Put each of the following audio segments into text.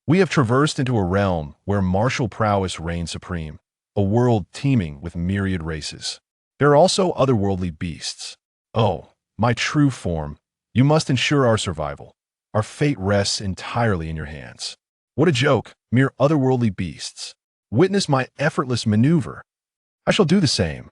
We have traversed into a realm where martial prowess reigns supreme, a world teeming with myriad races. There are also otherworldly beasts. Oh, my true form, you must ensure our survival. Our fate rests entirely in your hands. What a joke, mere otherworldly beasts. Witness my effortless maneuver. I shall do the same.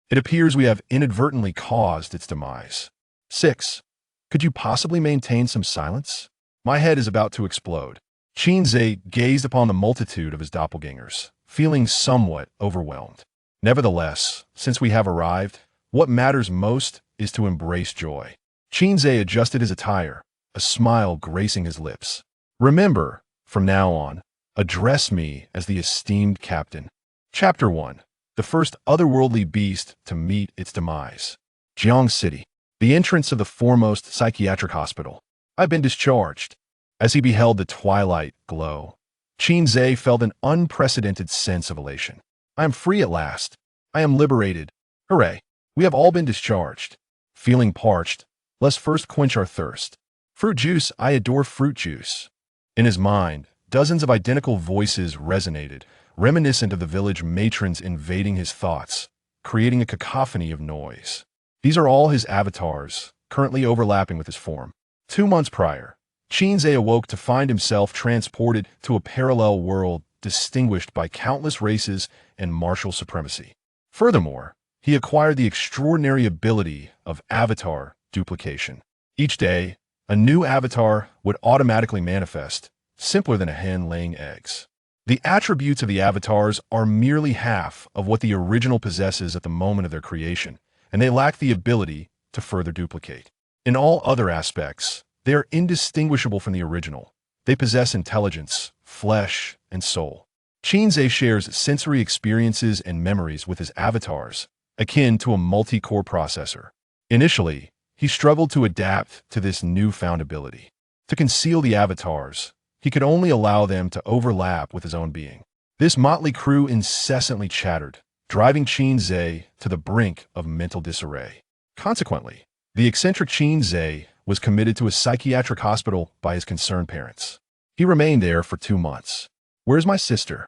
It appears we have inadvertently caused its demise. 6. Could you possibly maintain some silence? My head is about to explode. Qin Ze gazed upon the multitude of his doppelgangers, feeling somewhat overwhelmed. Nevertheless, since we have arrived, what matters most is to embrace joy. Qin Ze adjusted his attire, a smile gracing his lips. Remember, from now on, address me as the esteemed captain. Chapter 1. The first otherworldly beast to meet its demise. Jiang City. The entrance of the foremost psychiatric hospital. I've been discharged. As he beheld the twilight glow, Qin Ze felt an unprecedented sense of elation. I am free at last. I am liberated. Hooray! We have all been discharged. Feeling parched, let's first quench our thirst. Fruit juice, I adore fruit juice. In his mind, dozens of identical voices resonated, reminiscent of the village matrons invading his thoughts, creating a cacophony of noise. These are all his avatars, currently overlapping with his form. 2 months prior, Qin Ze awoke to find himself transported to a parallel world distinguished by countless races and martial supremacy. Furthermore, he acquired the extraordinary ability of avatar duplication. Each day, a new avatar would automatically manifest, simpler than a hen laying eggs. The attributes of the avatars are merely half of what the original possesses at the moment of their creation, and they lack the ability to further duplicate. In all other aspects, they are indistinguishable from the original. They possess intelligence, flesh, and soul. Qin Ze shares sensory experiences and memories with his avatars, akin to a multi-core processor. Initially, he struggled to adapt to this newfound ability. To conceal the avatars, he could only allow them to overlap with his own being. This motley crew incessantly chattered, driving Qin Ze to the brink of mental disarray. Consequently, the eccentric Qin Ze was committed to a psychiatric hospital by his concerned parents. He remained there for 2 months. Where's my sister?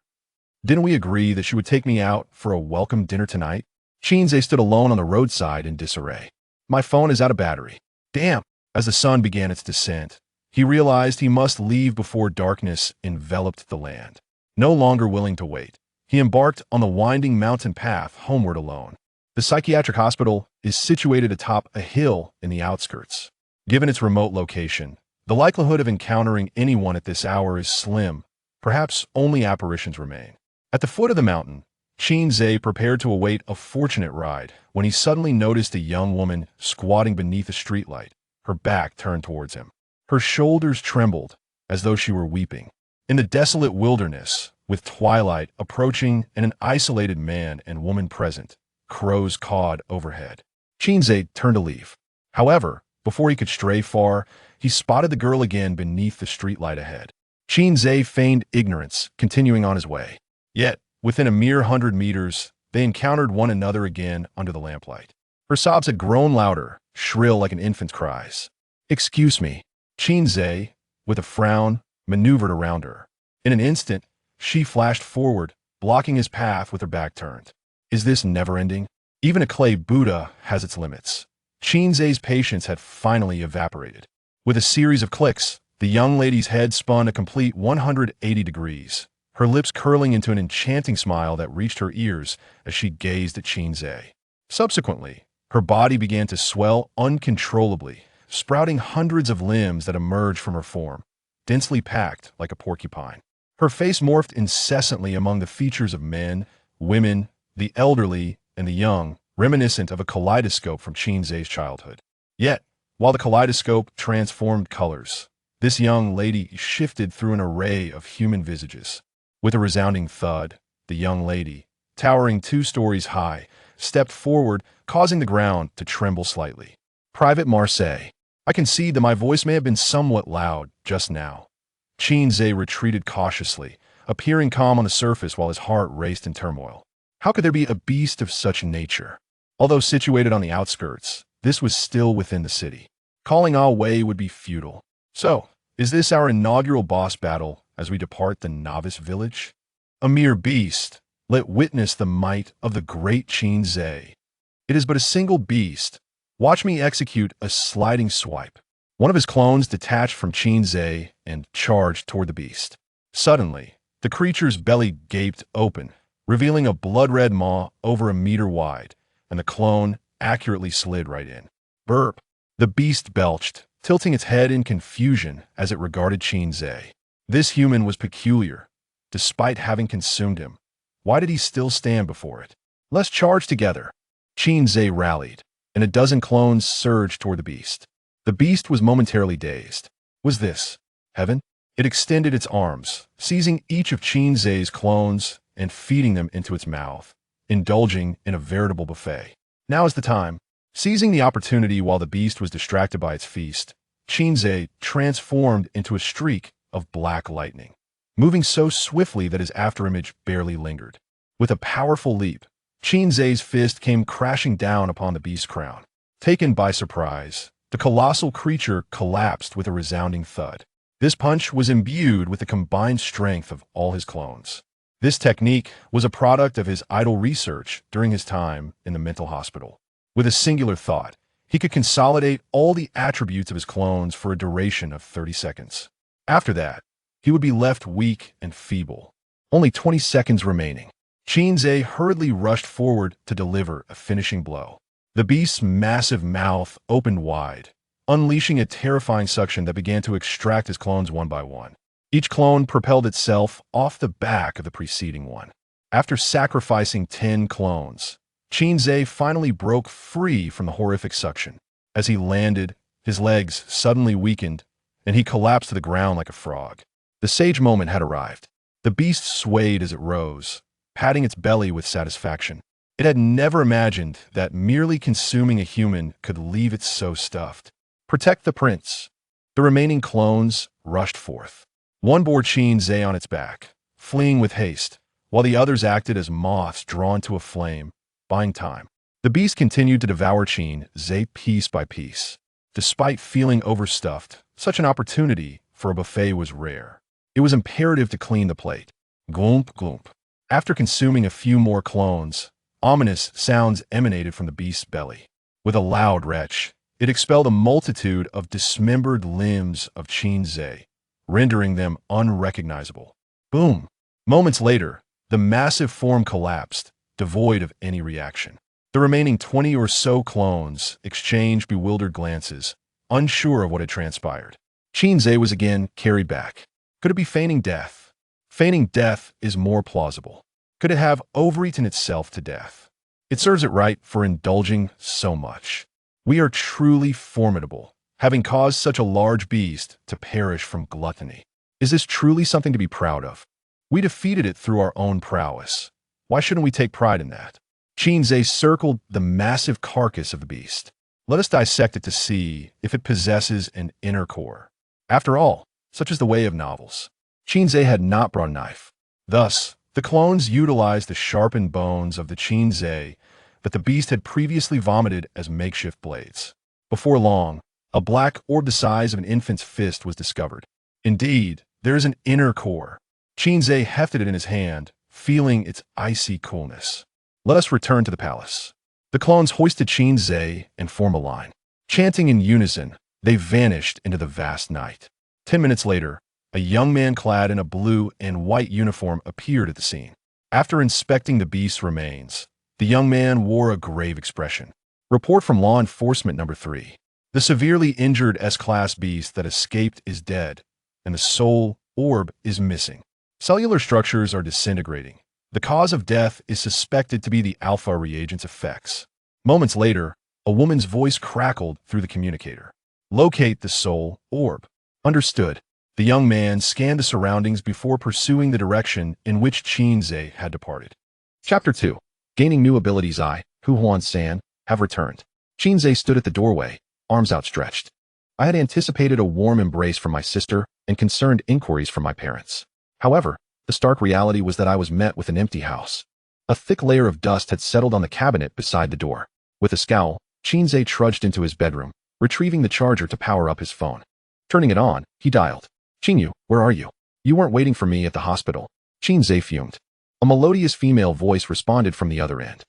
Didn't we agree that she would take me out for a welcome dinner tonight? Qin Ze stood alone on the roadside in disarray. My phone is out of battery. Damn! As the sun began its descent, he realized he must leave before darkness enveloped the land. No longer willing to wait, he embarked on the winding mountain path homeward alone. The psychiatric hospital is situated atop a hill in the outskirts. Given its remote location, the likelihood of encountering anyone at this hour is slim. Perhaps only apparitions remain. At the foot of the mountain, Qin Ze prepared to await a fortunate ride when he suddenly noticed a young woman squatting beneath a streetlight, her back turned towards him. Her shoulders trembled as though she were weeping. In the desolate wilderness, with twilight approaching and an isolated man and woman present, crows cawed overhead. Qin Ze turned to leave. However, before he could stray far, he spotted the girl again beneath the streetlight ahead. Qin Ze feigned ignorance, continuing on his way. Yet, within a mere 100 meters, they encountered one another again under the lamplight. Her sobs had grown louder, shrill like an infant's cries. Excuse me. Qin Ze, with a frown, maneuvered around her. In an instant, she flashed forward, blocking his path with her back turned. Is this never-ending? Even a clay Buddha has its limits. Qin Ze's patience had finally evaporated. With a series of clicks, the young lady's head spun a complete 180 degrees, her lips curling into an enchanting smile that reached her ears as she gazed at Qin Ze. Subsequently, her body began to swell uncontrollably, sprouting hundreds of limbs that emerged from her form, densely packed like a porcupine. Her face morphed incessantly among the features of men, women, the elderly, and the young, reminiscent of a kaleidoscope from Qin Ze's childhood. Yet, while the kaleidoscope transformed colors, this young lady shifted through an array of human visages. With a resounding thud, the young lady, towering 2 stories high, stepped forward, causing the ground to tremble slightly. Private Marseille. I concede that my voice may have been somewhat loud just now. Qin Ze retreated cautiously, appearing calm on the surface while his heart raced in turmoil. How could there be a beast of such nature? Although situated on the outskirts, this was still within the city. Calling Ah Wei would be futile. So, is this our inaugural boss battle as we depart the novice village? A mere beast, let witness the might of the great Qin Ze. It is but a single beast. Watch me execute a sliding swipe. One of his clones detached from Qin Ze and charged toward the beast. Suddenly, the creature's belly gaped open, revealing a blood-red maw over a meter wide, and the clone accurately slid right in. Burp! The beast belched, tilting its head in confusion as it regarded Qin Ze. This human was peculiar. Despite having consumed him, why did he still stand before it? Let's charge together. Qin Ze rallied, and a dozen clones surged toward the beast. The beast was momentarily dazed. Was this heaven? It extended its arms, seizing each of Qin Ze's clones and feeding them into its mouth, indulging in a veritable buffet. Now is the time. Seizing the opportunity while the beast was distracted by its feast, Qin Ze transformed into a streak of black lightning, moving so swiftly that his afterimage barely lingered. With a powerful leap, Qin Ze's fist came crashing down upon the beast's crown. Taken by surprise, the colossal creature collapsed with a resounding thud. This punch was imbued with the combined strength of all his clones. This technique was a product of his idle research during his time in the mental hospital. With a singular thought, he could consolidate all the attributes of his clones for a duration of 30 seconds. After that, he would be left weak and feeble. Only 20 seconds remaining. Qin Ze hurriedly rushed forward to deliver a finishing blow. The beast's massive mouth opened wide, unleashing a terrifying suction that began to extract his clones one by one. Each clone propelled itself off the back of the preceding one. After sacrificing 10 clones, Qin Ze finally broke free from the horrific suction. As he landed, his legs suddenly weakened, and he collapsed to the ground like a frog. The sage moment had arrived. The beast swayed as it rose, patting its belly with satisfaction. It had never imagined that merely consuming a human could leave it so stuffed. Protect the prince. The remaining clones rushed forth. One bore Qin Ze on its back, fleeing with haste, while the others acted as moths drawn to a flame, buying time. The beast continued to devour Qin Ze piece by piece. Despite feeling overstuffed, such an opportunity for a buffet was rare. It was imperative to clean the plate. Gloomp, gloomp. After consuming a few more clones, ominous sounds emanated from the beast's belly. With a loud retch, it expelled a multitude of dismembered limbs of Qin Ze, rendering them unrecognizable. Boom! Moments later, the massive form collapsed, devoid of any reaction. The remaining 20 or so clones exchanged bewildered glances, unsure of what had transpired. Qin Ze was again carried back. Could it be feigning death? Feigning death is more plausible. Could it have overeaten itself to death? It serves it right for indulging so much. We are truly formidable, having caused such a large beast to perish from gluttony. Is this truly something to be proud of? We defeated it through our own prowess. Why shouldn't we take pride in that? Qin Ze circled the massive carcass of the beast. Let us dissect it to see if it possesses an inner core. After all, such is the way of novels. Qin Ze had not brought a knife. Thus, the clones utilized the sharpened bones of the Qin Ze that the beast had previously vomited as makeshift blades. Before long, a black orb the size of an infant's fist was discovered. Indeed, there is an inner core. Qin Ze hefted it in his hand, feeling its icy coolness. Let us return to the palace. The clones hoisted Qin Ze and formed a line. Chanting in unison, they vanished into the vast night. 10 minutes later, a young man clad in a blue and white uniform appeared at the scene. After inspecting the beast's remains, the young man wore a grave expression. Report from Law Enforcement Number 3. The severely injured S-Class beast that escaped is dead, and the soul orb is missing. Cellular structures are disintegrating. The cause of death is suspected to be the alpha reagent's effects. Moments later, a woman's voice crackled through the communicator. Locate the soul orb. Understood. The young man scanned the surroundings before pursuing the direction in which Qin Ze had departed. Chapter 2. Gaining new abilities. Huan-san, have returned. Qin Ze stood at the doorway, arms outstretched. I had anticipated a warm embrace from my sister and concerned inquiries from my parents. However, the stark reality was that I was met with an empty house. A thick layer of dust had settled on the cabinet beside the door. With a scowl, Qin Ze trudged into his bedroom, retrieving the charger to power up his phone. Turning it on, he dialed. Qinyu, where are you? You weren't waiting for me at the hospital. Qin Ze fumed. A melodious female voice responded from the other end.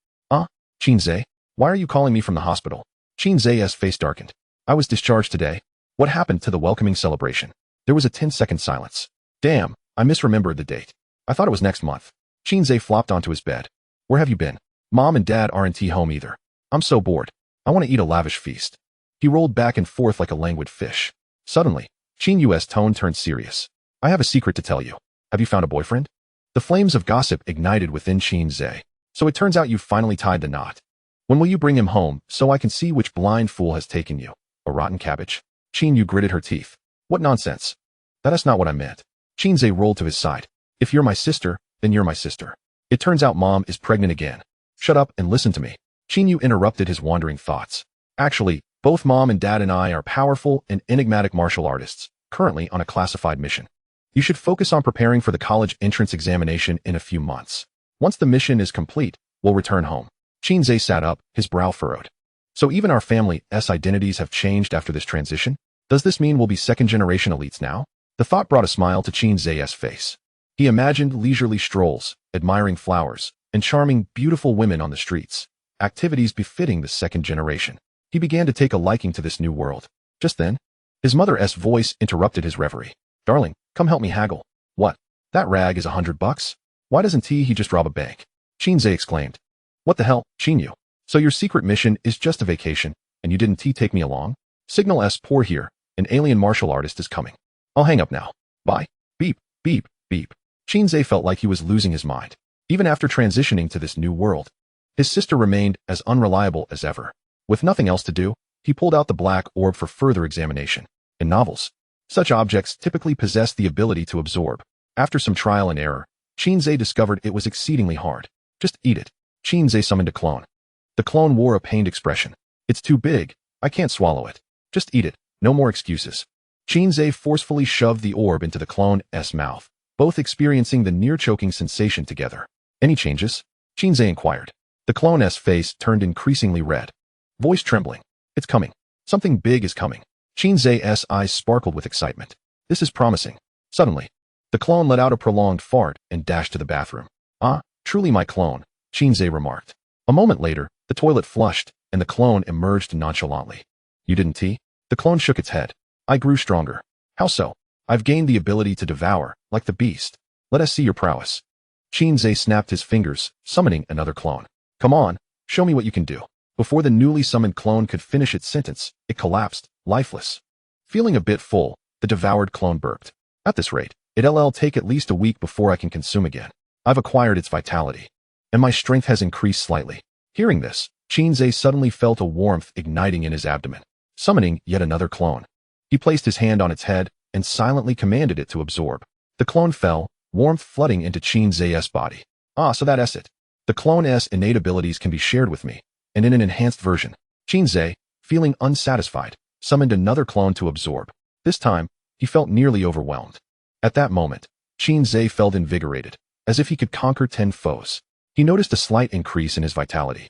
Qin Ze? Why are you calling me from the hospital? Qin Ze's face darkened. I was discharged today. What happened to the welcoming celebration? There was a 10-second silence. Damn, I misremembered the date. I thought it was next month. Qin Ze flopped onto his bed. Where have you been? Mom and Dad aren't home either. I'm so bored. I want to eat a lavish feast. He rolled back and forth like a languid fish. Suddenly, Qin Yu's tone turned serious. I have a secret to tell you. Have you found a boyfriend? The flames of gossip ignited within Qin Ze. So it turns out you've finally tied the knot. When will you bring him home so I can see which blind fool has taken you? A rotten cabbage? Qin Yu gritted her teeth. What nonsense. That is not what I meant. Qin Ze rolled to his side. If you're my sister, then you're my sister. It turns out Mom is pregnant again. Shut up and listen to me. Qin Yu interrupted his wandering thoughts. Actually, both Mom and Dad and I are powerful and enigmatic martial artists, currently on a classified mission. You should focus on preparing for the college entrance examination in a few months. Once the mission is complete, we'll return home. Qin Ze sat up, his brow furrowed. So even our family's identities have changed after this transition? Does this mean we'll be second-generation elites now? The thought brought a smile to Qin Ze's face. He imagined leisurely strolls, admiring flowers, and charming, beautiful women on the streets, activities befitting the second generation. He began to take a liking to this new world. Just then, his mother's voice interrupted his reverie. Darling, come help me haggle. What? That rag is $100? Why doesn't he just rob a bank? Qin Ze exclaimed. What the hell, Qin Yu? So your secret mission is just a vacation, and you didn't take me along? Signal S poor here, an alien martial artist is coming. I'll hang up now. Bye. Beep, beep, beep. Qin Ze felt like he was losing his mind. Even after transitioning to this new world, his sister remained as unreliable as ever. With nothing else to do, he pulled out the black orb for further examination. In novels, such objects typically possess the ability to absorb. After some trial and error, Qin Ze discovered it was exceedingly hard. Just eat it. Qin Ze summoned a clone. The clone wore a pained expression. It's too big. I can't swallow it. Just eat it. No more excuses. Qin Ze forcefully shoved the orb into the clone's mouth, both experiencing the near-choking sensation together. Any changes? Qin Ze inquired. The clone's face turned increasingly red. Voice trembling. It's coming. Something big is coming. Qin Ze's eyes sparkled with excitement. This is promising. Suddenly, the clone let out a prolonged fart and dashed to the bathroom. Truly my clone, Qin Ze remarked. A moment later, the toilet flushed, and the clone emerged nonchalantly. You didn't tea? The clone shook its head. I grew stronger. How so? I've gained the ability to devour, like the beast. Let us see your prowess. Qin Ze snapped his fingers, summoning another clone. Come on, show me what you can do. Before the newly summoned clone could finish its sentence, it collapsed, lifeless. Feeling a bit full, the devoured clone burped. At this rate, it'll take at least a week before I can consume again. I've acquired its vitality, and my strength has increased slightly. Hearing this, Qin Ze suddenly felt a warmth igniting in his abdomen. Summoning yet another clone, he placed his hand on its head and silently commanded it to absorb. The clone fell, warmth flooding into Qin Ze's body. So that's it. The clone's innate abilities can be shared with me, and in an enhanced version. Qin Ze, feeling unsatisfied, summoned another clone to absorb. This time, he felt nearly overwhelmed. At that moment, Qin Ze felt invigorated, as if he could conquer 10 foes. He noticed a slight increase in his vitality,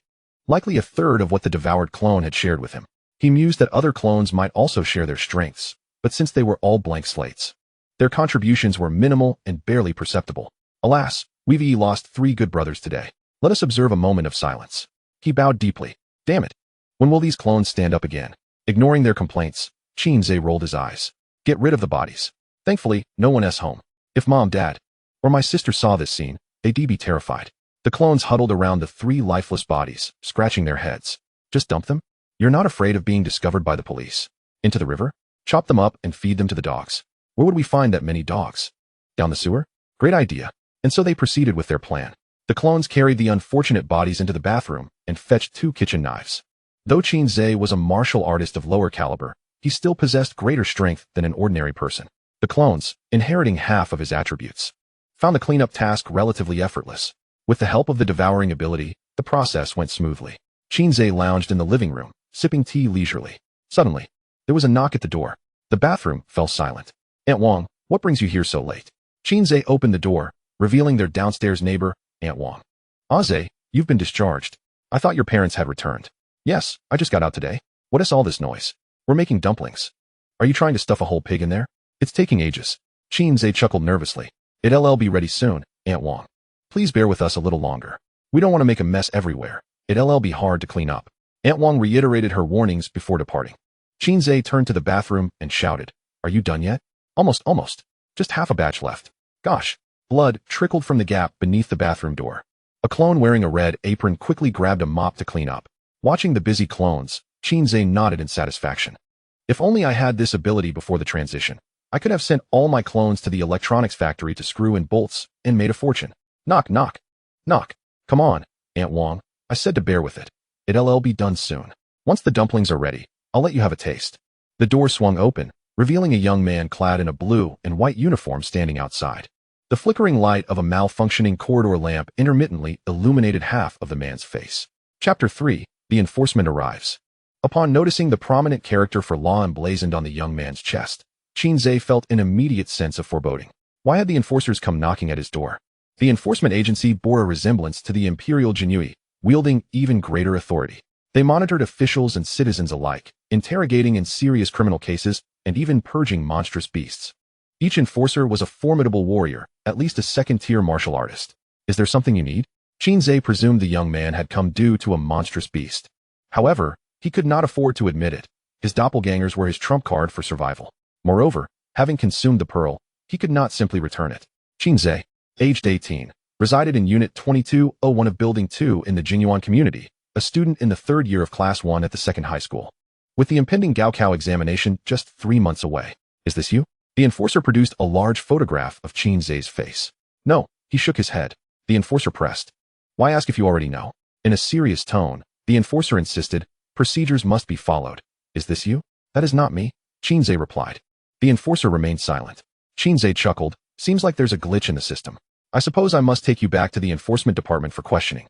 likely a third of what the devoured clone had shared with him. He mused that other clones might also share their strengths, but since they were all blank slates, their contributions were minimal and barely perceptible. Alas, we've lost 3 good brothers today. Let us observe a moment of silence. He bowed deeply. Damn it. When will these clones stand up again? Ignoring their complaints, Qin Ze rolled his eyes. Get rid of the bodies. Thankfully, no one's home. If Mom, Dad, or my sister saw this scene, they'd be terrified. The clones huddled around the 3 lifeless bodies, scratching their heads. Just dump them? You're not afraid of being discovered by the police? Into the river? Chop them up and feed them to the dogs. Where would we find that many dogs? Down the sewer? Great idea. And so they proceeded with their plan. The clones carried the unfortunate bodies into the bathroom and fetched 2 kitchen knives. Though Qin Ze was a martial artist of lower caliber, he still possessed greater strength than an ordinary person. The clones, inheriting half of his attributes, found the cleanup task relatively effortless. With the help of the devouring ability, the process went smoothly. Qin Ze lounged in the living room, sipping tea leisurely. Suddenly, there was a knock at the door. The bathroom fell silent. Aunt Wang, what brings you here so late? Qin Ze opened the door, revealing their downstairs neighbor, Aunt Wang. Ze, you've been discharged. I thought your parents had returned. Yes, I just got out today. What is all this noise? We're making dumplings. Are you trying to stuff a whole pig in there? It's taking ages. Qin Ze chuckled nervously. It'll be ready soon, Aunt Wong. Please bear with us a little longer. We don't want to make a mess everywhere. It'll be hard to clean up. Aunt Wong reiterated her warnings before departing. Qin Ze turned to the bathroom and shouted, Are you done yet? Almost. Just half a batch left. Gosh. Blood trickled from the gap beneath the bathroom door. A clone wearing a red apron quickly grabbed a mop to clean up. Watching the busy clones, Qin Ze nodded in satisfaction. If only I had this ability before the transition. I could have sent all my clones to the electronics factory to screw in bolts and made a fortune. Knock, knock. Knock. Come on, Aunt Wong. I said to bear with it. It'll be done soon. Once the dumplings are ready, I'll let you have a taste. The door swung open, revealing a young man clad in a blue and white uniform standing outside. The flickering light of a malfunctioning corridor lamp intermittently illuminated half of the man's face. Chapter 3. The Enforcement Arrives. Upon noticing the prominent character for law emblazoned on the young man's chest, Qin Ze felt an immediate sense of foreboding. Why had the enforcers come knocking at his door? The enforcement agency bore a resemblance to the Imperial Jinui, wielding even greater authority. They monitored officials and citizens alike, interrogating in serious criminal cases and even purging monstrous beasts. Each enforcer was a formidable warrior, at least a second-tier martial artist. Is there something you need? Qin Ze presumed the young man had come due to a monstrous beast. However, he could not afford to admit it. His doppelgangers were his trump card for survival. Moreover, having consumed the pearl, he could not simply return it. Qin Ze, aged 18, resided in Unit 2201 of Building 2 in the Jinyuan community, a student in the third year of Class 1 at the second high school. With the impending Gaokao examination just 3 months away. Is this you? The enforcer produced a large photograph of Qin Ze's face. No, he shook his head. The enforcer pressed. Why ask if you already know? In a serious tone, the enforcer insisted, procedures must be followed. Is this you? That is not me, Qin Ze replied. The enforcer remained silent. Qin Ze chuckled. Seems like there's a glitch in the system. I suppose I must take you back to the enforcement department for questioning.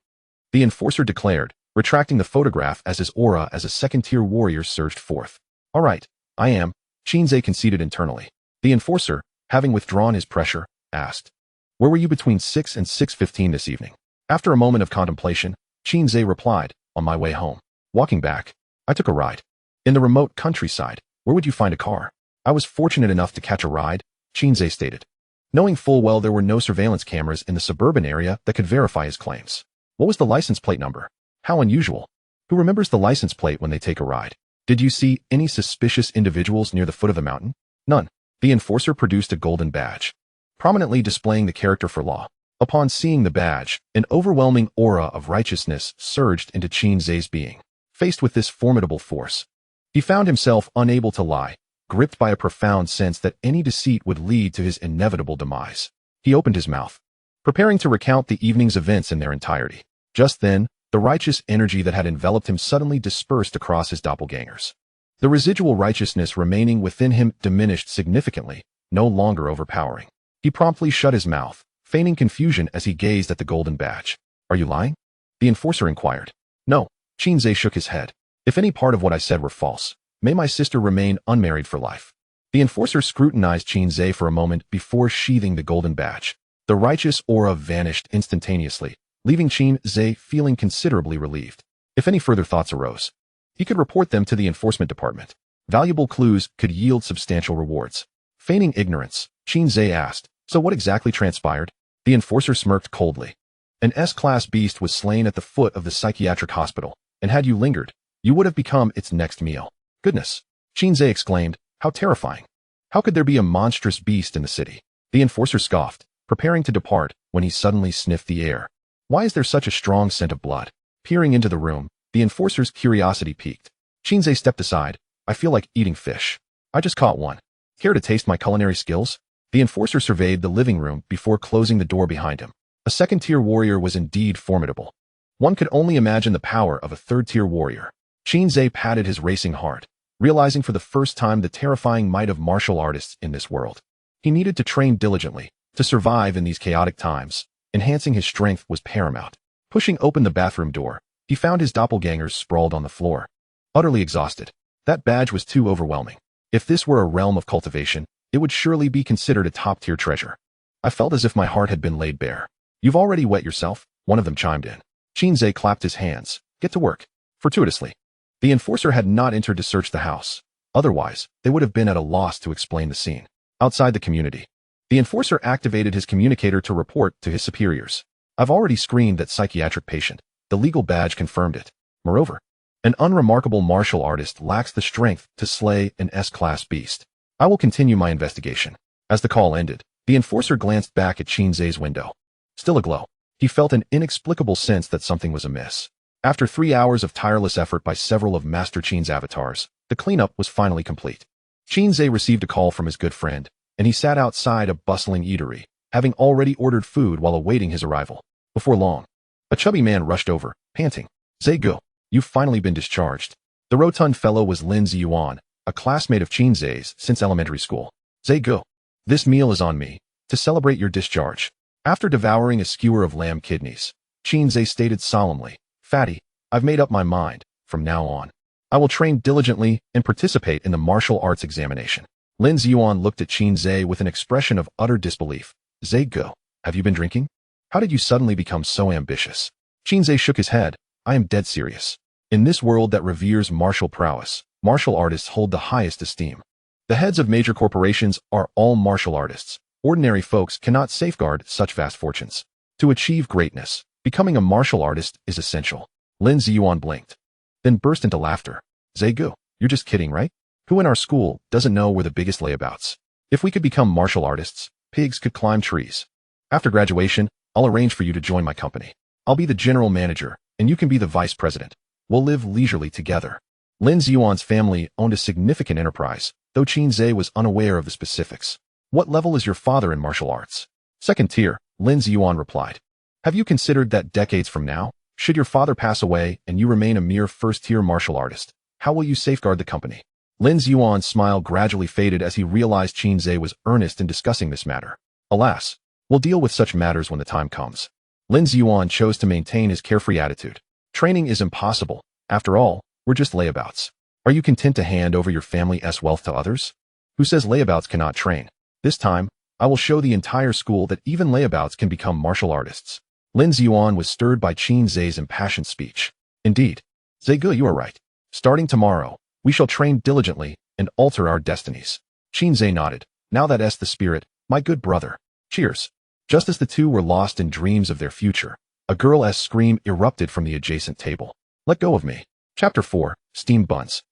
The enforcer declared, retracting the photograph as his aura as a second-tier warrior surged forth. All right, I am, Qin Ze conceded internally. The enforcer, having withdrawn his pressure, asked, Where were you between 6 and 6:15 this evening? After a moment of contemplation, Qin Ze replied, On my way home. Walking back, I took a ride. In the remote countryside, where would you find a car? I was fortunate enough to catch a ride, Qin Ze stated, knowing full well there were no surveillance cameras in the suburban area that could verify his claims. What was the license plate number? How unusual. Who remembers the license plate when they take a ride? Did you see any suspicious individuals near the foot of the mountain? None. The enforcer produced a golden badge, prominently displaying the character for law. Upon seeing the badge, an overwhelming aura of righteousness surged into Qin Ze's being. Faced with this formidable force, he found himself unable to lie, gripped by a profound sense that any deceit would lead to his inevitable demise. He opened his mouth, preparing to recount the evening's events in their entirety. Just then, the righteous energy that had enveloped him suddenly dispersed across his doppelgangers. The residual righteousness remaining within him diminished significantly, no longer overpowering. He promptly shut his mouth, feigning confusion as he gazed at the golden badge. Are you lying? The enforcer inquired. No, Qin Ze shook his head. If any part of what I said were false, may my sister remain unmarried for life. The enforcer scrutinized Qin Ze for a moment before sheathing the golden badge. The righteous aura vanished instantaneously, leaving Qin Ze feeling considerably relieved. If any further thoughts arose, he could report them to the enforcement department. Valuable clues could yield substantial rewards. Feigning ignorance, Qin Ze asked, So what exactly transpired? The enforcer smirked coldly. An S-class beast was slain at the foot of the psychiatric hospital, and had you lingered, you would have become its next meal. Goodness! Qin Ze exclaimed, How terrifying! How could there be a monstrous beast in the city? The enforcer scoffed, preparing to depart, when he suddenly sniffed the air. Why is there such a strong scent of blood? Peering into the room, the enforcer's curiosity piqued. Qin Ze stepped aside. I feel like eating fish. I just caught one. Care to taste my culinary skills? The enforcer surveyed the living room before closing the door behind him. A second-tier warrior was indeed formidable. One could only imagine the power of a third-tier warrior. Qin Ze patted his racing heart, realizing for the first time the terrifying might of martial artists in this world. He needed to train diligently to survive in these chaotic times. Enhancing his strength was paramount. Pushing open the bathroom door, he found his doppelgangers sprawled on the floor, utterly exhausted. That badge was too overwhelming. If this were a realm of cultivation, it would surely be considered a top-tier treasure. I felt as if my heart had been laid bare. You've already wet yourself, one of them chimed in. Qin Ze clapped his hands. Get to work. Fortuitously, the enforcer had not entered to search the house. Otherwise, they would have been at a loss to explain the scene. Outside the community, The enforcer activated his communicator to report to his superiors. I've already screened that psychiatric patient. The legal badge confirmed it. Moreover, an unremarkable martial artist lacks the strength to slay an S-class beast. I will continue my investigation. As the call ended, the enforcer glanced back at Qin Ze's window. Still aglow, he felt an inexplicable sense that something was amiss. After 3 hours of tireless effort by several of Master Qin's avatars, the cleanup was finally complete. Qin Ze received a call from his good friend, and he sat outside a bustling eatery, having already ordered food while awaiting his arrival. Before long, a chubby man rushed over, panting. Ze go, you've finally been discharged. The rotund fellow was Lin Ziyuan, a classmate of Qin Ze's since elementary school. Ze go, this meal is on me, to celebrate your discharge. After devouring a skewer of lamb kidneys, Qin Ze stated solemnly, Fatty, I've made up my mind. From now on, I will train diligently and participate in the martial arts examination. Lin Ziyuan looked at Qin Ze with an expression of utter disbelief. Ze go, have you been drinking? How did you suddenly become so ambitious? Qin Ze shook his head. I am dead serious. In this world that reveres martial prowess, martial artists hold the highest esteem. The heads of major corporations are all martial artists. Ordinary folks cannot safeguard such vast fortunes. To achieve greatness, becoming a martial artist is essential. Lin Ziyuan blinked, then burst into laughter. Ze go, you're just kidding, right? Who in our school doesn't know we're the biggest layabouts? If we could become martial artists, pigs could climb trees. After graduation, I'll arrange for you to join my company. I'll be the general manager, and you can be the vice president. We'll live leisurely together. Lin Ziyuan's family owned a significant enterprise, though Qin Ze was unaware of the specifics. What level is your father in martial arts? Second tier, Lin Ziyuan replied. Have you considered that decades from now, should your father pass away and you remain a mere first-tier martial artist, how will you safeguard the company? Lin Ziyuan's smile gradually faded as he realized Qin Ze was earnest in discussing this matter. Alas, we'll deal with such matters when the time comes. Lin Ziyuan chose to maintain his carefree attitude. Training is impossible. After all, we're just layabouts. Are you content to hand over your family's wealth to others? Who says layabouts cannot train? This time, I will show the entire school that even layabouts can become martial artists. Lin Ziyuan was stirred by Qin Ze's impassioned speech. Indeed, Ze Ge, you are right. Starting tomorrow, we shall train diligently and alter our destinies. Qin Ze nodded. Now that's the spirit, my good brother. Cheers. Just as the two were lost in dreams of their future, a girl's scream erupted from the adjacent table. Let go of me. Chapter 4, Steamed Buns.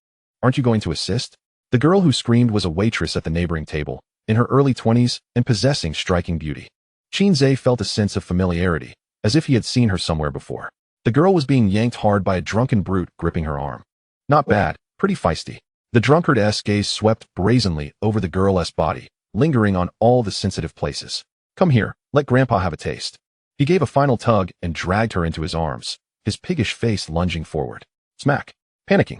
Aren't you going to assist? The girl who screamed was a waitress at the neighboring table, in her early 20s and possessing striking beauty. Qin Ze felt a sense of familiarity, as if he had seen her somewhere before. The girl was being yanked hard by a drunken brute gripping her arm. Not bad, pretty feisty. The drunkard's gaze swept brazenly over the girl's body, lingering on all the sensitive places. Come here, let Grandpa have a taste. He gave a final tug and dragged her into his arms, his piggish face lunging forward. Smack. Panicking,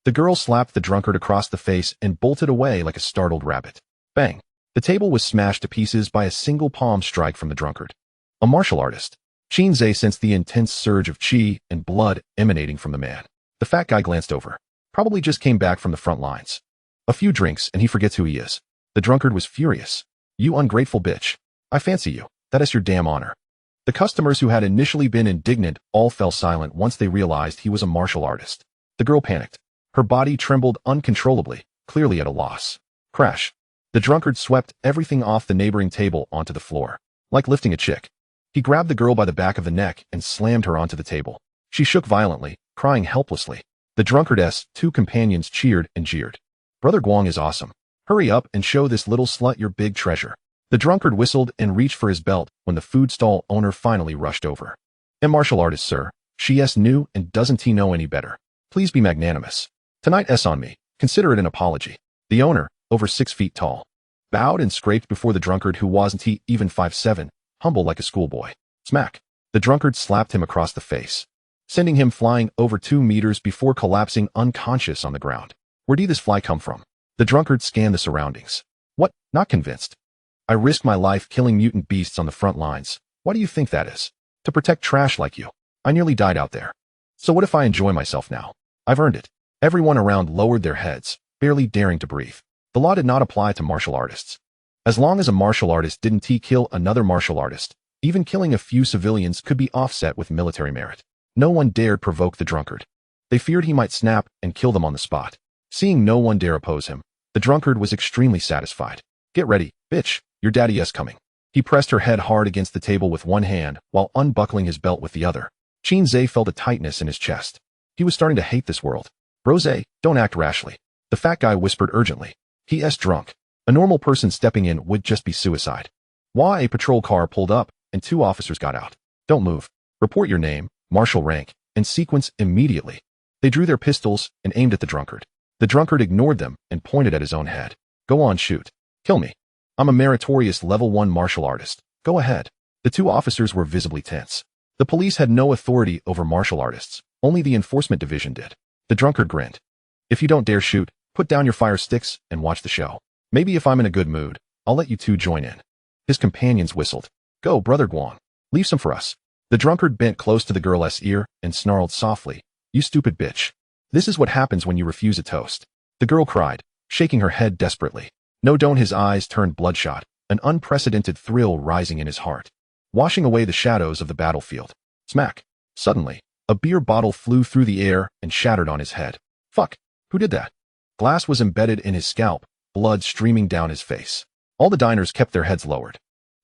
the girl slapped the drunkard across the face and bolted away like a startled rabbit. Bang. The table was smashed to pieces by a single palm strike from the drunkard. A martial artist. Qin Ze sensed the intense surge of qi and blood emanating from the man. The fat guy glanced over. Probably just came back from the front lines. A few drinks and he forgets who he is. The drunkard was furious. You ungrateful bitch. I fancy you. That is your damn honor. The customers who had initially been indignant all fell silent once they realized he was a martial artist. The girl panicked. Her body trembled uncontrollably, clearly at a loss. Crash. The drunkard swept everything off the neighboring table onto the floor. Like lifting a chick. He grabbed the girl by the back of the neck and slammed her onto the table. She shook violently, crying helplessly. The drunkard's two companions cheered and jeered. Brother Guang is awesome. Hurry up and show this little slut your big treasure. The drunkard whistled and reached for his belt when the food stall owner finally rushed over. A martial artist, sir. She's new and doesn't he know any better. Please be magnanimous. Tonight's on me. Consider it an apology. The owner, over 6 feet tall, bowed and scraped before the drunkard who wasn't he even 5'7", humble like a schoolboy. Smack. The drunkard slapped him across the face, sending him flying over 2 meters before collapsing unconscious on the ground. Where did this fly come from? The drunkard scanned the surroundings. What? Not convinced. I risked my life killing mutant beasts on the front lines. Why do you think that is? To protect trash like you. I nearly died out there. So what if I enjoy myself now? I've earned it. Everyone around lowered their heads, barely daring to breathe. The law did not apply to martial artists. As long as a martial artist didn't kill another martial artist, even killing a few civilians could be offset with military merit. No one dared provoke the drunkard. They feared he might snap and kill them on the spot. Seeing no one dare oppose him, the drunkard was extremely satisfied. Get ready, bitch. Your daddy is coming. He pressed her head hard against the table with one hand while unbuckling his belt with the other. Qin Ze felt a tightness in his chest. He was starting to hate this world. Rose, don't act rashly. The fat guy whispered urgently. He drunk. A normal person stepping in would just be suicide. Why a patrol car pulled up and 2 officers got out. Don't move. Report your name, marshal rank, and sequence immediately. They drew their pistols and aimed at the drunkard. The drunkard ignored them and pointed at his own head. Go on, shoot. Kill me. I'm a meritorious level 1 martial artist. Go ahead. The 2 officers were visibly tense. The police had no authority over martial artists. Only the enforcement division did. The drunkard grinned. If you don't dare shoot, put down your fire sticks and watch the show. Maybe if I'm in a good mood, I'll let you 2 join in. His companions whistled. Go, Brother Guang. Leave some for us. The drunkard bent close to the girl's ear and snarled softly. You stupid bitch. This is what happens when you refuse a toast. The girl cried, shaking her head desperately. No, don't. His eyes turned bloodshot, an unprecedented thrill rising in his heart, washing away the shadows of the battlefield. Smack. Suddenly, a beer bottle flew through the air and shattered on his head. Fuck. Who did that? Glass was embedded in his scalp, blood streaming down his face. All the diners kept their heads lowered.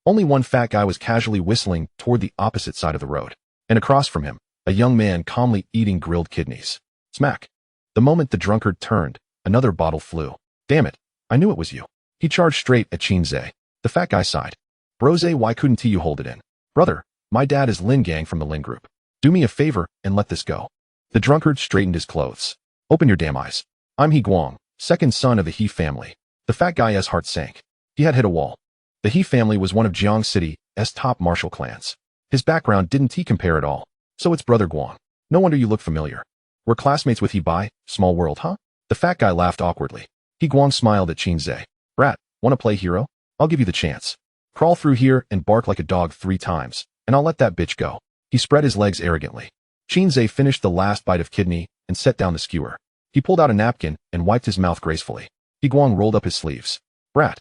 Only one fat guy was casually whistling toward the opposite side of the road, and across from him, a young man calmly eating grilled kidneys. Smack. The moment the drunkard turned, another bottle flew. Damn it. I knew it was you. He charged straight at Qin Ze. The fat guy sighed. Brose, why couldn't you hold it in? Brother, my dad is Lin Gang from the Lin Group. Do me a favor and let this go. The drunkard straightened his clothes. Open your damn eyes. I'm He Guang, second son of the He family. The fat guy's heart sank. He had hit a wall. The He family was one of Jiang City's top martial clans. His background didn't compare at all. So it's Brother Guang. No wonder you look familiar. We're classmates with He Bai, small world, huh? The fat guy laughed awkwardly. He Guang smiled at Qin Ze. Brat, wanna play hero? I'll give you the chance. Crawl through here and bark like a dog 3 times, and I'll let that bitch go. He spread his legs arrogantly. Qin Ze finished the last bite of kidney and set down the skewer. He pulled out a napkin and wiped his mouth gracefully. He Guang rolled up his sleeves. Brat.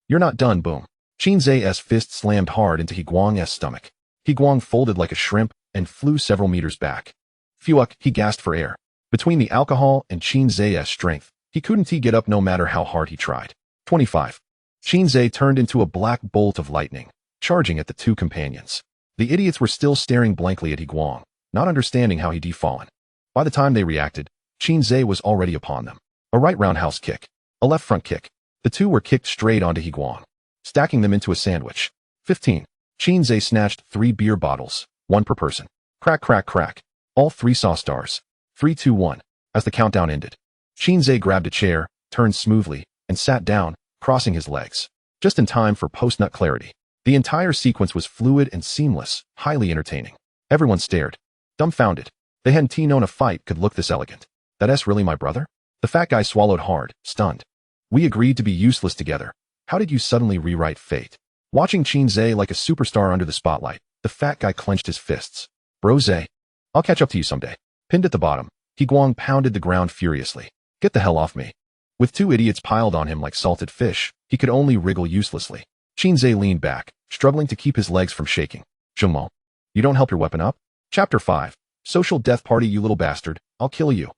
You're not done, boom. Qin Ze's fist slammed hard into He Guang's stomach. He Guang folded like a shrimp and flew several meters back. Phew, he gasped for air. Between the alcohol and Qin Ze's strength, he couldn't get up no matter how hard he tried. 25. Qin Ze turned into a black bolt of lightning, charging at the 2 companions. The idiots were still staring blankly at He Guang, not understanding how he'd fallen. By the time they reacted, Qin Ze was already upon them. A right roundhouse kick, a left front kick. The 2 were kicked straight onto He Guang, stacking them into a sandwich. 15. Qin Ze snatched 3 beer bottles, 1 per person. Crack, crack, crack. All 3 saw stars. 3, 2, 1. As the countdown ended, Qin Ze grabbed a chair, turned smoothly, and sat down, crossing his legs. Just in time for post-nut clarity. The entire sequence was fluid and seamless, highly entertaining. Everyone stared, dumbfounded. They hadn't known a fight could look this elegant. That's really my brother? The fat guy swallowed hard, stunned. We agreed to be useless together. How did you suddenly rewrite fate? Watching Qin Ze like a superstar under the spotlight, the fat guy clenched his fists. Brose, I'll catch up to you someday. Pinned at the bottom, He Guang pounded the ground furiously. Get the hell off me. With 2 idiots piled on him like salted fish, he could only wriggle uselessly. Qin Ze leaned back, struggling to keep his legs from shaking. Zhengmo, you don't help your weapon up? Chapter 5. Social death party, you little bastard. I'll kill you.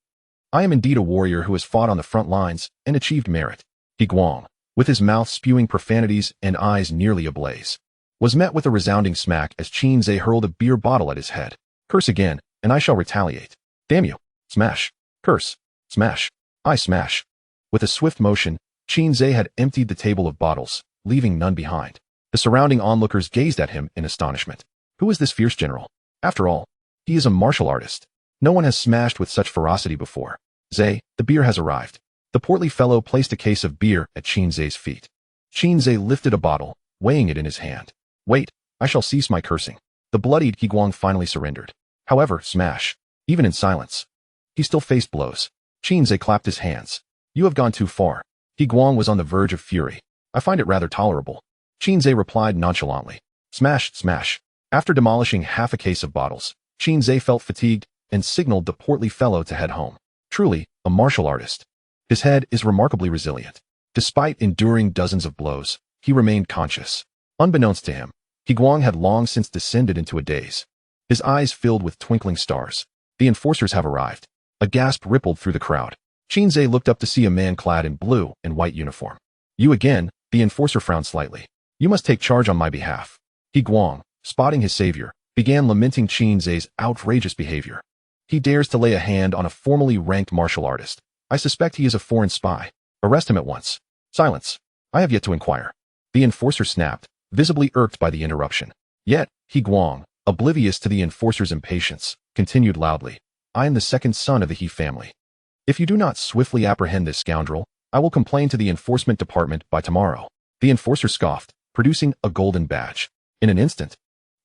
I am indeed a warrior who has fought on the front lines and achieved merit. He Guang, with his mouth spewing profanities and eyes nearly ablaze, was met with a resounding smack as Qin Ze hurled a beer bottle at his head. Curse again, and I shall retaliate. Damn you. Smash. Curse. Smash. I smash. With a swift motion, Qin Ze had emptied the table of bottles, leaving none behind. The surrounding onlookers gazed at him in astonishment. Who is this fierce general? After all, he is a martial artist. No one has smashed with such ferocity before. Ze, the beer has arrived. The portly fellow placed a case of beer at Qin Ze's feet. Qin Ze lifted a bottle, weighing it in his hand. Wait, I shall cease my cursing. The bloodied He Guang finally surrendered. However, smash. Even in silence, he still faced blows. Qin Ze clapped his hands. You have gone too far. He Guang was on the verge of fury. I find it rather tolerable. Qin Ze replied nonchalantly. Smash, smash. After demolishing half a case of bottles, Qin Ze felt fatigued and signaled the portly fellow to head home. Truly, a martial artist. His head is remarkably resilient. Despite enduring dozens of blows, he remained conscious. Unbeknownst to him, He Guang had long since descended into a daze. His eyes filled with twinkling stars. The enforcers have arrived. A gasp rippled through the crowd. Qin Ze looked up to see a man clad in blue and white uniform. You again, the enforcer frowned slightly. You must take charge on my behalf. He Guang, spotting his savior, began lamenting Qin Ze's outrageous behavior. He dares to lay a hand on a formally ranked martial artist. I suspect he is a foreign spy. Arrest him at once. Silence. I have yet to inquire. The enforcer snapped, visibly irked by the interruption. Yet, He Guang, oblivious to the enforcer's impatience, continued loudly. I am the second son of the He family. If you do not swiftly apprehend this scoundrel, I will complain to the enforcement department by tomorrow. The enforcer scoffed, producing a golden badge. In an instant,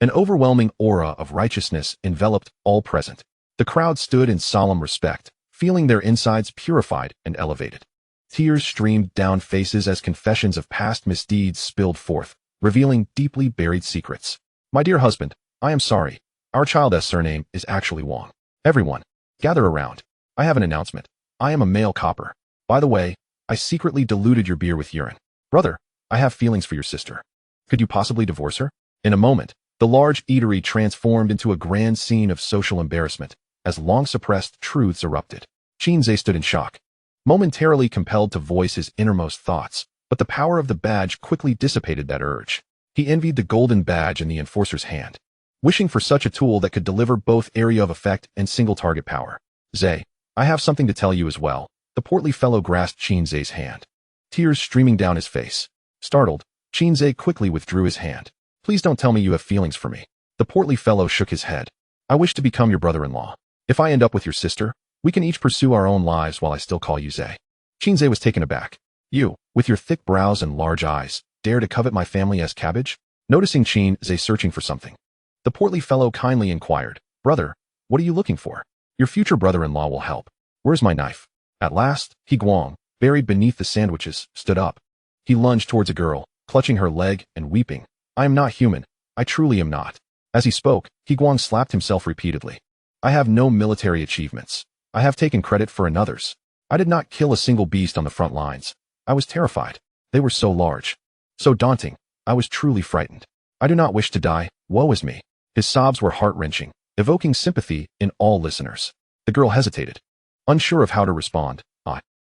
an overwhelming aura of righteousness enveloped all present. The crowd stood in solemn respect, feeling their insides purified and elevated. Tears streamed down faces as confessions of past misdeeds spilled forth, revealing deeply buried secrets. My dear husband, I am sorry. Our child's surname is actually Wang. Everyone, gather around. I have an announcement. I am a male copper. By the way, I secretly diluted your beer with urine. Brother, I have feelings for your sister. Could you possibly divorce her? In a moment, the large eatery transformed into a grand scene of social embarrassment, as long-suppressed truths erupted. Qin Ze stood in shock, momentarily compelled to voice his innermost thoughts, but the power of the badge quickly dissipated that urge. He envied the golden badge in the enforcer's hand, wishing for such a tool that could deliver both area of effect and single target power. Ze, I have something to tell you as well. The portly fellow grasped Qin Ze's hand, tears streaming down his face. Startled, Qin Ze quickly withdrew his hand. Please don't tell me you have feelings for me. The portly fellow shook his head. I wish to become your brother-in-law. If I end up with your sister, we can each pursue our own lives while I still call you Ze. Qin Ze was taken aback. You, with your thick brows and large eyes, dare to covet my family as cabbage? Noticing Qin Ze searching for something, the portly fellow kindly inquired, Brother, what are you looking for? Your future brother-in-law will help. Where's my knife? At last, He Guang, buried beneath the sandwiches, stood up. He lunged towards a girl, clutching her leg and weeping. I am not human. I truly am not. As he spoke, He Guang slapped himself repeatedly. I have no military achievements. I have taken credit for another's. I did not kill a single beast on the front lines. I was terrified. They were so large, so daunting. I was truly frightened. I do not wish to die. Woe is me. His sobs were heart-wrenching, evoking sympathy in all listeners. The girl hesitated, unsure of how to respond.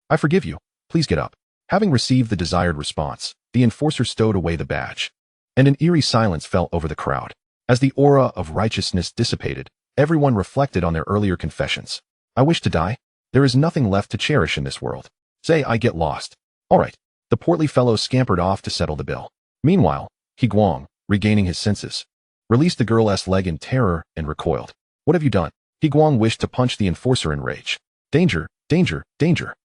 I forgive you. Please get up. Having received the desired response, the enforcer stowed away the badge, and an eerie silence fell over the crowd. As the aura of righteousness dissipated, everyone reflected on their earlier confessions. I wish to die. There is nothing left to cherish in this world. Say I get lost. All right. The portly fellow scampered off to settle the bill. Meanwhile, He Guang, regaining his senses, released the girl's leg in terror and recoiled. What have you done? He Guang wished to punch the enforcer in rage. Danger, danger, danger.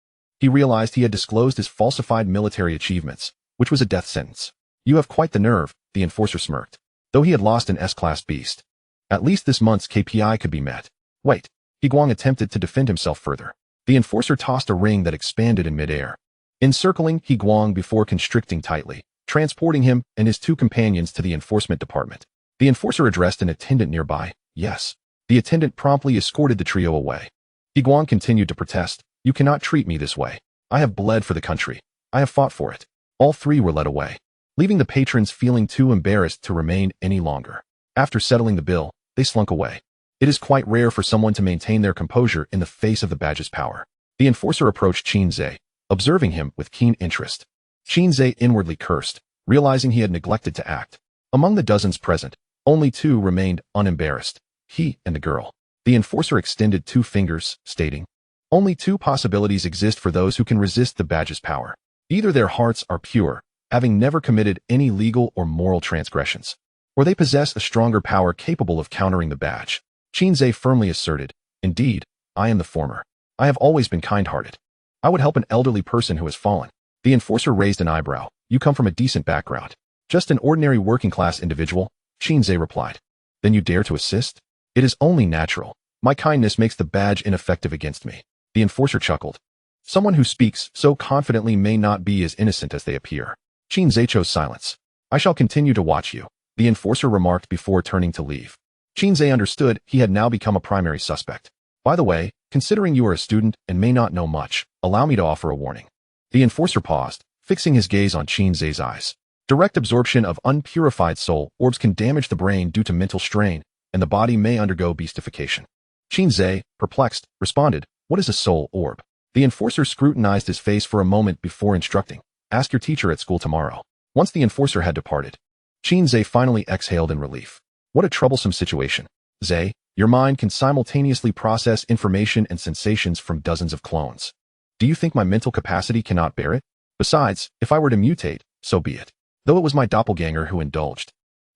He realized he had disclosed his falsified military achievements, which was a death sentence. You have quite the nerve, the enforcer smirked. Though he had lost an S-class beast, at least this month's KPI could be met. Wait. He Guang attempted to defend himself further. The enforcer tossed a ring that expanded in midair, encircling He Guang before constricting tightly, transporting him and his two companions to the enforcement department. The enforcer addressed an attendant nearby. Yes. The attendant promptly escorted the trio away. He Guang continued to protest. You cannot treat me this way. I have bled for the country. I have fought for it. All three were led away, leaving the patrons feeling too embarrassed to remain any longer. After settling the bill, they slunk away. It is quite rare for someone to maintain their composure in the face of the badge's power. The enforcer approached Qin Ze, observing him with keen interest. Qin Ze inwardly cursed, realizing he had neglected to act. Among the dozens present, only two remained unembarrassed, he and the girl. The enforcer extended 2 fingers, stating, only 2 possibilities exist for those who can resist the badge's power. Either their hearts are pure, having never committed any legal or moral transgressions, or they possess a stronger power capable of countering the badge. Qin Ze firmly asserted, indeed, I am the former. I have always been kind-hearted. I would help an elderly person who has fallen. The enforcer raised an eyebrow. You come from a decent background. Just an ordinary working-class individual, Qin Ze replied. Then you dare to assist? It is only natural. My kindness makes the badge ineffective against me. The enforcer chuckled. Someone who speaks so confidently may not be as innocent as they appear. Qin Ze chose silence. I shall continue to watch you, the enforcer remarked before turning to leave. Qin Ze understood he had now become a primary suspect. By the way, considering you are a student and may not know much, allow me to offer a warning. The enforcer paused, fixing his gaze on Qin Ze's eyes. Direct absorption of unpurified soul orbs can damage the brain due to mental strain, and the body may undergo beastification. Qin Ze, perplexed, responded, what is a soul orb? The enforcer scrutinized his face for a moment before instructing. Ask your teacher at school tomorrow. Once the enforcer had departed, Qin Ze finally exhaled in relief. What a troublesome situation. Ze, your mind can simultaneously process information and sensations from dozens of clones. Do you think my mental capacity cannot bear it? Besides, if I were to mutate, so be it. Though it was my doppelganger who indulged.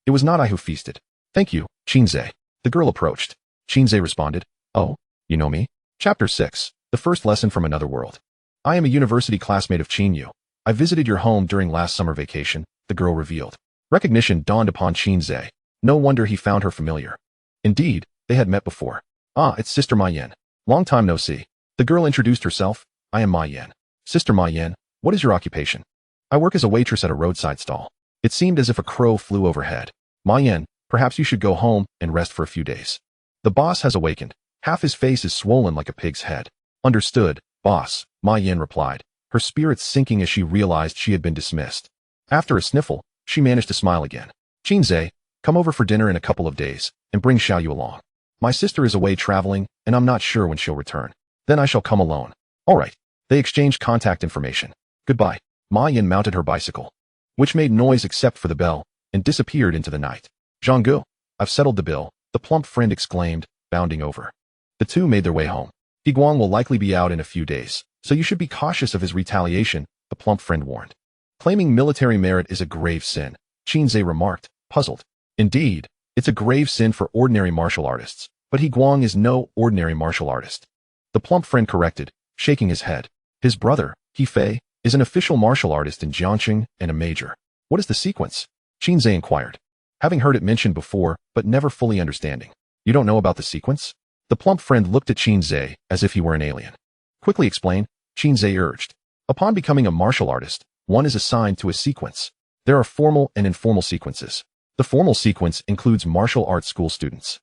It was not I who feasted. Thank you, Qin Ze. The girl approached. Qin Ze responded, oh, you know me? Chapter 6, the first lesson from another world. I am a university classmate of Qin Yu. I visited your home during last summer vacation, the girl revealed. Recognition dawned upon Qin Ze. No wonder he found her familiar. Indeed, they had met before. Ah, it's Sister Ma Yan. Long time no see. The girl introduced herself. I am Ma Yan. Sister Ma Yan, what is your occupation? I work as a waitress at a roadside stall. It seemed as if a crow flew overhead. Ma Yan, perhaps you should go home and rest for a few days. The boss has awakened. Half his face is swollen like a pig's head. Understood, boss, Ma Yan replied, her spirits sinking as she realized she had been dismissed. After a sniffle, she managed to smile again. Qin Ze, come over for dinner in a couple of days, and bring Xiaoyu along. My sister is away traveling, and I'm not sure when she'll return. Then I shall come alone. All right. They exchanged contact information. Goodbye. Ma Yan mounted her bicycle, which made noise except for the bell, and disappeared into the night. Zhanggu, I've settled the bill, the plump friend exclaimed, bounding over. The two made their way home. Guang will likely be out in a few days, so you should be cautious of his retaliation, the plump friend warned. Claiming military merit is a grave sin, Qin Ze remarked, puzzled. Indeed, it's a grave sin for ordinary martial artists, but Guang is no ordinary martial artist. The plump friend corrected, shaking his head. His brother, Fei, is an official martial artist in Jiangxing and a major. What is the sequence? Qin Ze inquired, having heard it mentioned before, but never fully understanding. You don't know about the sequence? The plump friend looked at Qin Ze as if he were an alien. Quickly explain, Qin Ze urged. Upon becoming a martial artist, one is assigned to a sequence. There are formal and informal sequences. The formal sequence includes martial arts school students,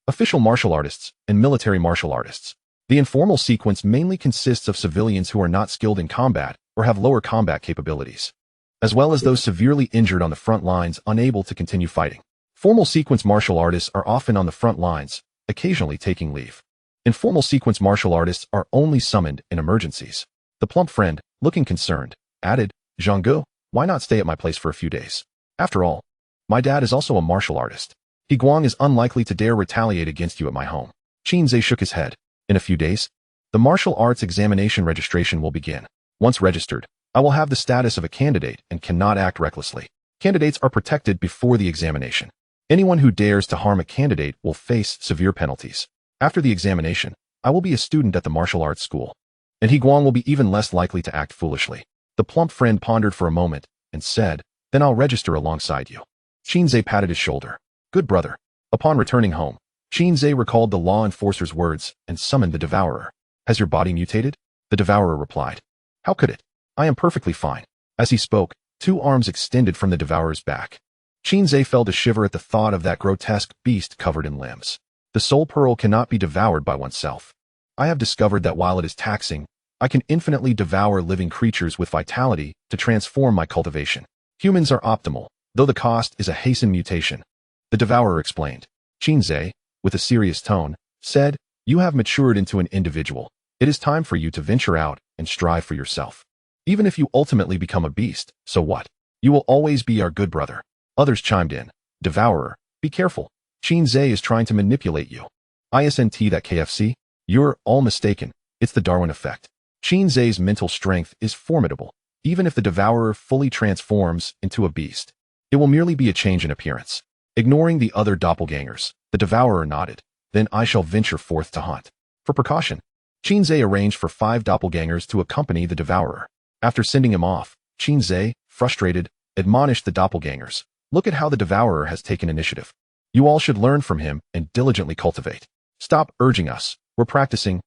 official martial artists, and military martial artists. The informal sequence mainly consists of civilians who are not skilled in combat or have lower combat capabilities, as well as those severely injured on the front lines unable to continue fighting. Formal sequence martial artists are often on the front lines, occasionally taking leave. Informal sequence martial artists are only summoned in emergencies. The plump friend, looking concerned, added, Zhanggu, why not stay at my place for a few days? After all, my dad is also a martial artist. Guang is unlikely to dare retaliate against you at my home. Qin Ze shook his head. In a few days, the martial arts examination registration will begin. Once registered, I will have the status of a candidate and cannot act recklessly. Candidates are protected before the examination. Anyone who dares to harm a candidate will face severe penalties. After the examination, I will be a student at the martial arts school, and Guang will be even less likely to act foolishly. The plump friend pondered for a moment and said, then I'll register alongside you. Qin Ze patted his shoulder. Good brother. Upon returning home, Qin Ze recalled the law enforcer's words and summoned the devourer. Has your body mutated? The devourer replied. How could it? I am perfectly fine. As he spoke, two arms extended from the devourer's back. Qin Ze felt a shiver at the thought of that grotesque beast covered in limbs. The soul pearl cannot be devoured by oneself. I have discovered that while it is taxing, I can infinitely devour living creatures with vitality to transform my cultivation. Humans are optimal, though the cost is a hastened mutation. The devourer explained. Qin Ze, with a serious tone, said, you have matured into an individual. It is time for you to venture out and strive for yourself. Even if you ultimately become a beast, so what? You will always be our good brother. Others chimed in. Devourer, be careful. Qin Ze is trying to manipulate you. Isn't that KFC? You're all mistaken. It's the Darwin effect. Qin Ze's mental strength is formidable. Even if the devourer fully transforms into a beast, it will merely be a change in appearance. Ignoring the other doppelgangers, the devourer nodded. Then I shall venture forth to hunt. For precaution, Qin Ze arranged for 5 doppelgangers to accompany the devourer. After sending him off, Qin Ze, frustrated, admonished the doppelgangers. Look at how the devourer has taken initiative. You all should learn from him and diligently cultivate. Stop urging us. We're practicing.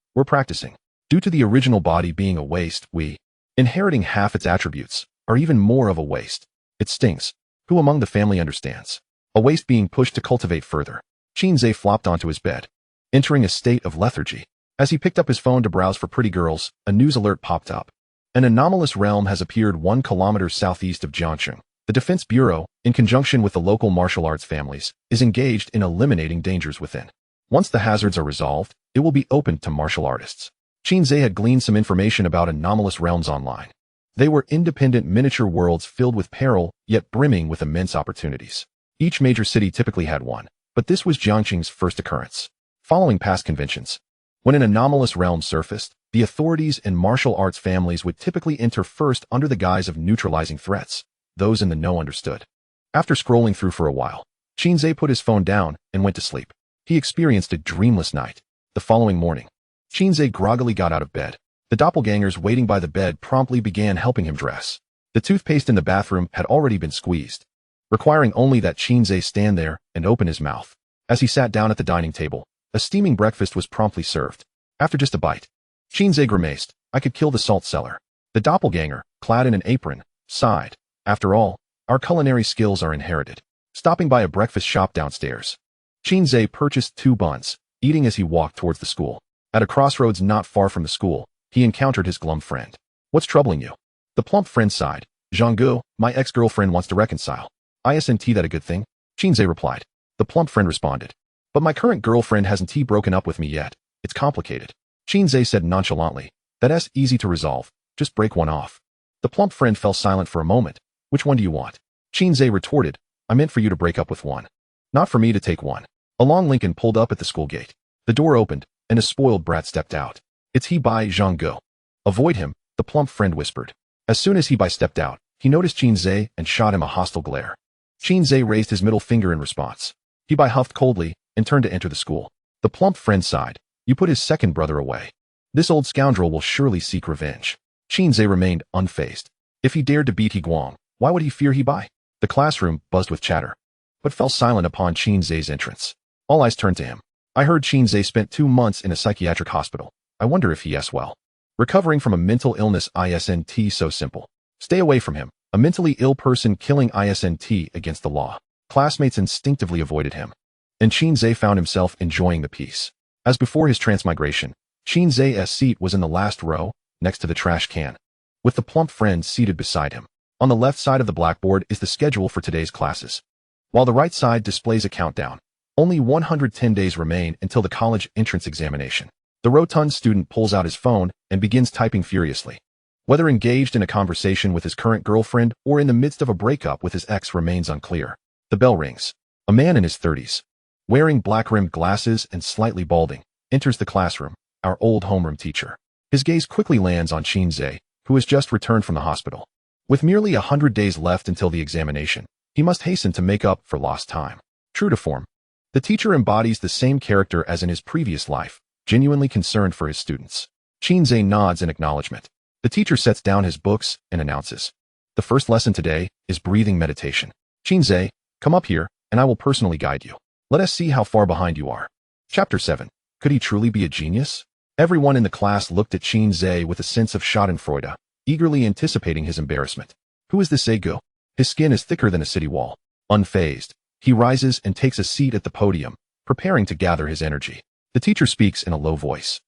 Due to the original body being a waste, we, inheriting half its attributes, are even more of a waste. It stings. Who among the family understands? A waste being pushed to cultivate further. Qin Ze flopped onto his bed, entering a state of lethargy. As he picked up his phone to browse for pretty girls, a news alert popped up. An anomalous realm has appeared 1 kilometer southeast of Jiangxing. The Defense Bureau, in conjunction with the local martial arts families, is engaged in eliminating dangers within. Once the hazards are resolved, it will be open to martial artists. Qin Ze had gleaned some information about anomalous realms online. They were independent miniature worlds filled with peril, yet brimming with immense opportunities. Each major city typically had one, but this was Jiangqing's first occurrence. Following past conventions, when an anomalous realm surfaced, the authorities and martial arts families would typically enter first under the guise of neutralizing threats. Those in the know understood. After scrolling through for a while, Qin Ze put his phone down and went to sleep. He experienced a dreamless night. The following morning, Qin Ze groggily got out of bed. The doppelgangers waiting by the bed promptly began helping him dress. The toothpaste in the bathroom had already been squeezed, requiring only that Qin Ze stand there and open his mouth. As he sat down at the dining table, a steaming breakfast was promptly served. After just a bite, Qin Ze grimaced. I could kill the salt cellar. The doppelganger, clad in an apron, sighed. After all, our culinary skills are inherited. Stopping by a breakfast shop downstairs, Qin Ze purchased 2 buns, eating as he walked towards the school. At a crossroads not far from the school, he encountered his glum friend. What's troubling you? The plump friend sighed. Zhanggu, my ex-girlfriend wants to reconcile. Isn't that a good thing? Qin Ze replied. The plump friend responded. But my current girlfriend hasn't broken up with me yet. It's complicated. Qin Ze said nonchalantly. That's easy to resolve. Just break one off. The plump friend fell silent for a moment. Which one do you want? Qin Ze retorted. I meant for you to break up with one. Not for me to take one. A long Lincoln pulled up at the school gate. The door opened, and a spoiled brat stepped out. It's he by Zhanggu. Avoid him, the plump friend whispered. As soon as he by stepped out, he noticed Qin Ze and shot him a hostile glare. Qin Ze raised his middle finger in response. He by huffed coldly and turned to enter the school. The plump friend sighed. You put his second brother away. This old scoundrel will surely seek revenge. Qin Ze remained unfazed. If he dared to beat He Guang, why would he fear He Bai? The classroom buzzed with chatter, but fell silent upon Qin Ze's entrance. All eyes turned to him. I heard Qin Ze spent 2 months in a psychiatric hospital. I wonder if he is well. Recovering from a mental illness isn't so simple. Stay away from him. A mentally ill person killing isn't against the law. Classmates instinctively avoided him. And Qin Ze found himself enjoying the peace. As before his transmigration, Qin Ze's seat was in the last row, next to the trash can, with the plump friend seated beside him. On the left side of the blackboard is the schedule for today's classes, while the right side displays a countdown. Only 110 days remain until the college entrance examination. The rotund student pulls out his phone and begins typing furiously. Whether engaged in a conversation with his current girlfriend or in the midst of a breakup with his ex remains unclear. The bell rings. A man in his 30s, wearing black-rimmed glasses and slightly balding, enters the classroom, our old homeroom teacher. His gaze quickly lands on Qin Ze, who has just returned from the hospital. With merely 100 days left until the examination, he must hasten to make up for lost time. True to form, the teacher embodies the same character as in his previous life, genuinely concerned for his students. Qin Ze nods in acknowledgement. The teacher sets down his books and announces, the first lesson today is breathing meditation. Qin Ze, come up here, and I will personally guide you. Let us see how far behind you are. Chapter 7. Could he truly be a genius? Everyone in the class looked at Qin Ze with a sense of schadenfreude, eagerly anticipating his embarrassment. Who is this Egu? His skin is thicker than a city wall. Unfazed, he rises and takes a seat at the podium, preparing to gather his energy. The teacher speaks in a low voice.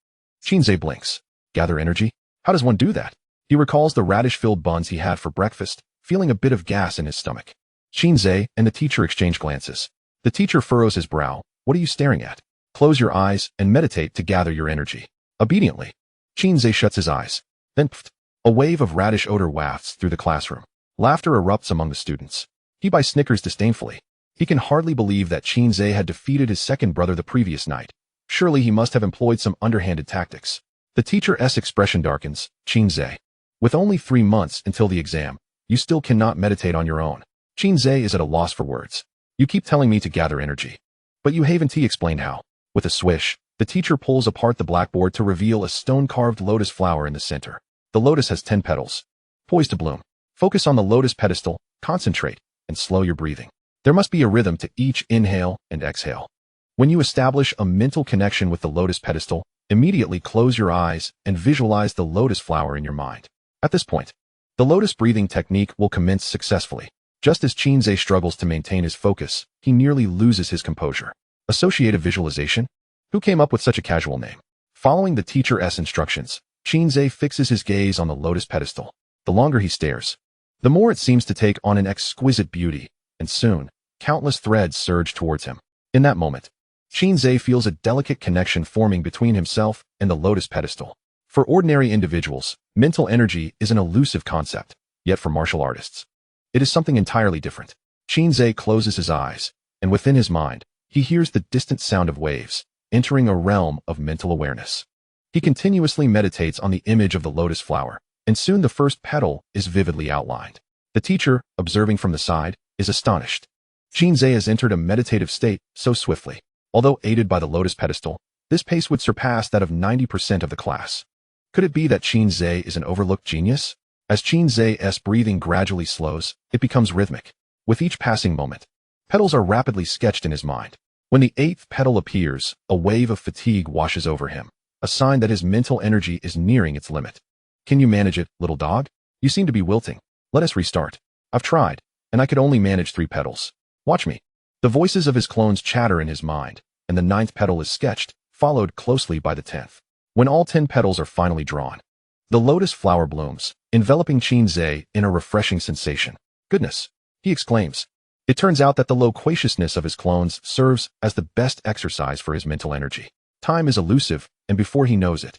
Qin Ze blinks. Gather energy? How does one do that? He recalls the radish-filled buns he had for breakfast, feeling a bit of gas in his stomach. Qin Ze and the teacher exchange glances. The teacher furrows his brow. What are you staring at? Close your eyes and meditate to gather your energy. Obediently, Qin Ze shuts his eyes. Then, pft, a wave of radish odor wafts through the classroom. Laughter erupts among the students. He by snickers disdainfully. He can hardly believe that Qin Ze had defeated his second brother the previous night. Surely he must have employed some underhanded tactics. The teacher's expression darkens. Qin Ze, with only 3 months until the exam, you still cannot meditate on your own. Qin Ze is at a loss for words. You keep telling me to gather energy, but you haven't explained how. With a swish, the teacher pulls apart the blackboard to reveal a stone-carved lotus flower in the center. The lotus has 10 petals, poised to bloom. Focus on the lotus pedestal, concentrate, and slow your breathing. There must be a rhythm to each inhale and exhale. When you establish a mental connection with the lotus pedestal, immediately close your eyes and visualize the lotus flower in your mind. At this point, the lotus breathing technique will commence successfully. Just as Qin Ze struggles to maintain his focus, he nearly loses his composure. Associative visualization? Who came up with such a casual name? Following the teacher's instructions, Qin Ze fixes his gaze on the lotus pedestal. The longer he stares, the more it seems to take on an exquisite beauty, and soon, countless threads surge towards him. In that moment, Qin Ze feels a delicate connection forming between himself and the lotus pedestal. For ordinary individuals, mental energy is an elusive concept, yet for martial artists, it is something entirely different. Qin Ze closes his eyes, and within his mind, he hears the distant sound of waves, entering a realm of mental awareness. He continuously meditates on the image of the lotus flower, and soon the first petal is vividly outlined. The teacher, observing from the side, is astonished. Qin Ze has entered a meditative state so swiftly. Although aided by the lotus pedestal, this pace would surpass that of 90% of the class. Could it be that Qin Ze is an overlooked genius? As Qin Ze's breathing gradually slows, it becomes rhythmic. With each passing moment, petals are rapidly sketched in his mind. When the 8th petal appears, a wave of fatigue washes over him, a sign that his mental energy is nearing its limit. Can you manage it, little dog? You seem to be wilting. Let us restart. I've tried, and I could only manage 3 petals. Watch me. The voices of his clones chatter in his mind, and the 9th petal is sketched, followed closely by the 10th. When all 10 petals are finally drawn, the lotus flower blooms, enveloping Qin Ze in a refreshing sensation. Goodness, he exclaims. It turns out that the loquaciousness of his clones serves as the best exercise for his mental energy. Time is elusive, and before he knows it,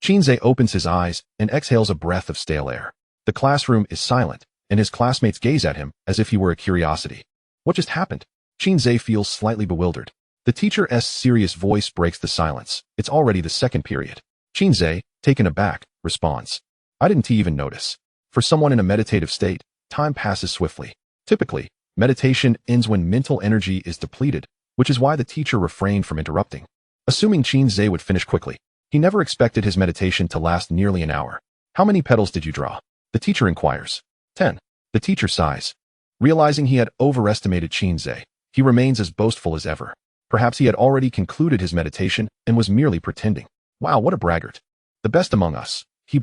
Qin Ze opens his eyes and exhales a breath of stale air. The classroom is silent, and his classmates gaze at him as if he were a curiosity. What just happened? Qin Ze feels slightly bewildered. The teacher's serious voice breaks the silence. It's already the 2nd period. Qin Ze, taken aback, responds. I didn't even notice. For someone in a meditative state, time passes swiftly. Typically, meditation ends when mental energy is depleted, which is why the teacher refrained from interrupting. Assuming Qin Ze would finish quickly, he never expected his meditation to last nearly an hour. How many petals did you draw? The teacher inquires. 10. The teacher sighs. Realizing he had overestimated Qin Ze, he remains as boastful as ever. Perhaps he had already concluded his meditation and was merely pretending. Wow, what a braggart. The best among us. He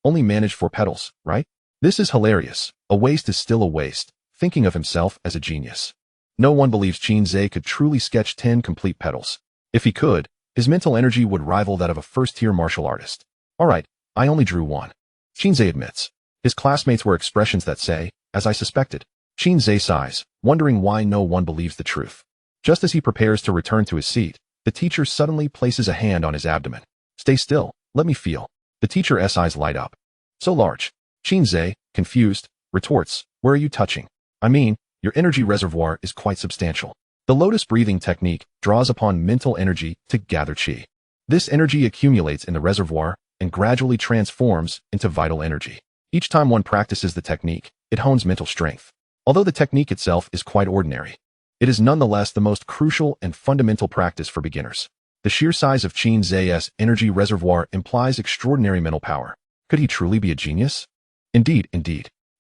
only managed 4 petals, right? This is hilarious. A waste is still a waste, thinking of himself as a genius. No one believes Qin Ze could truly sketch 10 complete petals. If he could, his mental energy would rival that of a first-tier martial artist. All right, I only drew 1. Qin Ze admits. His classmates were expressions that say, as I suspected. Qin Ze sighs, wondering why no one believes the truth. Just as he prepares to return to his seat, the teacher suddenly places a hand on his abdomen. Stay still, let me feel. The teacher's eyes light up. So large. Qin Ze, confused, retorts, where are you touching? I mean, your energy reservoir is quite substantial. The lotus breathing technique draws upon mental energy to gather qi. This energy accumulates in the reservoir and gradually transforms into vital energy. Each time one practices the technique, it hones mental strength. Although the technique itself is quite ordinary, it is nonetheless the most crucial and fundamental practice for beginners. The sheer size of Qin Ze's energy reservoir implies extraordinary mental power. Could he truly be a genius? Indeed.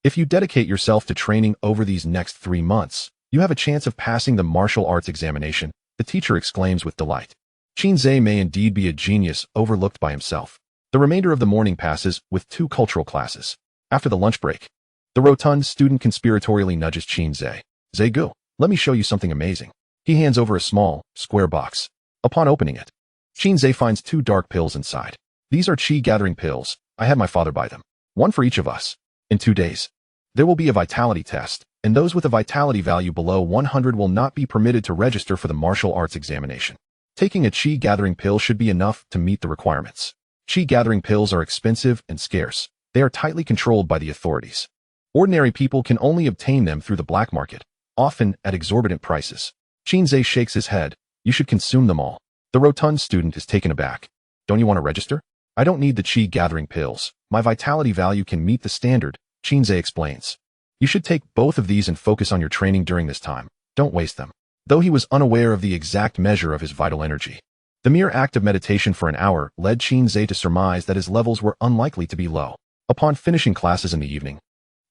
If you dedicate yourself to training over these next 3 months, you have a chance of passing the martial arts examination, the teacher exclaims with delight. Qin Ze may indeed be a genius overlooked by himself. The remainder of the morning passes with 2 cultural classes. After the lunch break, the rotund student conspiratorially nudges Qin Ze. Zegu, let me show you something amazing. He hands over a small, square box. Upon opening it, Qin Ze finds 2 dark pills inside. These are chi-gathering pills. I had my father buy them. 1 for each of us. In 2 days, there will be a vitality test, and those with a vitality value below 100 will not be permitted to register for the martial arts examination. Taking a chi-gathering pill should be enough to meet the requirements. Chi-gathering pills are expensive and scarce. They are tightly controlled by the authorities. Ordinary people can only obtain them through the black market, often at exorbitant prices. Qin Ze shakes his head. You should consume them all. The rotund student is taken aback. Don't you want to register? I don't need the chi-gathering pills. My vitality value can meet the standard, Qin Ze explains. You should take both of these and focus on your training during this time. Don't waste them. Though he was unaware of the exact measure of his vital energy, the mere act of meditation for an hour led Qin Ze to surmise that his levels were unlikely to be low. Upon finishing classes in the evening,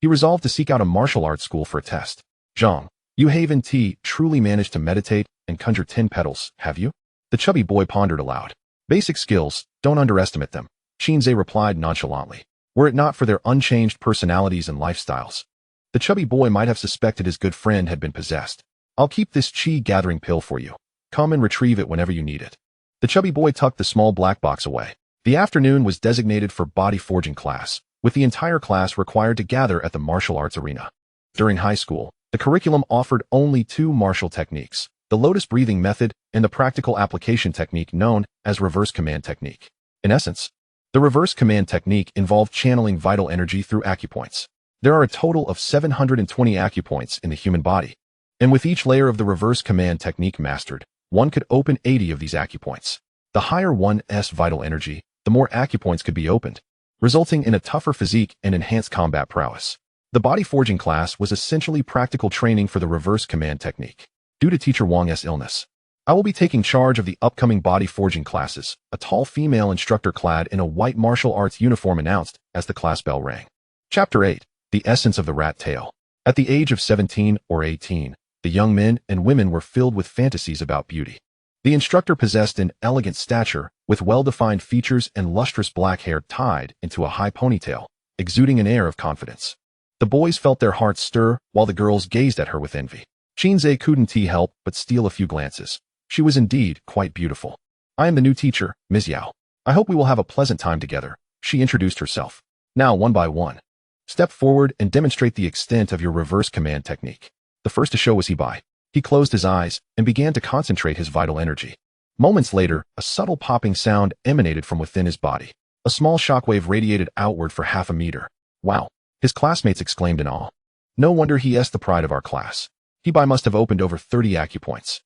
he resolved to seek out a martial arts school for a test. Zhang, you haven't truly managed to meditate and conjure 10 petals, have you? The chubby boy pondered aloud. Basic skills, don't underestimate them, Qin Ze replied nonchalantly. Were it not for their unchanged personalities and lifestyles, the chubby boy might have suspected his good friend had been possessed. I'll keep this chi-gathering pill for you. Come and retrieve it whenever you need it. The chubby boy tucked the small black box away. The afternoon was designated for body forging class, with the entire class required to gather at the martial arts arena. During high school, the curriculum offered only 2 martial techniques, the lotus breathing method and the practical application technique known as reverse command technique. In essence, The reverse command technique involved channeling vital energy through acupoints. There are a total of 720 acupoints in the human body, and with each layer of the reverse command technique mastered, one could open 80 of these acupoints. The higher one's vital energy, the more acupoints could be opened, resulting in a tougher physique and enhanced combat prowess. The body forging class was essentially practical training for the reverse command technique. Due to Teacher Wang's illness, I will be taking charge of the upcoming body forging classes, a tall female instructor clad in a white martial arts uniform announced as the class bell rang. Chapter 8. The Essence of the Rat Tail. At the age of 17 or 18, the young men and women were filled with fantasies about beauty. The instructor possessed an elegant stature, with well-defined features and lustrous black hair tied into a high ponytail, exuding an air of confidence. The boys felt their hearts stir, while the girls gazed at her with envy. Qin Ze couldn't help but steal a few glances. She was indeed quite beautiful. "I am the new teacher, Ms. Yao. I hope we will have a pleasant time together," she introduced herself. "Now, one by one, step forward and demonstrate the extent of your reverse command technique." The first to show was Hebai. He closed his eyes and began to concentrate his vital energy. Moments later, a subtle popping sound emanated from within his body. A small shockwave radiated outward for half a meter. "Wow!" his classmates exclaimed in awe. "No wonder he is the pride of our class. Hebai must have opened over 30 acupoints.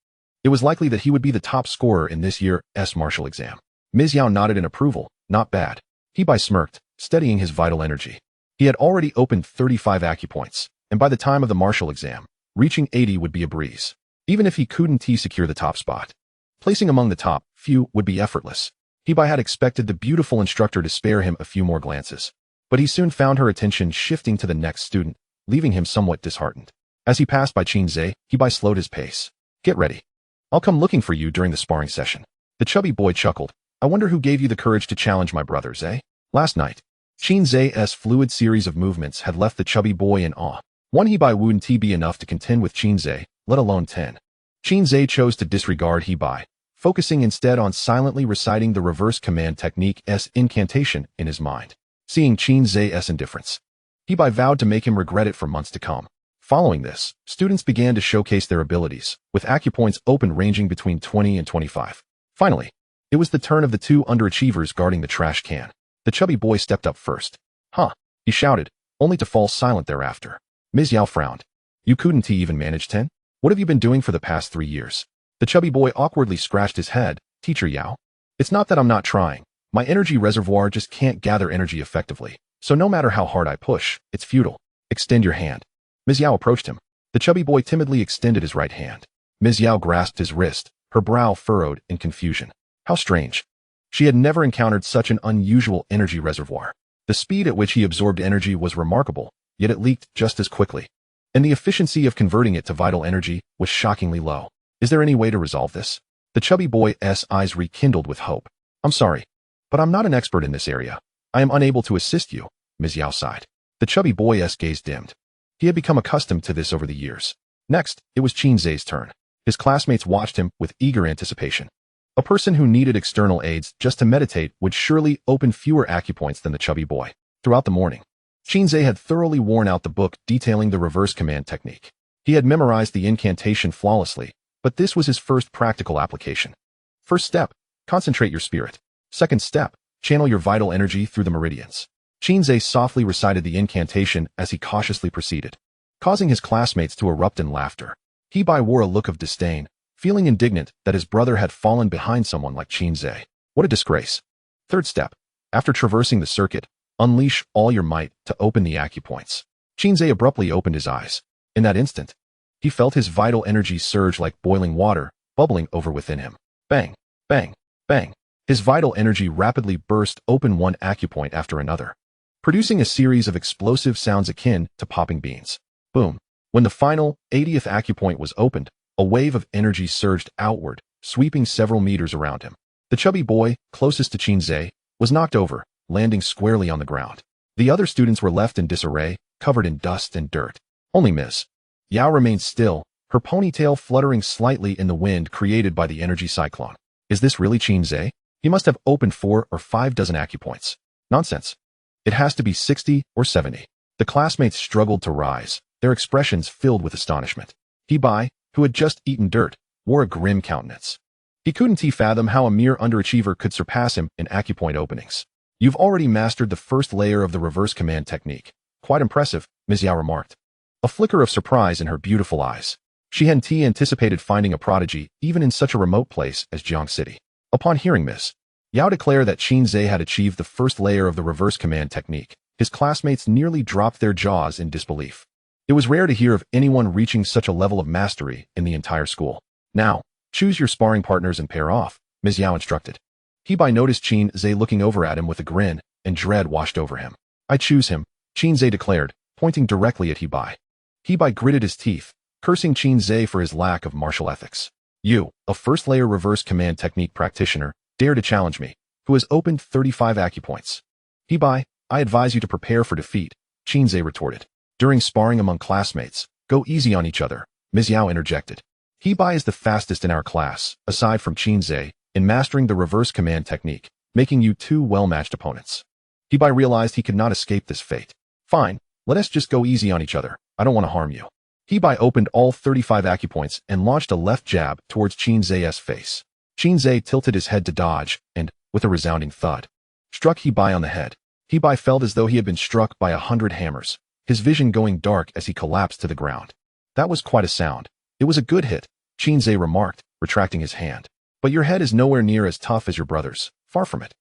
It was likely that he would be the top scorer in this year's martial exam." Ms. Yao nodded in approval. "Not bad." Hebai smirked, steadying his vital energy. He had already opened 35 acupoints, and by the time of the martial exam, reaching 80 would be a breeze. Even if he couldn't secure the top spot, placing among the top few would be effortless. Hebai had expected the beautiful instructor to spare him a few more glances, but he soon found her attention shifting to the next student, leaving him somewhat disheartened. As he passed by Qin Ze, Hebai slowed his pace. "Get ready. I'll come looking for you during the sparring session." The chubby boy chuckled. "I wonder who gave you the courage to challenge my brothers, eh?" Last night, Qin Ze's fluid series of movements had left the chubby boy in awe. One Hebai wouldn't be enough to contend with Qin Ze, let alone 10. Qin Ze chose to disregard Hebai, focusing instead on silently reciting the reverse command technique's incantation in his mind. Seeing Qin Ze's indifference, Hebai vowed to make him regret it for months to come. Following this, students began to showcase their abilities, with acupoints open ranging between 20 and 25. Finally, it was the turn of the two underachievers guarding the trash can. The chubby boy stepped up first. "Huh," he shouted, only to fall silent thereafter. Ms. Yao frowned. "You couldn't even manage 10? What have you been doing for the past 3 years?" The chubby boy awkwardly scratched his head. "Teacher Yao, it's not that I'm not trying. My energy reservoir just can't gather energy effectively, so no matter how hard I push, it's futile. Extend your hand." Ms. Yao approached him. The chubby boy timidly extended his right hand. Ms. Yao grasped his wrist, her brow furrowed in confusion. How strange. She had never encountered such an unusual energy reservoir. The speed at which he absorbed energy was remarkable, yet it leaked just as quickly. And the efficiency of converting it to vital energy was shockingly low. Is there any way to resolve this? The chubby boy's eyes rekindled with hope. "I'm sorry, but I'm not an expert in this area. I am unable to assist you," Ms. Yao sighed. The chubby boy's gaze dimmed. He had become accustomed to this over the years. Next, it was Qin Ze's turn. His classmates watched him with eager anticipation. A person who needed external aids just to meditate would surely open fewer acupoints than the chubby boy. Throughout the morning, Qin Ze had thoroughly worn out the book detailing the reverse command technique. He had memorized the incantation flawlessly, but this was his first practical application. First step, concentrate your spirit. Second step, channel your vital energy through the meridians. Qin Ze softly recited the incantation as he cautiously proceeded, causing his classmates to erupt in laughter. Hebai wore a look of disdain, feeling indignant that his brother had fallen behind someone like Qin Ze. What a disgrace. Third step, after traversing the circuit, unleash all your might to open the acupoints. Qin Ze abruptly opened his eyes. In that instant, he felt his vital energy surge like boiling water, bubbling over within him. Bang, bang, bang. His vital energy rapidly burst open one acupoint after another, producing a series of explosive sounds akin to popping beans. Boom. When the final, 80th acupoint was opened, a wave of energy surged outward, sweeping several meters around him. The chubby boy, closest to Qin Ze, was knocked over, landing squarely on the ground. The other students were left in disarray, covered in dust and dirt. Only Ms. Yao remained still, her ponytail fluttering slightly in the wind created by the energy cyclone. Is this really Qin Ze? He must have opened 4 or 5 dozen acupoints. Nonsense. It has to be 60 or 70. The classmates struggled to rise, their expressions filled with astonishment. Hebai, who had just eaten dirt, wore a grim countenance. He couldn't fathom how a mere underachiever could surpass him in acupoint openings. You've already mastered the first layer of the reverse command technique. Quite impressive, Ms. Yao remarked. A flicker of surprise in her beautiful eyes. She hadn't anticipated finding a prodigy even in such a remote place as Jiang City. Upon hearing Ms. Yao declare that Qin Ze had achieved the first layer of the reverse command technique, his classmates nearly dropped their jaws in disbelief. It was rare to hear of anyone reaching such a level of mastery in the entire school. Now, choose your sparring partners and pair off, Ms. Yao instructed. Hebai noticed Qin Ze looking over at him with a grin, and dread washed over him. I choose him, Qin Ze declared, pointing directly at Hebai. Hebai gritted his teeth, cursing Qin Ze for his lack of martial ethics. You, a first-layer reverse command technique practitioner, dare to challenge me, who has opened 35 acupoints. Hebai, I advise you to prepare for defeat, Qin Ze retorted. During sparring among classmates, go easy on each other, Ms. Yao interjected. Hebai is the fastest in our class, aside from Qin Ze, in mastering the reverse command technique, making you two well-matched opponents. Hebai realized he could not escape this fate. Fine, let us just go easy on each other. I don't want to harm you. Hebai opened all 35 acupoints and launched a left jab towards Qin Ze's face. Qin Ze tilted his head to dodge and, with a resounding thud, struck Hebai on the head. Hebai felt as though he had been struck by 100 hammers, his vision going dark as he collapsed to the ground. That was quite a sound. It was a good hit, Qin Ze remarked, retracting his hand. But your head is nowhere near as tough as your brother's, far from it.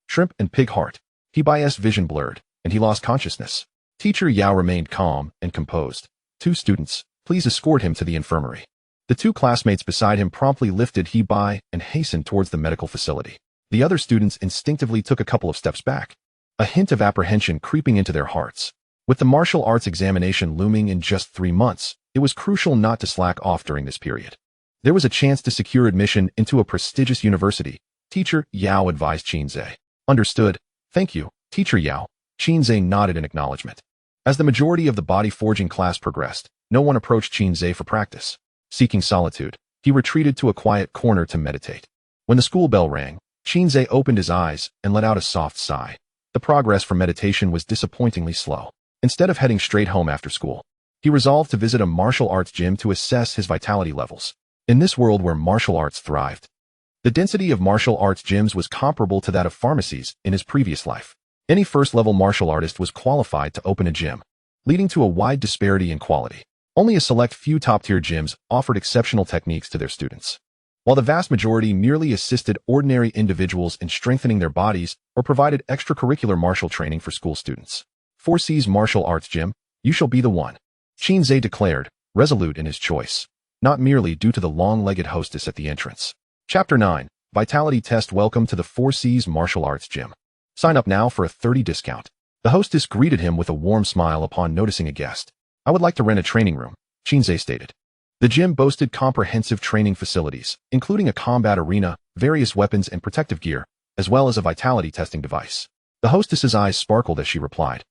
Shrimp and pig heart. Hebai's vision blurred, and he lost consciousness. Teacher Yao remained calm and composed. 2 students, please escort him to the infirmary. The 2 classmates beside him promptly lifted Hebai and hastened towards the medical facility. The other students instinctively took a couple of steps back, a hint of apprehension creeping into their hearts. With the martial arts examination looming in just 3 months, it was crucial not to slack off during this period. There was a chance to secure admission into a prestigious university, Teacher Yao advised Qin Ze. Understood. Thank you, Teacher Yao. Qin Ze nodded in acknowledgement. As the majority of the body forging class progressed, no one approached Qin Ze for practice. Seeking solitude, he retreated to a quiet corner to meditate. When the school bell rang, Qin Ze opened his eyes and let out a soft sigh. The progress from meditation was disappointingly slow. Instead of heading straight home after school, he resolved to visit a martial arts gym to assess his vitality levels. In this world where martial arts thrived, the density of martial arts gyms was comparable to that of pharmacies in his previous life. Any first-level martial artist was qualified to open a gym, leading to a wide disparity in quality. Only a select few top-tier gyms offered exceptional techniques to their students, while the vast majority merely assisted ordinary individuals in strengthening their bodies or provided extracurricular martial training for school students. 4C's Martial Arts Gym, you shall be the one, Qin Ze declared, resolute in his choice, not merely due to the long-legged hostess at the entrance. Chapter 9, Vitality Test. Welcome to the 4C's Martial Arts Gym. Sign up now for a 30% discount. The hostess greeted him with a warm smile upon noticing a guest. I would like to rent a training room, Qin Ze stated. The gym boasted comprehensive training facilities, including a combat arena, various weapons and protective gear, as well as a vitality testing device. The hostess's eyes sparkled as she replied.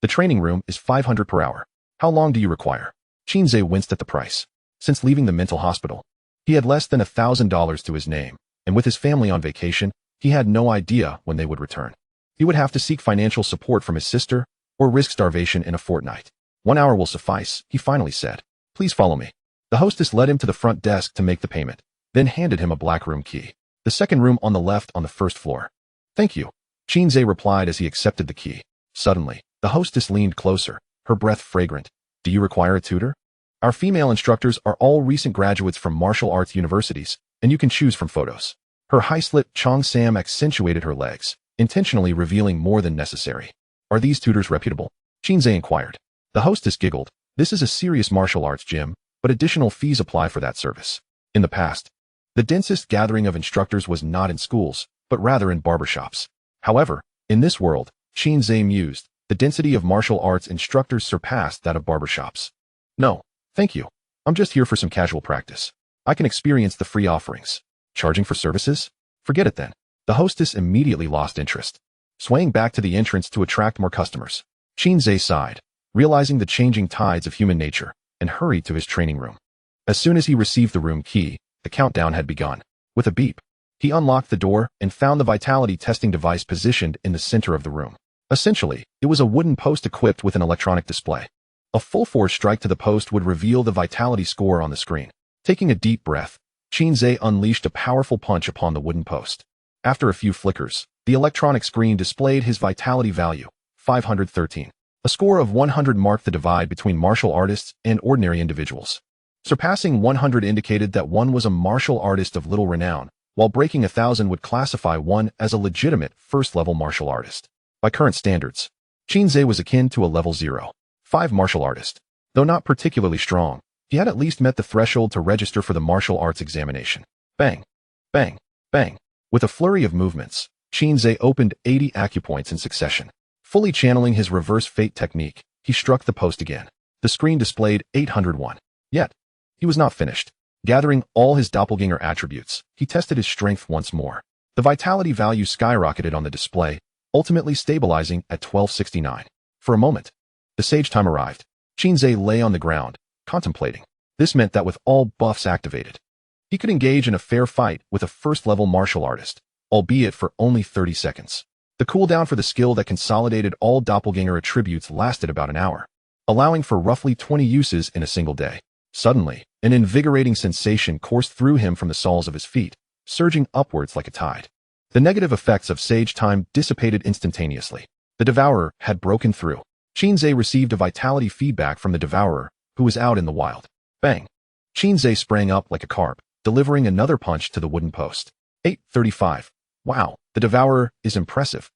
The training room is 500 per hour. How long do you require? Qin Ze winced at the price. Since leaving the mental hospital, he had less than $1,000 to his name, and with his family on vacation, he had no idea when they would return. He would have to seek financial support from his sister, or risk starvation in a fortnight. 1 hour will suffice, he finally said. Please follow me. The hostess led him to the front desk to make the payment, then handed him a black room key. The second room on the left on the first floor. Thank you, Qin Ze replied as he accepted the key. Suddenly, the hostess leaned closer, her breath fragrant. Do you require a tutor? Our female instructors are all recent graduates from martial arts universities, and you can choose from photos. Her high-slit Chong Sam accentuated her legs, intentionally revealing more than necessary. Are these tutors reputable? Qin Ze inquired. The hostess giggled. This is a serious martial arts gym, but additional fees apply for that service. In the past, the densest gathering of instructors was not in schools, but rather in barbershops. However, in this world, Qin Ze mused, the density of martial arts instructors surpassed that of barbershops. No, thank you. I'm just here for some casual practice. I can experience the free offerings. Charging for services? Forget it then. The hostess immediately lost interest, swaying back to the entrance to attract more customers. Qin Ze sighed, realizing the changing tides of human nature, and hurried to his training room. As soon as he received the room key, the countdown had begun. With a beep, he unlocked the door and found the vitality testing device positioned in the center of the room. Essentially, it was a wooden post equipped with an electronic display. A full force strike to the post would reveal the vitality score on the screen. Taking a deep breath, Qin Ze unleashed a powerful punch upon the wooden post. After a few flickers, The electronic screen displayed his vitality value, 513. A score of 100 marked the divide between martial artists and ordinary individuals. Surpassing 100 indicated that one was a martial artist of little renown, while breaking 1,000 would classify one as a legitimate first-level martial artist. By current standards, Qin Ze was akin to a level 0.5 martial artist. Though not particularly strong, he had at least met the threshold to register for the martial arts examination. Bang, bang, bang. With a flurry of movements, Qin Ze opened 80 acupoints in succession. Fully channeling his reverse fate technique, he struck the post again. The screen displayed 801. Yet, he was not finished. Gathering all his doppelganger attributes, he tested his strength once more. The vitality value skyrocketed on the display, ultimately stabilizing at 1269. For a moment, the sage time arrived. Qin Ze lay on the ground, contemplating. This meant that with all buffs activated, he could engage in a fair fight with a first-level martial artist, albeit for only 30 seconds. The cooldown for the skill that consolidated all doppelganger attributes lasted about an hour, allowing for roughly 20 uses in a single day. Suddenly, an invigorating sensation coursed through him from the soles of his feet, surging upwards like a tide. The negative effects of sage time dissipated instantaneously. The Devourer had broken through. Qin Ze received a vitality feedback from the Devourer, who was out in the wild. Bang! Qin Ze sprang up like a carp, delivering another punch to the wooden post. 835. Wow, the Devourer is impressive.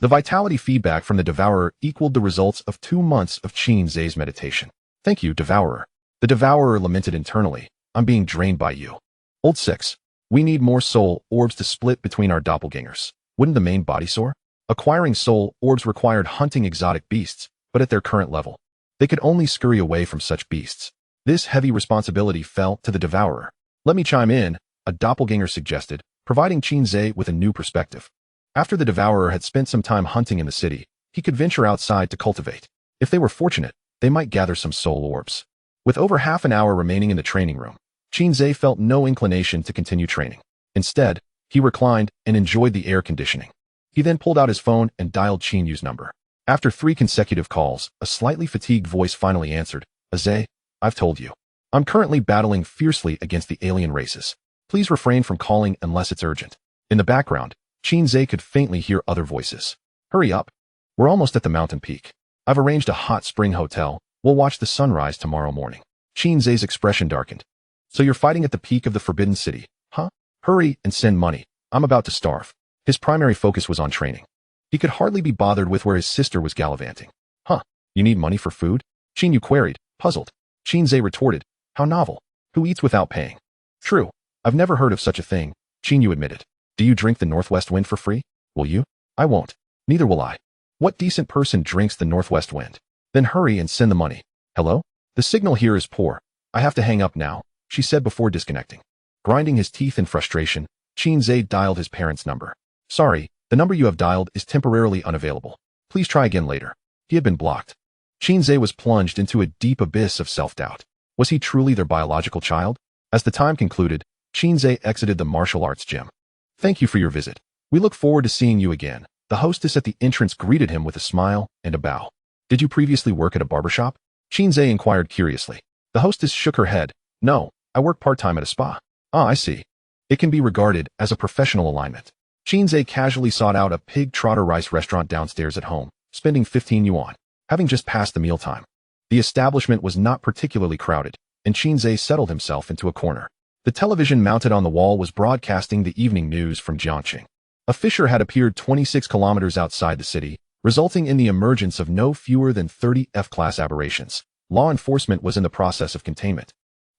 The vitality feedback from the Devourer equaled the results of 2 months of Qin Ze's meditation. Thank you, Devourer. The Devourer lamented internally. I'm being drained by you. Old 6. We need more soul orbs to split between our doppelgangers. Wouldn't the main body soar? Acquiring soul orbs required hunting exotic beasts, but at their current level, they could only scurry away from such beasts. This heavy responsibility fell to the Devourer. Let me chime in, a doppelganger suggested, providing Qin Ze with a new perspective. After the Devourer had spent some time hunting in the city, he could venture outside to cultivate. If they were fortunate, they might gather some soul orbs. With over half an hour remaining in the training room, Qin Ze felt no inclination to continue training. Instead, he reclined and enjoyed the air conditioning. He then pulled out his phone and dialed Qin Yu's number. After 3 consecutive calls, a slightly fatigued voice finally answered. Ze, I've told you. I'm currently battling fiercely against the alien races. Please refrain from calling unless it's urgent. In the background, Qin Ze could faintly hear other voices. Hurry up. We're almost at the mountain peak. I've arranged a hot spring hotel. We'll watch the sunrise tomorrow morning. Qin Ze's expression darkened. So you're fighting at the peak of the Forbidden City, huh? Hurry and send money. I'm about to starve. His primary focus was on training. He could hardly be bothered with where his sister was gallivanting. Huh? You need money for food? Qin Yu queried, puzzled. Qin Ze retorted, how novel. Who eats without paying? True. I've never heard of such a thing, Qin Yu admitted. Do you drink the northwest wind for free? Will you? I won't. Neither will I. What decent person drinks the northwest wind? Then hurry and send the money. Hello? The signal here is poor. I have to hang up now, she said before disconnecting. Grinding his teeth in frustration, Qin Ze dialed his parents' number. Sorry, the number you have dialed is temporarily unavailable. Please try again later. He had been blocked. Qin Ze was plunged into a deep abyss of self-doubt. Was he truly their biological child? As the time concluded, Qin Ze exited the martial arts gym. Thank you for your visit. We look forward to seeing you again. The hostess at the entrance greeted him with a smile and a bow. Did you previously work at a barbershop? Qin Ze inquired curiously. The hostess shook her head. No, I work part-time at a spa. Ah, I see. It can be regarded as a professional alignment. Qin Ze casually sought out a pig trotter rice restaurant downstairs at home, spending 15 yuan, having just passed the mealtime. The establishment was not particularly crowded, and Qin Ze settled himself into a corner. The television mounted on the wall was broadcasting the evening news from Jiangqing. A fissure had appeared 26 kilometers outside the city, resulting in the emergence of no fewer than 30 F-class aberrations. Law enforcement was in the process of containment,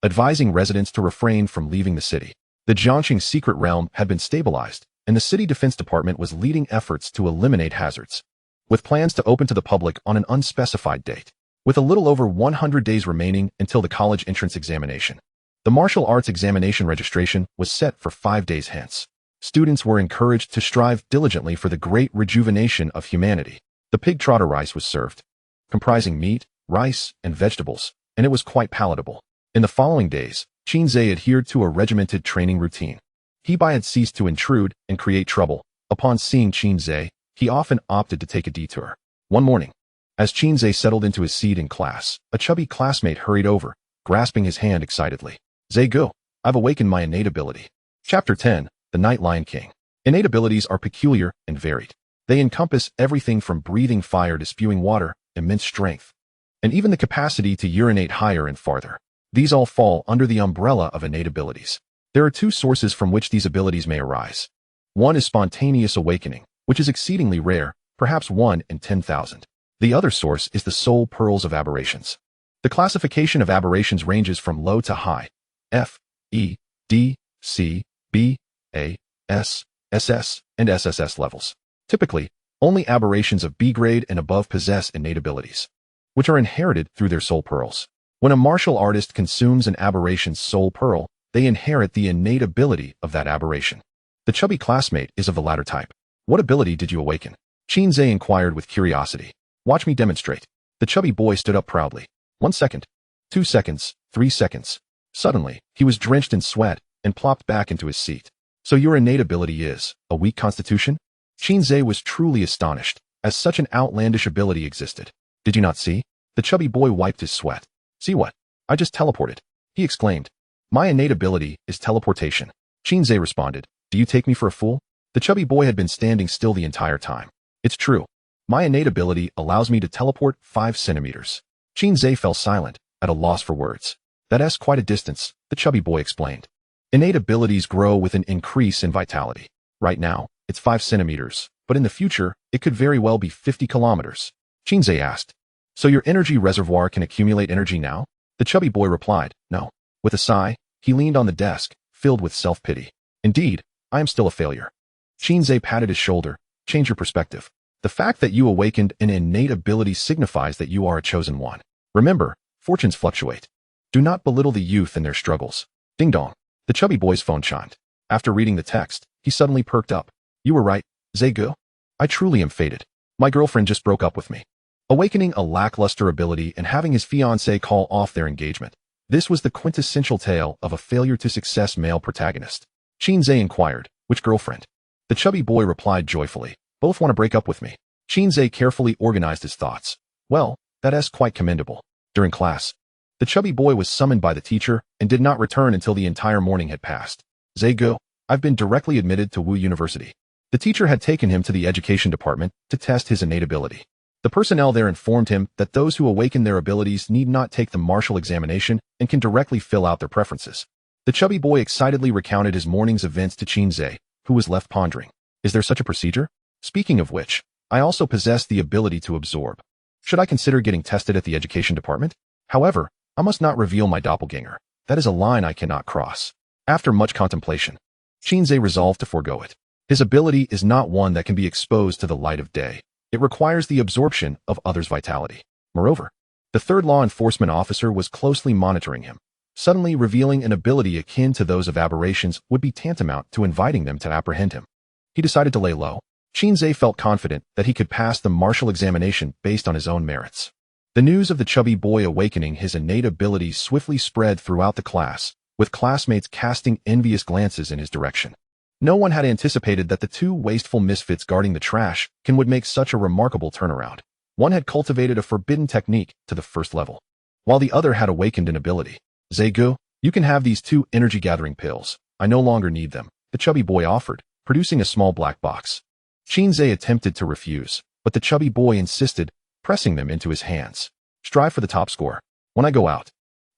advising residents to refrain from leaving the city. The Jiangqing secret realm had been stabilized, and the city defense department was leading efforts to eliminate hazards, with plans to open to the public on an unspecified date. With a little over 100 days remaining until the college entrance examination, the martial arts examination registration was set for 5 days hence. Students were encouraged to strive diligently for the great rejuvenation of humanity. The pig trotter rice was served, comprising meat, rice, and vegetables, and it was quite palatable. In the following days, Qin Ze adhered to a regimented training routine. He had ceased to intrude and create trouble. Upon seeing Qin Ze, he often opted to take a detour. One morning, as Qin Ze settled into his seat in class, a chubby classmate hurried over, grasping his hand excitedly. Ze go, I've awakened my innate ability. Chapter 10, The Night Lion King. Innate abilities are peculiar and varied. They encompass everything from breathing fire to spewing water, immense strength, and even the capacity to urinate higher and farther. These all fall under the umbrella of innate abilities. There are two sources from which these abilities may arise. One is spontaneous awakening, which is exceedingly rare, perhaps 1 in 10,000. The other source is the soul pearls of aberrations. The classification of aberrations ranges from low to high, F, E, D, C, B, A, S, SS, and SSS levels. Typically, only aberrations of B grade and above possess innate abilities, which are inherited through their soul pearls. When a martial artist consumes an aberration's soul pearl, they inherit the innate ability of that aberration. The chubby classmate is of the latter type. What ability did you awaken? Qin Ze inquired with curiosity. Watch me demonstrate. The chubby boy stood up proudly. 1 second, 2 seconds, 3 seconds. Suddenly, he was drenched in sweat and plopped back into his seat. So your innate ability is a weak constitution? Qin Ze was truly astonished, as such an outlandish ability existed. Did you not see? The chubby boy wiped his sweat. See what? I just teleported. He exclaimed. My innate ability is teleportation. Qin Ze responded. Do you take me for a fool? The chubby boy had been standing still the entire time. It's true. My innate ability allows me to teleport 5 centimeters. Qin Ze fell silent, at a loss for words. That's quite a distance, the chubby boy explained. Innate abilities grow with an increase in vitality. Right now, it's 5 centimeters, but in the future, it could very well be 50 kilometers. Qin Ze asked. So your energy reservoir can accumulate energy now? The chubby boy replied, no. With a sigh, he leaned on the desk, filled with self-pity. Indeed, I am still a failure. Qin Ze patted his shoulder. Change your perspective. The fact that you awakened an innate ability signifies that you are a chosen one. Remember, fortunes fluctuate. Do not belittle the youth and their struggles. Ding dong. The chubby boy's phone chimed. After reading the text, he suddenly perked up. You were right, Ze-gu. I truly am fated. My girlfriend just broke up with me. Awakening a lackluster ability and having his fiancée call off their engagement. This was the quintessential tale of a failure to success male protagonist. Qin Ze inquired, which girlfriend? The chubby boy replied joyfully. Both want to break up with me. Qin Ze carefully organized his thoughts. Well, that is quite commendable. During class, the chubby boy was summoned by the teacher and did not return until the entire morning had passed. Ze-gu, I've been directly admitted to Wu University. The teacher had taken him to the education department to test his innate ability. The personnel there informed him that those who awaken their abilities need not take the martial examination and can directly fill out their preferences. The chubby boy excitedly recounted his morning's events to Qin Ze, who was left pondering. Is there such a procedure? Speaking of which, I also possess the ability to absorb. Should I consider getting tested at the education department? However, I must not reveal my doppelganger. That is a line I cannot cross. After much contemplation, Qin Ze resolved to forego it. His ability is not one that can be exposed to the light of day. It requires the absorption of others' vitality. Moreover, the third law enforcement officer was closely monitoring him. Suddenly revealing an ability akin to those of aberrations would be tantamount to inviting them to apprehend him. He decided to lay low. Qin Ze felt confident that he could pass the martial examination based on his own merits. The news of the chubby boy awakening his innate abilities swiftly spread throughout the class, with classmates casting envious glances in his direction. No one had anticipated that the two wasteful misfits guarding the trash can would make such a remarkable turnaround. One had cultivated a forbidden technique to the first level, while the other had awakened an ability. Ze-gu, you can have these 2 energy-gathering pills. I no longer need them, the chubby boy offered, producing a small black box. Qin Ze attempted to refuse, but the chubby boy insisted, pressing them into his hands. Strive for the top score. When I go out,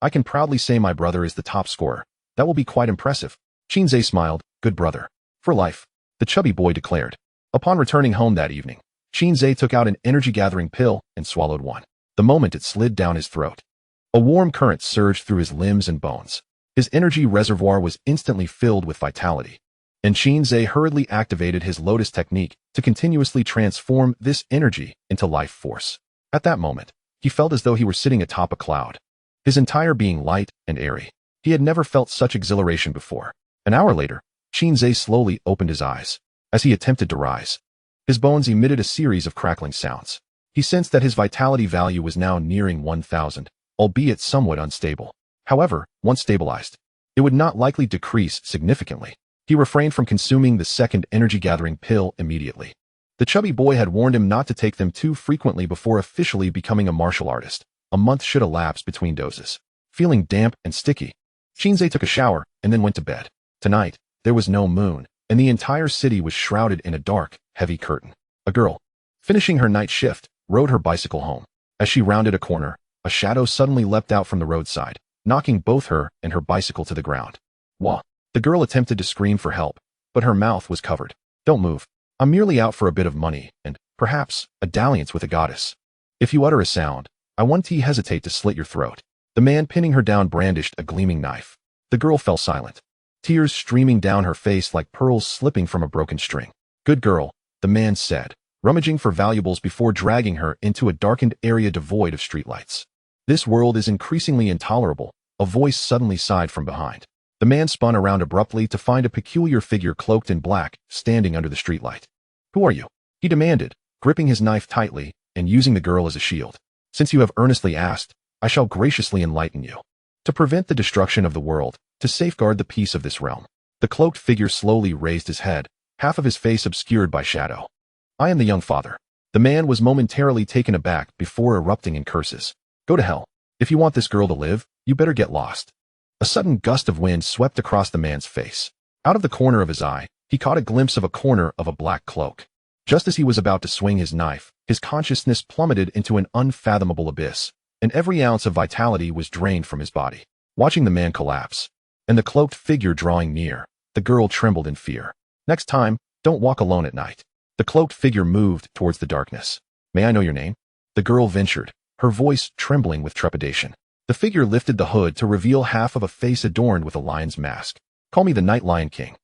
I can proudly say my brother is the top scorer. That will be quite impressive. Qin Ze smiled. Good brother. For life, the chubby boy declared. Upon returning home that evening, Qin Ze took out an energy-gathering pill and swallowed one. The moment it slid down his throat, a warm current surged through his limbs and bones. His energy reservoir was instantly filled with vitality, and Qin Ze hurriedly activated his lotus technique to continuously transform this energy into life force. At that moment, he felt as though he were sitting atop a cloud, his entire being light and airy. He had never felt such exhilaration before. An hour later, Qin Ze slowly opened his eyes. As he attempted to rise, his bones emitted a series of crackling sounds. He sensed that his vitality value was now nearing 1,000, albeit somewhat unstable. However, once stabilized, it would not likely decrease significantly. He refrained from consuming the second energy-gathering pill immediately. The chubby boy had warned him not to take them too frequently before officially becoming a martial artist. A month should elapse between doses. Feeling damp and sticky, Qin Ze took a shower and then went to bed. Tonight, there was no moon, and the entire city was shrouded in a dark, heavy curtain. A girl, finishing her night shift, rode her bicycle home. As she rounded a corner, a shadow suddenly leapt out from the roadside, knocking both her and her bicycle to the ground. Wah! The girl attempted to scream for help, but her mouth was covered. Don't move. I'm merely out for a bit of money and, perhaps, a dalliance with a goddess. If you utter a sound, I won't hesitate to slit your throat. The man pinning her down brandished a gleaming knife. The girl fell silent, tears streaming down her face like pearls slipping from a broken string. Good girl, the man said, rummaging for valuables before dragging her into a darkened area devoid of streetlights. This world is increasingly intolerable, a voice suddenly sighed from behind. The man spun around abruptly to find a peculiar figure cloaked in black, standing under the streetlight. Who are you? He demanded, gripping his knife tightly and using the girl as a shield. Since you have earnestly asked, I shall graciously enlighten you. To prevent the destruction of the world, to safeguard the peace of this realm. The cloaked figure slowly raised his head, half of his face obscured by shadow. I am the young father. The man was momentarily taken aback before erupting in curses. Go to hell. If you want this girl to live, you better get lost. A sudden gust of wind swept across the man's face. Out of the corner of his eye, he caught a glimpse of a corner of a black cloak. Just as he was about to swing his knife, his consciousness plummeted into an unfathomable abyss, and every ounce of vitality was drained from his body. Watching the man collapse, and the cloaked figure drawing near, the girl trembled in fear. Next time, don't walk alone at night. The cloaked figure moved towards the darkness. May I know your name? The girl ventured, her voice trembling with trepidation. The figure lifted the hood to reveal half of a face adorned with a lion's mask. Call me the Night Lion King.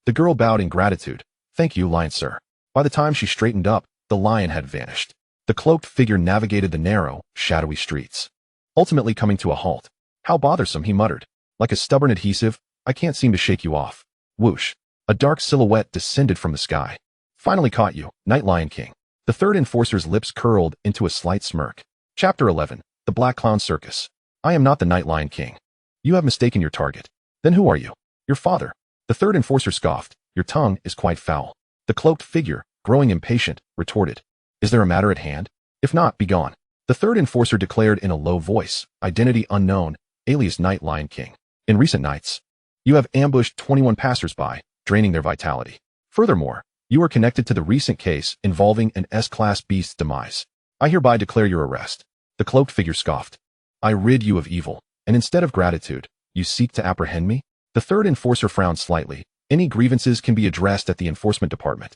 The girl bowed in gratitude. Thank you, Lion Sir. By the time she straightened up, the lion had vanished. The cloaked figure navigated the narrow, shadowy streets, ultimately coming to a halt. How bothersome, he muttered. Like a stubborn adhesive, I can't seem to shake you off. Whoosh. A dark silhouette descended from the sky. Finally caught you, Night Lion King. The third enforcer's lips curled into a slight smirk. Chapter 11. The Black Clown Circus. I am not the Night Lion King. You have mistaken your target. Then who are you? Your father. The third enforcer scoffed. Your tongue is quite foul. The cloaked figure, growing impatient, retorted. Is there a matter at hand? If not, be gone. The third enforcer declared in a low voice, identity unknown, alias Night Lion King. In recent nights, you have ambushed 21 passers-by, draining their vitality. Furthermore, you are connected to the recent case involving an S-class beast's demise. I hereby declare your arrest. The cloaked figure scoffed. I rid you of evil, and instead of gratitude, you seek to apprehend me? The third enforcer frowned slightly. Any grievances can be addressed at the enforcement department.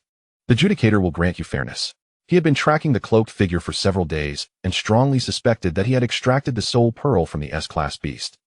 The adjudicator will grant you fairness. He had been tracking the cloaked figure for several days and strongly suspected that he had extracted the soul pearl from the S-class beast.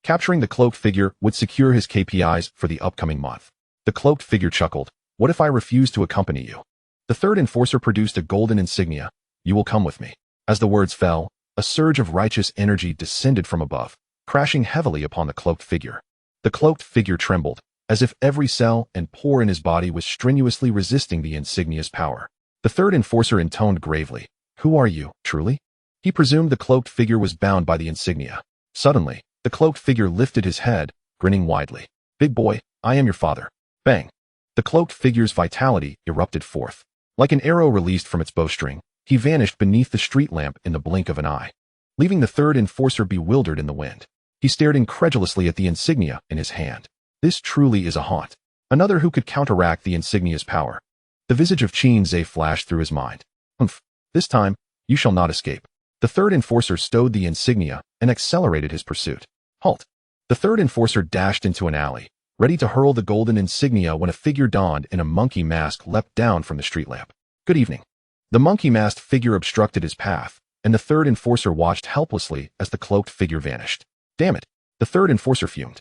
Capturing the cloaked figure would secure his KPIs for the upcoming month. The cloaked figure chuckled. What if I refuse to accompany you? The third enforcer produced a golden insignia. You will come with me. As the words fell, a surge of righteous energy descended from above, crashing heavily upon the cloaked figure. The cloaked figure trembled, as if every cell and pore in his body was strenuously resisting the insignia's power. The third enforcer intoned gravely. Who are you, truly? He presumed the cloaked figure was bound by the insignia. Suddenly, the cloaked figure lifted his head, grinning widely. Big boy, I am your father. Bang. The cloaked figure's vitality erupted forth. Like an arrow released from its bowstring, he vanished beneath the street lamp in the blink of an eye, leaving the third enforcer bewildered in the wind. He stared incredulously at the insignia in his hand. This truly is a haunt. Another who could counteract the insignia's power. The visage of Qin Ze flashed through his mind. Humph. This time, you shall not escape. The third enforcer stowed the insignia and accelerated his pursuit. Halt. The third enforcer dashed into an alley, ready to hurl the golden insignia when a figure donned in a monkey mask leapt down from the street lamp. Good evening. The monkey-masked figure obstructed his path, and the third enforcer watched helplessly as the cloaked figure vanished. Damn it. The third enforcer fumed.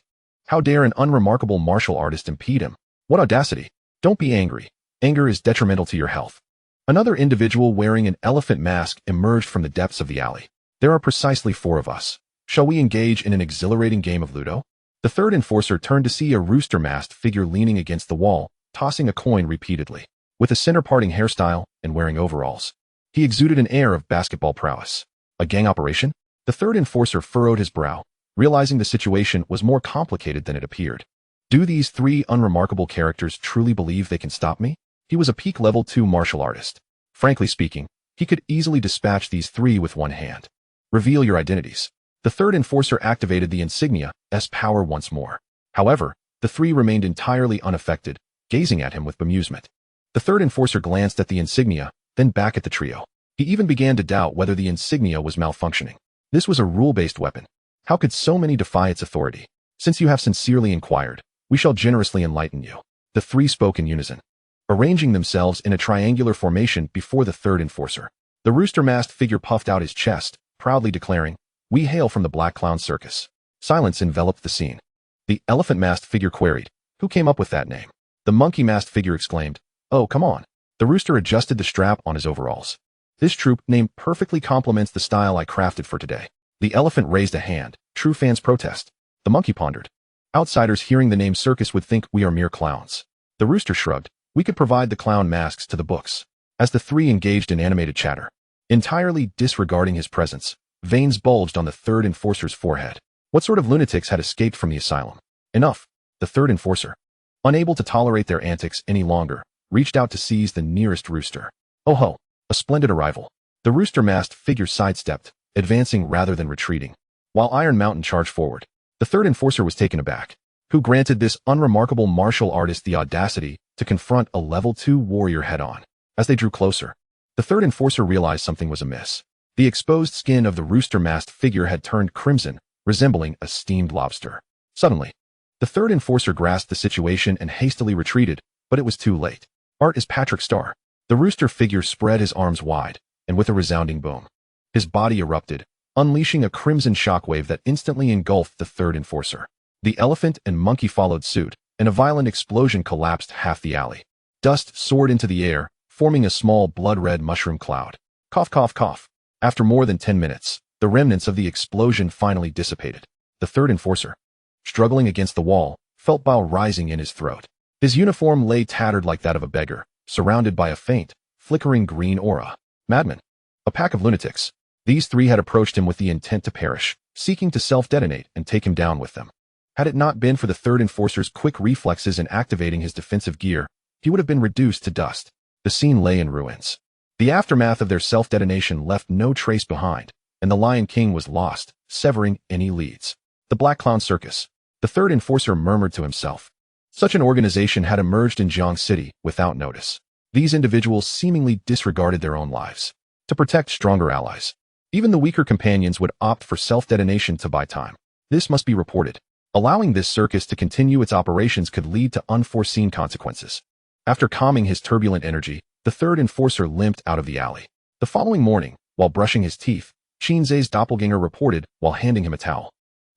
How dare an unremarkable martial artist impede him? What audacity. Don't be angry. Anger is detrimental to your health. Another individual wearing an elephant mask emerged from the depths of the alley. There are precisely 4 of us. Shall we engage in an exhilarating game of Ludo? The third enforcer turned to see a rooster-masked figure leaning against the wall, tossing a coin repeatedly. With a center-parting hairstyle and wearing overalls, he exuded an air of basketball prowess. A gang operation? The third enforcer furrowed his brow, realizing the situation was more complicated than it appeared. Do these 3 unremarkable characters truly believe they can stop me? He was a peak level 2 martial artist. Frankly speaking, he could easily dispatch these 3 with one hand. Reveal your identities. The third enforcer activated the insignia's power once more. However, the 3 remained entirely unaffected, gazing at him with bemusement. The third enforcer glanced at the insignia, then back at the trio. He even began to doubt whether the insignia was malfunctioning. This was a rule-based weapon. How could so many defy its authority? Since you have sincerely inquired, we shall generously enlighten you. The three spoke in unison, arranging themselves in a triangular formation before the third enforcer. The rooster-masked figure puffed out his chest, proudly declaring, "We hail from the Black Clown Circus." Silence enveloped the scene. The elephant-masked figure queried, "Who came up with that name?" The monkey-masked figure exclaimed, "Oh, come on." The rooster adjusted the strap on his overalls. "This troop name perfectly complements the style I crafted for today." The elephant raised a hand. True fans protest. The monkey pondered. Outsiders hearing the name circus would think we are mere clowns. The rooster shrugged. We could provide the clown masks to the books. As the three engaged in animated chatter, entirely disregarding his presence, veins bulged on the third enforcer's forehead. What sort of lunatics had escaped from the asylum? Enough. The third enforcer, unable to tolerate their antics any longer, reached out to seize the nearest rooster. Oh ho, a splendid arrival. The rooster-masked figure sidestepped, advancing rather than retreating, while Iron Mountain charged forward. The third enforcer was taken aback. Who granted this unremarkable martial artist the audacity to confront a level 2 warrior head-on? As they drew closer, the third enforcer realized something was amiss. The exposed skin of the rooster-masked figure had turned crimson, resembling a steamed lobster. Suddenly, the third enforcer grasped the situation and hastily retreated, but it was too late. Art is Patrick Star. The rooster figure spread his arms wide, and with a resounding boom, his body erupted, unleashing a crimson shockwave that instantly engulfed the third enforcer. The elephant and monkey followed suit, and a violent explosion collapsed half the alley. Dust soared into the air, forming a small blood-red mushroom cloud. Cough, cough, cough. After more than 10 minutes, the remnants of the explosion finally dissipated. The third enforcer, struggling against the wall, felt bile rising in his throat. His uniform lay tattered like that of a beggar, surrounded by a faint, flickering green aura. Madmen. A pack of lunatics. These three had approached him with the intent to perish, seeking to self-detonate and take him down with them. Had it not been for the third enforcer's quick reflexes in activating his defensive gear, he would have been reduced to dust. The scene lay in ruins. The aftermath of their self-detonation left no trace behind, and the Lion King was lost, severing any leads. The Black Clown Circus. The third enforcer murmured to himself. Such an organization had emerged in Jiang City without notice. These individuals seemingly disregarded their own lives to protect stronger allies. Even the weaker companions would opt for self-detonation to buy time. This must be reported. Allowing this circus to continue its operations could lead to unforeseen consequences. After calming his turbulent energy, the third enforcer limped out of the alley. The following morning, while brushing his teeth, Qin Ze's doppelganger reported while handing him a towel.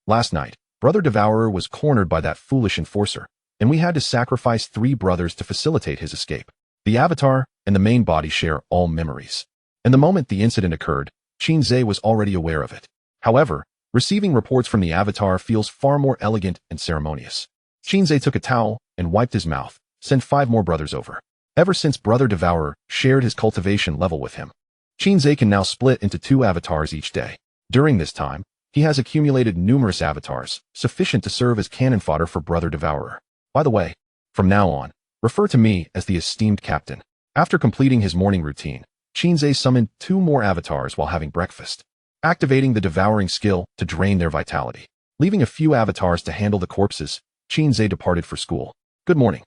Last night, Brother Devourer was cornered by that foolish enforcer, and we had to sacrifice 3 brothers to facilitate his escape. The avatar and the main body share all memories. And the moment the incident occurred, Qin Ze was already aware of it. However, receiving reports from the avatar feels far more elegant and ceremonious. Qin Ze took a towel and wiped his mouth, sent 5 more brothers over. Ever since Brother Devourer shared his cultivation level with him, Qin Ze can now split into 2 avatars each day. During this time, he has accumulated numerous avatars, sufficient to serve as cannon fodder for Brother Devourer. By the way, from now on, refer to me as the esteemed captain. After completing his morning routine, Qin Ze summoned 2 more avatars while having breakfast, activating the devouring skill to drain their vitality. Leaving a few avatars to handle the corpses, Qin Ze departed for school. Good morning.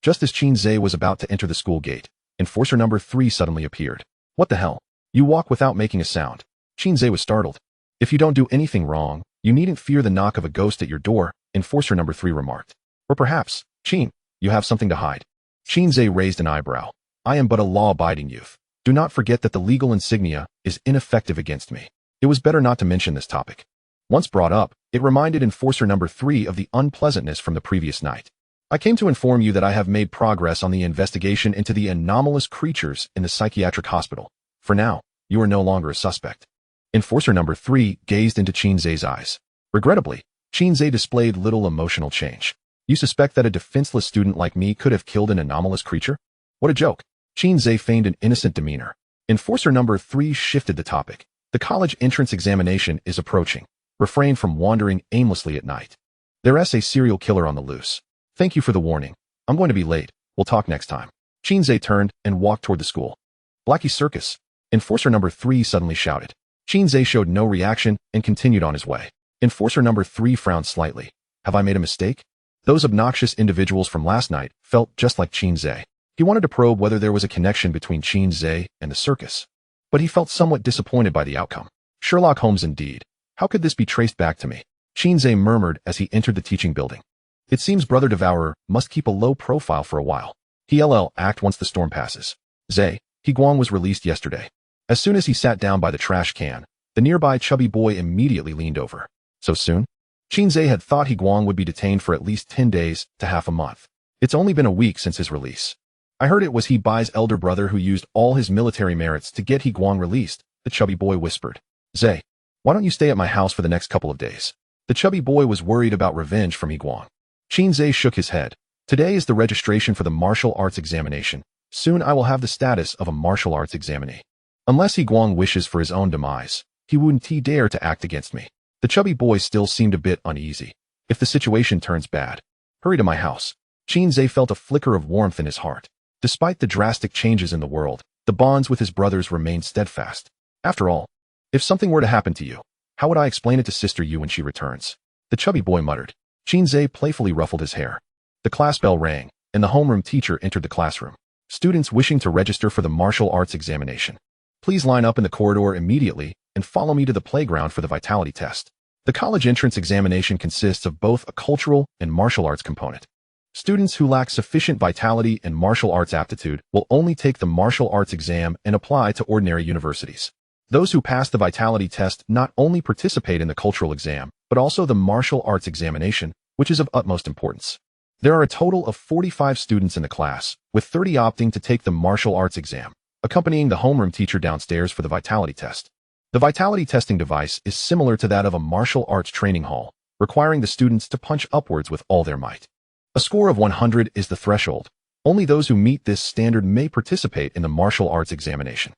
Just as Qin Ze was about to enter the school gate, enforcer number 3 suddenly appeared. What the hell? You walk without making a sound. Qin Ze was startled. If you don't do anything wrong, you needn't fear the knock of a ghost at your door, enforcer number 3 remarked. Or perhaps, Qin, you have something to hide. Qin Ze raised an eyebrow. I am but a law-abiding youth. Do not forget that the legal insignia is ineffective against me. It was better not to mention this topic. Once brought up, it reminded enforcer number 3 of the unpleasantness from the previous night. I came to inform you that I have made progress on the investigation into the anomalous creatures in the psychiatric hospital. For now, you are no longer a suspect. Enforcer number 3 gazed into Qin Ze's eyes. Regrettably, Qin Ze displayed little emotional change. You suspect that a defenseless student like me could have killed an anomalous creature? What a joke. Qin Ze feigned an innocent demeanor. Enforcer number 3 shifted the topic. The college entrance examination is approaching. Refrain from wandering aimlessly at night. There's a serial killer on the loose. Thank you for the warning. I'm going to be late. We'll talk next time. Qin Ze turned and walked toward the school. Blackie Circus. Enforcer number 3 suddenly shouted. Qin Ze showed no reaction and continued on his way. Enforcer number 3 frowned slightly. Have I made a mistake? Those obnoxious individuals from last night felt just like Qin Ze. He wanted to probe whether there was a connection between Qin Ze and the circus, but he felt somewhat disappointed by the outcome. Sherlock Holmes indeed. How could this be traced back to me? Qin Ze murmured as he entered the teaching building. It seems Brother Devourer must keep a low profile for a while. He'll act once the storm passes. Ze, Guang was released yesterday. As soon as he sat down by the trash can, the nearby chubby boy immediately leaned over. So soon? Qin Ze had thought Guang would be detained for at least 10 days to half a month. It's only been a week since his release. I heard it was Bai's elder brother who used all his military merits to get Guang released, the chubby boy whispered. Ze, why don't you stay at my house for the next couple of days? The chubby boy was worried about revenge from Guang. Qin Ze shook his head. Today is the registration for the martial arts examination. Soon I will have the status of a martial arts examinee. Unless Guang wishes for his own demise, he wouldn't dare to act against me. The chubby boy still seemed a bit uneasy. If the situation turns bad, hurry to my house. Qin Ze felt a flicker of warmth in his heart. Despite the drastic changes in the world, the bonds with his brothers remained steadfast. After all, if something were to happen to you, how would I explain it to Sister Yu when she returns? The chubby boy muttered. Qin Ze playfully ruffled his hair. The class bell rang, and the homeroom teacher entered the classroom. Students wishing to register for the martial arts examination, please line up in the corridor immediately and follow me to the playground for the vitality test. The college entrance examination consists of both a cultural and martial arts component. Students who lack sufficient vitality and martial arts aptitude will only take the martial arts exam and apply to ordinary universities. Those who pass the vitality test not only participate in the cultural exam, but also the martial arts examination, which is of utmost importance. There are a total of 45 students in the class, with 30 opting to take the martial arts exam, accompanying the homeroom teacher downstairs for the vitality test. The vitality testing device is similar to that of a martial arts training hall, requiring the students to punch upwards with all their might. A score of 100 is the threshold. Only those who meet this standard may participate in the martial arts examination.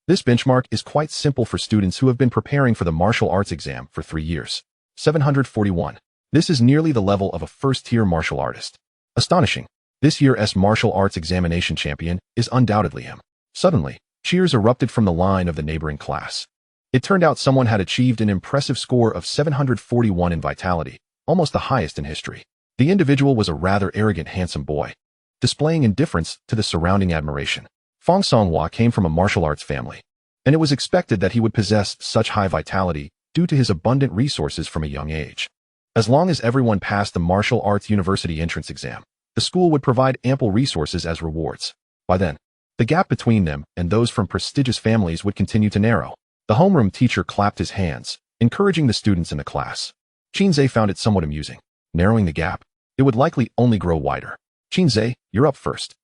This benchmark is quite simple for students who have been preparing for the martial arts exam for 3 years. 741. This is nearly the level of a first-tier martial artist. Astonishing. This year's martial arts examination champion is undoubtedly him. Suddenly, cheers erupted from the line of the neighboring class. It turned out someone had achieved an impressive score of 741 in vitality, almost the highest in history. The individual was a rather arrogant, handsome boy, displaying indifference to the surrounding admiration. Fong Songhua came from a martial arts family, and it was expected that he would possess such high vitality due to his abundant resources from a young age. As long as everyone passed the martial arts university entrance exam, the school would provide ample resources as rewards. By then, the gap between them and those from prestigious families would continue to narrow. The homeroom teacher clapped his hands, encouraging the students in the class. Qin Ze found it somewhat amusing. Narrowing the gap, it would likely only grow wider. Qin Ze, you're up first.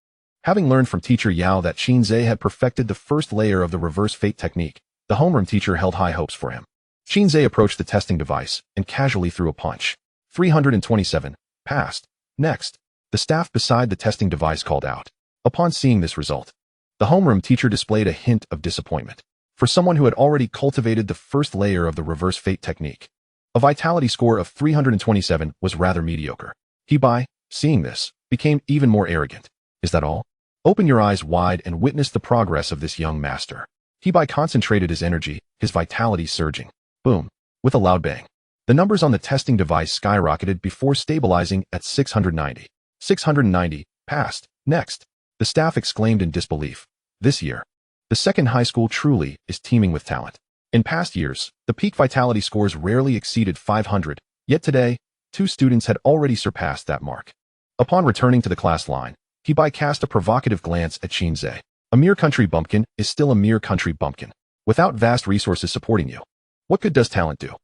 Having learned from teacher Yao that Qin Ze had perfected the first layer of the reverse fate technique, the homeroom teacher held high hopes for him. Qin Ze approached the testing device and casually threw a punch. 327. Passed. Next, the staff beside the testing device called out. Upon seeing this result, the homeroom teacher displayed a hint of disappointment. For someone who had already cultivated the first layer of the reverse fate technique, a vitality score of 327 was rather mediocre. Bai, seeing this, became even more arrogant. Is that all? Open your eyes wide and witness the progress of this young master. Bai concentrated his energy, his vitality surging. Boom. With a loud bang. The numbers on the testing device skyrocketed before stabilizing at 690. 690. Passed. Next. The staff exclaimed in disbelief. This year, the second high school truly is teeming with talent. In past years, the peak vitality scores rarely exceeded 500, yet today, 2 students had already surpassed that mark. Upon returning to the class line, Bai cast a provocative glance at Qin Ze. A mere country bumpkin is still a mere country bumpkin, without vast resources supporting you. What good does talent do?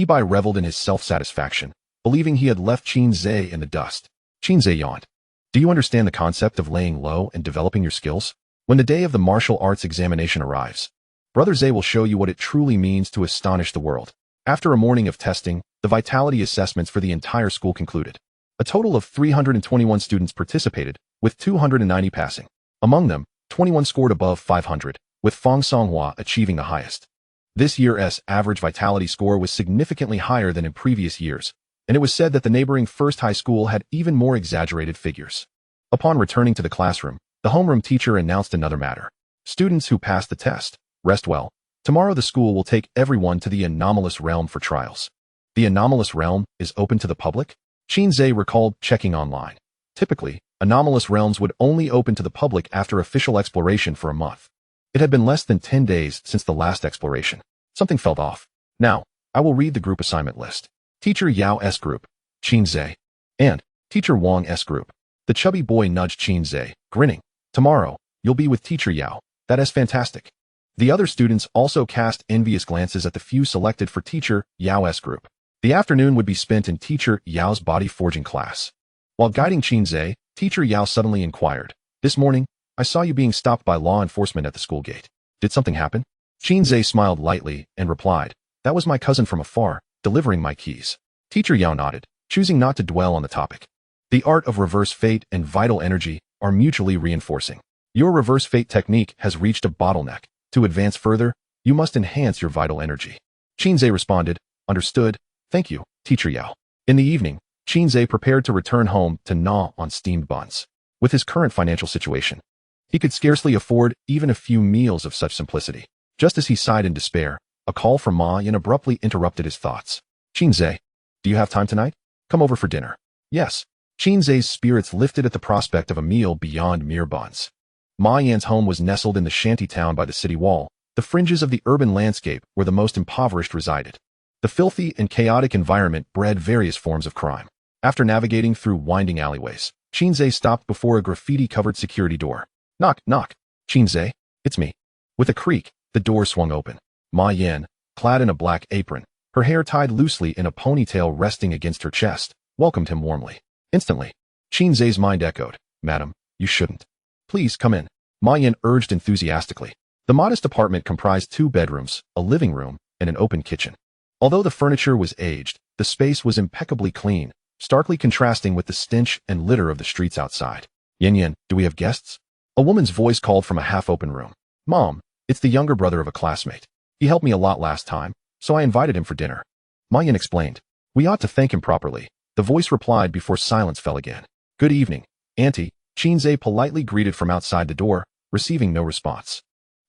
Bai reveled in his self-satisfaction, believing he had left Qin Ze in the dust. Qin Ze yawned. Do you understand the concept of laying low and developing your skills? When the day of the martial arts examination arrives, Brother Ze will show you what it truly means to astonish the world. After a morning of testing, the vitality assessments for the entire school concluded. A total of 321 students participated, with 290 passing. Among them, 21 scored above 500, with Fong Songhua achieving the highest. This year's average vitality score was significantly higher than in previous years, and it was said that the neighboring first high school had even more exaggerated figures. Upon returning to the classroom, the homeroom teacher announced another matter. Students who passed the test, rest well. Tomorrow the school will take everyone to the anomalous realm for trials. The anomalous realm is open to the public? Qin Ze recalled checking online. Typically, anomalous realms would only open to the public after official exploration for a month. It had been less than 10 days since the last exploration. Something felt off. Now, I will read the group assignment list. Teacher Yao S. Group, Qin Ze. And Teacher Wang S. Group. The chubby boy nudged Qin Ze, grinning. Tomorrow, you'll be with Teacher Yao. That is fantastic. The other students also cast envious glances at the few selected for Teacher Yao's group. The afternoon would be spent in Teacher Yao's body forging class. While guiding Qin Ze, Teacher Yao suddenly inquired, "This morning, I saw you being stopped by law enforcement at the school gate. Did something happen?" Qin Ze smiled lightly and replied, "That was my cousin from afar, delivering my keys." Teacher Yao nodded, choosing not to dwell on the topic. The art of reverse fate and vital energy are mutually reinforcing. Your reverse fate technique has reached a bottleneck. To advance further, you must enhance your vital energy. Qin Ze responded, "Understood. Thank you, Teacher Yao." In the evening, Qin Ze prepared to return home to gnaw on steamed buns. With his current financial situation, he could scarcely afford even a few meals of such simplicity. Just as he sighed in despair, a call from Ma Yan abruptly interrupted his thoughts. "Qin Ze, do you have time tonight? Come over for dinner." "Yes." Qin Ze's spirits lifted at the prospect of a meal beyond mere buns. Ma Yan's home was nestled in the shanty town by the city wall, the fringes of the urban landscape where the most impoverished resided. The filthy and chaotic environment bred various forms of crime. After navigating through winding alleyways, Qin Ze stopped before a graffiti-covered security door. "Knock, knock." "Qin Ze, it's me." With a creak, the door swung open. Ma Yan, clad in a black apron, her hair tied loosely in a ponytail resting against her chest, welcomed him warmly. Instantly, Qin Ze's mind echoed, "Madam, you shouldn't. Please come in." Ma Yan urged enthusiastically. The modest apartment comprised 2 bedrooms, a living room, and an open kitchen. Although the furniture was aged, the space was impeccably clean, starkly contrasting with the stench and litter of the streets outside. "Yan Yan, do we have guests?" A woman's voice called from a half-open room. "Mom, it's the younger brother of a classmate. He helped me a lot last time, so I invited him for dinner." Ma Yan explained. "We ought to thank him properly." The voice replied before silence fell again. "Good evening, Auntie." Qin Ze politely greeted from outside the door, receiving no response.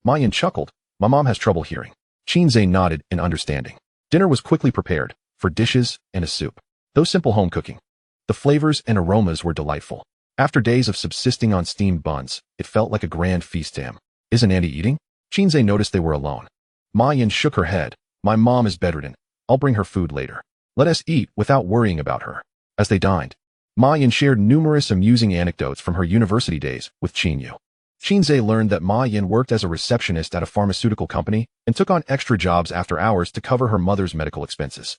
Ma Yan chuckled. "My mom has trouble hearing." Qin Ze nodded in understanding. Dinner was quickly prepared, 4 dishes and a soup. Though simple home cooking, the flavors and aromas were delightful. After days of subsisting on steamed buns, it felt like a grand feast to him. "Isn't Auntie eating?" Qin Ze noticed they were alone. Ma Yan shook her head. "My mom is bedridden. I'll bring her food later. Let us eat without worrying about her." As they dined, Ma Yan shared numerous amusing anecdotes from her university days with Qin Yu. Qin Ze learned that Ma Yan worked as a receptionist at a pharmaceutical company and took on extra jobs after hours to cover her mother's medical expenses.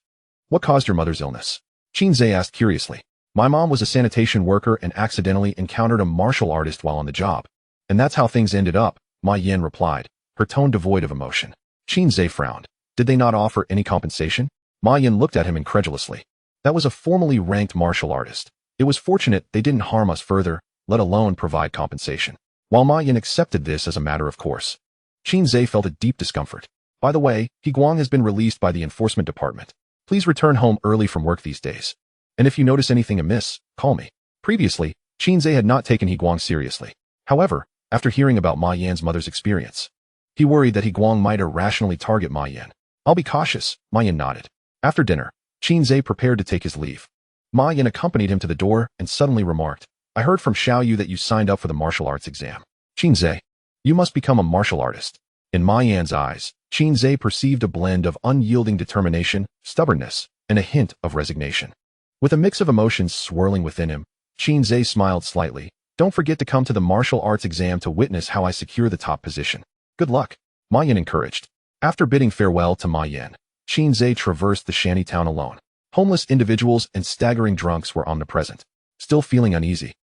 "What caused your mother's illness?" Qin Ze asked curiously. "My mom was a sanitation worker and accidentally encountered a martial artist while on the job. And that's how things ended up," Ma Yan replied, her tone devoid of emotion. Qin Ze frowned. "Did they not offer any compensation?" Ma Yan looked at him incredulously. "That was a formally ranked martial artist. It was fortunate they didn't harm us further, let alone provide compensation." While Ma Yan accepted this as a matter of course, Qin Ze felt a deep discomfort. "By the way, Guang has been released by the enforcement department. Please return home early from work these days. And if you notice anything amiss, call me." Previously, Qin Ze had not taken Guang seriously. However, after hearing about Ma Yan's mother's experience, he worried that Guang might irrationally target Ma Yan. "I'll be cautious," Ma Yan nodded. After dinner, Qin Ze prepared to take his leave. Ma Yan accompanied him to the door and suddenly remarked, "I heard from Xiao Yu that you signed up for the martial arts exam. Qin Ze, you must become a martial artist." In Ma Yan's eyes, Qin Ze perceived a blend of unyielding determination, stubbornness, and a hint of resignation. With a mix of emotions swirling within him, Qin Ze smiled slightly. "Don't forget to come to the martial arts exam to witness how I secure the top position. Good luck," Ma Yan encouraged. After bidding farewell to Ma Yan, Qin Ze traversed the shanty town alone. Homeless individuals and staggering drunks were omnipresent. Still feeling uneasy,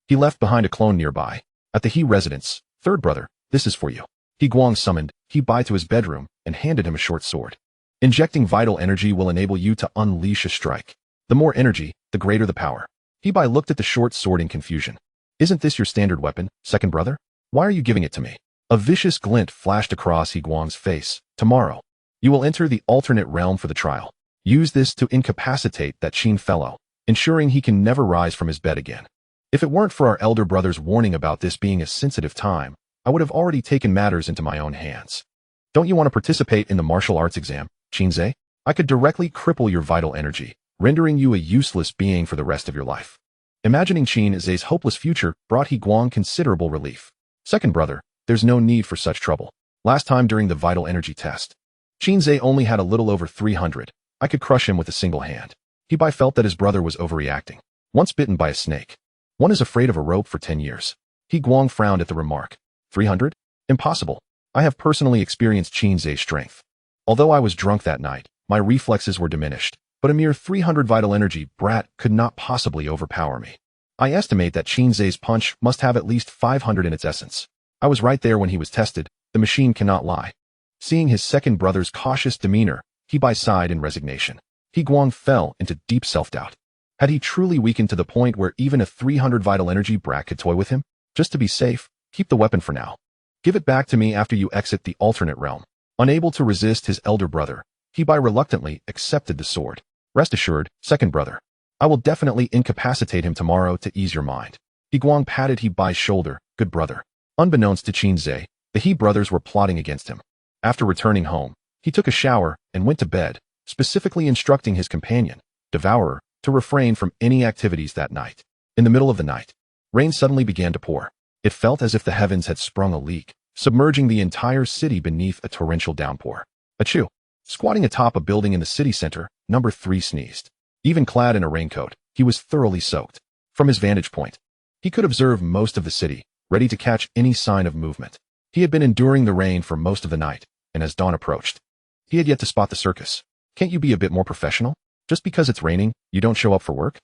he left behind a clone nearby. At the He residence, "Third brother, this is for you." Guang summoned He Bai to his bedroom and handed him a short sword. "Injecting vital energy will enable you to unleash a strike. The more energy, the greater the power." He Bai looked at the short sword in confusion. "Isn't this your standard weapon, second brother? Why are you giving it to me?" A vicious glint flashed across Guang's face. "Tomorrow, you will enter the alternate realm for the trial. Use this to incapacitate that Qin fellow, ensuring he can never rise from his bed again." If it weren't for our elder brother's warning about this being a sensitive time, I would have already taken matters into my own hands. "Don't you want to participate in the martial arts exam, Qin Ze? I could directly cripple your vital energy," rendering you a useless being for the rest of your life. Imagining Qin Ze's hopeless future brought He Guang considerable relief. Second brother, there's no need for such trouble. Last time during the vital energy test, Qin Ze only had a little over 300. I could crush him with a single hand. He felt that his brother was overreacting. Once bitten by a snake. One is afraid of a rope for 10 years. He Guang frowned at the remark. 300? Impossible. I have personally experienced Qin Ze's strength. Although I was drunk that night, my reflexes were diminished, but a mere 300 vital energy brat could not possibly overpower me. I estimate that Qin Ze's punch must have at least 500 in its essence. I was right there when he was tested. The machine cannot lie. Seeing his second brother's cautious demeanor, He sighed in resignation. He Guang fell into deep self-doubt. Had he truly weakened to the point where even a 300 vital energy brat could toy with him? Just to be safe, keep the weapon for now. Give it back to me after you exit the alternate realm. Unable to resist his elder brother, He reluctantly accepted the sword. Rest assured, second brother. I will definitely incapacitate him tomorrow to ease your mind. He Guang patted He shoulder. Good brother. Unbeknownst to Qin Ze, the He brothers were plotting against him. After returning home, he took a shower and went to bed, specifically instructing his companion, Devourer, to refrain from any activities that night. In the middle of the night, rain suddenly began to pour. It felt as if the heavens had sprung a leak, submerging the entire city beneath a torrential downpour. Achoo! Squatting atop a building in the city center, number 3 sneezed. Even clad in a raincoat, he was thoroughly soaked. From his vantage point, he could observe most of the city, ready to catch any sign of movement. He had been enduring the rain for most of the night, and as dawn approached, he had yet to spot the circus. Can't you be a bit more professional? Just because it's raining, you don't show up for work?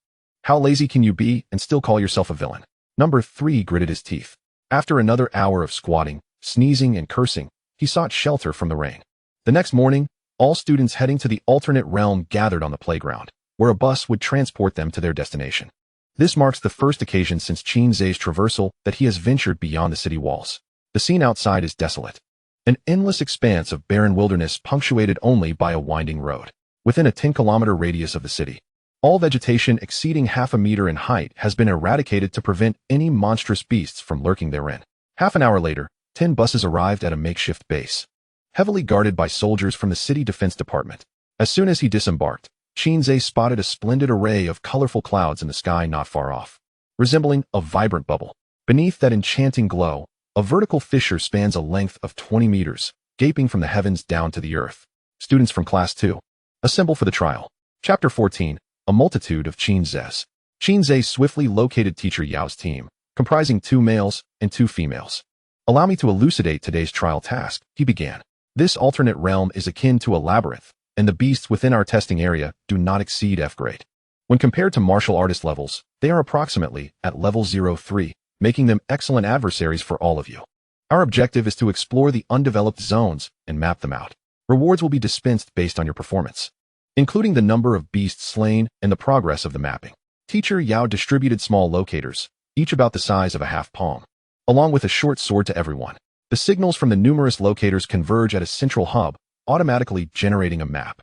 How lazy can you be and still call yourself a villain? Number 3 gritted his teeth. After another hour of squatting, sneezing, and cursing, he sought shelter from the rain. The next morning, all students heading to the alternate realm gathered on the playground, where a bus would transport them to their destination. This marks the first occasion since Qin Ze's traversal that he has ventured beyond the city walls. The scene outside is desolate. An endless expanse of barren wilderness punctuated only by a winding road. Within a 10-kilometer radius of the city, all vegetation exceeding half a meter in height has been eradicated to prevent any monstrous beasts from lurking therein. Half an hour later, 10 buses arrived at a makeshift base, heavily guarded by soldiers from the city defense department. As soon as he disembarked, Qin Ze spotted a splendid array of colorful clouds in the sky not far off, resembling a vibrant bubble. Beneath that enchanting glow, a vertical fissure spans a length of 20 meters, gaping from the heavens down to the earth. Students from Class 2, assemble for the trial. Chapter 14, A Multitude of Qin Zes. Qin Ze swiftly located Teacher Yao's team, comprising 2 males and 2 females. Allow me to elucidate today's trial task, he began. This alternate realm is akin to a labyrinth, and the beasts within our testing area do not exceed F grade. When compared to martial artist levels, they are approximately at level 03, making them excellent adversaries for all of you. Our objective is to explore the undeveloped zones and map them out. Rewards will be dispensed based on your performance, including the number of beasts slain and the progress of the mapping. Teacher Yao distributed small locators, each about the size of a half palm, along with a short sword to everyone. The signals from the numerous locators converge at a central hub, automatically generating a map.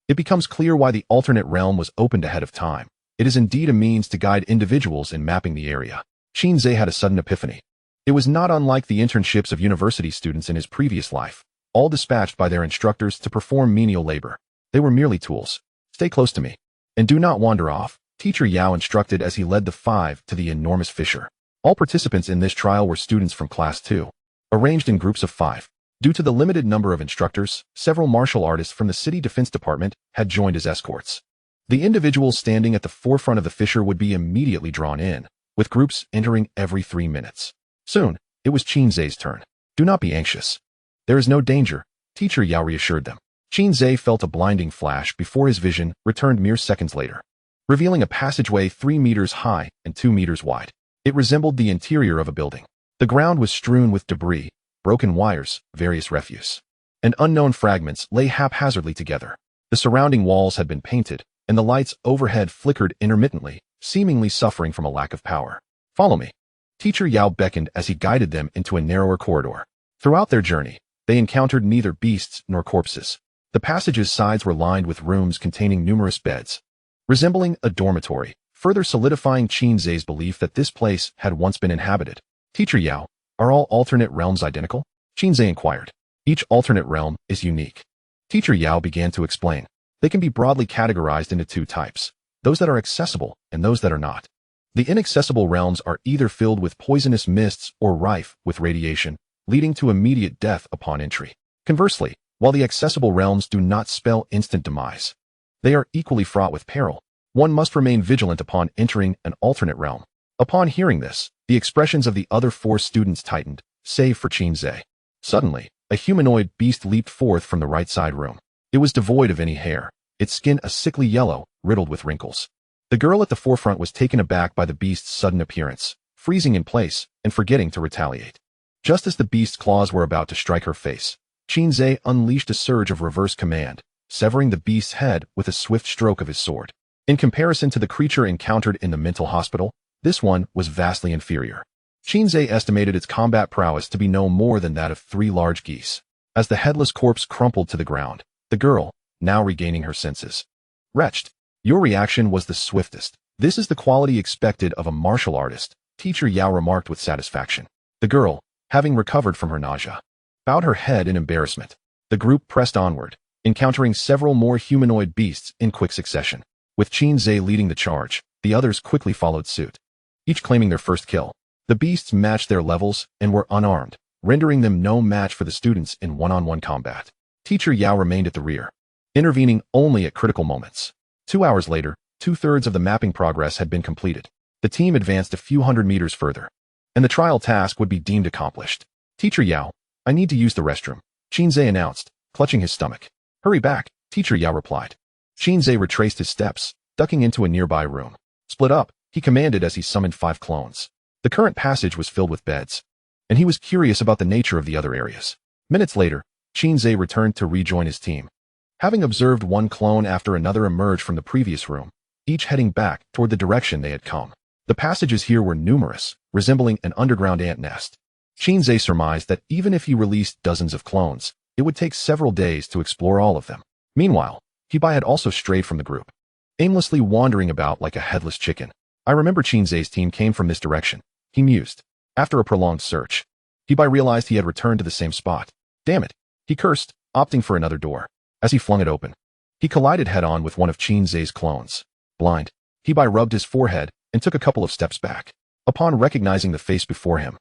It becomes clear why the alternate realm was opened ahead of time. It is indeed a means to guide individuals in mapping the area. Qin Ze had a sudden epiphany. It was not unlike the internships of university students in his previous life, all dispatched by their instructors to perform menial labor. They were merely tools. Stay close to me, and do not wander off, Teacher Yao instructed as he led the 5 to the enormous fissure. All participants in this trial were students from Class 2, arranged in groups of 5. Due to the limited number of instructors, several martial artists from the city defense department had joined as escorts. The individuals standing at the forefront of the fissure would be immediately drawn in, with groups entering every 3 minutes. Soon, it was Qin Ze's turn. Do not be anxious. There is no danger, Teacher Yao reassured them. Qin Ze felt a blinding flash before his vision returned mere seconds later, revealing a passageway 3 meters high and 2 meters wide. It resembled the interior of a building. The ground was strewn with debris, broken wires, various refuse, and unknown fragments lay haphazardly together. The surrounding walls had been painted, and the lights overhead flickered intermittently, seemingly suffering from a lack of power. Follow me. Teacher Yao beckoned as he guided them into a narrower corridor. Throughout their journey, they encountered neither beasts nor corpses. The passage's sides were lined with rooms containing numerous beds, resembling a dormitory, further solidifying Qin Ze's belief that this place had once been inhabited. Teacher Yao, are all alternate realms identical? Qin Ze inquired. Each alternate realm is unique. Teacher Yao began to explain. They can be broadly categorized into 2 types: those that are accessible and those that are not. The inaccessible realms are either filled with poisonous mists or rife with radiation, leading to immediate death upon entry. Conversely, while the accessible realms do not spell instant demise, they are equally fraught with peril. One must remain vigilant upon entering an alternate realm. Upon hearing this, the expressions of the other 4 students tightened, save for Qin Ze. Suddenly, a humanoid beast leaped forth from the right side room. It was devoid of any hair, its skin a sickly yellow, riddled with wrinkles. The girl at the forefront was taken aback by the beast's sudden appearance, freezing in place and forgetting to retaliate. Just as the beast's claws were about to strike her face, Qin Ze unleashed a surge of reverse command, severing the beast's head with a swift stroke of his sword. In comparison to the creature encountered in the mental hospital, this one was vastly inferior. Qin Ze estimated its combat prowess to be no more than that of 3 large geese. As the headless corpse crumpled to the ground, the girl, now regaining her senses, retched. Your reaction was the swiftest. This is the quality expected of a martial artist, Teacher Yao remarked with satisfaction. The girl, having recovered from her nausea, bowed her head in embarrassment. The group pressed onward, encountering several more humanoid beasts in quick succession. With Qin Ze leading the charge, the others quickly followed suit, each claiming their first kill. The beasts matched their levels and were unarmed, rendering them no match for the students in one-on-one combat. Teacher Yao remained at the rear, intervening only at critical moments. 2 hours later, 2/3 of the mapping progress had been completed. The team advanced a few hundred meters further, and the trial task would be deemed accomplished. Teacher Yao, I need to use the restroom, Qin Ze announced, clutching his stomach. Hurry back, Teacher Yao replied. Qin Ze retraced his steps, ducking into a nearby room. Split up, he commanded as he summoned 5 clones. The current passage was filled with beds, and he was curious about the nature of the other areas. Minutes later, Qin Ze returned to rejoin his team. Having observed one clone after another emerge from the previous room, each heading back toward the direction they had come. The passages here were numerous, resembling an underground ant nest. Qin Ze surmised that even if he released dozens of clones, it would take several days to explore all of them. Meanwhile, Hebai had also strayed from the group, aimlessly wandering about like a headless chicken. I remember Qin Ze's team came from this direction, he mused. After a prolonged search, Hebai realized he had returned to the same spot. Damn it, he cursed, opting for another door. As he flung it open, he collided head-on with one of Qin Ze's clones. Blind, Hebai rubbed his forehead and took a couple of steps back. Upon recognizing the face before him,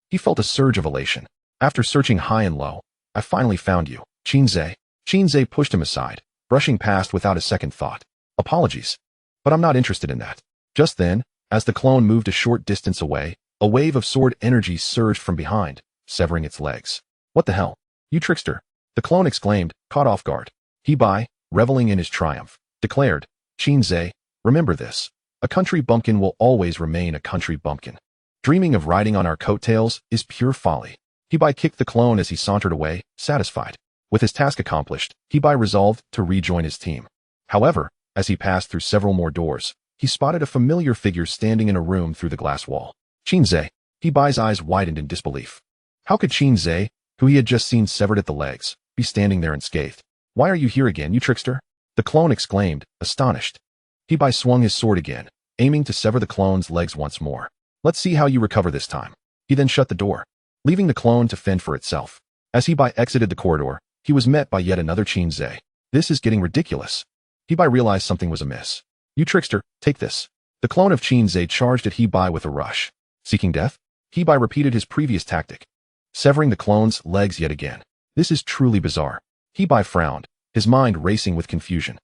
he felt a surge of elation. After searching high and low, I finally found you, Qin Ze. Qin Ze pushed him aside, brushing past without a second thought. Apologies, but I'm not interested in that. Just then, as the clone moved a short distance away, a wave of sword energy surged from behind, severing its legs. What the hell? You trickster! The clone exclaimed, caught off guard. Hebai, reveling in his triumph, declared, Qin Ze, remember this. A country bumpkin will always remain a country bumpkin. Dreaming of riding on our coattails is pure folly. Hebai kicked the clone as he sauntered away, satisfied. With his task accomplished, Hebai resolved to rejoin his team. However, as he passed through several more doors, he spotted a familiar figure standing in a room through the glass wall. Qin Ze. Hebai's eyes widened in disbelief. How could Qin Ze, who he had just seen severed at the legs, be standing there unscathed? Why are you here again, you trickster? The clone exclaimed, astonished. Hebai swung his sword again, aiming to sever the clone's legs once more. Let's see how you recover this time. He then shut the door, leaving the clone to fend for itself. As Hebai exited the corridor, he was met by yet another Qin Ze. This is getting ridiculous. Hebai realized something was amiss. You trickster, take this. The clone of Qin Ze charged at Hebai with a rush. Seeking death? Hebai repeated his previous tactic, severing the clone's legs yet again. This is truly bizarre. Hebai frowned, his mind racing with confusion.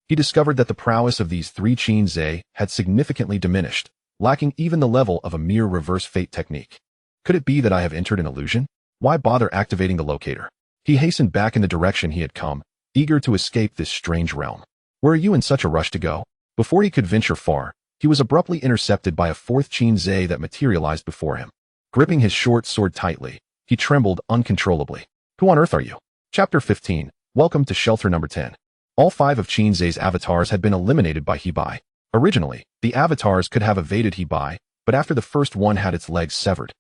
He discovered that the prowess of these 3 Qin Ze had significantly diminished, lacking even the level of a mere reverse fate technique. Could it be that I have entered an illusion? Why bother activating the locator? He hastened back in the direction he had come, eager to escape this strange realm. Where are you in such a rush to go? Before he could venture far, he was abruptly intercepted by a 4th Qin Ze that materialized before him. Gripping his short sword tightly, he trembled uncontrollably. Who on earth are you? Chapter 15. Welcome to Shelter Number 10. All 5 of Qin Ze's avatars had been eliminated by Hebai. Originally, the avatars could have evaded Hebai, but after the first one had its legs severed,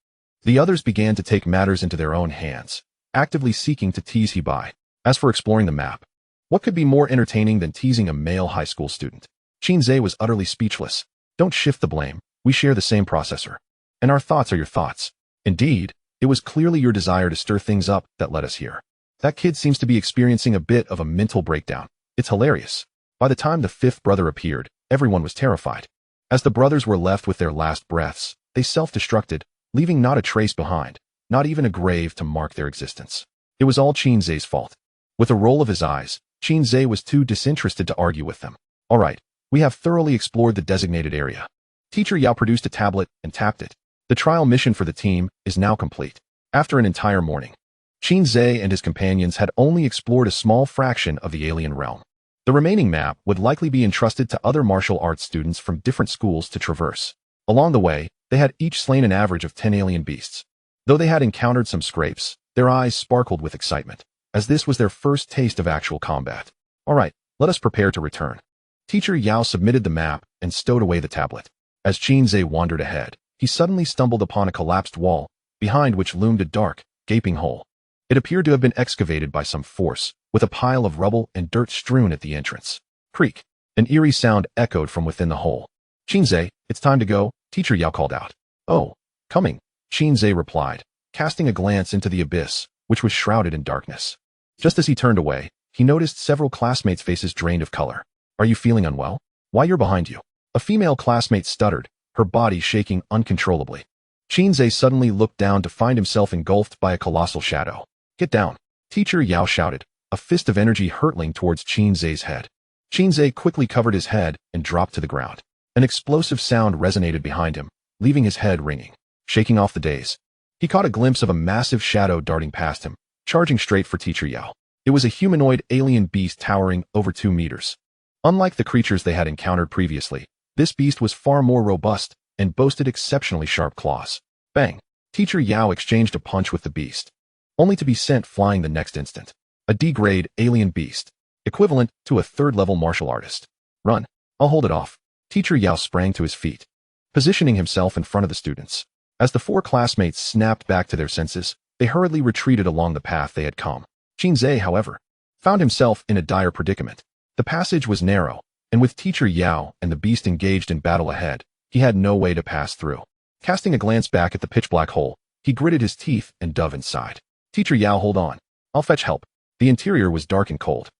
the others began to take matters into their own hands, actively seeking to tease Hebai. As for exploring the map, what could be more entertaining than teasing a male high school student? Qin Ze was utterly speechless. Don't shift the blame. We share the same processor. And our thoughts are your thoughts. Indeed, it was clearly your desire to stir things up that led us here. That kid seems to be experiencing a bit of a mental breakdown. It's hilarious. By the time the 5th brother appeared, Everyone was terrified. As the brothers were left with their last breaths, they self-destructed, leaving not a trace behind, not even a grave to mark their existence. It was all Qin Ze's fault. With a roll of his eyes, Qin Ze was too disinterested to argue with them. All right, we have thoroughly explored the designated area. Teacher Yao produced a tablet and tapped it. The trial mission for the team is now complete. After an entire morning, Qin Ze and his companions had only explored a small fraction of the alien realm. The remaining map would likely be entrusted to other martial arts students from different schools to traverse. Along the way, they had each slain an average of 10 alien beasts. Though they had encountered some scrapes, their eyes sparkled with excitement, as this was their first taste of actual combat. All right, let us prepare to return. Teacher Yao submitted the map and stowed away the tablet. As Qin Ze wandered ahead, he suddenly stumbled upon a collapsed wall, behind which loomed a dark, gaping hole. It appeared to have been excavated by some force, with a pile of rubble and dirt strewn at the entrance. Creak! An eerie sound echoed from within the hole. Qin Ze, it's time to go, Teacher Yao called out. Oh, coming, Qin Ze replied, casting a glance into the abyss, which was shrouded in darkness. Just as he turned away, he noticed several classmates' faces drained of color. Are you feeling unwell? Why, you're behind you. A female classmate stuttered, her body shaking uncontrollably. Qin Ze suddenly looked down to find himself engulfed by a colossal shadow. Get down, Teacher Yao shouted, a fist of energy hurtling towards Qin Ze's head. Qin Ze quickly covered his head and dropped to the ground. An explosive sound resonated behind him, leaving his head ringing. Shaking off the daze, he caught a glimpse of a massive shadow darting past him, charging straight for Teacher Yao. It was a humanoid alien beast towering over 2 meters. Unlike the creatures they had encountered previously, this beast was far more robust and boasted exceptionally sharp claws. Bang! Teacher Yao exchanged a punch with the beast, only to be sent flying the next instant. A D-grade alien beast, equivalent to a third-level martial artist. Run, I'll hold it off. Teacher Yao sprang to his feet, positioning himself in front of the students. As the 4 classmates snapped back to their senses, they hurriedly retreated along the path they had come. Qin Ze, however, found himself in a dire predicament. The passage was narrow, and with Teacher Yao and the beast engaged in battle ahead, he had no way to pass through. Casting a glance back at the pitch-black hole, he gritted his teeth and dove inside. Teacher Yao, hold on. I'll fetch help. The interior was dark and cold.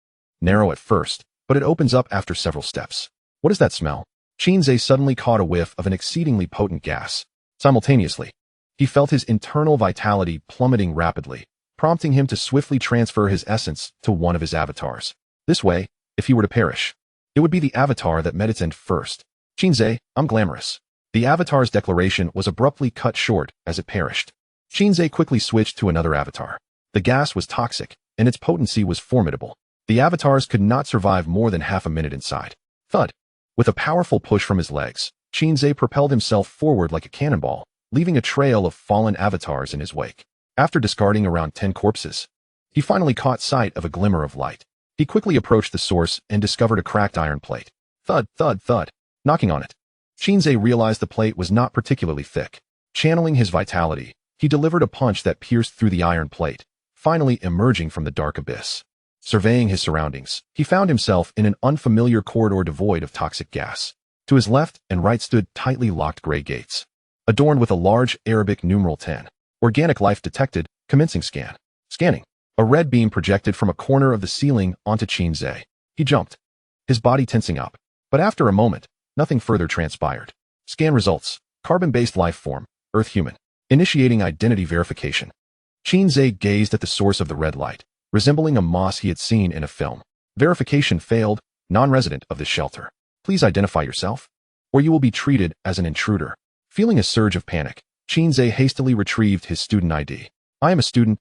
Narrow at first, but it opens up after several steps. What is that smell? Qin Ze suddenly caught a whiff of an exceedingly potent gas. Simultaneously, he felt his internal vitality plummeting rapidly, prompting him to swiftly transfer his essence to one of his avatars. This way, if he were to perish, it would be the avatar that met its end first. Qin Ze, I'm glamorous. The avatar's declaration was abruptly cut short as it perished. Qin Ze quickly switched to another avatar. The gas was toxic, and its potency was formidable. The avatars could not survive more than half a minute inside. Thud! With a powerful push from his legs, Qin Ze propelled himself forward like a cannonball, leaving a trail of fallen avatars in his wake. After discarding around 10 corpses, he finally caught sight of a glimmer of light. He quickly approached the source and discovered a cracked iron plate. Thud, thud, thud. Knocking on it, Qin Ze realized the plate was not particularly thick. Channeling his vitality, he delivered a punch that pierced through the iron plate, finally emerging from the dark abyss. Surveying his surroundings, he found himself in an unfamiliar corridor devoid of toxic gas. To his left and right stood tightly locked gray gates, adorned with a large Arabic numeral 10. Organic life detected, commencing scan. Scanning. A red beam projected from a corner of the ceiling onto Qin Ze. He jumped, his body tensing up. But after a moment, nothing further transpired. Scan results. Carbon-based life form, Earth human. Initiating identity verification. Qin Ze gazed at the source of the red light, resembling a moss he had seen in a film. Verification failed, non-resident of this shelter. Please identify yourself, or you will be treated as an intruder. Feeling a surge of panic, Qin Ze hastily retrieved his student ID. I am a student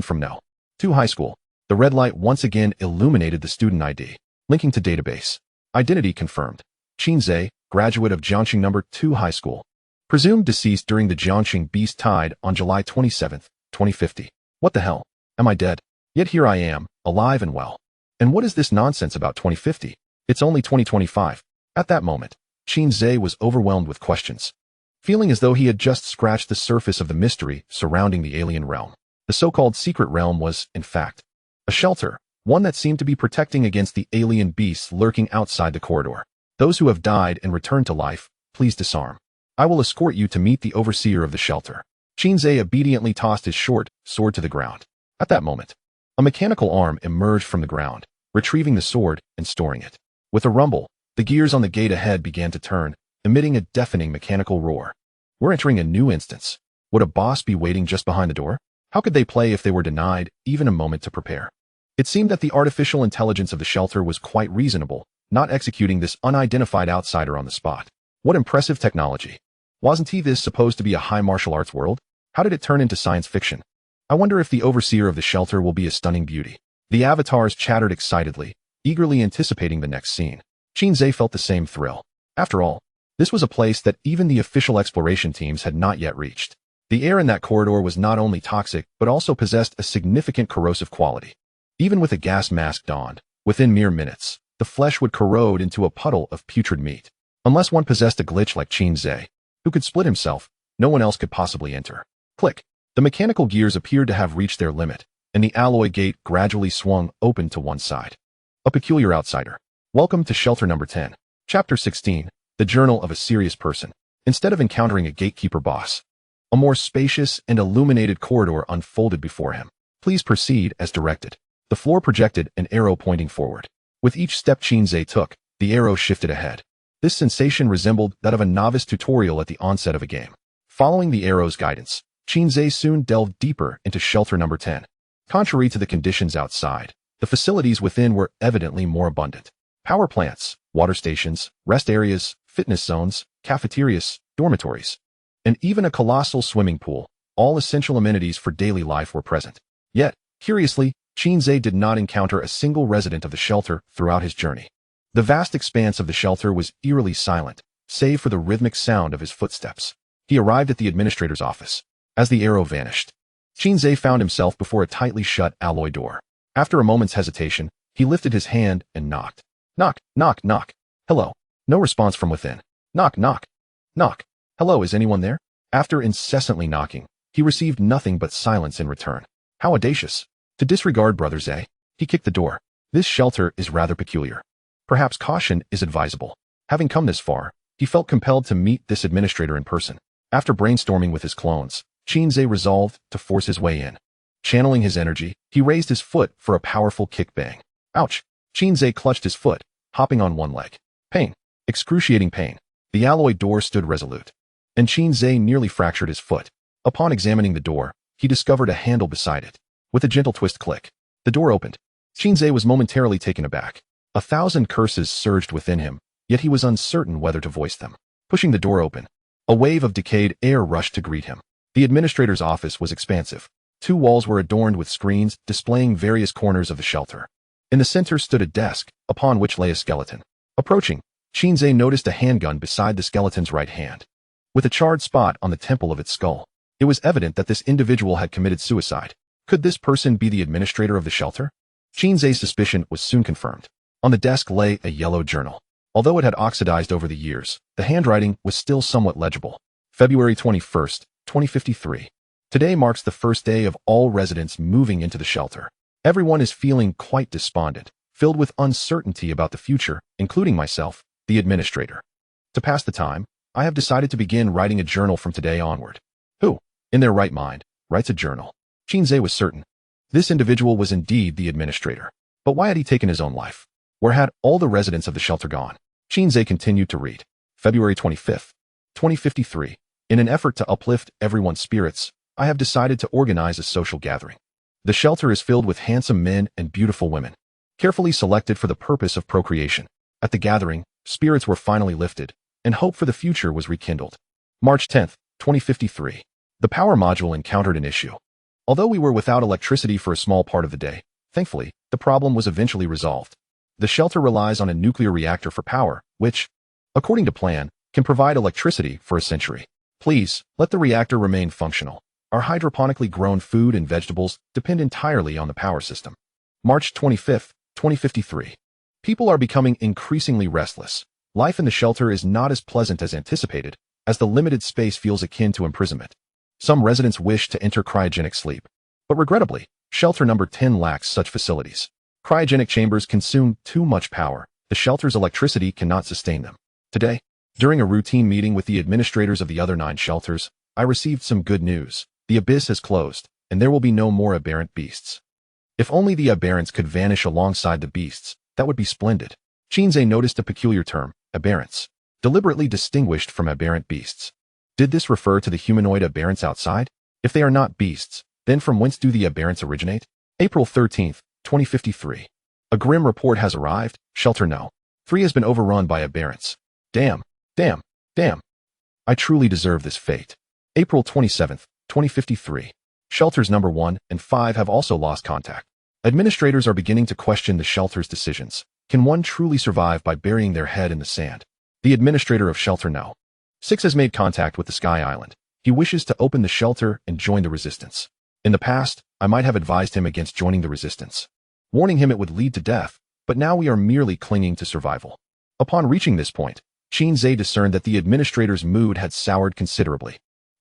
from No. 2 High School. The red light once again illuminated the student ID, linking to database. Identity confirmed. Qin Ze, graduate of Jiangxing No. 2 High School. Presumed deceased during the Jiangxing Beast Tide on July 27, 2050. What the hell? Am I dead? Yet here I am, alive and well. And what is this nonsense about 2050? It's only 2025. At that moment, Qin Ze was overwhelmed with questions, feeling as though he had just scratched the surface of the mystery surrounding the alien realm. The so-called secret realm was, in fact, a shelter, one that seemed to be protecting against the alien beasts lurking outside the corridor. Those who have died and returned to life, please disarm. I will escort you to meet the overseer of the shelter. Qin Ze obediently tossed his short sword to the ground. At that moment, a mechanical arm emerged from the ground, retrieving the sword and storing it. With a rumble, The gears on the gate ahead began to turn, emitting a deafening mechanical roar. We're entering a new instance. Would a boss be waiting just behind the door? How could they play if they were denied even a moment to prepare? It seemed that the artificial intelligence of the shelter was quite reasonable, not executing this unidentified outsider on the spot. What impressive technology. Wasn't this supposed to be a high martial arts world? How did it turn into science fiction? I wonder if the overseer of the shelter will be a stunning beauty. The avatars chattered excitedly, eagerly anticipating the next scene. Qin Ze felt the same thrill. After all, this was a place that even the official exploration teams had not yet reached. The air in that corridor was not only toxic, but also possessed a significant corrosive quality. Even with a gas mask donned, within mere minutes, the flesh would corrode into a puddle of putrid meat. Unless one possessed a glitch like Qin Ze, who could split himself, no one else could possibly enter. Click. The mechanical gears appeared to have reached their limit, and the alloy gate gradually swung open to one side. A peculiar outsider. Welcome to Shelter Number 10. Chapter 16. The Journal of a Serious Person. Instead of encountering a gatekeeper boss, a more spacious and illuminated corridor unfolded before him. Please proceed as directed. The floor projected an arrow pointing forward. With each step Qin Ze took, the arrow shifted ahead. This sensation resembled that of a novice tutorial at the onset of a game. Following the arrow's guidance, Qin Ze soon delved deeper into Shelter Number 10. Contrary to the conditions outside, the facilities within were evidently more abundant. Power plants, water stations, rest areas, fitness zones, cafeterias, dormitories, and even a colossal swimming pool, all essential amenities for daily life were present. Yet, curiously, Qin Ze did not encounter a single resident of the shelter throughout his journey. The vast expanse of the shelter was eerily silent, save for the rhythmic sound of his footsteps. He arrived at the administrator's office. As the arrow vanished, Qin Ze found himself before a tightly shut alloy door. After a moment's hesitation, he lifted his hand and knocked. Knock, knock, knock. Hello. No response from within. Knock, knock. Knock. Hello, is anyone there? After incessantly knocking, he received nothing but silence in return. How audacious. To disregard Brother Ze, he kicked the door. This shelter is rather peculiar. Perhaps caution is advisable. Having come this far, he felt compelled to meet this administrator in person. After brainstorming with his clones, Qin Ze resolved to force his way in. Channeling his energy, he raised his foot for a powerful kick bang. Ouch! Qin Ze clutched his foot, hopping on one leg. Pain. Excruciating pain. The alloy door stood resolute, and Qin Ze nearly fractured his foot. Upon examining the door, he discovered a handle beside it. With a gentle twist click, the door opened. Qin Ze was momentarily taken aback. 1,000 curses surged within him, yet he was uncertain whether to voice them. Pushing the door open, a wave of decayed air rushed to greet him. The administrator's office was expansive. 2 walls were adorned with screens displaying various corners of the shelter. In the center stood a desk, upon which lay a skeleton. Approaching, Qin Ze noticed a handgun beside the skeleton's right hand, with a charred spot on the temple of its skull. It was evident that this individual had committed suicide. Could this person be the administrator of the shelter? Qin Ze's suspicion was soon confirmed. On the desk lay a yellow journal. Although it had oxidized over the years, the handwriting was still somewhat legible. February 21st, 2053. Today marks the first day of all residents moving into the shelter. Everyone is feeling quite despondent, filled with uncertainty about the future, including myself, the administrator. To pass the time, I have decided to begin writing a journal from today onward. Who, in their right mind, writes a journal? Qin Ze was certain. This individual was indeed the administrator. But why had he taken his own life? Where had all the residents of the shelter gone? Qin Ze continued to read. February 25th, 2053. In an effort to uplift everyone's spirits, I have decided to organize a social gathering. The shelter is filled with handsome men and beautiful women, carefully selected for the purpose of procreation. At the gathering, spirits were finally lifted, and hope for the future was rekindled. March 10th, 2053. The power module encountered an issue. Although we were without electricity for a small part of the day, thankfully, the problem was eventually resolved. The shelter relies on a nuclear reactor for power, which, according to plan, can provide electricity for a century. Please, let the reactor remain functional. Our hydroponically grown food and vegetables depend entirely on the power system. March 25th, 2053. People are becoming increasingly restless. Life in the shelter is not as pleasant as anticipated, as the limited space feels akin to imprisonment. Some residents wish to enter cryogenic sleep, but regrettably, Shelter Number 10 lacks such facilities. Cryogenic chambers consume too much power. The shelter's electricity cannot sustain them. Today, during a routine meeting with the administrators of the other 9 shelters, I received some good news. The abyss has closed, and there will be no more aberrant beasts. If only the aberrants could vanish alongside the beasts, that would be splendid. Qin Ze noticed a peculiar term, aberrants, deliberately distinguished from aberrant beasts. Did this refer to the humanoid aberrants outside? If they are not beasts, then from whence do the aberrants originate? April 13th, 2053. A grim report has arrived. Shelter No. 3 has been overrun by aberrants. Damn, damn, damn. I truly deserve this fate. April 27th, 2053. Shelters number 1 and 5 have also lost contact. Administrators are beginning to question the shelter's decisions. Can one truly survive by burying their head in the sand? The administrator of Shelter No. 6 has made contact with the Sky Island. He wishes to open the shelter and join the resistance. In the past, I might have advised him against joining the resistance, warning him it would lead to death, but now we are merely clinging to survival. Upon reaching this point, Qin Ze discerned that the administrator's mood had soured considerably.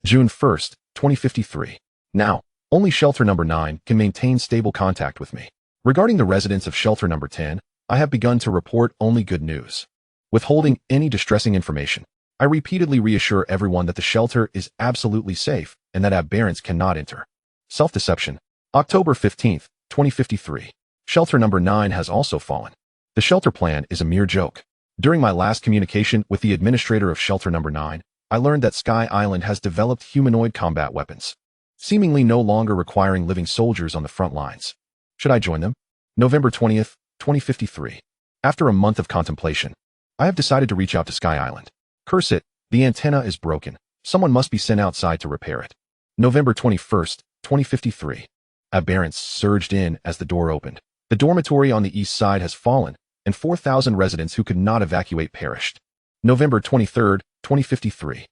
June 1st, 2053. Now, only Shelter number 9 can maintain stable contact with me. Regarding the residents of Shelter number 10, I have begun to report only good news. Withholding any distressing information, I repeatedly reassure everyone that the shelter is absolutely safe and that aberrants cannot enter. Self-deception. October 15th, 2053. Shelter number 9 has also fallen. The shelter plan is a mere joke. During my last communication with the administrator of Shelter number 9, I learned that Sky Island has developed humanoid combat weapons, seemingly no longer requiring living soldiers on the front lines. Should I join them? November 20th, 2053. After a month of contemplation, I have decided to reach out to Sky Island. Curse it, the antenna is broken. Someone must be sent outside to repair it. November 21st, 2053. Aberrants surged in as the door opened. The dormitory on the east side has fallen, and 4,000 residents who could not evacuate perished. November 23rd, 2053.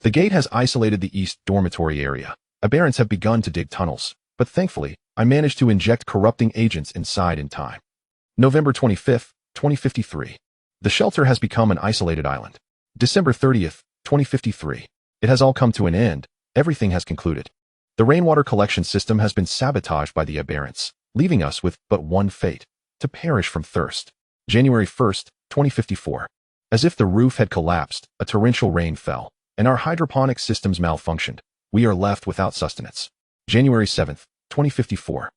The gate has isolated the east dormitory area. Aberrants have begun to dig tunnels, but thankfully, I managed to inject corrupting agents inside in time. November 25th, 2053. The shelter has become an isolated island. December 30th, 2053. It has all come to an end. Everything has concluded. The rainwater collection system has been sabotaged by the aberrants, leaving us with but one fate: to perish from thirst. January 1st, 2054. As if the roof had collapsed, a torrential rain fell, and our hydroponic systems malfunctioned. We are left without sustenance. January 7th, 2054.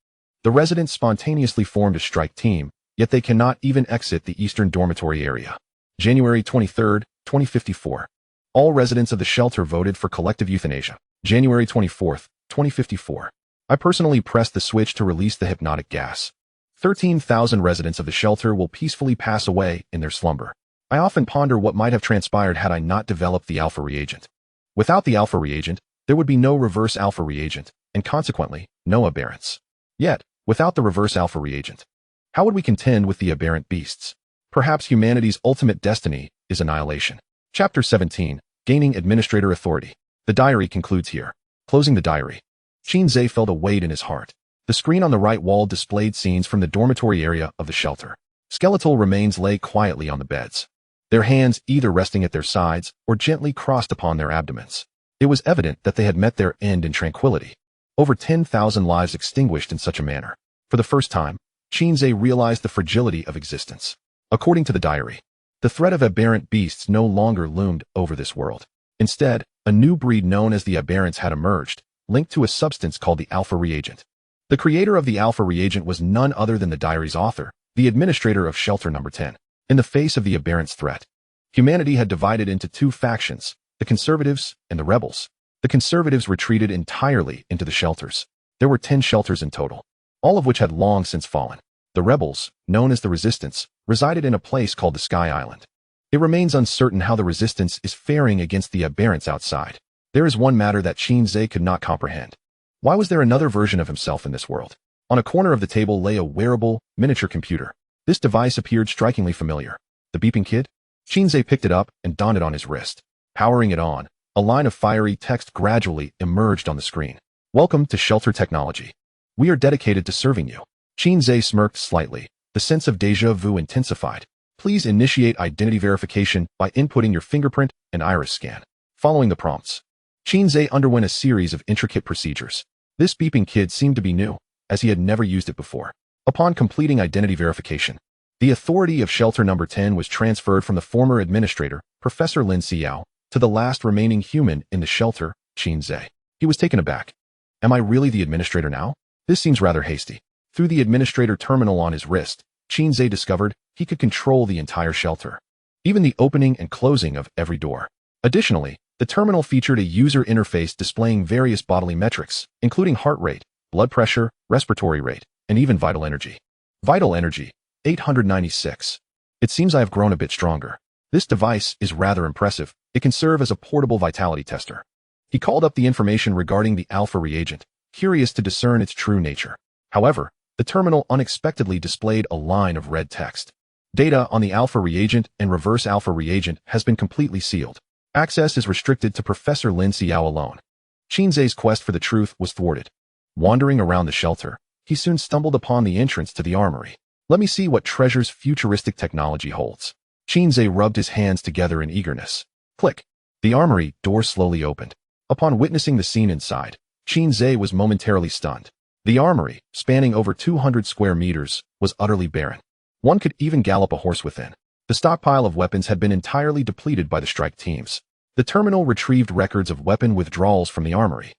The residents spontaneously formed a strike team, yet they cannot even exit the eastern dormitory area. January 23rd, 2054. All residents of the shelter voted for collective euthanasia. January 24th, 2054. I personally pressed the switch to release the hypnotic gas. 13,000 residents of the shelter will peacefully pass away in their slumber. I often ponder what might have transpired had I not developed the alpha reagent. Without the alpha reagent, there would be no reverse alpha reagent, and consequently, no aberrants. Yet, without the reverse alpha reagent, how would we contend with the aberrant beasts? Perhaps humanity's ultimate destiny is annihilation. Chapter 17, Gaining Administrator Authority. The diary concludes here. Closing the diary. Qin Ze felt a weight in his heart. The screen on the right wall displayed scenes from the dormitory area of the shelter. Skeletal remains lay quietly on the beds, their hands either resting at their sides or gently crossed upon their abdomens. It was evident that they had met their end in tranquility. Over 10,000 lives extinguished in such a manner. For the first time, Qin Ze realized the fragility of existence. According to the diary, the threat of aberrant beasts no longer loomed over this world. Instead, a new breed known as the aberrants had emerged, linked to a substance called the alpha reagent. The creator of the alpha reagent was none other than the diary's author, the administrator of Shelter number 10. In the face of the aberrants' threat, humanity had divided into two factions, the conservatives and the rebels. The conservatives retreated entirely into the shelters. There were 10 shelters in total, all of which had long since fallen. The rebels, known as the resistance, resided in a place called the Sky Island. It remains uncertain how the resistance is faring against the aberrants outside. There is one matter that Qin Ze could not comprehend. Why was there another version of himself in this world? On a corner of the table lay a wearable, miniature computer. This device appeared strikingly familiar. The beeping kid? Qin Ze picked it up and donned it on his wrist. Powering it on, a line of fiery text gradually emerged on the screen. Welcome to Shelter Technology. We are dedicated to serving you. Qin Ze smirked slightly. The sense of déjà vu intensified. Please initiate identity verification by inputting your fingerprint and iris scan. Following the prompts, Qin Ze underwent a series of intricate procedures. This beeping kid seemed to be new, as he had never used it before. Upon completing identity verification, the authority of Shelter number 10 was transferred from the former administrator, Professor Lin Xiao, to the last remaining human in the shelter, Qin Ze. He was taken aback. Am I really the administrator now? This seems rather hasty. Through the administrator terminal on his wrist, Qin Ze discovered he could control the entire shelter, even the opening and closing of every door. Additionally, the terminal featured a user interface displaying various bodily metrics, including heart rate, blood pressure, respiratory rate, and even vital energy. Vital energy, 896. It seems I have grown a bit stronger. This device is rather impressive. It can serve as a portable vitality tester. He called up the information regarding the alpha reagent, curious to discern its true nature. However, the terminal unexpectedly displayed a line of red text. Data on the alpha reagent and reverse alpha reagent has been completely sealed. Access is restricted to Professor Lin Xiao alone. Qin Ze's quest for the truth was thwarted. Wandering around the shelter, he soon stumbled upon the entrance to the armory. Let me see what treasures futuristic technology holds. Qin Ze rubbed his hands together in eagerness. Click. The armory door slowly opened. Upon witnessing the scene inside, Qin Ze was momentarily stunned. The armory, spanning over 200 square meters, was utterly barren. One could even gallop a horse within. The stockpile of weapons had been entirely depleted by the strike teams. The terminal retrieved records of weapon withdrawals from the armory.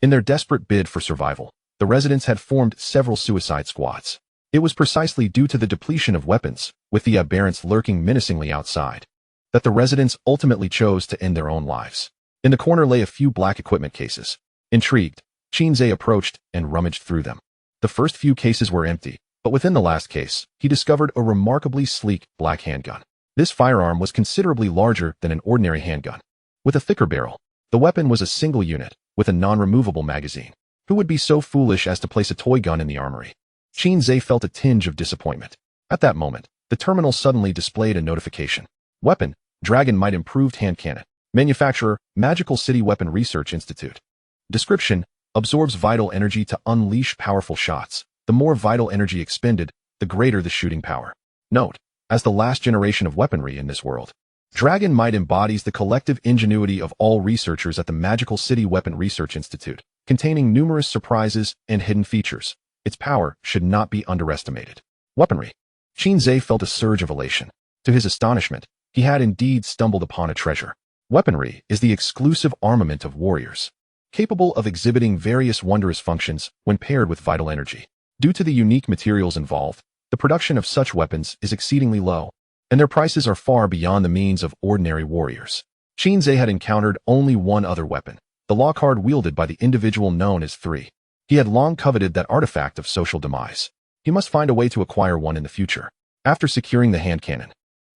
In their desperate bid for survival, the residents had formed several suicide squads. It was precisely due to the depletion of weapons, with the aberrants lurking menacingly outside, that the residents ultimately chose to end their own lives. In the corner lay a few black equipment cases. Intrigued, Qin Ze approached and rummaged through them. The first few cases were empty, but within the last case, he discovered a remarkably sleek black handgun. This firearm was considerably larger than an ordinary handgun. With a thicker barrel, the weapon was a single unit, with a non-removable magazine. Who would be so foolish as to place a toy gun in the armory? Qin Ze felt a tinge of disappointment. At that moment, the terminal suddenly displayed a notification. Weapon, Dragon Might Improved Hand Cannon. Manufacturer, Magical City Weapon Research Institute. Description, absorbs vital energy to unleash powerful shots. The more vital energy expended, the greater the shooting power. Note, as the last generation of weaponry in this world, Dragon Might embodies the collective ingenuity of all researchers at the Magical City Weapon Research Institute, containing numerous surprises and hidden features. Its power should not be underestimated. Weaponry. Qin Ze felt a surge of elation. To his astonishment, he had indeed stumbled upon a treasure. Weaponry is the exclusive armament of warriors, capable of exhibiting various wondrous functions when paired with vital energy. Due to the unique materials involved, the production of such weapons is exceedingly low, and their prices are far beyond the means of ordinary warriors. Qin Ze had encountered only one other weapon, the law card wielded by the individual known as Three. He had long coveted that artifact of social demise. He must find a way to acquire one in the future. After securing the hand cannon,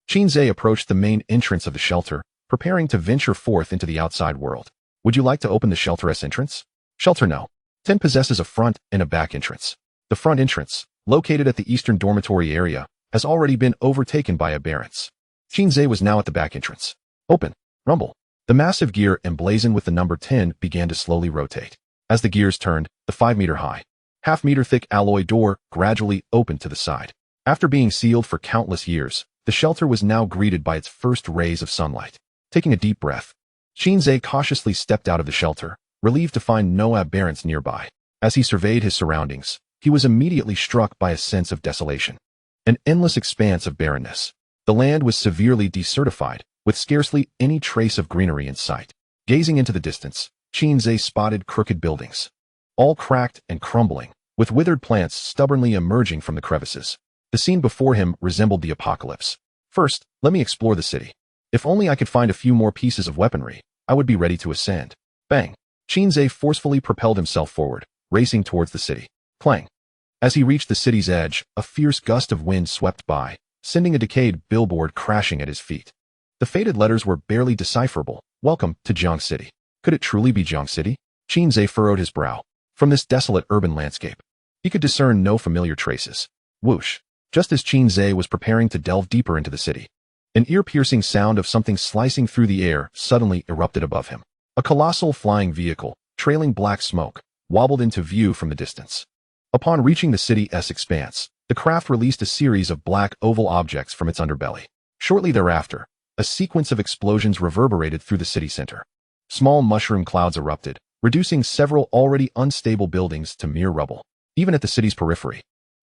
Qin Ze approached the main entrance of the shelter, preparing to venture forth into the outside world. Would you like to open the shelter's entrance? Shelter No. 10 possesses a front and a back entrance. The front entrance, located at the eastern dormitory area, has already been overtaken by aberrants. Qin Ze was now at the back entrance. Open. Rumble. The massive gear emblazoned with the number 10 began to slowly rotate. As the gears turned, the 5-meter-high, half-meter-thick alloy door gradually opened to the side. After being sealed for countless years, the shelter was now greeted by its first rays of sunlight. Taking a deep breath, Qin Ze cautiously stepped out of the shelter, relieved to find no aberrants nearby. As he surveyed his surroundings, he was immediately struck by a sense of desolation. An endless expanse of barrenness. The land was severely desertified, with scarcely any trace of greenery in sight. Gazing into the distance, Qin Ze spotted crooked buildings, all cracked and crumbling, with withered plants stubbornly emerging from the crevices. The scene before him resembled the apocalypse. First, let me explore the city. If only I could find a few more pieces of weaponry, I would be ready to ascend. Bang! Qin Ze forcefully propelled himself forward, racing towards the city. Clang! As he reached the city's edge, a fierce gust of wind swept by, sending a decayed billboard crashing at his feet. The faded letters were barely decipherable. Welcome to Jiang City. Could it truly be Jiang City? Qin Ze furrowed his brow. From this desolate urban landscape, he could discern no familiar traces. Whoosh! Just as Qin Ze was preparing to delve deeper into the city, an ear-piercing sound of something slicing through the air suddenly erupted above him. A colossal flying vehicle, trailing black smoke, wobbled into view from the distance. Upon reaching the city's expanse, the craft released a series of black oval objects from its underbelly. Shortly thereafter, a sequence of explosions reverberated through the city center. Small mushroom clouds erupted, reducing several already unstable buildings to mere rubble. Even at the city's periphery,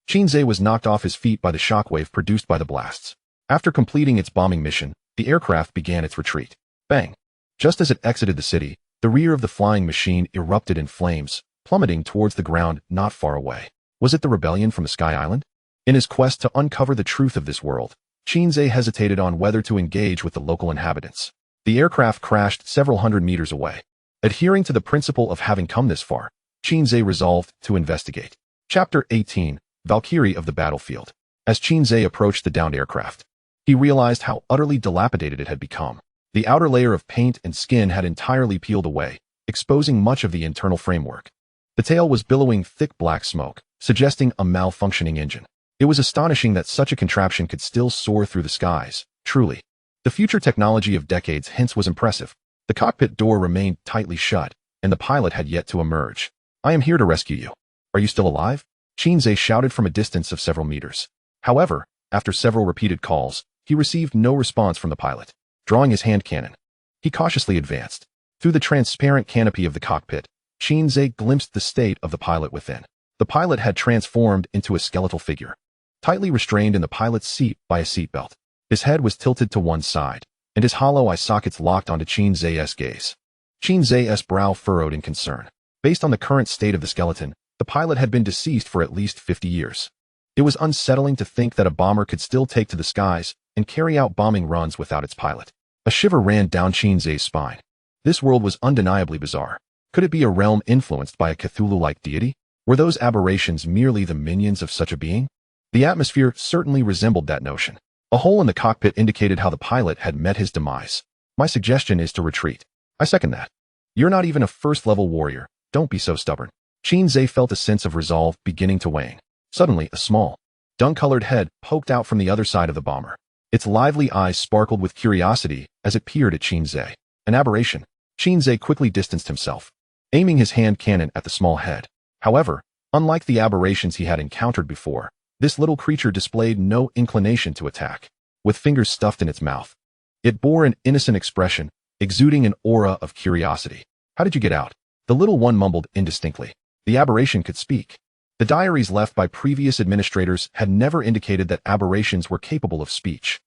Qin Ze was knocked off his feet by the shockwave produced by the blasts. After completing its bombing mission, the aircraft began its retreat. Bang! Just as it exited the city, the rear of the flying machine erupted in flames, plummeting towards the ground not far away. Was it the rebellion from the Sky Island? In his quest to uncover the truth of this world, Qin Ze hesitated on whether to engage with the local inhabitants. The aircraft crashed several hundred meters away. Adhering to the principle of having come this far, Qin Ze resolved to investigate. Chapter 18, Valkyrie of the Battlefield. As Qin Ze approached the downed aircraft, he realized how utterly dilapidated it had become. The outer layer of paint and skin had entirely peeled away, exposing much of the internal framework. The tail was billowing thick black smoke, suggesting a malfunctioning engine. It was astonishing that such a contraption could still soar through the skies. Truly, the future technology of decades hence was impressive. The cockpit door remained tightly shut, and the pilot had yet to emerge. "I am here to rescue you. Are you still alive?" Qin Ze shouted from a distance of several meters. However, after several repeated calls, he received no response from the pilot. Drawing his hand cannon, he cautiously advanced. Through the transparent canopy of the cockpit, Qin Ze glimpsed the state of the pilot within. The pilot had transformed into a skeletal figure, tightly restrained in the pilot's seat by a seatbelt. His head was tilted to one side, and his hollow eye sockets locked onto Qin Ze's gaze. Qin Ze's brow furrowed in concern. Based on the current state of the skeleton, the pilot had been deceased for at least 50 years. It was unsettling to think that a bomber could still take to the skies and carry out bombing runs without its pilot. A shiver ran down Qin Ze's spine. This world was undeniably bizarre. Could it be a realm influenced by a Cthulhu-like deity? Were those aberrations merely the minions of such a being? The atmosphere certainly resembled that notion. A hole in the cockpit indicated how the pilot had met his demise. "My suggestion is to retreat." "I second that. You're not even a first-level warrior. Don't be so stubborn." Qin Ze felt a sense of resolve beginning to wane. Suddenly, a small, dun-colored head poked out from the other side of the bomber. Its lively eyes sparkled with curiosity as it peered at Qin Ze. An aberration. Qin Ze quickly distanced himself, aiming his hand cannon at the small head. However, unlike the aberrations he had encountered before, this little creature displayed no inclination to attack. With fingers stuffed in its mouth, it bore an innocent expression, exuding an aura of curiosity. "How did you get out?" The little one mumbled indistinctly. The aberration could speak. The diaries left by previous administrators had never indicated that aberrations were capable of speech.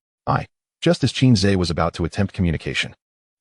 Just as Qin Ze was about to attempt communication,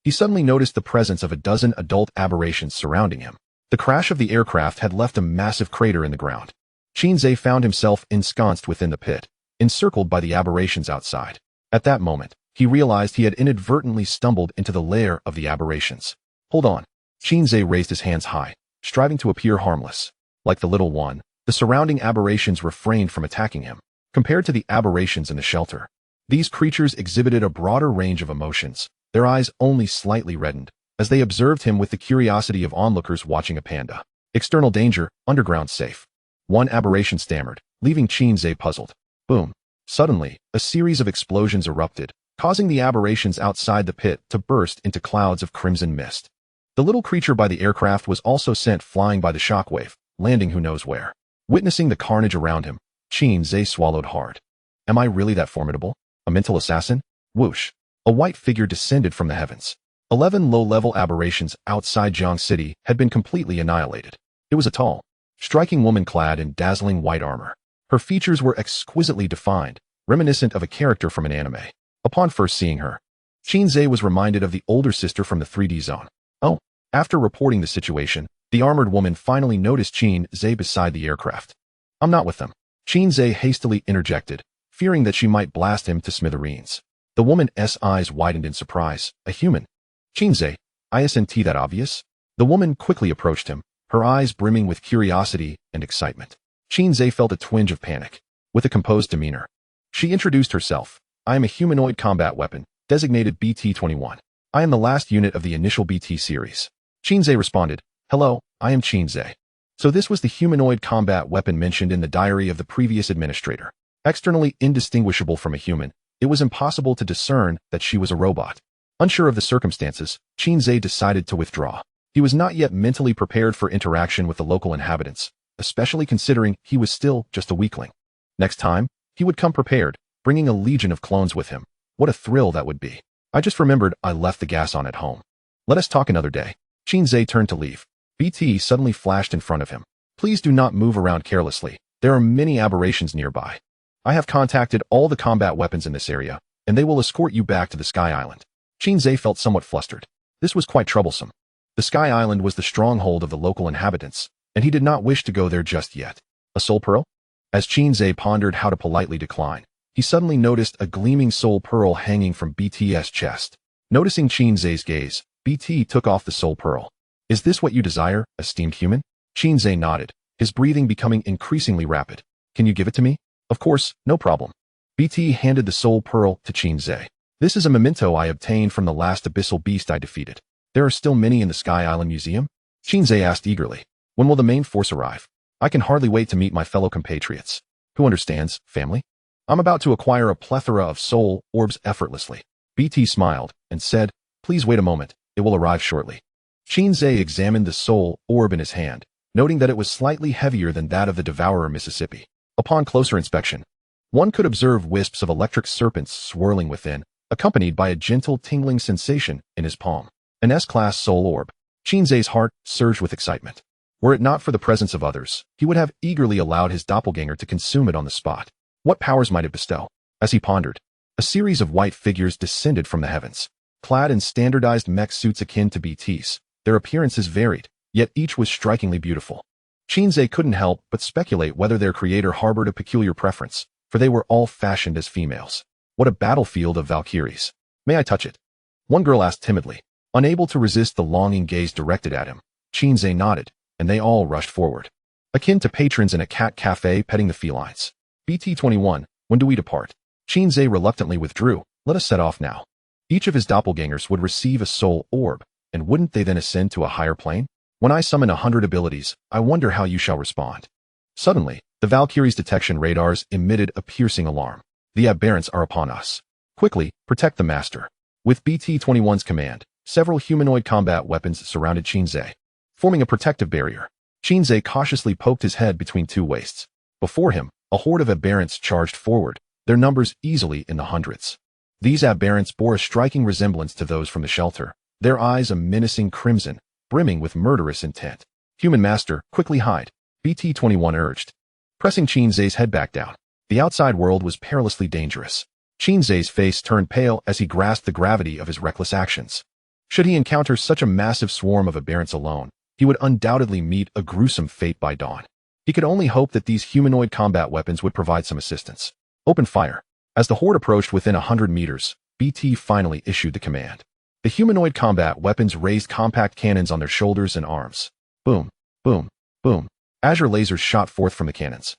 he suddenly noticed the presence of a dozen adult aberrations surrounding him. The crash of the aircraft had left a massive crater in the ground. Qin Ze found himself ensconced within the pit, encircled by the aberrations outside. At that moment, he realized he had inadvertently stumbled into the lair of the aberrations. "Hold on." Qin Ze raised his hands high, striving to appear harmless. Like the little one, the surrounding aberrations refrained from attacking him. Compared to the aberrations in the shelter, these creatures exhibited a broader range of emotions. Their eyes only slightly reddened, as they observed him with the curiosity of onlookers watching a panda. "External danger, underground safe." One aberration stammered, leaving Qin Ze puzzled. Boom. Suddenly, a series of explosions erupted, causing the aberrations outside the pit to burst into clouds of crimson mist. The little creature by the aircraft was also sent flying by the shockwave, landing who knows where. Witnessing the carnage around him, Qin Ze swallowed hard. "Am I really that formidable? A mental assassin?" Whoosh. A white figure descended from the heavens. 11 low-level aberrations outside Jiang City had been completely annihilated. It was a tall, striking woman clad in dazzling white armor. Her features were exquisitely defined, reminiscent of a character from an anime. Upon first seeing her, Qin Ze was reminded of the older sister from the 3D zone. Oh, after reporting the situation, the armored woman finally noticed Qin Ze beside the aircraft. "I'm not with them." Qin Ze hastily interjected, fearing that she might blast him to smithereens. The woman's eyes widened in surprise. "A human?" "Qin Ze, isn't that obvious?" The woman quickly approached him, her eyes brimming with curiosity and excitement. Qin Ze felt a twinge of panic. With a composed demeanor, she introduced herself. "I am a humanoid combat weapon, designated BT-21. I am the last unit of the initial BT series." Qin Ze responded, "Hello, I am Qin Ze." So this was the humanoid combat weapon mentioned in the diary of the previous administrator. Externally indistinguishable from a human, it was impossible to discern that she was a robot. Unsure of the circumstances, Qin Ze decided to withdraw. He was not yet mentally prepared for interaction with the local inhabitants, especially considering he was still just a weakling. Next time, he would come prepared, bringing a legion of clones with him. What a thrill that would be. "I just remembered I left the gas on at home. Let us talk another day." Qin Ze turned to leave. BT suddenly flashed in front of him. "Please do not move around carelessly. There are many aberrations nearby. I have contacted all the combat weapons in this area, and they will escort you back to the Sky Island." Qin Ze felt somewhat flustered. This was quite troublesome. The Sky Island was the stronghold of the local inhabitants, and he did not wish to go there just yet. A soul pearl? As Qin Ze pondered how to politely decline, he suddenly noticed a gleaming soul pearl hanging from BT's chest. Noticing Qin Ze's gaze, BT took off the soul pearl. "Is this what you desire, esteemed human?" Qin Ze nodded, his breathing becoming increasingly rapid. "Can you give it to me?" "Of course, no problem." BT handed the soul pearl to Qin Ze. "This is a memento I obtained from the last abyssal beast I defeated. There are still many in the Sky Island Museum?" Qin Ze asked eagerly. "When will the main force arrive? I can hardly wait to meet my fellow compatriots." "Who understands, family? I'm about to acquire a plethora of soul orbs effortlessly." BT smiled and said, "Please wait a moment, it will arrive shortly." Qin Ze examined the soul orb in his hand, noting that it was slightly heavier than that of the Devourer Mississippi. Upon closer inspection, one could observe wisps of electric serpents swirling within, accompanied by a gentle tingling sensation in his palm. An S-class soul orb. Qin Ze's heart surged with excitement. Were it not for the presence of others, he would have eagerly allowed his doppelganger to consume it on the spot. What powers might it bestow? As he pondered, a series of white figures descended from the heavens. Clad in standardized mech suits akin to BT's, their appearances varied, yet each was strikingly beautiful. Qin Ze couldn't help but speculate whether their creator harbored a peculiar preference, for they were all fashioned as females. What a battlefield of Valkyries. "May I touch it?" one girl asked timidly. Unable to resist the longing gaze directed at him, Qin Ze nodded, and they all rushed forward. Akin to patrons in a cat cafe petting the felines. BT-21, when do we depart? Qin Ze reluctantly withdrew. "Let us set off now." Each of his doppelgangers would receive a soul orb, and wouldn't they then ascend to a higher plane? "When I summon 100 abilities, I wonder how you shall respond." Suddenly, the Valkyrie's detection radars emitted a piercing alarm. "The aberrants are upon us. Quickly, protect the master." With BT-21's command, several humanoid combat weapons surrounded Qin Ze, forming a protective barrier. Qin Ze cautiously poked his head between two waists. Before him, a horde of aberrants charged forward, their numbers easily in the hundreds. These aberrants bore a striking resemblance to those from the shelter, their eyes a menacing crimson, brimming with murderous intent. "Human master, quickly hide," BT-21 urged, pressing Qin Ze's head back down. The outside world was perilously dangerous. Qin Ze's face turned pale as he grasped the gravity of his reckless actions. Should he encounter such a massive swarm of aberrants alone, he would undoubtedly meet a gruesome fate by dawn. He could only hope that these humanoid combat weapons would provide some assistance. "Open fire." As the horde approached within 100 meters, BT finally issued the command. The humanoid combat weapons raised compact cannons on their shoulders and arms. Boom, boom, boom. Azure lasers shot forth from the cannons,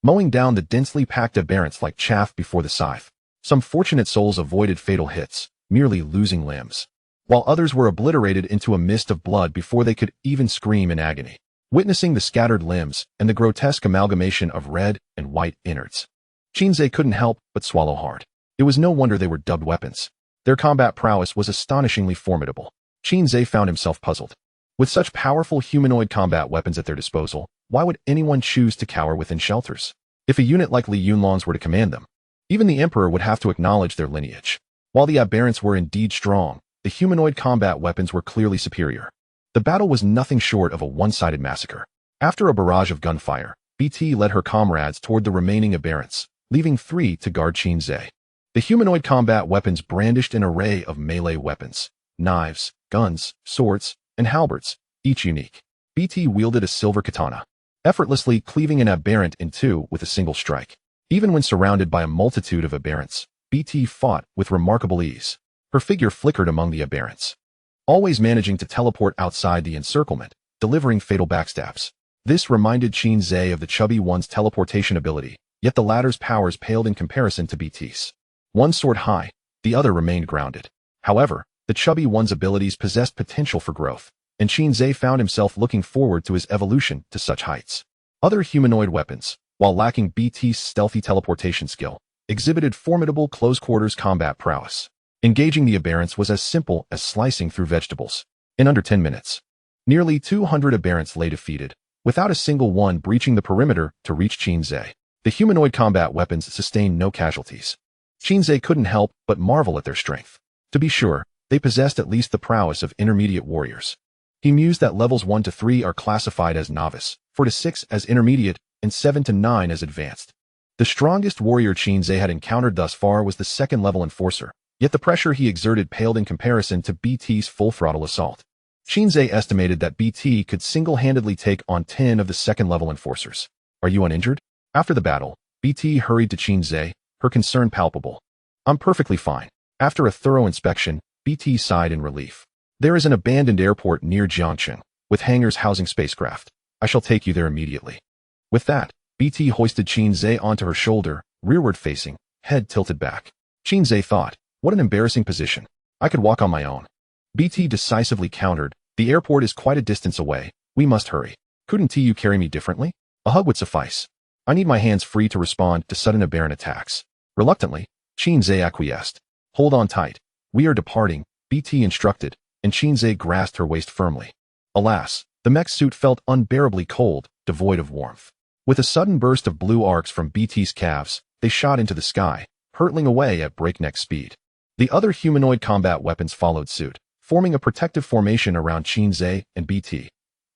mowing down the densely packed aberrants like chaff before the scythe. Some fortunate souls avoided fatal hits, merely losing limbs, while others were obliterated into a mist of blood before they could even scream in agony. Witnessing the scattered limbs and the grotesque amalgamation of red and white innards, Qin Ze couldn't help but swallow hard. It was no wonder they were dubbed weapons. Their combat prowess was astonishingly formidable. Qin Ze found himself puzzled. With such powerful humanoid combat weapons at their disposal, why would anyone choose to cower within shelters? If a unit like Li Yunlong's were to command them, even the Emperor would have to acknowledge their lineage. While the aberrants were indeed strong, the humanoid combat weapons were clearly superior. The battle was nothing short of a one-sided massacre. After a barrage of gunfire, BT led her comrades toward the remaining aberrants, leaving 3 to guard Qin Ze. The humanoid combat weapons brandished an array of melee weapons, knives, guns, swords, and halberds, each unique. BT wielded a silver katana, effortlessly cleaving an aberrant in two with a single strike. Even when surrounded by a multitude of aberrants, BT fought with remarkable ease. Her figure flickered among the aberrants, always managing to teleport outside the encirclement, delivering fatal backstabs. This reminded Qin Ze of the chubby one's teleportation ability, yet the latter's powers paled in comparison to BT's. One soared high, the other remained grounded. However, the chubby one's abilities possessed potential for growth, and Qin Ze found himself looking forward to his evolution to such heights. Other humanoid weapons, while lacking BT's stealthy teleportation skill, exhibited formidable close-quarters combat prowess. Engaging the aberrants was as simple as slicing through vegetables. In under 10 minutes, nearly 200 aberrants lay defeated, without a single one breaching the perimeter to reach Qin Ze. The humanoid combat weapons sustained no casualties. Qin Ze couldn't help but marvel at their strength. To be sure, they possessed at least the prowess of intermediate warriors. He mused that levels 1 to 3 are classified as novice, 4 to 6 as intermediate, and 7 to 9 as advanced. The strongest warrior Qin Ze had encountered thus far was the second-level enforcer, yet the pressure he exerted paled in comparison to BT's full-throttle assault. Qin Ze estimated that BT could single-handedly take on 10 of the second-level enforcers. "Are you uninjured?" After the battle, BT hurried to Qin Ze, her concern palpable. I'm perfectly fine. After a thorough inspection, BT sighed in relief. There is an abandoned airport near Jiangcheng, with hangars housing spacecraft. I shall take you there immediately. With that, BT hoisted Qin Ze onto her shoulder, rearward facing, head tilted back. Qin Ze thought, what an embarrassing position. I could walk on my own. BT decisively countered, the airport is quite a distance away, we must hurry. Couldn't you carry me differently? A hug would suffice. I need my hands free to respond to sudden aberrant attacks. Reluctantly, Qin Ze acquiesced. Hold on tight. We are departing, BT instructed, and Qin Ze grasped her waist firmly. Alas, the mech suit felt unbearably cold, devoid of warmth. With a sudden burst of blue arcs from BT's calves, they shot into the sky, hurtling away at breakneck speed. The other humanoid combat weapons followed suit, forming a protective formation around Qin Ze and BT.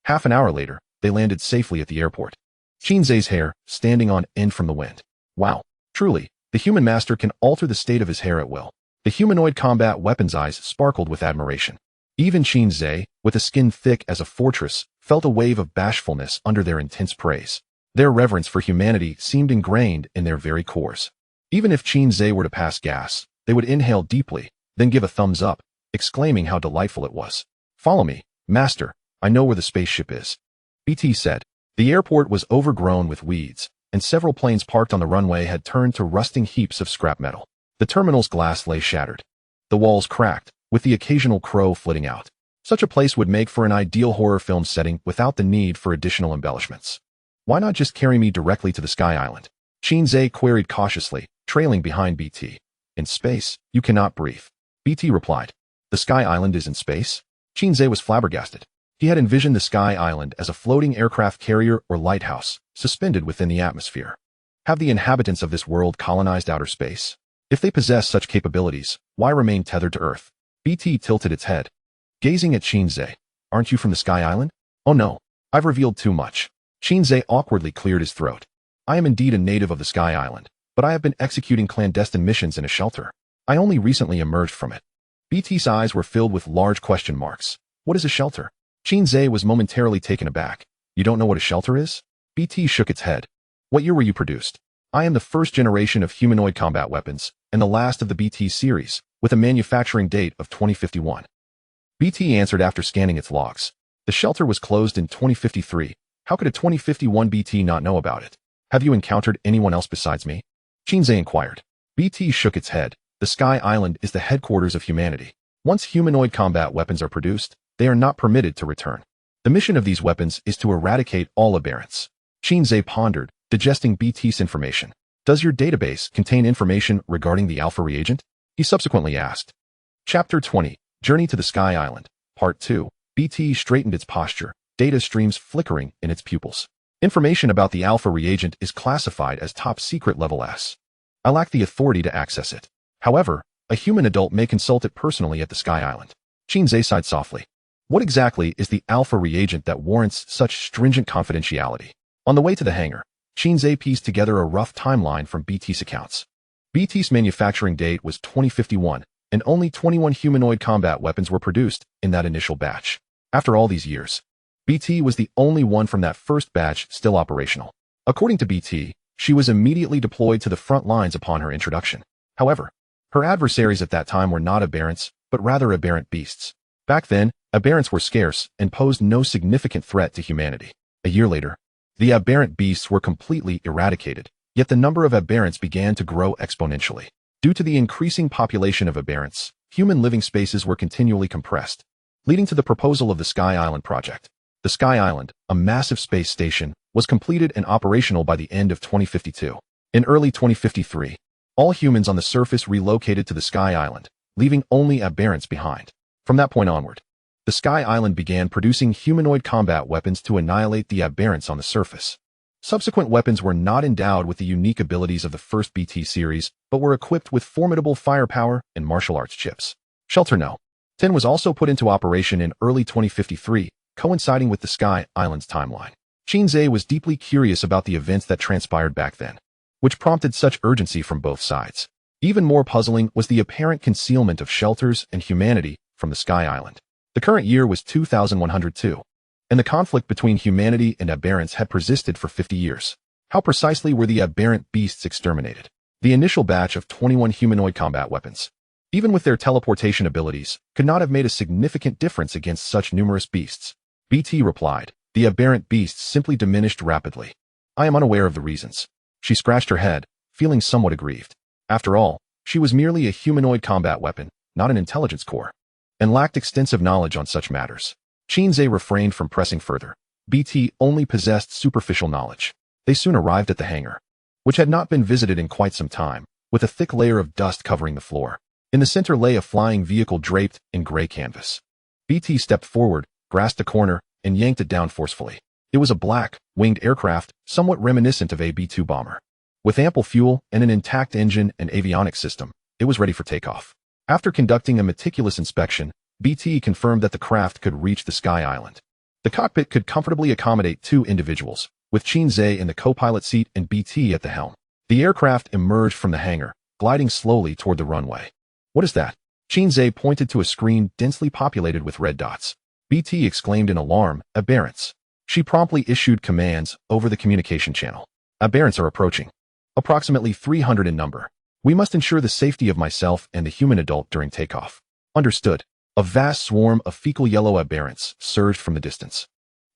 Half an hour later, they landed safely at the airport. Qin Ze's hair, standing on end from the wind. Wow, truly, the human master can alter the state of his hair at will. The humanoid combat weapons' eyes sparkled with admiration. Even Qin Ze, with a skin thick as a fortress, felt a wave of bashfulness under their intense praise. Their reverence for humanity seemed ingrained in their very cores. Even if Qin Ze were to pass gas, they would inhale deeply, then give a thumbs up, exclaiming how delightful it was. Follow me, master, I know where the spaceship is. BT said. The airport was overgrown with weeds, and several planes parked on the runway had turned to rusting heaps of scrap metal. The terminal's glass lay shattered. The walls cracked, with the occasional crow flitting out. Such a place would make for an ideal horror film setting without the need for additional embellishments. Why not just carry me directly to the Sky Island? Qin Ze queried cautiously, trailing behind BT. In space, you cannot breathe. BT replied. The Sky Island is in space? Qin Ze was flabbergasted. He had envisioned the Sky Island as a floating aircraft carrier or lighthouse, suspended within the atmosphere. Have the inhabitants of this world colonized outer space? If they possess such capabilities, why remain tethered to Earth? BT tilted its head. Gazing at Qin Ze. Aren't you from the Sky Island? Oh no, I've revealed too much. Qin Ze awkwardly cleared his throat. I am indeed a native of the Sky Island, but I have been executing clandestine missions in a shelter. I only recently emerged from it. BT's eyes were filled with large question marks. What is a shelter? Qin Ze was momentarily taken aback. You don't know what a shelter is? BT shook its head. What year were you produced? I am the first generation of humanoid combat weapons, and the last of the BT series, with a manufacturing date of 2051. BT answered after scanning its logs. The shelter was closed in 2053. How could a 2051 BT not know about it? Have you encountered anyone else besides me? Qin Ze inquired. BT shook its head. The Sky Island is the headquarters of humanity. Once humanoid combat weapons are produced, they are not permitted to return. The mission of these weapons is to eradicate all aberrants. Qin Ze pondered, digesting BT's information. Does your database contain information regarding the Alpha reagent? He subsequently asked. Chapter 20, Journey to the Sky Island, Part 2. BT straightened its posture, data streams flickering in its pupils. Information about the Alpha reagent is classified as top secret level S. I lack the authority to access it. However, a human adult may consult it personally at the Sky Island. Qin Ze sighed softly. What exactly is the Alpha reagent that warrants such stringent confidentiality? On the way to the hangar, Qin Ze pieced together a rough timeline from BT's accounts. BT's manufacturing date was 2051, and only 21 humanoid combat weapons were produced in that initial batch. After all these years, BT was the only one from that first batch still operational. According to BT, she was immediately deployed to the front lines upon her introduction. However, her adversaries at that time were not aberrants, but rather aberrant beasts. Back then, aberrants were scarce and posed no significant threat to humanity. A year later, the aberrant beasts were completely eradicated, yet the number of aberrants began to grow exponentially. Due to the increasing population of aberrants, human living spaces were continually compressed, leading to the proposal of the Sky Island project. The Sky Island, a massive space station, was completed and operational by the end of 2052. In early 2053, all humans on the surface relocated to the Sky Island, leaving only aberrants behind. From that point onward, the Sky Island began producing humanoid combat weapons to annihilate the aberrants on the surface. Subsequent weapons were not endowed with the unique abilities of the first BT series, but were equipped with formidable firepower and martial arts chips. Shelter No. 10 was also put into operation in early 2053, coinciding with the Sky Island's timeline. Qin Ze was deeply curious about the events that transpired back then, which prompted such urgency from both sides. Even more puzzling was the apparent concealment of shelters and humanity from the Sky Island. The current year was 2102, and the conflict between humanity and aberrants had persisted for 50 years. How precisely were the aberrant beasts exterminated? The initial batch of 21 humanoid combat weapons, even with their teleportation abilities, could not have made a significant difference against such numerous beasts. BT replied, the aberrant beasts simply diminished rapidly. I am unaware of the reasons. She scratched her head, feeling somewhat aggrieved. After all, she was merely a humanoid combat weapon, not an intelligence core, and lacked extensive knowledge on such matters. Qin Ze refrained from pressing further. BT only possessed superficial knowledge. They soon arrived at the hangar, which had not been visited in quite some time, with a thick layer of dust covering the floor. In the center lay a flying vehicle draped in gray canvas. BT stepped forward, grasped a corner, and yanked it down forcefully. It was a black, winged aircraft, somewhat reminiscent of a B-2 bomber. With ample fuel and an intact engine and avionics system, it was ready for takeoff. After conducting a meticulous inspection, BT confirmed that the craft could reach the Sky Island. The cockpit could comfortably accommodate 2 individuals, with Qin Ze in the co-pilot seat and BT at the helm. The aircraft emerged from the hangar, gliding slowly toward the runway. What is that? Qin Ze pointed to a screen densely populated with red dots. BT exclaimed in alarm, aberrants. She promptly issued commands over the communication channel. Aberrants are approaching. Approximately 300 in number. We must ensure the safety of myself and the human adult during takeoff. Understood. A vast swarm of fecal yellow aberrants surged from the distance,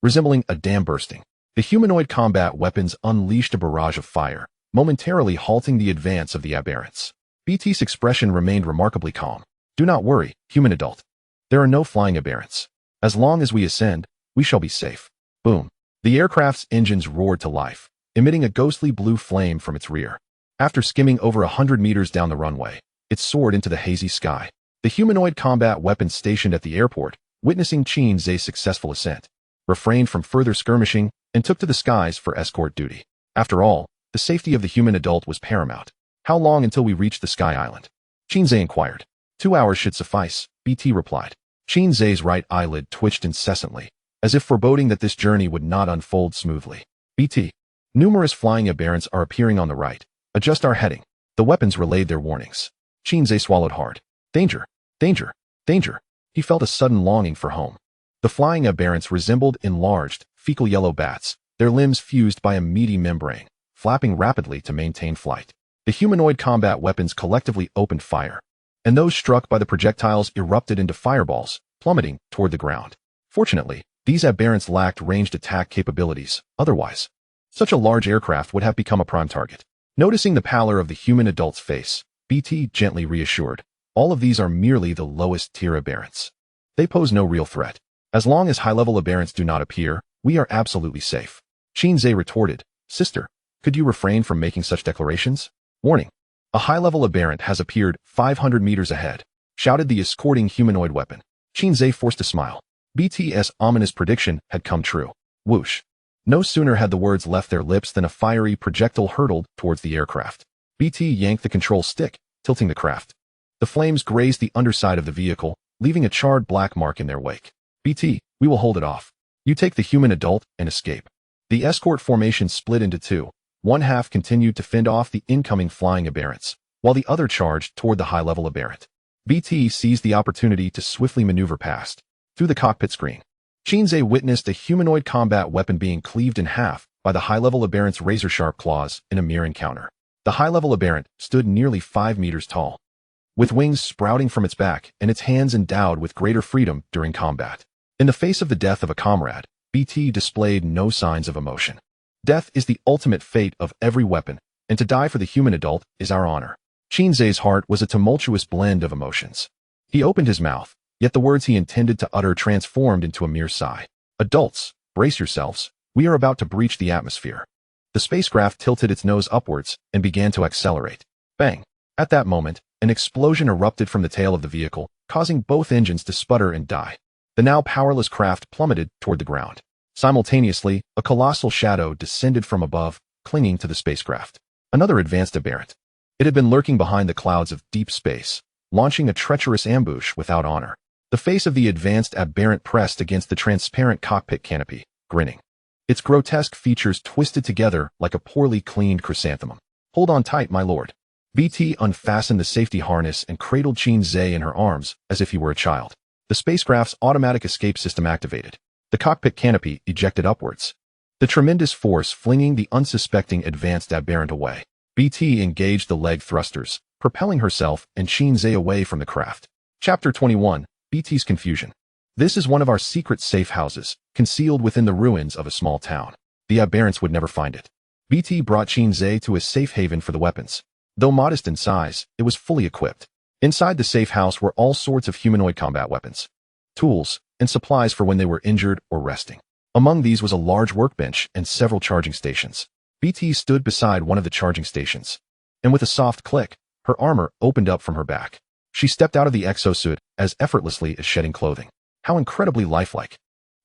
resembling a dam bursting. The humanoid combat weapons unleashed a barrage of fire, momentarily halting the advance of the aberrants. BT's expression remained remarkably calm. Do not worry, human adult. There are no flying aberrants. As long as we ascend, we shall be safe. Boom. The aircraft's engines roared to life, emitting a ghostly blue flame from its rear. After skimming over 100 meters down the runway, it soared into the hazy sky. The humanoid combat weapons stationed at the airport, witnessing Qin Ze's successful ascent, refrained from further skirmishing and took to the skies for escort duty. After all, the safety of the human adult was paramount. How long until we reach the Sky Island? Qin Ze inquired. 2 hours should suffice, BT replied. Qin Ze's right eyelid twitched incessantly, as if foreboding that this journey would not unfold smoothly. BT. Numerous flying aberrants are appearing on the right. Adjust our heading. The weapons relayed their warnings. Qin Ze swallowed hard. Danger! Danger! Danger! He felt a sudden longing for home. The flying aberrants resembled enlarged, fecal yellow bats, their limbs fused by a meaty membrane, flapping rapidly to maintain flight. The humanoid combat weapons collectively opened fire, and those struck by the projectiles erupted into fireballs, plummeting toward the ground. Fortunately, these aberrants lacked ranged attack capabilities. Otherwise, such a large aircraft would have become a prime target. Noticing the pallor of the human adult's face, BT gently reassured, all of these are merely the lowest tier aberrants. They pose no real threat. As long as high-level aberrants do not appear, we are absolutely safe. Qin Ze retorted, Sister, could you refrain from making such declarations? Warning. A high-level aberrant has appeared 500 meters ahead, shouted the escorting humanoid weapon. Qin Ze forced a smile. BT's ominous prediction had come true. Whoosh. No sooner had the words left their lips than a fiery projectile hurtled towards the aircraft. BT yanked the control stick, tilting the craft. The flames grazed the underside of the vehicle, leaving a charred black mark in their wake. BT, we will hold it off. You take the human adult and escape. The escort formation split into 2. One half continued to fend off the incoming flying aberrants, while the other charged toward the high-level aberrant. BT seized the opportunity to swiftly maneuver past. Through the cockpit screen, Qin Ze witnessed a humanoid combat weapon being cleaved in half by the high-level aberrant's razor-sharp claws in a mere encounter. The high-level aberrant stood nearly 5 meters tall, with wings sprouting from its back and its hands endowed with greater freedom during combat. In the face of the death of a comrade, BT displayed no signs of emotion. Death is the ultimate fate of every weapon, and to die for the human adult is our honor. Qin Ze's heart was a tumultuous blend of emotions. He opened his mouth, yet the words he intended to utter transformed into a mere sigh. Adults, brace yourselves, we are about to breach the atmosphere. The spacecraft tilted its nose upwards and began to accelerate. Bang! At that moment, an explosion erupted from the tail of the vehicle, causing both engines to sputter and die. The now powerless craft plummeted toward the ground. Simultaneously, a colossal shadow descended from above, clinging to the spacecraft. Another advanced aberrant. It had been lurking behind the clouds of deep space, launching a treacherous ambush without honor. The face of the advanced aberrant pressed against the transparent cockpit canopy, grinning. Its grotesque features twisted together like a poorly cleaned chrysanthemum. Hold on tight, my lord. BT unfastened the safety harness and cradled Qin Ze in her arms as if he were a child. The spacecraft's automatic escape system activated. The cockpit canopy ejected upwards. the tremendous force flinging the unsuspecting advanced aberrant away. BT engaged the leg thrusters, propelling herself and Qin Ze away from the craft. Chapter 21, BT's Confusion. This is one of our secret safe houses, concealed within the ruins of a small town. The aberrants would never find it. BT brought Qin Ze to a safe haven for the weapons. Though modest in size, it was fully equipped. Inside the safe house were all sorts of humanoid combat weapons, tools, and supplies for when they were injured or resting. Among these was a large workbench and several charging stations. BT stood beside one of the charging stations, and with a soft click, her armor opened up from her back. She stepped out of the exosuit as effortlessly as shedding clothing. How incredibly lifelike.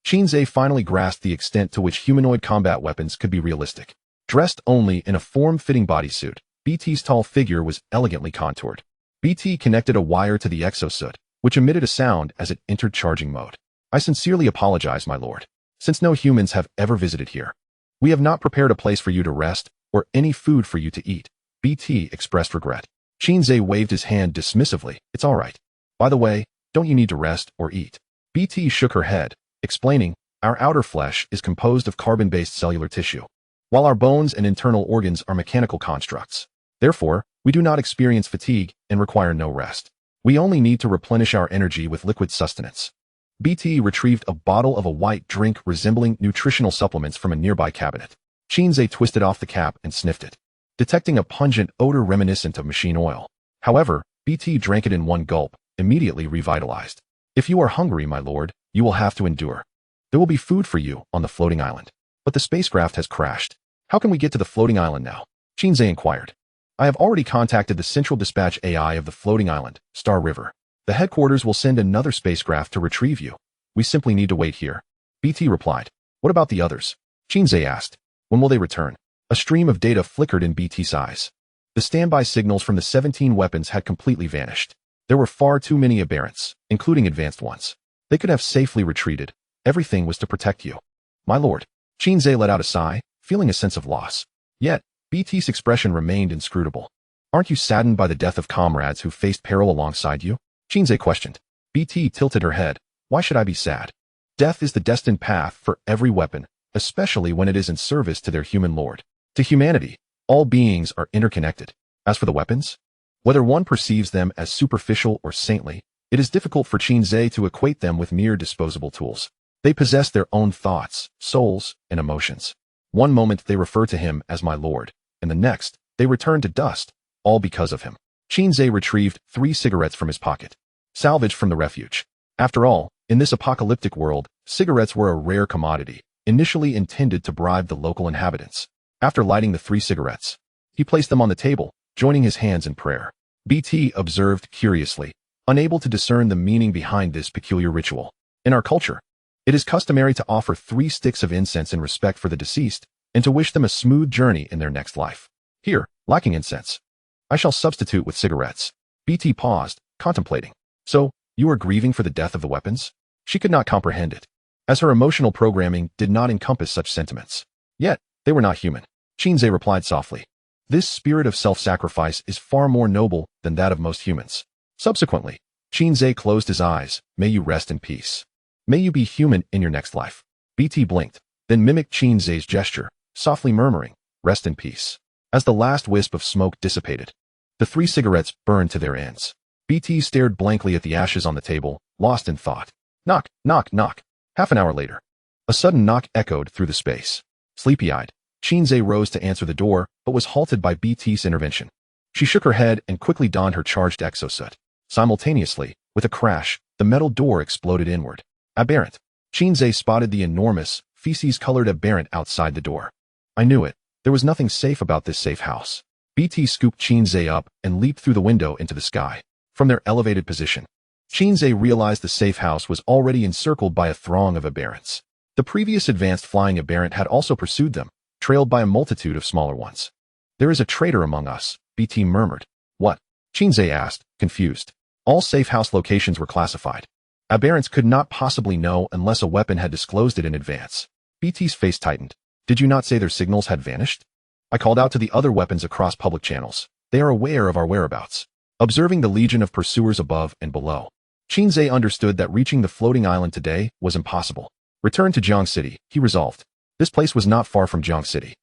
Qin Ze finally grasped the extent to which humanoid combat weapons could be realistic. Dressed only in a form-fitting bodysuit, BT's tall figure was elegantly contoured. BT connected a wire to the exosuit, which emitted a sound as it entered charging mode. I sincerely apologize, my lord. Since no humans have ever visited here, we have not prepared a place for you to rest or any food for you to eat. BT expressed regret. Qin Ze waved his hand dismissively. It's all right. By the way, don't you need to rest or eat? BT shook her head, explaining, our outer flesh is composed of carbon-based cellular tissue, while our bones and internal organs are mechanical constructs. Therefore, we do not experience fatigue and require no rest. We only need to replenish our energy with liquid sustenance. BT retrieved a bottle of a white drink resembling nutritional supplements from a nearby cabinet. Qin Ze twisted off the cap and sniffed it, detecting a pungent odor reminiscent of machine oil. However, BT drank it in one gulp, immediately revitalized. If you are hungry, my lord, you will have to endure. There will be food for you on the floating island. But the spacecraft has crashed. How can we get to the floating island now? Qin Ze inquired. I have already contacted the Central Dispatch AI of the floating island, Star River. The headquarters will send another spacecraft to retrieve you. We simply need to wait here. BT replied. What about the others? Qin Ze asked. When will they return? A stream of data flickered in BT's eyes. The standby signals from the 17 weapons had completely vanished. There were far too many aberrants, including advanced ones. They could have safely retreated. Everything was to protect you. My lord. Qin Ze let out a sigh, feeling a sense of loss. Yet, BT's expression remained inscrutable. Aren't you saddened by the death of comrades who faced peril alongside you? Qin Ze questioned. BT tilted her head. Why should I be sad? Death is the destined path for every weapon, especially when it is in service to their human lord. To humanity, all beings are interconnected. As for the weapons, whether one perceives them as superficial or saintly, it is difficult for Qin Ze to equate them with mere disposable tools. They possess their own thoughts, souls, and emotions. One moment they refer to him as my lord, and the next, they return to dust, all because of him. Qin Ze retrieved 3 cigarettes from his pocket, salvaged from the refuge. After all, in this apocalyptic world, cigarettes were a rare commodity, initially intended to bribe the local inhabitants. After lighting the 3 cigarettes, he placed them on the table, joining his hands in prayer. BT observed curiously, unable to discern the meaning behind this peculiar ritual. In our culture, it is customary to offer 3 sticks of incense in respect for the deceased and to wish them a smooth journey in their next life. Here, lacking incense, I shall substitute with cigarettes. BT paused, contemplating. So, you are grieving for the death of the weapons? She could not comprehend it, as her emotional programming did not encompass such sentiments. Yet, they were not human. Qin Ze replied softly. This spirit of self-sacrifice is far more noble than that of most humans. Subsequently, Qin Ze closed his eyes. May you rest in peace. May you be human in your next life. BT blinked, then mimicked Qin Ze's gesture, softly murmuring, rest in peace. As the last wisp of smoke dissipated, the 3 cigarettes burned to their ends. BT stared blankly at the ashes on the table, lost in thought. Knock, knock, knock. Half an hour later, a sudden knock echoed through the space. Sleepy-eyed, Qin Ze rose to answer the door, but was halted by BT's intervention. She shook her head and quickly donned her charged exosuit. Simultaneously, with a crash, the metal door exploded inward. Aberrant. Qin Ze spotted the enormous, feces-colored aberrant outside the door. I knew it. There was nothing safe about this safe house. BT scooped Qin Ze up and leaped through the window into the sky. From their elevated position, Qin Ze realized the safe house was already encircled by a throng of aberrants. The previous advanced flying aberrant had also pursued them, trailed by a multitude of smaller ones. There is a traitor among us, BT murmured. What? Qin Ze asked, confused. All safe house locations were classified. Aberrants could not possibly know unless a weapon had disclosed it in advance. BT's face tightened. Did you not say their signals had vanished? I called out to the other weapons across public channels. They are aware of our whereabouts. Observing the legion of pursuers above and below, Qin Ze understood that reaching the floating island today was impossible. Return to Jiang City, he resolved. This place was not far from Jiang City,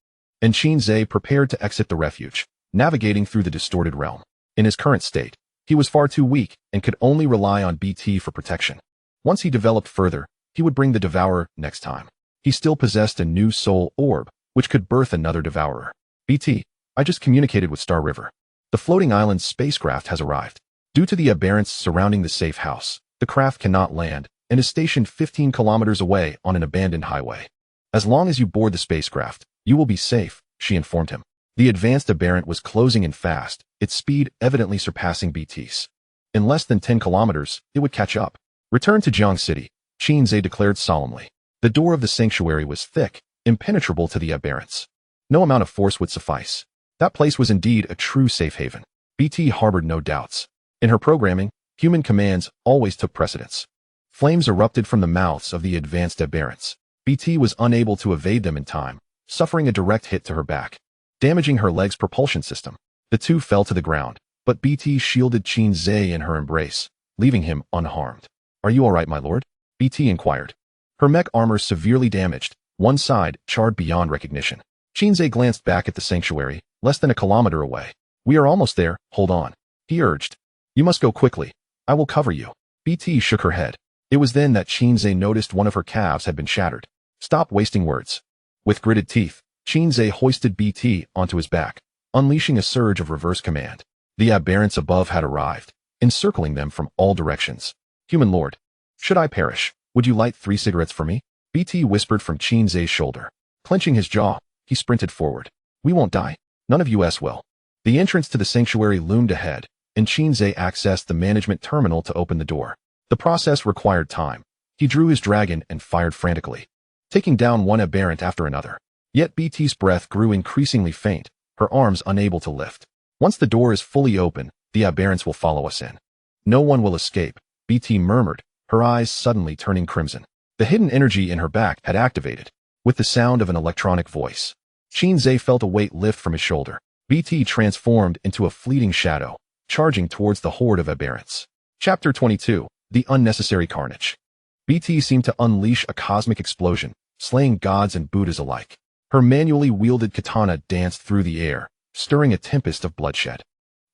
and Qin Ze prepared to exit the refuge, navigating through the distorted realm. In his current state, he was far too weak and could only rely on BT for protection. Once he developed further, he would bring the Devourer next time. He still possessed a new soul orb, which could birth another Devourer. BT, I just communicated with Star River. The floating island's spacecraft has arrived. Due to the aberrance surrounding the safe house, the craft cannot land and is stationed 15 kilometers away on an abandoned highway. As long as you board the spacecraft, you will be safe, she informed him. The advanced aberrant was closing in fast, its speed evidently surpassing BT's. In less than 10 kilometers, it would catch up. Return to Jiang City, Qin Ze declared solemnly. The door of the sanctuary was thick, impenetrable to the aberrants. No amount of force would suffice. That place was indeed a true safe haven. BT harbored no doubts. In her programming, human commands always took precedence. Flames erupted from the mouths of the advanced aberrants. BT was unable to evade them in time, suffering a direct hit to her back, damaging her leg's propulsion system. The two fell to the ground, but BT shielded Qin Ze in her embrace, leaving him unharmed. Are you all right, my lord? BT inquired. Her mech armor severely damaged, one side charred beyond recognition. Qin Ze glanced back at the sanctuary, less than a kilometer away. We are almost there, hold on, he urged. You must go quickly. I will cover you. BT shook her head. It was then that Qin Ze noticed one of her calves had been shattered. Stop wasting words. With gritted teeth, Qin Ze hoisted BT onto his back, unleashing a surge of reverse command. The aberrants above had arrived, encircling them from all directions. Human lord, should I perish, would you light 3 cigarettes for me? BT whispered from Qin Ze's shoulder. Clenching his jaw, he sprinted forward. We won't die. None of us will. The entrance to the sanctuary loomed ahead, and Qin Ze accessed the management terminal to open the door. The process required time. He drew his dragon and fired frantically, taking down one aberrant after another. Yet BT's breath grew increasingly faint, her arms unable to lift. Once the door is fully open, the aberrants will follow us in. No one will escape, BT murmured, her eyes suddenly turning crimson. The hidden energy in her back had activated, with the sound of an electronic voice. Qin Ze felt a weight lift from his shoulder. BT transformed into a fleeting shadow, charging towards the horde of aberrants. Chapter 22, The Unnecessary Carnage. BT seemed to unleash a cosmic explosion, slaying gods and Buddhas alike. Her manually wielded katana danced through the air, stirring a tempest of bloodshed.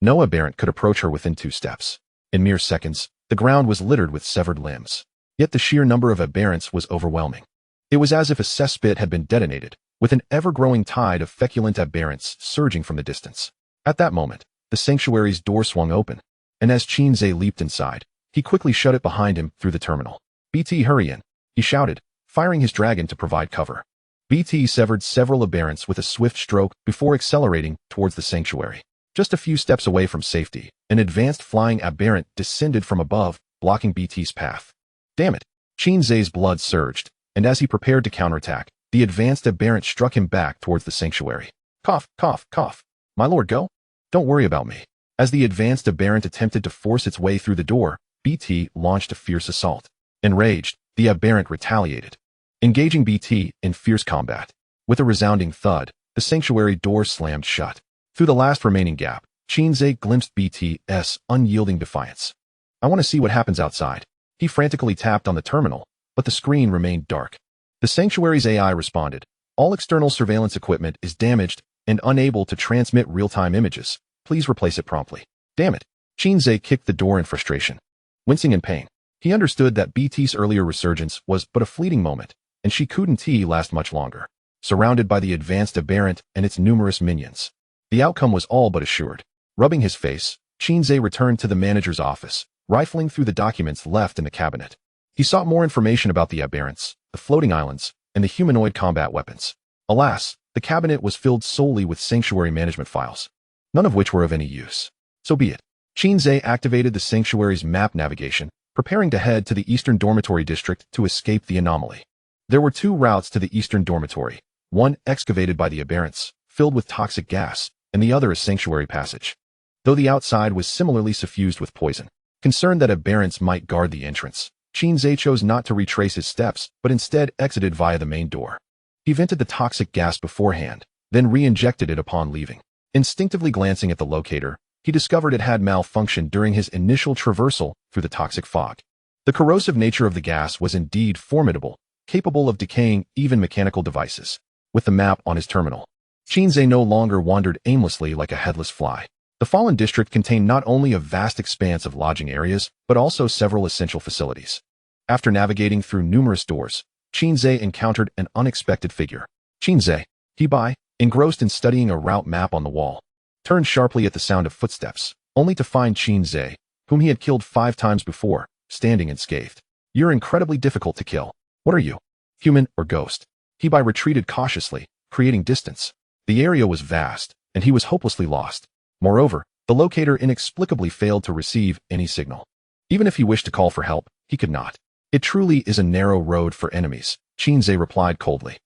No aberrant could approach her within 2 steps. In mere seconds, the ground was littered with severed limbs. Yet the sheer number of aberrants was overwhelming. It was as if a cesspit had been detonated, with an ever-growing tide of feculent aberrants surging from the distance. At that moment, the sanctuary's door swung open, and as Qin Ze leaped inside, he quickly shut it behind him through the terminal. BT, hurry in, he shouted, firing his dragon to provide cover. BT severed several aberrants with a swift stroke before accelerating towards the sanctuary. Just a few steps away from safety, an advanced flying aberrant descended from above, blocking BT's path. Damn it! Qin Ze's blood surged, and as he prepared to counterattack, the advanced aberrant struck him back towards the sanctuary. Cough, cough, cough. My lord, go? Don't worry about me. As the advanced aberrant attempted to force its way through the door, BT launched a fierce assault. Enraged, the aberrant retaliated, engaging BT in fierce combat. With a resounding thud, the sanctuary door slammed shut. Through the last remaining gap, Qin Ze glimpsed BT's unyielding defiance. I want to see what happens outside. He frantically tapped on the terminal, but the screen remained dark. The sanctuary's AI responded. All external surveillance equipment is damaged and unable to transmit real-time images. Please replace it promptly. Damn it. Qin Ze kicked the door in frustration. Wincing in pain, he understood that BT's earlier resurgence was but a fleeting moment, and she couldn't last much longer. Surrounded by the advanced aberrant and its numerous minions, the outcome was all but assured. Rubbing his face, Qin Ze returned to the manager's office, rifling through the documents left in the cabinet. He sought more information about the aberrants, the floating islands, and the humanoid combat weapons. Alas, the cabinet was filled solely with sanctuary management files, none of which were of any use. So be it. Qin Ze activated the sanctuary's map navigation, preparing to head to the Eastern Dormitory District to escape the anomaly. There were 2 routes to the Eastern Dormitory, one excavated by the aberrants, filled with toxic gas, and the other a sanctuary passage, though the outside was similarly suffused with poison. Concerned that aberrants might guard the entrance, Qin Ze chose not to retrace his steps, but instead exited via the main door. He vented the toxic gas beforehand, then re-injected it upon leaving. Instinctively glancing at the locator, he discovered it had malfunctioned during his initial traversal through the toxic fog. The corrosive nature of the gas was indeed formidable, capable of decaying even mechanical devices. With the map on his terminal, Qin Ze no longer wandered aimlessly like a headless fly. The fallen district contained not only a vast expanse of lodging areas, but also several essential facilities. After navigating through numerous doors, Qin Ze encountered an unexpected figure. Qin Ze, Hibai, engrossed in studying a route map on the wall, turned sharply at the sound of footsteps, only to find Qin Ze, whom he had killed 5 times before, standing unscathed. You're incredibly difficult to kill. What are you? Human or ghost? Hibai retreated cautiously, creating distance. The area was vast, and he was hopelessly lost. Moreover, the locator inexplicably failed to receive any signal. Even if he wished to call for help, he could not. It truly is a narrow road for enemies, Qin Ze replied coldly.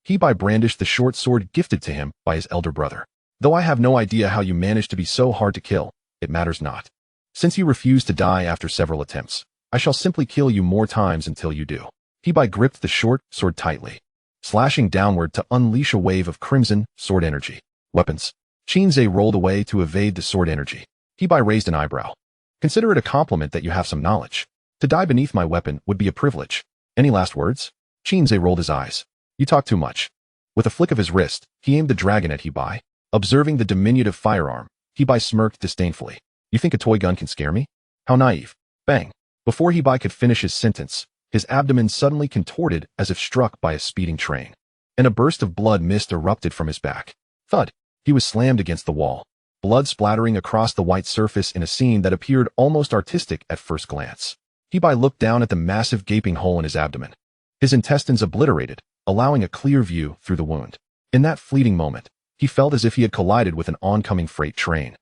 Hibai brandished the short sword gifted to him by his elder brother. Though I have no idea how you managed to be so hard to kill, it matters not. Since you refuse to die after several attempts, I shall simply kill you more times until you do. Hibai gripped the short sword tightly, slashing downward to unleash a wave of crimson sword energy. Weapons. Qin Ze rolled away to evade the sword energy. Hibai raised an eyebrow. Consider it a compliment that you have some knowledge. To die beneath my weapon would be a privilege. Any last words? Qin Ze rolled his eyes. You talk too much. With a flick of his wrist, he aimed the dragon at Hibai. Observing the diminutive firearm, Hibai smirked disdainfully. You think a toy gun can scare me? How naive. Bang. Before Hibai could finish his sentence, his abdomen suddenly contorted as if struck by a speeding train, and a burst of blood mist erupted from his back. Thud. He was slammed against the wall, blood splattering across the white surface in a scene that appeared almost artistic at first glance. Hibai looked down at the massive gaping hole in his abdomen, his intestines obliterated, allowing a clear view through the wound. In that fleeting moment, he felt as if he had collided with an oncoming freight train,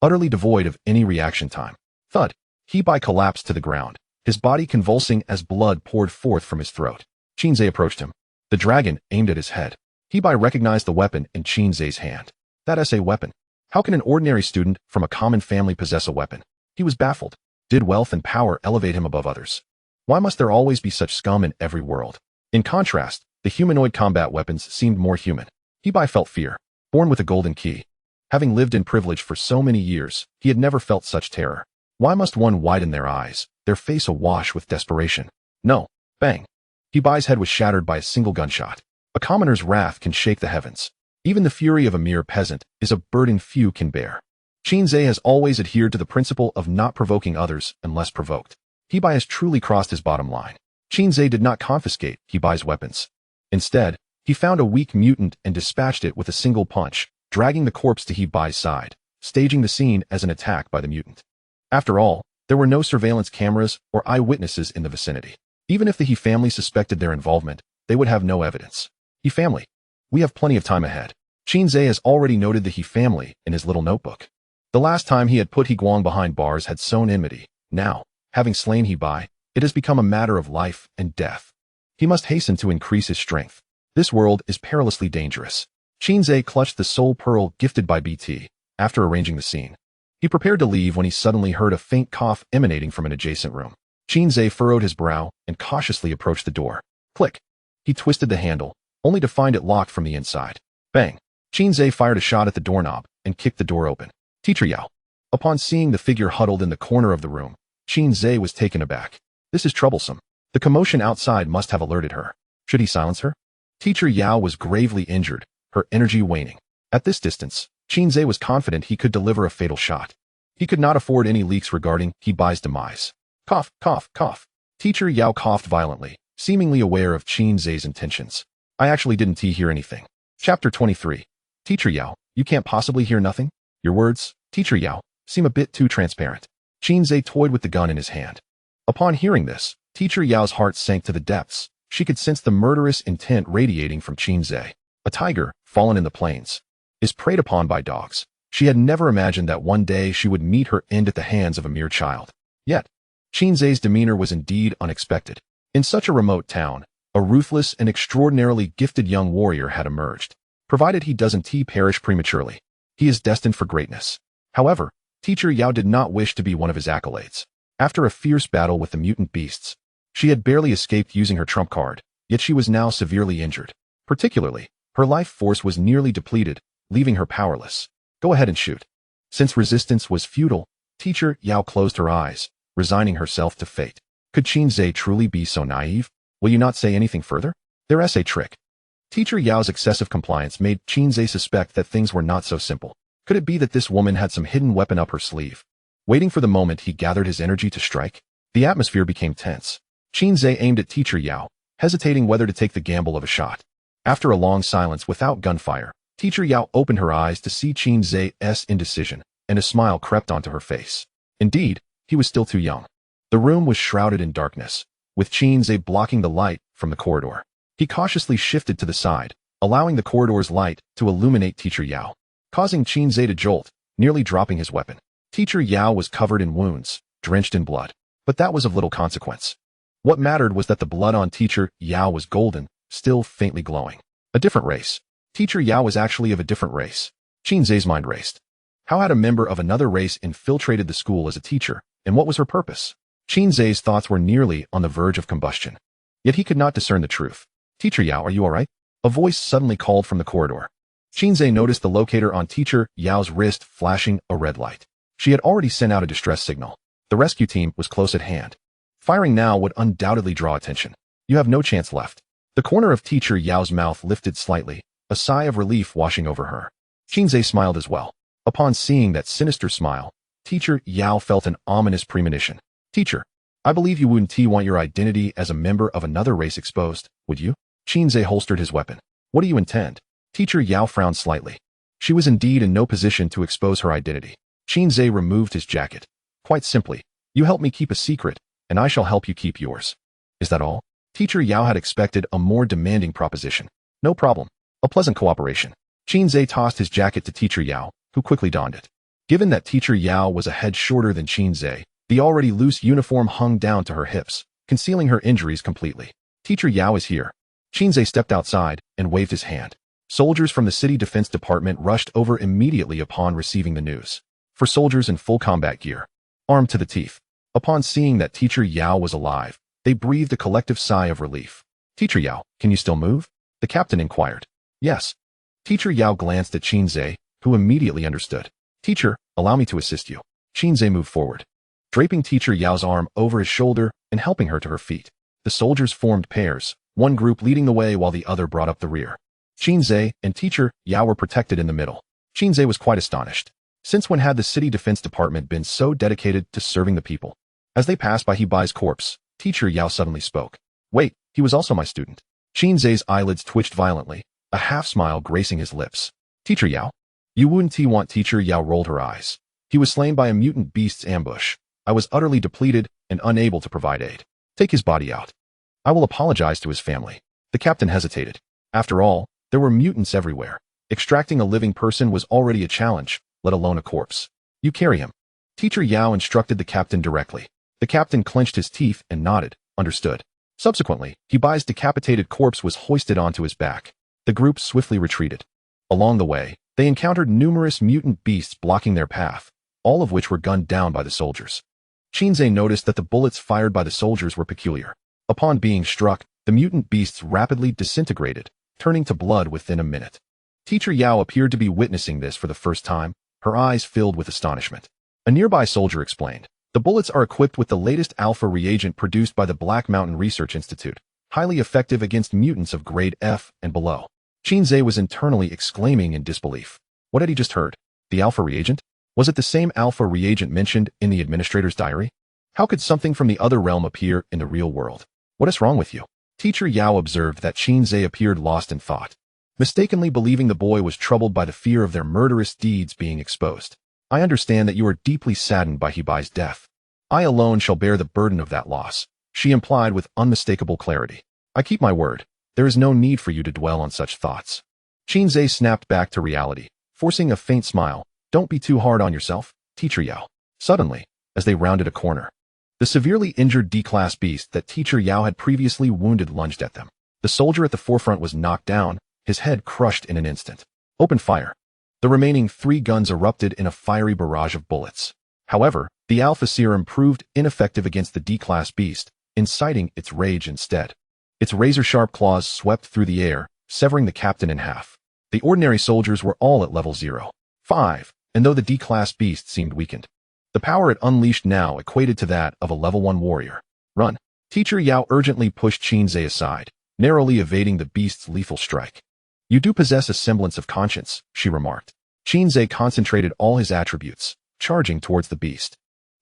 utterly devoid of any reaction time. Thud. Hibai collapsed to the ground, his body convulsing as blood poured forth from his throat. Qin Ze approached him. The dragon aimed at his head. Hibai recognized the weapon in Qin Ze's hand. That SA weapon. How can an ordinary student from a common family possess a weapon? He was baffled. Did wealth and power elevate him above others? Why must there always be such scum in every world? In contrast, the humanoid combat weapons seemed more human. Hibai felt fear. Born with a golden key, having lived in privilege for so many years, he had never felt such terror. Why must one widen their eyes, their face awash with desperation? No. Bang. Hibai's head was shattered by a single gunshot. A commoner's wrath can shake the heavens. Even the fury of a mere peasant is a burden few can bear. Qin Ze has always adhered to the principle of not provoking others unless provoked. Hibai has truly crossed his bottom line. Qin Ze did not confiscate Hibai's weapons. Instead, he found a weak mutant and dispatched it with a single punch, dragging the corpse to Hibai's side, staging the scene as an attack by the mutant. After all, there were no surveillance cameras or eyewitnesses in the vicinity. Even if the He family suspected their involvement, they would have no evidence. He family. We have plenty of time ahead. Qin Ze has already noted the He family in his little notebook. The last time he had put He Guang behind bars had sown enmity. Now, having slain Hibai, it has become a matter of life and death. He must hasten to increase his strength. This world is perilously dangerous. Qin Ze clutched the soul pearl gifted by BT, after arranging the scene. He prepared to leave when he suddenly heard a faint cough emanating from an adjacent room. Qin Ze furrowed his brow and cautiously approached the door. Click. He twisted the handle, only to find it locked from the inside. Bang. Qin Ze fired a shot at the doorknob and kicked the door open. Teacher Yao. Upon seeing the figure huddled in the corner of the room, Qin Ze was taken aback. This is troublesome. The commotion outside must have alerted her. Should he silence her? Teacher Yao was gravely injured, her energy waning. At this distance, Qin Ze was confident he could deliver a fatal shot. He could not afford any leaks regarding Hibai's demise. Cough, cough, cough. Teacher Yao coughed violently, seemingly aware of Qin Ze's intentions. I actually didn't hear anything. Chapter 23. Teacher Yao, you can't possibly hear nothing? Your words, Teacher Yao, seem a bit too transparent. Qin Ze toyed with the gun in his hand. Upon hearing this, Teacher Yao's heart sank to the depths. She could sense the murderous intent radiating from Qin Ze. A tiger, fallen in the plains, is preyed upon by dogs. She had never imagined that one day she would meet her end at the hands of a mere child. Yet, Qin Ze's demeanor was indeed unexpected. In such a remote town, a ruthless and extraordinarily gifted young warrior had emerged. Provided he doesn't perish prematurely, he is destined for greatness. However, Teacher Yao did not wish to be one of his acolytes. After a fierce battle with the mutant beasts, she had barely escaped using her trump card, yet she was now severely injured. Particularly, her life force was nearly depleted, leaving her powerless. Go ahead and shoot. Since resistance was futile, Teacher Yao closed her eyes, resigning herself to fate. Could Qin Ze truly be so naive? Will you not say anything further? Their essay trick. Teacher Yao's excessive compliance made Qin Ze suspect that things were not so simple. Could it be that this woman had some hidden weapon up her sleeve? Waiting for the moment he gathered his energy to strike, the atmosphere became tense. Qin Ze aimed at Teacher Yao, hesitating whether to take the gamble of a shot. After a long silence without gunfire, Teacher Yao opened her eyes to see Qin Ze's indecision, and a smile crept onto her face. Indeed, he was still too young. The room was shrouded in darkness, with Qin Ze blocking the light from the corridor. He cautiously shifted to the side, allowing the corridor's light to illuminate Teacher Yao, causing Qin Ze to jolt, nearly dropping his weapon. Teacher Yao was covered in wounds, drenched in blood, but that was of little consequence. What mattered was that the blood on Teacher Yao was golden, still faintly glowing. A different race. Teacher Yao was actually of a different race. Qin Ze's mind raced. How had a member of another race infiltrated the school as a teacher, and what was her purpose? Qin Ze's thoughts were nearly on the verge of combustion. Yet he could not discern the truth. Teacher Yao, are you all right? A voice suddenly called from the corridor. Qin Ze noticed the locator on Teacher Yao's wrist flashing a red light. She had already sent out a distress signal. The rescue team was close at hand. Firing now would undoubtedly draw attention. You have no chance left. The corner of Teacher Yao's mouth lifted slightly, a sigh of relief washing over her. Qin Ze smiled as well. Upon seeing that sinister smile, Teacher Yao felt an ominous premonition. Teacher, I believe you wouldn't want your identity as a member of another race exposed, would you? Qin Ze holstered his weapon. What do you intend? Teacher Yao frowned slightly. She was indeed in no position to expose her identity. Qin Ze removed his jacket. Quite simply, you help me keep a secret, and I shall help you keep yours. Is that all? Teacher Yao had expected a more demanding proposition. No problem. A pleasant cooperation. Qin Ze tossed his jacket to Teacher Yao, who quickly donned it. Given that Teacher Yao was a head shorter than Qin Ze, the already loose uniform hung down to her hips, concealing her injuries completely. Teacher Yao is here. Qin Ze stepped outside and waved his hand. Soldiers from the City Defense Department rushed over immediately upon receiving the news. For soldiers in full combat gear, armed to the teeth. Upon seeing that Teacher Yao was alive, they breathed a collective sigh of relief. Teacher Yao, can you still move? The captain inquired. Yes. Teacher Yao glanced at Qin Ze, who immediately understood. Teacher, allow me to assist you. Qin Ze moved forward, draping Teacher Yao's arm over his shoulder and helping her to her feet. The soldiers formed pairs, one group leading the way while the other brought up the rear. Qin Ze and Teacher Yao were protected in the middle. Qin Ze was quite astonished. Since when had the City Defense Department been so dedicated to serving the people? As they passed by Hebai's corpse, Teacher Yao suddenly spoke. Wait, he was also my student. Qin Ze's eyelids twitched violently, a half-smile gracing his lips. Teacher Yao? You wouldn't want. Teacher Yao rolled her eyes. He was slain by a mutant beast's ambush. I was utterly depleted and unable to provide aid. Take his body out. I will apologize to his family. The captain hesitated. After all, there were mutants everywhere. Extracting a living person was already a challenge, let alone a corpse. You carry him. Teacher Yao instructed the captain directly. The captain clenched his teeth and nodded, understood. Subsequently, Hebai's decapitated corpse was hoisted onto his back. The group swiftly retreated. Along the way, they encountered numerous mutant beasts blocking their path, all of which were gunned down by the soldiers. Qin Ze noticed that the bullets fired by the soldiers were peculiar. Upon being struck, the mutant beasts rapidly disintegrated, turning to blood within a minute. Teacher Yao appeared to be witnessing this for the first time, her eyes filled with astonishment. A nearby soldier explained, the bullets are equipped with the latest alpha reagent produced by the Black Mountain Research Institute, highly effective against mutants of grade F and below. Qin Ze was internally exclaiming in disbelief. What had he just heard? The alpha reagent? Was it the same alpha reagent mentioned in the administrator's diary? How could something from the other realm appear in the real world? What is wrong with you? Teacher Yao observed that Qin Ze appeared lost in thought, mistakenly believing the boy was troubled by the fear of their murderous deeds being exposed. I understand that you are deeply saddened by Hebai's death. I alone shall bear the burden of that loss, she implied with unmistakable clarity. I keep my word. There is no need for you to dwell on such thoughts. Qin Ze snapped back to reality, forcing a faint smile. Don't be too hard on yourself, Teacher Yao. Suddenly, as they rounded a corner, the severely injured D-class beast that Teacher Yao had previously wounded lunged at them. The soldier at the forefront was knocked down, his head crushed in an instant. Open fire. The remaining 3 guns erupted in a fiery barrage of bullets. However, the Alpha Serum proved ineffective against the D-class beast, inciting its rage instead. Its razor-sharp claws swept through the air, severing the captain in half. The ordinary soldiers were all at level 0.5, and though the D-class beast seemed weakened, the power it unleashed now equated to that of a level 1 warrior. Run. Teacher Yao urgently pushed Qin Ze aside, narrowly evading the beast's lethal strike. You do possess a semblance of conscience, she remarked. Qin Ze concentrated all his attributes, charging towards the beast.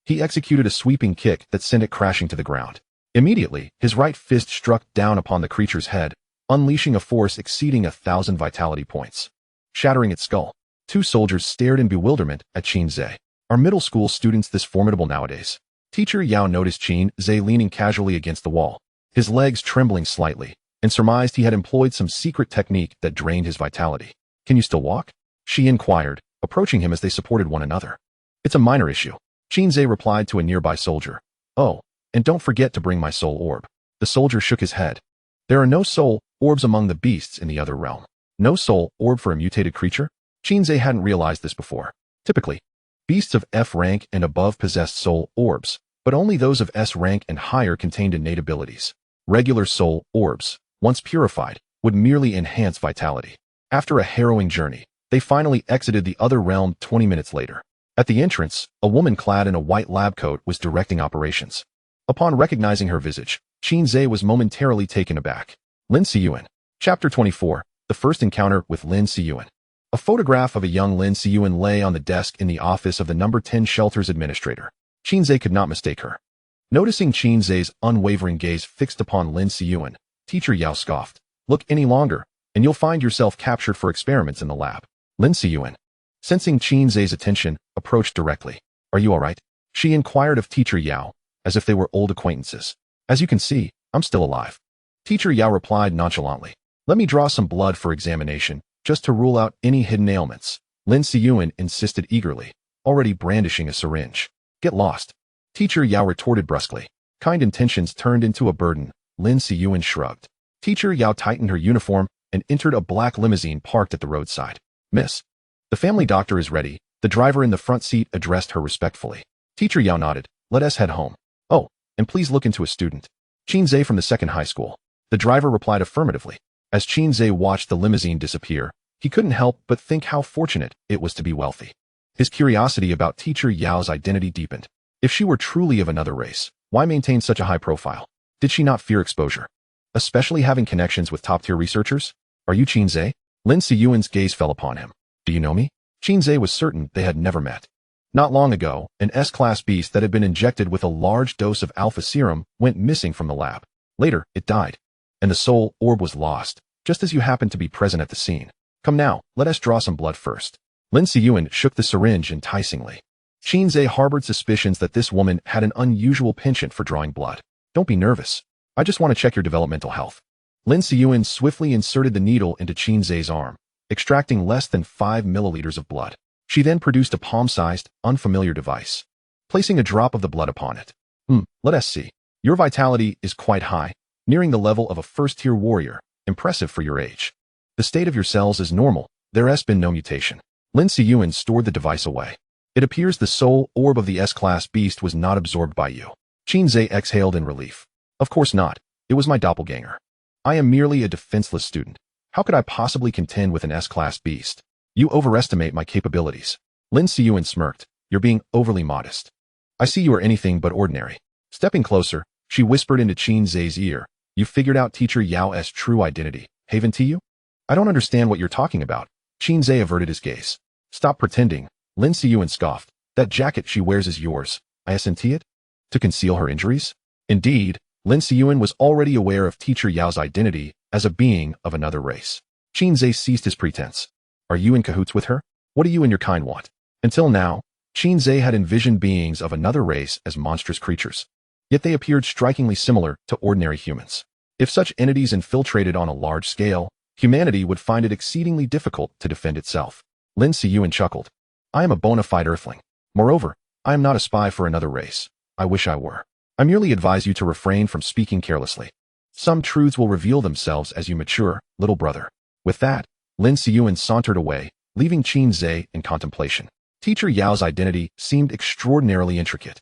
He executed a sweeping kick that sent it crashing to the ground. Immediately, his right fist struck down upon the creature's head, unleashing a force exceeding 1,000 vitality points, shattering its skull. Two soldiers stared in bewilderment at Qin Ze. Are middle school students this formidable nowadays? Teacher Yao noticed Qin Ze leaning casually against the wall, his legs trembling slightly, and surmised he had employed some secret technique that drained his vitality. Can you still walk? She inquired, approaching him as they supported one another. It's a minor issue. Qin Ze replied to a nearby soldier. Oh, and don't forget to bring my soul orb. The soldier shook his head. There are no soul orbs among the beasts in the other realm. No soul orb for a mutated creature? Qin Ze hadn't realized this before. Typically, beasts of F rank and above possessed soul orbs, but only those of S rank and higher contained innate abilities. Regular soul orbs, once purified, would merely enhance vitality. After a harrowing journey, they finally exited the other realm 20 minutes later. At the entrance, a woman clad in a white lab coat was directing operations. Upon recognizing her visage, Qin Ze was momentarily taken aback. Lin Siyuan. Chapter 24. The first encounter with Lin Siyuan. A photograph of a young Lin Siyuan lay on the desk in the office of the number 10 shelter's administrator. Qin Ze could not mistake her. Noticing Qin Ze's unwavering gaze fixed upon Lin Siyuan, Teacher Yao scoffed. Look any longer, and you'll find yourself captured for experiments in the lab. Lin Siyuan, sensing Qin Ze's attention, approached directly. Are you all right? She inquired of Teacher Yao, as if they were old acquaintances. As you can see, I'm still alive. Teacher Yao replied nonchalantly. Let me draw some blood for examination, just to rule out any hidden ailments. Lin Siyuan insisted eagerly, already brandishing a syringe. Get lost. Teacher Yao retorted brusquely. Kind intentions turned into a burden. Lin Siyuan shrugged. Teacher Yao tightened her uniform and entered a black limousine parked at the roadside. Miss, the family doctor is ready. The driver in the front seat addressed her respectfully. Teacher Yao nodded. Let us head home. Oh, and please look into a student. Qin Ze from the second high school. The driver replied affirmatively. As Qin Ze watched the limousine disappear, he couldn't help but think how fortunate it was to be wealthy. His curiosity about Teacher Yao's identity deepened. If she were truly of another race, why maintain such a high profile? Did she not fear exposure? Especially having connections with top-tier researchers? Are you Qin Ze? Lin Siyuan's gaze fell upon him. Do you know me? Qin Ze was certain they had never met. Not long ago, an S-class beast that had been injected with a large dose of alpha serum went missing from the lab. Later, it died, and the soul orb was lost, just as you happened to be present at the scene. Come now, let us draw some blood first. Lin Siyuan shook the syringe enticingly. Qin Ze harbored suspicions that this woman had an unusual penchant for drawing blood. Don't be nervous. I just want to check your developmental health. Lin Siyuan swiftly inserted the needle into Qin Ze's arm, extracting less than 5 milliliters of blood. She then produced a palm-sized, unfamiliar device, placing a drop of the blood upon it. Let us see. Your vitality is quite high, nearing the level of a first-tier warrior. Impressive for your age. The state of your cells is normal. There has been no mutation. Lin Siyuan stored the device away. It appears the soul orb of the S-class beast was not absorbed by you. Qin Ze exhaled in relief. Of course not. It was my doppelganger. I am merely a defenseless student. How could I possibly contend with an S-class beast? You overestimate my capabilities. Lin Siyuan smirked. You're being overly modest. I see you are anything but ordinary. Stepping closer, she whispered into Qin Ze's ear. You figured out Teacher Yao's true identity, haven't you? I don't understand what you're talking about. Qin Ze averted his gaze. Stop pretending. Lin Siyuan scoffed. That jacket she wears is yours. I sent it? To conceal her injuries? Indeed, Lin Siyuan was already aware of Teacher Yao's identity as a being of another race. Qin Ze ceased his pretense. Are you in cahoots with her? What do you and your kind want? Until now, Qin Ze had envisioned beings of another race as monstrous creatures. Yet they appeared strikingly similar to ordinary humans. If such entities infiltrated on a large scale, humanity would find it exceedingly difficult to defend itself. Lin Siyuan chuckled. I am a bona fide earthling. Moreover, I am not a spy for another race. I wish I were. I merely advise you to refrain from speaking carelessly. Some truths will reveal themselves as you mature, little brother. With that, Lin Siyuan sauntered away, leaving Qin Ze in contemplation. Teacher Yao's identity seemed extraordinarily intricate.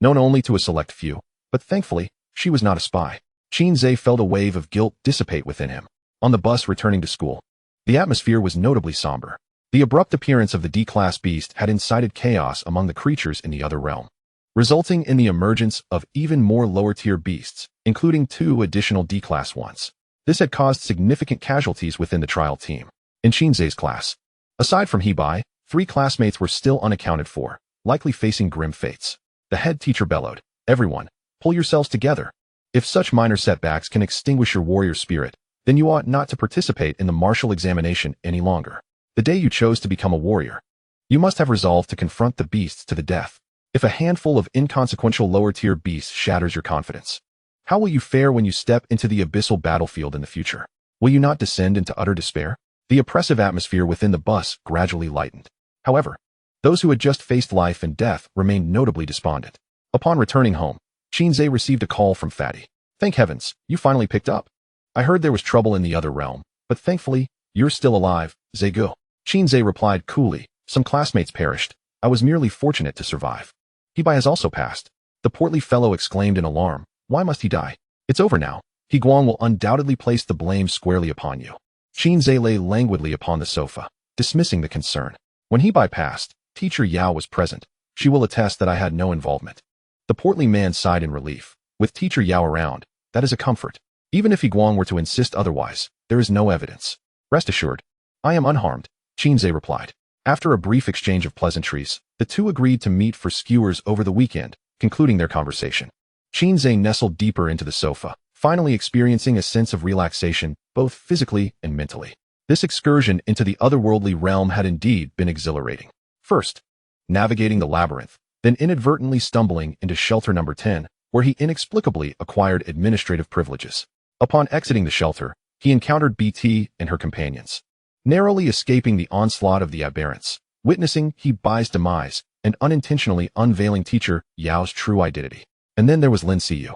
Known only to a select few, but thankfully, she was not a spy. Qin Ze felt a wave of guilt dissipate within him. On the bus returning to school, the atmosphere was notably somber. The abrupt appearance of the D-class beast had incited chaos among the creatures in the other realm. resulting in the emergence of even more lower-tier beasts, including 2 additional D-class ones. This had caused significant casualties within the trial team. In Qin Ze's class, aside from Hebai, 3 classmates were still unaccounted for, likely facing grim fates. The head teacher bellowed, "Everyone, pull yourselves together. If such minor setbacks can extinguish your warrior spirit, then you ought not to participate in the martial examination any longer. The day you chose to become a warrior, you must have resolved to confront the beasts to the death. If a handful of inconsequential lower-tier beasts shatters your confidence, how will you fare when you step into the abyssal battlefield in the future? Will you not descend into utter despair?" The oppressive atmosphere within the bus gradually lightened. However, those who had just faced life and death remained notably despondent. Upon returning home, Qin Ze received a call from Fatty. "Thank heavens, you finally picked up. I heard there was trouble in the other realm, but thankfully, you're still alive, Zegu." Qin Ze replied coolly, "Some classmates perished. I was merely fortunate to survive." "Hebai has also passed." The portly fellow exclaimed in alarm. "Why must he die? It's over now. Higuang will undoubtedly place the blame squarely upon you." Qin Ze lay languidly upon the sofa, dismissing the concern. "When Hebai passed, Teacher Yao was present. She will attest that I had no involvement." The portly man sighed in relief. With Teacher Yao around, that is a comfort. Even if Higuang were to insist otherwise, there is no evidence. "Rest assured, I am unharmed," Qin Ze replied. After a brief exchange of pleasantries, the two agreed to meet for skewers over the weekend, concluding their conversation. Qin Ze nestled deeper into the sofa, finally experiencing a sense of relaxation, both physically and mentally. This excursion into the otherworldly realm had indeed been exhilarating. First, navigating the labyrinth, then inadvertently stumbling into shelter number 10, where he inexplicably acquired administrative privileges. Upon exiting the shelter, he encountered BT and her companions, narrowly escaping the onslaught of the aberrants, witnessing Hebai's demise, and unintentionally unveiling Teacher Yao's true identity. And then there was Lin Siyu.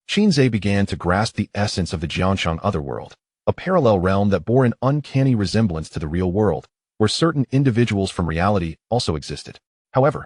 Qin Ze began to grasp the essence of the Jianshan otherworld, a parallel realm that bore an uncanny resemblance to the real world, where certain individuals from reality also existed. However,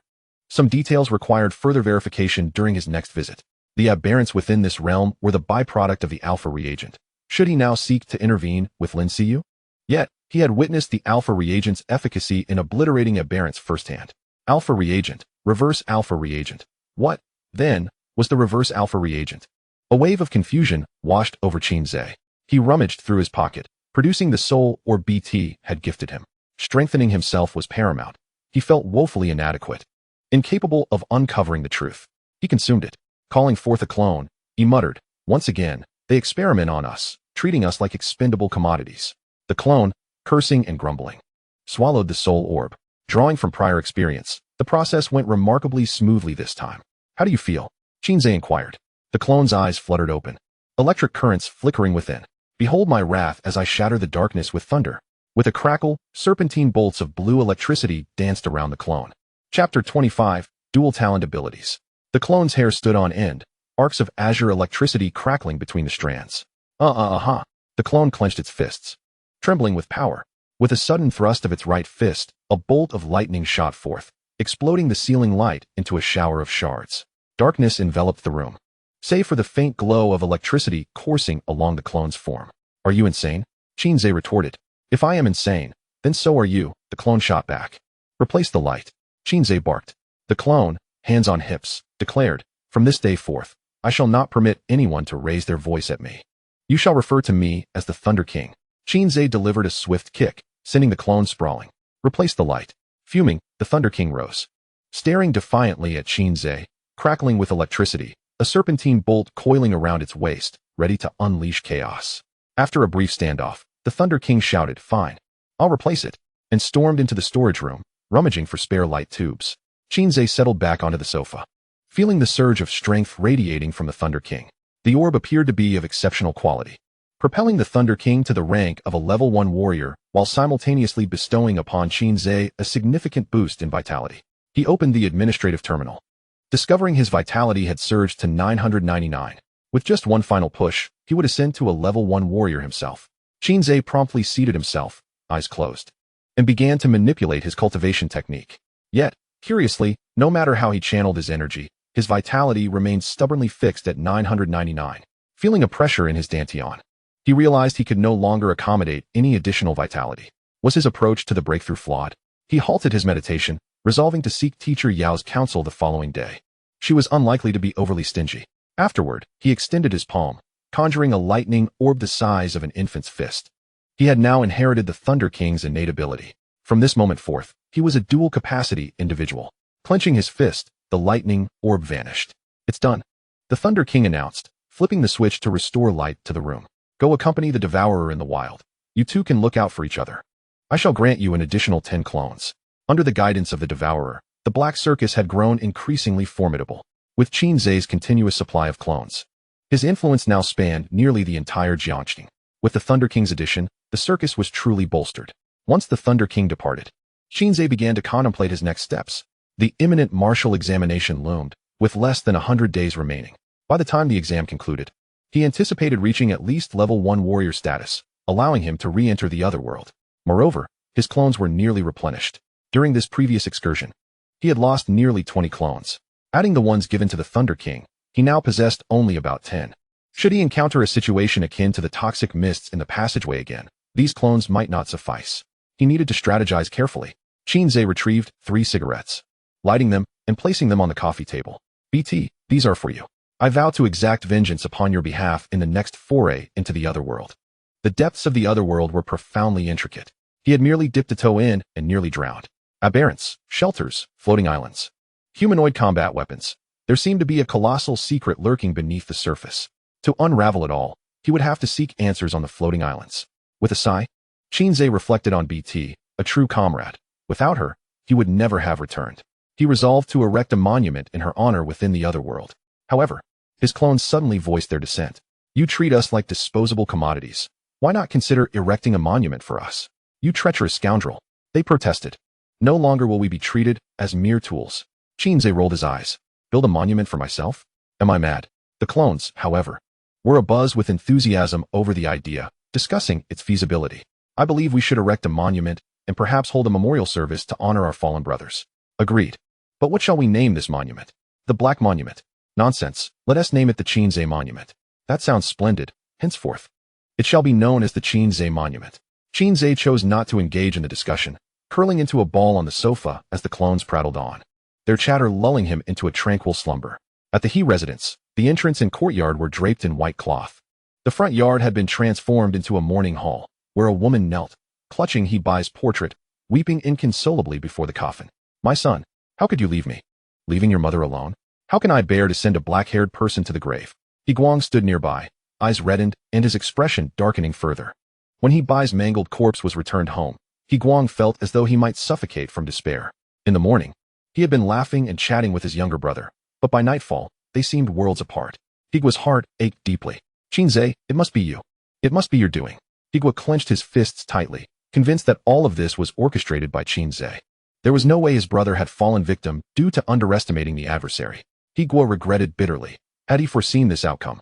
some details required further verification during his next visit. The aberrants within this realm were the byproduct of the Alpha reagent. Should he now seek to intervene with Lin Siyu? Yet, he had witnessed the Alpha reagent's efficacy in obliterating aberrants firsthand. Alpha reagent, reverse Alpha reagent. What, then, was the reverse Alpha reagent? A wave of confusion washed over Qin Ze. He rummaged through his pocket, producing the soul or BT had gifted him. Strengthening himself was paramount. He felt woefully inadequate, incapable of uncovering the truth. He consumed it. Calling forth a clone, he muttered, "Once again, they experiment on us, treating us like expendable commodities." The clone, cursing and grumbling, swallowed the soul orb. Drawing from prior experience, the process went remarkably smoothly this time. "How do you feel?" Qin Ze inquired. The clone's eyes fluttered open, electric currents flickering within. "Behold my wrath as I shatter the darkness with thunder." With a crackle, serpentine bolts of blue electricity danced around the clone. Chapter 25, Dual Talent Abilities. The clone's hair stood on end, arcs of azure electricity crackling between the strands. The clone clenched its fists, trembling with power. With a sudden thrust of its right fist, a bolt of lightning shot forth, exploding the ceiling light into a shower of shards. Darkness enveloped the room, save for the faint glow of electricity coursing along the clone's form. "Are you insane?" Qin Ze retorted. "If I am insane, then so are you," the clone shot back. "Replace the light," Qin Ze barked. The clone, hands on hips, declared, "From this day forth, I shall not permit anyone to raise their voice at me. You shall refer to me as the Thunder King." Qin Ze delivered a swift kick, sending the clone sprawling. "Replace the light." Fuming, the Thunder King rose, staring defiantly at Qin Ze, crackling with electricity, a serpentine bolt coiling around its waist, ready to unleash chaos. After a brief standoff, the Thunder King shouted, "Fine, I'll replace it," and stormed into the storage room, rummaging for spare light tubes. Qin Ze settled back onto the sofa, feeling the surge of strength radiating from the Thunder King. The orb appeared to be of exceptional quality, propelling the Thunder King to the rank of a level 1 warrior while simultaneously bestowing upon Qin Ze a significant boost in vitality. He opened the administrative terminal, discovering his vitality had surged to 999. With just one final push, he would ascend to a level 1 warrior himself. Qin Ze promptly seated himself, eyes closed, and began to manipulate his cultivation technique. Yet, curiously, no matter how he channeled his energy, his vitality remained stubbornly fixed at 999. Feeling a pressure in his dantian, he realized he could no longer accommodate any additional vitality. Was his approach to the breakthrough flawed? He halted his meditation, resolving to seek Teacher Yao's counsel the following day. She was unlikely to be overly stingy. Afterward, he extended his palm, conjuring a lightning orb the size of an infant's fist. He had now inherited the Thunder King's innate ability. From this moment forth, he was a dual-capacity individual. Clenching his fist, the lightning orb vanished. "It's done," the Thunder King announced, flipping the switch to restore light to the room. "Go accompany the Devourer in the wild. You two can look out for each other. I shall grant you an additional 10 clones." Under the guidance of the Devourer, the Black Circus had grown increasingly formidable, with Qin Ze's continuous supply of clones. His influence now spanned nearly the entire Jiangxing. With the Thunder King's addition, the circus was truly bolstered. Once the Thunder King departed, Qin Ze began to contemplate his next steps. The imminent martial examination loomed, with less than 100 days remaining. By the time the exam concluded, he anticipated reaching at least level 1 warrior status, allowing him to re-enter the other world. Moreover, his clones were nearly replenished. During this previous excursion, he had lost nearly 20 clones. Adding the ones given to the Thunder King, he now possessed only about 10. Should he encounter a situation akin to the toxic mists in the passageway again, these clones might not suffice. He needed to strategize carefully. Qin Ze retrieved 3 cigarettes, lighting them and placing them on the coffee table. "BT, these are for you. I vow to exact vengeance upon your behalf in the next foray into the other world." The depths of the other world were profoundly intricate. He had merely dipped a toe in and nearly drowned. Aberrants, shelters, floating islands, humanoid combat weapons. There seemed to be a colossal secret lurking beneath the surface. To unravel it all, he would have to seek answers on the floating islands. With a sigh, Qin Ze reflected on BT, a true comrade. Without her, he would never have returned. He resolved to erect a monument in her honor within the other world. However, his clones suddenly voiced their dissent. "You treat us like disposable commodities. Why not consider erecting a monument for us? You treacherous scoundrel," they protested. "No longer will we be treated as mere tools." Qin Ze rolled his eyes. "Build a monument for myself? Am I mad?" The clones, however, were abuzz with enthusiasm over the idea, discussing its feasibility. "I believe we should erect a monument and perhaps hold a memorial service to honor our fallen brothers." "Agreed. But what shall we name this monument?" "The Black Monument." "Nonsense. Let us name it the Qin Ze Monument." "That sounds splendid. Henceforth, it shall be known as the Qin Ze Monument." Qin Ze chose not to engage in the discussion, curling into a ball on the sofa as the clones prattled on, their chatter lulling him into a tranquil slumber. At the He residence, the entrance and courtyard were draped in white cloth. The front yard had been transformed into a mourning hall, where a woman knelt, clutching He Bai's portrait, weeping inconsolably before the coffin. "My son, how could you leave me? Leaving your mother alone? How can I bear to send a black-haired person to the grave?" He Guang stood nearby, eyes reddened and his expression darkening further. When He Bai's mangled corpse was returned home, He Guang felt as though he might suffocate from despair. In the morning, he had been laughing and chatting with his younger brother, but by nightfall, they seemed worlds apart. Higua's heart ached deeply. "Qin Ze, it must be you. It must be your doing." Higua clenched his fists tightly, convinced that all of this was orchestrated by Qin Ze. There was no way his brother had fallen victim due to underestimating the adversary. Higua regretted bitterly. Had he foreseen this outcome,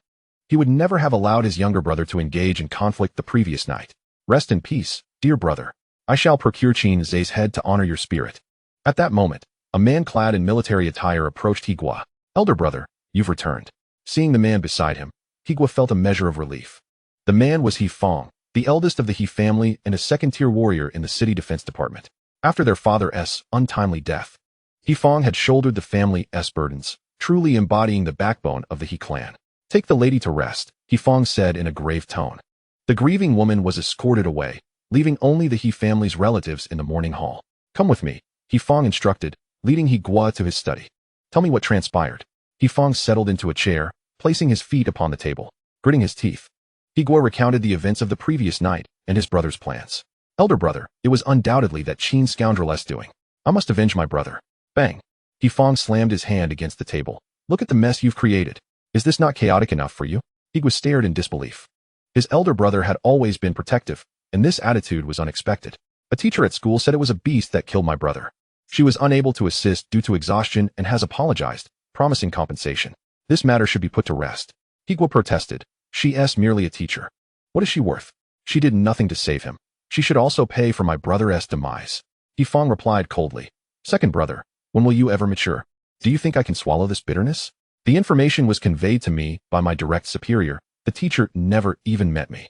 he would never have allowed his younger brother to engage in conflict the previous night. "Rest in peace, dear brother. I shall procure Qin Ze's head to honor your spirit." At that moment, a man clad in military attire approached Higua. "Elder brother, you've returned." Seeing the man beside him, Higua felt a measure of relief. The man was He Fong, the eldest of the He family and a second-tier warrior in the city defense department. After their father's untimely death, He Fong had shouldered the family's burdens, truly embodying the backbone of the He clan. "Take the lady to rest," He Fong said in a grave tone. The grieving woman was escorted away, leaving only the He family's relatives in the mourning hall. "Come with me," He Fong instructed, leading Higua to his study. "Tell me what transpired." He Fong settled into a chair, placing his feet upon the table, gritting his teeth. Higua recounted the events of the previous night and his brother's plans. "Elder brother, it was undoubtedly that Qin scoundrel's doing. I must avenge my brother." Bang! He Fong slammed his hand against the table. "Look at the mess you've created. Is this not chaotic enough for you?" Higua stared in disbelief. His elder brother had always been protective, and this attitude was unexpected. "A teacher at school said it was a beast that killed my brother. She was unable to assist due to exhaustion and has apologized, promising compensation. This matter should be put to rest." Higua protested. "She's merely a teacher. What is she worth? She did nothing to save him. She should also pay for my brother's demise." He Fong replied coldly. "Second brother, when will you ever mature? Do you think I can swallow this bitterness? The information was conveyed to me by my direct superior. The teacher never even met me.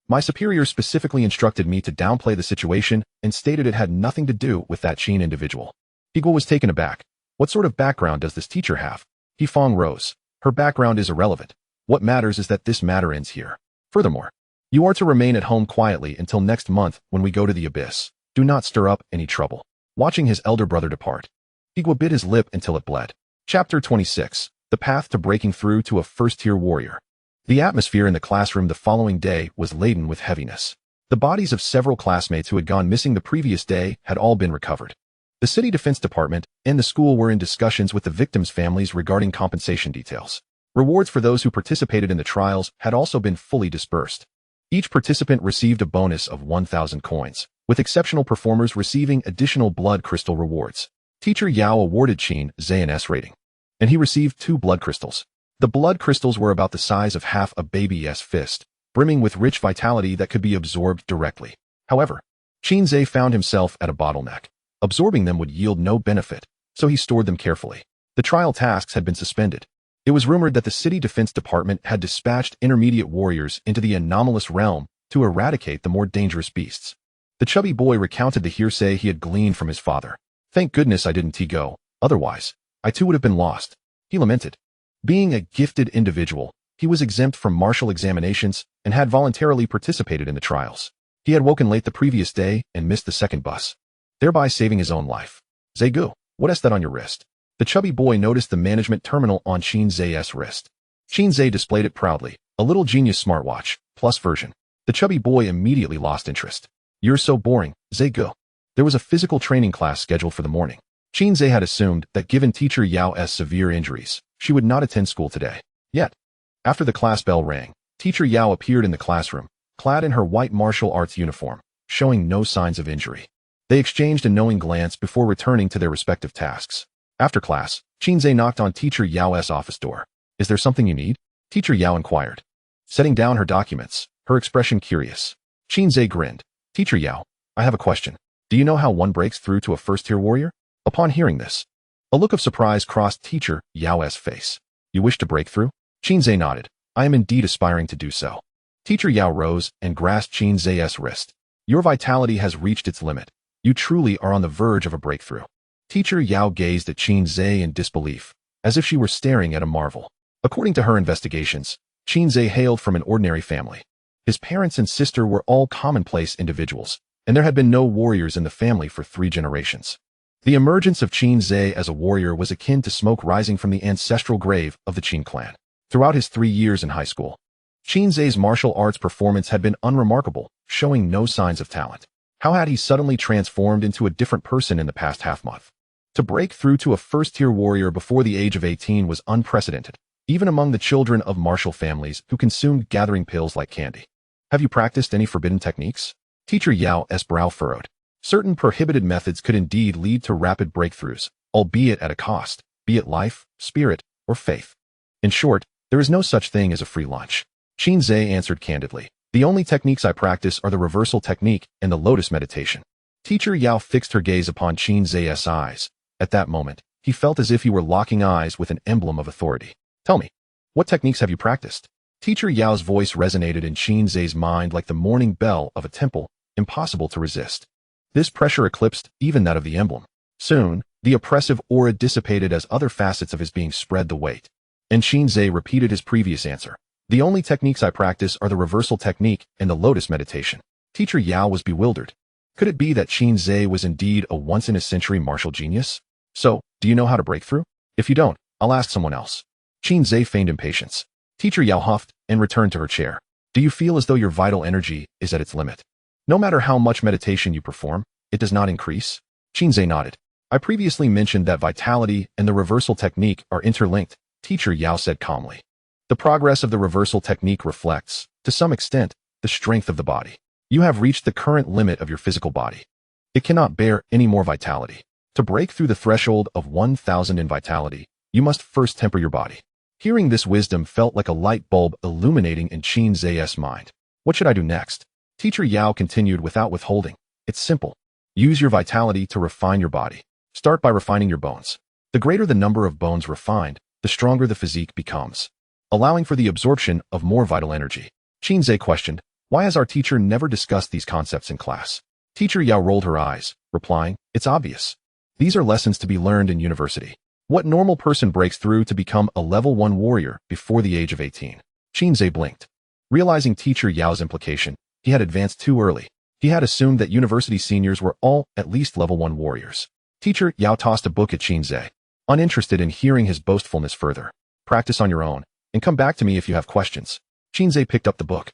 My superior specifically instructed me to downplay the situation and stated it had nothing to do with that Qin individual." Higua was taken aback. What sort of background does this teacher have? Fong rose. Her background is irrelevant. What matters is that this matter ends here. Furthermore, you are to remain at home quietly until next month when we go to the abyss. Do not stir up any trouble. Watching his elder brother depart, Igwa bit his lip until it bled. Chapter 26. The Path to Breaking Through to a First-Tier Warrior. The atmosphere in the classroom the following day was laden with heaviness. The bodies of several classmates who had gone missing the previous day had all been recovered. The City Defense Department and the school were in discussions with the victims' families regarding compensation details. Rewards for those who participated in the trials had also been fully dispersed. Each participant received a bonus of 1,000 coins, with exceptional performers receiving additional blood crystal rewards. Teacher Yao awarded Qin Ze an S rating, and he received 2 blood crystals. The blood crystals were about the size of half a baby's fist, brimming with rich vitality that could be absorbed directly. However, Qin Ze found himself at a bottleneck. Absorbing them would yield no benefit, so he stored them carefully. The trial tasks had been suspended. It was rumored that the City Defense Department had dispatched intermediate warriors into the anomalous realm to eradicate the more dangerous beasts. The chubby boy recounted the hearsay he had gleaned from his father. Thank goodness I didn't go, otherwise, I too would have been lost. He lamented. Being a gifted individual, he was exempt from martial examinations and had voluntarily participated in the trials. He had woken late the previous day and missed the second bus, thereby saving his own life. Zegu, what is that on your wrist? The chubby boy noticed the management terminal on Qin Ze's wrist. Qin Ze displayed it proudly, a little genius smartwatch, plus version. The chubby boy immediately lost interest. You're so boring, Zegu. There was a physical training class scheduled for the morning. Qin Ze had assumed that given teacher Yao's severe injuries, she would not attend school today. Yet, after the class bell rang, teacher Yao appeared in the classroom, clad in her white martial arts uniform, showing no signs of injury. They exchanged a knowing glance before returning to their respective tasks. After class, Qin Ze knocked on teacher Yao's office door. Is there something you need? Teacher Yao inquired. Setting down her documents, her expression curious. Qin Ze grinned. Teacher Yao, I have a question. Do you know how one breaks through to a first-tier warrior? Upon hearing this, a look of surprise crossed teacher Yao's face. You wish to break through? Qin Ze nodded. I am indeed aspiring to do so. Teacher Yao rose and grasped Qin Ze's wrist. Your vitality has reached its limit. You truly are on the verge of a breakthrough. Teacher Yao gazed at Qin Ze in disbelief, as if she were staring at a marvel. According to her investigations, Qin Ze hailed from an ordinary family. His parents and sister were all commonplace individuals, and there had been no warriors in the family for 3 generations. The emergence of Qin Ze as a warrior was akin to smoke rising from the ancestral grave of the Qin clan. Throughout his 3 years in high school, Qin Ze's martial arts performance had been unremarkable, showing no signs of talent. How had he suddenly transformed into a different person in the past half-month? To break through to a first-tier warrior before the age of 18 was unprecedented, even among the children of martial families who consumed gathering pills like candy. Have you practiced any forbidden techniques? Teacher Yao's brow furrowed. Certain prohibited methods could indeed lead to rapid breakthroughs, albeit at a cost, be it life, spirit, or faith. In short, there is no such thing as a free lunch. Qin Ze answered candidly. The only techniques I practice are the reversal technique and the lotus meditation. Teacher Yao fixed her gaze upon Qin Ze's eyes. At that moment, he felt as if he were locking eyes with an emblem of authority. Tell me, what techniques have you practiced? Teacher Yao's voice resonated in Qin Ze's mind like the morning bell of a temple, impossible to resist. This pressure eclipsed even that of the emblem. Soon, the oppressive aura dissipated as other facets of his being spread the weight. And Qin Ze repeated his previous answer. The only techniques I practice are the reversal technique and the lotus meditation. Teacher Yao was bewildered. Could it be that Qin Ze was indeed a once-in-a-century martial genius? So, do you know how to break through? If you don't, I'll ask someone else. Qin Ze feigned impatience. Teacher Yao huffed and returned to her chair. Do you feel as though your vital energy is at its limit? No matter how much meditation you perform, it does not increase? Qin Ze nodded. I previously mentioned that vitality and the reversal technique are interlinked, Teacher Yao said calmly. The progress of the reversal technique reflects, to some extent, the strength of the body. You have reached the current limit of your physical body. It cannot bear any more vitality. To break through the threshold of 1,000 in vitality, you must first temper your body. Hearing this wisdom felt like a light bulb illuminating in Qin Ze's mind. What should I do next? Teacher Yao continued without withholding. It's simple. Use your vitality to refine your body. Start by refining your bones. The greater the number of bones refined, the stronger the physique becomes, allowing for the absorption of more vital energy. Qin Ze questioned, why has our teacher never discussed these concepts in class? Teacher Yao rolled her eyes, replying, it's obvious. These are lessons to be learned in university. What normal person breaks through to become a level 1 warrior before the age of 18? Qin Ze blinked. Realizing Teacher Yao's implication, he had advanced too early. He had assumed that university seniors were all at least level 1 warriors. Teacher Yao tossed a book at Qin Ze, uninterested in hearing his boastfulness further. Practice on your own, and come back to me if you have questions. Qin Ze picked up the book,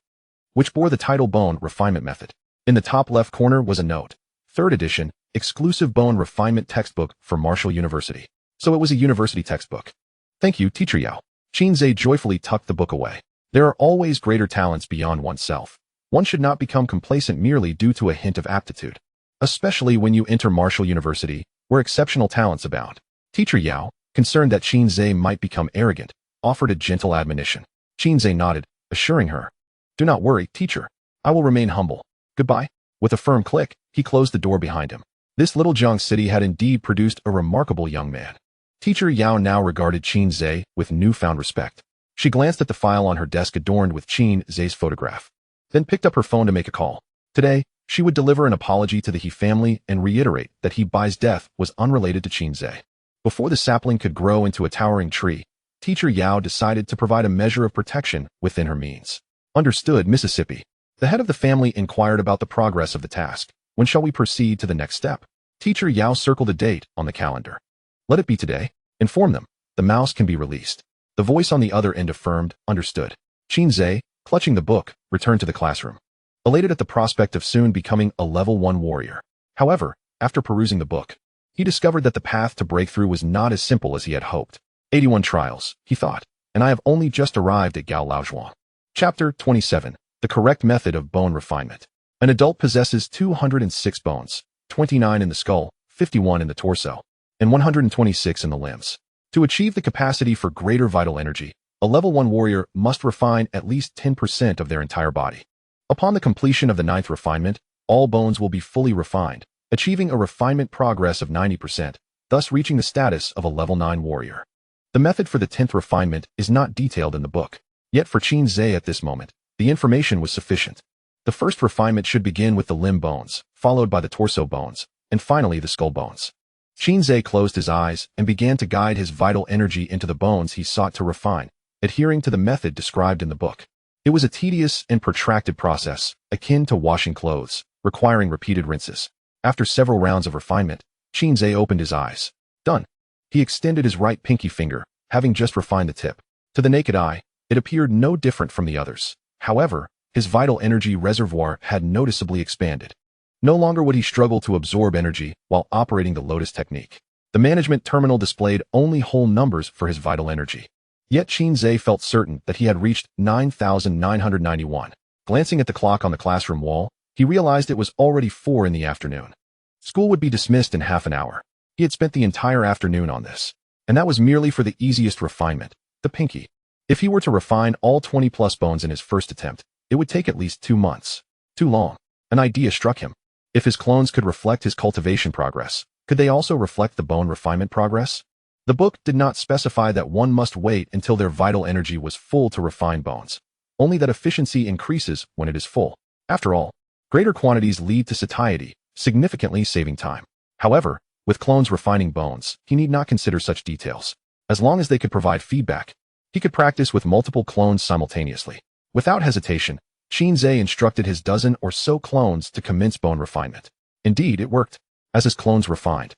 which bore the title Bone Refinement Method. In the top left corner was a note. 3rd edition, exclusive bone refinement textbook for Marshall University. So it was a university textbook. Thank you, Teacher Yao. Qin Ze joyfully tucked the book away. There are always greater talents beyond oneself. One should not become complacent merely due to a hint of aptitude, especially when you enter Marshall University, where exceptional talents abound. Teacher Yao, concerned that Qin Ze might become arrogant, offered a gentle admonition. Qin Ze nodded, assuring her, "Do not worry, teacher. I will remain humble. Goodbye." With a firm click, he closed the door behind him. This little Jiang city had indeed produced a remarkable young man. Teacher Yao now regarded Qin Ze with newfound respect. She glanced at the file on her desk adorned with Qin Ze's photograph, then picked up her phone to make a call. Today, she would deliver an apology to the He family and reiterate that He Bai's death was unrelated to Qin Ze. Before the sapling could grow into a towering tree, Teacher Yao decided to provide a measure of protection within her means. Understood, Mississippi. The head of the family inquired about the progress of the task. When shall we proceed to the next step? Teacher Yao circled a date on the calendar. Let it be today. Inform them. The mouse can be released. The voice on the other end affirmed, understood. Qin Ze, clutching the book, returned to the classroom, elated at the prospect of soon becoming a level 1 warrior. However, after perusing the book, he discovered that the path to breakthrough was not as simple as he had hoped. 81 trials, he thought, and I have only just arrived at Gao Laozhuang. Chapter 27. The correct method of bone refinement. An adult possesses 206 bones, 29 in the skull, 51 in the torso, and 126 in the limbs. To achieve the capacity for greater vital energy, a level 1 warrior must refine at least 10% of their entire body. Upon the completion of the 9th refinement, all bones will be fully refined, achieving a refinement progress of 90%, thus reaching the status of a level 9 warrior. The method for the 10th refinement is not detailed in the book, yet for Qin Ze at this moment, the information was sufficient. The first refinement should begin with the limb bones, followed by the torso bones, and finally the skull bones. Qin Ze closed his eyes and began to guide his vital energy into the bones he sought to refine, adhering to the method described in the book. It was a tedious and protracted process, akin to washing clothes, requiring repeated rinses. After several rounds of refinement, Qin Ze opened his eyes. Done. He extended his right pinky finger, having just refined the tip. To the naked eye, it appeared no different from the others. However, his vital energy reservoir had noticeably expanded. No longer would he struggle to absorb energy while operating the Lotus technique. The management terminal displayed only whole numbers for his vital energy. Yet Qin Ze felt certain that he had reached 9,991. Glancing at the clock on the classroom wall, he realized it was already 4 in the afternoon. School would be dismissed in half an hour. He had spent the entire afternoon on this, and that was merely for the easiest refinement, the pinky. If he were to refine all 20+ bones in his first attempt, it would take at least 2 months. Too long. An idea struck him. If his clones could reflect his cultivation progress, could they also reflect the bone refinement progress? The book did not specify that one must wait until their vital energy was full to refine bones, only that efficiency increases when it is full. After all, greater quantities lead to satiety, significantly saving time. However, with clones refining bones, he need not consider such details. As long as they could provide feedback, he could practice with multiple clones simultaneously. Without hesitation, Qin Ze instructed his dozen or so clones to commence bone refinement. Indeed, it worked. As his clones refined,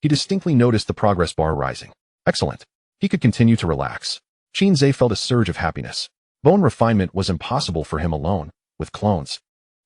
he distinctly noticed the progress bar rising. Excellent. He could continue to relax. Qin Ze felt a surge of happiness. Bone refinement was impossible for him alone, with clones.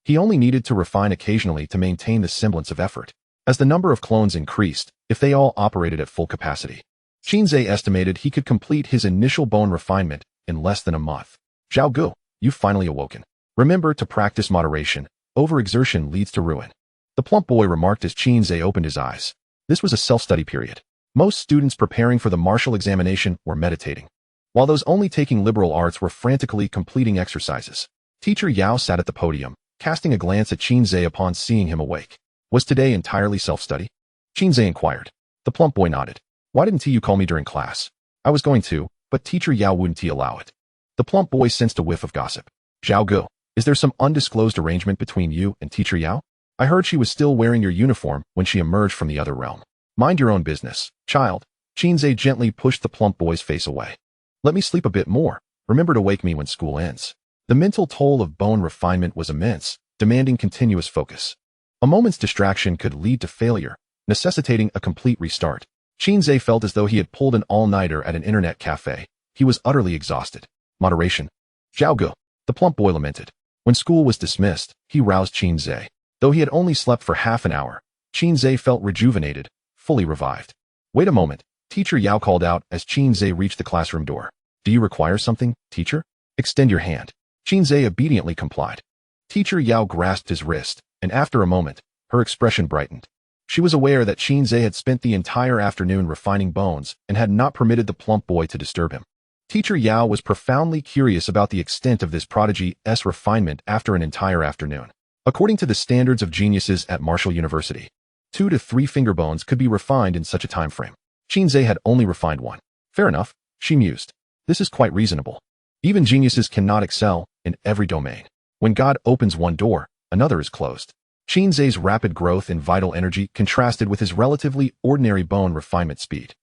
He only needed to refine occasionally to maintain the semblance of effort. As the number of clones increased, if they all operated at full capacity, Qin Ze estimated he could complete his initial bone refinement in less than a month. Zhao Gu, you've finally awoken. Remember to practice moderation. Overexertion leads to ruin. The plump boy remarked as Qin Ze opened his eyes. This was a self-study period. Most students preparing for the martial examination were meditating, while those only taking liberal arts were frantically completing exercises. Teacher Yao sat at the podium, casting a glance at Qin Ze upon seeing him awake. Was today entirely self-study? Qin Ze inquired. The plump boy nodded. Why didn't you call me during class? I was going to, but Teacher Yao wouldn't allow it. The plump boy sensed a whiff of gossip. Zhao Gu, is there some undisclosed arrangement between you and Teacher Yao? I heard she was still wearing your uniform when she emerged from the other realm. Mind your own business, child. Qin Ze gently pushed the plump boy's face away. Let me sleep a bit more. Remember to wake me when school ends. The mental toll of bone refinement was immense, demanding continuous focus. A moment's distraction could lead to failure, necessitating a complete restart. Qin Ze felt as though he had pulled an all-nighter at an internet cafe. He was utterly exhausted. Moderation. Zhao Gu, the plump boy lamented. When school was dismissed, he roused Qin Ze. Though he had only slept for half an hour, Qin Ze felt rejuvenated, fully revived. Wait a moment, Teacher Yao called out as Qin Ze reached the classroom door. Do you require something, teacher? Extend your hand. Qin Ze obediently complied. Teacher Yao grasped his wrist, and after a moment, her expression brightened. She was aware that Qin Ze had spent the entire afternoon refining bones and had not permitted the plump boy to disturb him. Teacher Yao was profoundly curious about the extent of this prodigy's refinement after an entire afternoon. According to the standards of geniuses at Marshall University, 2 to 3 finger bones could be refined in such a time frame. Qin Ze had only refined 1. Fair enough, she mused. This is quite reasonable. Even geniuses cannot excel in every domain. When God opens one door, another is closed. Qin Ze's rapid growth in vital energy contrasted with his relatively ordinary bone refinement speed.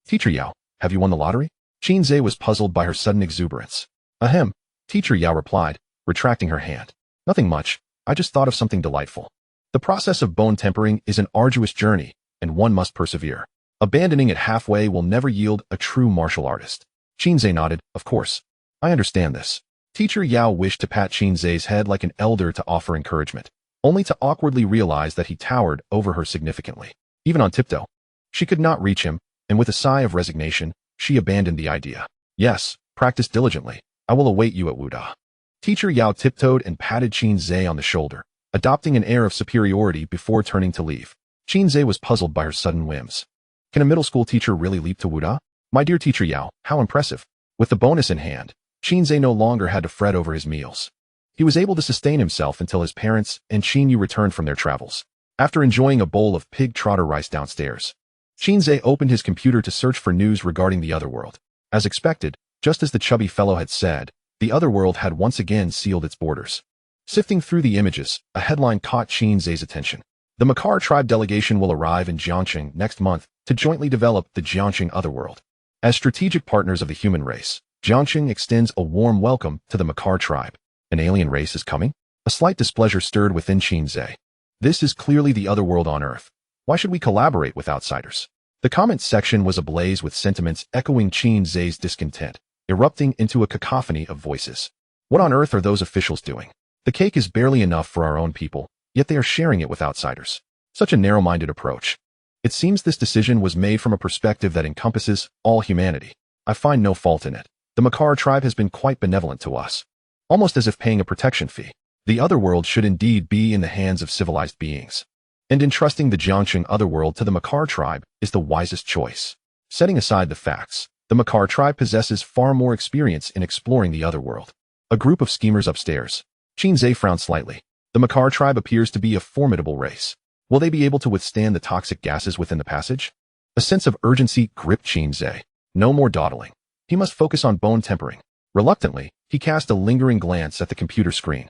Teacher Yao, have you won the lottery? Qin Ze was puzzled by her sudden exuberance. Ahem, Teacher Yao replied, retracting her hand. Nothing much, I just thought of something delightful. The process of bone tempering is an arduous journey, and one must persevere. Abandoning it halfway will never yield a true martial artist. Qin Ze nodded, of course. I understand this. Teacher Yao wished to pat Qin Ze's head like an elder to offer encouragement, only to awkwardly realize that he towered over her significantly. Even on tiptoe, she could not reach him, and with a sigh of resignation, she abandoned the idea. Yes, practice diligently. I will await you at Wuda. Teacher Yao tiptoed and patted Qin Ze on the shoulder, adopting an air of superiority before turning to leave. Qin Ze was puzzled by her sudden whims. Can a middle school teacher really leap to Wuda? My dear Teacher Yao, how impressive. With the bonus in hand, Qin Ze no longer had to fret over his meals. He was able to sustain himself until his parents and Qin Yu returned from their travels. After enjoying a bowl of pig trotter rice downstairs, Qin Ze opened his computer to search for news regarding the otherworld. As expected, just as the chubby fellow had said, the otherworld had once again sealed its borders. Sifting through the images, a headline caught Qin Ze's attention. The Makar tribe delegation will arrive in Jiangxing next month to jointly develop the Jiangxing otherworld. As strategic partners of the human race, Jiangxing extends a warm welcome to the Makar tribe. An alien race is coming? A slight displeasure stirred within Qin Ze. This is clearly the otherworld on Earth. Why should we collaborate with outsiders? The comments section was ablaze with sentiments echoing Qin Ze's discontent, erupting into a cacophony of voices. What on earth are those officials doing? The cake is barely enough for our own people, yet they are sharing it with outsiders. Such a narrow-minded approach. It seems this decision was made from a perspective that encompasses all humanity. I find no fault in it. The Makar tribe has been quite benevolent to us, almost as if paying a protection fee. The otherworld should indeed be in the hands of civilized beings, and entrusting the Jiangxing otherworld to the Makar tribe is the wisest choice. Setting aside the facts, the Makar tribe possesses far more experience in exploring the otherworld. A group of schemers upstairs. Qin Ze frowned slightly. The Makar tribe appears to be a formidable race. Will they be able to withstand the toxic gases within the passage? A sense of urgency gripped Qin Ze. No more dawdling. He must focus on bone tempering. Reluctantly, he cast a lingering glance at the computer screen.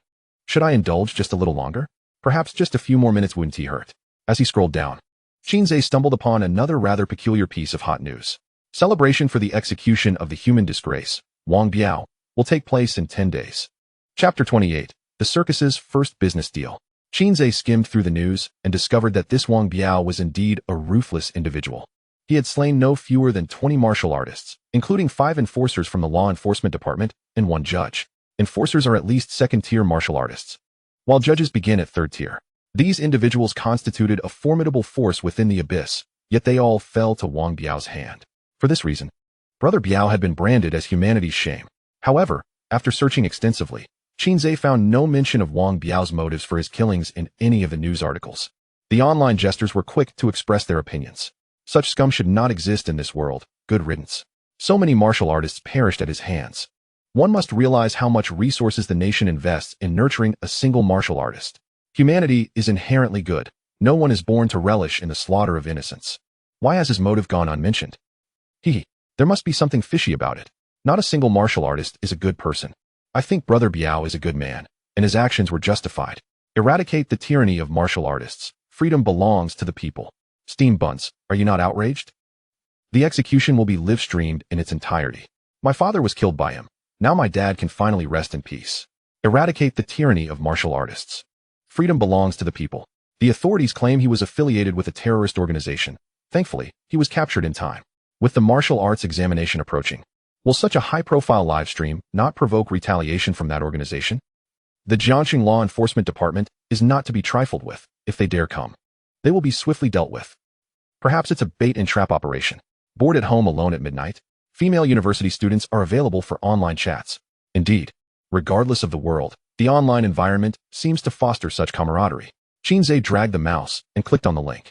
Should I indulge just a little longer? Perhaps just a few more minutes wouldn't hurt. As he scrolled down, Qin Ze stumbled upon another rather peculiar piece of hot news. Celebration for the execution of the human disgrace, Wang Biao, will take place in 10 days. Chapter 28. The circus's first business deal. Qin Ze skimmed through the news and discovered that this Wang Biao was indeed a ruthless individual. He had slain no fewer than 20 martial artists, including 5 enforcers from the law enforcement department and 1 judge. Enforcers are at least second-tier martial artists, while judges begin at third tier. These individuals constituted a formidable force within the abyss, yet they all fell to Wang Biao's hand. For this reason, Brother Biao had been branded as humanity's shame. However, after searching extensively, Qin Ze found no mention of Wang Biao's motives for his killings in any of the news articles. The online jesters were quick to express their opinions. Such scum should not exist in this world. Good riddance. So many martial artists perished at his hands. One must realize how much resources the nation invests in nurturing a single martial artist. Humanity is inherently good. No one is born to relish in the slaughter of innocents. Why has his motive gone unmentioned? There must be something fishy about it. Not a single martial artist is a good person. I think Brother Biao is a good man, and his actions were justified. Eradicate the tyranny of martial artists. Freedom belongs to the people. Steam buns, are you not outraged? The execution will be live-streamed in its entirety. My father was killed by him. Now my dad can finally rest in peace. Eradicate the tyranny of martial artists. Freedom belongs to the people. The authorities claim he was affiliated with a terrorist organization. Thankfully, he was captured in time. With the martial arts examination approaching, will such a high-profile livestream not provoke retaliation from that organization? The Jiangxing Law Enforcement Department is not to be trifled with. If they dare come, they will be swiftly dealt with. Perhaps it's a bait-and-trap operation. Bored at home alone at midnight? Female university students are available for online chats. Indeed, regardless of the world, the online environment seems to foster such camaraderie. Qin Ze dragged the mouse and clicked on the link.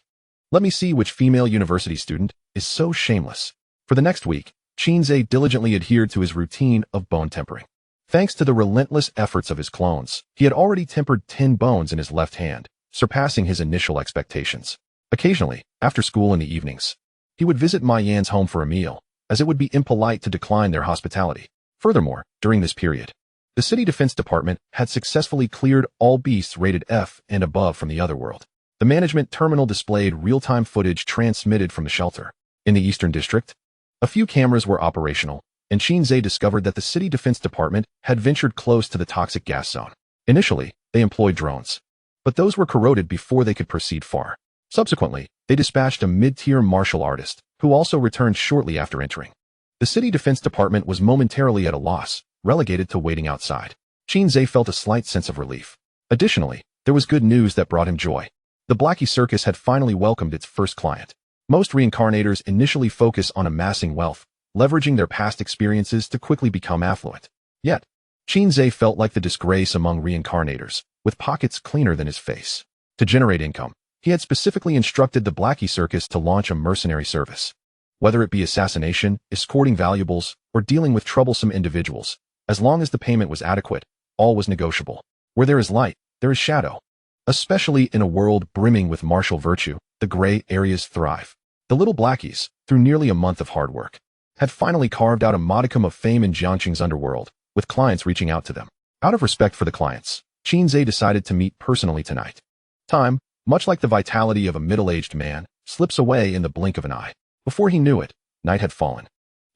Let me see which female university student is so shameless. For the next week, Qin Ze diligently adhered to his routine of bone tempering. Thanks to the relentless efforts of his clones, he had already tempered 10 bones in his left hand, surpassing his initial expectations. Occasionally, after school in the evenings, he would visit Ma Yan's home for a meal, as it would be impolite to decline their hospitality. Furthermore, during this period, the City Defense Department had successfully cleared all beasts rated F and above from the otherworld. The management terminal displayed real-time footage transmitted from the shelter. In the Eastern District, a few cameras were operational, and Qin Ze discovered that the City Defense Department had ventured close to the toxic gas zone. Initially, they employed drones, but those were corroded before they could proceed far. Subsequently, they dispatched a mid-tier martial artist, who also returned shortly after entering. The City Defense Department was momentarily at a loss, relegated to waiting outside. Qin Ze felt a slight sense of relief. Additionally, there was good news that brought him joy. The Blackie Circus had finally welcomed its first client. Most reincarnators initially focus on amassing wealth, leveraging their past experiences to quickly become affluent. Yet, Qin Ze felt like the disgrace among reincarnators, with pockets cleaner than his face. To generate income, he had specifically instructed the Blackie Circus to launch a mercenary service. Whether it be assassination, escorting valuables, or dealing with troublesome individuals, as long as the payment was adequate, all was negotiable. Where there is light, there is shadow. Especially in a world brimming with martial virtue, the gray areas thrive. The little Blackies, through nearly a month of hard work, had finally carved out a modicum of fame in Jiangxing's underworld, with clients reaching out to them. Out of respect for the clients, Qin Ze decided to meet personally tonight. Time, much like the vitality of a middle-aged man, slips away in the blink of an eye. Before he knew it, night had fallen,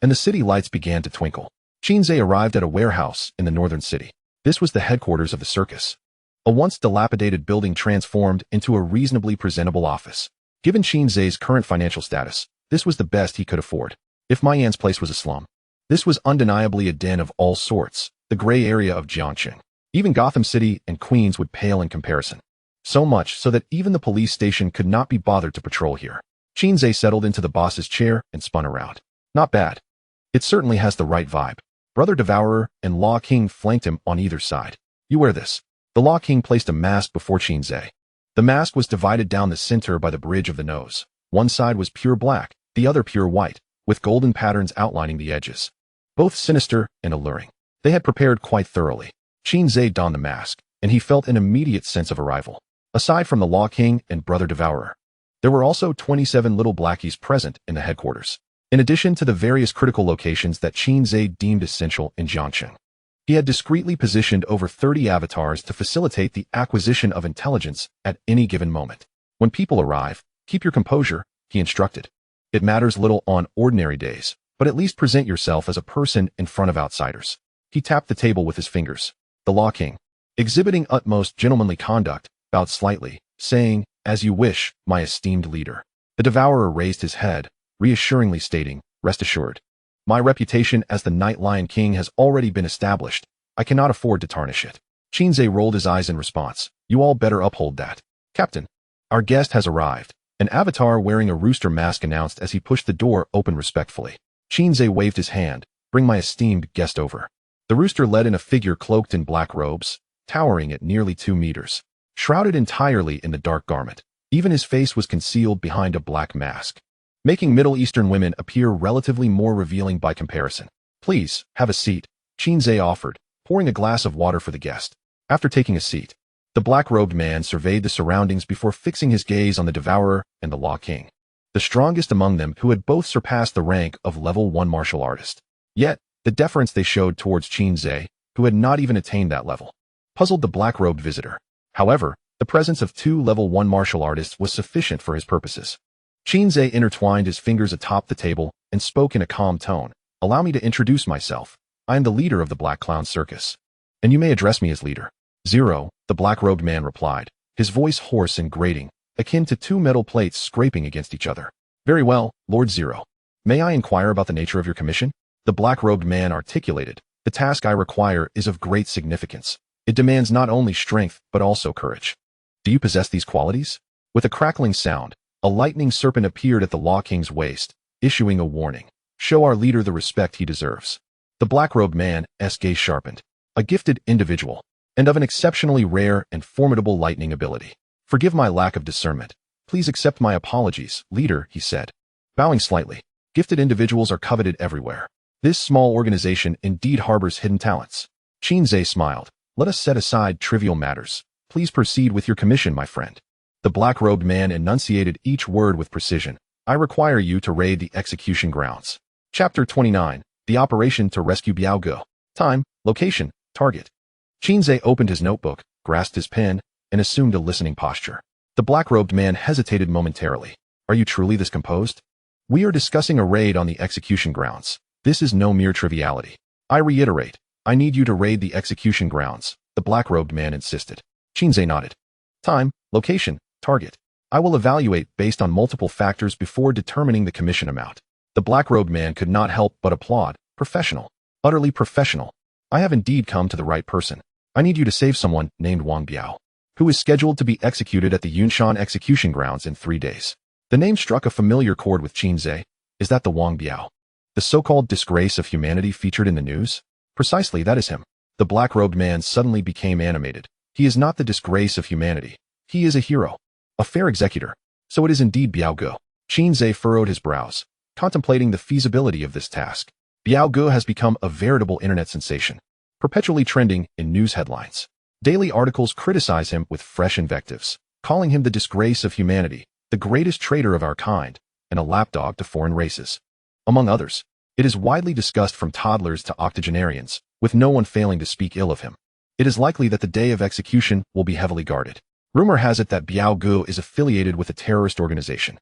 and the city lights began to twinkle. Qin Ze arrived at a warehouse in the northern city. This was the headquarters of the circus. A once dilapidated building transformed into a reasonably presentable office. Given Qin Ze's current financial status, this was the best he could afford. If Ma Yan's place was a slum, this was undeniably a den of all sorts, the gray area of Jiangxing. Even Gotham City and Queens would pale in comparison. So much so that even the police station could not be bothered to patrol here. Qin Ze settled into the boss's chair and spun around. Not bad. It certainly has the right vibe. Brother Devourer and Law King flanked him on either side. You wear this. The Law King placed a mask before Qin Ze. The mask was divided down the center by the bridge of the nose. One side was pure black, the other pure white, with golden patterns outlining the edges. Both sinister and alluring. They had prepared quite thoroughly. Qin Ze donned the mask, and he felt an immediate sense of arrival. Aside from the Law King and Brother Devourer, there were also 27 little Blackies present in the headquarters, in addition to the various critical locations that Qin Ze deemed essential in Jiangxing. He had discreetly positioned over 30 avatars to facilitate the acquisition of intelligence at any given moment. When people arrive, keep your composure, he instructed. It matters little on ordinary days, but at least present yourself as a person in front of outsiders. He tapped the table with his fingers. The Law King, exhibiting utmost gentlemanly conduct, bowed slightly, saying, "As you wish, my esteemed leader." The Devourer raised his head, reassuringly stating, "Rest assured. My reputation as the Night Lion King has already been established. I cannot afford to tarnish it." Qin Ze rolled his eyes in response. "You all better uphold that." "Captain, our guest has arrived," an avatar wearing a rooster mask announced as he pushed the door open respectfully. Qin Ze waved his hand. "Bring my esteemed guest over." The rooster led in a figure cloaked in black robes, towering at nearly 2 meters. Shrouded entirely in the dark garment, even his face was concealed behind a black mask, making Middle Eastern women appear relatively more revealing by comparison. "Please, have a seat," Qin Ze offered, pouring a glass of water for the guest. After taking a seat, the black-robed man surveyed the surroundings before fixing his gaze on the Devourer and the Law King, the strongest among them who had both surpassed the rank of level 1 martial artist. Yet, the deference they showed towards Qin Ze, who had not even attained that level, puzzled the black-robed visitor. However, the presence of 2 level 1 martial artists was sufficient for his purposes. Qin Ze intertwined his fingers atop the table and spoke in a calm tone. Allow me to introduce myself. I am the leader of the Black Clown Circus. And you may address me as leader. Zero, the black-robed man replied, his voice hoarse and grating, akin to two metal plates scraping against each other. Very well, Lord Zero. May I inquire about the nature of your commission? The black-robed man articulated. The task I require is of great significance. It demands not only strength, but also courage. Do you possess these qualities? With a crackling sound, a lightning serpent appeared at the Law King's waist, issuing a warning. Show our leader the respect he deserves. The black-robed man's gaze sharpened. A gifted individual, and of an exceptionally rare and formidable lightning ability. Forgive my lack of discernment. Please accept my apologies, leader, he said. Bowing slightly. Gifted individuals are coveted everywhere. This small organization indeed harbors hidden talents. Qin Ze smiled. Let us set aside trivial matters. Please proceed with your commission, my friend. The black-robed man enunciated each word with precision. I require you to raid the execution grounds. Chapter 29. The operation to rescue Biao. Time, location, target. Qin Ze opened his notebook, grasped his pen, and assumed a listening posture. The black-robed man hesitated momentarily. Are you truly this composed? We are discussing a raid on the execution grounds. This is no mere triviality. I reiterate, I need you to raid the execution grounds, the black-robed man insisted. Qin Ze nodded. Time, location, target. I will evaluate based on multiple factors before determining the commission amount. The black-robed man could not help but applaud. Professional. Utterly professional. I have indeed come to the right person. I need you to save someone named Wang Biao, who is scheduled to be executed at the Yunshan execution grounds in 3 days. The name struck a familiar chord with Qin Ze. Is that the Wang Biao? The so-called disgrace of humanity featured in the news? Precisely, that is him. The black-robed man suddenly became animated. He is not the disgrace of humanity. He is a hero. A fair executor. So it is indeed Biao. Qin Ze furrowed his brows, contemplating the feasibility of this task. Biao has become a veritable internet sensation, perpetually trending in news headlines. Daily articles criticize him with fresh invectives, calling him the disgrace of humanity, the greatest traitor of our kind, and a lapdog to foreign races. Among others, it is widely discussed from toddlers to octogenarians, with no one failing to speak ill of him. It is likely that the day of execution will be heavily guarded. Rumor has it that Biao is affiliated with a terrorist organization.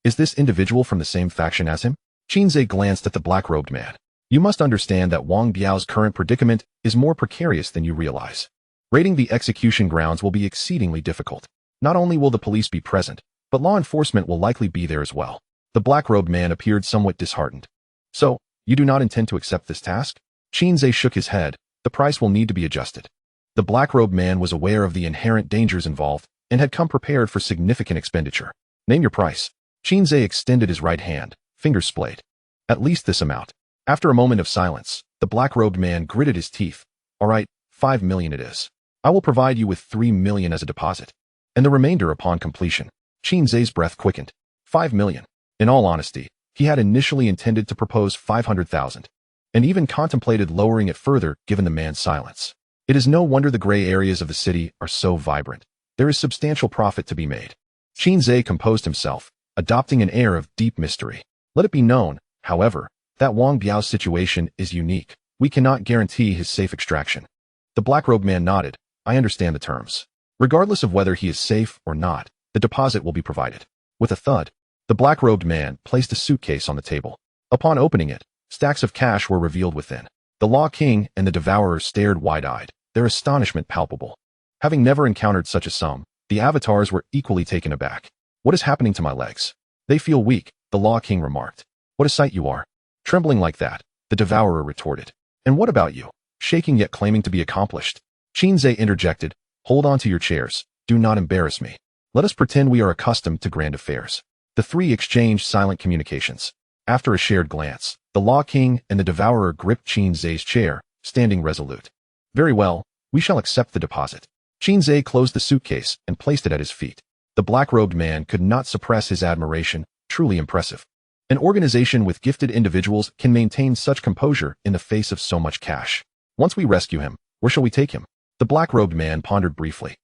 Is this individual from the same faction as him? Qin Ze glanced at the black-robed man. You must understand that Wang Biao's current predicament is more precarious than you realize. Raiding the execution grounds will be exceedingly difficult. Not only will the police be present, but law enforcement will likely be there as well. The black-robed man appeared somewhat disheartened. So, you do not intend to accept this task? Qin Ze shook his head. The price will need to be adjusted. The black-robed man was aware of the inherent dangers involved and had come prepared for significant expenditure. Name your price. Qin Ze extended his right hand, fingers splayed. At least this amount. After a moment of silence, the black-robed man gritted his teeth. All right, 5 million it is. I will provide you with 3 million as a deposit, and the remainder upon completion. Qin Ze's breath quickened. 5 million. In all honesty, he had initially intended to propose 500,000, and even contemplated lowering it further given the man's silence. It is no wonder the gray areas of the city are so vibrant. There is substantial profit to be made. Qin Ze composed himself, adopting an air of deep mystery. Let it be known, however, that Wang Biao's situation is unique. We cannot guarantee his safe extraction. The black-robed man nodded. I understand the terms. Regardless of whether he is safe or not, the deposit will be provided. With a thud, the black-robed man placed a suitcase on the table. Upon opening it, stacks of cash were revealed within. The Law King and the Devourer stared wide-eyed, their astonishment palpable. Having never encountered such a sum, the avatars were equally taken aback. What is happening to my legs? They feel weak, the Law King remarked. What a sight you are. Trembling like that, the Devourer retorted. And what about you? Shaking yet claiming to be accomplished. Qin Ze interjected. Hold on to your chairs. Do not embarrass me. Let us pretend we are accustomed to grand affairs. The three exchanged silent communications. After a shared glance, the Law King and the Devourer gripped Qin Ze's chair, standing resolute. Very well, we shall accept the deposit. Qin Ze closed the suitcase and placed it at his feet. The black-robed man could not suppress his admiration. Truly impressive. An organization with gifted individuals can maintain such composure in the face of so much cash. Once we rescue him, where shall we take him? The black-robed man pondered briefly.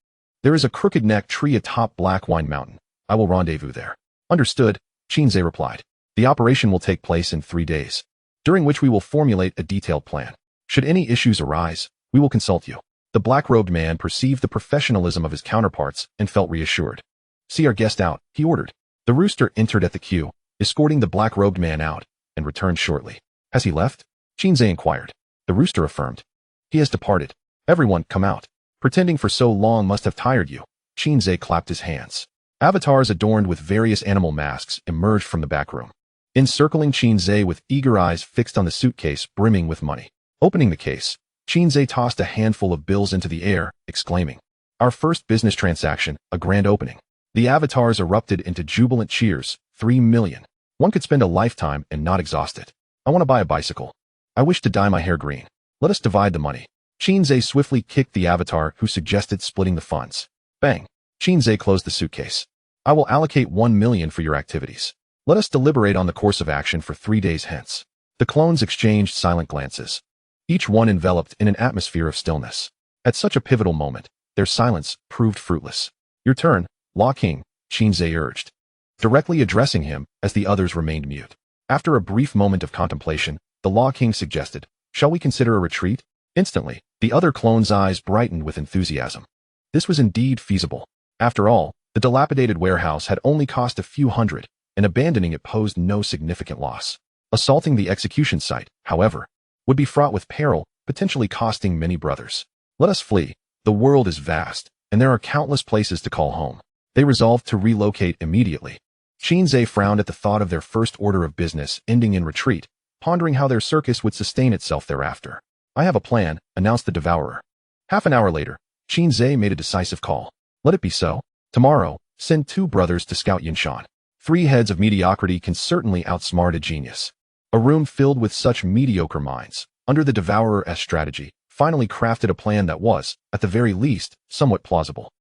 There is a crooked-neck tree atop Black Wine Mountain. I will rendezvous there. Understood, Qin Ze replied. The operation will take place in 3 days, during which we will formulate a detailed plan. Should any issues arise, we will consult you. The black-robed man perceived the professionalism of his counterparts and felt reassured. See our guest out, he ordered. The rooster entered at the queue, escorting the black-robed man out, and returned shortly. Has he left? Qin Ze inquired. The rooster affirmed. He has departed. Everyone, come out. Pretending for so long must have tired you. Qin Ze clapped his hands. Avatars adorned with various animal masks emerged from the back room, encircling Qin Ze with eager eyes fixed on the suitcase brimming with money. Opening the case, Qin Ze tossed a handful of bills into the air, exclaiming, "Our first business transaction, a grand opening." The avatars erupted into jubilant cheers. 3 million. One could spend a lifetime and not exhaust it. I want to buy a bicycle. I wish to dye my hair green. Let us divide the money. Qin Ze swiftly kicked the avatar who suggested splitting the funds. Bang. Qin Ze closed the suitcase. I will allocate 1 million for your activities. Let us deliberate on the course of action for 3 days hence. The clones exchanged silent glances, each one enveloped in an atmosphere of stillness. At such a pivotal moment, their silence proved fruitless. Your turn, Law King, Qin Ze urged, directly addressing him as the others remained mute. After a brief moment of contemplation, the Law King suggested, "Shall we consider a retreat?" Instantly, the other clone's eyes brightened with enthusiasm. This was indeed feasible. After all, the dilapidated warehouse had only cost a few hundred, and abandoning it posed no significant loss. Assaulting the execution site, however, would be fraught with peril, potentially costing many brothers. Let us flee. The world is vast, and there are countless places to call home. They resolved to relocate immediately. Qin Ze frowned at the thought of their first order of business ending in retreat, pondering how their circus would sustain itself thereafter. I have a plan, announced the Devourer. Half an hour later, Qin Ze made a decisive call. Let it be so. Tomorrow, send 2 brothers to scout Yinshan. 3 heads of mediocrity can certainly outsmart a genius. A room filled with such mediocre minds, under the Devourer's strategy, finally crafted a plan that was, at the very least, somewhat plausible.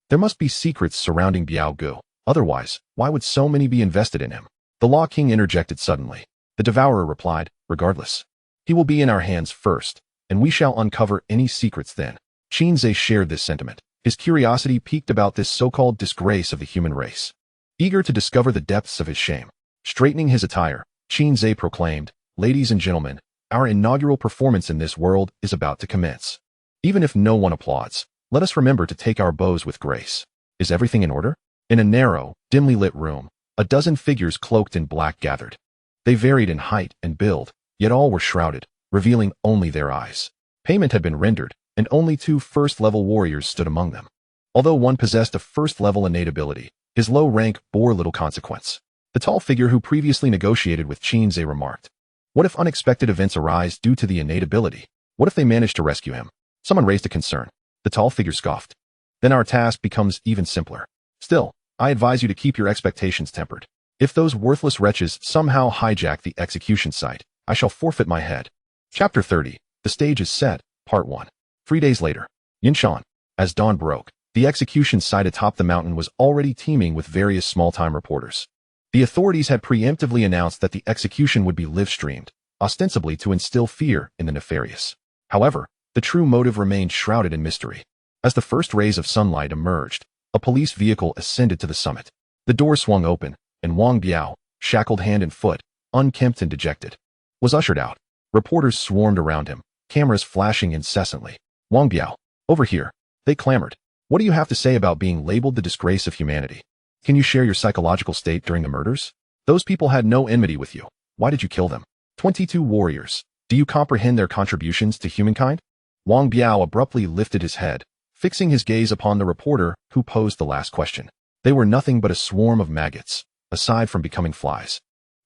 There must be secrets surrounding Biao Gu. Otherwise, why would so many be invested in him? The Law King interjected suddenly. The Devourer replied, regardless. He will be in our hands first, and we shall uncover any secrets then. Qin Ze shared this sentiment. His curiosity piqued about this so-called disgrace of the human race. Eager to discover the depths of his shame, straightening his attire, Qin Ze proclaimed, "Ladies and gentlemen, our inaugural performance in this world is about to commence. Even if no one applauds, let us remember to take our bows with grace. Is everything in order?" In a narrow, dimly lit room, a dozen figures cloaked in black gathered. They varied in height and build, yet all were shrouded, revealing only their eyes. Payment had been rendered, and only 2 first-level warriors stood among them. Although one possessed a first-level innate ability, his low rank bore little consequence. The tall figure who previously negotiated with Qin Ze remarked, "What if unexpected events arise due to the innate ability? What if they manage to rescue him?" Someone raised a concern. The tall figure scoffed. "Then our task becomes even simpler. Still, I advise you to keep your expectations tempered. If those worthless wretches somehow hijack the execution site, I shall forfeit my head." Chapter 30. The stage is set, Part 1. 3 days later, Yinshan. As dawn broke, the execution site atop the mountain was already teeming with various small-time reporters. The authorities had preemptively announced that the execution would be live-streamed, ostensibly to instill fear in the nefarious. However, the true motive remained shrouded in mystery. As the first rays of sunlight emerged, a police vehicle ascended to the summit. The door swung open, and Wang Biao, shackled hand and foot, unkempt and dejected, was ushered out. Reporters swarmed around him, cameras flashing incessantly. "Wang Biao, over here," they clamored. "What do you have to say about being labeled the disgrace of humanity? Can you share your psychological state during the murders? Those people had no enmity with you. Why did you kill them? 22 warriors. Do you comprehend their contributions to humankind?" Wang Biao abruptly lifted his head, fixing his gaze upon the reporter who posed the last question. They were nothing but a swarm of maggots, aside from becoming flies.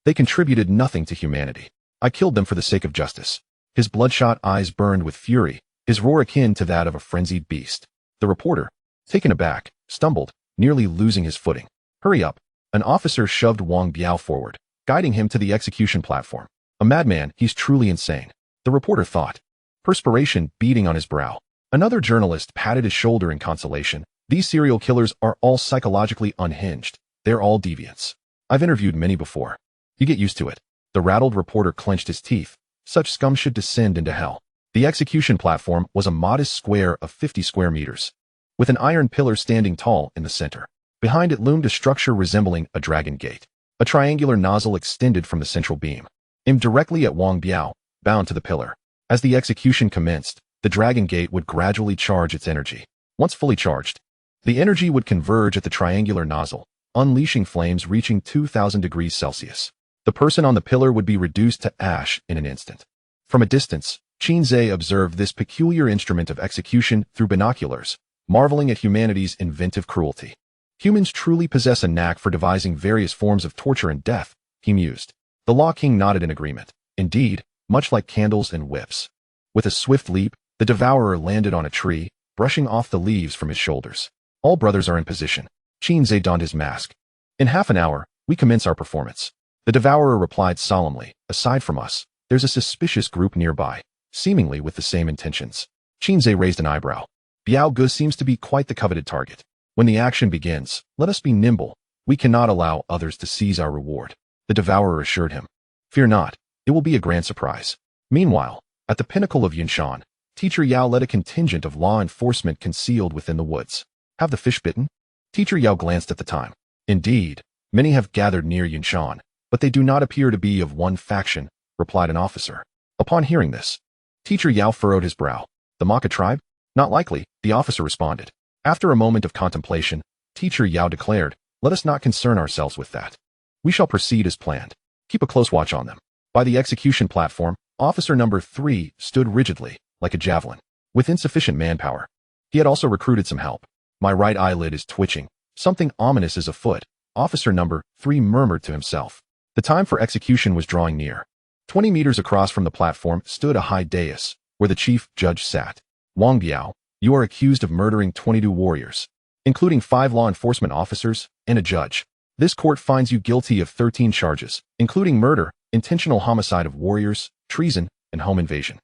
They contributed nothing to humanity. I killed them for the sake of justice. His bloodshot eyes burned with fury, his roar akin to that of a frenzied beast. The reporter, taken aback, stumbled, nearly losing his footing. "Hurry up." An officer shoved Wang Biao forward, guiding him to the execution platform. A madman, he's truly insane, the reporter thought, perspiration beading on his brow. Another journalist patted his shoulder in consolation. "These serial killers are all psychologically unhinged. They're all deviants. I've interviewed many before. You get used to it." The rattled reporter clenched his teeth. Such scum should descend into hell. The execution platform was a modest square of 50 square meters, with an iron pillar standing tall in the center. Behind it loomed a structure resembling a dragon gate. A triangular nozzle extended from the central beam, aimed directly at Wang Biao, bound to the pillar. As the execution commenced, the dragon gate would gradually charge its energy. Once fully charged, the energy would converge at the triangular nozzle, unleashing flames reaching 2,000 degrees Celsius. The person on the pillar would be reduced to ash in an instant. From a distance, Qin Ze observed this peculiar instrument of execution through binoculars, marveling at humanity's inventive cruelty. Humans truly possess a knack for devising various forms of torture and death, he mused. The Law King nodded in agreement. Indeed, much like candles and whips. With a swift leap, the devourer landed on a tree, brushing off the leaves from his shoulders. All brothers are in position. Qin Ze donned his mask. In half an hour, we commence our performance. The devourer replied solemnly, aside from us, there's a suspicious group nearby, seemingly with the same intentions. Qin Ze raised an eyebrow. Biao Ge seems to be quite the coveted target. When the action begins, let us be nimble. We cannot allow others to seize our reward. The devourer assured him. Fear not, it will be a grand surprise. Meanwhile, at the pinnacle of Yunshan, Teacher Yao led a contingent of law enforcement concealed within the woods. Have the fish bitten? Teacher Yao glanced at the time. Indeed, many have gathered near Yunshan, but they do not appear to be of one faction, replied an officer. Upon hearing this, Teacher Yao furrowed his brow. The Maka tribe? Not likely, the officer responded. After a moment of contemplation, Teacher Yao declared, let us not concern ourselves with that. We shall proceed as planned. Keep a close watch on them. By the execution platform, officer number 3 stood rigidly, like a javelin, with insufficient manpower. He had also recruited some help. My right eyelid is twitching. Something ominous is afoot, officer number 3 murmured to himself. The time for execution was drawing near. 20 meters across from the platform stood a high dais, where the chief judge sat. Wang Biao, you are accused of murdering 22 warriors, including 5 law enforcement officers and a judge. This court finds you guilty of 13 charges, including murder, intentional homicide of warriors, treason, and home invasion.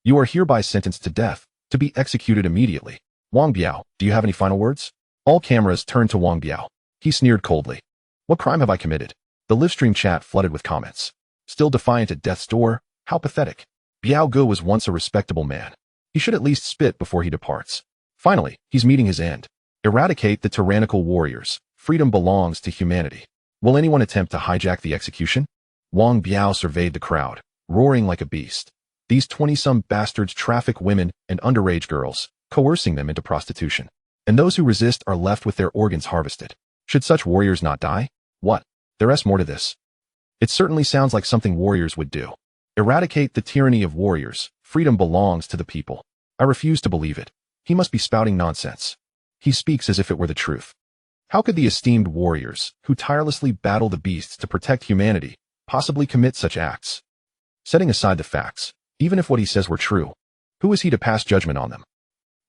You are hereby sentenced to death, to be executed immediately. Wang Biao, do you have any final words? All cameras turned to Wang Biao. He sneered coldly. What crime have I committed? The livestream chat flooded with comments. Still defiant at death's door? How pathetic. Biao Ge was once a respectable man. He should at least spit before he departs. Finally, he's meeting his end. Eradicate the tyrannical warriors. Freedom belongs to humanity. Will anyone attempt to hijack the execution? Wang Biao surveyed the crowd, roaring like a beast. These 20-some bastards traffic women and underage girls, coercing them into prostitution. And those who resist are left with their organs harvested. Should such warriors not die? What? There's more to this. It certainly sounds like something warriors would do. Eradicate the tyranny of warriors. Freedom belongs to the people. I refuse to believe it. He must be spouting nonsense. He speaks as if it were the truth. How could the esteemed warriors, who tirelessly battle the beasts to protect humanity, possibly commit such acts? Setting aside the facts, even if what he says were true, who is he to pass judgment on them?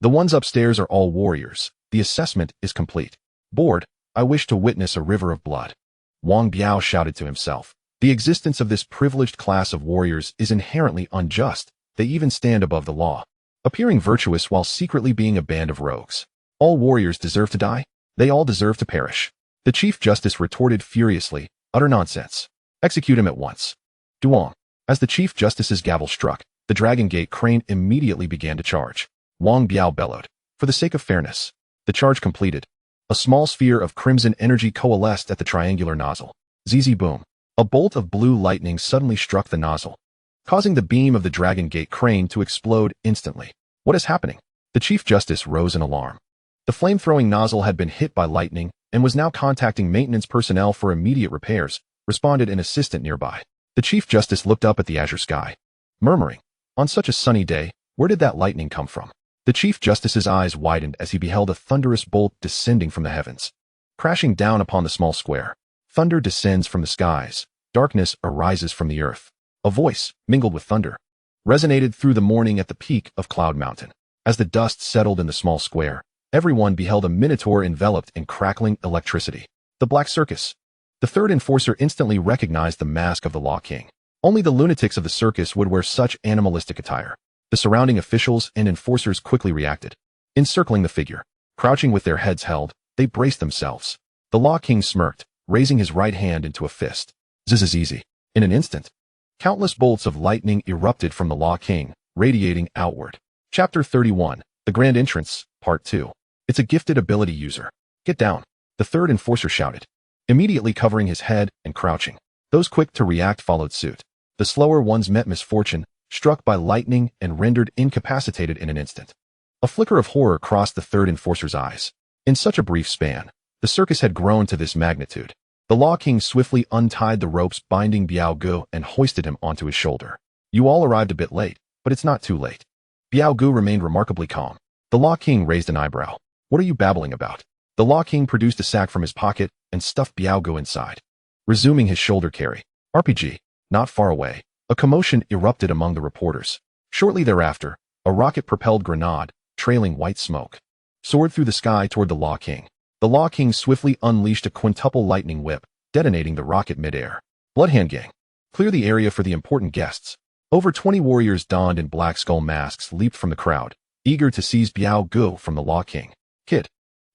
The ones upstairs are all warriors. The assessment is complete. Bored, I wish to witness a river of blood. Wang Biao shouted to himself. The existence of this privileged class of warriors is inherently unjust. They even stand above the law, appearing virtuous while secretly being a band of rogues. All warriors deserve to die. They all deserve to perish. The Chief Justice retorted furiously, utter nonsense. Execute him at once. Duong. As the Chief Justice's gavel struck, the Dragon Gate crane immediately began to charge. Wang Biao bellowed. For the sake of fairness. The charge completed. A small sphere of crimson energy coalesced at the triangular nozzle. Zzz boom. A bolt of blue lightning suddenly struck the nozzle, causing the beam of the Dragon Gate crane to explode instantly. What is happening? The Chief Justice rose in alarm. The flame-throwing nozzle had been hit by lightning and was now contacting maintenance personnel for immediate repairs, responded an assistant nearby. The Chief Justice looked up at the azure sky, murmuring, on such a sunny day, where did that lightning come from? The Chief Justice's eyes widened as he beheld a thunderous bolt descending from the heavens, crashing down upon the small square. Thunder descends from the skies. Darkness arises from the earth. A voice, mingled with thunder, resonated through the morning at the peak of Cloud Mountain. As the dust settled in the small square, everyone beheld a minotaur enveloped in crackling electricity. The Black Circus. The third enforcer instantly recognized the mask of the Law King. Only the lunatics of the circus would wear such animalistic attire. The surrounding officials and enforcers quickly reacted. Encircling the figure, crouching with their heads held, they braced themselves. The Law King smirked, raising his right hand into a fist. Zzz. In an instant, countless bolts of lightning erupted from the Law King, radiating outward. Chapter 31, The Grand Entrance, Part 2. It's a gifted ability user. Get down. The third enforcer shouted, immediately covering his head and crouching. Those quick to react followed suit. The slower ones met misfortune, struck by lightning and rendered incapacitated in an instant. A flicker of horror crossed the third enforcer's eyes. In such a brief span, The circus had grown to this magnitude. The Law King swiftly untied the ropes binding Biao Gu and hoisted him onto his shoulder. You all arrived a bit late, but it's not too late. Biao Gu remained remarkably calm. The Law King raised an eyebrow. What are you babbling about? The Law King produced a sack from his pocket and stuffed Biao Gu inside. Resuming his shoulder carry. RPG. Not far away, a commotion erupted among the reporters. Shortly thereafter, a rocket-propelled grenade, trailing white smoke, soared through the sky toward the Law King. The Law King swiftly unleashed a quintuple lightning whip, detonating the rocket midair. Bloodhand Gang. Clear the area for the important guests. Over 20 warriors donned in black skull masks leaped from the crowd, eager to seize Biao Gu from the Law King. Kid.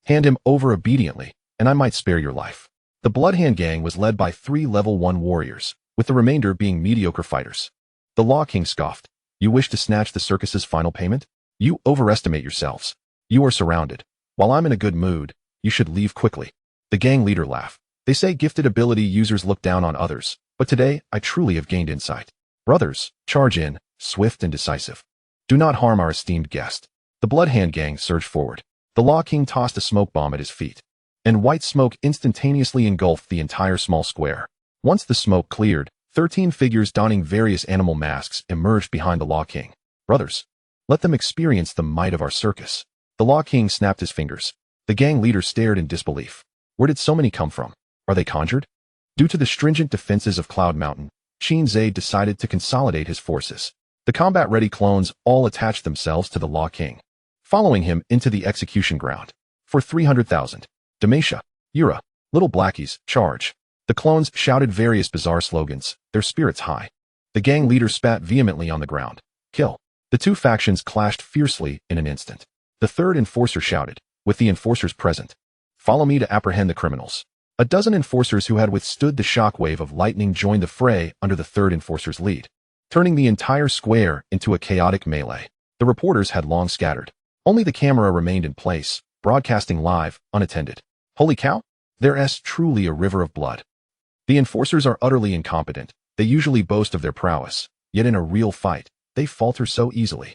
Hand him over obediently, and I might spare your life. The Bloodhand Gang was led by 3 level 1 warriors, with the remainder being mediocre fighters. The Law King scoffed. You wish to snatch the circus's final payment? You overestimate yourselves. You are surrounded. While I'm in a good mood, you should leave quickly. The gang leader laughed. They say gifted ability users look down on others, but today I truly have gained insight. Brothers, charge in, swift and decisive. Do not harm our esteemed guest. The Bloodhand Gang surged forward. The Law King tossed a smoke bomb at his feet, and white smoke instantaneously engulfed the entire small square. Once the smoke cleared, 13 figures donning various animal masks emerged behind the Law King. Brothers, let them experience the might of our circus. The Law King snapped his fingers. The gang leader stared in disbelief. Where did so many come from? Are they conjured? Due to the stringent defenses of Cloud Mountain, Qin Ze decided to consolidate his forces. The combat-ready clones all attached themselves to the Law King, following him into the execution ground. For 300,000. Demacia, Yura, Little Blackies, charge. The clones shouted various bizarre slogans, their spirits high. The gang leader spat vehemently on the ground. Kill. The two factions clashed fiercely in an instant. The third enforcer shouted, with the enforcers present, follow me to apprehend the criminals. A dozen enforcers who had withstood the shockwave of lightning joined the fray under the third enforcer's lead, turning the entire square into a chaotic melee. The reporters had long scattered. Only the camera remained in place, broadcasting live, unattended. Holy cow! There's truly a river of blood. The enforcers are utterly incompetent. They usually boast of their prowess, yet in a real fight, they falter so easily.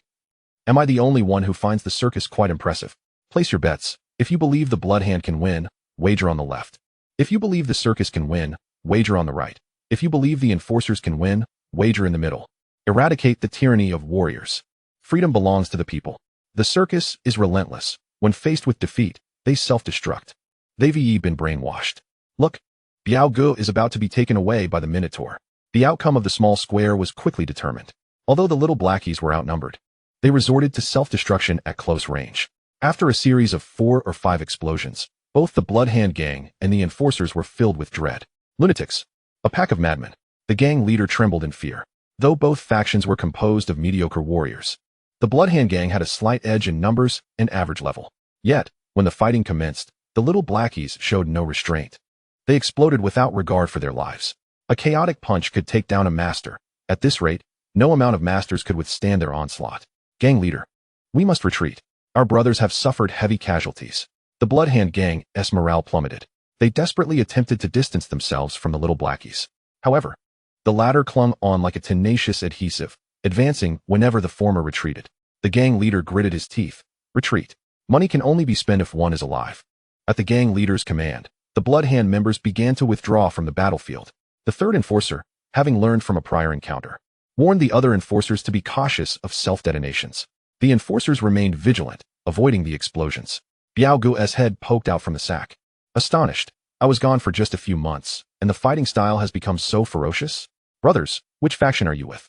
Am I the only one who finds the circus quite impressive? Place your bets. If you believe the Bloodhand can win, wager on the left. If you believe the circus can win, wager on the right. If you believe the enforcers can win, wager in the middle. Eradicate the tyranny of warriors. Freedom belongs to the people. The circus is relentless. When faced with defeat, they self-destruct. They've been brainwashed. Look, Biao Gu is about to be taken away by the Minotaur. The outcome of the small square was quickly determined. Although the little blackies were outnumbered, they resorted to self-destruction at close range. After a series of 4 or 5 explosions, both the Bloodhand Gang and the enforcers were filled with dread. Lunatics. A pack of madmen. The gang leader trembled in fear. Though both factions were composed of mediocre warriors, the Bloodhand Gang had a slight edge in numbers and average level. Yet, when the fighting commenced, the little blackies showed no restraint. They exploded without regard for their lives. A chaotic punch could take down a master. At this rate, no amount of masters could withstand their onslaught. Gang leader. We must retreat. Our brothers have suffered heavy casualties. The Bloodhand Gang's morale plummeted. They desperately attempted to distance themselves from the little blackies. However, the latter clung on like a tenacious adhesive, advancing whenever the former retreated. The gang leader gritted his teeth. Retreat. Money can only be spent if one is alive. At the gang leader's command, the Bloodhand members began to withdraw from the battlefield. The third enforcer, having learned from a prior encounter, warned the other enforcers to be cautious of self-detonations. The enforcers remained vigilant, avoiding the explosions. Biao Gu's head poked out from the sack. Astonished, I was gone for just a few months, and the fighting style has become so ferocious? Brothers, which faction are you with?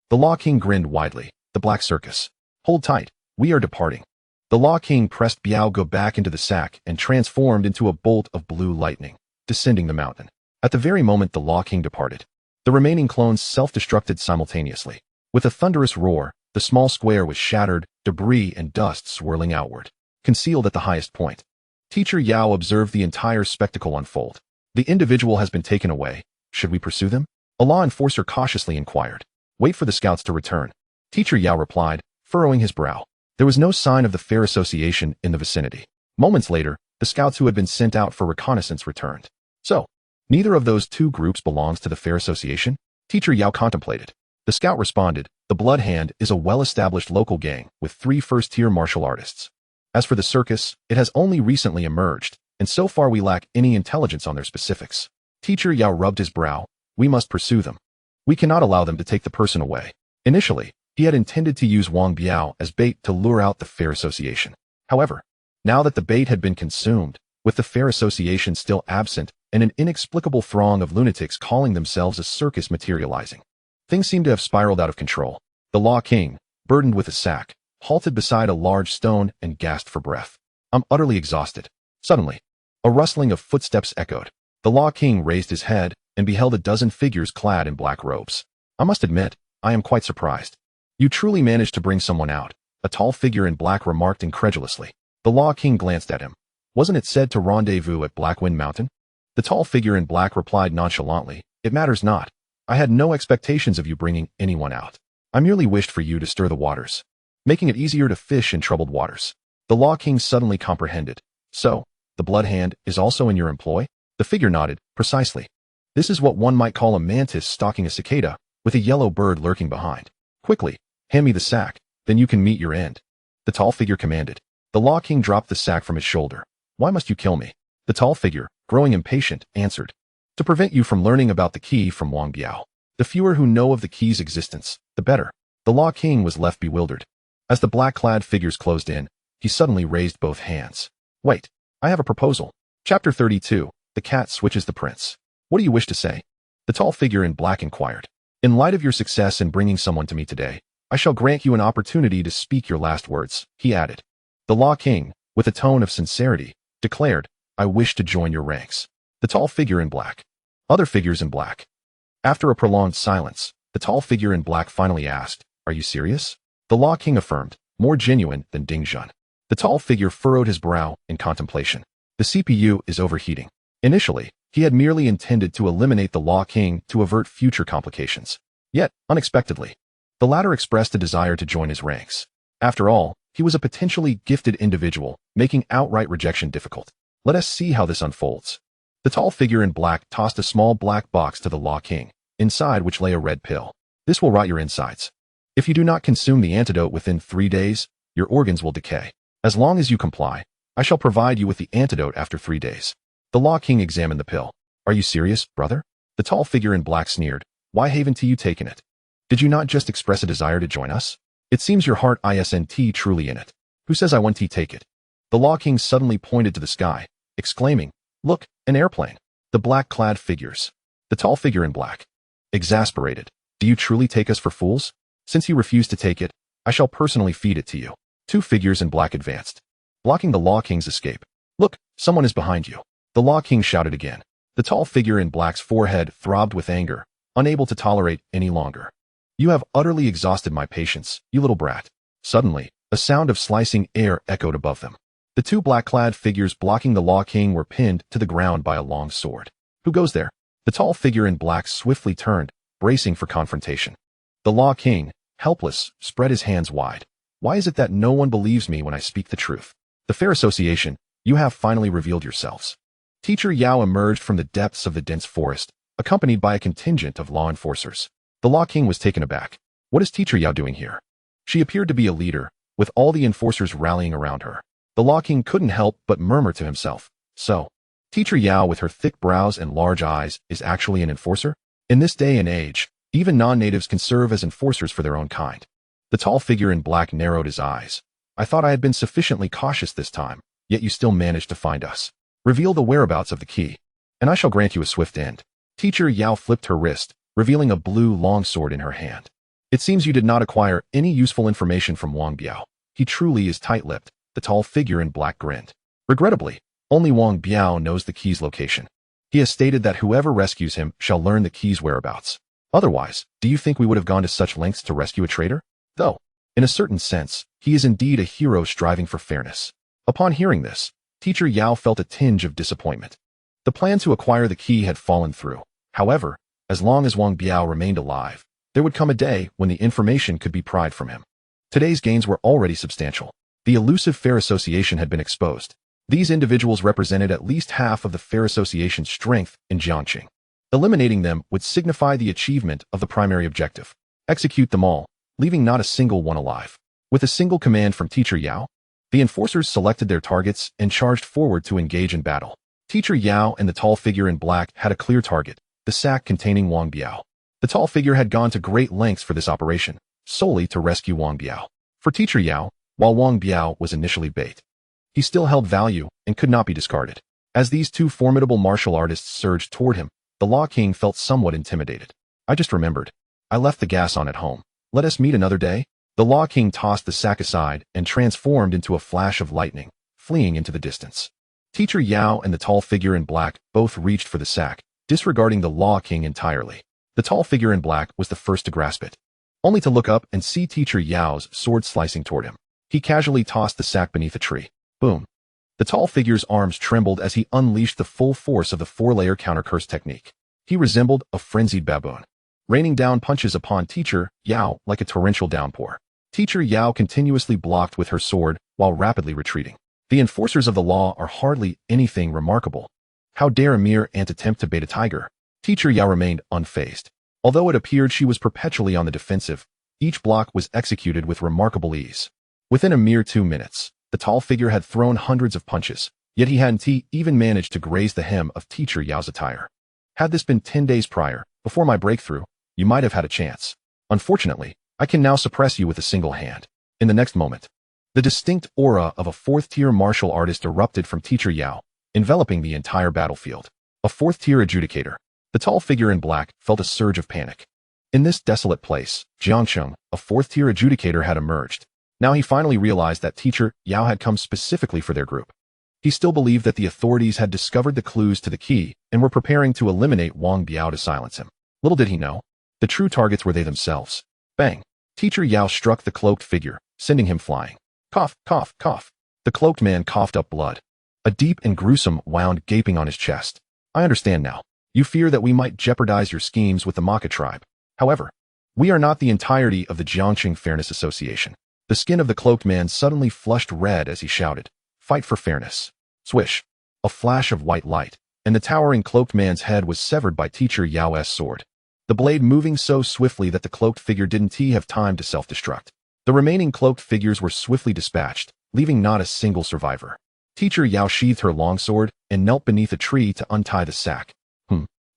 The Law King grinned widely. The Black Circus. Hold tight, we are departing. The Law King pressed Biao Gu back into the sack and transformed into a bolt of blue lightning, descending the mountain. At the very moment the Law King departed, the remaining clones self-destructed simultaneously. With a thunderous roar, the small square was shattered, debris and dust swirling outward, concealed at the highest point. Teacher Yao observed the entire spectacle unfold. The individual has been taken away. Should we pursue them? A law enforcer cautiously inquired. Wait for the scouts to return. Teacher Yao replied, furrowing his brow. There was no sign of the Fair Association in the vicinity. Moments later, the scouts who had been sent out for reconnaissance returned. So, neither of those two groups belongs to the Fair Association? Teacher Yao contemplated. The scout responded, the Bloodhand is a well-established local gang with 3 first-tier martial artists. As for the circus, it has only recently emerged, and so far we lack any intelligence on their specifics. Teacher Yao rubbed his brow. We must pursue them. We cannot allow them to take the person away. Initially, he had intended to use Wang Biao as bait to lure out the Fair Association. However, now that the bait had been consumed, with the Fair Association still absent and an inexplicable throng of lunatics calling themselves a circus materializing, things seemed to have spiraled out of control. The Law King, burdened with a sack, halted beside a large stone and gasped for breath. I'm utterly exhausted. Suddenly, a rustling of footsteps echoed. The Law King raised his head and beheld a dozen figures clad in black robes. I must admit, I am quite surprised. You truly managed to bring someone out, a tall figure in black remarked incredulously. The Law King glanced at him. Wasn't it said to rendezvous at Blackwind Mountain? The tall figure in black replied nonchalantly, It matters not. I had no expectations of you bringing anyone out. I merely wished for you to stir the waters, making it easier to fish in troubled waters. The Law King suddenly comprehended. So, the Blood Hand is also in your employ? The figure nodded. Precisely. This is what one might call a mantis stalking a cicada, with a yellow bird lurking behind. Quickly, hand me the sack, then you can meet your end. The tall figure commanded. The Law King dropped the sack from his shoulder. Why must you kill me? The tall figure, growing impatient, answered. To prevent you from learning about the key from Wang Biao. The fewer who know of the key's existence, the better. The Law King was left bewildered. As the black-clad figures closed in, he suddenly raised both hands. Wait, I have a proposal. Chapter 32, The Cat Switches the Prince. What do you wish to say? The tall figure in black inquired. In light of your success in bringing someone to me today, I shall grant you an opportunity to speak your last words, he added. The Law King, with a tone of sincerity, declared, I wish to join your ranks. The tall figure in black. Other figures in black. After a prolonged silence, the tall figure in black finally asked, Are you serious? The Law King affirmed, more genuine than Ding Zhun. The tall figure furrowed his brow in contemplation. The CPU is overheating. Initially, he had merely intended to eliminate the Law King to avert future complications. Yet, unexpectedly, the latter expressed a desire to join his ranks. After all, he was a potentially gifted individual, making outright rejection difficult. Let us see how this unfolds. The tall figure in black tossed a small black box to the Law King, inside which lay a red pill. This will rot your insides. If you do not consume the antidote within 3 days, your organs will decay. As long as you comply, I shall provide you with the antidote after 3 days. The Law King examined the pill. Are you serious, brother? The tall figure in black sneered. Why haven't you taken it? Did you not just express a desire to join us? It seems your heart isn't truly in it. Who says I want to take it? The Law King suddenly pointed to the sky, exclaiming, Look, an airplane. The black-clad figures. The tall figure in black. Exasperated. Do you truly take us for fools? Since you refuse to take it, I shall personally feed it to you. 2 figures in black advanced, blocking the Law King's escape. Look, someone is behind you. The Law King shouted again. The tall figure in black's forehead throbbed with anger, unable to tolerate any longer. You have utterly exhausted my patience, you little brat. Suddenly, a sound of slicing air echoed above them. The 2 black-clad figures blocking the Law King were pinned to the ground by a long sword. Who goes there? The tall figure in black swiftly turned, bracing for confrontation. The Law King, helpless, spread his hands wide. Why is it that no one believes me when I speak the truth? The Fair Association, you have finally revealed yourselves. Teacher Yao emerged from the depths of the dense forest, accompanied by a contingent of law enforcers. The Law King was taken aback. What is Teacher Yao doing here? She appeared to be a leader, with all the enforcers rallying around her. The Law King couldn't help but murmur to himself. So, Teacher Yao with her thick brows and large eyes is actually an enforcer? In this day and age, even non-natives can serve as enforcers for their own kind. The tall figure in black narrowed his eyes. I thought I had been sufficiently cautious this time, yet you still managed to find us. Reveal the whereabouts of the key, and I shall grant you a swift end. Teacher Yao flipped her wrist, revealing a blue longsword in her hand. It seems you did not acquire any useful information from Wang Biao. He truly is tight-lipped. The tall figure in black grinned. Regrettably, only Wang Biao knows the key's location. He has stated that whoever rescues him shall learn the key's whereabouts. Otherwise, do you think we would have gone to such lengths to rescue a traitor? Though, in a certain sense, he is indeed a hero striving for fairness. Upon hearing this, Teacher Yao felt a tinge of disappointment. The plan to acquire the key had fallen through. However, as long as Wang Biao remained alive, there would come a day when the information could be pried from him. Today's gains were already substantial. The elusive Fair Association had been exposed. These individuals represented at least half of the Fair Association's strength in Jiangqing. Eliminating them would signify the achievement of the primary objective. Execute them all, leaving not a single one alive. With a single command from Teacher Yao, The enforcers selected their targets and charged forward to engage in battle. Teacher Yao and the tall figure in black had a clear target, the sack containing Wang Biao. The tall figure had gone to great lengths for this operation, solely to rescue Wang Biao. For Teacher Yao, while Wang Biao was initially bait, he still held value and could not be discarded. As these two formidable martial artists surged toward him, the Law King felt somewhat intimidated. I just remembered. I left the gas on at home. Let us meet another day? The Law King tossed the sack aside and transformed into a flash of lightning, fleeing into the distance. Teacher Yao and the tall figure in black both reached for the sack, disregarding the Law King entirely. The tall figure in black was the first to grasp it, only to look up and see Teacher Yao's sword slicing toward him. He casually tossed the sack beneath a tree. Boom. The tall figure's arms trembled as he unleashed the full force of the four-layer counter-curse technique. He resembled a frenzied baboon, raining down punches upon Teacher Yao like a torrential downpour. Teacher Yao continuously blocked with her sword while rapidly retreating. The enforcers of the law are hardly anything remarkable. How dare a mere ant attempt to bait a tiger? Teacher Yao remained unfazed. Although it appeared she was perpetually on the defensive, each block was executed with remarkable ease. Within a mere 2 minutes, the tall figure had thrown hundreds of punches, yet he hadn't even managed to graze the hem of Teacher Yao's attire. Had this been 10 days prior, before my breakthrough, you might have had a chance. Unfortunately, I can now suppress you with a single hand. In the next moment, the distinct aura of a fourth-tier martial artist erupted from Teacher Yao, enveloping the entire battlefield. A fourth-tier adjudicator. The tall figure in black felt a surge of panic. In this desolate place, Jiangcheng, a fourth-tier adjudicator, had emerged. Now he finally realized that Teacher Yao had come specifically for their group. He still believed that the authorities had discovered the clues to the key and were preparing to eliminate Wang Biao to silence him. Little did he know, the true targets were they themselves. Bang! Teacher Yao struck the cloaked figure, sending him flying. Cough, cough, cough. The cloaked man coughed up blood. A deep and gruesome wound gaping on his chest. I understand now. You fear that we might jeopardize your schemes with the Maka tribe. However, we are not the entirety of the Jiangcheng Fairness Association. The skin of the cloaked man suddenly flushed red as he shouted, "Fight for fairness." Swish. A flash of white light, and the towering cloaked man's head was severed by Teacher Yao's sword. The blade moving so swiftly that the cloaked figure didn't have time to self-destruct. The remaining cloaked figures were swiftly dispatched, leaving not a single survivor. Teacher Yao sheathed her longsword and knelt beneath a tree to untie the sack.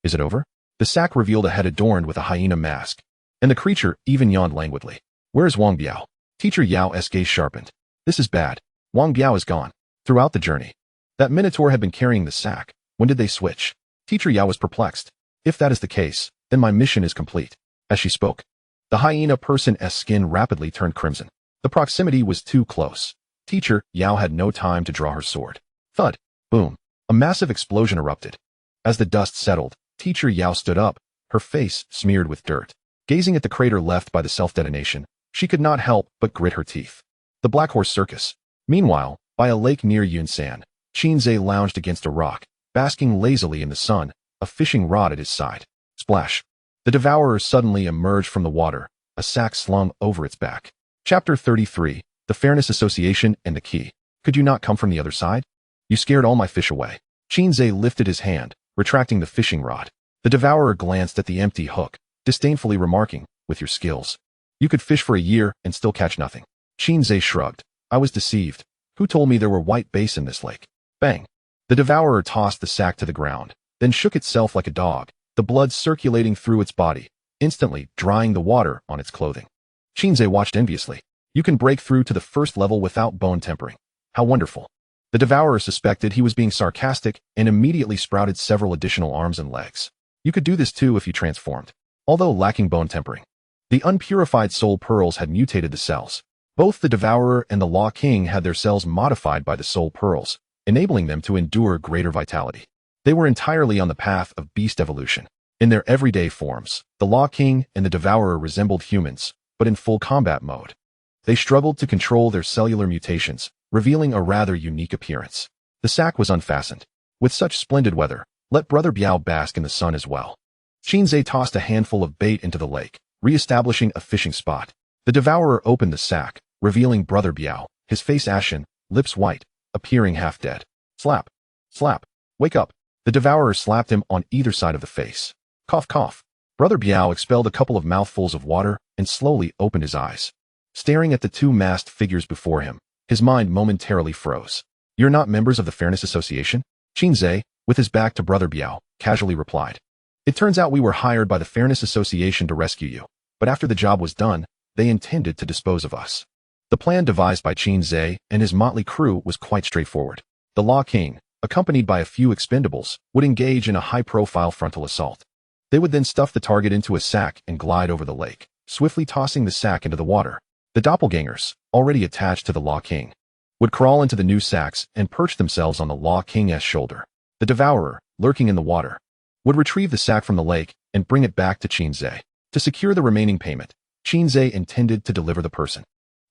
Is it over? The sack revealed a head adorned with a hyena mask, and the creature even yawned languidly. Where is Wang Biao? Teacher Yao's gaze sharpened. This is bad. Wang Biao is gone. Throughout the journey, that minotaur had been carrying the sack. When did they switch? Teacher Yao was perplexed. If that is the case, then my mission is complete. As she spoke, the hyena person's skin rapidly turned crimson. The proximity was too close. Teacher Yao had no time to draw her sword. Thud. Boom. A massive explosion erupted. As the dust settled, Teacher Yao stood up, her face smeared with dirt. Gazing at the crater left by the self-detonation, she could not help but grit her teeth. The Black Horse Circus. Meanwhile, by a lake near Yunsan, Qin Ze lounged against a rock, basking lazily in the sun, a fishing rod at his side. Splash. The devourer suddenly emerged from the water, a sack slung over its back. Chapter 33, The Fairness Association and the Key. Could you not come from the other side? You scared all my fish away. Qin Ze lifted his hand, retracting the fishing rod. The devourer glanced at the empty hook, disdainfully remarking, with your skills, you could fish for a year and still catch nothing. Qin Ze shrugged. I was deceived. Who told me there were white bass in this lake? Bang. The devourer tossed the sack to the ground, then shook itself like a dog, the blood circulating through its body, instantly drying the water on its clothing. Qin Ze watched enviously. You can break through to the first level without bone tempering. How wonderful. The devourer suspected he was being sarcastic and immediately sprouted several additional arms and legs. You could do this too if you transformed. Although lacking bone tempering, the unpurified soul pearls had mutated the cells. Both the devourer and the Law King had their cells modified by the soul pearls, enabling them to endure greater vitality. They were entirely on the path of beast evolution. In their everyday forms, the Law King and the devourer resembled humans, but in full combat mode. They struggled to control their cellular mutations, revealing a rather unique appearance. The sack was unfastened. With such splendid weather, let Brother Biao bask in the sun as well. Qin Ze tossed a handful of bait into the lake, re-establishing a fishing spot. The devourer opened the sack, revealing Brother Biao, his face ashen, lips white, appearing half dead. Slap. Slap. Wake up. The devourer slapped him on either side of the face. Cough, cough. Brother Biao expelled a couple of mouthfuls of water and slowly opened his eyes. Staring at the two masked figures before him, His mind momentarily froze. You're not members of the Fairness Association? Qin Ze, with his back to Brother Biao, casually replied. It turns out we were hired by the Fairness Association to rescue you, but after the job was done, they intended to dispose of us. The plan devised by Qin Ze and his motley crew was quite straightforward. The Law King, accompanied by a few expendables, would engage in a high-profile frontal assault. They would then stuff the target into a sack and glide over the lake, swiftly tossing the sack into the water. The doppelgangers, already attached to the Law King, would crawl into the new sacks and perch themselves on the Law King's shoulder. The devourer, lurking in the water, would retrieve the sack from the lake and bring it back to Qin Ze. To secure the remaining payment, Qin Ze intended to deliver the person.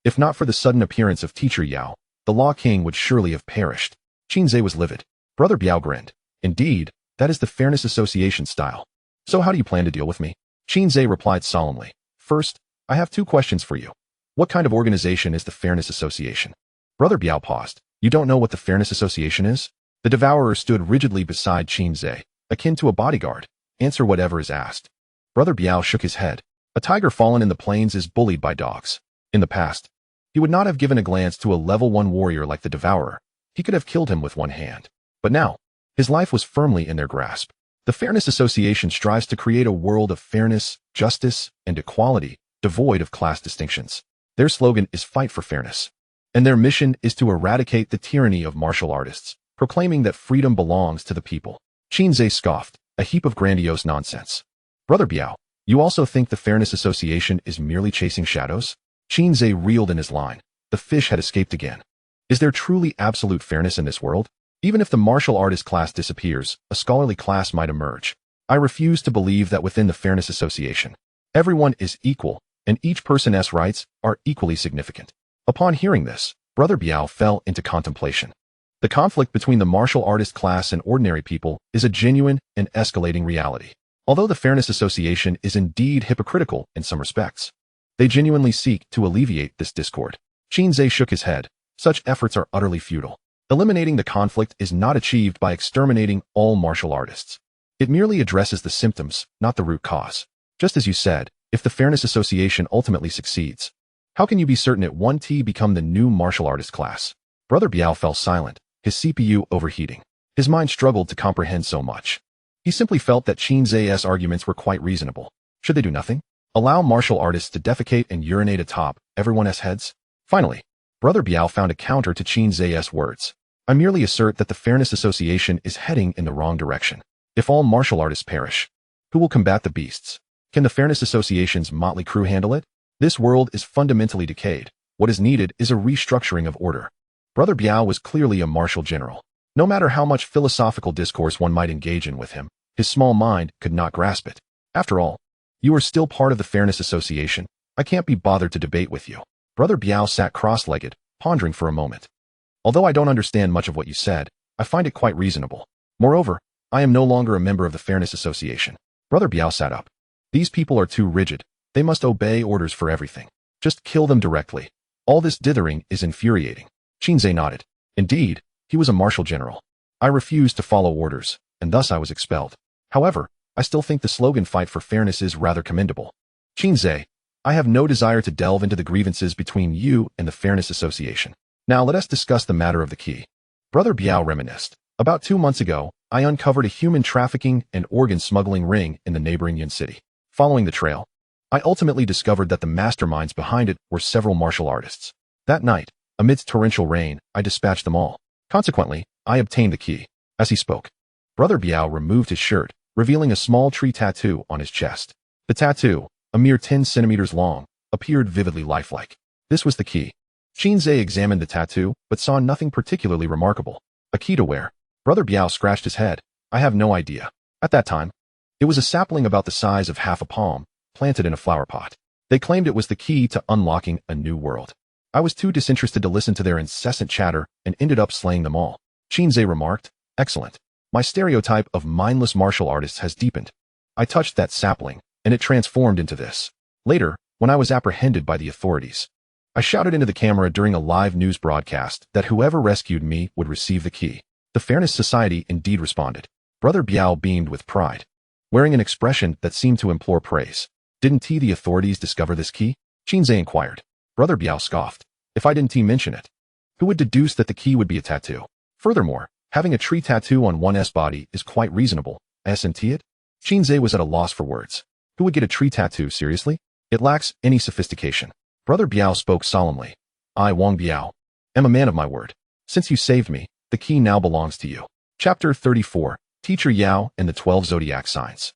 If not for the sudden appearance of Teacher Yao, the Law King would surely have perished. Qin Ze was livid. Brother Biao grinned. Indeed, that is the Fairness Association style. So how do you plan to deal with me? Qin Ze replied solemnly. First, I have 2 questions for you. What kind of organization is the Fairness Association? Brother Biao paused. You don't know what the Fairness Association is? The devourer stood rigidly beside Qin Ze, akin to a bodyguard. Answer whatever is asked. Brother Biao shook his head. A tiger fallen in the plains is bullied by dogs. In the past, he would not have given a glance to a level 1 warrior like the devourer. He could have killed him with one hand. But now, his life was firmly in their grasp. The Fairness Association strives to create a world of fairness, justice, and equality, devoid of class distinctions. Their slogan is Fight for Fairness. And their mission is to eradicate the tyranny of martial artists, proclaiming that freedom belongs to the people. Qin Ze scoffed, a heap of grandiose nonsense. Brother Biao, you also think the Fairness Association is merely chasing shadows? Qin Ze reeled in his line. The fish had escaped again. Is there truly absolute fairness in this world? Even if the martial artist class disappears, a scholarly class might emerge. I refuse to believe that within the Fairness Association, everyone is equal, and each person's rights are equally significant. Upon hearing this, Brother Biao fell into contemplation. The conflict between the martial artist class and ordinary people is a genuine and escalating reality. Although the Fairness Association is indeed hypocritical in some respects, they genuinely seek to alleviate this discord. Qin Ze shook his head. Such efforts are utterly futile. Eliminating the conflict is not achieved by exterminating all martial artists. It merely addresses the symptoms, not the root cause. Just as you said, if the Fairness Association ultimately succeeds, how can you be certain it won't become the new martial artist class? Brother Biao fell silent, his CPU overheating. His mind struggled to comprehend so much. He simply felt that Qin Ze's arguments were quite reasonable. Should they do nothing? Allow martial artists to defecate and urinate atop everyone's heads? Finally, Brother Biao found a counter to Qin Ze's words. I merely assert that the Fairness Association is heading in the wrong direction. If all martial artists perish, who will combat the beasts? Can the Fairness Association's motley crew handle it? This world is fundamentally decayed. What is needed is a restructuring of order. Brother Biao was clearly a martial general. No matter how much philosophical discourse one might engage in with him, his small mind could not grasp it. After all, you are still part of the Fairness Association. I can't be bothered to debate with you. Brother Biao sat cross-legged, pondering for a moment. Although I don't understand much of what you said, I find it quite reasonable. Moreover, I am no longer a member of the Fairness Association. Brother Biao sat up. These people are too rigid. They must obey orders for everything. Just kill them directly. All this dithering is infuriating. Qin Ze nodded. Indeed, he was a martial general. I refused to follow orders, and thus I was expelled. However, I still think the slogan Fight for Fairness is rather commendable. Qin Ze, I have no desire to delve into the grievances between you and the Fairness Association. Now let us discuss the matter of the key. Brother Biao reminisced. About 2 months ago, I uncovered a human trafficking and organ smuggling ring in the neighboring Yin city. Following the trail, I ultimately discovered that the masterminds behind it were several martial artists. That night, amidst torrential rain, I dispatched them all. Consequently, I obtained the key. As he spoke, Brother Biao removed his shirt, revealing a small tree tattoo on his chest. The tattoo, a mere 10 centimeters long, appeared vividly lifelike. This was the key. Qin Ze examined the tattoo, but saw nothing particularly remarkable. A key to where? Brother Biao scratched his head. I have no idea. At that time, it was a sapling about the size of half a palm, planted in a flower pot. They claimed it was the key to unlocking a new world. I was too disinterested to listen to their incessant chatter and ended up slaying them all. Qin Ze remarked, excellent. My stereotype of mindless martial artists has deepened. I touched that sapling, and it transformed into this. Later, when I was apprehended by the authorities, I shouted into the camera during a live news broadcast that whoever rescued me would receive the key. The Fairness Society indeed responded. Brother Biao beamed with pride, wearing an expression that seemed to implore praise. Didn't the authorities discover this key? Qin Ze inquired. Brother Biao scoffed. If I didn't mention it, Who would deduce that the key would be a tattoo? Furthermore, having a tree tattoo on one's body is quite reasonable, isn't it? Qin Ze was at a loss for words. Who would get a tree tattoo, seriously? It lacks any sophistication. Brother Biao spoke solemnly. I, Wang Biao, am a man of my word. Since you saved me, the key now belongs to you. Chapter 34, Teacher Yao and the 12 Zodiac Signs.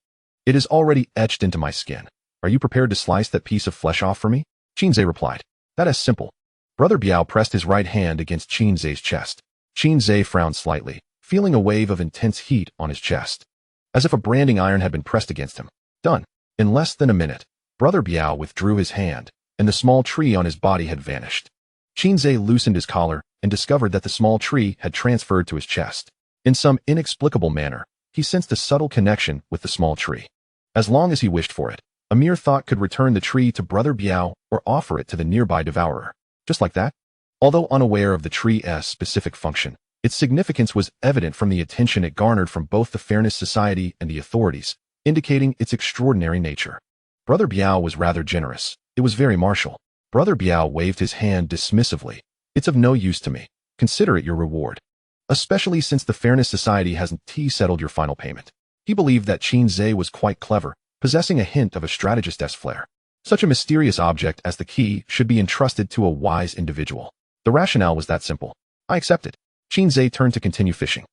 It is already etched into my skin. Are you prepared to slice that piece of flesh off for me? Qin Ze replied. That is simple. Brother Biao pressed his right hand against Qin Ze's chest. Qin Ze frowned slightly, feeling a wave of intense heat on his chest, as if a branding iron had been pressed against him. Done. In less than a minute, Brother Biao withdrew his hand, and the small tree on his body had vanished. Qin Ze loosened his collar and discovered that the small tree had transferred to his chest. In some inexplicable manner, he sensed a subtle connection with the small tree. As long as he wished for it, a mere thought could return the tree to Brother Biao or offer it to the nearby devourer. Just like that? Although unaware of the tree's specific function, its significance was evident from the attention it garnered from both the Fairness Society and the authorities, indicating its extraordinary nature. Brother Biao was rather generous. It was very martial. Brother Biao waved his hand dismissively. It's of no use to me. Consider it your reward. Especially since the Fairness Society hasn't settled your final payment. He believed that Qin Ze was quite clever, possessing a hint of a strategist's flair. Such a mysterious object as the key should be entrusted to a wise individual. The rationale was that simple. I accept it. Qin Ze turned to continue fishing.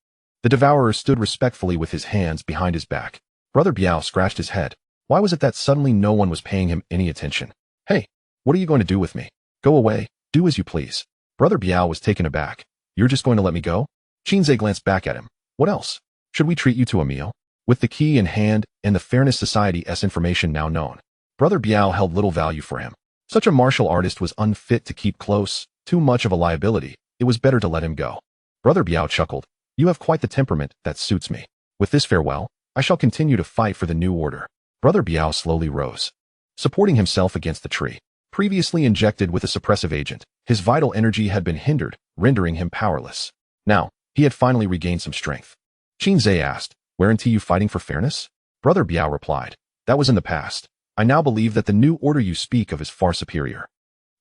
The devourer stood respectfully with his hands behind his back. Brother Biao scratched his head. Why was it that suddenly no one was paying him any attention? Hey, what are you going to do with me? Go away, do as you please. Brother Biao was taken aback. You're just going to let me go? Qin Ze glanced back at him. What else? Should we treat you to a meal? With the key in hand and the Fairness Society's information now known, Brother Biao held little value for him. Such a martial artist was unfit to keep close, too much of a liability. It was better to let him go. Brother Biao chuckled. You have quite the temperament that suits me. With this farewell, I shall continue to fight for the new order. Brother Biao slowly rose, supporting himself against the tree. Previously injected with a suppressive agent, his vital energy had been hindered, rendering him powerless. Now, he had finally regained some strength. Qin Ze asked, Weren't you fighting for fairness? Brother Biao replied, That was in the past. I now believe that the new order you speak of is far superior.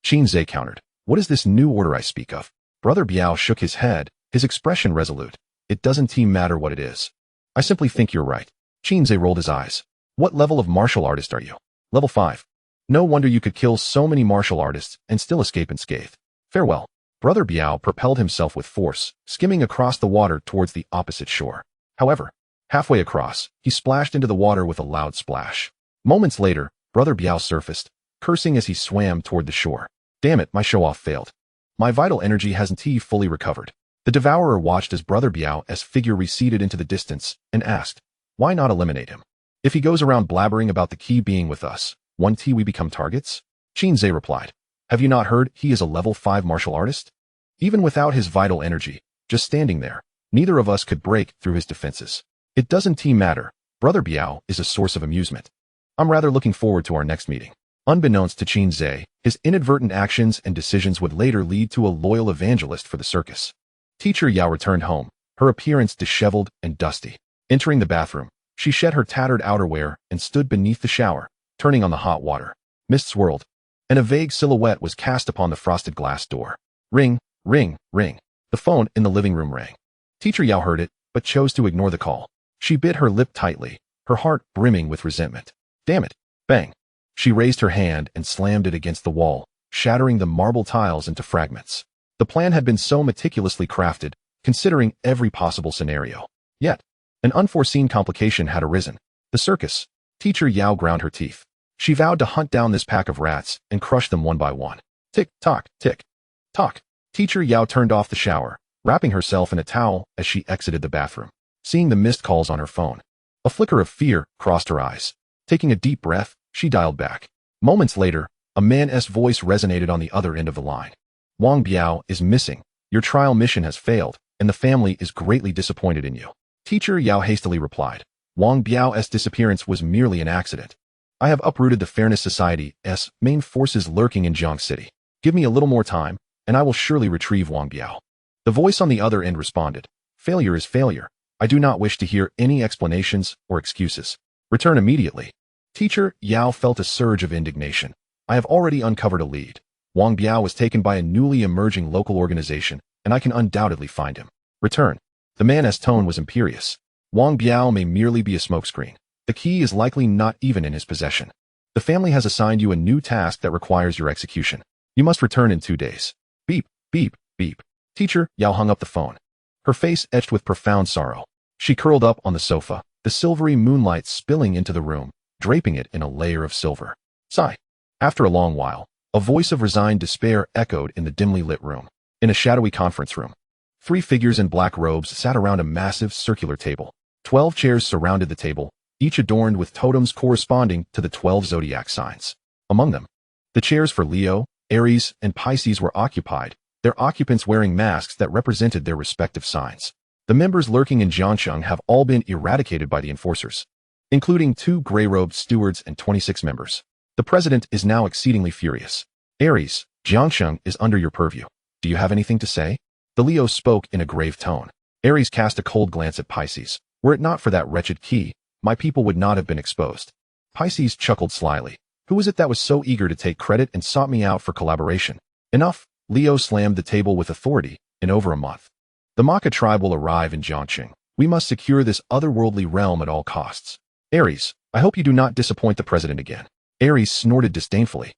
Qin Ze countered, What is this new order I speak of? Brother Biao shook his head, his expression resolute. It doesn't matter what it is. I simply think you're right. Qin Ze rolled his eyes. What level of martial artist are you? Level 5. No wonder you could kill so many martial artists and still escape unscathed. Farewell. Brother Biao propelled himself with force, skimming across the water towards the opposite shore. However, halfway across, he splashed into the water with a loud splash. Moments later, Brother Biao surfaced, cursing as he swam toward the shore. Damn it, my show-off failed. My vital energy hasn't fully recovered. The devourer watched as Brother Biao's figure receded into the distance and asked, Why not eliminate him? If he goes around blabbering about the key being with us, won't we become targets? Qin Ze replied, Have you not heard he is a level 5 martial artist? Even without his vital energy, just standing there, neither of us could break through his defenses. It doesn't matter. Brother Biao is a source of amusement. I'm rather looking forward to our next meeting. Unbeknownst to Qin Ze, his inadvertent actions and decisions would later lead to a loyal evangelist for the circus. Teacher Yao returned home, her appearance disheveled and dusty. Entering the bathroom, she shed her tattered outerwear and stood beneath the shower, turning on the hot water. Mist swirled, and a vague silhouette was cast upon the frosted glass door. Ring, ring, ring. The phone in the living room rang. Teacher Yao heard it, but chose to ignore the call. She bit her lip tightly, her heart brimming with resentment. Damn it. Bang. She raised her hand and slammed it against the wall, shattering the marble tiles into fragments. The plan had been so meticulously crafted, considering every possible scenario. Yet, an unforeseen complication had arisen. The circus. Teacher Yao ground her teeth. She vowed to hunt down this pack of rats and crush them one by one. Tick-tock, tick-tock. Teacher Yao turned off the shower, wrapping herself in a towel as she exited the bathroom. Seeing the missed calls on her phone, a flicker of fear crossed her eyes. Taking a deep breath, she dialed back. Moments later, a man's voice resonated on the other end of the line. Wang Biao is missing. Your trial mission has failed, and the family is greatly disappointed in you. Teacher Yao hastily replied. Wang Biao's disappearance was merely an accident. I have uprooted the Fairness Society's main forces lurking in Jiang City. Give me a little more time, and I will surely retrieve Wang Biao. The voice on the other end responded. Failure is failure. I do not wish to hear any explanations or excuses. Return immediately. Teacher Yao felt a surge of indignation. I have already uncovered a lead. Wang Biao was taken by a newly emerging local organization, and I can undoubtedly find him. Return. The man's tone was imperious. Wang Biao may merely be a smokescreen. The key is likely not even in his possession. The family has assigned you a new task that requires your execution. You must return in 2 days. Beep, beep, beep. Teacher Yao hung up the phone. Her face etched with profound sorrow. She curled up on the sofa, the silvery moonlight spilling into the room, draping it in a layer of silver. Sigh. After a long while, a voice of resigned despair echoed in the dimly lit room. In a shadowy conference room, 3 figures in black robes sat around a massive circular table. 12 chairs surrounded the table, each adorned with totems corresponding to the 12 zodiac signs. Among them, the chairs for Leo, Aries, and Pisces were occupied, their occupants wearing masks that represented their respective signs. The members lurking in Jiangsheng have all been eradicated by the enforcers, including 2 gray-robed stewards and 26 members. The president is now exceedingly furious. Aries, Jiangsheng is under your purview. Do you have anything to say? The Leo spoke in a grave tone. Aries cast a cold glance at Pisces. Were it not for that wretched key, my people would not have been exposed. Pisces chuckled slyly. Who was it that was so eager to take credit and sought me out for collaboration? Enough. Leo slammed the table with authority. In over a month, the Maka tribe will arrive in Jiangsheng. We must secure this otherworldly realm at all costs. Aries, I hope you do not disappoint the president again. Aries snorted disdainfully.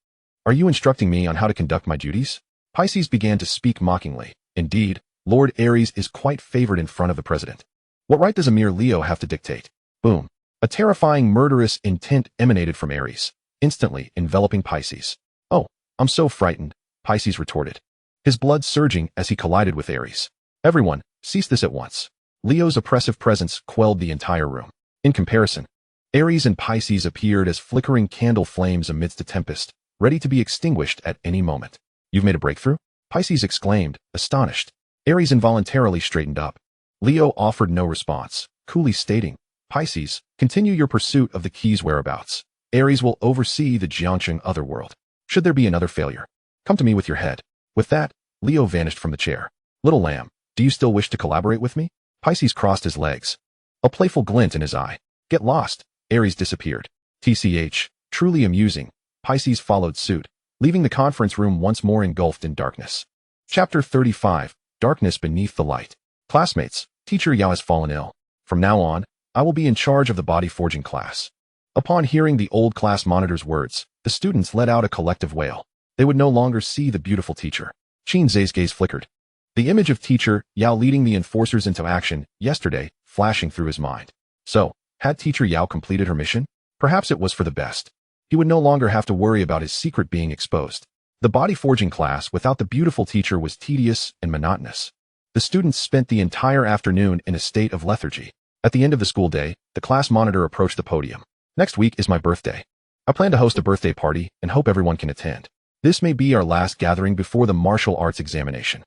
Are you instructing me on how to conduct my duties? Pisces began to speak mockingly. Indeed, Lord Aries is quite favored in front of the president. What right does a mere Leo have to dictate? Boom. A terrifying murderous intent emanated from Aries, instantly enveloping Pisces. Oh, I'm so frightened, Pisces retorted, his blood surging as he collided with Aries. Everyone, cease this at once. Leo's oppressive presence quelled the entire room. In comparison, Aries and Pisces appeared as flickering candle flames amidst a tempest, ready to be extinguished at any moment. You've made a breakthrough? Pisces exclaimed, astonished. Aries involuntarily straightened up. Leo offered no response, coolly stating, Pisces, continue your pursuit of the key's whereabouts. Aries will oversee the Jiangsheng otherworld. Should there be another failure, come to me with your head. With that, Leo vanished from the chair. Little lamb, do you still wish to collaborate with me? Pisces crossed his legs, a playful glint in his eye. Get lost. Aries disappeared. TCH, truly amusing. Pisces followed suit, leaving the conference room once more engulfed in darkness. Chapter 35, Darkness Beneath the Light. Classmates, Teacher Yao has fallen ill. From now on, I will be in charge of the body forging class. Upon hearing the old class monitor's words, the students let out a collective wail. They would no longer see the beautiful teacher. Qin Ze's gaze flickered. The image of Teacher Yao leading the enforcers into action yesterday flashing through his mind. So, had Teacher Yao completed her mission? Perhaps it was for the best. He would no longer have to worry about his secret being exposed. The body forging class without the beautiful teacher was tedious and monotonous. The students spent the entire afternoon in a state of lethargy. At the end of the school day, the class monitor approached the podium. Next week is my birthday. I plan to host a birthday party and hope everyone can attend. This may be our last gathering before the martial arts examination.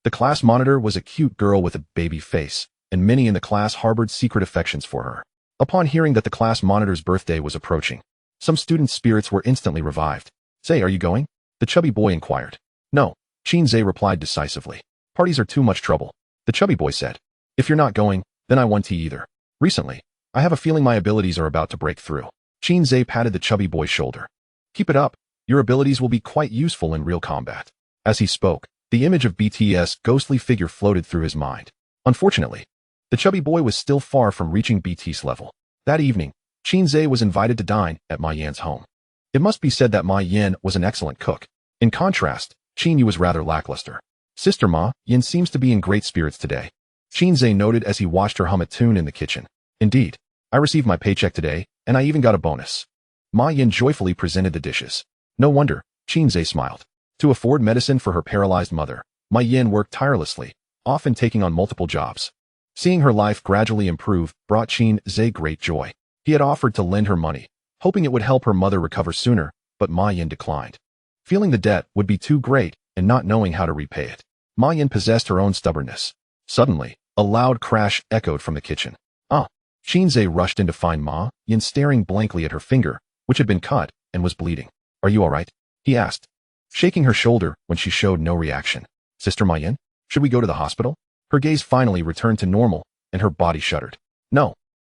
The class monitor was a cute girl with a baby face, and many in the class harbored secret affections for her. Upon hearing that the class monitor's birthday was approaching, some students' spirits were instantly revived. Say, are you going? The chubby boy inquired. No, Qin Ze replied decisively. Parties are too much trouble. The chubby boy said. If you're not going, then I won't either. Recently, I have a feeling my abilities are about to break through. Qin Ze patted the chubby boy's shoulder. Keep it up. Your abilities will be quite useful in real combat. As he spoke, the image of BT's ghostly figure floated through his mind. Unfortunately, the chubby boy was still far from reaching BT's level. That evening, Qin Ze was invited to dine at Ma Yan's home. It must be said that Ma Yan was an excellent cook. In contrast, Qin Yu was rather lackluster. Sister Ma Yan seems to be in great spirits today, Qin Ze noted as he watched her hum a tune in the kitchen. Indeed, I received my paycheck today, and I even got a bonus. Ma Yan joyfully presented the dishes. No wonder, Qin Ze smiled. To afford medicine for her paralyzed mother, Ma Yan worked tirelessly, often taking on multiple jobs. Seeing her life gradually improve brought Qin Ze great joy. He had offered to lend her money, hoping it would help her mother recover sooner, but Ma Yan declined. Feeling the debt would be too great and not knowing how to repay it, Ma Yan possessed her own stubbornness. Suddenly, a loud crash echoed from the kitchen. Ah! Qin Ze rushed in to find Ma Yan staring blankly at her finger, which had been cut and was bleeding. Are you all right? He asked, shaking her shoulder when she showed no reaction. Sister Ma Yan, should we go to the hospital? Her gaze finally returned to normal, and her body shuddered. No.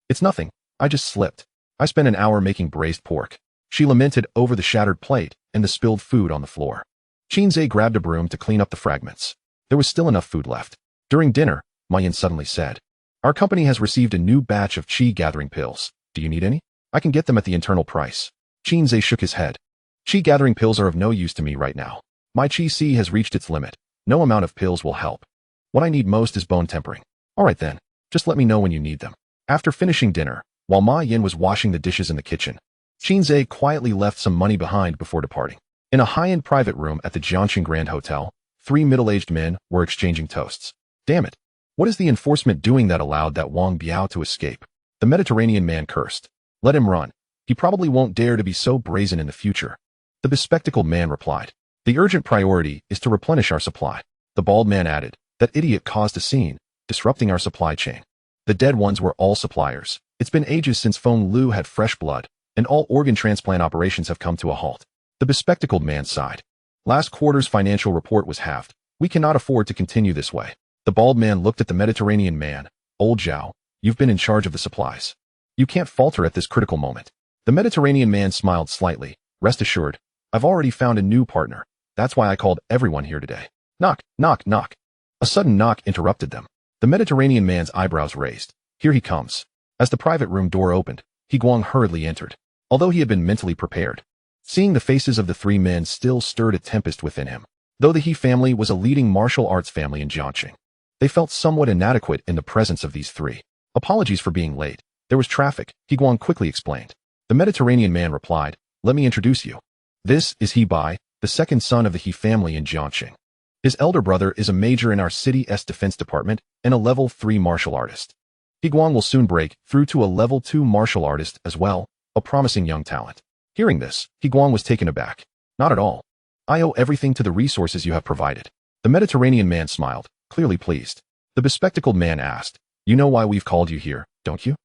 It's nothing. I just slipped. I spent an hour making braised pork. She lamented over the shattered plate and the spilled food on the floor. Qin Ze grabbed a broom to clean up the fragments. There was still enough food left. During dinner, Mayan suddenly said, "Our company has received a new batch of Qi gathering pills. Do you need any? I can get them at the internal price." Qin Ze shook his head. "Qi gathering pills are of no use to me right now. My Qi C has reached its limit. No amount of pills will help. What I need most is bone tempering." "All right then, just let me know when you need them." After finishing dinner, while Ma Yin was washing the dishes in the kitchen, Qin Ze quietly left some money behind before departing. In a high-end private room at the Jiangxing Grand Hotel, 3 middle-aged men were exchanging toasts. "Damn it. What is the enforcement doing that allowed that Wang Biao to escape?" The Mediterranean man cursed. "Let him run. He probably won't dare to be so brazen in the future." The bespectacled man replied, "The urgent priority is to replenish our supply." The bald man added, "That idiot caused a scene, disrupting our supply chain." The dead ones were all suppliers. It's been ages since Feng Lu had fresh blood, and all organ transplant operations have come to a halt. The bespectacled man sighed. "Last quarter's financial report was halved. We cannot afford to continue this way." The bald man looked at the Mediterranean man. "Old Zhao, you've been in charge of the supplies. You can't falter at this critical moment." The Mediterranean man smiled slightly. "Rest assured, I've already found a new partner. That's why I called everyone here today." Knock, knock, knock. A sudden knock interrupted them. The Mediterranean man's eyebrows raised. "Here he comes." As the private room door opened, He Guang hurriedly entered, although he had been mentally prepared. Seeing the faces of the 3 men still stirred a tempest within him. Though the He family was a leading martial arts family in Jiangxing, they felt somewhat inadequate in the presence of these 3. "Apologies for being late. There was traffic," He Guang quickly explained. The Mediterranean man replied, "Let me introduce you. This is He Bai, the second son of the He family in Jiangxing. His elder brother is a major in our city's defense department and a level 3 martial artist. He Guang will soon break through to a level 2 martial artist as well, a promising young talent." Hearing this, He Guang was taken aback. "Not at all. I owe everything to the resources you have provided." The Mediterranean man smiled, clearly pleased. The bespectacled man asked, "You know why we've called you here, don't you?"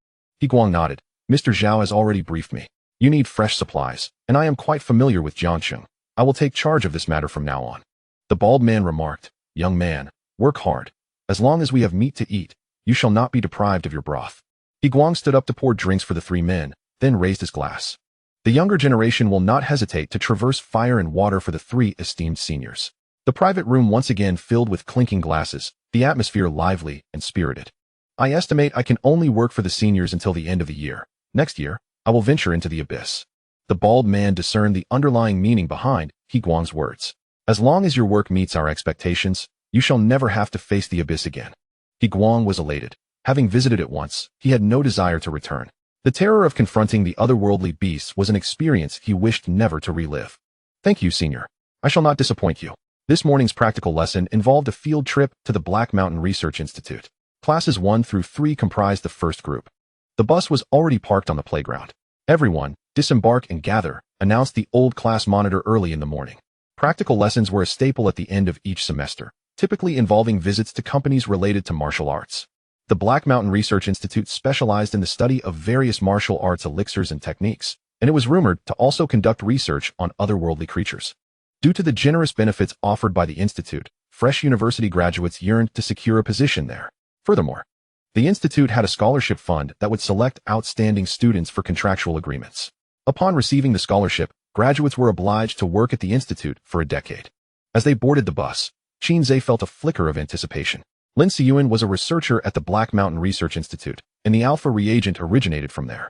He Guang nodded. "Mr. Zhao has already briefed me. You need fresh supplies, and I am quite familiar with Jiangxing. I will take charge of this matter from now on." The bald man remarked, "Young man, work hard. As long as we have meat to eat, you shall not be deprived of your broth." He Guang stood up to pour drinks for the 3 men, then raised his glass. "The younger generation will not hesitate to traverse fire and water for the 3 esteemed seniors." The private room once again filled with clinking glasses, the atmosphere lively and spirited. "I estimate I can only work for the seniors until the end of the year. Next year, I will venture into the abyss." The bald man discerned the underlying meaning behind He Guang's words. "As long as your work meets our expectations, you shall never have to face the abyss again." He Guang was elated. Having visited it once, he had no desire to return. The terror of confronting the otherworldly beasts was an experience he wished never to relive. "Thank you, Senior. I shall not disappoint you." This morning's practical lesson involved a field trip to the Black Mountain Research Institute. Classes 1 through 3 comprised the first group. The bus was already parked on the playground. "Everyone, disembark and gather," announced the old class monitor early in the morning. Practical lessons were a staple at the end of each semester, typically involving visits to companies related to martial arts. The Black Mountain Research Institute specialized in the study of various martial arts elixirs and techniques, and it was rumored to also conduct research on otherworldly creatures. Due to the generous benefits offered by the institute, fresh university graduates yearned to secure a position there. Furthermore, the institute had a scholarship fund that would select outstanding students for contractual agreements. Upon receiving the scholarship, graduates were obliged to work at the institute for a decade. As they boarded the bus, Qin Ze felt a flicker of anticipation. Lin Siyuan was a researcher at the Black Mountain Research Institute, and the alpha reagent originated from there.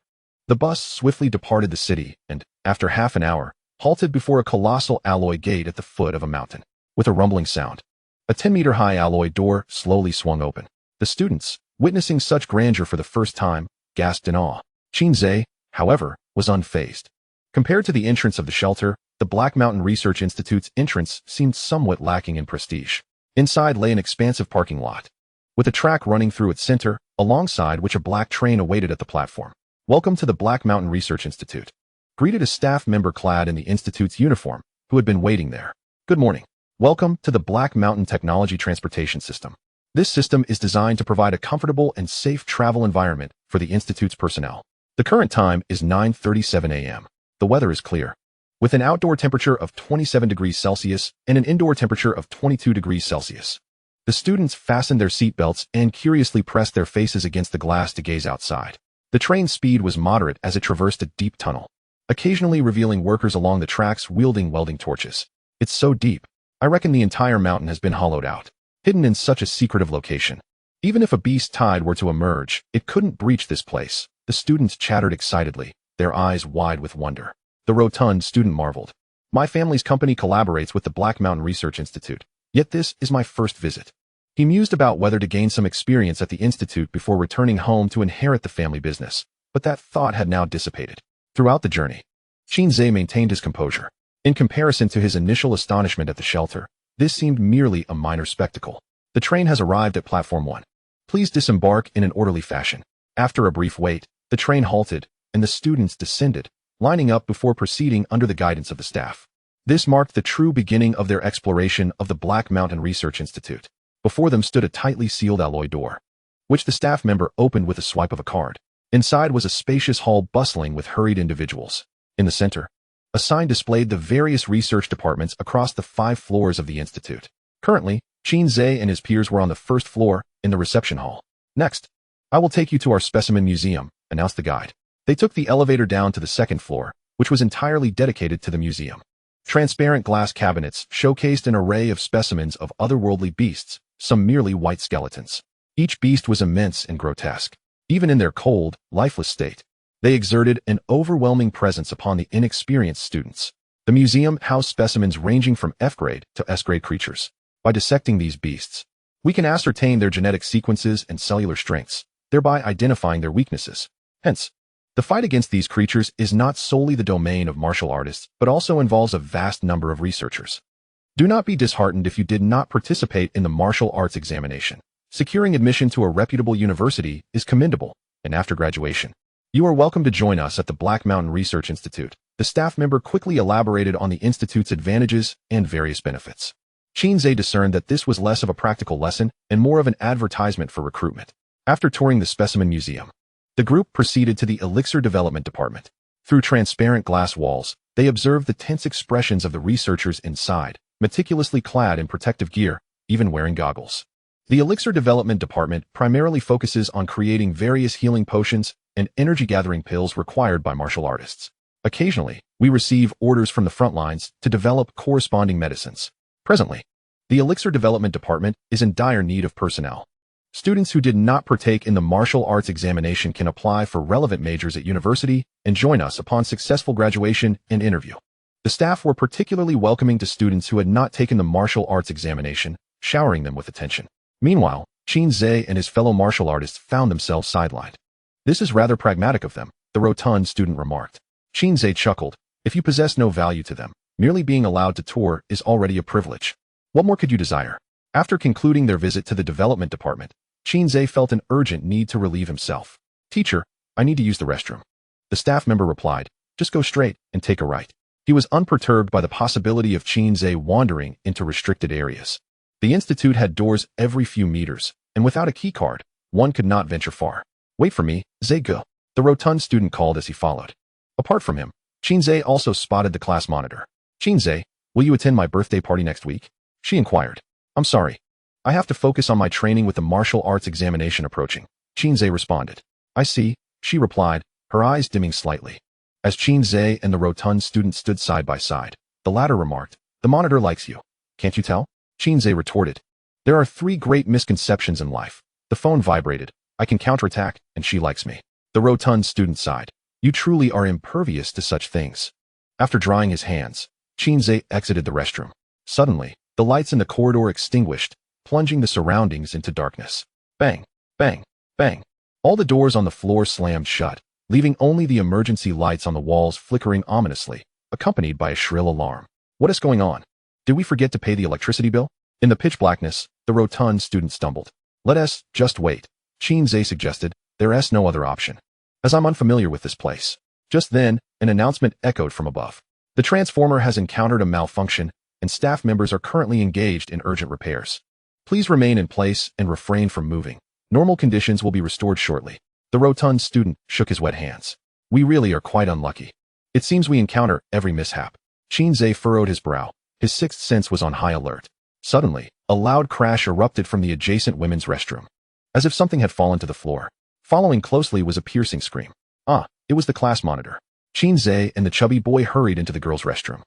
The bus swiftly departed the city and, after half an hour, halted before a colossal alloy gate at the foot of a mountain. With a rumbling sound, a 10-meter-high alloy door slowly swung open. The students, witnessing such grandeur for the first time, gasped in awe. Qin Ze, however, was unfazed. Compared to the entrance of the shelter, the Black Mountain Research Institute's entrance seemed somewhat lacking in prestige. Inside lay an expansive parking lot, with a track running through its center, alongside which a black train awaited at the platform. "Welcome to the Black Mountain Research Institute," greeted a staff member clad in the institute's uniform, who had been waiting there. "Good morning. Welcome to the Black Mountain Technology Transportation System. This system is designed to provide a comfortable and safe travel environment for the institute's personnel. The current time is 9:37 a.m. The weather is clear, with an outdoor temperature of 27 degrees Celsius and an indoor temperature of 22 degrees Celsius. The students fastened their seatbelts and curiously pressed their faces against the glass to gaze outside. The train's speed was moderate as it traversed a deep tunnel, occasionally revealing workers along the tracks wielding welding torches. "It's so deep," I reckon the entire mountain has been hollowed out, hidden in such a secretive location. Even if a beast tide were to emerge, it couldn't breach this place. The students chattered excitedly, their eyes wide with wonder. The rotund student marveled. My family's company collaborates with the Black Mountain Research Institute, yet this is my first visit. He mused about whether to gain some experience at the institute before returning home to inherit the family business, but that thought had now dissipated. Throughout the journey, Qin Ze maintained his composure. In comparison to his initial astonishment at the shelter, this seemed merely a minor spectacle. The train has arrived at platform 1. Please disembark in an orderly fashion. After a brief wait, the train halted, and the students descended, lining up before proceeding under the guidance of the staff. This marked the true beginning of their exploration of the Black Mountain Research Institute. Before them stood a tightly sealed alloy door, which the staff member opened with a swipe of a card. Inside was a spacious hall bustling with hurried individuals. In the center, a sign displayed the various research departments across the 5 floors of the institute. Currently, Qin Ze and his peers were on the first floor, in the reception hall. Next, I will take you to our specimen museum, announced the guide. They took the elevator down to the 2nd floor, which was entirely dedicated to the museum. Transparent glass cabinets showcased an array of specimens of otherworldly beasts, some merely white skeletons. Each beast was immense and grotesque. Even in their cold, lifeless state, they exerted an overwhelming presence upon the inexperienced students. The museum housed specimens ranging from F-grade to S-grade creatures. By dissecting these beasts, we can ascertain their genetic sequences and cellular strengths, thereby identifying their weaknesses. Hence, the fight against these creatures is not solely the domain of martial artists, but also involves a vast number of researchers. Do not be disheartened if you did not participate in the martial arts examination. Securing admission to a reputable university is commendable, and after graduation, you are welcome to join us at the Black Mountain Research Institute. The staff member quickly elaborated on the institute's advantages and various benefits. Qin Ze discerned that this was less of a practical lesson and more of an advertisement for recruitment. After touring the specimen museum, the group proceeded to the elixir development department. Through transparent glass walls, they observed the tense expressions of the researchers inside, meticulously clad in protective gear, even wearing goggles. The elixir development department primarily focuses on creating various healing potions and energy-gathering pills required by martial artists. Occasionally, we receive orders from the front lines to develop corresponding medicines. Presently, the elixir development department is in dire need of personnel. Students who did not partake in the martial arts examination can apply for relevant majors at university and join us upon successful graduation and interview. The staff were particularly welcoming to students who had not taken the martial arts examination, showering them with attention. Meanwhile, Qin Ze and his fellow martial artists found themselves sidelined. This is rather pragmatic of them, the rotund student remarked. Qin Ze chuckled. If you possess no value to them, merely being allowed to tour is already a privilege. What more could you desire? After concluding their visit to the development department, Qin Ze felt an urgent need to relieve himself. Teacher, I need to use the restroom. The staff member replied, just go straight and take a right. He was unperturbed by the possibility of Qin Ze wandering into restricted areas. The institute had doors every few meters, and without a keycard, one could not venture far. Wait for me, Ze go, the rotund student called as he followed. Apart from him, Qin Ze also spotted the class monitor. Qin Ze, will you attend my birthday party next week? She inquired. I'm sorry. I have to focus on my training with the martial arts examination approaching. Qin Ze responded. I see, she replied, her eyes dimming slightly. As Qin Ze and the rotund student stood side by side, the latter remarked, the monitor likes you. Can't you tell? Qin Ze retorted. There are 3 great misconceptions in life. The phone vibrated. I can counterattack, and she likes me. The rotund student sighed. You truly are impervious to such things. After drying his hands, Qin Ze exited the restroom. Suddenly, the lights in the corridor extinguished, plunging the surroundings into darkness. Bang, bang, bang. All the doors on the floor slammed shut, leaving only the emergency lights on the walls flickering ominously, accompanied by a shrill alarm. What is going on? Did we forget to pay the electricity bill? In the pitch blackness, the rotund student stumbled. Let us just wait, Qin Ze suggested. There's no other option, as I'm unfamiliar with this place. Just then, an announcement echoed from above. The transformer has encountered a malfunction, and staff members are currently engaged in urgent repairs. Please remain in place and refrain from moving. Normal conditions will be restored shortly. The rotund student shook his wet hands. We really are quite unlucky. It seems we encounter every mishap. Qin Ze furrowed his brow. His sixth sense was on high alert. Suddenly, a loud crash erupted from the adjacent women's restroom, as if something had fallen to the floor. Following closely was a piercing scream. It was the class monitor. Qin Ze and the chubby boy hurried into the girls' restroom.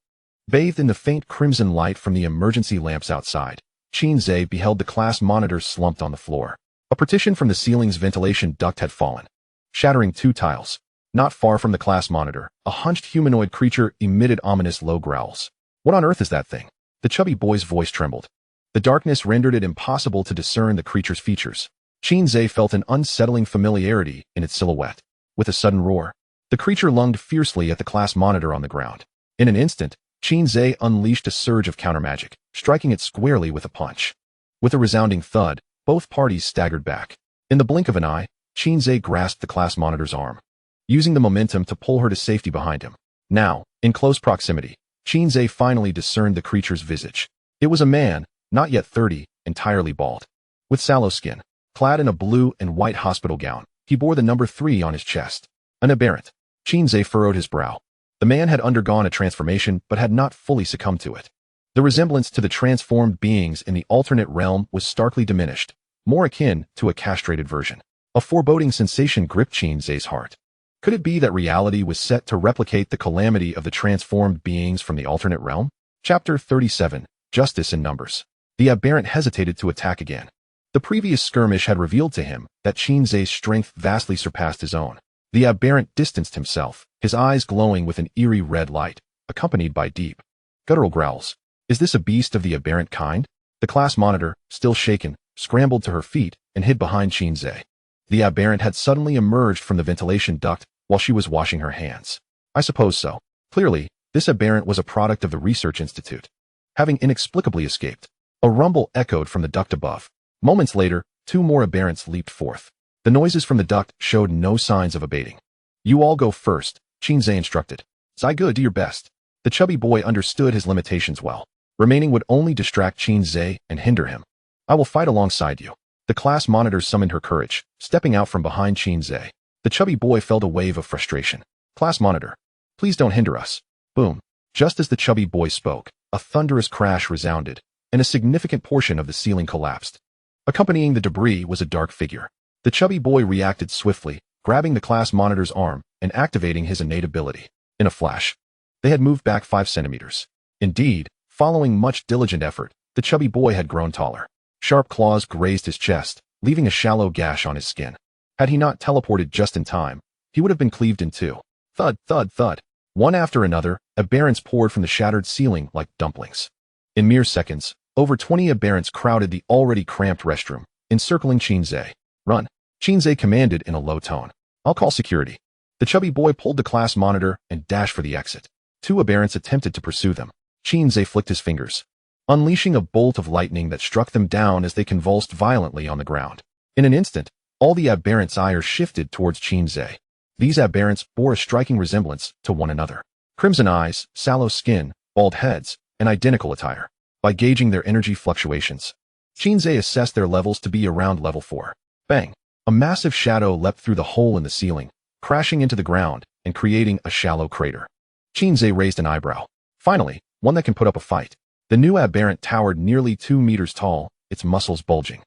Bathed in the faint crimson light from the emergency lamps outside, Qin Ze beheld the class monitors slumped on the floor. A partition from the ceiling's ventilation duct had fallen, shattering 2 tiles. Not far from the class monitor, a hunched humanoid creature emitted ominous low growls. What on earth is that thing? The chubby boy's voice trembled. The darkness rendered it impossible to discern the creature's features. Qin Ze felt an unsettling familiarity in its silhouette. With a sudden roar, the creature lunged fiercely at the class monitor on the ground. In an instant, Qin Ze unleashed a surge of countermagic, striking it squarely with a punch. With a resounding thud, both parties staggered back. In the blink of an eye, Qin Ze grasped the class monitor's arm, using the momentum to pull her to safety behind him. Now, in close proximity, Qin Ze finally discerned the creature's visage. It was a man, not yet 30, entirely bald. With sallow skin, clad in a blue and white hospital gown, he bore the number 3 on his chest. An aberrant. Qin Ze furrowed his brow. The man had undergone a transformation but had not fully succumbed to it. The resemblance to the transformed beings in the alternate realm was starkly diminished, more akin to a castrated version. A foreboding sensation gripped Qin Ze's heart. Could it be that reality was set to replicate the calamity of the transformed beings from the alternate realm? Chapter 37, Justice in Numbers. The aberrant hesitated to attack again. The previous skirmish had revealed to him that Qin Ze's strength vastly surpassed his own. The aberrant distanced himself, his eyes glowing with an eerie red light, accompanied by deep, guttural growls. Is this a beast of the aberrant kind? The class monitor, still shaken, scrambled to her feet and hid behind Qin Ze. The aberrant had suddenly emerged from the ventilation duct while she was washing her hands. I suppose so. Clearly, this aberrant was a product of the research institute. Having inexplicably escaped, a rumble echoed from the duct above. Moments later, 2 more aberrants leaped forth. The noises from the duct showed no signs of abating. You all go first, Qin Ze instructed. Saga, do your best. The chubby boy understood his limitations well. Remaining would only distract Qin Ze and hinder him. I will fight alongside you. The class monitor summoned her courage, stepping out from behind Qin Ze. The chubby boy felt a wave of frustration. Class monitor, please don't hinder us. Boom. Just as the chubby boy spoke, a thunderous crash resounded, and a significant portion of the ceiling collapsed. Accompanying the debris was a dark figure. The chubby boy reacted swiftly, grabbing the class monitor's arm and activating his innate ability. In a flash, they had moved back 5 centimeters. Indeed, following much diligent effort, the chubby boy had grown taller. Sharp claws grazed his chest, leaving a shallow gash on his skin. Had he not teleported just in time, he would have been cleaved in 2. Thud, thud, thud. One after another, aberrants poured from the shattered ceiling like dumplings. In mere seconds, over 20 aberrants crowded the already cramped restroom, encircling Qin Ze. Run, Qin Ze commanded in a low tone. I'll call security. The chubby boy pulled the class monitor and dashed for the exit. 2 aberrants attempted to pursue them. Qin Ze flicked his fingers, unleashing a bolt of lightning that struck them down as they convulsed violently on the ground. In an instant, all the aberrants' ire shifted towards Qin Ze. These aberrants bore a striking resemblance to one another. Crimson eyes, sallow skin, bald heads, and identical attire. By gauging their energy fluctuations, Qin Ze assessed their levels to be around level 4. Bang! A massive shadow leapt through the hole in the ceiling, crashing into the ground and creating a shallow crater. Qin Ze raised an eyebrow. Finally, one that can put up a fight. The new aberrant towered nearly 2 meters tall, its muscles bulging.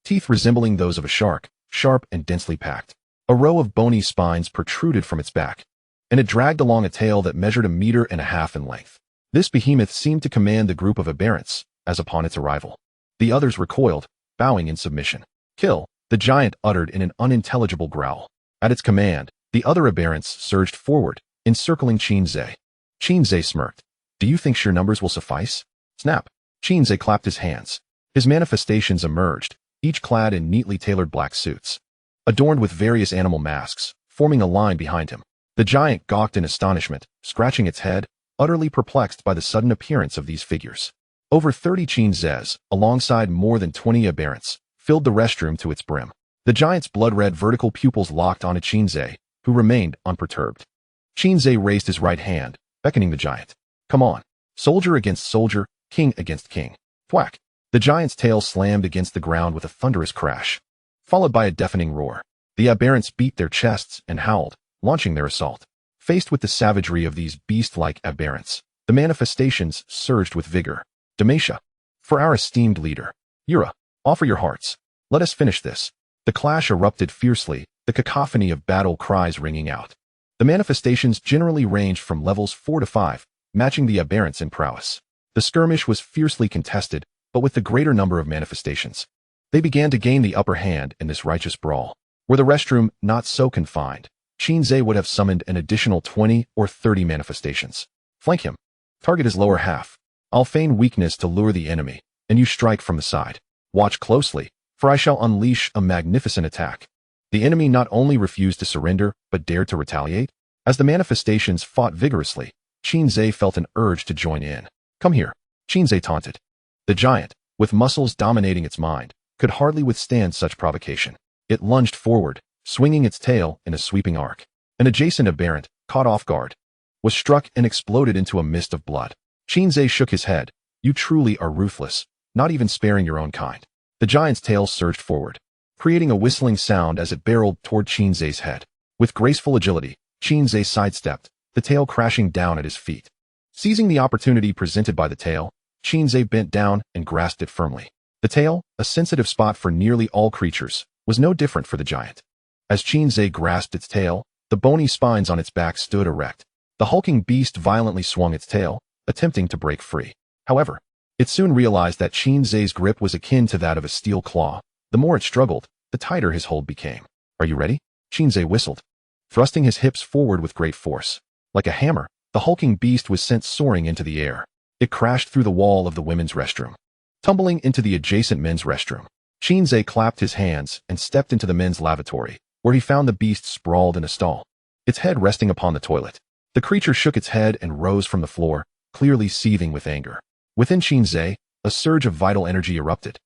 Teeth resembling those of a shark, sharp and densely packed. A row of bony spines protruded from its back, and it dragged along a tail that measured 1.5 meters in length. This behemoth seemed to command the group of aberrants, as upon its arrival. The others recoiled, bowing in submission. Kill, the giant uttered in an unintelligible growl. At its command, the other aberrants surged forward, encircling Qin Ze. Qin Ze smirked. Do you think sheer numbers will suffice? Snap. Qin Ze clapped his hands. His manifestations emerged, each clad in neatly tailored black suits, adorned with various animal masks, forming a line behind him. The giant gawked in astonishment, scratching its head, utterly perplexed by the sudden appearance of these figures. Over 30 Qin Zes, alongside more than 20 aberrants, filled the restroom to its brim. The giant's blood-red vertical pupils locked onto Qin Ze, who remained unperturbed. Qin Ze raised his right hand, beckoning the giant. Come on. Soldier against soldier, king against king. Thwack. The giant's tail slammed against the ground with a thunderous crash, followed by a deafening roar. The aberrants beat their chests and howled, launching their assault. Faced with the savagery of these beast-like aberrants, the manifestations surged with vigor. Demacia. For our esteemed leader. Yura. Offer your hearts. Let us finish this. The clash erupted fiercely, the cacophony of battle cries ringing out. The manifestations generally ranged from levels 4 to 5, matching the aberrants in prowess. The skirmish was fiercely contested, but with the greater number of manifestations. They began to gain the upper hand in this righteous brawl. Were the restroom not so confined, Qin Ze would have summoned an additional 20 or 30 manifestations. Flank him. Target his lower half. I'll feign weakness to lure the enemy, and you strike from the side. Watch closely, for I shall unleash a magnificent attack. The enemy not only refused to surrender, but dared to retaliate. As the manifestations fought vigorously, Qin Ze felt an urge to join in. Come here, Qin Ze taunted. The giant, with muscles dominating its mind, could hardly withstand such provocation. It lunged forward, swinging its tail in a sweeping arc. An adjacent aberrant, caught off guard, was struck and exploded into a mist of blood. Qin Ze shook his head. You truly are ruthless, not even sparing your own kind. The giant's tail surged forward, creating a whistling sound as it barreled toward Qin Ze's head. With graceful agility, Qin Ze sidestepped, the tail crashing down at his feet. Seizing the opportunity presented by the tail, Qin Ze bent down and grasped it firmly. The tail, a sensitive spot for nearly all creatures, was no different for the giant. As Qin Ze grasped its tail, the bony spines on its back stood erect. The hulking beast violently swung its tail, attempting to break free. However, it soon realized that Qin Ze's grip was akin to that of a steel claw. The more it struggled, the tighter his hold became. Are you ready? Qin Ze whistled, thrusting his hips forward with great force. Like a hammer, the hulking beast was sent soaring into the air. It crashed through the wall of the women's restroom, tumbling into the adjacent men's restroom. Qin Ze clapped his hands and stepped into the men's lavatory, where he found the beast sprawled in a stall, its head resting upon the toilet. The creature shook its head and rose from the floor, clearly seething with anger. Within Qin Ze, a surge of vital energy erupted,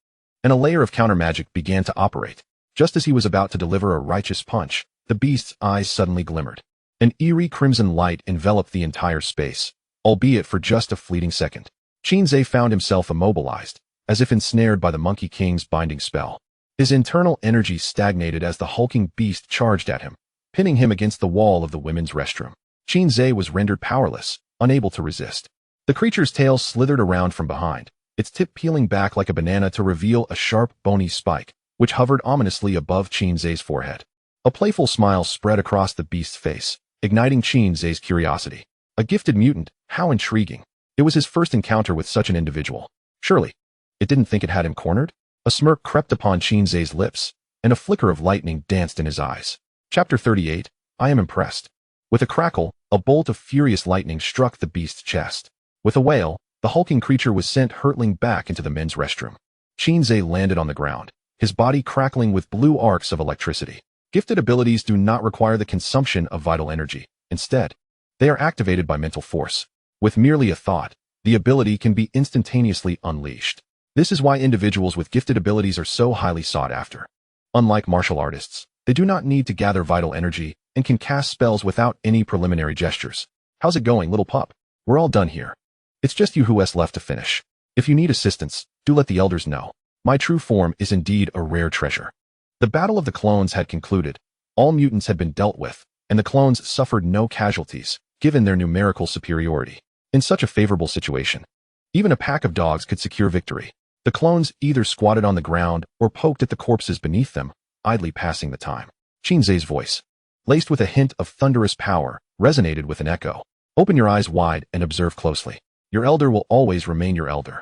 and a layer of counter-magic began to operate. Just as he was about to deliver a righteous punch, the beast's eyes suddenly glimmered. An eerie crimson light enveloped the entire space, albeit for just a fleeting second. Qin Ze found himself immobilized, as if ensnared by the Monkey King's binding spell. His internal energy stagnated as the hulking beast charged at him, pinning him against the wall of the women's restroom. Qin Ze was rendered powerless, unable to resist. The creature's tail slithered around from behind, its tip peeling back like a banana to reveal a sharp, bony spike, which hovered ominously above Qin Ze's forehead. A playful smile spread across the beast's face, igniting Qin Ze's curiosity. A gifted mutant, how intriguing. It was his first encounter with such an individual. Surely, it didn't think it had him cornered? A smirk crept upon Qin Ze's lips, and a flicker of lightning danced in his eyes. Chapter 38, I am impressed. With a crackle, a bolt of furious lightning struck the beast's chest. With a wail, the hulking creature was sent hurtling back into the men's restroom. Qin Ze landed on the ground, his body crackling with blue arcs of electricity. Gifted abilities do not require the consumption of vital energy. Instead, they are activated by mental force. With merely a thought, the ability can be instantaneously unleashed. This is why individuals with gifted abilities are so highly sought after. Unlike martial artists, they do not need to gather vital energy and can cast spells without any preliminary gestures. How's it going, little pup? We're all done here. It's just you who's left to finish. If you need assistance, do let the elders know. My true form is indeed a rare treasure. The battle of the clones had concluded. All mutants had been dealt with, and the clones suffered no casualties, given their numerical superiority. In such a favorable situation, even a pack of dogs could secure victory. The clones either squatted on the ground or poked at the corpses beneath them, idly passing the time. Qin Ze's voice, laced with a hint of thunderous power, resonated with an echo. Open your eyes wide and observe closely. Your elder will always remain your elder.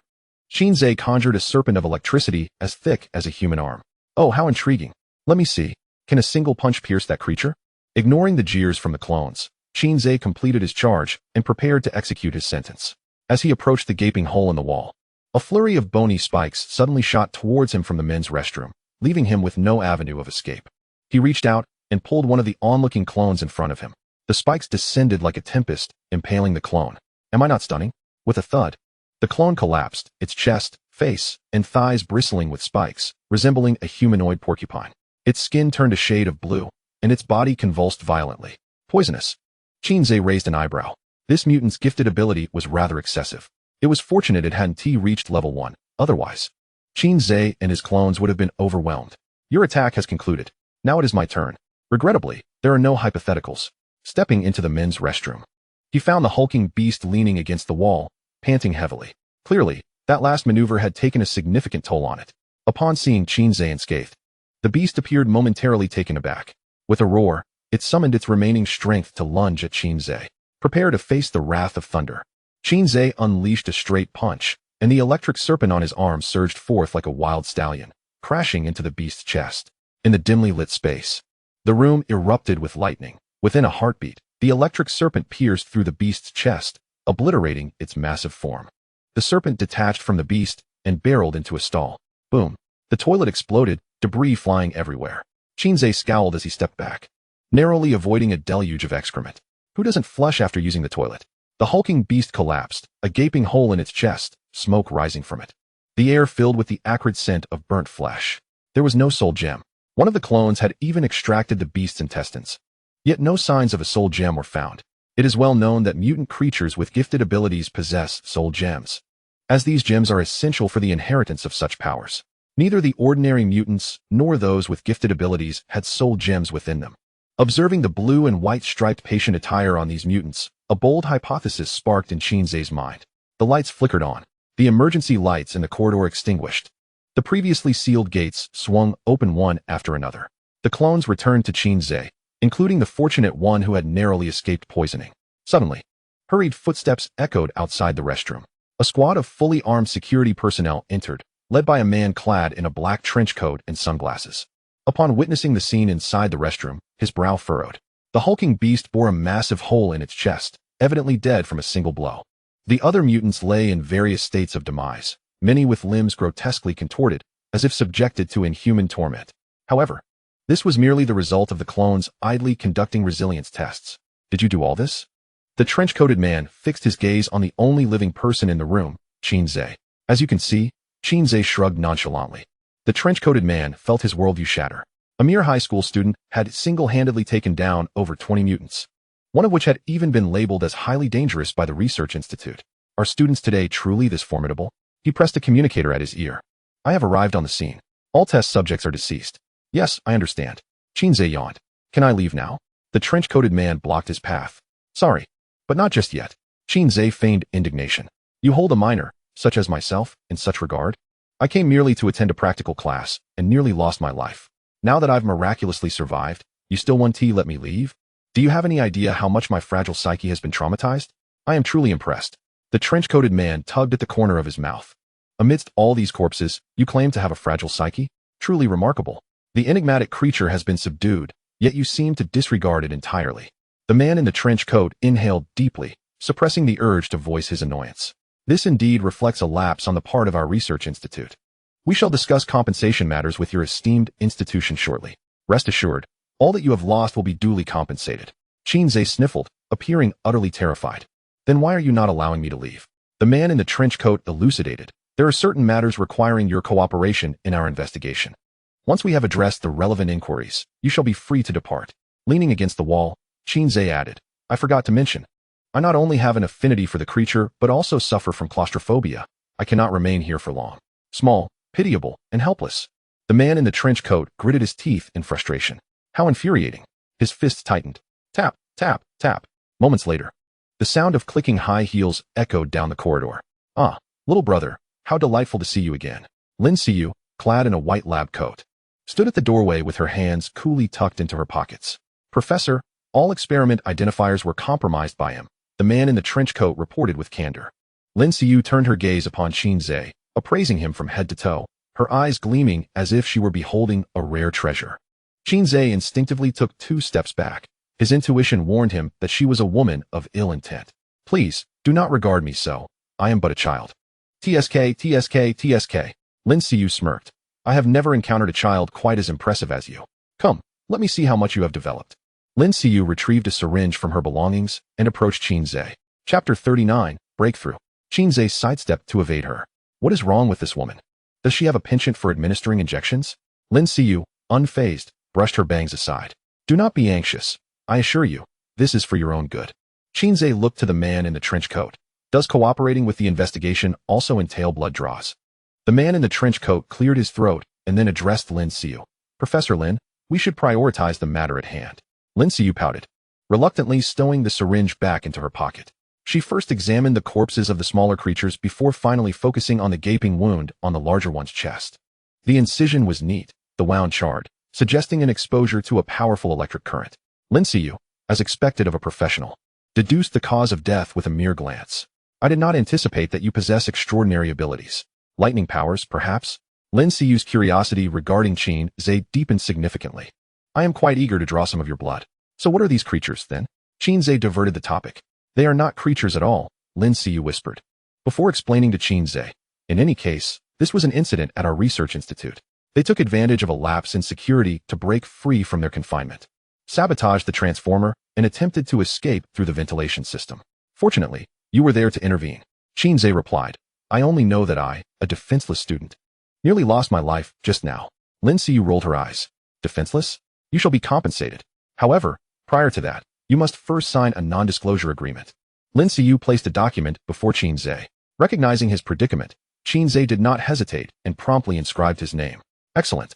Qin Ze conjured a serpent of electricity as thick as a human arm. Oh, how intriguing. Let me see. Can a single punch pierce that creature? Ignoring the jeers from the clones, Qin Ze completed his charge and prepared to execute his sentence. As he approached the gaping hole in the wall, a flurry of bony spikes suddenly shot towards him from the men's restroom, leaving him with no avenue of escape. He reached out and pulled one of the onlooking clones in front of him. The spikes descended like a tempest, impaling the clone. Am I not stunning? With a thud, the clone collapsed, its chest, face, and thighs bristling with spikes, resembling a humanoid porcupine. Its skin turned a shade of blue, and its body convulsed violently. Poisonous. Qin Ze raised an eyebrow. This mutant's gifted ability was rather excessive. It was fortunate it hadn't reached level 1, otherwise, Qin Ze and his clones would have been overwhelmed. Your attack has concluded. Now it is my turn. Regrettably, there are no hypotheticals. Stepping into the men's restroom, he found the hulking beast leaning against the wall, panting heavily. Clearly, that last maneuver had taken a significant toll on it. Upon seeing Qin Ze unscathed, the beast appeared momentarily taken aback. With a roar, it summoned its remaining strength to lunge at Qin Ze. Prepare to face the wrath of thunder. Qin Ze unleashed a straight punch, and the electric serpent on his arm surged forth like a wild stallion, crashing into the beast's chest. In the dimly lit space, the room erupted with lightning. Within a heartbeat, the electric serpent pierced through the beast's chest, obliterating its massive form. The serpent detached from the beast and barreled into a stall. Boom. The toilet exploded, debris flying everywhere. Qin Ze scowled as he stepped back, narrowly avoiding a deluge of excrement. Who doesn't flush after using the toilet? The hulking beast collapsed, a gaping hole in its chest, smoke rising from it. The air filled with the acrid scent of burnt flesh. There was no soul gem. One of the clones had even extracted the beast's intestines. Yet no signs of a soul gem were found. It is well known that mutant creatures with gifted abilities possess soul gems, as these gems are essential for the inheritance of such powers. Neither the ordinary mutants nor those with gifted abilities had soul gems within them. Observing the blue and white striped patient attire on these mutants, a bold hypothesis sparked in Qin Ze's mind. The lights flickered on. The emergency lights in the corridor extinguished. The previously sealed gates swung open one after another. The clones returned to Qin Ze, including the fortunate one who had narrowly escaped poisoning. Suddenly, hurried footsteps echoed outside the restroom. A squad of fully armed security personnel entered, led by a man clad in a black trench coat and sunglasses. Upon witnessing the scene inside the restroom, his brow furrowed. The hulking beast bore a massive hole in its chest, evidently dead from a single blow. The other mutants lay in various states of demise, many with limbs grotesquely contorted, as if subjected to inhuman torment. However, this was merely the result of the clones idly conducting resilience tests. Did you do all this? The trench-coated man fixed his gaze on the only living person in the room, Qin Ze. As you can see, Qin Ze shrugged nonchalantly. The trench-coated man felt his worldview shatter. A mere high school student had single-handedly taken down over 20 mutants, one of which had even been labeled as highly dangerous by the Research Institute. Are students today truly this formidable? He pressed a communicator at his ear. I have arrived on the scene. All test subjects are deceased. Yes, I understand. Qin Ze yawned. Can I leave now? The trench-coated man blocked his path. Sorry, but not just yet. Qin Ze feigned indignation. You hold a minor, such as myself, in such regard? I came merely to attend a practical class and nearly lost my life. Now that I've miraculously survived, you still want to let me leave? Do you have any idea how much my fragile psyche has been traumatized? I am truly impressed. The trench-coated man tugged at the corner of his mouth. Amidst all these corpses, you claim to have a fragile psyche? Truly remarkable. The enigmatic creature has been subdued, yet you seem to disregard it entirely. The man in the trench coat inhaled deeply, suppressing the urge to voice his annoyance. This indeed reflects a lapse on the part of our research institute. We shall discuss compensation matters with your esteemed institution shortly. Rest assured, all that you have lost will be duly compensated. Qin Ze sniffled, appearing utterly terrified. Then why are you not allowing me to leave? The man in the trench coat elucidated. There are certain matters requiring your cooperation in our investigation. Once we have addressed the relevant inquiries, you shall be free to depart. Leaning against the wall, Qin Ze added, I forgot to mention, I not only have an affinity for the creature, but also suffer from claustrophobia. I cannot remain here for long. Small, pitiable, and helpless. The man in the trench coat gritted his teeth in frustration. How infuriating. His fists tightened. Tap, tap, tap. Moments later, the sound of clicking high heels echoed down the corridor. Ah, little brother, how delightful to see you again. Lin Xiu, clad in a white lab coat, stood at the doorway with her hands coolly tucked into her pockets. Professor, all experiment identifiers were compromised by him, the man in the trench coat reported with candor. Lin Xiu turned her gaze upon Qin Ze, appraising him from head to toe, her eyes gleaming as if she were beholding a rare treasure. Qin Ze instinctively took 2 steps back. His intuition warned him that she was a woman of ill intent. Please, do not regard me so. I am but a child. TSK, TSK, TSK. Lin Xiu smirked. I have never encountered a child quite as impressive as you. Come, let me see how much you have developed. Lin Xiu retrieved a syringe from her belongings and approached Qin Ze. Chapter 39, Breakthrough. Qin Ze sidestepped to evade her. What is wrong with this woman? Does she have a penchant for administering injections? Lin Xiu, unfazed, brushed her bangs aside. Do not be anxious. I assure you, this is for your own good. Qin Ze looked to the man in the trench coat. Does cooperating with the investigation also entail blood draws? The man in the trench coat cleared his throat and then addressed Lin Xiu. Professor Lin, we should prioritize the matter at hand. Lin Xiu pouted, reluctantly stowing the syringe back into her pocket. She first examined the corpses of the smaller creatures before finally focusing on the gaping wound on the larger one's chest. The incision was neat, the wound charred, suggesting an exposure to a powerful electric current. Lin Xiu, as expected of a professional, deduced the cause of death with a mere glance. I did not anticipate that you possess extraordinary abilities. Lightning powers, perhaps? Lin Siyu's curiosity regarding Qin Ze deepened significantly. I am quite eager to draw some of your blood. So what are these creatures, then? Qin Ze diverted the topic. They are not creatures at all, Lin Siyu whispered, before explaining to Qin Ze. In any case, this was an incident at our research institute. They took advantage of a lapse in security to break free from their confinement, sabotaged the transformer, and attempted to escape through the ventilation system. Fortunately, you were there to intervene. Qin Ze replied. I only know that I, a defenseless student, nearly lost my life just now. Lin Siyu rolled her eyes. Defenseless? You shall be compensated. However, prior to that, you must first sign a non-disclosure agreement. Lin Siyu placed a document before Qin Ze. Recognizing his predicament, Qin Ze did not hesitate and promptly inscribed his name. Excellent.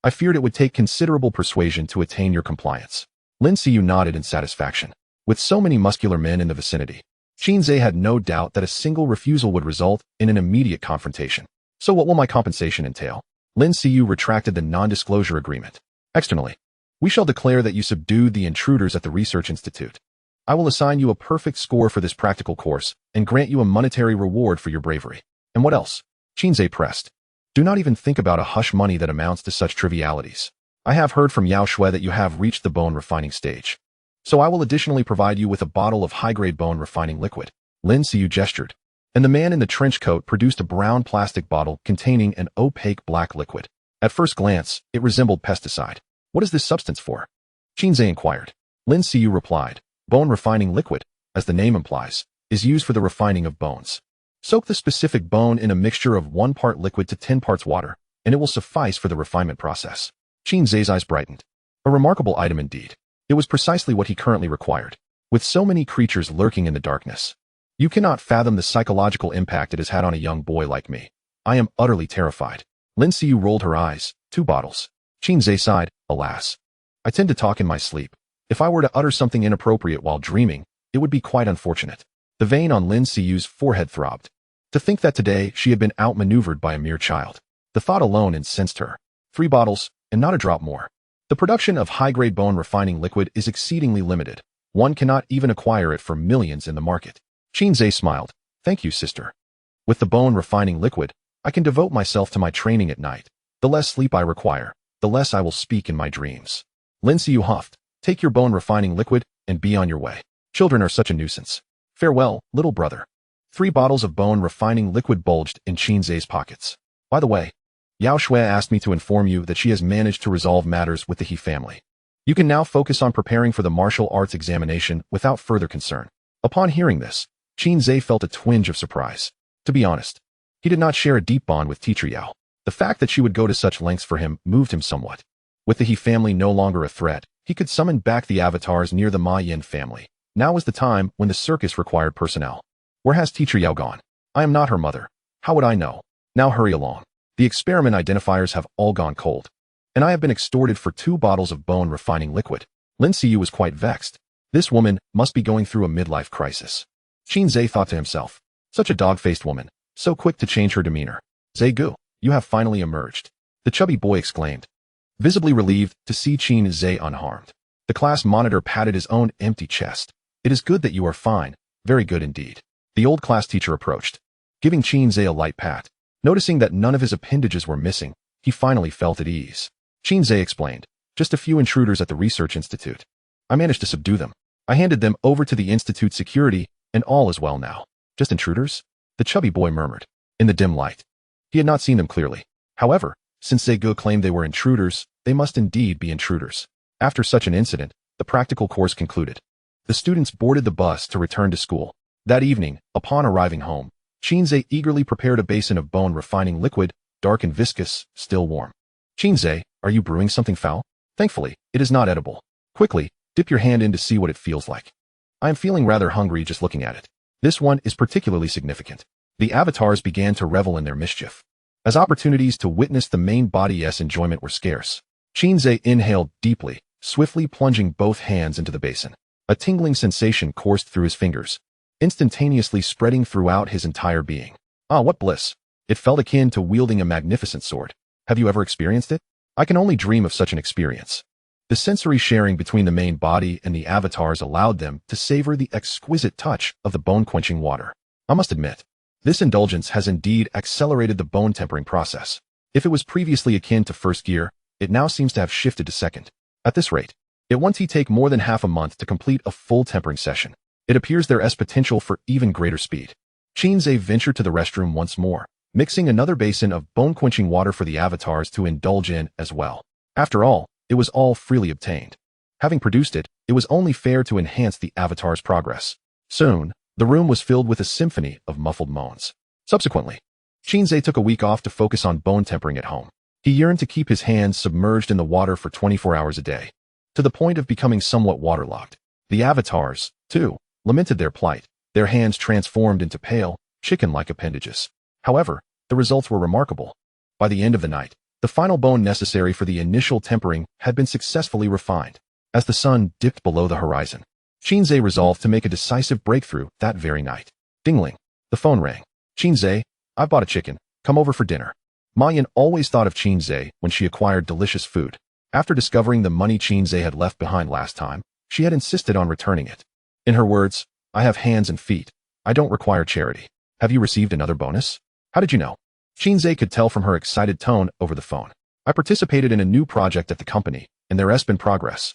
I feared it would take considerable persuasion to attain your compliance. Lin Siyu nodded in satisfaction. With so many muscular men in the vicinity, Qin Ze had no doubt that a single refusal would result in an immediate confrontation. So what will my compensation entail? Lin Siyu retracted the non-disclosure agreement. Externally, we shall declare that you subdued the intruders at the research institute. I will assign you a perfect score for this practical course and grant you a monetary reward for your bravery. And what else? Qin Ze pressed. Do not even think about a hush money that amounts to such trivialities. I have heard from Yao Shui that you have reached the bone refining stage. So I will additionally provide you with a bottle of high-grade bone refining liquid. Lin Siyu gestured, and the man in the trench coat produced a brown plastic bottle containing an opaque black liquid. At first glance, it resembled pesticide. What is this substance for? Qin Ze inquired. Lin Siyu replied, bone refining liquid, as the name implies, is used for the refining of bones. Soak the specific bone in a mixture of 1 part liquid to 10 parts water, and it will suffice for the refinement process. Qin Ze's eyes brightened. A remarkable item indeed. It was precisely what he currently required. With so many creatures lurking in the darkness, you cannot fathom the psychological impact it has had on a young boy like me. I am utterly terrified. Lin Siyu rolled her eyes. 2 bottles. Qin Ze sighed. Alas. I tend to talk in my sleep. If I were to utter something inappropriate while dreaming, it would be quite unfortunate. The vein on Lin Siyu's forehead throbbed. To think that today she had been outmaneuvered by a mere child. The thought alone incensed her. 3 bottles, and not a drop more. The production of high-grade bone refining liquid is exceedingly limited. One cannot even acquire it for millions in the market. Qin Ze smiled. Thank you, sister. With the bone refining liquid, I can devote myself to my training at night. The less sleep I require, the less I will speak in my dreams. Lin Siyu huffed. Take your bone refining liquid and be on your way. Children are such a nuisance. Farewell, little brother. 3 bottles of bone refining liquid bulged in Qin Ze's pockets. By the way, Yao Shui asked me to inform you that she has managed to resolve matters with the He family. You can now focus on preparing for the martial arts examination without further concern. Upon hearing this, Qin Ze felt a twinge of surprise. To be honest, he did not share a deep bond with teacher Yao. The fact that she would go to such lengths for him moved him somewhat. With the He family no longer a threat, he could summon back the avatars near the Ma Yin family. Now was the time when the circus required personnel. Where has teacher Yao gone? I am not her mother. How would I know? Now hurry along. The experiment identifiers have all gone cold, and I have been extorted for 2 bottles of bone refining liquid. Lin Siyu was quite vexed. This woman must be going through a midlife crisis. Qin Ze thought to himself, such a dog-faced woman, so quick to change her demeanor. Ze Gu, you have finally emerged. The chubby boy exclaimed, visibly relieved to see Qin Ze unharmed. The class monitor patted his own empty chest. It is good that you are fine, very good indeed. The old class teacher approached, giving Qin Ze a light pat. Noticing that none of his appendages were missing, he finally felt at ease. Qin Ze explained, just a few intruders at the research institute. I managed to subdue them. I handed them over to the institute security, and all is well now. Just intruders? The chubby boy murmured. In the dim light, he had not seen them clearly. However, since Ze Gu claimed they were intruders, they must indeed be intruders. After such an incident, the practical course concluded. The students boarded the bus to return to school. That evening, upon arriving home, Qin Ze eagerly prepared a basin of bone refining liquid, dark and viscous, still warm. Qin Ze, are you brewing something foul? Thankfully, it is not edible. Quickly, dip your hand in to see what it feels like. I am feeling rather hungry just looking at it. This one is particularly significant. The avatars began to revel in their mischief. As opportunities to witness the main body's enjoyment were scarce, Qin Ze inhaled deeply, swiftly plunging both hands into the basin. A tingling sensation coursed through his fingers, instantaneously spreading throughout his entire being. Ah, what bliss! It felt akin to wielding a magnificent sword. Have you ever experienced it? I can only dream of such an experience. The sensory sharing between the main body and the avatars allowed them to savor the exquisite touch of the bone-quenching water. I must admit, this indulgence has indeed accelerated the bone tempering process. If it was previously akin to first gear, it now seems to have shifted to second. At this rate, it won't take more than half a month to complete a full tempering session. It appears there is potential for even greater speed. Qin Ze ventured to the restroom once more, mixing another basin of bone-quenching water for the avatars to indulge in as well. After all, it was all freely obtained. Having produced it, it was only fair to enhance the avatar's progress. Soon, the room was filled with a symphony of muffled moans. Subsequently, Qin Ze took a week off to focus on bone tempering at home. He yearned to keep his hands submerged in the water for 24 hours a day, to the point of becoming somewhat waterlogged. The avatars, too, lamented their plight, their hands transformed into pale, chicken-like appendages. However, the results were remarkable. By the end of the night, the final bone necessary for the initial tempering had been successfully refined. As the sun dipped below the horizon, Qin Ze resolved to make a decisive breakthrough that very night. Dingling. The phone rang. Qin Ze, I've bought a chicken. Come over for dinner. Ma Yan always thought of Qin Ze when she acquired delicious food. After discovering the money Qin Ze had left behind last time, she had insisted on returning it. In her words, I have hands and feet. I don't require charity. Have you received another bonus? How did you know? Qin Ze could tell from her excited tone over the phone. I participated in a new project at the company, and there has been progress.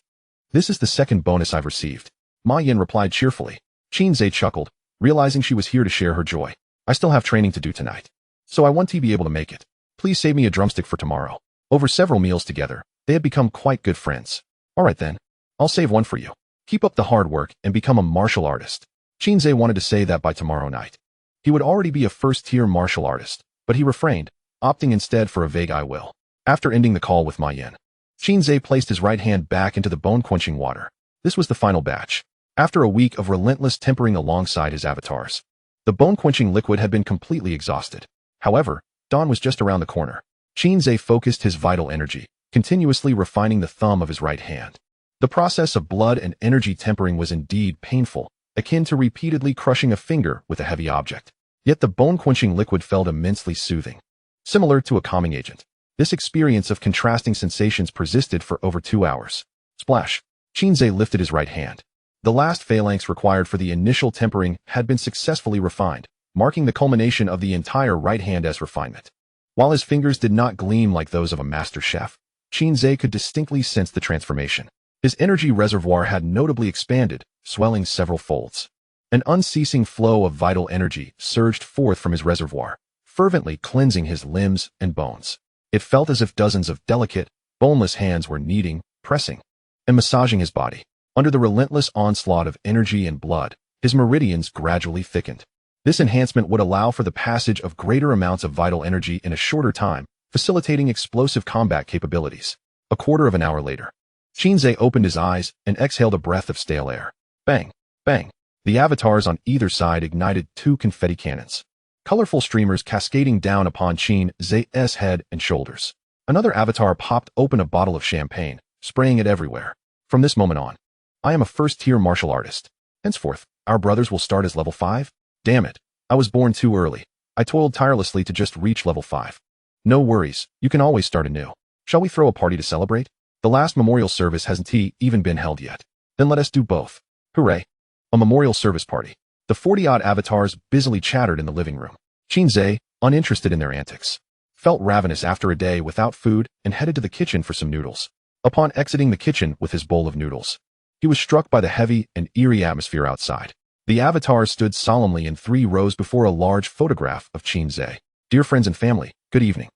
This is the second bonus I've received. Ma Yan replied cheerfully. Qin Ze chuckled, realizing she was here to share her joy. I still have training to do tonight, so I want to be able to make it. Please save me a drumstick for tomorrow. Over several meals together, they had become quite good friends. All right then, I'll save one for you. Keep up the hard work and become a martial artist. Qin Ze wanted to say that by tomorrow night. He would already be a first-tier martial artist, but he refrained, opting instead for a vague I will. After ending the call with Ma Yan, Qin Ze placed his right hand back into the bone-quenching water. This was the final batch. After a week of relentless tempering alongside his avatars, the bone-quenching liquid had been completely exhausted. However, dawn was just around the corner. Qin Ze focused his vital energy, continuously refining the thumb of his right hand. The process of blood and energy tempering was indeed painful, akin to repeatedly crushing a finger with a heavy object. Yet the bone-quenching liquid felt immensely soothing. Similar to a calming agent, this experience of contrasting sensations persisted for over 2 hours. Splash! Qin Ze lifted his right hand. The last phalanx required for the initial tempering had been successfully refined, marking the culmination of the entire right hand as refinement. While his fingers did not gleam like those of a master chef, Qin Ze could distinctly sense the transformation. His energy reservoir had notably expanded, swelling several folds. An unceasing flow of vital energy surged forth from his reservoir, fervently cleansing his limbs and bones. It felt as if dozens of delicate, boneless hands were kneading, pressing, and massaging his body. Under the relentless onslaught of energy and blood, his meridians gradually thickened. This enhancement would allow for the passage of greater amounts of vital energy in a shorter time, facilitating explosive combat capabilities. A quarter of an hour later, Qin Ze opened his eyes and exhaled a breath of stale air. Bang! Bang! The avatars on either side ignited 2 confetti cannons, colorful streamers cascading down upon Qin Ze's head and shoulders. Another avatar popped open a bottle of champagne, spraying it everywhere. From this moment on, I am a first-tier martial artist. Henceforth, our brothers will start as level 5? Damn it, I was born too early. I toiled tirelessly to just reach level 5. No worries, you can always start anew. Shall we throw a party to celebrate? The last memorial service hasn't even been held yet. Then let us do both. Hooray! A memorial service party. The 40-odd avatars busily chattered in the living room. Qin Ze, uninterested in their antics, felt ravenous after a day without food and headed to the kitchen for some noodles. Upon exiting the kitchen with his bowl of noodles, he was struck by the heavy and eerie atmosphere outside. The avatars stood solemnly in 3 rows before a large photograph of Qin Ze. Dear friends and family, good evening.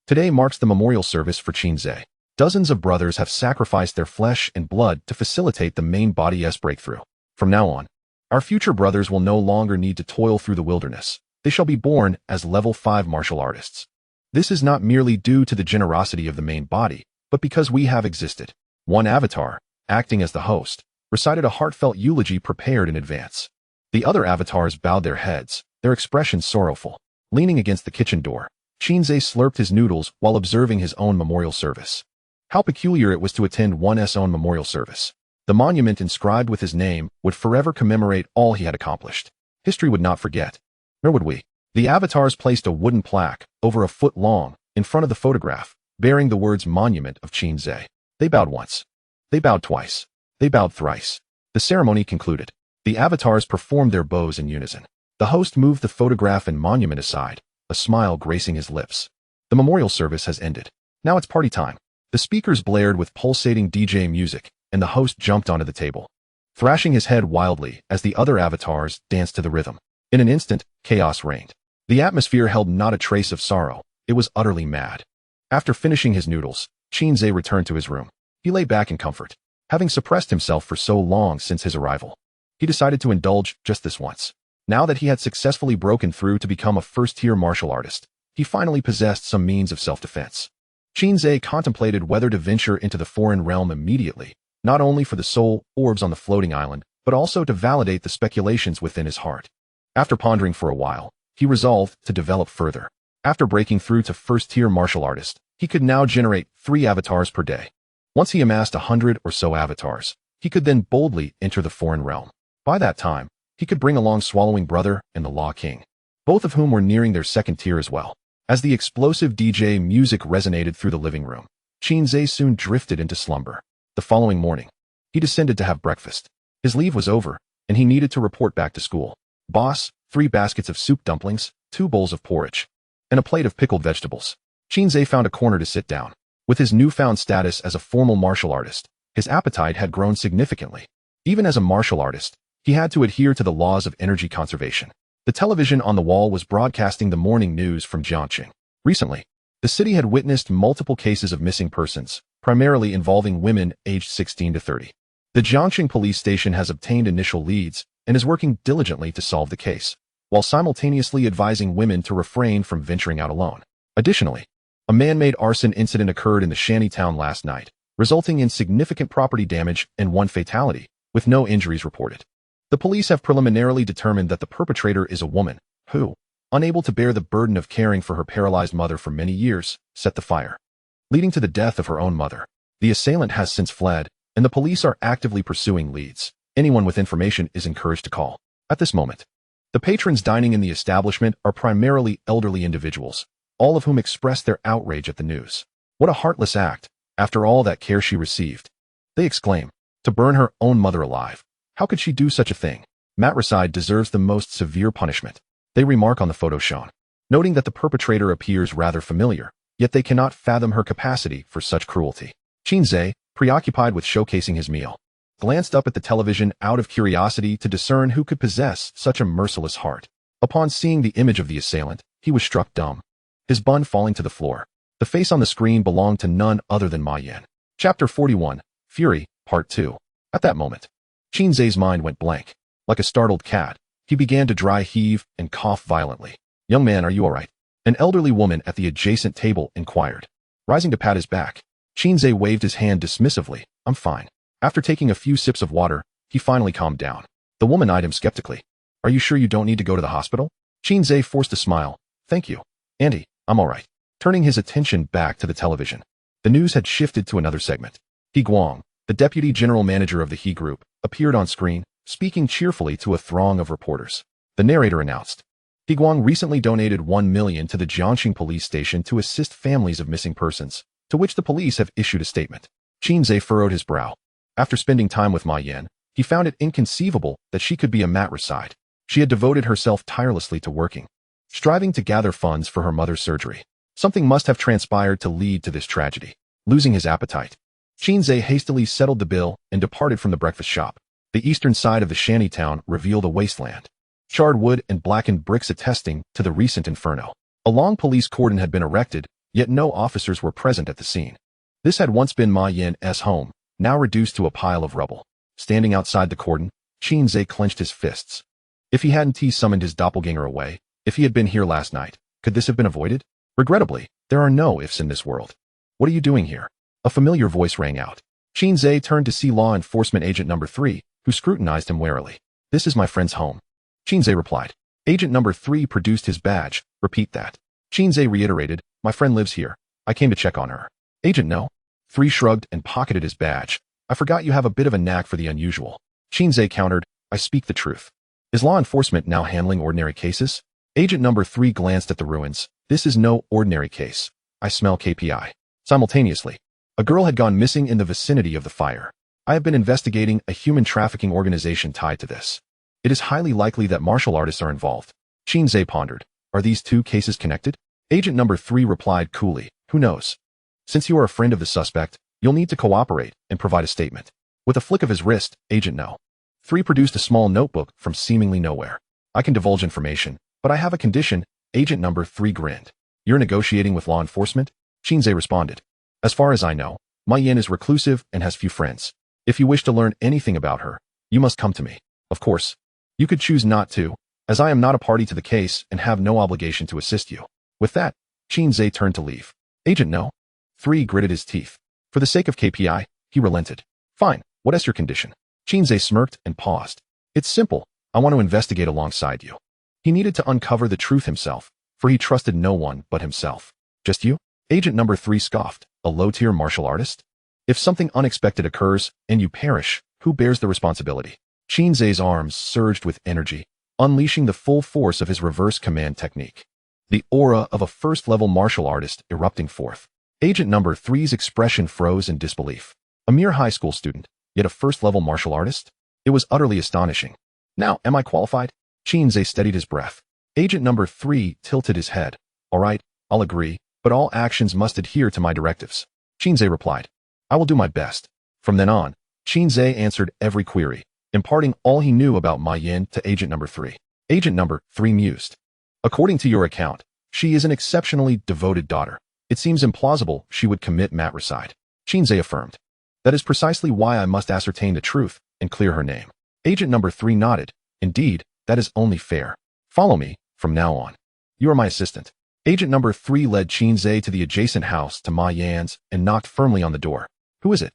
Today marks the memorial service for Qin Ze. Dozens of brothers have sacrificed their flesh and blood to facilitate the main body's breakthrough. From now on, our future brothers will no longer need to toil through the wilderness. They shall be born as level 5 martial artists. This is not merely due to the generosity of the main body, but because we have existed. One avatar, acting as the host, recited a heartfelt eulogy prepared in advance. The other avatars bowed their heads, their expressions sorrowful. Leaning against the kitchen door, Qin Ze slurped his noodles while observing his own memorial service. How peculiar it was to attend one's own memorial service. The monument inscribed with his name would forever commemorate all he had accomplished. History would not forget. Nor would we. The avatars placed a wooden plaque, over a foot long, in front of the photograph, bearing the words Monument of Qin Ze. They bowed once. They bowed twice. They bowed thrice. The ceremony concluded. The avatars performed their bows in unison. The host moved the photograph and monument aside, a smile gracing his lips. The memorial service has ended. Now it's party time. The speakers blared with pulsating DJ music, and the host jumped onto the table, thrashing his head wildly as the other avatars danced to the rhythm. In an instant, chaos reigned. The atmosphere held not a trace of sorrow. It was utterly mad. After finishing his noodles, Qin Ze returned to his room. He lay back in comfort. Having suppressed himself for so long since his arrival, he decided to indulge just this once. Now that he had successfully broken through to become a first-tier martial artist, he finally possessed some means of self-defense. Qin Ze contemplated whether to venture into the foreign realm immediately, not only for the soul orbs on the floating island, but also to validate the speculations within his heart. After pondering for a while, he resolved to develop further. After breaking through to first-tier martial artist, he could now generate 3 avatars per day. Once he amassed 100 or so avatars, he could then boldly enter the foreign realm. By that time, he could bring along Swallowing Brother and the Law King, both of whom were nearing their second tier as well. As the explosive DJ music resonated through the living room, Qin Ze soon drifted into slumber. The following morning, he descended to have breakfast. His leave was over, and he needed to report back to school. Boss, 3 baskets of soup dumplings, 2 bowls of porridge, and a plate of pickled vegetables. Qin Ze found a corner to sit down. With his newfound status as a formal martial artist, his appetite had grown significantly. Even as a martial artist, he had to adhere to the laws of energy conservation. The television on the wall was broadcasting the morning news from Jiangxing. Recently, the city had witnessed multiple cases of missing persons, primarily involving women aged 16 to 30. The Jiangxing police station has obtained initial leads and is working diligently to solve the case, while simultaneously advising women to refrain from venturing out alone. Additionally, a man-made arson incident occurred in the shantytown last night, resulting in significant property damage and 1 fatality, with no injuries reported. The police have preliminarily determined that the perpetrator is a woman who, unable to bear the burden of caring for her paralyzed mother for many years, set the fire, leading to the death of her own mother. The assailant has since fled, and the police are actively pursuing leads. Anyone with information is encouraged to call. At this moment, the patrons dining in the establishment are primarily elderly individuals, all of whom express their outrage at the news. What a heartless act, after all that care she received. They exclaim, to burn her own mother alive. How could she do such a thing? Matricide deserves the most severe punishment. They remark on the photo shown, noting that the perpetrator appears rather familiar, yet they cannot fathom her capacity for such cruelty. Qin Ze, preoccupied with showcasing his meal, glanced up at the television out of curiosity to discern who could possess such a merciless heart. Upon seeing the image of the assailant, he was struck dumb, his bun falling to the floor. The face on the screen belonged to none other than Ma Yan. Chapter 41, Fury, Part 2. At that moment, Qin Ze's mind went blank. Like a startled cat, he began to dry heave and cough violently. Young man, are you all right? An elderly woman at the adjacent table inquired. Rising to pat his back, Qin Ze waved his hand dismissively. I'm fine. After taking a few sips of water, he finally calmed down. The woman eyed him skeptically. Are you sure you don't need to go to the hospital? Qin Ze forced a smile. Thank you, Auntie, I'm all right. Turning his attention back to the television, the news had shifted to another segment. He Guang, the deputy general manager of the He Group, appeared on screen, speaking cheerfully to a throng of reporters. The narrator announced, He Guang recently donated 1 million to the Jiangxing police station to assist families of missing persons, to which the police have issued a statement. Qin Ze furrowed his brow. After spending time with Ma Yan, he found it inconceivable that she could be a matricide. She had devoted herself tirelessly to working, striving to gather funds for her mother's surgery. Something must have transpired to lead to this tragedy. Losing his appetite, Qin Ze hastily settled the bill and departed from the breakfast shop. The eastern side of the shantytown revealed a wasteland, charred wood and blackened bricks attesting to the recent inferno. A long police cordon had been erected, yet no officers were present at the scene. This had once been Ma Yan's home, now reduced to a pile of rubble. Standing outside the cordon, Qin Ze clenched his fists. If he hadn't summoned his doppelganger away, if he had been here last night, could this have been avoided? Regrettably, there are no ifs in this world. What are you doing here? A familiar voice rang out. Qin Ze turned to see law enforcement agent number 3, who scrutinized him warily. This is my friend's home. Qin Ze replied. Agent number 3 produced his badge. Repeat that. Qin Ze reiterated, my friend lives here. I came to check on her. Agent no. 3 shrugged and pocketed his badge. I forgot you have a bit of a knack for the unusual. Qin Ze countered, I speak the truth. Is law enforcement now handling ordinary cases? Agent number 3 glanced at the ruins. This is no ordinary case. I smell KPI. Simultaneously, a girl had gone missing in the vicinity of the fire. I have been investigating a human trafficking organization tied to this. It is highly likely that martial artists are involved. Qin Ze pondered. Are these two cases connected? Agent number 3 replied coolly. Who knows? Since you are a friend of the suspect, you'll need to cooperate and provide a statement. With a flick of his wrist, Agent No. 3 produced a small notebook from seemingly nowhere. I can divulge information, but I have a condition. Agent number 3 grinned. You're negotiating with law enforcement? Qin Ze responded. As far as I know, Ma Yin is reclusive and has few friends. If you wish to learn anything about her, you must come to me. Of course, you could choose not to, as I am not a party to the case and have no obligation to assist you. With that, Qin Ze turned to leave. Agent No. 3 gritted his teeth. For the sake of KPI, he relented. Fine, what is your condition? Qin Ze smirked and paused. It's simple, I want to investigate alongside you. He needed to uncover the truth himself, for he trusted no one but himself. Just you? Agent number 3 scoffed. A low-tier martial artist? If something unexpected occurs, and you perish, who bears the responsibility? Qin Ze's arms surged with energy, unleashing the full force of his reverse command technique. The aura of a first-level martial artist erupting forth. Agent number 3's expression froze in disbelief. A mere high school student, yet a first-level martial artist? It was utterly astonishing. Now, am I qualified? Qin Ze steadied his breath. Agent number 3 tilted his head. All right, I'll agree, but all actions must adhere to my directives. Qin Ze replied. I will do my best. From then on, Qin Ze answered every query, imparting all he knew about Ma Yin to Agent number 3. Agent number 3 mused. According to your account, she is an exceptionally devoted daughter. It seems implausible she would commit matricide. Qin Ze affirmed. That is precisely why I must ascertain the truth and clear her name. Agent number 3 nodded. Indeed, that is only fair. Follow me, from now on. You are my assistant. Agent number 3 led Qin Ze to the adjacent house to Ma Yan's and knocked firmly on the door. Who is it?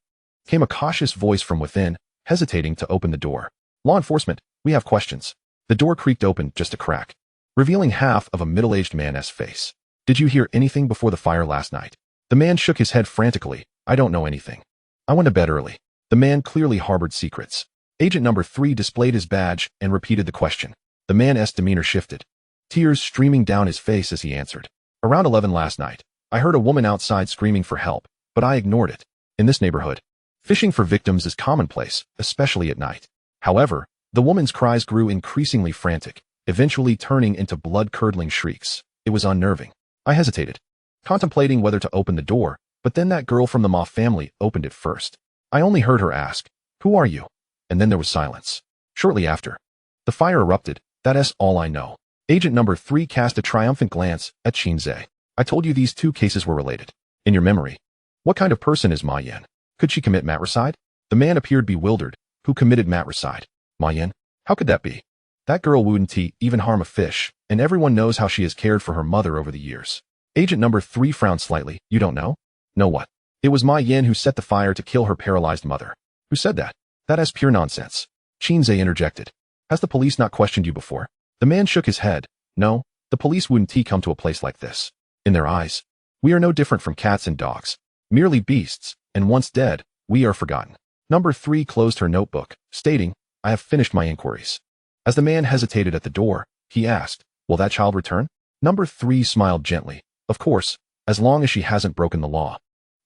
Came a cautious voice from within, hesitating to open the door. Law enforcement, we have questions. The door creaked open just a crack, revealing half of a middle-aged man's face. Did you hear anything before the fire last night? The man shook his head frantically. I don't know anything. I went to bed early. The man clearly harbored secrets. Agent number 3 displayed his badge and repeated the question. The man's demeanor shifted, tears streaming down his face as he answered. Around 11 last night, I heard a woman outside screaming for help, but I ignored it. In this neighborhood, fishing for victims is commonplace, especially at night. However, the woman's cries grew increasingly frantic, eventually turning into blood-curdling shrieks. It was unnerving. I hesitated, contemplating whether to open the door, but then that girl from the Ma family opened it first. I only heard her ask, "Who are you?" And then there was silence. Shortly after, the fire erupted. That's all I know. Agent number 3 cast a triumphant glance at Qin Ze. I told you these two cases were related. In your memory, what kind of person is Ma Yan? Could she commit matricide? The man appeared bewildered. Who committed matricide? Ma Yan? How could that be? That girl wouldn't even harm a fish, and everyone knows how she has cared for her mother over the years. Agent number 3 frowned slightly. You don't know? Know what? It was Ma Yan who set the fire to kill her paralyzed mother. Who said that? That is pure nonsense. Qin Ze interjected. Has the police not questioned you before? The man shook his head. No, the police wouldn't come to a place like this. In their eyes, we are no different from cats and dogs. Merely beasts, and once dead, we are forgotten. Number 3 closed her notebook, stating, I have finished my inquiries. As the man hesitated at the door, he asked, will that child return? Number 3 smiled gently. Of course, as long as she hasn't broken the law.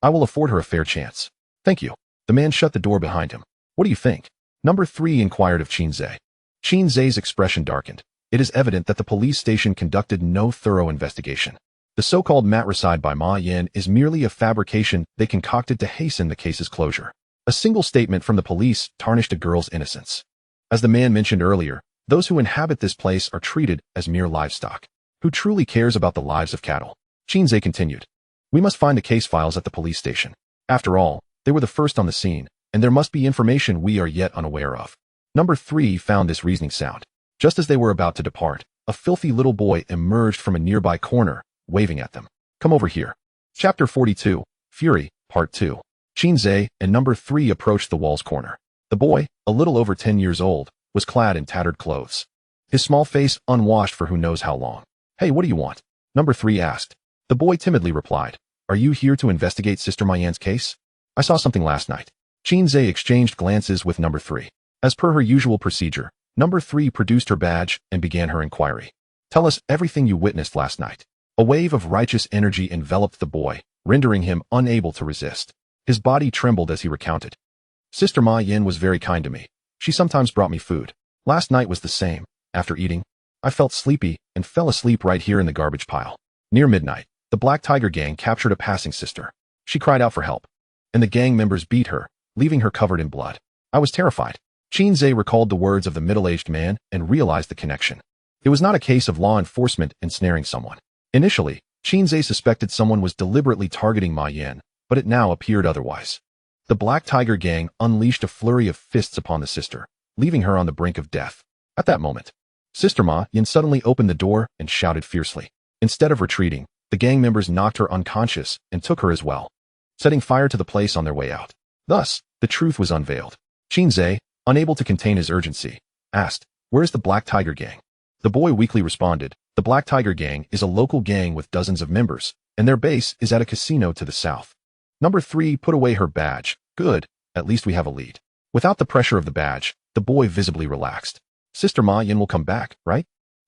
I will afford her a fair chance. Thank you. The man shut the door behind him. What do you think? Number 3 inquired of Qin Ze. Qin Ze's expression darkened. It is evident that the police station conducted no thorough investigation. The so-called matricide by Ma Yan is merely a fabrication they concocted to hasten the case's closure. A single statement from the police tarnished a girl's innocence. As the man mentioned earlier, those who inhabit this place are treated as mere livestock. Who truly cares about the lives of cattle? Qin Ze continued. We must find the case files at the police station. After all, they were the first on the scene, and there must be information we are yet unaware of. Number 3 found this reasoning sound. Just as they were about to depart, a filthy little boy emerged from a nearby corner, waving at them. Come over here. Chapter 42, Fury, Part 2. Qin Ze and Number 3 approached the wall's corner. The boy, a little over 10 years old, was clad in tattered clothes. His small face unwashed for who knows how long. Hey, what do you want? Number 3 asked. The boy timidly replied. Are you here to investigate Sister Ma Yan's case? I saw something last night. Qin Ze exchanged glances with Number 3. As per her usual procedure, Number 3 produced her badge and began her inquiry. Tell us everything you witnessed last night. A wave of righteous energy enveloped the boy, rendering him unable to resist. His body trembled as he recounted. Sister Ma Yan was very kind to me. She sometimes brought me food. Last night was the same. After eating, I felt sleepy and fell asleep right here in the garbage pile. Near midnight, the Black Tiger gang captured a passing sister. She cried out for help, and the gang members beat her, leaving her covered in blood. I was terrified. Qin Ze recalled the words of the middle-aged man and realized the connection. It was not a case of law enforcement ensnaring someone. Initially, Qin Ze suspected someone was deliberately targeting Ma Yan, but it now appeared otherwise. The Black Tiger gang unleashed a flurry of fists upon the sister, leaving her on the brink of death. At that moment, Sister Ma Yan suddenly opened the door and shouted fiercely. Instead of retreating, the gang members knocked her unconscious and took her as well, setting fire to the place on their way out. Thus, the truth was unveiled. Qin Ze, unable to contain his urgency, asked, "Where's the Black Tiger gang?" The boy weakly responded, "The Black Tiger gang is a local gang with dozens of members, and their base is at a casino to the south." Number 3 put away her badge. Good, at least we have a lead. Without the pressure of the badge, the boy visibly relaxed. Sister Ma Yan will come back, right?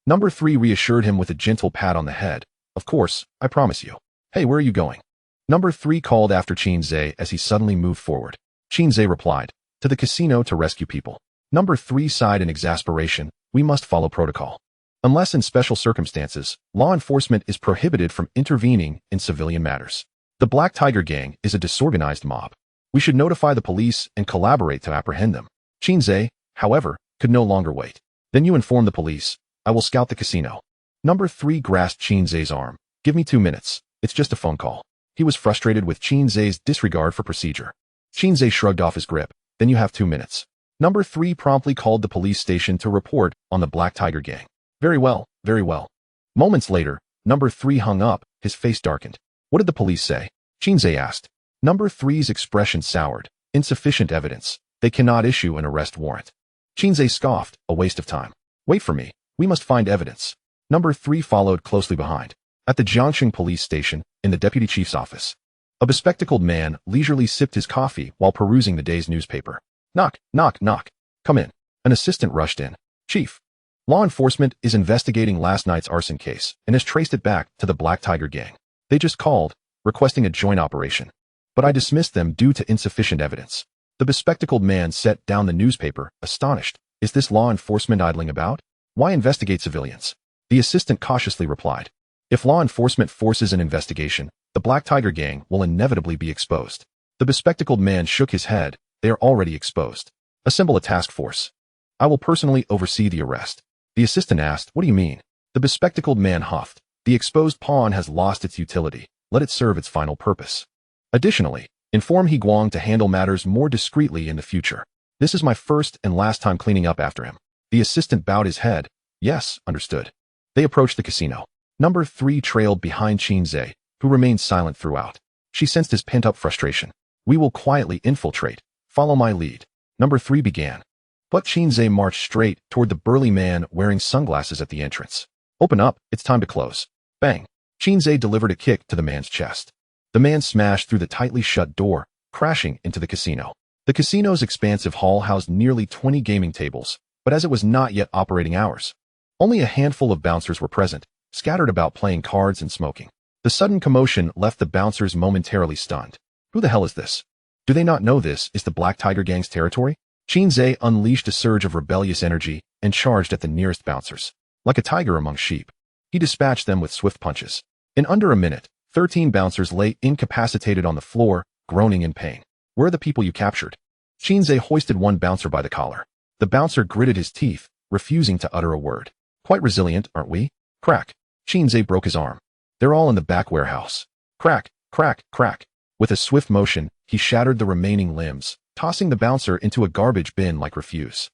Number 3 reassured him with a gentle pat on the head. Of course, I promise you. Hey, where are you going? Number 3 called after Qin Ze as he suddenly moved forward. Qin Ze replied, "To the casino to rescue people." Number 3 sighed in exasperation. "We must follow protocol. Unless in special circumstances, law enforcement is prohibited from intervening in civilian matters. The Black Tiger gang is a disorganized mob. We should notify the police and collaborate to apprehend them." Qin Ze, however, could no longer wait. "Then you inform the police. I will scout the casino." Number 3 grasped Qin Ze's arm. "Give me 2 minutes. It's just a phone call." He was frustrated with Qin Ze's disregard for procedure. Qin Ze shrugged off his grip. "Then you have 2 minutes. Number 3 promptly called the police station to report on the Black Tiger gang. Very well, very well." Moments later, Number 3 hung up, his face darkened. "What did the police say?" Qin Ze asked. Number 3's expression soured. "Insufficient evidence. They cannot issue an arrest warrant." Qin Ze scoffed, "A waste of time. Wait for me. We must find evidence." Number 3 followed closely behind. At the Jiangxing police station, in the deputy chief's office, a bespectacled man leisurely sipped his coffee while perusing the day's newspaper. "Knock, knock, knock. Come in." An assistant rushed in. "Chief, law enforcement is investigating last night's arson case and has traced it back to the Black Tiger gang. They just called, requesting a joint operation. But I dismissed them due to insufficient evidence." The bespectacled man set down the newspaper, astonished. "Is this law enforcement idling about? Why investigate civilians?" The assistant cautiously replied, "If law enforcement forces an investigation, the Black Tiger gang will inevitably be exposed." The bespectacled man shook his head. "They are already exposed. Assemble a task force. I will personally oversee the arrest." The assistant asked, "What do you mean?" The bespectacled man huffed. "The exposed pawn has lost its utility. Let it serve its final purpose. Additionally, inform He Guang to handle matters more discreetly in the future. This is my first and last time cleaning up after him." The assistant bowed his head. "Yes, understood." They approached the casino. Number 3 trailed behind Qin Ze, who remained silent throughout. She sensed his pent-up frustration. "We will quietly infiltrate. Follow my lead." Number 3 began. But Qin Ze marched straight toward the burly man wearing sunglasses at the entrance. "Open up, it's time to close." Bang! Qin Ze delivered a kick to the man's chest. The man smashed through the tightly shut door, crashing into the casino. The casino's expansive hall housed nearly 20 gaming tables, but as it was not yet operating hours, only a handful of bouncers were present, scattered about playing cards and smoking. The sudden commotion left the bouncers momentarily stunned. Who the hell is this? Do they not know this is the Black Tiger gang's territory? Qin Ze unleashed a surge of rebellious energy and charged at the nearest bouncers. Like a tiger among sheep, he dispatched them with swift punches. In under a minute, 13 bouncers lay incapacitated on the floor, groaning in pain. "Where are the people you captured?" Qin Ze hoisted one bouncer by the collar. The bouncer gritted his teeth, refusing to utter a word. "Quite resilient, aren't we?" Crack. Qin Ze broke his arm. "They're all in the back warehouse." Crack, crack, crack. With a swift motion, he shattered the remaining limbs, tossing the bouncer into a garbage bin like refuse.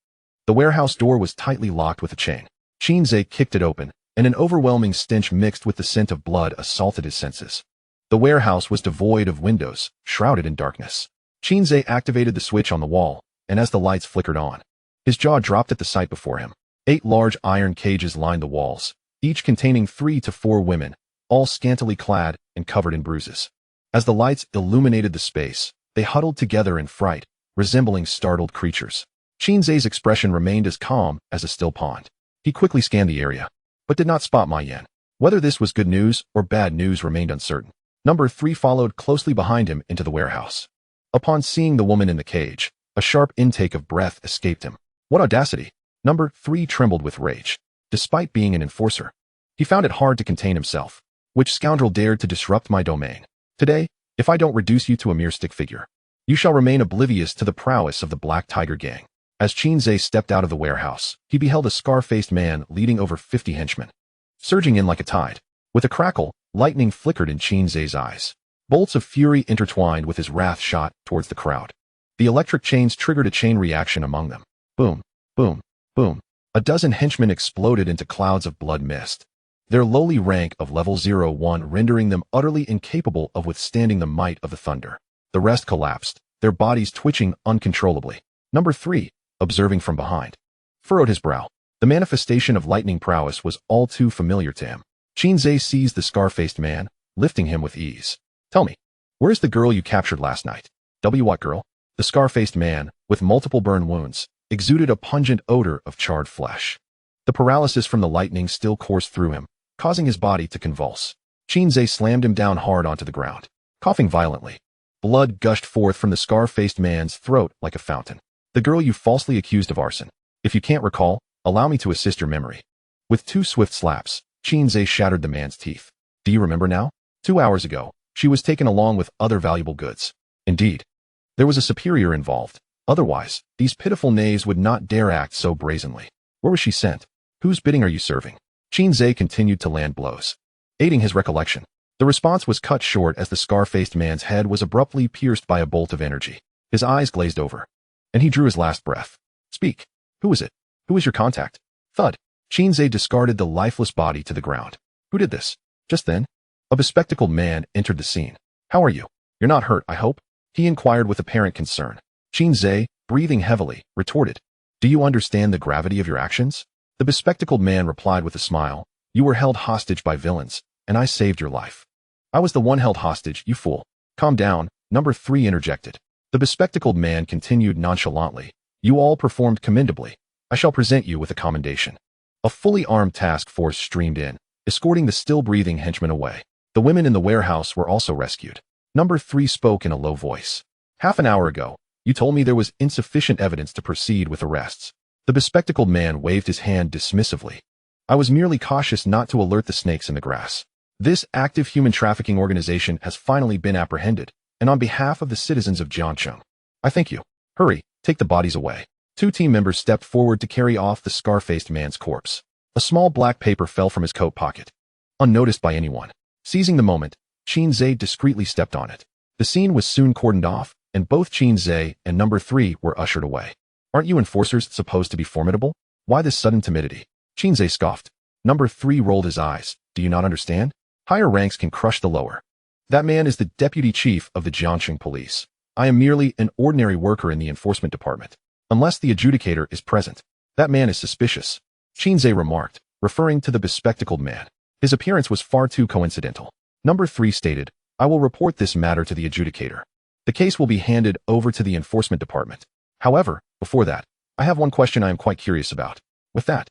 The warehouse door was tightly locked with a chain. Qin Ze kicked it open, and an overwhelming stench mixed with the scent of blood assaulted his senses. The warehouse was devoid of windows, shrouded in darkness. Qin Ze activated the switch on the wall, and as the lights flickered on, his jaw dropped at the sight before him. 8 large iron cages lined the walls, each containing 3 to 4 women, all scantily clad and covered in bruises. As the lights illuminated the space, they huddled together in fright, resembling startled creatures. Qin Ze's expression remained as calm as a still pond. He quickly scanned the area, but did not spot Ma Yan. Whether this was good news or bad news remained uncertain. Number 3 followed closely behind him into the warehouse. Upon seeing the woman in the cage, a sharp intake of breath escaped him. What audacity! Number 3 trembled with rage. Despite being an enforcer, he found it hard to contain himself. Which scoundrel dared to disrupt my domain? Today, if I don't reduce you to a mere stick figure, you shall remain oblivious to the prowess of the Black Tiger Gang. As Qin Ze stepped out of the warehouse, he beheld a scar-faced man leading over 50 henchmen, surging in like a tide. With a crackle, lightning flickered in Qin Ze's eyes. Bolts of fury intertwined with his wrath shot towards the crowd. The electric chains triggered a chain reaction among them. Boom, boom, boom. A dozen henchmen exploded into clouds of blood mist, their lowly rank of level 01 rendering them utterly incapable of withstanding the might of the thunder. The rest collapsed, their bodies twitching uncontrollably. Number 3, observing from behind, furrowed his brow. The manifestation of lightning prowess was all too familiar to him. Qin Ze seized the scar-faced man, lifting him with ease. Tell me, where's the girl you captured last night? What girl? The scar-faced man, with multiple burn wounds, exuded a pungent odor of charred flesh. The paralysis from the lightning still coursed through him, causing his body to convulse. Qin Ze slammed him down hard onto the ground, coughing violently. Blood gushed forth from the scar-faced man's throat like a fountain. The girl you falsely accused of arson. If you can't recall, allow me to assist your memory. With 2 swift slaps, Qin Ze shattered the man's teeth. Do you remember now? 2 hours ago, she was taken along with other valuable goods. Indeed, there was a superior involved. Otherwise, these pitiful knaves would not dare act so brazenly. Where was she sent? Whose bidding are you serving? Qin Ze continued to land blows, aiding his recollection. The response was cut short as the scar-faced man's head was abruptly pierced by a bolt of energy. His eyes glazed over, and he drew his last breath. Speak. Who is it? Who is your contact? Thud. Qin Ze discarded the lifeless body to the ground. Who did this? Just then, a bespectacled man entered the scene. How are you? You're not hurt, I hope? He inquired with apparent concern. Qin Ze, breathing heavily, retorted. Do you understand the gravity of your actions? The bespectacled man replied with a smile. You were held hostage by villains, and I saved your life. I was the one held hostage, you fool. Calm down, Number 3 interjected. The bespectacled man continued nonchalantly. You all performed commendably. I shall present you with a commendation. A fully armed task force streamed in, escorting the still-breathing henchmen away. The women in the warehouse were also rescued. Number 3 spoke in a low voice. Half an hour ago, you told me there was insufficient evidence to proceed with arrests. The bespectacled man waved his hand dismissively. I was merely cautious not to alert the snakes in the grass. This active human trafficking organization has finally been apprehended, and on behalf of the citizens of Jiangcheng, I thank you. Hurry, take the bodies away. 2 team members stepped forward to carry off the scar-faced man's corpse. A small black paper fell from his coat pocket, unnoticed by anyone. Seizing the moment, Qin Ze discreetly stepped on it. The scene was soon cordoned off, and both Qin Ze and Number 3 were ushered away. Aren't you enforcers supposed to be formidable? Why this sudden timidity? Qin Ze scoffed. Number 3 rolled his eyes. Do you not understand? Higher ranks can crush the lower. That man is the deputy chief of the Jiangcheng police. I am merely an ordinary worker in the enforcement department. Unless the adjudicator is present, that man is suspicious, Qin Ze remarked, referring to the bespectacled man. His appearance was far too coincidental. Number 3 stated, I will report this matter to the adjudicator. The case will be handed over to the enforcement department. However, before that, I have one question I am quite curious about. With that,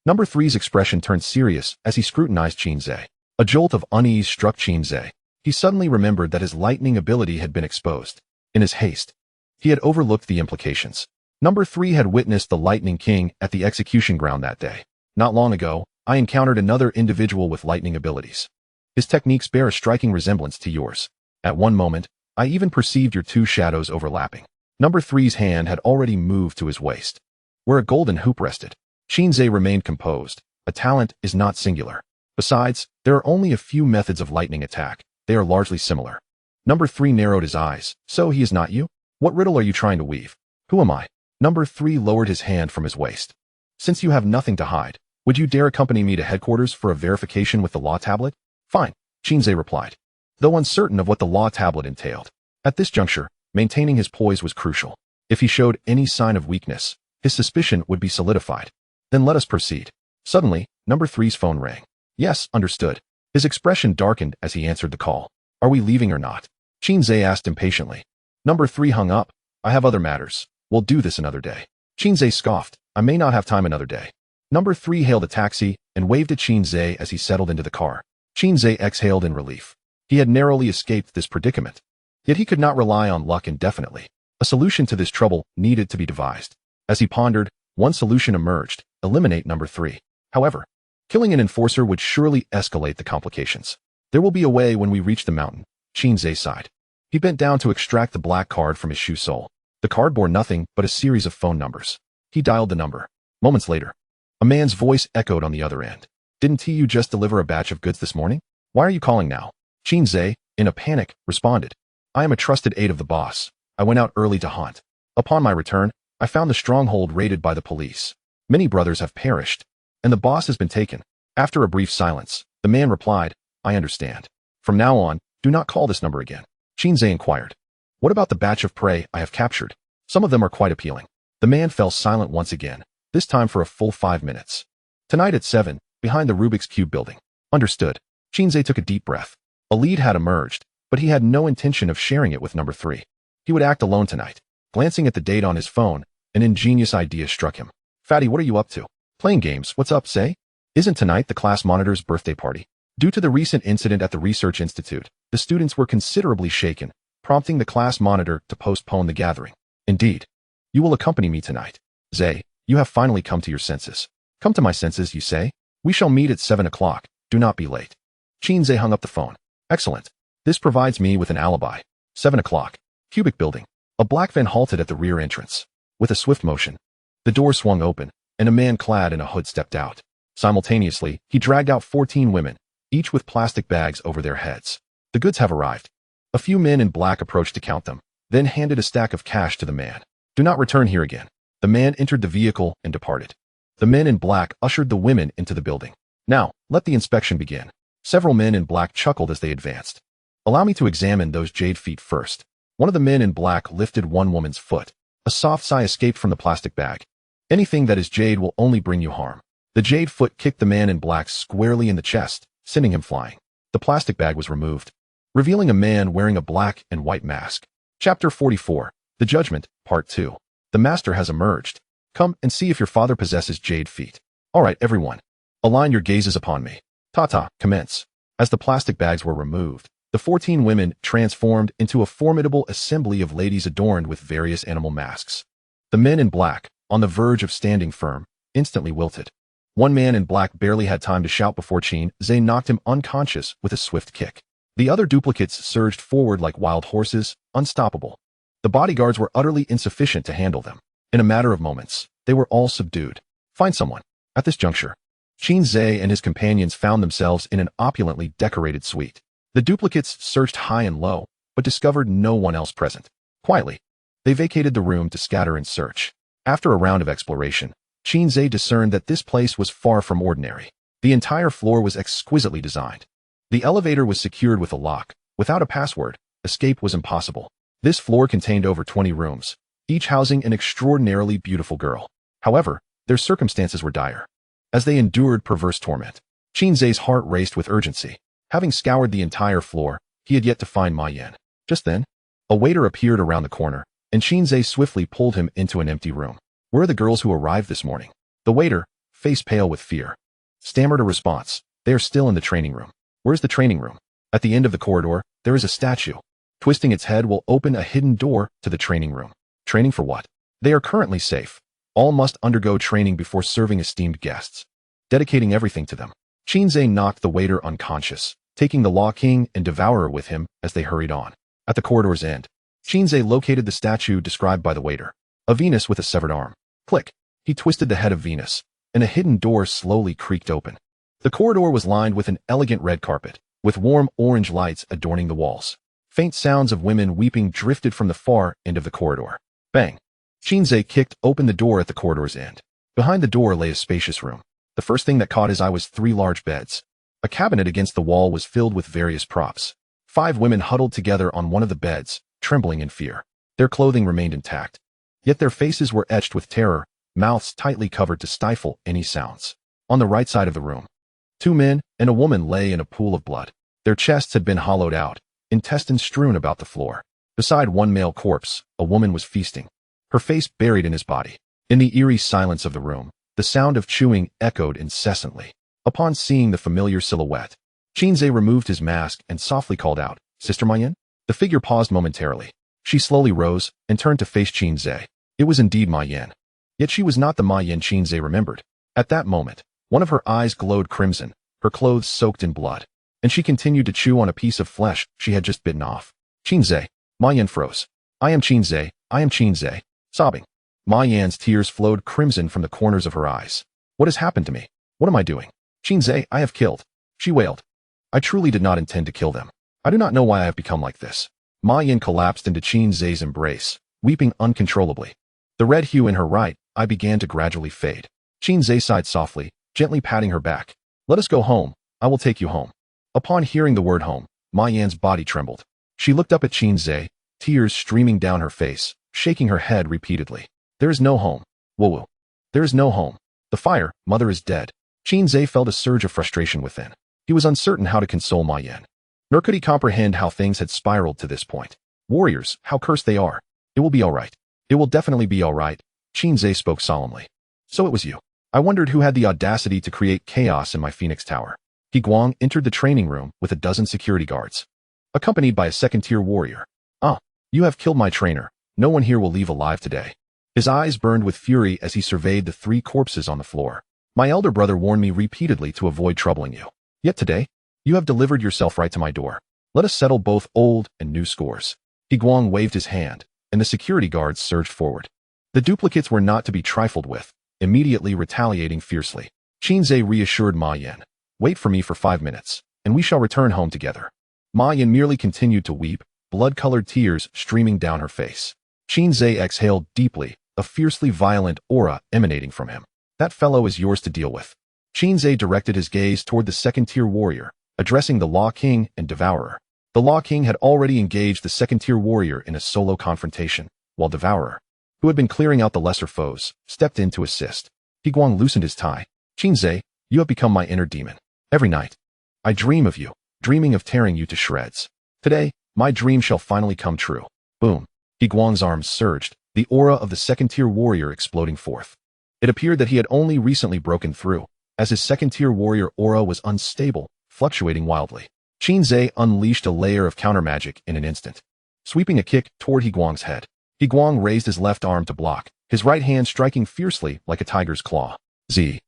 Number 3's expression turned serious as he scrutinized Qin Ze. A jolt of unease struck Qin Ze. He suddenly remembered that his lightning ability had been exposed. In his haste, he had overlooked the implications. Number 3 had witnessed the Lightning King at the execution ground that day. Not long ago, I encountered another individual with lightning abilities. His techniques bear a striking resemblance to yours. At one moment, I even perceived your 2 shadows overlapping. Number 3's hand had already moved to his waist, where a golden hoop rested. Qin Ze remained composed. A talent is not singular. Besides, there are only a few methods of lightning attack. They are largely similar. Number 3 narrowed his eyes. So he is not you? What riddle are you trying to weave? Who am I? Number 3 lowered his hand from his waist. Since you have nothing to hide, would you dare accompany me to headquarters for a verification with the law tablet? Fine, Qin Ze replied, though uncertain of what the law tablet entailed. At this juncture, maintaining his poise was crucial. If he showed any sign of weakness, his suspicion would be solidified. Then let us proceed. Suddenly, Number 3's phone rang. Yes, understood. His expression darkened as he answered the call. Are we leaving or not? Qin Ze asked impatiently. Number 3 hung up. I have other matters. We'll do this another day. Qin Ze scoffed. I may not have time another day. Number 3 hailed a taxi and waved at Qin Ze as he settled into the car. Qin Ze exhaled in relief. He had narrowly escaped this predicament. Yet he could not rely on luck indefinitely. A solution to this trouble needed to be devised. As he pondered, One solution emerged: eliminate number 3. However, killing an enforcer would surely escalate the complications. There will be a way when we reach the mountain, Qin Ze sighed. He bent down to extract the black card from his shoe sole. The card bore nothing but a series of phone numbers. He dialed the number. Moments later, a man's voice echoed on the other end. Didn't you just deliver a batch of goods this morning? Why are you calling now? Qin Ze, in a panic, responded. I am a trusted aide of the boss. I went out early to hunt. Upon my return, I found the stronghold raided by the police. Many brothers have perished, and the boss has been taken. After a brief silence, the man replied, I understand. From now on, do not call this number again. Qin Ze inquired. What about the batch of prey I have captured? Some of them are quite appealing. The man fell silent once again, this time for a full 5 minutes. Tonight at 7, behind the Rubik's Cube building. Understood. Qin Ze took a deep breath. A lead had emerged, but he had no intention of sharing it with number 3. He would act alone tonight. Glancing at the date on his phone, an ingenious idea struck him. Fatty, what are you up to? Playing games. What's up, Say? Isn't tonight the class monitor's birthday party? Due to the recent incident at the Research Institute, the students were considerably shaken, prompting the class monitor to postpone the gathering. Indeed. You will accompany me tonight. Zay, you have finally come to your senses. Come to my senses, you say? We shall meet at 7 o'clock. Do not be late. Qin Ze hung up the phone. Excellent. This provides me with an alibi. 7 o'clock. Cubic building. A black van halted at the rear entrance. With a swift motion, the door swung open, and a man clad in a hood stepped out. Simultaneously, he dragged out 14 women, each with plastic bags over their heads. The goods have arrived. A few men in black approached to count them, then handed a stack of cash to the man. Do not return here again. The man entered the vehicle and departed. The men in black ushered the women into the building. Now, let the inspection begin. Several men in black chuckled as they advanced. Allow me to examine those jade feet first. One of the men in black lifted one woman's foot. A soft sigh escaped from the plastic bag. Anything that is jade will only bring you harm. The jade foot kicked the man in black squarely in the chest, sending him flying. The plastic bag was removed, revealing a man wearing a black and white mask. Chapter 44. The Judgment, Part 2. The Master has emerged. Come and see if your father possesses jade feet. All right, everyone. Align your gazes upon me. Ta-ta, commence. As the plastic bags were removed, the 14 women transformed into a formidable assembly of ladies adorned with various animal masks. The men in black, on the verge of standing firm, instantly wilted. One man in black barely had time to shout before Qin Ze knocked him unconscious with a swift kick. The other duplicates surged forward like wild horses, unstoppable. The bodyguards were utterly insufficient to handle them. In a matter of moments, they were all subdued. Find someone. At this juncture, Qin Ze and his companions found themselves in an opulently decorated suite. The duplicates searched high and low, but discovered no one else present. Quietly, they vacated the room to scatter and search. After a round of exploration, Qin Ze discerned that this place was far from ordinary. The entire floor was exquisitely designed. The elevator was secured with a lock. Without a password, escape was impossible. This floor contained over 20 rooms, each housing an extraordinarily beautiful girl. However, their circumstances were dire. As they endured perverse torment, Qin Ze's heart raced with urgency. Having scoured the entire floor, he had yet to find Ma Yan. Just then, a waiter appeared around the corner, and Qin Ze swiftly pulled him into an empty room. Where are the girls who arrived this morning? The waiter, face pale with fear, stammered a response. They are still in the training room. Where's the training room? At the end of the corridor, there is a statue. Twisting its head will open a hidden door to the training room. Training for what? They are currently safe. All must undergo training before serving esteemed guests. Dedicating everything to them. Qin Ze knocked the waiter unconscious, taking the Law King and Devourer with him as they hurried on. At the corridor's end, Qin Ze located the statue described by the waiter. A Venus with a severed arm. Click. He twisted the head of Venus, and a hidden door slowly creaked open. The corridor was lined with an elegant red carpet, with warm orange lights adorning the walls. Faint sounds of women weeping drifted from the far end of the corridor. Bang. Qin Ze kicked open the door at the corridor's end. Behind the door lay a spacious room. The first thing that caught his eye was 3 large beds. A cabinet against the wall was filled with various props. 5 women huddled together on one of the beds, trembling in fear. Their clothing remained intact, yet their faces were etched with terror, mouths tightly covered to stifle any sounds. On the right side of the room, 2 men and a woman lay in a pool of blood. Their chests had been hollowed out, intestines strewn about the floor. Beside one male corpse, a woman was feasting, her face buried in his body. In the eerie silence of the room, the sound of chewing echoed incessantly. Upon seeing the familiar silhouette, Qin Ze removed his mask and softly called out, Sister Ma Yan? The figure paused momentarily. She slowly rose and turned to face Qin Ze. It was indeed Ma Yan. Yet she was not the Ma Yin Qin Ze remembered. At that moment, one of her eyes glowed crimson, her clothes soaked in blood, and she continued to chew on a piece of flesh she had just bitten off. Qin Ze. Ma Yan froze. I am Qin Ze, I am Qin Ze. Sobbing. Ma Yan's tears flowed crimson from the corners of her eyes. What has happened to me? What am I doing? Qin Ze, I have killed. She wailed. I truly did not intend to kill them. I do not know why I have become like this. Ma Yan collapsed into Qin Ze's embrace, weeping uncontrollably. The red hue in her right eye began to gradually fade. Qin Ze sighed softly, gently patting her back. Let us go home. I will take you home. Upon hearing the word home, Ma Yan's body trembled. She looked up at Qin Ze, tears streaming down her face, shaking her head repeatedly. There is no home. Woo-woo. There is no home. The fire, mother is dead. Qin Ze felt a surge of frustration within. He was uncertain how to console Ma Yan. Nor could he comprehend how things had spiraled to this point. Warriors, how cursed they are. It will be all right. It will definitely be all right, Qin Ze spoke solemnly. So it was you. I wondered who had the audacity to create chaos in my Phoenix Tower. He Guang entered the training room with a dozen security guards, accompanied by a second-tier warrior. Ah, you have killed my trainer. No one here will leave alive today. His eyes burned with fury as he surveyed the 3 corpses on the floor. My elder brother warned me repeatedly to avoid troubling you. Yet today, you have delivered yourself right to my door. Let us settle both old and new scores. He Guang waved his hand, and the security guards surged forward. The duplicates were not to be trifled with, immediately retaliating fiercely. Qin Ze reassured Ma Yan. Wait for me for 5 minutes, and we shall return home together. Ma Yan merely continued to weep, blood-colored tears streaming down her face. Qin Ze exhaled deeply, a fiercely violent aura emanating from him. That fellow is yours to deal with. Qin Ze directed his gaze toward the second-tier warrior, addressing the Law King and Devourer. The Law King had already engaged the second-tier warrior in a solo confrontation, while Devourer, who had been clearing out the lesser foes, stepped in to assist. He Guang loosened his tie. Qin Ze, you have become my inner demon. Every night, I dream of you, dreaming of tearing you to shreds. Today, my dream shall finally come true. Boom. He Guang's arms surged, the aura of the second-tier warrior exploding forth. It appeared that he had only recently broken through, as his second-tier warrior aura was unstable, fluctuating wildly. Qin Ze unleashed a layer of counter-magic in an instant, sweeping a kick toward He Guang's head. He Guang raised his left arm to block, his right hand striking fiercely like a tiger's claw. Z.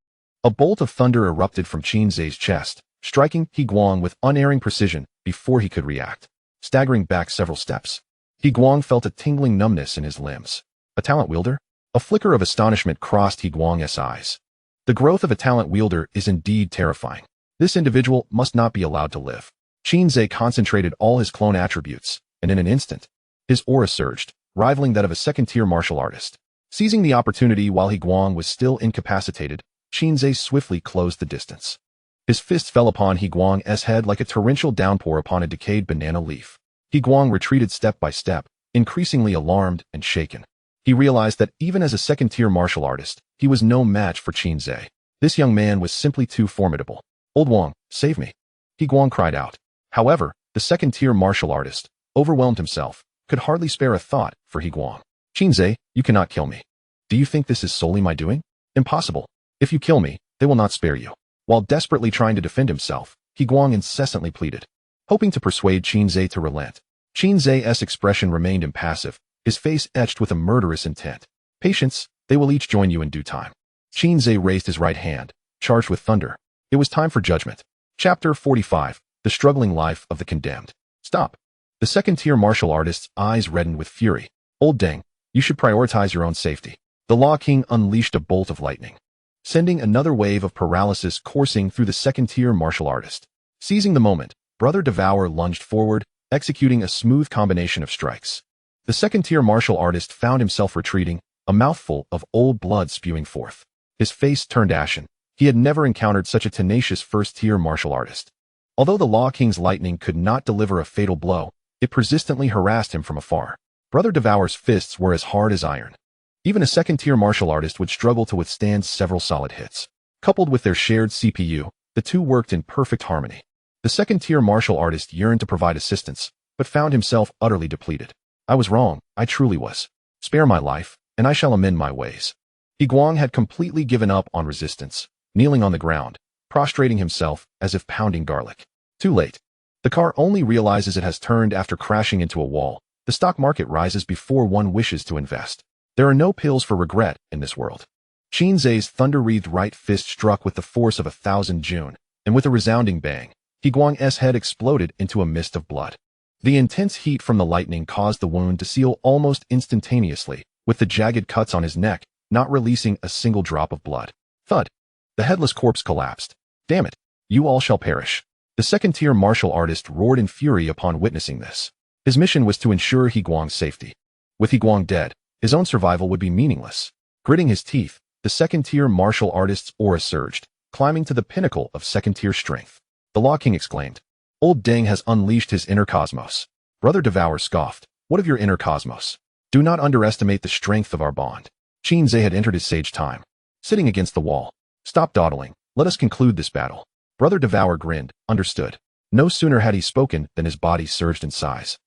A bolt of thunder erupted from Qin Ze's chest, striking He Guang with unerring precision before he could react. Staggering back several steps, He Guang felt a tingling numbness in his limbs. A talent wielder? A flicker of astonishment crossed He Guang's eyes. The growth of a talent wielder is indeed terrifying. This individual must not be allowed to live. Qin Ze concentrated all his clone attributes, and in an instant, his aura surged, rivaling that of a second-tier martial artist. Seizing the opportunity while He Guang was still incapacitated, Qin Ze swiftly closed the distance. His fist fell upon He Guang's head like a torrential downpour upon a decayed banana leaf. He Guang retreated step by step, increasingly alarmed and shaken. He realized that even as a second-tier martial artist, he was no match for Qin Ze. This young man was simply too formidable. Old Wang, save me. He Guang cried out. However, the second-tier martial artist, overwhelmed himself, could hardly spare a thought for He Guang. Qin Ze, you cannot kill me. Do you think this is solely my doing? Impossible. If you kill me, they will not spare you. While desperately trying to defend himself, He Guang incessantly pleaded, hoping to persuade Qin Ze to relent. Qin Ze's expression remained impassive, his face etched with a murderous intent. Patience, they will each join you in due time. Qin Ze raised his right hand, charged with thunder. It was time for judgment. Chapter 45, The Struggling Life of the Condemned. Stop. The second-tier martial artist's eyes reddened with fury. Old Deng, you should prioritize your own safety. The Law King unleashed a bolt of lightning, sending another wave of paralysis coursing through the second-tier martial artist. Seizing the moment, Brother Devourer lunged forward, executing a smooth combination of strikes. The second-tier martial artist found himself retreating, a mouthful of old blood spewing forth. His face turned ashen. He had never encountered such a tenacious first-tier martial artist. Although the Law King's lightning could not deliver a fatal blow, it persistently harassed him from afar. Brother Devourer's fists were as hard as iron. Even a second-tier martial artist would struggle to withstand several solid hits. Coupled with their shared CPU, the two worked in perfect harmony. The second-tier martial artist yearned to provide assistance, but found himself utterly depleted. I was wrong, I truly was. Spare my life, and I shall amend my ways. He Guang had completely given up on resistance, kneeling on the ground, prostrating himself as if pounding garlic. Too late. The car only realizes it has turned after crashing into a wall. The stock market rises before one wishes to invest. There are no pills for regret in this world. Qin Ze's thunder-wreathed right fist struck with the force of 1,000 June, and with a resounding bang, Higuang's head exploded into a mist of blood. The intense heat from the lightning caused the wound to seal almost instantaneously, with the jagged cuts on his neck not releasing a single drop of blood. Thud. The headless corpse collapsed. Damn it. You all shall perish. The second-tier martial artist roared in fury upon witnessing this. His mission was to ensure Higuang's safety. With Higuang dead, his own survival would be meaningless. Gritting his teeth, the second-tier martial artist's aura surged, climbing to the pinnacle of second-tier strength. The Law King exclaimed, "Old Deng has unleashed his inner cosmos." Brother Devour scoffed, "What of your inner cosmos? Do not underestimate the strength of our bond." Qin Ze had entered his sage time. Sitting against the wall. "Stop dawdling. Let us conclude this battle." Brother Devour grinned, understood. No sooner had he spoken than his body surged in size.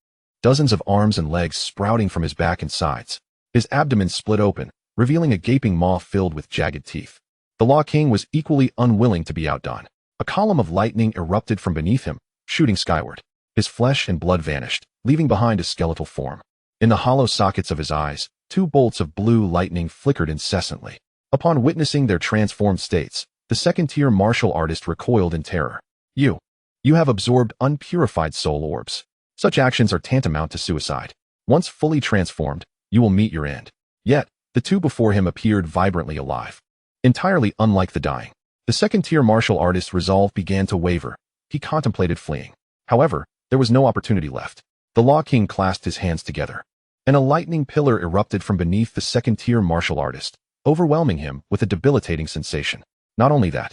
Dozens of arms and legs sprouting from his back and sides. His abdomen split open, revealing a gaping maw filled with jagged teeth. The Law King was equally unwilling to be outdone. A column of lightning erupted from beneath him, shooting skyward. His flesh and blood vanished, leaving behind a skeletal form. In the hollow sockets of his eyes, 2 bolts of blue lightning flickered incessantly. Upon witnessing their transformed states, the second-tier martial artist recoiled in terror. You have absorbed unpurified soul orbs. Such actions are tantamount to suicide. Once fully transformed, you will meet your end. Yet, the 2 before him appeared vibrantly alive. Entirely unlike the dying. The second-tier martial artist's resolve began to waver. He contemplated fleeing. However, there was no opportunity left. The Law King clasped his hands together, and a lightning pillar erupted from beneath the second-tier martial artist, overwhelming him with a debilitating sensation. Not only that,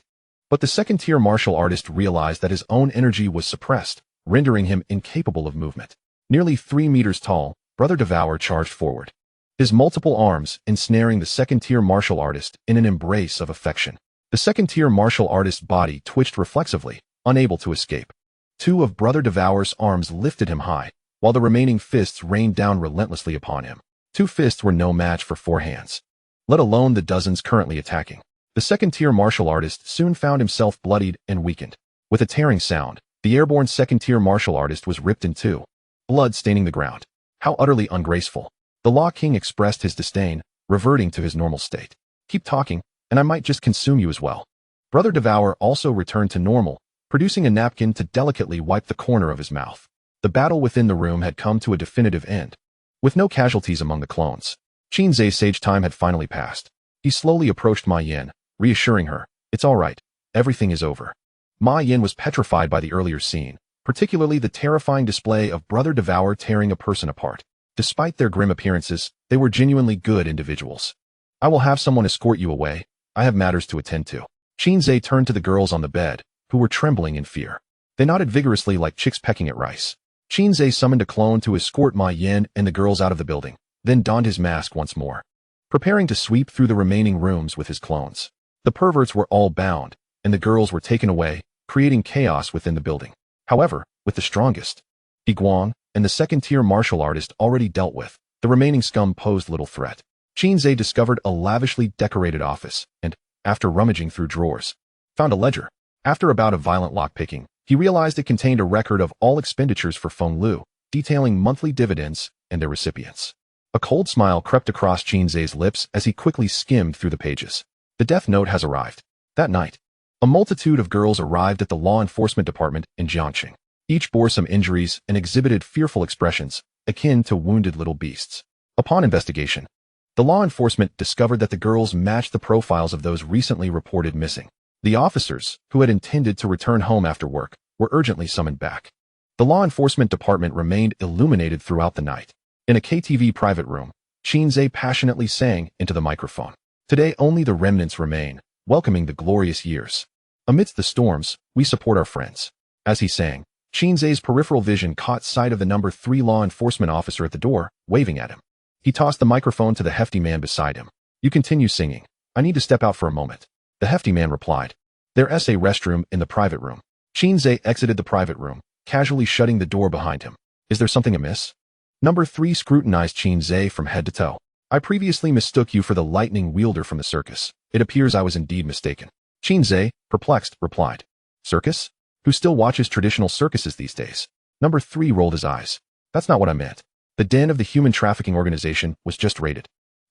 but the second-tier martial artist realized that his own energy was suppressed, rendering him incapable of movement. Nearly 3 meters tall, Brother Devour charged forward, his multiple arms ensnaring the second-tier martial artist in an embrace of affection. The second-tier martial artist's body twitched reflexively, unable to escape. 2 of Brother Devour's arms lifted him high, while the remaining fists rained down relentlessly upon him. 2 fists were no match for 4 hands, let alone the dozens currently attacking. The second-tier martial artist soon found himself bloodied and weakened. With a tearing sound, the airborne second-tier martial artist was ripped in 2, blood staining the ground. How utterly ungraceful. The Law King expressed his disdain, reverting to his normal state. "Keep talking, and I might just consume you as well." Brother Devour also returned to normal, producing a napkin to delicately wipe the corner of his mouth. The battle within the room had come to a definitive end. With no casualties among the clones, Qin Ze's sage time had finally passed. He slowly approached Ma Yin, reassuring her, "It's all right. Everything is over." Ma Yin was petrified by the earlier scene, particularly the terrifying display of Brother Devour tearing a person apart. Despite their grim appearances, they were genuinely good individuals. "I will have someone escort you away. I have matters to attend to." Qin Ze turned to the girls on the bed, who were trembling in fear. They nodded vigorously like chicks pecking at rice. Qin Ze summoned a clone to escort Ma Yin and the girls out of the building, then donned his mask once more, preparing to sweep through the remaining rooms with his clones. The perverts were all bound, and the girls were taken away, creating chaos within the building. However, with the strongest, Higuang, and the second-tier martial artist already dealt with, the remaining scum posed little threat. Qin Ze discovered a lavishly decorated office, and, after rummaging through drawers, found a ledger. After a bout of violent lockpicking, he realized it contained a record of all expenditures for Feng Lu, detailing monthly dividends and their recipients. A cold smile crept across Qin Ze's lips as he quickly skimmed through the pages. The death note has arrived. That night, a multitude of girls arrived at the law enforcement department in Jiangxing. Each bore some injuries and exhibited fearful expressions, akin to wounded little beasts. Upon investigation, the law enforcement discovered that the girls matched the profiles of those recently reported missing. The officers, who had intended to return home after work, were urgently summoned back. The law enforcement department remained illuminated throughout the night. In a KTV private room, Qin Ze passionately sang into the microphone. "Today only the remnants remain, welcoming the glorious years. Amidst the storms, we support our friends." As he sang, Qin Ze's peripheral vision caught sight of the number 3 law enforcement officer at the door, waving at him. He tossed the microphone to the hefty man beside him. "You continue singing. I need to step out for a moment." The hefty man replied. "There's a restroom in the private room." Qin Ze exited the private room, casually shutting the door behind him. "Is there something amiss?" Number 3 scrutinized Qin Ze from head to toe. "I previously mistook you for the lightning wielder from the circus. It appears I was indeed mistaken." Qin Ze, perplexed, replied. "Circus? Who still watches traditional circuses these days?" Number 3 rolled his eyes. "That's not what I meant. The den of the human trafficking organization was just raided,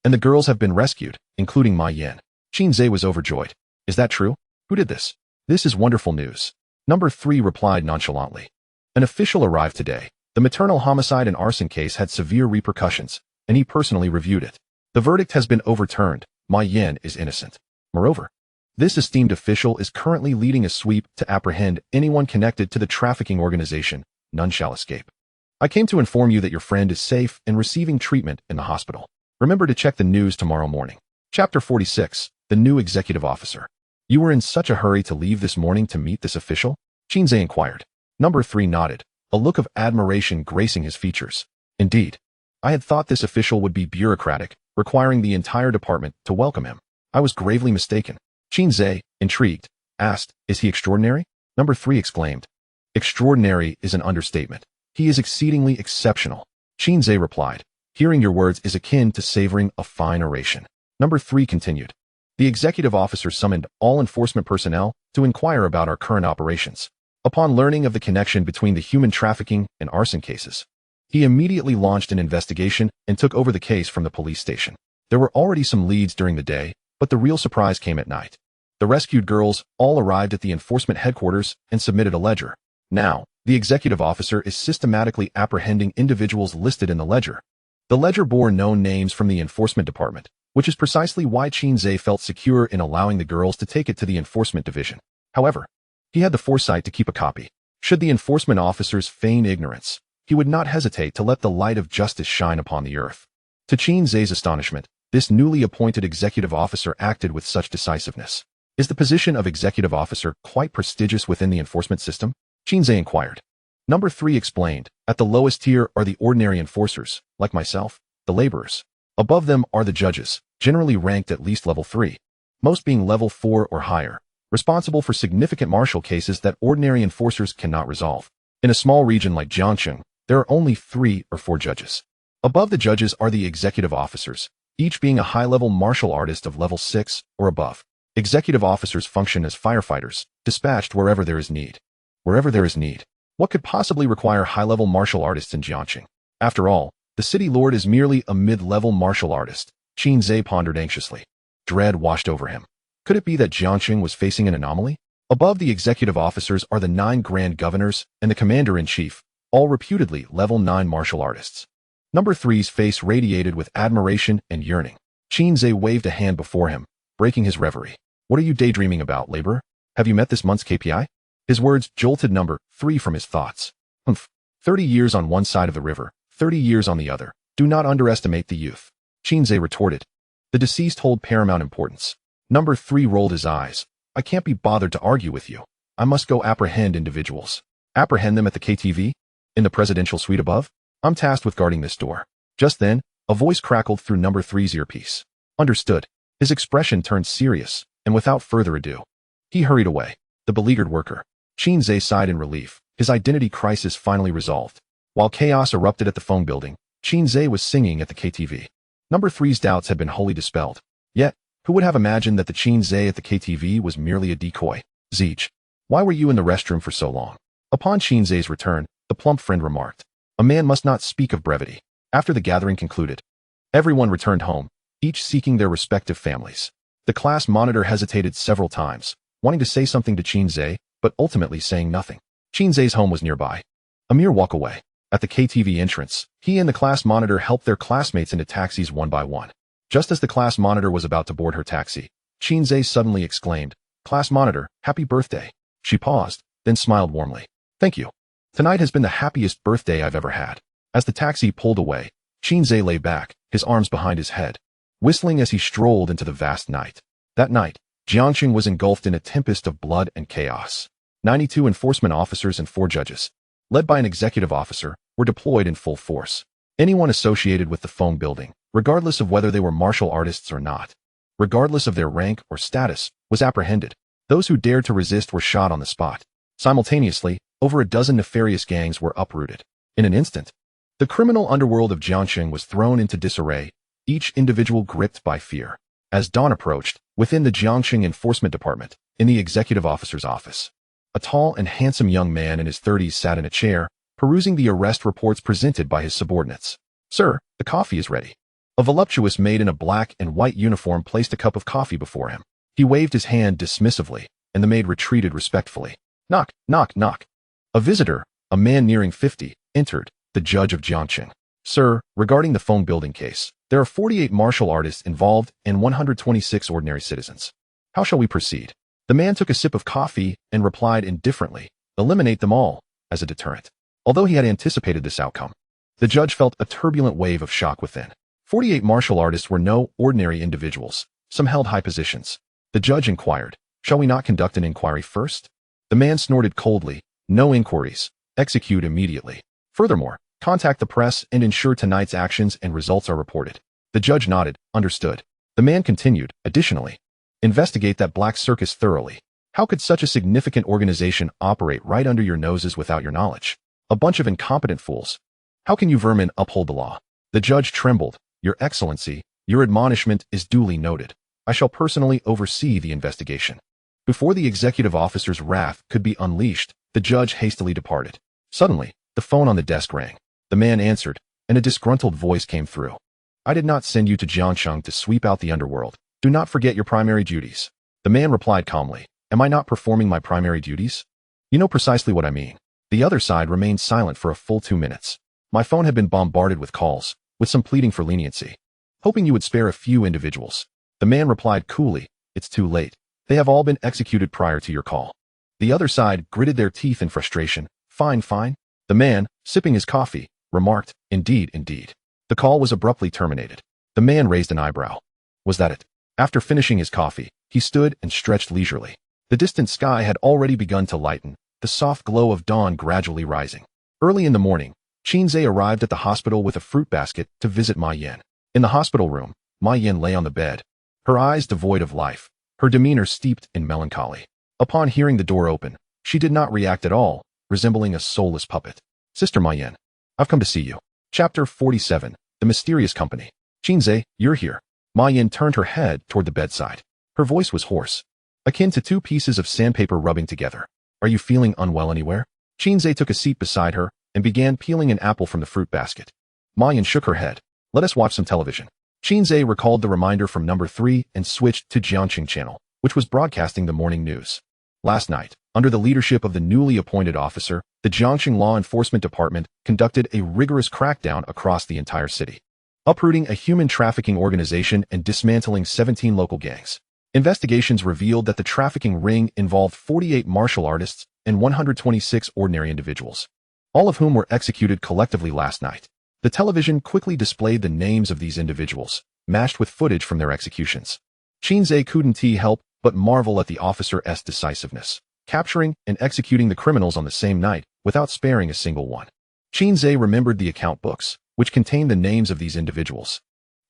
and the girls have been rescued, including my Yin. Qin Ze was overjoyed. Is that true? Who did this? This is wonderful news. Number 3 replied nonchalantly. An official arrived today. The maternal homicide and arson case had severe repercussions, and he personally reviewed it. The verdict has been overturned. My Yin is innocent. Moreover, this esteemed official is currently leading a sweep to apprehend anyone connected to the trafficking organization. None shall escape. I came to inform you that your friend is safe and receiving treatment in the hospital. Remember to check the news tomorrow morning. Chapter 46. The New Executive Officer. You were in such a hurry to leave this morning to meet this official? Qin Ze inquired. Number 3 nodded, a look of admiration gracing his features. Indeed, I had thought this official would be bureaucratic, requiring the entire department to welcome him. I was gravely mistaken. Qin Ze, intrigued, asked, is he extraordinary? Number 3 exclaimed. Extraordinary is an understatement. He is exceedingly exceptional. Qin Ze replied. Hearing your words is akin to savoring a fine oration. Number 3 continued. The executive officer summoned all enforcement personnel to inquire about our current operations. Upon learning of the connection between the human trafficking and arson cases, he immediately launched an investigation and took over the case from the police station. There were already some leads during the day, but the real surprise came at night. The rescued girls all arrived at the enforcement headquarters and submitted a ledger. Now, the executive officer is systematically apprehending individuals listed in the ledger. The ledger bore known names from the enforcement department, which is precisely why Qin Ze felt secure in allowing the girls to take it to the enforcement division. However, he had the foresight to keep a copy. Should the enforcement officers feign ignorance, he would not hesitate to let the light of justice shine upon the earth. To Qin Ze's astonishment, this newly appointed executive officer acted with such decisiveness. Is the position of executive officer quite prestigious within the enforcement system? Qin Ze inquired. Number 3 explained. At the lowest tier are the ordinary enforcers, like myself, the laborers. Above them are the judges, generally ranked at least level 3, most being level 4 or higher, responsible for significant martial cases that ordinary enforcers cannot resolve. In a small region like Jiangxing, there are only 3 or 4 judges. Above the judges are the executive officers, each being a high-level martial artist of level 6 or above. Executive officers function as firefighters, dispatched wherever there is need. Wherever there is need. What could possibly require high-level martial artists in Jiangxing? After all, the city lord is merely a mid-level martial artist. Qin Ze pondered anxiously. Dread washed over him. Could it be that Jiangxing was facing an anomaly? Above the executive officers are the 9 grand governors and the commander-in-chief, all reputedly level 9 martial artists. Number 3's face radiated with admiration and yearning. Qin Ze waved a hand before him, breaking his reverie. What are you daydreaming about, laborer? Have you met this month's KPI? His words jolted number 3 from his thoughts. 30 years on one side of the river, 30 years on the other. Do not underestimate the youth. Qin Ze retorted. The deceased hold paramount importance. Number 3 rolled his eyes. I can't be bothered to argue with you. I must go apprehend individuals. Apprehend them at the KTV? In the presidential suite above? I'm tasked with guarding this door. Just then, a voice crackled through number 3's earpiece. Understood. His expression turned serious, and without further ado, he hurried away. The beleaguered worker. Qin Ze sighed in relief. His identity crisis finally resolved. While chaos erupted at the phone building, Qin Ze was singing at the KTV. Number 3's doubts had been wholly dispelled. Yet, who would have imagined that the Qin Ze at the KTV was merely a decoy? Zeech, why were you in the restroom for so long? Upon Qin Ze's return, the plump friend remarked. A man must not speak of brevity. After the gathering concluded, everyone returned home, each seeking their respective families. The class monitor hesitated several times, wanting to say something to Qin Ze, but ultimately saying nothing. Qin Ze's home was nearby, a mere walk away. At the KTV entrance, he and the class monitor helped their classmates into taxis one by one. Just as the class monitor was about to board her taxi, Qin Ze suddenly exclaimed, Class monitor, happy birthday. She paused, then smiled warmly. Thank you. Tonight has been the happiest birthday I've ever had. As the taxi pulled away, Qin Ze lay back, his arms behind his head, whistling as he strolled into the vast night. That night, Jiangxing was engulfed in a tempest of blood and chaos. 92 enforcement officers and 4 judges, led by an executive officer, were deployed in full force. Anyone associated with the phone building, regardless of whether they were martial artists or not, regardless of their rank or status, was apprehended. Those who dared to resist were shot on the spot. Simultaneously, over a dozen nefarious gangs were uprooted. In an instant, the criminal underworld of Jiangxing was thrown into disarray, each individual gripped by fear. As dawn approached, within the Jiangxing Enforcement Department, in the executive officer's office, a tall and handsome young man in his 30s sat in a chair, perusing the arrest reports presented by his subordinates. Sir, the coffee is ready. A voluptuous maid in a black and white uniform placed a cup of coffee before him. He waved his hand dismissively, and the maid retreated respectfully. Knock, knock, knock. A visitor, a man nearing 50, entered, the judge of Jiangqing. Sir, regarding the phone building case, there are 48 martial artists involved and 126 ordinary citizens. How shall we proceed? The man took a sip of coffee and replied indifferently, eliminate them all, as a deterrent. Although he had anticipated this outcome, the judge felt a turbulent wave of shock within. 48 martial artists were no ordinary individuals. Some held high positions. The judge inquired, shall we not conduct an inquiry first? The man snorted coldly, no inquiries. Execute immediately. Furthermore, contact the press and ensure tonight's actions and results are reported. The judge nodded, understood. The man continued, additionally, investigate that black circus thoroughly. How could such a significant organization operate right under your noses without your knowledge? A bunch of incompetent fools. How can you vermin uphold the law? The judge trembled. Your Excellency, your admonishment is duly noted. I shall personally oversee the investigation. Before the executive officer's wrath could be unleashed, the judge hastily departed. Suddenly, the phone on the desk rang. The man answered, and a disgruntled voice came through. I did not send you to Jiangsheng to sweep out the underworld. Do not forget your primary duties. The man replied calmly, am I not performing my primary duties? You know precisely what I mean. The other side remained silent for a full 2 minutes. My phone had been bombarded with calls, with some pleading for leniency, hoping you would spare a few individuals. The man replied coolly, it's too late. They have all been executed prior to your call. The other side gritted their teeth in frustration. Fine, fine. The man, sipping his coffee, remarked, indeed, indeed. The call was abruptly terminated. The man raised an eyebrow. Was that it? After finishing his coffee, he stood and stretched leisurely. The distant sky had already begun to lighten, the soft glow of dawn gradually rising. Early in the morning, Qin Ze arrived at the hospital with a fruit basket to visit Ma Yin. In the hospital room, Ma Yin lay on the bed, her eyes devoid of life, her demeanor steeped in melancholy. Upon hearing the door open, she did not react at all, resembling a soulless puppet. Sister Ma Yin, I've come to see you. Chapter 47, The Mysterious Company. Qin Ze, you're here. Ma Yin turned her head toward the bedside. Her voice was hoarse, akin to two pieces of sandpaper rubbing together. Are you feeling unwell anywhere? Qin Ze took a seat beside her and began peeling an apple from the fruit basket. Ma Yin shook her head. Let us watch some television. Qin Ze recalled the reminder from number 3 and switched to Jiangqing Channel, which was broadcasting the morning news. Last night, under the leadership of the newly appointed officer, the Jiangqing Law Enforcement Department conducted a rigorous crackdown across the entire city, uprooting a human trafficking organization and dismantling 17 local gangs. Investigations revealed that the trafficking ring involved 48 martial artists and 126 ordinary individuals, all of whom were executed collectively last night. The television quickly displayed the names of these individuals, matched with footage from their executions. Qin Ze couldn't help but marvel at the officer's decisiveness, capturing and executing the criminals on the same night without sparing a single one. Qin Ze remembered the account books, which contained the names of these individuals.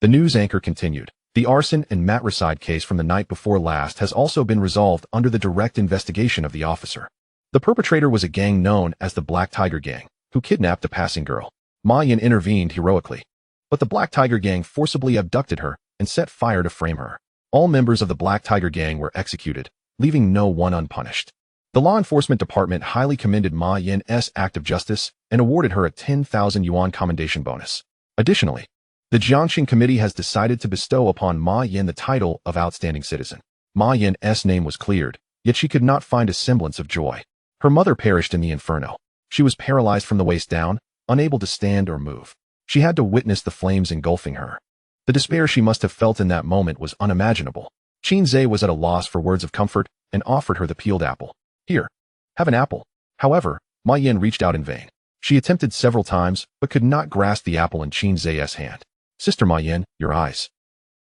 The news anchor continued. The arson and matricide case from the night before last has also been resolved under the direct investigation of the officer. The perpetrator was a gang known as the Black Tiger Gang, who kidnapped a passing girl. Ma Yin intervened heroically, but the Black Tiger Gang forcibly abducted her and set fire to frame her. All members of the Black Tiger Gang were executed, leaving no one unpunished. The law enforcement department highly commended Ma Yin's act of justice and awarded her a 10,000 yuan commendation bonus. Additionally, the Jiangqing Committee has decided to bestow upon Ma Yin the title of Outstanding Citizen. Ma Yin's name was cleared, yet she could not find a semblance of joy. Her mother perished in the inferno. She was paralyzed from the waist down, unable to stand or move. She had to witness the flames engulfing her. The despair she must have felt in that moment was unimaginable. Qin Ze was at a loss for words of comfort and offered her the peeled apple. Here, have an apple. However, Ma Yin reached out in vain. She attempted several times, but could not grasp the apple in Qin Ze's hand. Sister Ma Yin, your eyes.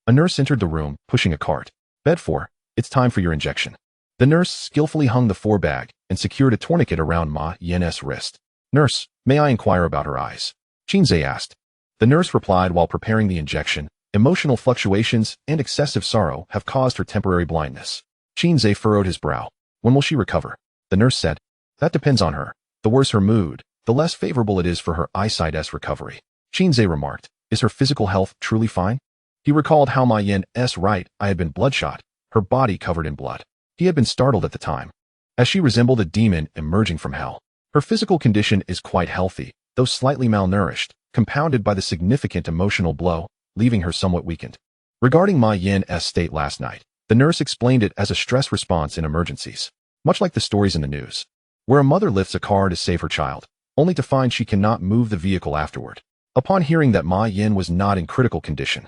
A nurse entered the room, pushing a cart. Bed 4, it's time for your injection. The nurse skillfully hung the 4-bag and secured a tourniquet around Ma Yin's wrist. Nurse, may I inquire about her eyes? Qin Ze asked. The nurse replied while preparing the injection, emotional fluctuations and excessive sorrow have caused her temporary blindness. Qin Ze furrowed his brow. When will she recover? The nurse said. That depends on her. The worse her mood, the less favorable it is for her eyesight's recovery. Qin Ze remarked. Is her physical health truly fine? He recalled how Ma Yin's right eye had been bloodshot, her body covered in blood. He had been startled at the time, as she resembled a demon emerging from hell. Her physical condition is quite healthy, though slightly malnourished, compounded by the significant emotional blow, leaving her somewhat weakened. Regarding Ma Yin's state last night, the nurse explained it as a stress response in emergencies, much like the stories in the news, where a mother lifts a car to save her child, only to find she cannot move the vehicle afterward. Upon hearing that Ma Yin was not in critical condition,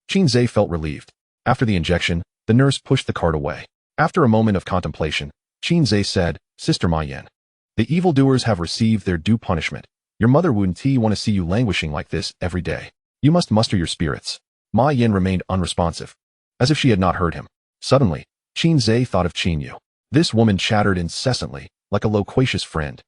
Qin Ze felt relieved. After the injection, the nurse pushed the cart away. After a moment of contemplation, Qin Ze said, "Sister Ma Yin, the evildoers have received their due punishment. Your mother wouldn't want to see you languishing like this every day. You must muster your spirits." Ma Yin remained unresponsive, as if she had not heard him. Suddenly, Qin Ze thought of Qin Yu. This woman chattered incessantly, like a loquacious friend,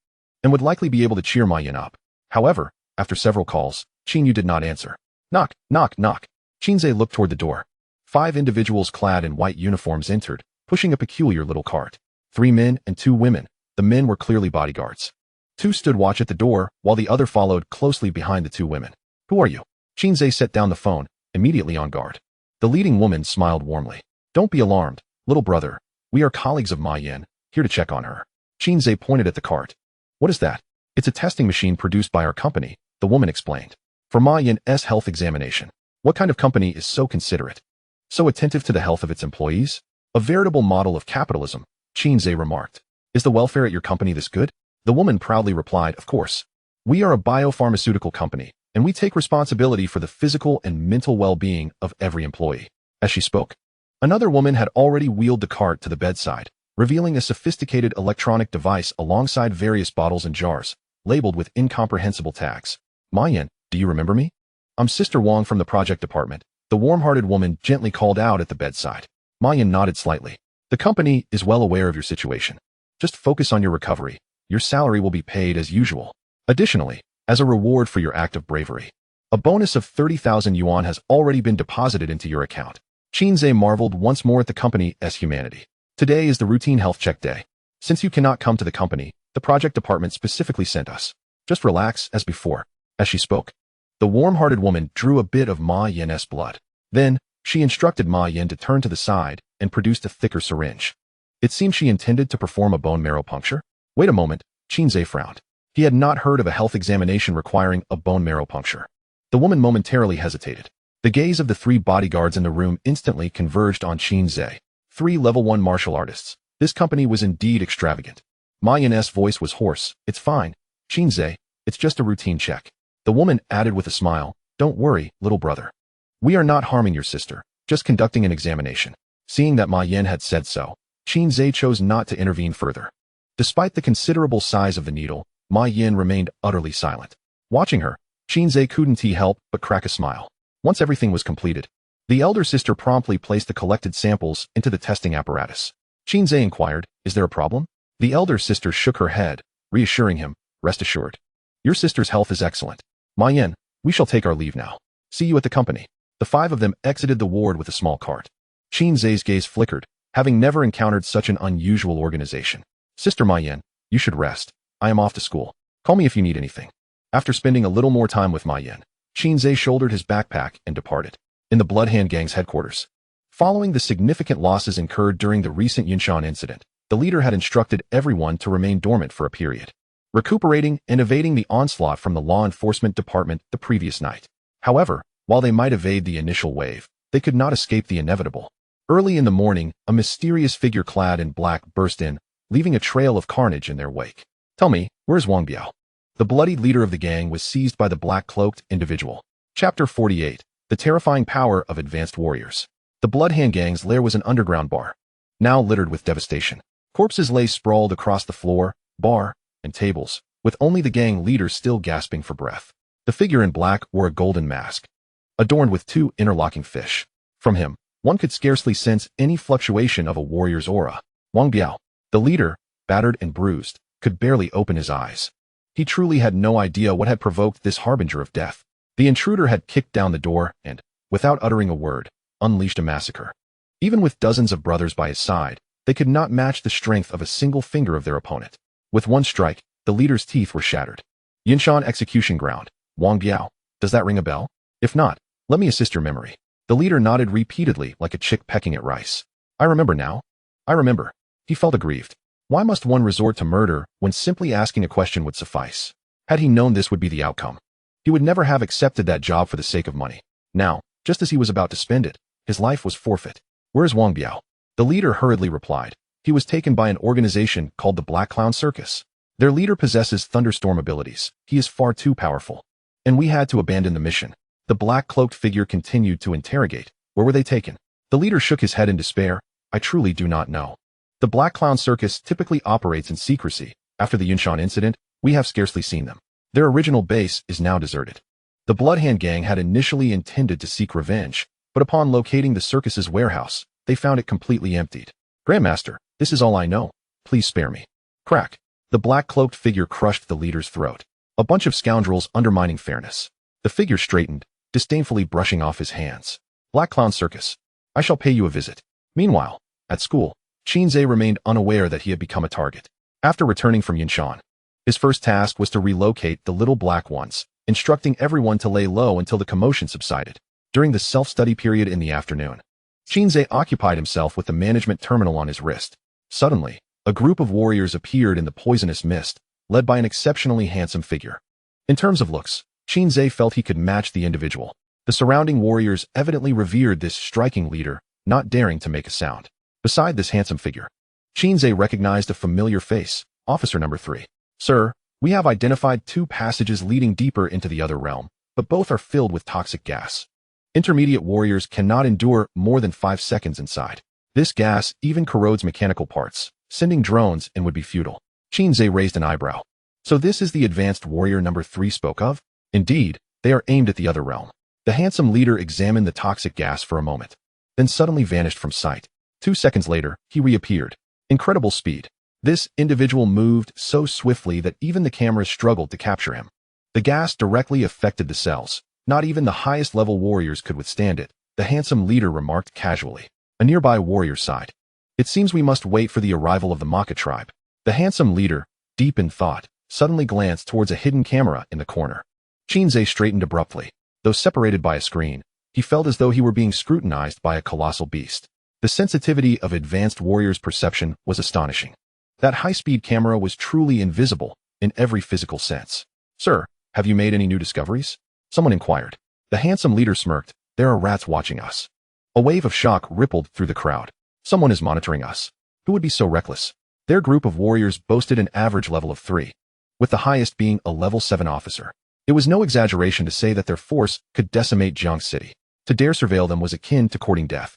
and would likely be able to cheer Ma Yin up. However, after several calls, Qin Yu did not answer. Knock, knock, knock. Qin Ze looked toward the door. 5 individuals clad in white uniforms entered, pushing a peculiar little cart. 3 men and 2 women. The men were clearly bodyguards. 2 stood watch at the door, while the other followed closely behind the 2 women. "Who are you?" Qin Ze set down the phone, immediately on guard. The leading woman smiled warmly. "Don't be alarmed, little brother. We are colleagues of Ma Yin, here to check on her." Qin Ze pointed at the cart. "What is that?" "It's a testing machine produced by our company," the woman explained. "For Ma Yin's health examination." "What kind of company is so considerate? So attentive to the health of its employees?" "A veritable model of capitalism," Qin Ze remarked. "Is the welfare at your company this good?" The woman proudly replied, "Of course. We are a biopharmaceutical company, and we take responsibility for the physical and mental well-being of every employee." As she spoke, another woman had already wheeled the cart to the bedside, revealing a sophisticated electronic device alongside various bottles and jars, labeled with incomprehensible tags. "Ma Yin, do you remember me? I'm Sister Wang from the project department," the warm-hearted woman gently called out at the bedside. Ma Yin nodded slightly. "The company is well aware of your situation. Just focus on your recovery. Your salary will be paid as usual. Additionally, as a reward for your act of bravery, a bonus of 30,000 yuan has already been deposited into your account." Qin Ze marveled once more at the company's humanity. "Today is the routine health check day. Since you cannot come to the company, the project department specifically sent us. Just relax as before." As she spoke, the warm-hearted woman drew a bit of Ma Yin's blood. Then, she instructed Ma Yin to turn to the side and produced a thicker syringe. It seemed she intended to perform a bone marrow puncture. "Wait a moment," Qin Ze frowned. He had not heard of a health examination requiring a bone marrow puncture. The woman momentarily hesitated. The gaze of the 3 bodyguards in the room instantly converged on Qin Ze. 3 level 1 martial artists. This company was indeed extravagant. Ma Yin's voice was hoarse. "It's fine, Qin Ze. It's just a routine check." The woman added with a smile, "Don't worry, little brother. We are not harming your sister, just conducting an examination." Seeing that Ma Yin had said so, Qin Ze chose not to intervene further. Despite the considerable size of the needle, Ma Yin remained utterly silent. Watching her, Qin Ze couldn't help but crack a smile. Once everything was completed, the elder sister promptly placed the collected samples into the testing apparatus. Qin Ze inquired, "Is there a problem?" The elder sister shook her head, reassuring him, "Rest assured. Your sister's health is excellent. Ma Yin, we shall take our leave now. See you at the company." The 5 of them exited the ward with a small cart. Qin Ze's gaze flickered, having never encountered such an unusual organization. "Sister Ma Yin, you should rest. I am off to school. Call me if you need anything." After spending a little more time with Ma Yin, Qin Ze shouldered his backpack and departed. In the Bloodhand Gang's headquarters, following the significant losses incurred during the recent Yunshan incident, the leader had instructed everyone to remain dormant for a period, recuperating and evading the onslaught from the law enforcement department the previous night. However, while they might evade the initial wave, they could not escape the inevitable. Early in the morning, a mysterious figure clad in black burst in, leaving a trail of carnage in their wake. "Tell me, where's Wang Biao?" The bloodied leader of the gang was seized by the black-cloaked individual. Chapter 48. The Terrifying Power of Advanced Warriors. The Bloodhand Gang's lair was an underground bar, now littered with devastation. Corpses lay sprawled across the floor, bar, and tables, with only the gang leader still gasping for breath. The figure in black wore a golden mask, adorned with 2 interlocking fish. From him, one could scarcely sense any fluctuation of a warrior's aura. Wang Biao, the leader, battered and bruised, could barely open his eyes. He truly had no idea what had provoked this harbinger of death. The intruder had kicked down the door and, without uttering a word, unleashed a massacre. Even with dozens of brothers by his side, they could not match the strength of a single finger of their opponent. With one strike, the leader's teeth were shattered. Yunshan Execution Ground. Wang Biao, does that ring a bell? If not, let me assist your memory. The leader nodded repeatedly like a chick pecking at rice. "I remember now. I remember." He felt aggrieved. Why must one resort to murder when simply asking a question would suffice? Had he known this would be the outcome, he would never have accepted that job for the sake of money. Now, Just as he was about to spend it, his life was forfeit. Where's Wang Biao? The leader hurriedly replied. He was taken by an organization called the Black Clown Circus. Their leader possesses thunderstorm abilities. He is far too powerful. And we had to abandon the mission. The black-cloaked figure continued to interrogate. Where were they taken? The leader shook his head in despair. I truly do not know. The Black Clown Circus typically operates in secrecy. After the Yunshan incident, we have scarcely seen them. Their original base is now deserted. The Bloodhand Gang had initially intended to seek revenge, but upon locating the circus's warehouse, they found it completely emptied. Grandmaster, this is all I know. Please spare me. Crack. The black-cloaked figure crushed the leader's throat. A bunch of scoundrels undermining fairness. The figure straightened, disdainfully brushing off his hands. Black Clown Circus. I shall pay you a visit. Meanwhile, at school, Qin Ze remained unaware that he had become a target. After returning from Yunshan, his first task was to relocate the little black ones, instructing everyone to lay low until the commotion subsided. During the self-study period in the afternoon, Qin Ze occupied himself with the management terminal on his wrist. Suddenly, a group of warriors appeared in the poisonous mist, led by an exceptionally handsome figure. In terms of looks, Qin Ze felt he could match the individual. The surrounding warriors evidently revered this striking leader, not daring to make a sound. Beside this handsome figure, Qin Ze recognized a familiar face, Officer Number 3. Sir, we have identified 2 passages leading deeper into the other realm, but both are filled with toxic gas. Intermediate warriors cannot endure more than 5 seconds inside. This gas even corrodes mechanical parts. Sending drones in would be futile. Qin Ze raised an eyebrow. So this is the advanced warrior number 3 spoke of? Indeed, they are aimed at the other realm. The handsome leader examined the toxic gas for a moment, then suddenly vanished from sight. 2 seconds later, he reappeared. Incredible speed. This individual moved so swiftly that even the cameras struggled to capture him. The gas directly affected the cells. Not even the highest level warriors could withstand it, the handsome leader remarked casually. A nearby warrior sighed. It seems we must wait for the arrival of the Maka tribe. The handsome leader, deep in thought, suddenly glanced towards a hidden camera in the corner. Qin Ze straightened abruptly. Though separated by a screen, he felt as though he were being scrutinized by a colossal beast. The sensitivity of advanced warriors' perception was astonishing. That high-speed camera was truly invisible in every physical sense. Sir, have you made any new discoveries? Someone inquired. The handsome leader smirked. There are rats watching us. A wave of shock rippled through the crowd. Someone is monitoring us. Who would be so reckless? Their group of warriors boasted an average level of 3, with the highest being a level 7 officer. It was no exaggeration to say that their force could decimate Jiang City. To dare surveil them was akin to courting death.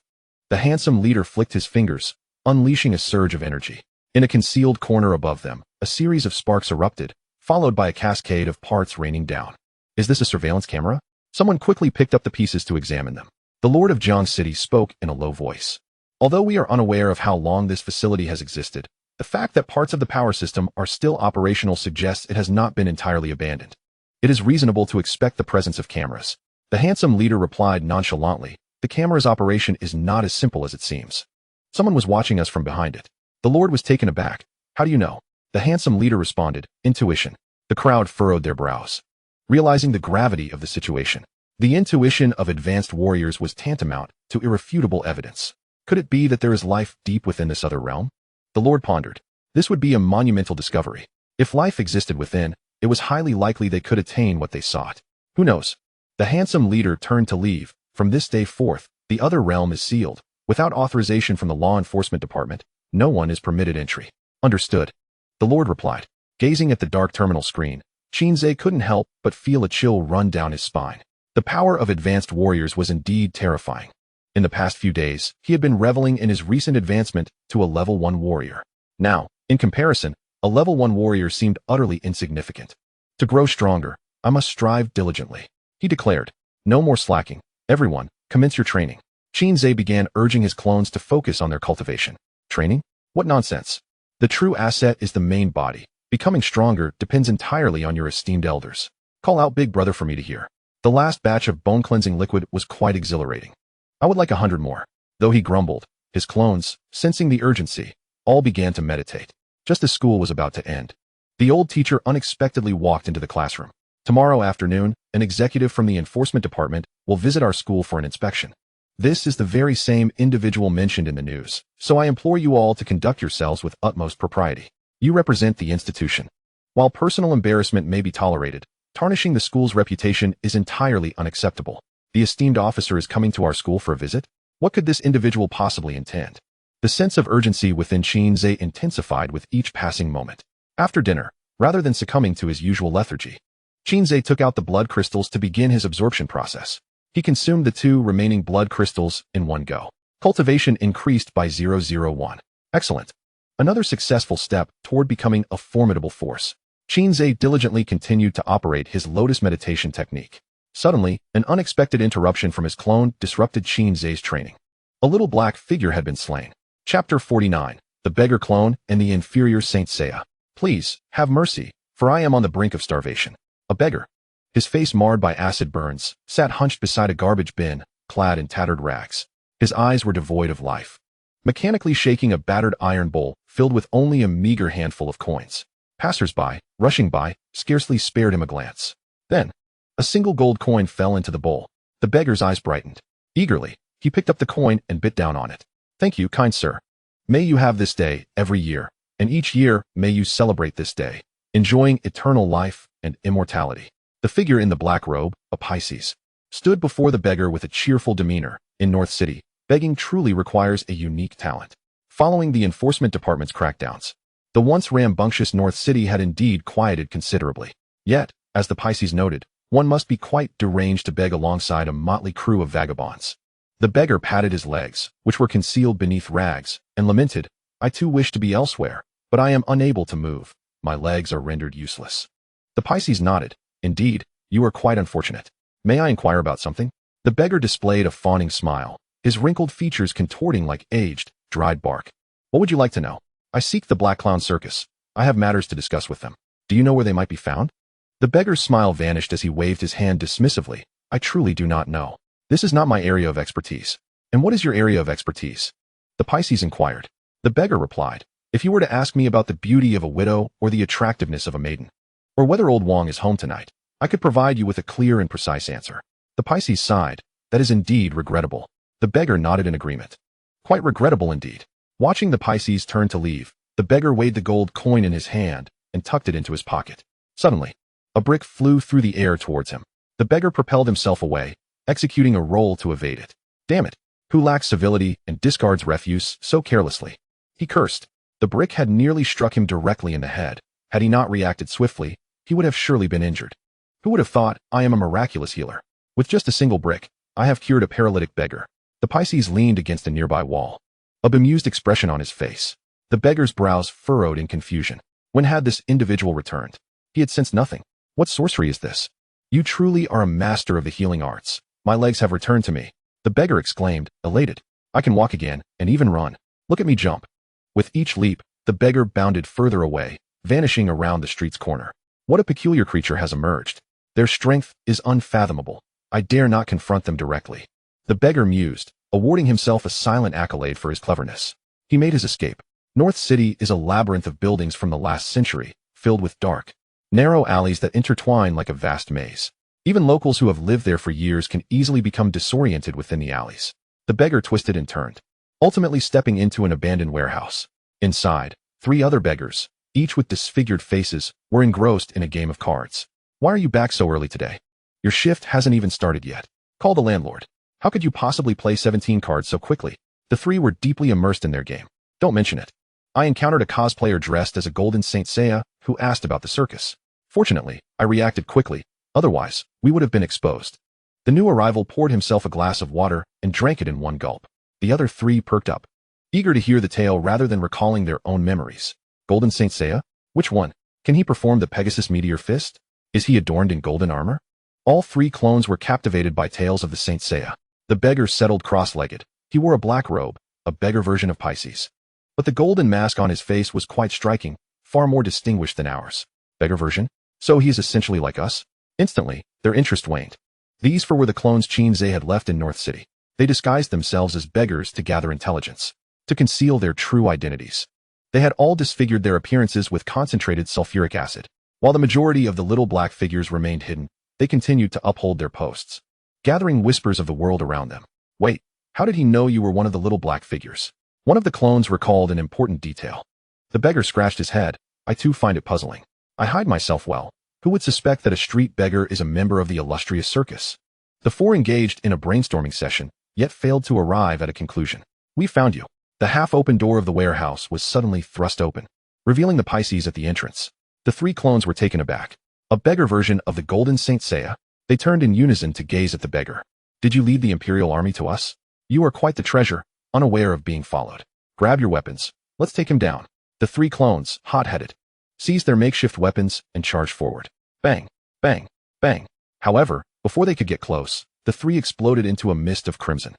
The handsome leader flicked his fingers, unleashing a surge of energy. In a concealed corner above them, a series of sparks erupted, followed by a cascade of parts raining down. Is this a surveillance camera? Someone quickly picked up the pieces to examine them. The Lord of Jiang City spoke in a low voice. Although we are unaware of how long this facility has existed, the fact that parts of the power system are still operational suggests it has not been entirely abandoned. It is reasonable to expect the presence of cameras. The handsome leader replied nonchalantly, the camera's operation is not as simple as it seems. Someone was watching us from behind it. The Lord was taken aback. How do you know? The handsome leader responded, intuition. The crowd furrowed their brows, realizing the gravity of the situation. The intuition of advanced warriors was tantamount to irrefutable evidence. Could it be that there is life deep within this other realm? The Lord pondered. This would be a monumental discovery. If life existed within, it was highly likely they could attain what they sought. Who knows? The handsome leader turned to leave. From this day forth, the other realm is sealed. Without authorization from the law enforcement department, no one is permitted entry. Understood. The Lord replied. Gazing at the dark terminal screen, Qin Ze couldn't help but feel a chill run down his spine. The power of advanced warriors was indeed terrifying. In the past few days, he had been reveling in his recent advancement to a level 1 warrior. Now, in comparison, a level 1 warrior seemed utterly insignificant. To grow stronger, I must strive diligently, he declared. No more slacking. Everyone, commence your training. Qin Ze began urging his clones to focus on their cultivation. Training? What nonsense. The true asset is the main body. Becoming stronger depends entirely on your esteemed elders. Call out Big Brother for me to hear. The last batch of bone-cleansing liquid was quite exhilarating. I would like 100 more. Though he grumbled, his clones, sensing the urgency, all began to meditate. Just as school was about to end, the old teacher unexpectedly walked into the classroom. Tomorrow afternoon, an executive from the enforcement department will visit our school for an inspection. This is the very same individual mentioned in the news, so I implore you all to conduct yourselves with utmost propriety. You represent the institution. While personal embarrassment may be tolerated, tarnishing the school's reputation is entirely unacceptable. The esteemed officer is coming to our school for a visit? What could this individual possibly intend? The sense of urgency within Qin Ze intensified with each passing moment. After dinner, rather than succumbing to his usual lethargy, Qin Ze took out the blood crystals to begin his absorption process. He consumed the 2 remaining blood crystals in one go. Cultivation increased by 001. Excellent. Another successful step toward becoming a formidable force. Qin Ze diligently continued to operate his lotus meditation technique. Suddenly, an unexpected interruption from his clone disrupted Qin Ze's training. A little black figure had been slain. Chapter 49. The Beggar Clone and the Inferior Saint Seiya. Please, have mercy, for I am on the brink of starvation. A beggar, his face marred by acid burns, sat hunched beside a garbage bin, clad in tattered rags. His eyes were devoid of life. Mechanically shaking a battered iron bowl filled with only a meager handful of coins. Passers-by, rushing by, scarcely spared him a glance. Then, a single gold coin fell into the bowl. The beggar's eyes brightened. Eagerly, he picked up the coin and bit down on it. Thank you, kind sir. May you have this day every year, and each year may you celebrate this day, enjoying eternal life and immortality. The figure in the black robe, a Pisces, stood before the beggar with a cheerful demeanor. In North City, begging truly requires a unique talent. Following the enforcement department's crackdowns, the once rambunctious North City had indeed quieted considerably. Yet, as the Pisces noted, one must be quite deranged to beg alongside a motley crew of vagabonds. The beggar patted his legs, which were concealed beneath rags, and lamented, I too wish to be elsewhere, but I am unable to move. My legs are rendered useless. The Pisces nodded. Indeed, you are quite unfortunate. May I inquire about something? The beggar displayed a fawning smile, his wrinkled features contorting like aged, dried bark. What would you like to know? I seek the Black Clown Circus. I have matters to discuss with them. Do you know where they might be found? The beggar's smile vanished as he waved his hand dismissively. I truly do not know. This is not my area of expertise. And what is your area of expertise? The Pisces inquired. The beggar replied, if you were to ask me about the beauty of a widow or the attractiveness of a maiden, or whether old Wong is home tonight, I could provide you with a clear and precise answer. The Pisces sighed. That is indeed regrettable. The beggar nodded in agreement. Quite regrettable indeed. Watching the Pisces turn to leave, the beggar weighed the gold coin in his hand and tucked it into his pocket. Suddenly, a brick flew through the air towards him. The beggar propelled himself away, executing a roll to evade it. Damn it! Who lacks civility and discards refuse so carelessly? He cursed. The brick had nearly struck him directly in the head. Had he not reacted swiftly, he would have surely been injured. Who would have thought, I am a miraculous healer. With just a single brick, I have cured a paralytic beggar. The Pisces leaned against a nearby wall, a bemused expression on his face. The beggar's brows furrowed in confusion. When had this individual returned? He had sensed nothing. What sorcery is this? You truly are a master of the healing arts. My legs have returned to me. The beggar exclaimed, elated. I can walk again, and even run. Look at me jump. With each leap, the beggar bounded further away, vanishing around the street's corner. What a peculiar creature has emerged. Their strength is unfathomable. I dare not confront them directly. The beggar mused, awarding himself a silent accolade for his cleverness. He made his escape. North City is a labyrinth of buildings from the last century, filled with dark, narrow alleys that intertwine like a vast maze. Even locals who have lived there for years can easily become disoriented within the alleys. The beggar twisted and turned, ultimately stepping into an abandoned warehouse. Inside, 3 other beggars, each with disfigured faces, were engrossed in a game of cards. Why are you back so early today? Your shift hasn't even started yet. Call the landlord. How could you possibly play 17 cards so quickly? The 3 were deeply immersed in their game. Don't mention it. I encountered a cosplayer dressed as a golden Saint Seiya who asked about the circus. Fortunately, I reacted quickly. Otherwise, we would have been exposed. The new arrival poured himself a glass of water and drank it in one gulp. The other 3 perked up, eager to hear the tale rather than recalling their own memories. Golden Saint Seiya? Which one? Can he perform the Pegasus Meteor Fist? Is he adorned in golden armor? All 3 clones were captivated by tales of the Saint Seiya. The beggar settled cross-legged. He wore a black robe, a beggar version of Pisces. But the golden mask on his face was quite striking, far more distinguished than ours. Beggar version? So he is essentially like us? Instantly, their interest waned. These 4 were the clones Qin Ze had left in North City. They disguised themselves as beggars to gather intelligence, to conceal their true identities. They had all disfigured their appearances with concentrated sulfuric acid. While the majority of the little black figures remained hidden, they continued to uphold their posts, gathering whispers of the world around them. Wait, how did he know you were one of the little black figures? One of the clones recalled an important detail. The beggar scratched his head. I too find it puzzling. I hide myself well. Who would suspect that a street beggar is a member of the illustrious circus? The four engaged in a brainstorming session, yet failed to arrive at a conclusion. We found you. The half-open door of the warehouse was suddenly thrust open, revealing the Pisces at the entrance. The three clones were taken aback. A beggar version of the golden Saint Seiya? They turned in unison to gaze at the beggar. Did you lead the Imperial army to us? You are quite the treasure, unaware of being followed. Grab your weapons. Let's take him down. The three clones, hot-headed, seized their makeshift weapons and charged forward. Bang, bang, bang. However, before they could get close, the three exploded into a mist of crimson.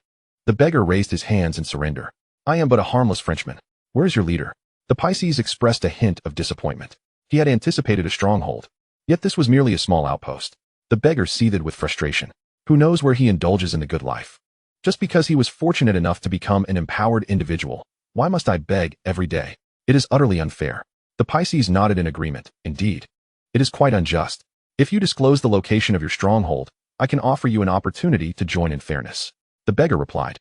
The beggar raised his hands in surrender. I am but a harmless Frenchman. Where's your leader? The Pisces expressed a hint of disappointment. He had anticipated a stronghold. Yet this was merely a small outpost. The beggar seethed with frustration. Who knows where he indulges in the good life? Just because he was fortunate enough to become an empowered individual, why must I beg every day? It is utterly unfair. The Pisces nodded in agreement. Indeed. It is quite unjust. If you disclose the location of your stronghold, I can offer you an opportunity to join in fairness. The beggar replied.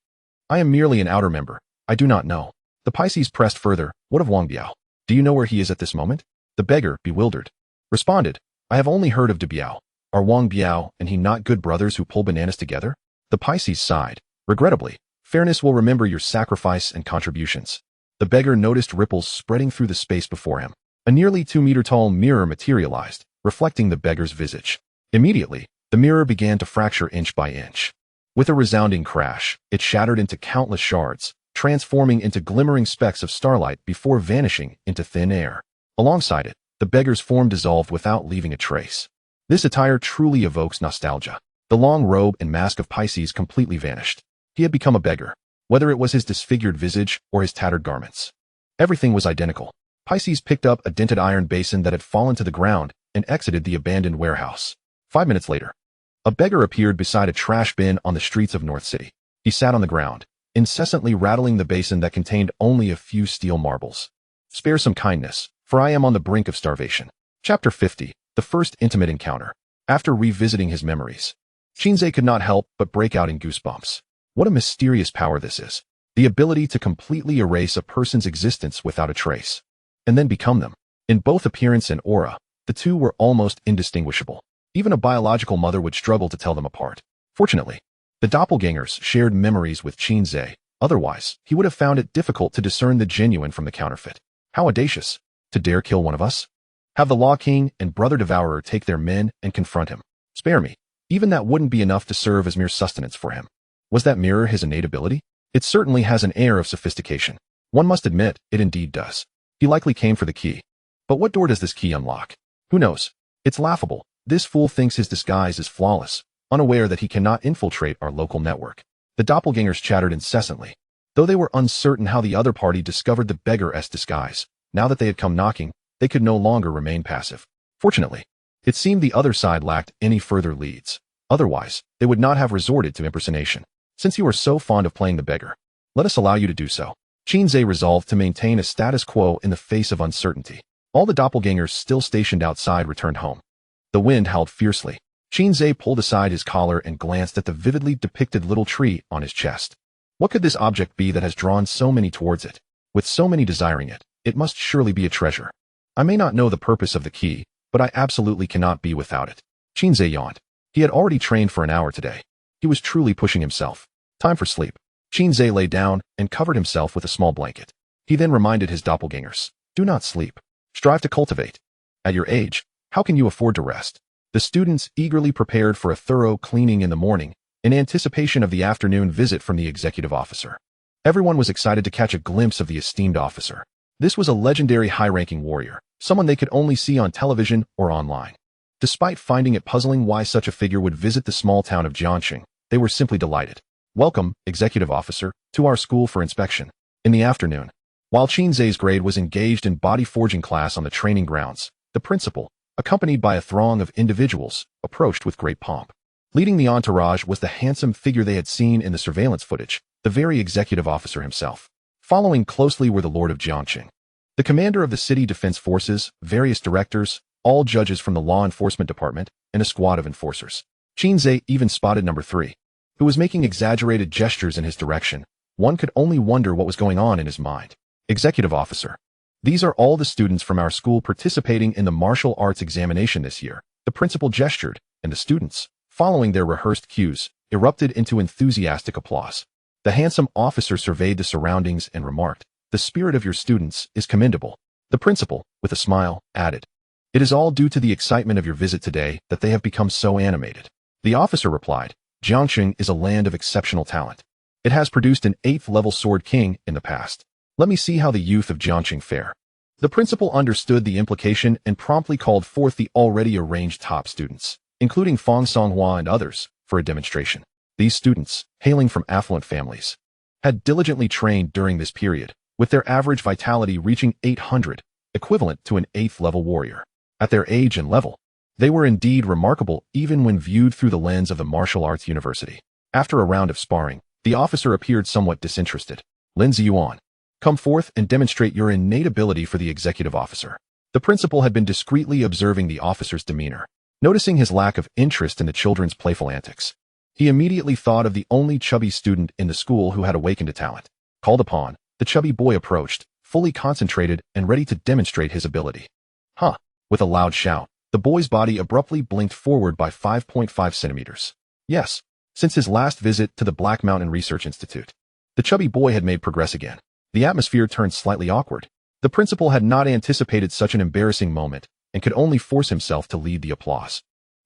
I am merely an outer member. I do not know. The Pisces pressed further. What of Wang Biao? Do you know where he is at this moment? The beggar, bewildered, responded. I have only heard of De Biao. Are Wang Biao and he not good brothers who pull bananas together? The Pisces sighed. Regrettably, fairness will remember your sacrifice and contributions. The beggar noticed ripples spreading through the space before him. A nearly 2-meter-tall mirror materialized, reflecting the beggar's visage. Immediately, the mirror began to fracture inch by inch. With a resounding crash, it shattered into countless shards, transforming into glimmering specks of starlight before vanishing into thin air. Alongside it, the beggar's form dissolved without leaving a trace. This attire truly evokes nostalgia. The long robe and mask of Pisces completely vanished. He had become a beggar, whether it was his disfigured visage or his tattered garments. Everything was identical. Pisces picked up a dented iron basin that had fallen to the ground and exited the abandoned warehouse. 5 minutes later, a beggar appeared beside a trash bin on the streets of North City. He sat on the ground, incessantly rattling the basin that contained only a few steel marbles. Spare some kindness, for I am on the brink of starvation. Chapter 50, The First Intimate Encounter. After revisiting his memories, Qin Ze could not help but break out in goosebumps. What a mysterious power this is. The ability to completely erase a person's existence without a trace, and then become them. In both appearance and aura, the two were almost indistinguishable. Even a biological mother would struggle to tell them apart. Fortunately, the doppelgangers shared memories with Qin Ze. Otherwise, he would have found it difficult to discern the genuine from the counterfeit. How audacious! To dare kill one of us? Have the Law King and Brother Devourer take their men and confront him. Spare me. Even that wouldn't be enough to serve as mere sustenance for him. Was that mirror his innate ability? It certainly has an air of sophistication. One must admit, it indeed does. He likely came for the key. But what door does this key unlock? Who knows? It's laughable. This fool thinks his disguise is flawless, unaware that he cannot infiltrate our local network. The doppelgangers chattered incessantly, though they were uncertain how the other party discovered the beggar-esque disguise. Now that they had come knocking, they could no longer remain passive. Fortunately, it seemed the other side lacked any further leads. Otherwise, they would not have resorted to impersonation. Since you are so fond of playing the beggar, let us allow you to do so. Qin Ze resolved to maintain a status quo in the face of uncertainty. All the doppelgangers still stationed outside returned home. The wind howled fiercely. Qin Ze pulled aside his collar and glanced at the vividly depicted little tree on his chest. What could this object be that has drawn so many towards it? With so many desiring it, it must surely be a treasure. I may not know the purpose of the key, but I absolutely cannot be without it. Qin Ze yawned. He had already trained for an hour today. He was truly pushing himself. Time for sleep. Qin Ze lay down and covered himself with a small blanket. He then reminded his doppelgangers, do not sleep. Strive to cultivate. At your age, how can you afford to rest? The students eagerly prepared for a thorough cleaning in the morning, in anticipation of the afternoon visit from the executive officer. Everyone was excited to catch a glimpse of the esteemed officer. This was a legendary high-ranking warrior, someone they could only see on television or online. Despite finding it puzzling why such a figure would visit the small town of Jiangxing, they were simply delighted. Welcome, executive officer, to our school for inspection. In the afternoon, while Qin Ze's grade was engaged in body forging class on the training grounds, the principal, accompanied by a throng of individuals, approached with great pomp. Leading the entourage was the handsome figure they had seen in the surveillance footage, the very executive officer himself. Following closely were the Lord of Jiangxing, the commander of the city defense forces, various directors, all judges from the law enforcement department, and a squad of enforcers. Qin Ze even spotted number 3, who was making exaggerated gestures in his direction. One could only wonder what was going on in his mind. Executive officer. These are all the students from our school participating in the martial arts examination this year. The principal gestured, and the students, following their rehearsed cues, erupted into enthusiastic applause. The handsome officer surveyed the surroundings and remarked, "The spirit of your students is commendable." The principal, with a smile, added, "It is all due to the excitement of your visit today that they have become so animated." The officer replied, "Jiangxing is a land of exceptional talent. It has produced an 8th-level sword king in the past. Let me see how the youth of Jiangxing fare." The principal understood the implication and promptly called forth the already arranged top students, including Fang Songhua and others, for a demonstration. These students, hailing from affluent families, had diligently trained during this period, with their average vitality reaching 800, equivalent to an 8th-level warrior. At their age and level, they were indeed remarkable even when viewed through the lens of the martial arts university. After a round of sparring, the officer appeared somewhat disinterested. "Lin Ziyuan, come forth and demonstrate your innate ability for the executive officer." The principal had been discreetly observing the officer's demeanor. Noticing his lack of interest in the children's playful antics, he immediately thought of the only chubby student in the school who had awakened a talent. Called upon, the chubby boy approached, fully concentrated and ready to demonstrate his ability. "Huh!" With a loud shout, the boy's body abruptly blinked forward by 5.5 centimeters. Yes, since his last visit to the Black Mountain Research Institute, the chubby boy had made progress again. The atmosphere turned slightly awkward. The principal had not anticipated such an embarrassing moment and could only force himself to lead the applause.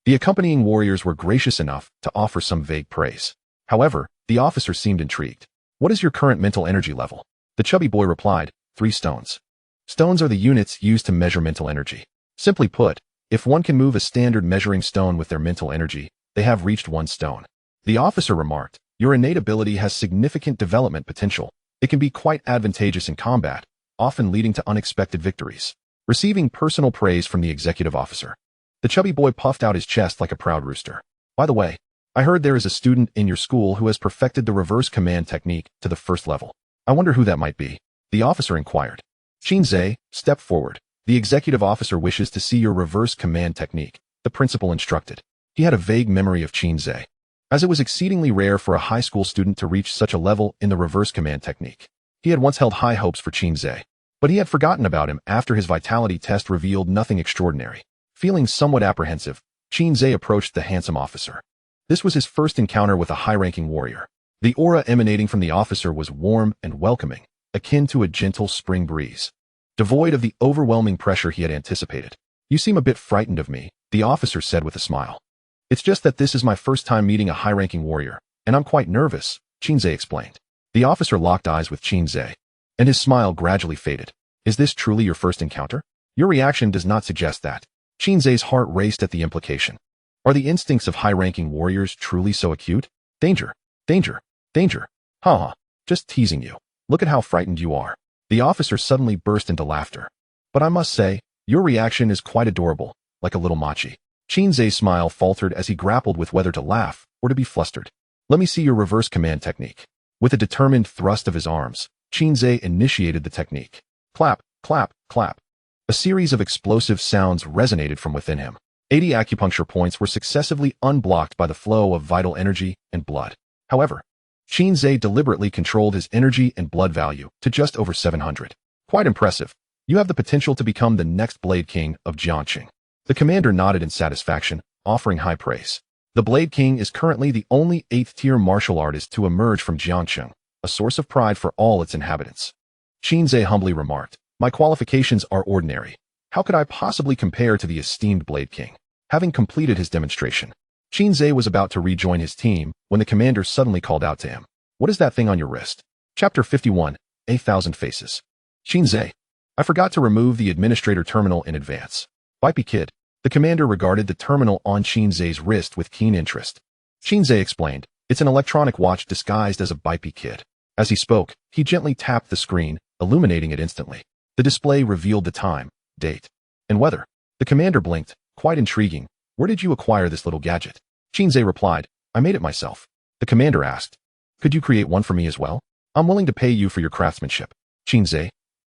The accompanying warriors were gracious enough to offer some vague praise. However, the officer seemed intrigued. "What is your current mental energy level?" The chubby boy replied, 3 stones. Stones are the units used to measure mental energy. Simply put, if one can move a standard measuring stone with their mental energy, they have reached 1 stone. The officer remarked, "Your innate ability has significant development potential. It can be quite advantageous in combat, often leading to unexpected victories." Receiving personal praise from the executive officer, the chubby boy puffed out his chest like a proud rooster. "By the way, I heard there is a student in your school who has perfected the reverse command technique to the 1st level. I wonder who that might be." The officer inquired. "Qin Ze, step forward. The executive officer wishes to see your reverse command technique," the principal instructed. He had a vague memory of Qin Ze, as it was exceedingly rare for a high school student to reach such a level in the reverse command technique. He had once held high hopes for Qin Ze, but he had forgotten about him after his vitality test revealed nothing extraordinary. Feeling somewhat apprehensive, Qin Ze approached the handsome officer. This was his first encounter with a high-ranking warrior. The aura emanating from the officer was warm and welcoming, akin to a gentle spring breeze, devoid of the overwhelming pressure he had anticipated. "You seem a bit frightened of me," the officer said with a smile. "It's just that this is my first time meeting a high-ranking warrior, and I'm quite nervous," Qin Ze explained. The officer locked eyes with Qin Ze, and his smile gradually faded. "Is this truly your first encounter? Your reaction does not suggest that." Qin Ze's heart raced at the implication. Are the instincts of high-ranking warriors truly so acute? "Danger! Danger! Danger! Haha, just teasing you. Look at how frightened you are." The officer suddenly burst into laughter. "But I must say, your reaction is quite adorable, like a little machi." Qin Ze's smile faltered as he grappled with whether to laugh or to be flustered. "Let me see your reverse command technique." With a determined thrust of his arms, Qin Ze initiated the technique. Clap, clap, clap. A series of explosive sounds resonated from within him. 80 acupuncture points were successively unblocked by the flow of vital energy and blood. However, Qin Ze deliberately controlled his energy and blood value to just over 700. "Quite impressive. You have the potential to become the next Blade King of Jiangxing." The commander nodded in satisfaction, offering high praise. The Blade King is currently the only 8th-tier martial artist to emerge from Jiangxing, a source of pride for all its inhabitants. Qin Ze humbly remarked, "My qualifications are ordinary. How could I possibly compare to the esteemed Blade King?" Having completed his demonstration, Qin Ze was about to rejoin his team when the commander suddenly called out to him. "What is that thing on your wrist?" Chapter 51, 8,000 Faces. "Qin Ze, I forgot to remove the administrator terminal in advance." "Bippy kid." The commander regarded the terminal on Qin Ze's wrist with keen interest. Qin Ze explained, "It's an electronic watch disguised as a Bippy kid." As he spoke, he gently tapped the screen, illuminating it instantly. The display revealed the time, date, and weather. The commander blinked, quite intriguing. "Where did you acquire this little gadget?" Qin Ze replied, "I made it myself." The commander asked, "Could you create one for me as well? I'm willing to pay you for your craftsmanship." Qin Ze,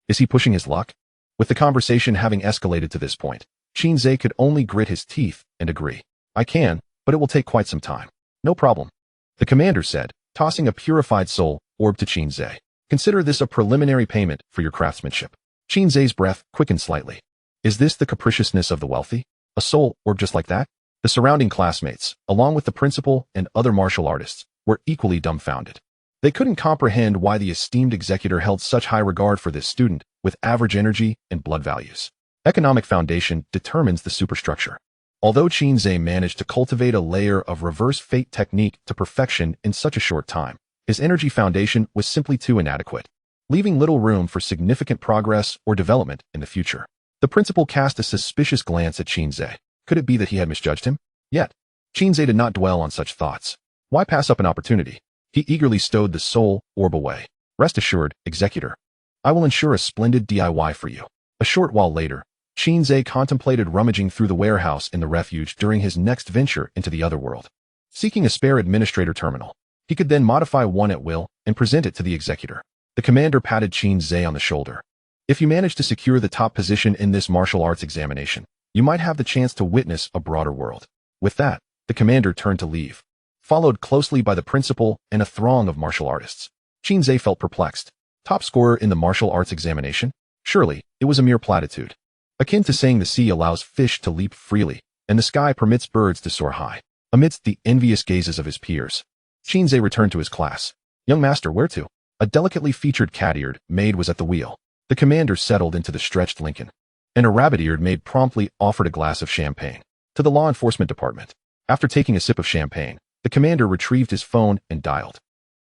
is he pushing his luck? With the conversation having escalated to this point, Qin Ze could only grit his teeth and agree. "I can, but it will take quite some time." "No problem," the commander said, tossing a purified soul orb to Qin Ze. "Consider this a preliminary payment for your craftsmanship." Qin Ze's breath quickened slightly. Is this the capriciousness of the wealthy? A soul orb just like that? The surrounding classmates, along with the principal and other martial artists, were equally dumbfounded. They couldn't comprehend why the esteemed executor held such high regard for this student with average energy and blood values. Economic foundation determines the superstructure. Although Qin Ze managed to cultivate a layer of reverse fate technique to perfection in such a short time, his energy foundation was simply too inadequate, leaving little room for significant progress or development in the future. The principal cast a suspicious glance at Qin Ze. Could it be that he had misjudged him? Yet, Qin Ze did not dwell on such thoughts. Why pass up an opportunity? He eagerly stowed the soul orb away. Rest assured, executor, I will ensure a splendid DIY for you. A short while later, Qin Ze contemplated rummaging through the warehouse in the refuge during his next venture into the other world. Seeking a spare administrator terminal, he could then modify one at will and present it to the executor. The commander patted Qin Ze on the shoulder. If you manage to secure the top position in this martial arts examination, you might have the chance to witness a broader world. With that, the commander turned to leave, followed closely by the principal and a throng of martial artists. Qin Ze felt perplexed. Top scorer in the martial arts examination? Surely, it was a mere platitude. Akin to saying the sea allows fish to leap freely, and the sky permits birds to soar high. Amidst the envious gazes of his peers, Qin Ze returned to his class. Young master, where to? A delicately featured cat-eared maid was at the wheel. The commander settled into the stretched Lincoln, and a rabbit-eared maid promptly offered a glass of champagne. To the law enforcement department. After taking a sip of champagne, the commander retrieved his phone and dialed.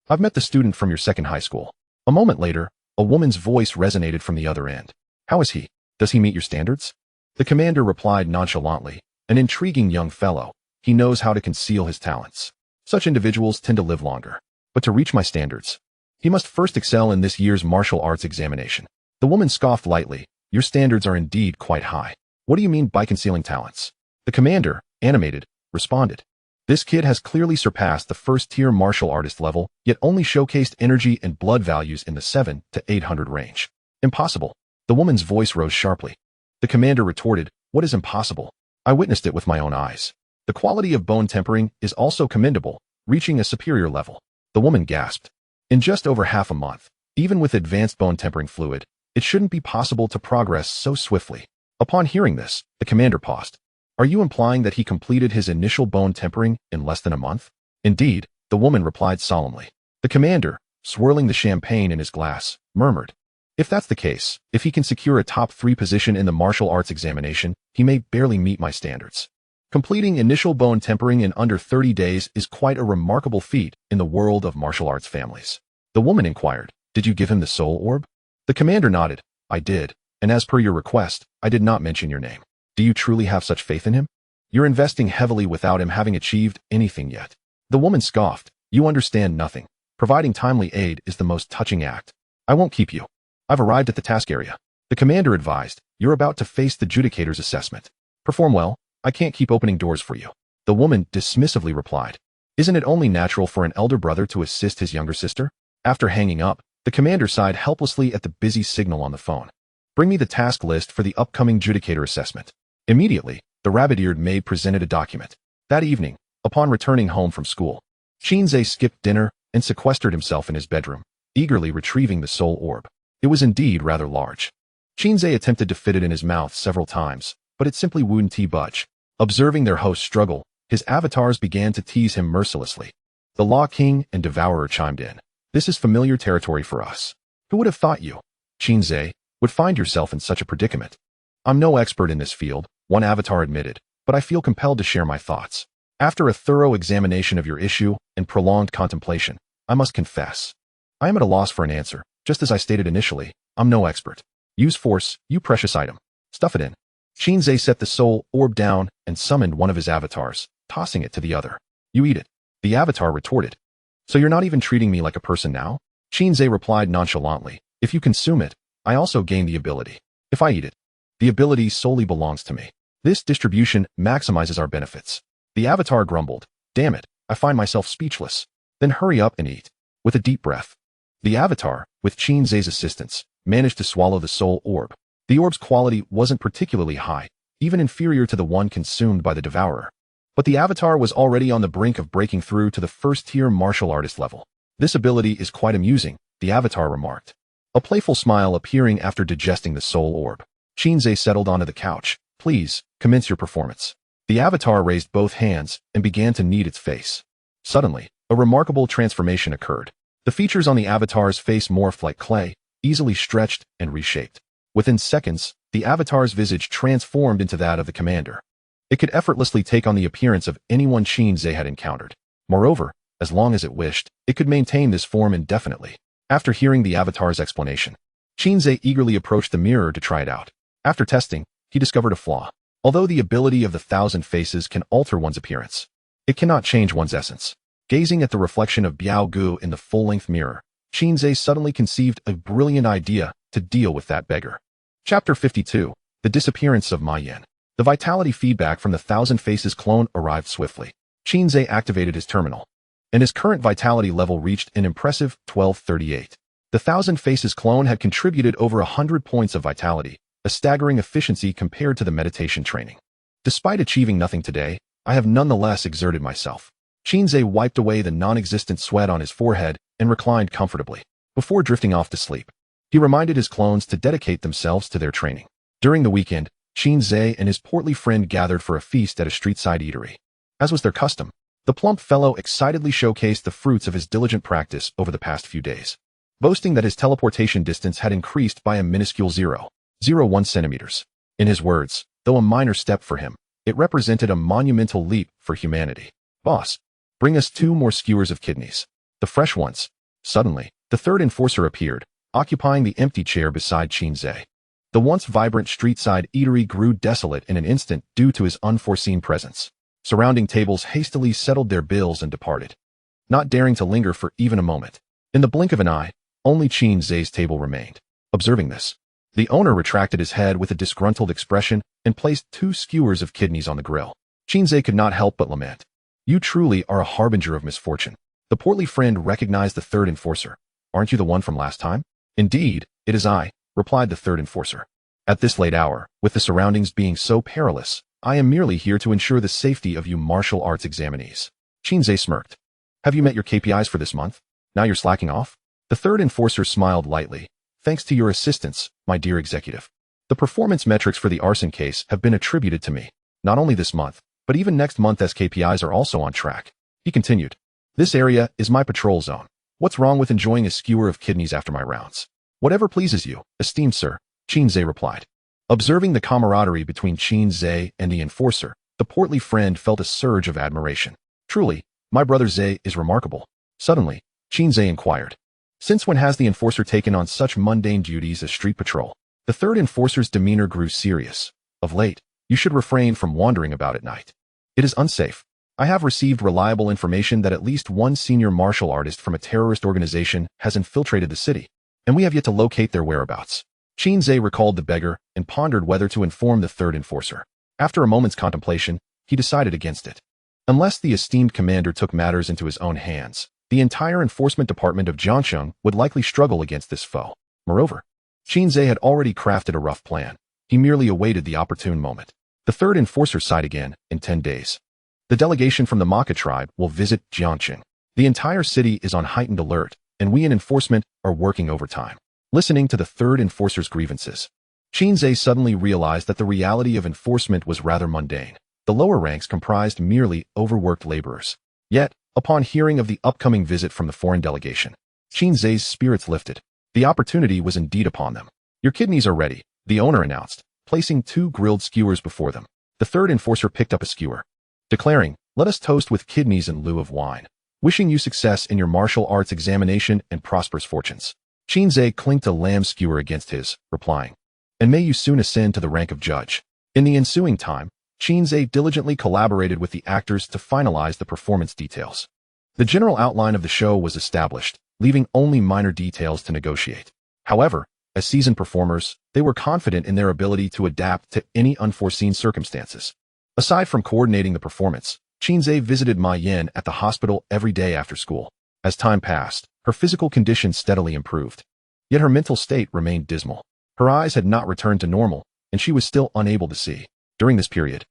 I've met the student from your second high school. A moment later, a woman's voice resonated from the other end. How is he? Does he meet your standards? The commander replied nonchalantly. An intriguing young fellow. He knows how to conceal his talents. Such individuals tend to live longer. But to reach my standards, he must first excel in this year's martial arts examination. The woman scoffed lightly. Your standards are indeed quite high. What do you mean by concealing talents? The commander, animated, responded. This kid has clearly surpassed the first-tier martial artist level, yet only showcased energy and blood values in the 700 to 800 range. Impossible. The woman's voice rose sharply. The commander retorted, what is impossible? I witnessed it with my own eyes. The quality of bone tempering is also commendable, reaching a superior level. The woman gasped. In just over half a month, even with advanced bone tempering fluid, it shouldn't be possible to progress so swiftly. Upon hearing this, the commander paused. Are you implying that he completed his initial bone tempering in less than a month? Indeed, the woman replied solemnly. The commander, swirling the champagne in his glass, murmured. If that's the case, if he can secure a top 3 position in the martial arts examination, he may barely meet my standards. Completing initial bone tempering in under 30 days is quite a remarkable feat in the world of martial arts families. The woman inquired, did you give him the soul orb? The commander nodded. I did, and as per your request, I did not mention your name. Do you truly have such faith in him? You're investing heavily without him having achieved anything yet. The woman scoffed. You understand nothing. Providing timely aid is the most touching act. I won't keep you. I've arrived at the task area. The commander advised, you're about to face the judicator's assessment. Perform well. I can't keep opening doors for you. The woman dismissively replied. Isn't it only natural for an elder brother to assist his younger sister? After hanging up, the commander sighed helplessly at the busy signal on the phone. Bring me the task list for the upcoming judicator assessment. Immediately, the rabbit-eared maid presented a document. That evening, upon returning home from school, Qin Ze skipped dinner and sequestered himself in his bedroom, eagerly retrieving the soul orb. It was indeed rather large. Qin Ze attempted to fit it in his mouth several times, but it simply wouldn't budge. Observing their host struggle, his avatars began to tease him mercilessly. The Law King and Devourer chimed in. This is familiar territory for us. Who would have thought you, Qin Ze, would find yourself in such a predicament? I'm no expert in this field, one avatar admitted, but I feel compelled to share my thoughts. After a thorough examination of your issue and prolonged contemplation, I must confess, I am at a loss for an answer. Just as I stated initially, I'm no expert. Use force, you precious item. Stuff it in. Qin Ze set the soul orb down and summoned one of his avatars, tossing it to the other. You eat it. The avatar retorted. So you're not even treating me like a person now? Qin Ze replied nonchalantly. If you consume it, I also gain the ability. If I eat it, the ability solely belongs to me. This distribution maximizes our benefits. The avatar grumbled. Damn it, I find myself speechless. Then hurry up and eat. With a deep breath, the avatar, with Qin Ze's assistance, managed to swallow the soul orb. The orb's quality wasn't particularly high, even inferior to the one consumed by the devourer. But the avatar was already on the brink of breaking through to the first-tier martial artist level. This ability is quite amusing, the avatar remarked, a playful smile appearing after digesting the soul orb. Qin Ze settled onto the couch. Please, commence your performance. The avatar raised both hands and began to knead its face. Suddenly, a remarkable transformation occurred. The features on the avatar's face morphed like clay, easily stretched and reshaped. Within seconds, the avatar's visage transformed into that of the commander. It could effortlessly take on the appearance of anyone Qin Ze had encountered. Moreover, as long as it wished, it could maintain this form indefinitely. After hearing the avatar's explanation, Qin Ze eagerly approached the mirror to try it out. After testing, he discovered a flaw. Although the ability of the 1,000 faces can alter one's appearance, it cannot change one's essence. Gazing at the reflection of Biao Gu in the full-length mirror, Qin Ze suddenly conceived a brilliant idea to deal with that beggar. Chapter 52. The Disappearance of Ma Yan. The vitality feedback from the 1,000 faces clone arrived swiftly. Qin Ze activated his terminal, and his current vitality level reached an impressive 1238. The 1,000 faces clone had contributed over 100 points of vitality, a staggering efficiency compared to the meditation training. Despite achieving nothing today, I have nonetheless exerted myself. Qin Ze wiped away the non-existent sweat on his forehead and reclined comfortably. Before drifting off to sleep, he reminded his clones to dedicate themselves to their training. During the weekend, Qin Ze and his portly friend gathered for a feast at a street-side eatery. As was their custom, the plump fellow excitedly showcased the fruits of his diligent practice over the past few days, boasting that his teleportation distance had increased by a minuscule 0.01 centimeters. In his words, though a minor step for him, it represented a monumental leap for humanity. Boss, bring us 2 more skewers of kidneys. The fresh ones. Suddenly, the third enforcer appeared, occupying the empty chair beside Qin Ze. The once vibrant street-side eatery grew desolate in an instant due to his unforeseen presence. Surrounding tables hastily settled their bills and departed, not daring to linger for even a moment. In the blink of an eye, only Qin Ze's table remained. Observing this, the owner retracted his head with a disgruntled expression and placed 2 skewers of kidneys on the grill. Qin Ze could not help but lament. You truly are a harbinger of misfortune. The portly friend recognized the third enforcer. Aren't you the one from last time? Indeed, it is I, replied the third enforcer. At this late hour, with the surroundings being so perilous, I am merely here to ensure the safety of you martial arts examinees. Qin Ze smirked. Have you met your KPIs for this month? Now you're slacking off? The third enforcer smiled lightly. Thanks to your assistance, my dear executive. The performance metrics for the arson case have been attributed to me. Not only this month, but even next month as KPIs are also on track. He continued. This area is my patrol zone. What's wrong with enjoying a skewer of kidneys after my rounds? Whatever pleases you, esteemed sir, Qin Ze replied. Observing the camaraderie between Qin Ze and the enforcer, the portly friend felt a surge of admiration. Truly, my brother Ze is remarkable. Suddenly, Qin Ze inquired. Since when has the enforcer taken on such mundane duties as street patrol? The third enforcer's demeanor grew serious. Of late, you should refrain from wandering about at night. It is unsafe. I have received reliable information that at least one senior martial artist from a terrorist organization has infiltrated the city, and we have yet to locate their whereabouts. Qin Ze recalled the beggar and pondered whether to inform the third enforcer. After a moment's contemplation, he decided against it. Unless the esteemed commander took matters into his own hands, the entire enforcement department of Jiangsheng would likely struggle against this foe. Moreover, Qin Ze had already crafted a rough plan. He merely awaited the opportune moment. The third enforcer sighed again. In 10 days, the delegation from the Maka tribe will visit Jiangsheng. The entire city is on heightened alert, and we in enforcement are working overtime. Listening to the third enforcer's grievances, Qin Ze suddenly realized that the reality of enforcement was rather mundane. The lower ranks comprised merely overworked laborers. Yet, upon hearing of the upcoming visit from the foreign delegation, Qin Ze's spirits lifted. The opportunity was indeed upon them. Your kidneys are ready, the owner announced, placing 2 grilled skewers before them. The third enforcer picked up a skewer, declaring, let us toast with kidneys in lieu of wine. Wishing you success in your martial arts examination and prosperous fortunes. Qin Ze clinked a lamb skewer against his, replying, and may you soon ascend to the rank of judge. In the ensuing time, Qin Ze diligently collaborated with the actors to finalize the performance details. The general outline of the show was established, leaving only minor details to negotiate. However, as seasoned performers, they were confident in their ability to adapt to any unforeseen circumstances. Aside from coordinating the performance, Qin Ze visited Ma Yan at the hospital every day after school. As time passed, her physical condition steadily improved. Yet her mental state remained dismal. Her eyes had not returned to normal, and she was still unable to see. During this period,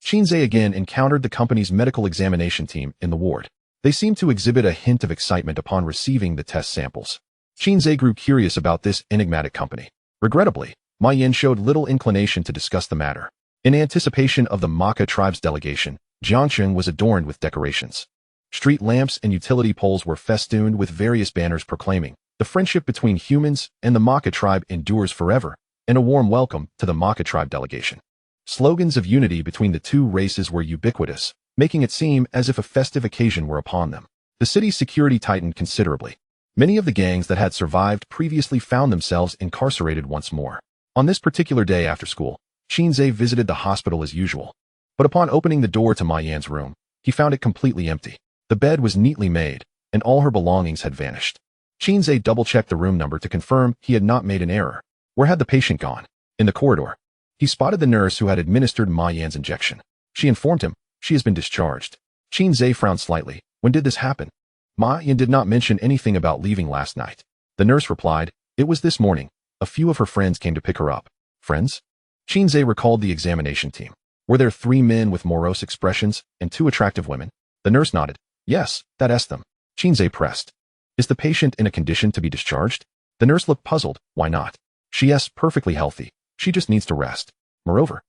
Qin Ze again encountered the company's medical examination team in the ward. They seemed to exhibit a hint of excitement upon receiving the test samples. Qin Ze grew curious about this enigmatic company. Regrettably, Ma Yan showed little inclination to discuss the matter. In anticipation of the Maka tribe's delegation, Jiangsheng was adorned with decorations. Street lamps and utility poles were festooned with various banners proclaiming, "The friendship between humans and the Maka tribe endures forever," and a warm welcome to the Maka tribe delegation. Slogans of unity between the two races were ubiquitous, making it seem as if a festive occasion were upon them. The city's security tightened considerably. Many of the gangs that had survived previously found themselves incarcerated once more. On this particular day after school, Qin Ze visited the hospital as usual. But upon opening the door to Ma Yan's room, he found it completely empty. The bed was neatly made, and all her belongings had vanished. Qin Ze double-checked the room number to confirm he had not made an error. Where had the patient gone? In the corridor. He spotted the nurse who had administered Ma Yan's injection. She informed him, "She has been discharged." Qin Ze frowned slightly. When did this happen? Ma Yan did not mention anything about leaving last night. The nurse replied, "It was this morning. A few of her friends came to pick her up." Friends? Qin Ze recalled the examination team. Were there 3 men with morose expressions and 2 attractive women? The nurse nodded. "Yes, that's them." Qin Ze pressed. "Is the patient in a condition to be discharged?" The nurse looked puzzled. "Why not? She is perfectly healthy. She just needs to rest." Moreover,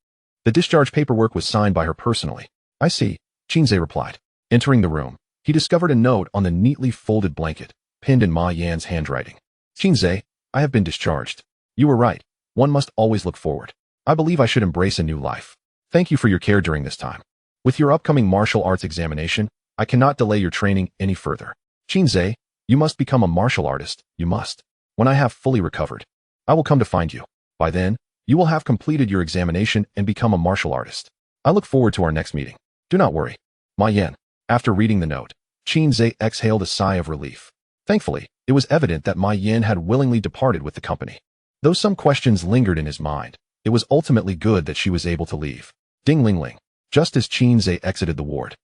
the discharge paperwork was signed by her personally. "I see," Qin Ze replied. Entering the room, he discovered a note on the neatly folded blanket, pinned in Ma Yan's handwriting. "Qin Ze, I have been discharged. You were right. One must always look forward. I believe I should embrace a new life. Thank you for your care during this time. With your upcoming martial arts examination, I cannot delay your training any further. Qin Ze, you must become a martial artist. You must. When I have fully recovered, I will come to find you. By then, you will have completed your examination and become a martial artist. I look forward to our next meeting. Do not worry." Ma Yan. After reading the note, Qin Ze exhaled a sigh of relief. Thankfully, it was evident that Ma Yan had willingly departed with the company. Though some questions lingered in his mind, it was ultimately good that she was able to leave. Ding ling ling. Just as Qin Ze exited the ward,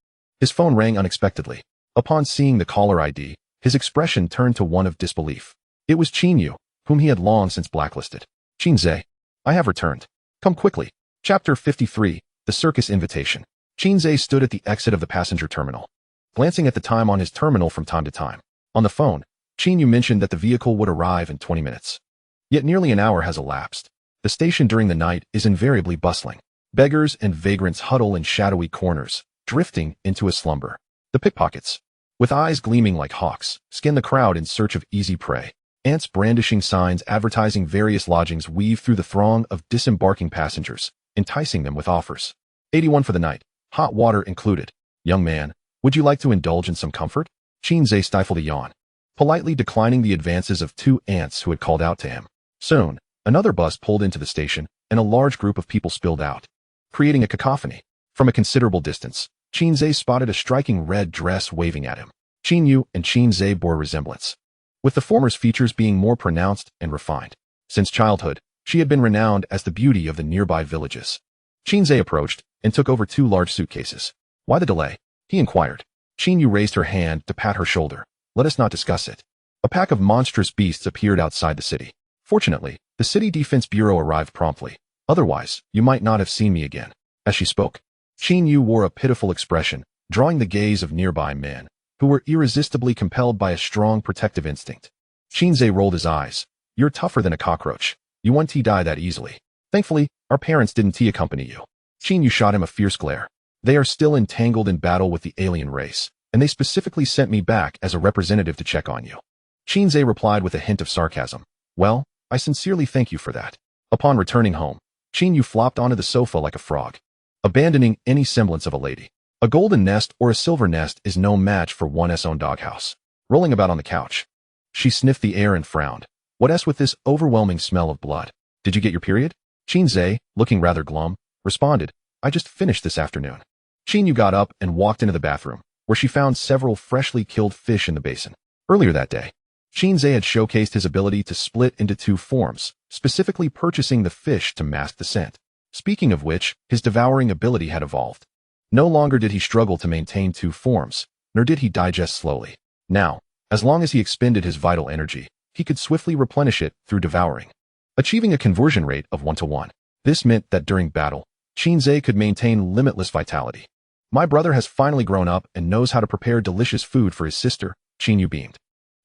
his phone rang unexpectedly. Upon seeing the caller ID, his expression turned to one of disbelief. It was Qin Yu, whom he had long since blacklisted. "Qin Ze, I have returned. Come quickly." Chapter 53, The Circus Invitation. Qin Ze stood at the exit of the passenger terminal, glancing at the time on his terminal from time to time. On the phone, Qin Yu mentioned that the vehicle would arrive in 20 minutes. Yet nearly an hour has elapsed. The station during the night is invariably bustling. Beggars and vagrants huddle in shadowy corners, drifting into a slumber. The pickpockets, with eyes gleaming like hawks, scan the crowd in search of easy prey. Ants brandishing signs advertising various lodgings weave through the throng of disembarking passengers, enticing them with offers. 81 for the night, hot water included. "Young man, would you like to indulge in some comfort?" Qin Ze stifled a yawn, politely declining the advances of 2 ants who had called out to him. Soon, another bus pulled into the station, and a large group of people spilled out, creating a cacophony. From a considerable distance, Qin Ze spotted a striking red dress waving at him. Qin Yu and Qin Ze bore resemblance, with the former's features being more pronounced and refined. Since childhood, she had been renowned as the beauty of the nearby villages. Qin Ze approached and took over 2 large suitcases. "Why the delay?" he inquired. Qin Yu raised her hand to pat her shoulder. "Let us not discuss it." A pack of monstrous beasts appeared outside the city. Fortunately, the City Defense Bureau arrived promptly. "Otherwise, you might not have seen me again." As she spoke, Qin Yu wore a pitiful expression, drawing the gaze of nearby men, who were irresistibly compelled by a strong protective instinct. Qin Ze rolled his eyes. "You're tougher than a cockroach. You won't die that easily. Thankfully, our parents didn't accompany you." Qin Yu shot him a fierce glare. "They are still entangled in battle with the alien race, and they specifically sent me back as a representative to check on you." Qin Ze replied with a hint of sarcasm. "Well, I sincerely thank you for that." Upon returning home, Qin Yu flopped onto the sofa like a frog, abandoning any semblance of a lady. A golden nest or a silver nest is no match for one's own doghouse. Rolling about on the couch, she sniffed the air and frowned. "What's with this overwhelming smell of blood? Did you get your period?" Qin Ze, looking rather glum, responded, "I just finished this afternoon." Qin Yu got up and walked into the bathroom, where she found several freshly killed fish in the basin. Earlier that day, Qin Ze had showcased his ability to split into 2 forms, specifically purchasing the fish to mask the scent. Speaking of which, his devouring ability had evolved. No longer did he struggle to maintain 2 forms, nor did he digest slowly. Now, as long as he expended his vital energy, he could swiftly replenish it through devouring, achieving a conversion rate of 1-to-1. This meant that during battle, Qin Ze could maintain limitless vitality. "My brother has finally grown up and knows how to prepare delicious food for his sister," Qin Yu beamed.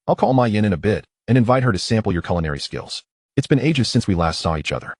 "I'll call Ma Yan in a bit and invite her to sample your culinary skills. It's been ages since we last saw each other."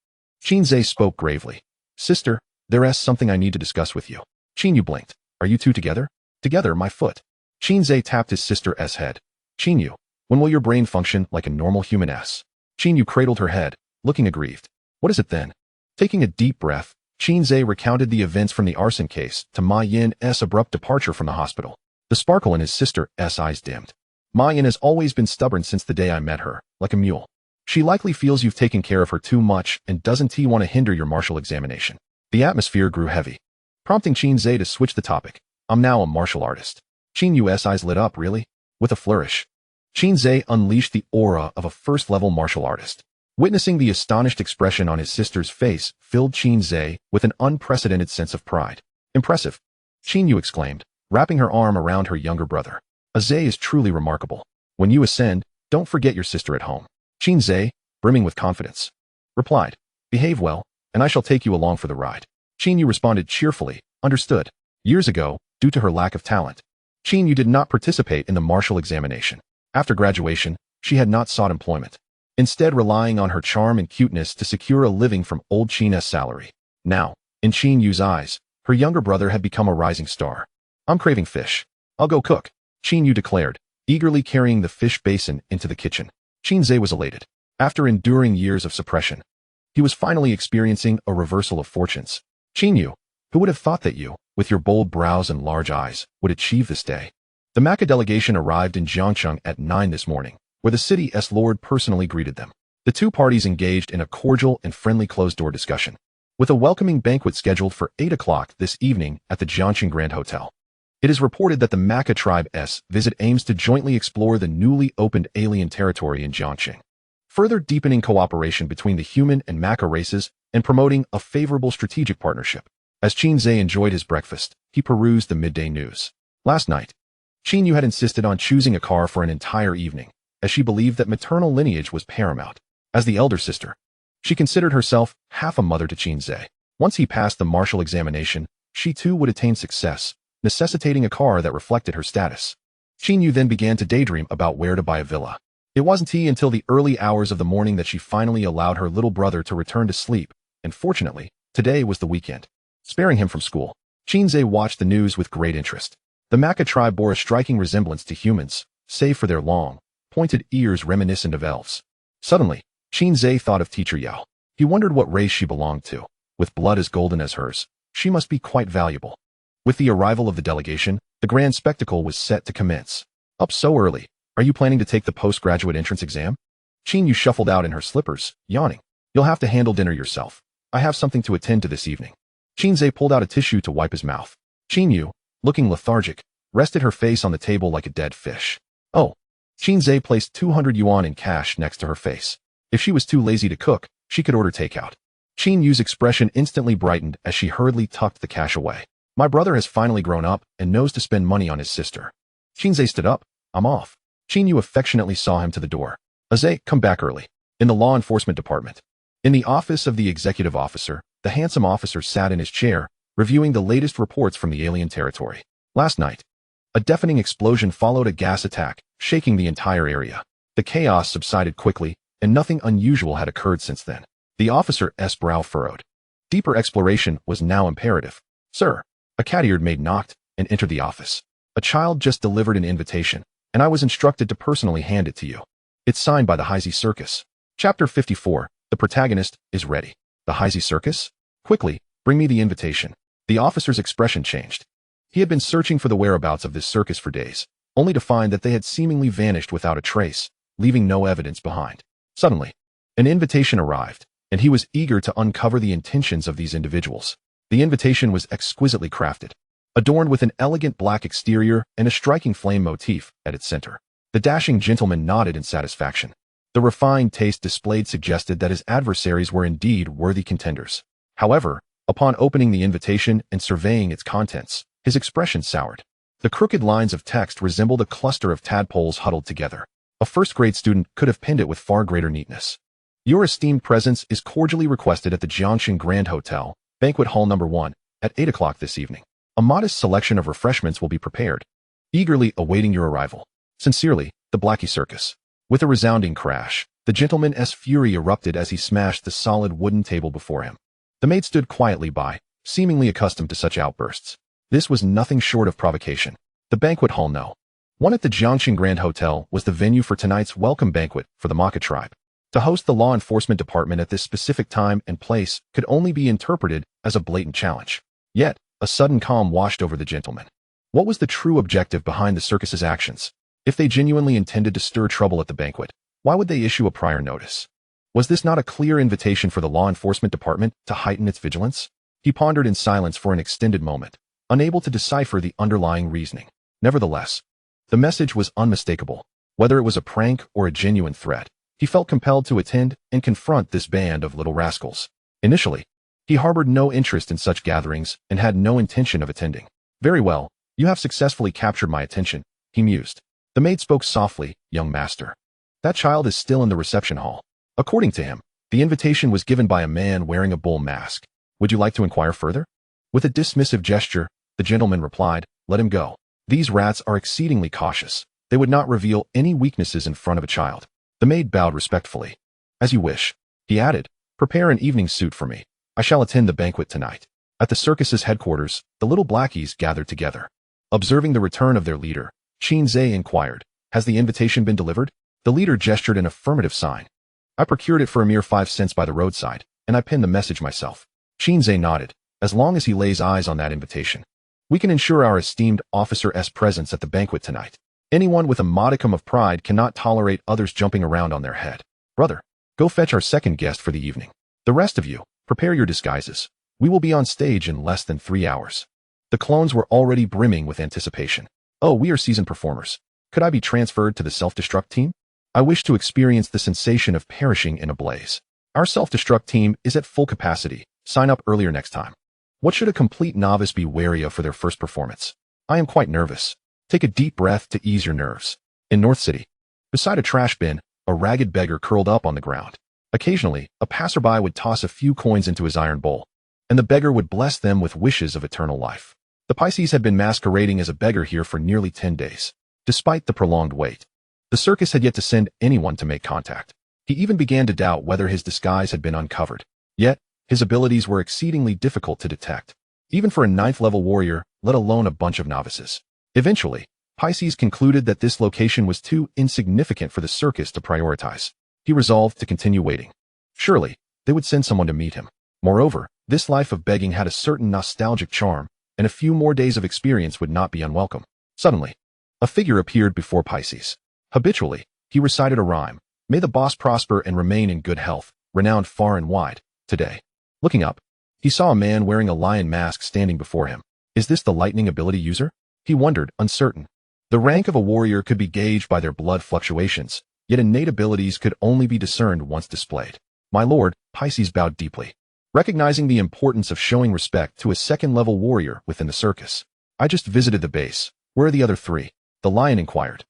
Qin Ze spoke gravely. "Sister, There's something I need to discuss with you. Qin Yu blinked. Are you two together? Together, my foot. Qin Ze tapped his sister's head. Qin Yu, when will your brain function like a normal human s? Qin Yu cradled her head, looking aggrieved. What is it then? Taking a deep breath, Qin Ze recounted the events from the arson case to Ma Yin's abrupt departure from the hospital. The sparkle in his sister's eyes dimmed. Ma Yin has always been stubborn since the day I met her, like a mule. She likely feels you've taken care of her too much and doesn't want to hinder your martial examination. The atmosphere grew heavy, prompting Qin Ze to switch the topic. I'm now a martial artist. Qin Yu's eyes lit up, really? With a flourish. Qin Ze unleashed the aura of a first-level martial artist. Witnessing the astonished expression on his sister's face filled Qin Ze with an unprecedented sense of pride. Impressive, Qin Yu exclaimed, wrapping her arm around her younger brother. Ze is truly remarkable. When you ascend, don't forget your sister at home. Qin Ze, brimming with confidence, replied, behave well, and I shall take you along for the ride. Qin Yu responded cheerfully, understood. Years ago, due to her lack of talent, Qin Yu did not participate in the martial examination. After graduation, she had not sought employment, instead relying on her charm and cuteness to secure a living from old Qin's salary. Now, in Qin Yu's eyes, her younger brother had become a rising star. I'm craving fish. I'll go cook, Qin Yu declared, eagerly carrying the fish basin into the kitchen. Qin Ze was elated. After enduring years of suppression, he was finally experiencing a reversal of fortunes. Qin Yu, who would have thought that you, with your bold brows and large eyes, would achieve this day? The Maka delegation arrived in Jiangcheng at 9 this morning, where the city's lord personally greeted them. The two parties engaged in a cordial and friendly closed-door discussion, with a welcoming banquet scheduled for 8 o'clock this evening at the Jiangcheng Grand Hotel. It is reported that the Maka tribe's visit aims to jointly explore the newly opened alien territory in Jiangcheng, further deepening cooperation between the human and Maka races and promoting a favorable strategic partnership. As Qin Ze enjoyed his breakfast, he perused the midday news. Last night, Qin Yu had insisted on choosing a car for an entire evening, as she believed that maternal lineage was paramount. As the elder sister, she considered herself half a mother to Qin Ze. Once he passed the martial examination, she too would attain success, necessitating a car that reflected her status. Qin Yu then began to daydream about where to buy a villa. It wasn't until the early hours of the morning that she finally allowed her little brother to return to sleep, and fortunately, today was the weekend. Sparing him from school, Qin Ze watched the news with great interest. The Maka tribe bore a striking resemblance to humans, save for their long, pointed ears reminiscent of elves. Suddenly, Qin Ze thought of Teacher Yao. He wondered what race she belonged to. With blood as golden as hers, she must be quite valuable. With the arrival of the delegation, the grand spectacle was set to commence. Up so early, are you planning to take the postgraduate entrance exam? Qin Yu shuffled out in her slippers, yawning. You'll have to handle dinner yourself. I have something to attend to this evening. Qin Ze pulled out a tissue to wipe his mouth. Qin Yu, looking lethargic, rested her face on the table like a dead fish. Oh. Qin Ze placed 200 yuan in cash next to her face. If she was too lazy to cook, she could order takeout. Qin Yu's expression instantly brightened as she hurriedly tucked the cash away. My brother has finally grown up and knows to spend money on his sister. Qin Ze stood up. I'm off. Qin Yu affectionately saw him to the door. Ze, come back early. In the law enforcement department. In the office of the executive officer, the handsome officer sat in his chair, reviewing the latest reports from the alien territory. Last night, a deafening explosion followed a gas attack, shaking the entire area. The chaos subsided quickly, and nothing unusual had occurred since then. The officer's brow furrowed. Deeper exploration was now imperative. Sir, a cat-eared maid knocked and entered the office. A child just delivered an invitation, and I was instructed to personally hand it to you. It's signed by the Qin Ze Circus. Chapter 54, the protagonist is ready. The Qin Ze Circus? Quickly, bring me the invitation. The officer's expression changed. He had been searching for the whereabouts of this circus for days, only to find that they had seemingly vanished without a trace, leaving no evidence behind. Suddenly, an invitation arrived, and he was eager to uncover the intentions of these individuals. The invitation was exquisitely crafted, adorned with an elegant black exterior and a striking flame motif at its center. The dashing gentleman nodded in satisfaction. The refined taste displayed suggested that his adversaries were indeed worthy contenders. However, upon opening the invitation and surveying its contents, his expression soured. The crooked lines of text resembled a cluster of tadpoles huddled together. A first-grade student could have penned it with far greater neatness. Your esteemed presence is cordially requested at the Jiangcheng Grand Hotel, Banquet Hall No. 1, at 8 o'clock this evening. A modest selection of refreshments will be prepared. Eagerly awaiting your arrival. Sincerely, the Qin Circus. With a resounding crash, the gentleman's fury erupted as he smashed the solid wooden table before him. The maid stood quietly by, seemingly accustomed to such outbursts. This was nothing short of provocation. The banquet hall No. 1 at the Jiangxing Grand Hotel was the venue for tonight's welcome banquet for the Maka tribe. To host the law enforcement department at this specific time and place could only be interpreted as a blatant challenge. Yet, a sudden calm washed over the gentleman. What was the true objective behind the circus's actions? If they genuinely intended to stir trouble at the banquet, why would they issue a prior notice? Was this not a clear invitation for the law enforcement department to heighten its vigilance? He pondered in silence for an extended moment, unable to decipher the underlying reasoning. Nevertheless, the message was unmistakable. Whether it was a prank or a genuine threat, he felt compelled to attend and confront this band of little rascals. Initially, he harbored no interest in such gatherings and had no intention of attending. Very well, you have successfully captured my attention, he mused. The maid spoke softly, young master. That child is still in the reception hall. According to him, the invitation was given by a man wearing a bull mask. Would you like to inquire further? With a dismissive gesture, the gentleman replied, let him go. These rats are exceedingly cautious. They would not reveal any weaknesses in front of a child. The maid bowed respectfully. As you wish, he added, prepare an evening suit for me. I shall attend the banquet tonight. At the circus's headquarters, the little blackies gathered together. Observing the return of their leader, Qin Ze inquired, has the invitation been delivered? The leader gestured an affirmative sign. I procured it for a mere 5 cents by the roadside, and I pinned the message myself. Qin Ze nodded. As long as he lays eyes on that invitation, we can ensure our esteemed officer's presence at the banquet tonight. Anyone with a modicum of pride cannot tolerate others jumping around on their head. Brother, go fetch our second guest for the evening. The rest of you, prepare your disguises. We will be on stage in less than 3 hours. The clones were already brimming with anticipation. Oh, we are seasoned performers. Could I be transferred to the self-destruct team? I wish to experience the sensation of perishing in a blaze. Our self-destruct team is at full capacity. Sign up earlier next time. What should a complete novice be wary of for their first performance? I am quite nervous. Take a deep breath to ease your nerves. In North City, beside a trash bin, a ragged beggar curled up on the ground. Occasionally, a passerby would toss a few coins into his iron bowl, and the beggar would bless them with wishes of eternal life. The Pisces had been masquerading as a beggar here for nearly 10 days. Despite the prolonged wait, the circus had yet to send anyone to make contact. He even began to doubt whether his disguise had been uncovered. Yet, his abilities were exceedingly difficult to detect, even for a 9th-level warrior, let alone a bunch of novices. Eventually, Pisces concluded that this location was too insignificant for the circus to prioritize. He resolved to continue waiting. Surely, they would send someone to meet him. Moreover, this life of begging had a certain nostalgic charm, and a few more days of experience would not be unwelcome. Suddenly, a figure appeared before Pisces. Habitually, he recited a rhyme, may the boss prosper and remain in good health, renowned far and wide. Today, looking up, he saw a man wearing a lion mask standing before him. Is this the lightning ability user? He wondered, uncertain. The rank of a warrior could be gauged by their blood fluctuations, yet innate abilities could only be discerned once displayed. My lord, Pisces bowed deeply, recognizing the importance of showing respect to a 2nd-level warrior within the circus. I just visited the base. Where are the other 3? The lion inquired,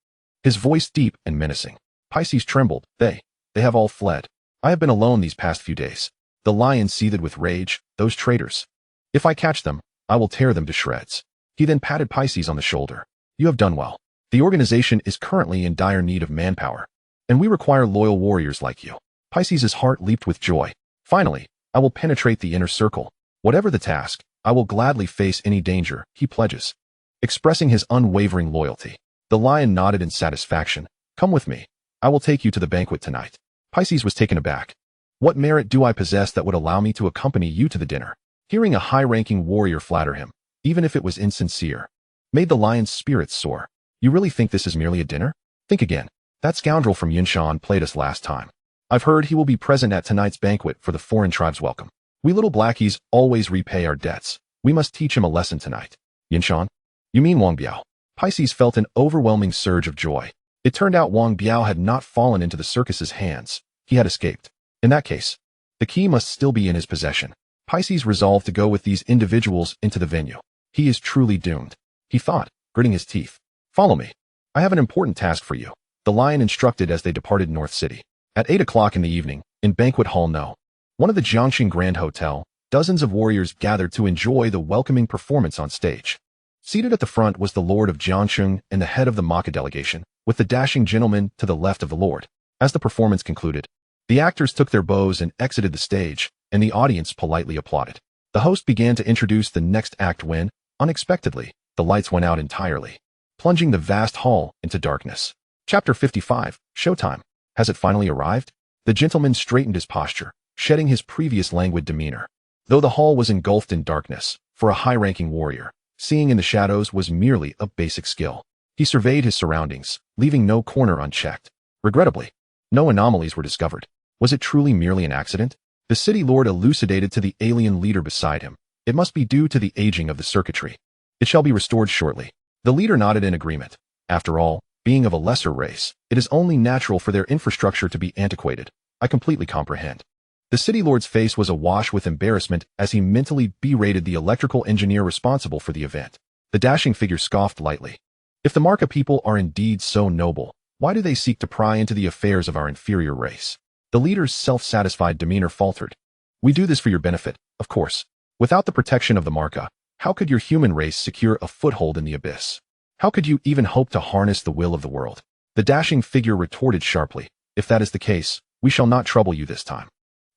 his voice deep and menacing. Pisces trembled. They have all fled. I have been alone these past few days. The lion seethed with rage. Those traitors. If I catch them, I will tear them to shreds. He then patted Pisces on the shoulder. You have done well. The organization is currently in dire need of manpower, and we require loyal warriors like you. Pisces' heart leaped with joy. Finally, I will penetrate the inner circle. Whatever the task, I will gladly face any danger, he pledges, expressing his unwavering loyalty. The lion nodded in satisfaction. Come with me. I will take you to the banquet tonight. Pisces was taken aback. What merit do I possess that would allow me to accompany you to the dinner? Hearing a high-ranking warrior flatter him, even if it was insincere, made the lion's spirits soar. You really think this is merely a dinner? Think again. That scoundrel from Yinshan played us last time. I've heard he will be present at tonight's banquet for the foreign tribe's welcome. We little blackies always repay our debts. We must teach him a lesson tonight. Yinshan? You mean Wang Biao? Pisces felt an overwhelming surge of joy. It turned out Wang Biao had not fallen into the circus's hands. He had escaped. In that case, the key must still be in his possession. Pisces resolved to go with these individuals into the venue. He is truly doomed, he thought, gritting his teeth. Follow me. I have an important task for you. The lion instructed as they departed North City. At 8 o'clock in the evening, in Banquet Hall No. 1 of the Jiangxing Grand Hotel, dozens of warriors gathered to enjoy the welcoming performance on stage. Seated at the front was the Lord of Jiangxing and the head of the Maka delegation, with the dashing gentleman to the left of the Lord. As the performance concluded, the actors took their bows and exited the stage, and the audience politely applauded. The host began to introduce the next act when, unexpectedly, the lights went out entirely, plunging the vast hall into darkness. Chapter 55, Showtime. Has it finally arrived? The gentleman straightened his posture, shedding his previous languid demeanor. Though the hall was engulfed in darkness, for a high-ranking warrior, seeing in the shadows was merely a basic skill. He surveyed his surroundings, leaving no corner unchecked. Regrettably, no anomalies were discovered. Was it truly merely an accident? The city lord elucidated to the alien leader beside him. It must be due to the aging of the circuitry. It shall be restored shortly. The leader nodded in agreement. After all, being of a lesser race, it is only natural for their infrastructure to be antiquated. I completely comprehend. The city lord's face was awash with embarrassment as he mentally berated the electrical engineer responsible for the event. The dashing figure scoffed lightly. If the Marca people are indeed so noble, why do they seek to pry into the affairs of our inferior race? The leader's self-satisfied demeanor faltered. We do this for your benefit, of course. Without the protection of the Marca, how could your human race secure a foothold in the abyss? How could you even hope to harness the will of the world? The dashing figure retorted sharply. If that is the case, we shall not trouble you this time.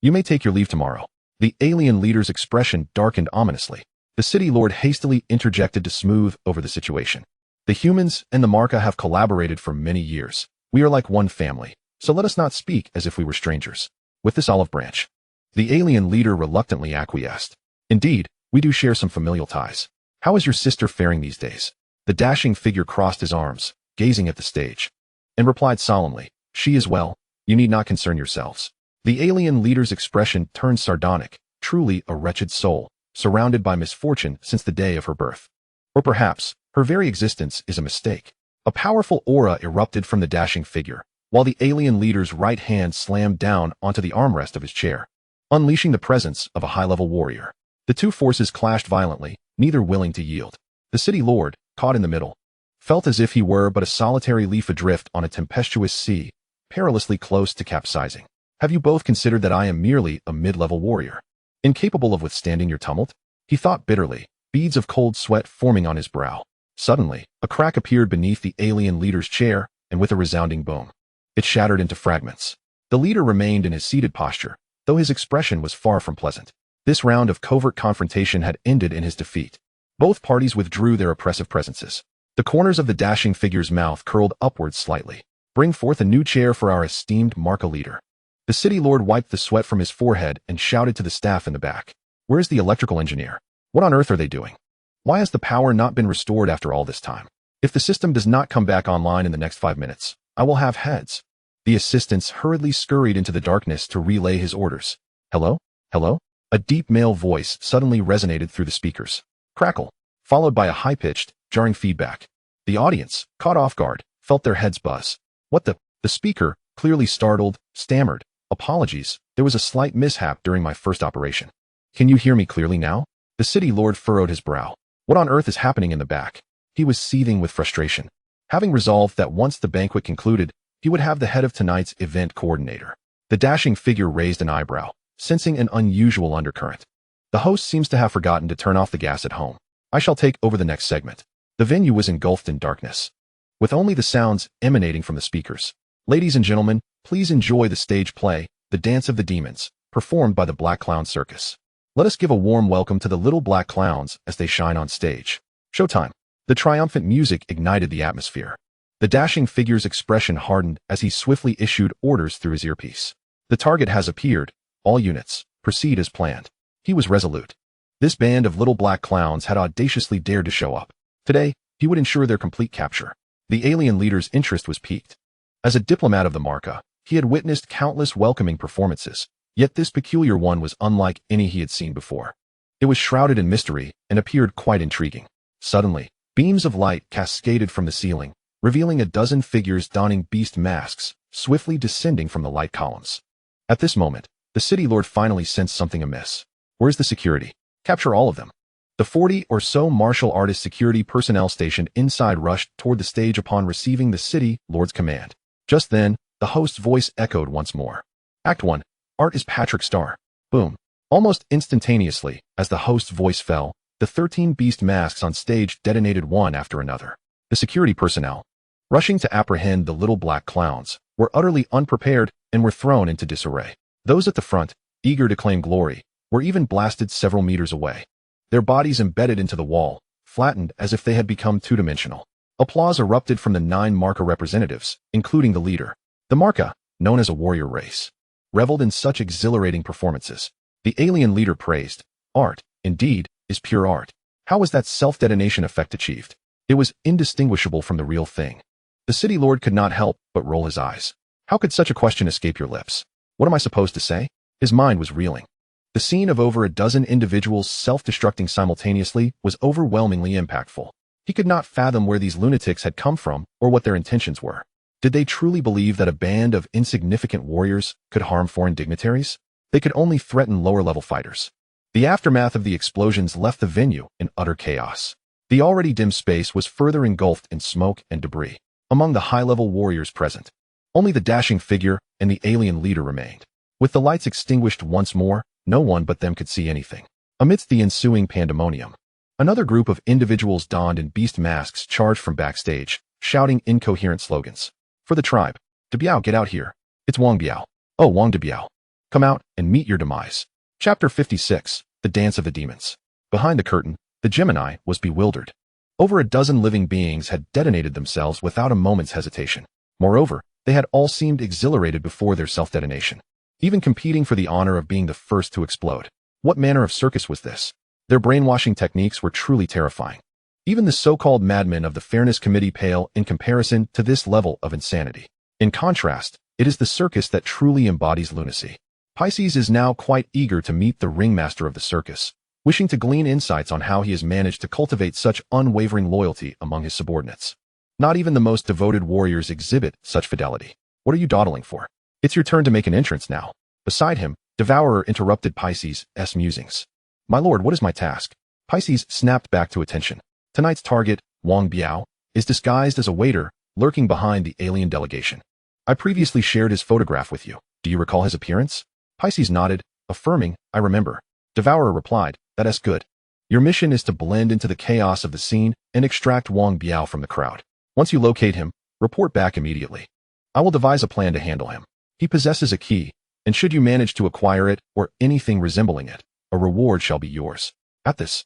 You may take your leave tomorrow. The alien leader's expression darkened ominously. The city lord hastily interjected to smooth over the situation. The humans and the Marca have collaborated for many years. We are like one family, so let us not speak as if we were strangers. With this olive branch, the alien leader reluctantly acquiesced. Indeed, we do share some familial ties. How is your sister faring these days? The dashing figure crossed his arms, gazing at the stage, and replied solemnly, She is well. You need not concern yourselves. The alien leader's expression turned sardonic, truly a wretched soul, surrounded by misfortune since the day of her birth. Or perhaps, her very existence is a mistake. A powerful aura erupted from the dashing figure, while the alien leader's right hand slammed down onto the armrest of his chair, unleashing the presence of a high-level warrior. The two forces clashed violently, neither willing to yield. The city lord, caught in the middle, felt as if he were but a solitary leaf adrift on a tempestuous sea, perilously close to capsizing. Have you both considered that I am merely a mid-level warrior, incapable of withstanding your tumult? He thought bitterly, beads of cold sweat forming on his brow. Suddenly, a crack appeared beneath the alien leader's chair, and with a resounding boom, it shattered into fragments. The leader remained in his seated posture, though his expression was far from pleasant. This round of covert confrontation had ended in his defeat. Both parties withdrew their oppressive presences. The corners of the dashing figure's mouth curled upwards slightly. Bring forth a new chair for our esteemed Marca leader. The city lord wiped the sweat from his forehead and shouted to the staff in the back. Where's the electrical engineer? What on earth are they doing? Why has the power not been restored after all this time? If the system does not come back online in the next 5 minutes, I will have heads. The assistants hurriedly scurried into the darkness to relay his orders. Hello? Hello? A deep male voice suddenly resonated through the speakers. Crackle, followed by a high-pitched, jarring feedback. The audience, caught off guard, felt their heads buzz. What the? The speaker, clearly startled, stammered. Apologies, there was a slight mishap during my first operation. Can you hear me clearly now? The city lord furrowed his brow. What on earth is happening in the back? He was seething with frustration, having resolved that once the banquet concluded, he would have the head of tonight's event coordinator. The dashing figure raised an eyebrow, sensing an unusual undercurrent. The host seems to have forgotten to turn off the gas at home. I shall take over the next segment. The venue was engulfed in darkness, with only the sounds emanating from the speakers. Ladies and gentlemen, please enjoy the stage play, The Dance of the Demons, performed by the Black Clown Circus. Let us give a warm welcome to the little black clowns as they shine on stage. Showtime. The triumphant music ignited the atmosphere. The dashing figure's expression hardened as he swiftly issued orders through his earpiece. The target has appeared. All units, proceed as planned. He was resolute. This band of little black clowns had audaciously dared to show up. Today, he would ensure their complete capture. The alien leader's interest was piqued. As a diplomat of the Marca, he had witnessed countless welcoming performances, yet this peculiar one was unlike any he had seen before. It was shrouded in mystery and appeared quite intriguing. Suddenly, beams of light cascaded from the ceiling, revealing a dozen figures donning beast masks, swiftly descending from the light columns. At this moment, the city lord finally sensed something amiss. Where's the security? Capture all of them. The 40 or so martial artist security personnel stationed inside rushed toward the stage upon receiving the city lord's command. Just then, the host's voice echoed once more. Act 1. Art is Patrick Star. Boom. Almost instantaneously, as the host's voice fell, the 13 beast masks on stage detonated one after another. The security personnel, rushing to apprehend the little black clowns, were utterly unprepared and were thrown into disarray. Those at the front, eager to claim glory, were even blasted several meters away. Their bodies embedded into the wall, flattened as if they had become two-dimensional. Applause erupted from the 9 Marca representatives, including the leader. The Marca, known as a warrior race, reveled in such exhilarating performances. The alien leader praised, "Art, indeed, is pure art. How was that self-detonation effect achieved? It was indistinguishable from the real thing." The city lord could not help but roll his eyes. How could such a question escape your lips? What am I supposed to say? His mind was reeling. The scene of over a dozen individuals self-destructing simultaneously was overwhelmingly impactful. He could not fathom where these lunatics had come from or what their intentions were. Did they truly believe that a band of insignificant warriors could harm foreign dignitaries? They could only threaten lower-level fighters. The aftermath of the explosions left the venue in utter chaos. The already dim space was further engulfed in smoke and debris. Among the high-level warriors present, only the dashing figure and the alien leader remained. With the lights extinguished once more, no one but them could see anything. Amidst the ensuing pandemonium, another group of individuals donned in beast masks charged from backstage, shouting incoherent slogans. "For the tribe. Debiao, get out here. It's Wang Biao. Oh, Wang Debiao. Come out and meet your demise." Chapter 56, The Dance of the Demons. Behind the curtain, the Gemini was bewildered. Over a dozen living beings had detonated themselves without a moment's hesitation. Moreover, they had all seemed exhilarated before their self-detonation, even competing for the honor of being the first to explode. What manner of circus was this? Their brainwashing techniques were truly terrifying. Even the so-called madmen of the Fairness Committee pale in comparison to this level of insanity. In contrast, it is the circus that truly embodies lunacy. Pisces is now quite eager to meet the ringmaster of the circus, wishing to glean insights on how he has managed to cultivate such unwavering loyalty among his subordinates. Not even the most devoted warriors exhibit such fidelity. What are you dawdling for? It's your turn to make an entrance now. Beside him, Devourer interrupted Pisces' musings. "My lord, what is my task?" Pisces snapped back to attention. Tonight's target, Wang Biao, is disguised as a waiter, lurking behind the alien delegation. I previously shared his photograph with you. Do you recall his appearance? Pisces nodded, affirming, "I remember." Devourer replied, "That's good. Your mission is to blend into the chaos of the scene and extract Wang Biao from the crowd. Once you locate him, report back immediately. I will devise a plan to handle him. He possesses a key, and should you manage to acquire it or anything resembling it, a reward shall be yours." At this,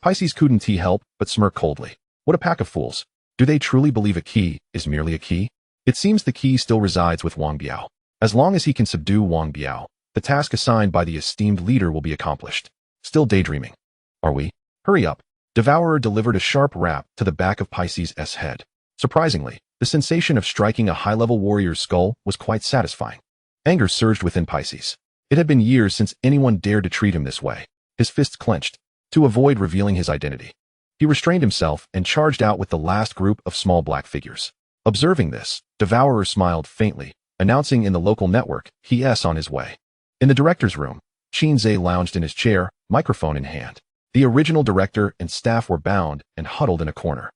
Pisces couldn't help but smirk coldly. What a pack of fools. Do they truly believe a key is merely a key? It seems the key still resides with Wang Biao. As long as he can subdue Wang Biao, the task assigned by the esteemed leader will be accomplished. Still daydreaming, are we? Hurry up. Devourer delivered a sharp rap to the back of Pisces' head. Surprisingly, the sensation of striking a high-level warrior's skull was quite satisfying. Anger surged within Pisces. It had been years since anyone dared to treat him this way. His fists clenched, to avoid revealing his identity. He restrained himself and charged out with the last group of small black figures. Observing this, Devourer smiled faintly, announcing in the local network he's on his way. In the director's room, Qin Ze lounged in his chair, microphone in hand. The original director and staff were bound and huddled in a corner.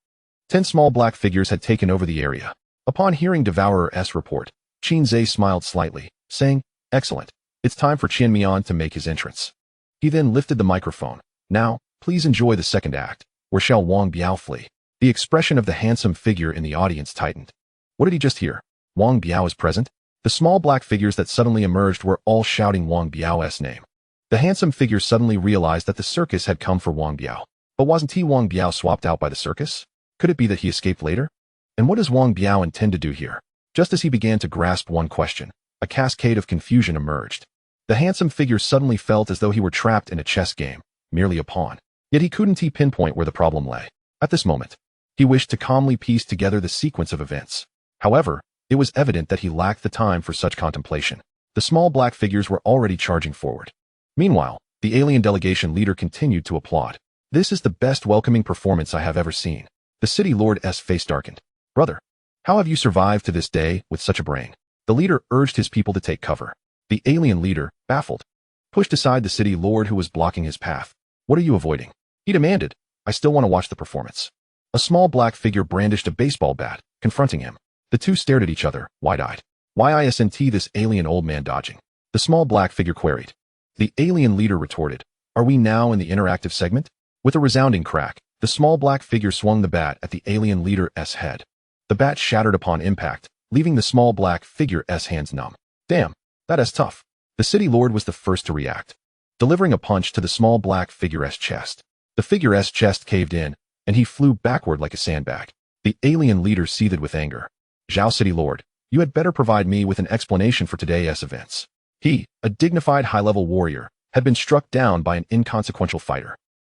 10 small black figures had taken over the area. Upon hearing Devourer's report, Qin Ze smiled slightly, saying, "Excellent. It's time for Qian Mian to make his entrance." He then lifted the microphone. "Now, please enjoy the second act. Where shall Wang Biao flee?" The expression of the handsome figure in the audience tightened. What did he just hear? Wang Biao is present? The small black figures that suddenly emerged were all shouting Wang Biao's name. The handsome figure suddenly realized that the circus had come for Wang Biao. But wasn't Wang Biao swapped out by the circus? Could it be that he escaped later? And what does Wang Biao intend to do here? Just as he began to grasp one question, a cascade of confusion emerged. The handsome figure suddenly felt as though he were trapped in a chess game, merely a pawn. Yet he couldn't pinpoint where the problem lay. At this moment, he wished to calmly piece together the sequence of events. However, it was evident that he lacked the time for such contemplation. The small black figures were already charging forward. Meanwhile, the alien delegation leader continued to applaud. "This is the best welcoming performance I have ever seen." The city lord's face darkened. "Brother, how have you survived to this day with such a brain?" The leader urged his people to take cover. The alien leader, baffled, pushed aside the city lord who was blocking his path. "What are you avoiding?" he demanded. "I still want to watch the performance." A small black figure brandished a baseball bat, confronting him. The two stared at each other, wide-eyed. "Why isn't this alien old man dodging?" the small black figure queried. The alien leader retorted, "Are we now in the interactive segment?" With a resounding crack, the small black figure swung the bat at the alien leader's head. The bat shattered upon impact, leaving the small black figure's hands numb. "Damn, that is tough." The city lord was the first to react. delivering a punch to the small black figure's chest. The figure's chest caved in, and he flew backward like a sandbag. The alien leader seethed with anger. Zhao City Lord, you had better provide me with an explanation for today's events. He, a dignified high-level warrior, had been struck down by an inconsequential fighter.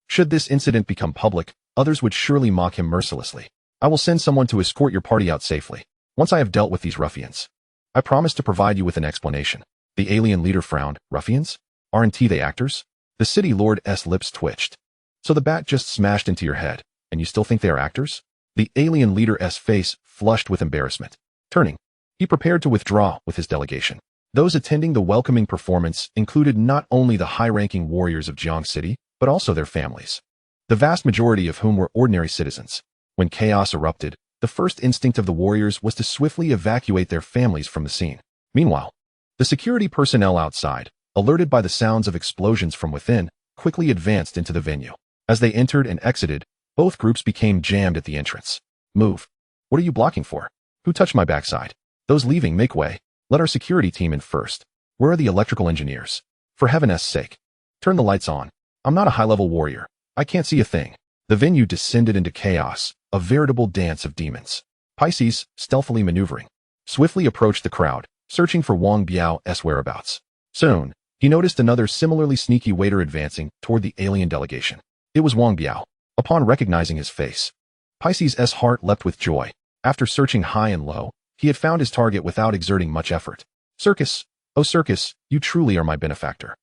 Should this incident become public, others would surely mock him mercilessly. I will send someone to escort your party out safely. Once I have dealt with these ruffians, I promise to provide you with an explanation. The alien leader frowned. Ruffians? Aren't they actors? The city lord's lips twitched. So the bat just smashed into your head, and you still think they are actors? The alien leader's face flushed with embarrassment. Turning, he prepared to withdraw with his delegation. Those attending the welcoming performance included not only the high-ranking warriors of Jiang City, but also their families, the vast majority of whom were ordinary citizens. When chaos erupted, the first instinct of the warriors was to swiftly evacuate their families from the scene. Meanwhile, the security personnel outside, alerted by the sounds of explosions from within, quickly advanced into the venue. As they entered and exited, both groups became jammed at the entrance. Move. What are you blocking for? Who touched my backside? Those leaving, make way. Let our security team in first. Where are the electrical engineers? For heaven's sake. Turn the lights on. I'm not a high-level warrior. I can't see a thing. The venue descended into chaos, a veritable dance of demons. Pisces, stealthily maneuvering, swiftly approached the crowd, searching for Wang Biao's whereabouts. Soon, he noticed another similarly sneaky waiter advancing toward the alien delegation. It was Wang Biao. Upon recognizing his face, Pisces' heart leapt with joy. After searching high and low, he had found his target without exerting much effort. Circus, oh circus, you truly are my benefactor.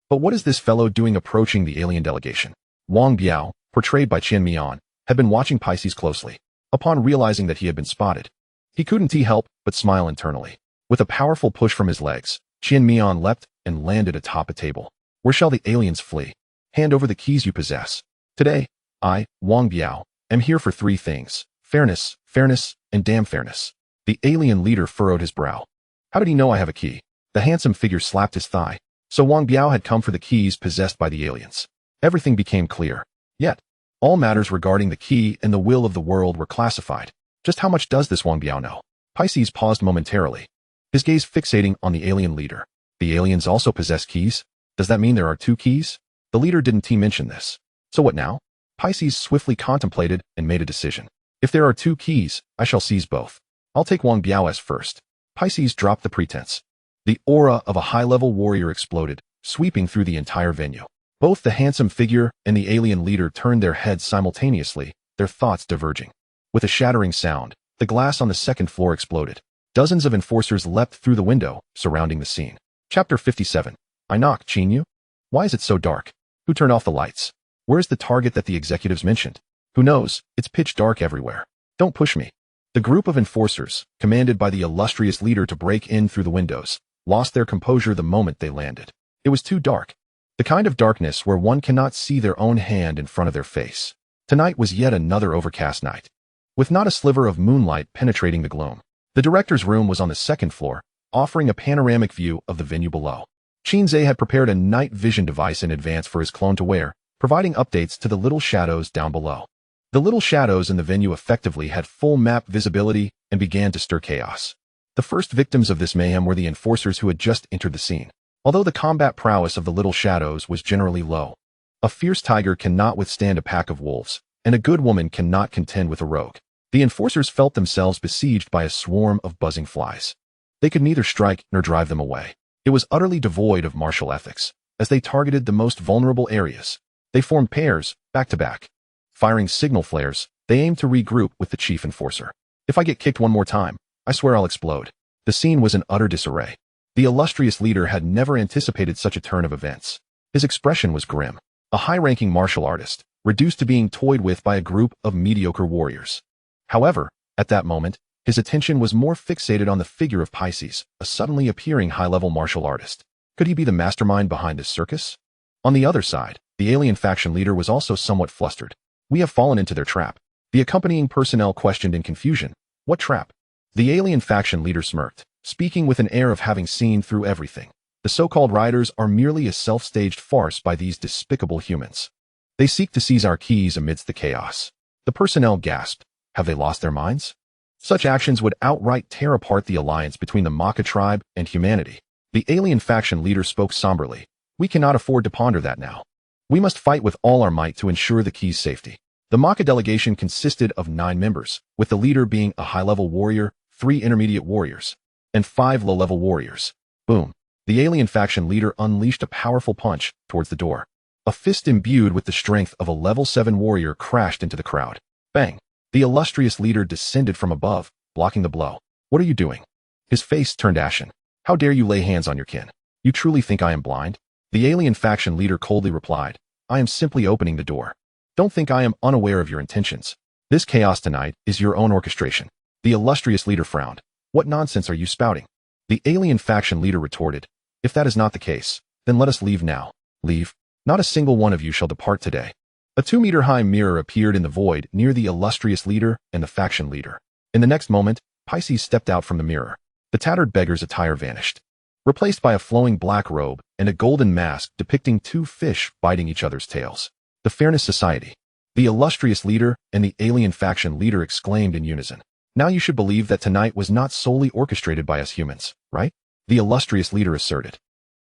But what is this fellow doing approaching the alien delegation? Wang Biao, portrayed by Qian Mian, had been watching Pisces closely. Upon realizing that he had been spotted, he couldn't help but smile internally. With a powerful push from his legs, Qian Mian leapt and landed atop a table. Where shall the aliens flee? Hand over the keys you possess. Today, I, Wang Biao, am here for three things: fairness, fairness, and damn fairness. The alien leader furrowed his brow. How did he know I have a key? The handsome figure slapped his thigh. So Wang Biao had come for the keys possessed by the aliens. Everything became clear. Yet, all matters regarding the key and the will of the world were classified. Just how much does this Wang Biao know? Pisces paused momentarily, his gaze fixating on the alien leader. The aliens also possess keys? Does that mean there are two keys? The leader didn't mention this. So what now? Pisces swiftly contemplated and made a decision. If there are two keys, I shall seize both. I'll take Wang Biao's first. Pisces dropped the pretense. The aura of a high-level warrior exploded, sweeping through the entire venue. Both the handsome figure and the alien leader turned their heads simultaneously, their thoughts diverging. With a shattering sound, the glass on the second floor exploded. Dozens of enforcers leapt through the window, surrounding the scene. Chapter 57. I knock, Qin Yu? Why is it so dark? Who turned off the lights? Where's the target that the executives mentioned? Who knows? It's pitch dark everywhere. Don't push me. The group of enforcers, commanded by the illustrious leader to break in through the windows, lost their composure the moment they landed. It was too dark. The kind of darkness where one cannot see their own hand in front of their face. Tonight was yet another overcast night, with not a sliver of moonlight penetrating the gloom. The director's room was on the second floor, offering a panoramic view of the venue below. Qin Ze had prepared a night vision device in advance for his clone to wear, providing updates to the little shadows down below. The little shadows in the venue effectively had full map visibility and began to stir chaos. The first victims of this mayhem were the enforcers who had just entered the scene. Although the combat prowess of the little shadows was generally low, a fierce tiger cannot withstand a pack of wolves, and a good woman cannot contend with a rogue. The enforcers felt themselves besieged by a swarm of buzzing flies. They could neither strike nor drive them away. It was utterly devoid of martial ethics. As they targeted the most vulnerable areas, they formed pairs, back to back. Firing signal flares, they aimed to regroup with the chief enforcer. If I get kicked one more time, I swear I'll explode. The scene was in utter disarray. The illustrious leader had never anticipated such a turn of events. His expression was grim. A high-ranking martial artist, reduced to being toyed with by a group of mediocre warriors. However, at that moment, his attention was more fixated on the figure of Pisces, a suddenly appearing high-level martial artist. Could he be the mastermind behind this circus? On the other side, the alien faction leader was also somewhat flustered. We have fallen into their trap. The accompanying personnel questioned in confusion. What trap? The alien faction leader smirked, speaking with an air of having seen through everything. The so-called riders are merely a self-staged farce by these despicable humans. They seek to seize our keys amidst the chaos. The personnel gasped. Have they lost their minds? Such actions would outright tear apart the alliance between the Maka tribe and humanity. The alien faction leader spoke somberly. We cannot afford to ponder that now. We must fight with all our might to ensure the key's safety. The Maka delegation consisted of 9 members, with the leader being a high-level warrior, 3 intermediate warriors, and 5 low-level warriors. Boom. The alien faction leader unleashed a powerful punch towards the door. A fist imbued with the strength of a level 7 warrior crashed into the crowd. Bang. The illustrious leader descended from above, blocking the blow. What are you doing? His face turned ashen. How dare you lay hands on your kin? You truly think I am blind? The alien faction leader coldly replied, I am simply opening the door. Don't think I am unaware of your intentions. This chaos tonight is your own orchestration. The illustrious leader frowned. What nonsense are you spouting? The alien faction leader retorted, if that is not the case, then let us leave now. Leave? Not a single one of you shall depart today. A 2-meter-high mirror appeared in the void near the illustrious leader and the faction leader. In the next moment, Pisces stepped out from the mirror. The tattered beggar's attire vanished, replaced by a flowing black robe and a golden mask depicting 2 fish biting each other's tails. The Fairness Society. The illustrious leader and the alien faction leader exclaimed in unison. Now you should believe that tonight was not solely orchestrated by us humans, right? The illustrious leader asserted.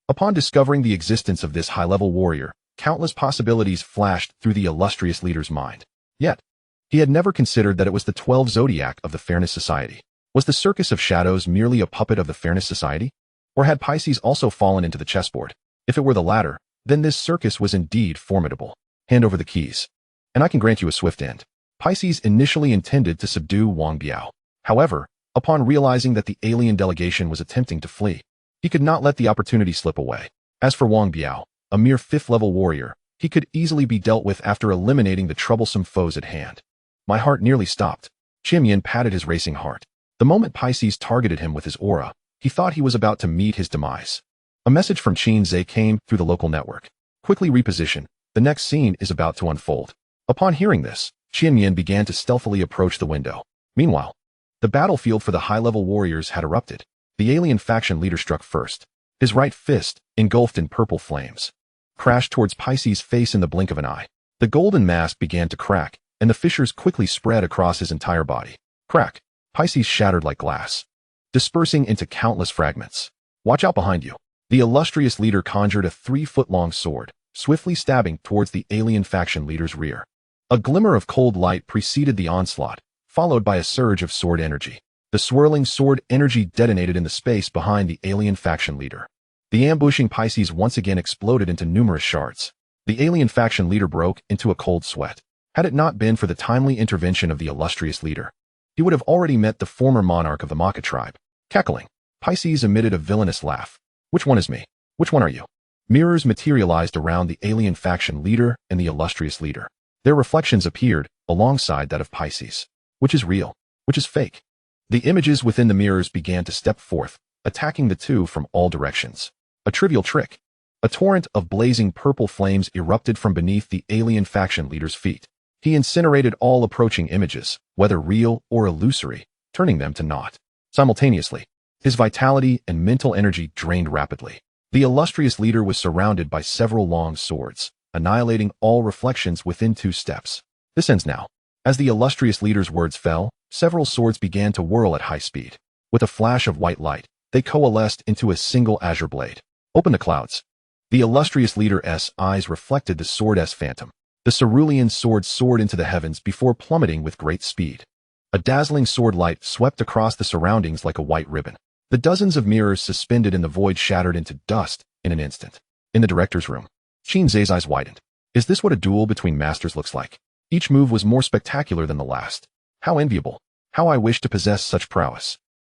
Upon discovering the existence of this high-level warrior, countless possibilities flashed through the illustrious leader's mind. Yet, he had never considered that it was the 12 zodiac of the Fairness Society. Was the Circus of Shadows merely a puppet of the Fairness Society? Or had Pisces also fallen into the chessboard? If it were the latter, then this circus was indeed formidable. Hand over the keys, and I can grant you a swift end. Pisces initially intended to subdue Wang Biao. However, upon realizing that the alien delegation was attempting to flee, he could not let the opportunity slip away. As for Wang Biao, a mere 5th-level warrior, he could easily be dealt with after eliminating the troublesome foes at hand. My heart nearly stopped. Qin Ze patted his racing heart. The moment Pisces targeted him with his aura, he thought he was about to meet his demise. A message from Qin Ze came through the local network. Quickly reposition. The next scene is about to unfold. Upon hearing this, Qin Ze began to stealthily approach the window. Meanwhile, the battlefield for the high-level warriors had erupted. The alien faction leader struck first. His right fist, engulfed in purple flames, crashed towards Pisces' face in the blink of an eye. The golden mask began to crack, and the fissures quickly spread across his entire body. Crack. Pisces shattered like glass, dispersing into countless fragments. Watch out behind you. The illustrious leader conjured a 3-foot-long sword, swiftly stabbing towards the alien faction leader's rear. A glimmer of cold light preceded the onslaught, followed by a surge of sword energy. The swirling sword energy detonated in the space behind the alien faction leader. The ambushing Pisces once again exploded into numerous shards. The alien faction leader broke into a cold sweat. Had it not been for the timely intervention of the illustrious leader, he would have already met the former monarch of the Maka tribe. Cackling, Pisces emitted a villainous laugh. Which one is me? Which one are you? Mirrors materialized around the alien faction leader and the illustrious leader. Their reflections appeared alongside that of Pisces. Which is real? Which is fake? The images within the mirrors began to step forth, attacking the two from all directions. A trivial trick. A torrent of blazing purple flames erupted from beneath the alien faction leader's feet. He incinerated all approaching images, whether real or illusory, turning them to naught. Simultaneously, his vitality and mental energy drained rapidly. The illustrious leader was surrounded by several long swords, annihilating all reflections within 2 steps. This ends now. As the illustrious leader's words fell, several swords began to whirl at high speed. With a flash of white light, they coalesced into a single azure blade. Open the clouds. The illustrious leader's eyes reflected the sword's phantom. The cerulean sword soared into the heavens before plummeting with great speed. A dazzling sword light swept across the surroundings like a white ribbon. The dozens of mirrors suspended in the void shattered into dust in an instant. In the director's room, Qin Ze's eyes widened. Is this what a duel between masters looks like? Each move was more spectacular than the last. How enviable. How I wish to possess such prowess.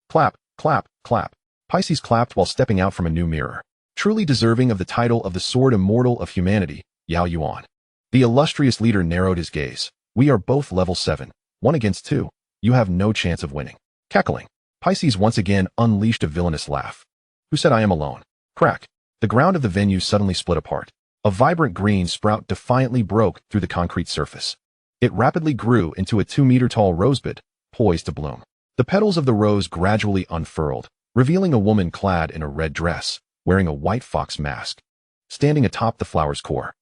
Clap, clap, clap. Pisces clapped while stepping out from a new mirror. Truly deserving of the title of the Sword Immortal of Humanity, Yao Yuan. The illustrious leader narrowed his gaze. We are both level 7, 1 against 2. You have no chance of winning. Cackling, Pisces once again unleashed a villainous laugh. Who said I am alone? Crack. The ground of the venue suddenly split apart. A vibrant green sprout defiantly broke through the concrete surface. It rapidly grew into a 2-meter-tall rosebud, poised to bloom. The petals of the rose gradually unfurled, revealing a woman clad in a red dress, wearing a white fox mask, standing atop the flower's core.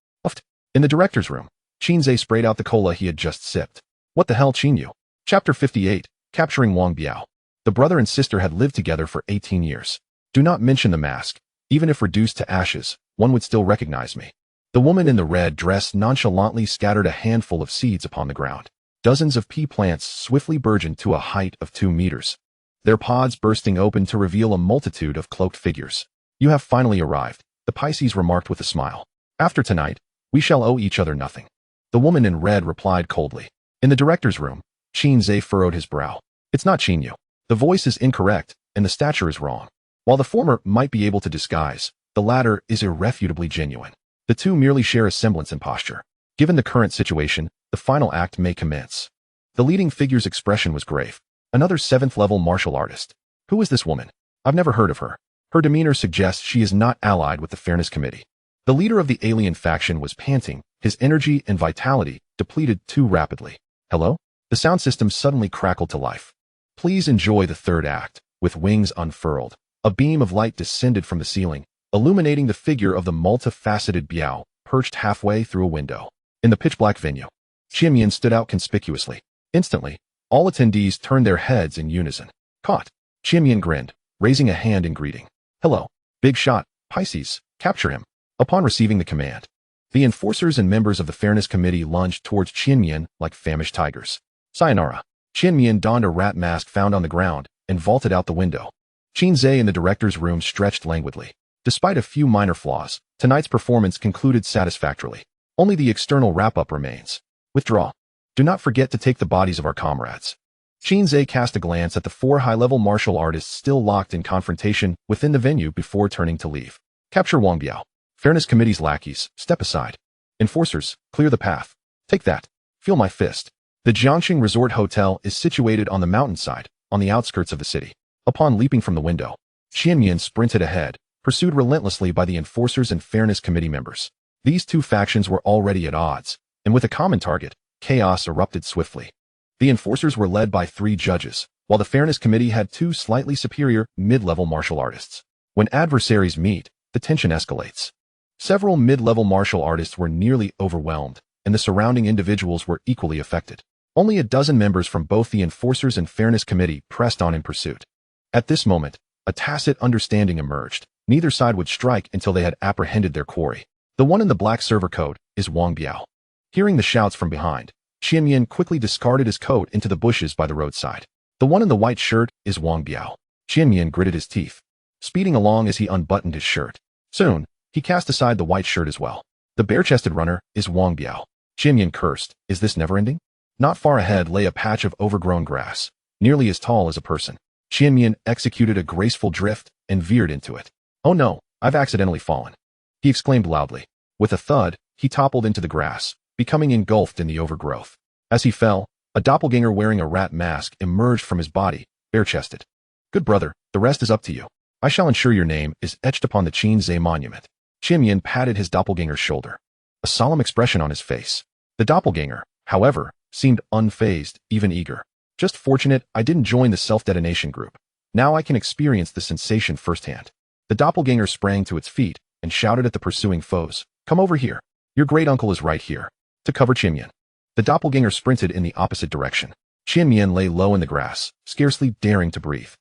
In the director's room, Qin Ze sprayed out the cola he had just sipped. What the hell, Qin Yu? Chapter 58, Capturing Wang Biao. The brother and sister had lived together for 18 years. Do not mention the mask. Even if reduced to ashes, one would still recognize me. The woman in the red dress nonchalantly scattered a handful of seeds upon the ground. Dozens of pea plants swiftly burgeoned to a height of 2 meters, their pods bursting open to reveal a multitude of cloaked figures. You have finally arrived, the Pisces remarked with a smile. After tonight, we shall owe each other nothing. The woman in red replied coldly. In the director's room, Qin Ze furrowed his brow. It's not Qin Yu. The voice is incorrect, and the stature is wrong. While the former might be able to disguise, the latter is irrefutably genuine. The two merely share a semblance in posture. Given the current situation, the final act may commence. The leading figure's expression was grave. Another 7th-level martial artist. Who is this woman? I've never heard of her. Her demeanor suggests she is not allied with the Fairness Committee. The leader of the alien faction was panting, his energy and vitality depleted too rapidly. Hello? The sound system suddenly crackled to life. Please enjoy the third act. With wings unfurled, a beam of light descended from the ceiling, illuminating the figure of the multifaceted Biao, perched halfway through a window. In the pitch-black venue, Qianmian stood out conspicuously. Instantly, all attendees turned their heads in unison. Caught. Qianmian grinned, raising a hand in greeting. Hello. Big shot. Pisces. Capture him. Upon receiving the command, the enforcers and members of the Fairness Committee lunged towards Qianmian like famished tigers. Sayonara. Qianmian donned a rat mask found on the ground and vaulted out the window. Qin Ze in the director's room stretched languidly. Despite a few minor flaws, tonight's performance concluded satisfactorily. Only the external wrap-up remains. Withdraw. Do not forget to take the bodies of our comrades. Qin Ze cast a glance at the 4 high-level martial artists still locked in confrontation within the venue before turning to leave. Capture Wang Biao. Fairness Committee's lackeys, step aside. Enforcers, clear the path. Take that. Feel my fist. The Jiangxing Resort Hotel is situated on the mountainside, on the outskirts of the city. Upon leaping from the window, Qianmian sprinted ahead, pursued relentlessly by the enforcers and Fairness Committee members. These two factions were already at odds, and with a common target, chaos erupted swiftly. The enforcers were led by 3 judges, while the Fairness Committee had 2 slightly superior, mid-level martial artists. When adversaries meet, the tension escalates. Several mid-level martial artists were nearly overwhelmed, and the surrounding individuals were equally affected. Only a dozen members from both the Enforcers and Fairness Committee pressed on in pursuit. At this moment, a tacit understanding emerged. Neither side would strike until they had apprehended their quarry. The one in the black server coat is Wang Biao. Hearing the shouts from behind, Qianmian quickly discarded his coat into the bushes by the roadside. The one in the white shirt is Wang Biao. Qianmian gritted his teeth, speeding along as he unbuttoned his shirt. Soon, he cast aside the white shirt as well. The bare-chested runner is Wang Biao. Qianmian cursed. Is this never-ending? Not far ahead lay a patch of overgrown grass, nearly as tall as a person. Qianmian executed a graceful drift and veered into it. Oh no, I've accidentally fallen. He exclaimed loudly. With a thud, he toppled into the grass, becoming engulfed in the overgrowth. As he fell, a doppelganger wearing a rat mask emerged from his body, bare-chested. Good brother, the rest is up to you. I shall ensure your name is etched upon the Qin Ze monument. Qianmian patted his doppelganger's shoulder, a solemn expression on his face. The doppelganger, however, seemed unfazed, even eager. Just fortunate I didn't join the self-detonation group. Now I can experience the sensation firsthand. The doppelganger sprang to its feet and shouted at the pursuing foes. Come over here. Your great uncle is right here. To cover Qianmian. The doppelganger sprinted in the opposite direction. Qianmian lay low in the grass, scarcely daring to breathe.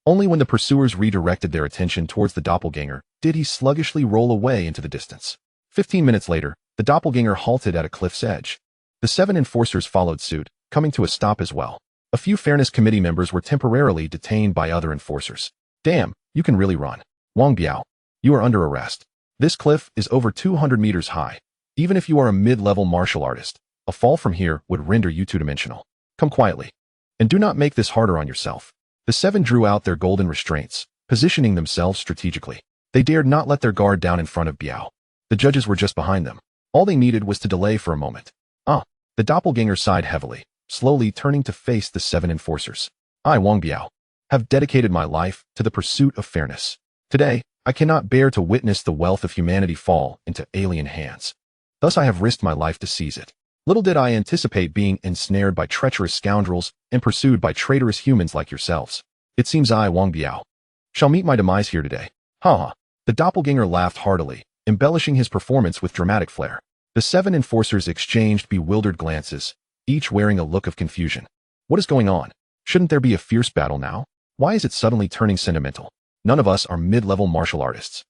Only when the pursuers redirected their attention towards the doppelganger did he sluggishly roll away into the distance. 15 minutes later, the doppelganger halted at a cliff's edge. The 7 enforcers followed suit, coming to a stop as well. A few Fairness Committee members were temporarily detained by other enforcers. Damn, you can really run. Wang Biao, you are under arrest. This cliff is over 200 meters high. Even if you are a mid-level martial artist, a fall from here would render you two-dimensional. Come quietly. And do not make this harder on yourself. The 7 drew out their golden restraints, positioning themselves strategically. They dared not let their guard down in front of Biao. The judges were just behind them. All they needed was to delay for a moment. The doppelganger sighed heavily, slowly turning to face the 7 enforcers. I, Wang Biao, have dedicated my life to the pursuit of fairness. Today, I cannot bear to witness the wealth of humanity fall into alien hands. Thus I have risked my life to seize it. Little did I anticipate being ensnared by treacherous scoundrels and pursued by traitorous humans like yourselves. It seems I, Wang Biao, shall meet my demise here today. Ha ha. The doppelganger laughed heartily, embellishing his performance with dramatic flair. The 7 enforcers exchanged bewildered glances, each wearing a look of confusion. What is going on? Shouldn't there be a fierce battle now? Why is it suddenly turning sentimental? None of us are mid-level martial artists.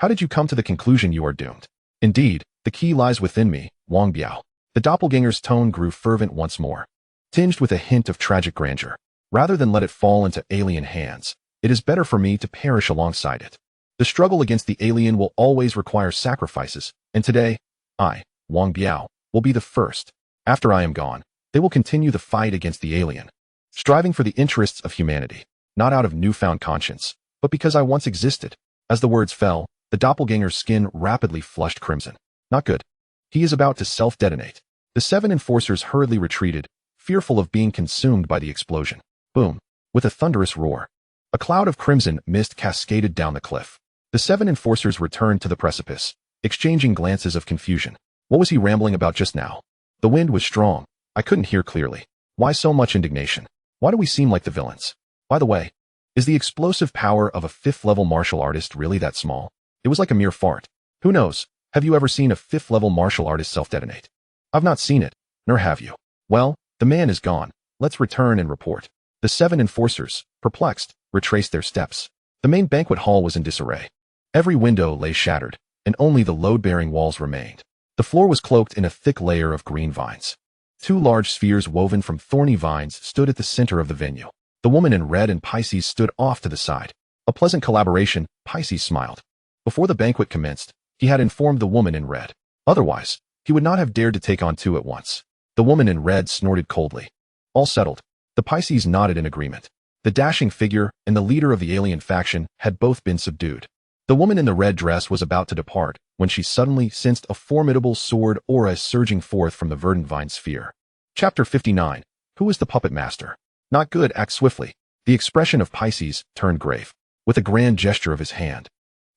How did you come to the conclusion you are doomed? Indeed, the key lies within me, Wang Biao. The doppelganger's tone grew fervent once more, tinged with a hint of tragic grandeur. Rather than let it fall into alien hands, it is better for me to perish alongside it. The struggle against the alien will always require sacrifices, and today, I, Wang Biao, will be the first. After I am gone, they will continue the fight against the alien, striving for the interests of humanity, not out of newfound conscience, but because I once existed. As the words fell, the doppelganger's skin rapidly flushed crimson. Not good. He is about to self-detonate. The 7 enforcers hurriedly retreated, fearful of being consumed by the explosion. Boom. With a thunderous roar, a cloud of crimson mist cascaded down the cliff. The 7 enforcers returned to the precipice, exchanging glances of confusion. What was he rambling about just now? The wind was strong. I couldn't hear clearly. Why so much indignation? Why do we seem like the villains? By the way, is the explosive power of a 5th-level martial artist really that small? It was like a mere fart. Who knows? Have you ever seen a 5th-level martial artist self-detonate? I've not seen it, nor have you. Well, the man is gone. Let's return and report. The 7 enforcers, perplexed, retraced their steps. The main banquet hall was in disarray. Every window lay shattered, and only the load-bearing walls remained. The floor was cloaked in a thick layer of green vines. 2 large spheres woven from thorny vines stood at the center of the venue. The woman in red and Pisces stood off to the side. A pleasant collaboration, Pisces smiled. Before the banquet commenced, he had informed the woman in red. Otherwise, he would not have dared to take on 2 at once. The woman in red snorted coldly. All settled. The Pisces nodded in agreement. The dashing figure and the leader of the alien faction had both been subdued. The woman in the red dress was about to depart when she suddenly sensed a formidable sword aura surging forth from the verdant vine sphere. Chapter 59. Who is the puppet master? Not good, act swiftly. The expression of Pisces turned grave. With a grand gesture of his hand,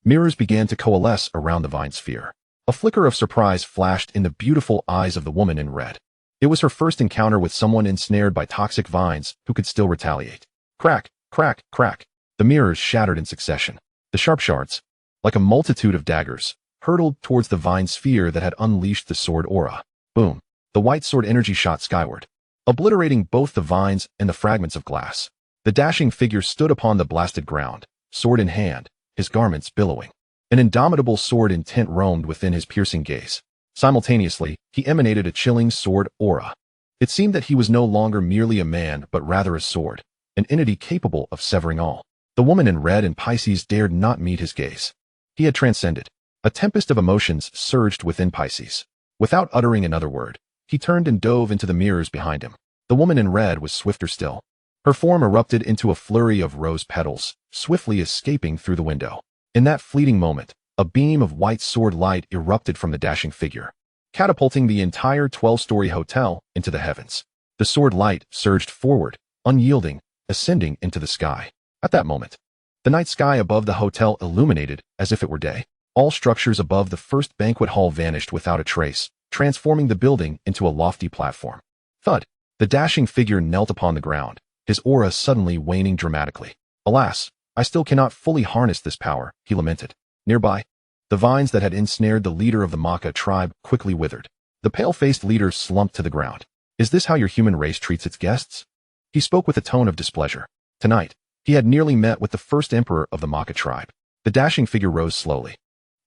mirrors began to coalesce around the vine sphere. A flicker of surprise flashed in the beautiful eyes of the woman in red. It was her first encounter with someone ensnared by toxic vines who could still retaliate. Crack, crack, crack. The mirrors shattered in succession. The sharp shards, like a multitude of daggers, hurtled towards the vine sphere that had unleashed the sword aura. Boom. The white sword energy shot skyward, obliterating both the vines and the fragments of glass. The dashing figure stood upon the blasted ground, sword in hand, his garments billowing. An indomitable sword intent roamed within his piercing gaze. Simultaneously, he emanated a chilling sword aura. It seemed that he was no longer merely a man but rather a sword, an entity capable of severing all. The woman in red and Pisces dared not meet his gaze. He had transcended. A tempest of emotions surged within Pisces. Without uttering another word, he turned and dove into the mirrors behind him. The woman in red was swifter still. Her form erupted into a flurry of rose petals, swiftly escaping through the window. In that fleeting moment, a beam of white sword light erupted from the dashing figure, catapulting the entire 12-story hotel into the heavens. The sword light surged forward, unyielding, ascending into the sky. At that moment, the night sky above the hotel illuminated as if it were day. All structures above the first banquet hall vanished without a trace, transforming the building into a lofty platform. Thud! The dashing figure knelt upon the ground, his aura suddenly waning dramatically. Alas, I still cannot fully harness this power, he lamented. Nearby, the vines that had ensnared the leader of the Maka tribe quickly withered. The pale-faced leader slumped to the ground. Is this how your human race treats its guests? He spoke with a tone of displeasure. Tonight, he had nearly met with the first emperor of the Maka tribe. The dashing figure rose slowly.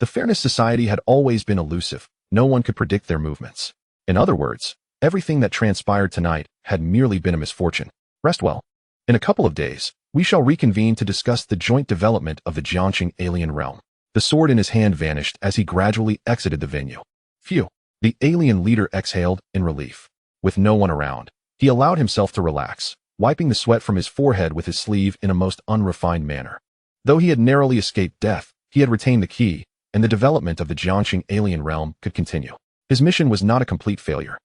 The Fairness Society had always been elusive. No one could predict their movements. In other words, everything that transpired tonight had merely been a misfortune. Rest well. In a couple of days, we shall reconvene to discuss the joint development of the Jiangxing alien realm. The sword in his hand vanished as he gradually exited the venue. Phew. The alien leader exhaled in relief. With no one around, he allowed himself to relax, wiping the sweat from his forehead with his sleeve in a most unrefined manner. Though he had narrowly escaped death, he had retained the key, and the development of the Jiangxing alien realm could continue. His mission was not a complete failure.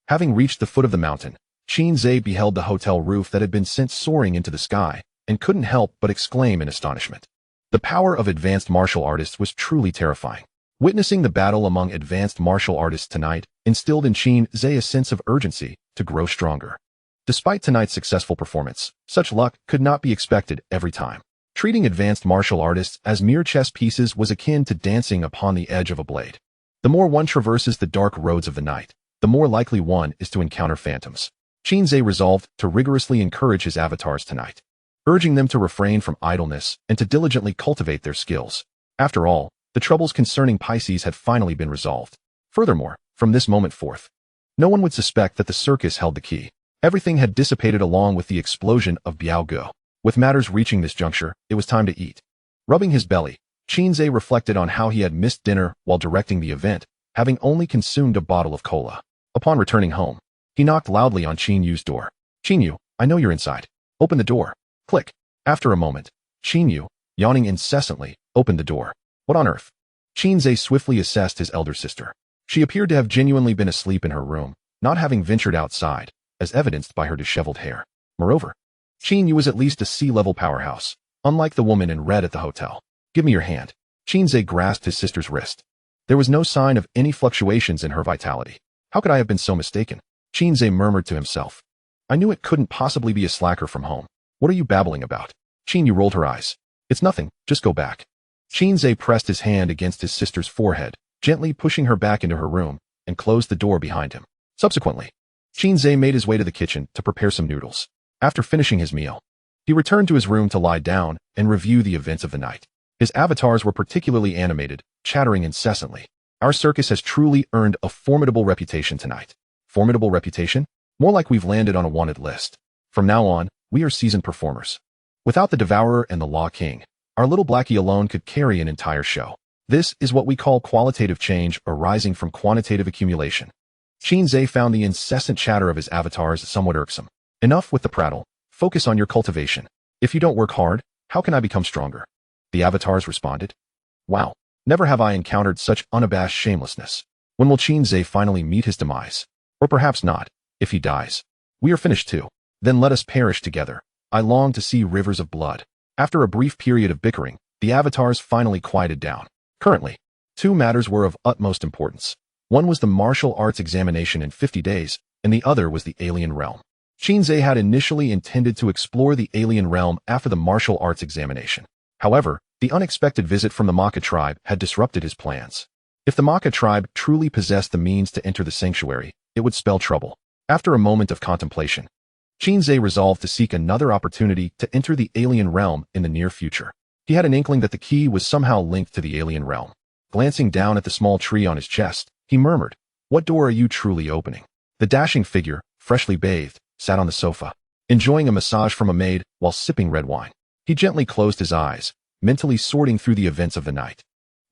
Having reached the foot of the mountain, Qin Ze beheld the hotel roof that had been sent soaring into the sky, and couldn't help but exclaim in astonishment. The power of advanced martial artists was truly terrifying. Witnessing the battle among advanced martial artists tonight instilled in Qin Ze a sense of urgency to grow stronger. Despite tonight's successful performance, such luck could not be expected every time. Treating advanced martial artists as mere chess pieces was akin to dancing upon the edge of a blade. The more one traverses the dark roads of the night, the more likely one is to encounter phantoms. Qin Ze resolved to rigorously encourage his avatars tonight, urging them to refrain from idleness and to diligently cultivate their skills. After all, The troubles concerning Pisces had finally been resolved. Furthermore, from this moment forth, no one would suspect that the circus held the key. Everything had dissipated along with the explosion of Biao. With matters reaching this juncture, it was time to eat. Rubbing his belly, Qin Ze reflected on how he had missed dinner while directing the event, having only consumed a bottle of cola. Upon returning home, he knocked loudly on Qin Yu's door. "Qin Yu, I know you're inside. Open the door." Click. After a moment, Qin Yu, yawning incessantly, opened the door. What on earth? Qin Ze swiftly assessed his elder sister. She appeared to have genuinely been asleep in her room, not having ventured outside, as evidenced by her disheveled hair. Moreover, Qin Yu was at least a sea-level powerhouse, unlike the woman in red at the hotel. "Give me your hand." Qin Ze grasped his sister's wrist. There was no sign of any fluctuations in her vitality. How could I have been so mistaken? Qin Ze murmured to himself. I knew it couldn't possibly be a slacker from home. What are you babbling about? Qin Yu rolled her eyes. It's nothing, just go back. Qin Ze pressed his hand against his sister's forehead, gently pushing her back into her room, and closed the door behind him. Subsequently, Qin Ze made his way to the kitchen to prepare some noodles. After finishing his meal, he returned to his room to lie down and review the events of the night. His avatars were particularly animated, chattering incessantly. Our circus has truly earned a formidable reputation tonight. Formidable reputation? More like we've landed on a wanted list. From now on, we are seasoned performers. Without the Devourer and the Law King, our little Blackie alone could carry an entire show. This is what we call qualitative change arising from quantitative accumulation. Qin Ze found the incessant chatter of his avatars somewhat irksome. Enough with the prattle. Focus on your cultivation. If you don't work hard, how can I become stronger? The avatars responded. Wow, never have I encountered such unabashed shamelessness. When will Qin Ze finally meet his demise? Or perhaps not. If he dies, we are finished too. Then let us perish together. I long to see rivers of blood. After a brief period of bickering, the avatars finally quieted down. Currently, two matters were of utmost importance. One was the martial arts examination in 50 days, and the other was the alien realm. Qin Ze had initially intended to explore the alien realm after the martial arts examination. However, the unexpected visit from the Maka tribe had disrupted his plans. If the Maka tribe truly possessed the means to enter the sanctuary, it would spell trouble. After a moment of contemplation, Qin Ze resolved to seek another opportunity to enter the alien realm in the near future. He had an inkling that the key was somehow linked to the alien realm. Glancing down at the small tree on his chest, he murmured, "What door are you truly opening?" The dashing figure, freshly bathed, sat on the sofa, enjoying a massage from a maid while sipping red wine. He gently closed his eyes, mentally sorting through the events of the night.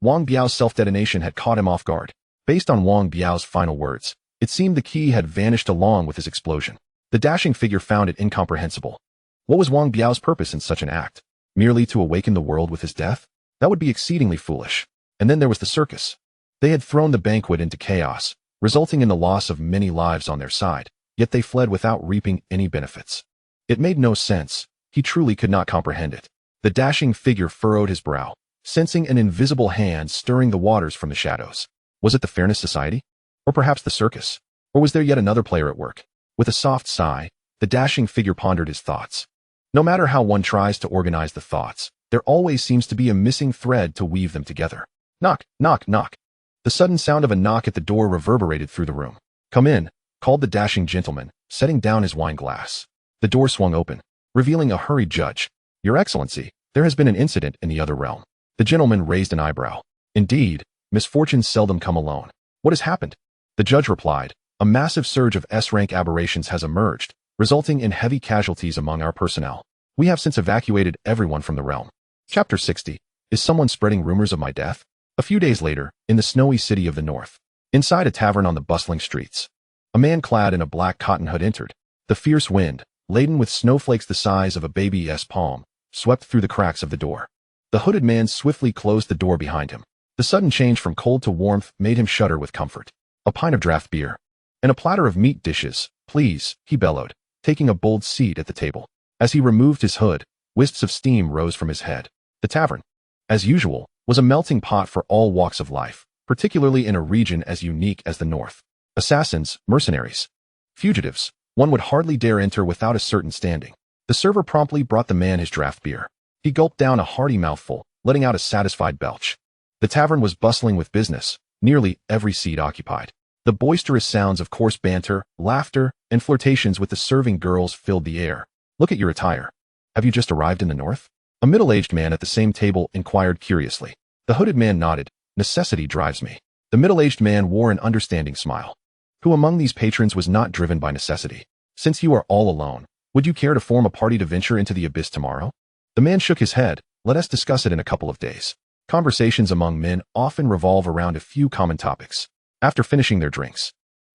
Wang Biao's self-detonation had caught him off guard. Based on Wang Biao's final words, it seemed the key had vanished along with his explosion. The dashing figure found it incomprehensible. What was Wang Biao's purpose in such an act? Merely to awaken the world with his death? That would be exceedingly foolish. And then there was the circus. They had thrown the banquet into chaos, resulting in the loss of many lives on their side, yet they fled without reaping any benefits. It made no sense. He truly could not comprehend it. The dashing figure furrowed his brow, sensing an invisible hand stirring the waters from the shadows. Was it the Fairness Society? Or perhaps the circus? Or was there yet another player at work? With a soft sigh, the dashing figure pondered his thoughts. No matter how one tries to organize the thoughts, there always seems to be a missing thread to weave them together. Knock, knock, knock. The sudden sound of a knock at the door reverberated through the room. Come in, called the dashing gentleman, setting down his wine glass. The door swung open, revealing a hurried judge. Your Excellency, there has been an incident in the other realm. The gentleman raised an eyebrow. Indeed, misfortunes seldom come alone. What has happened? The judge replied, a massive surge of S-rank aberrations has emerged, resulting in heavy casualties among our personnel. We have since evacuated everyone from the realm. Chapter 60. Is someone spreading rumors of my death? A few days later, in the snowy city of the north, inside a tavern on the bustling streets, a man clad in a black cotton hood entered. The fierce wind, laden with snowflakes the size of a baby's palm, swept through the cracks of the door. The hooded man swiftly closed the door behind him. The sudden change from cold to warmth made him shudder with comfort. A pint of draft beer. And a platter of meat dishes, please, he bellowed, taking a bold seat at the table. As he removed his hood, wisps of steam rose from his head. The tavern, as usual, was a melting pot for all walks of life, particularly in a region as unique as the North. Assassins, mercenaries, fugitives, one would hardly dare enter without a certain standing. The server promptly brought the man his draft beer. He gulped down a hearty mouthful, letting out a satisfied belch. The tavern was bustling with business, nearly every seat occupied. The boisterous sounds of coarse banter, laughter, and flirtations with the serving girls filled the air. Look at your attire. Have you just arrived in the north? A middle-aged man at the same table inquired curiously. The hooded man nodded, Necessity drives me. The middle-aged man wore an understanding smile. Who among these patrons was not driven by necessity? Since you are all alone, would you care to form a party to venture into the abyss tomorrow? The man shook his head. Let us discuss it in a couple of days. Conversations among men often revolve around a few common topics. After finishing their drinks,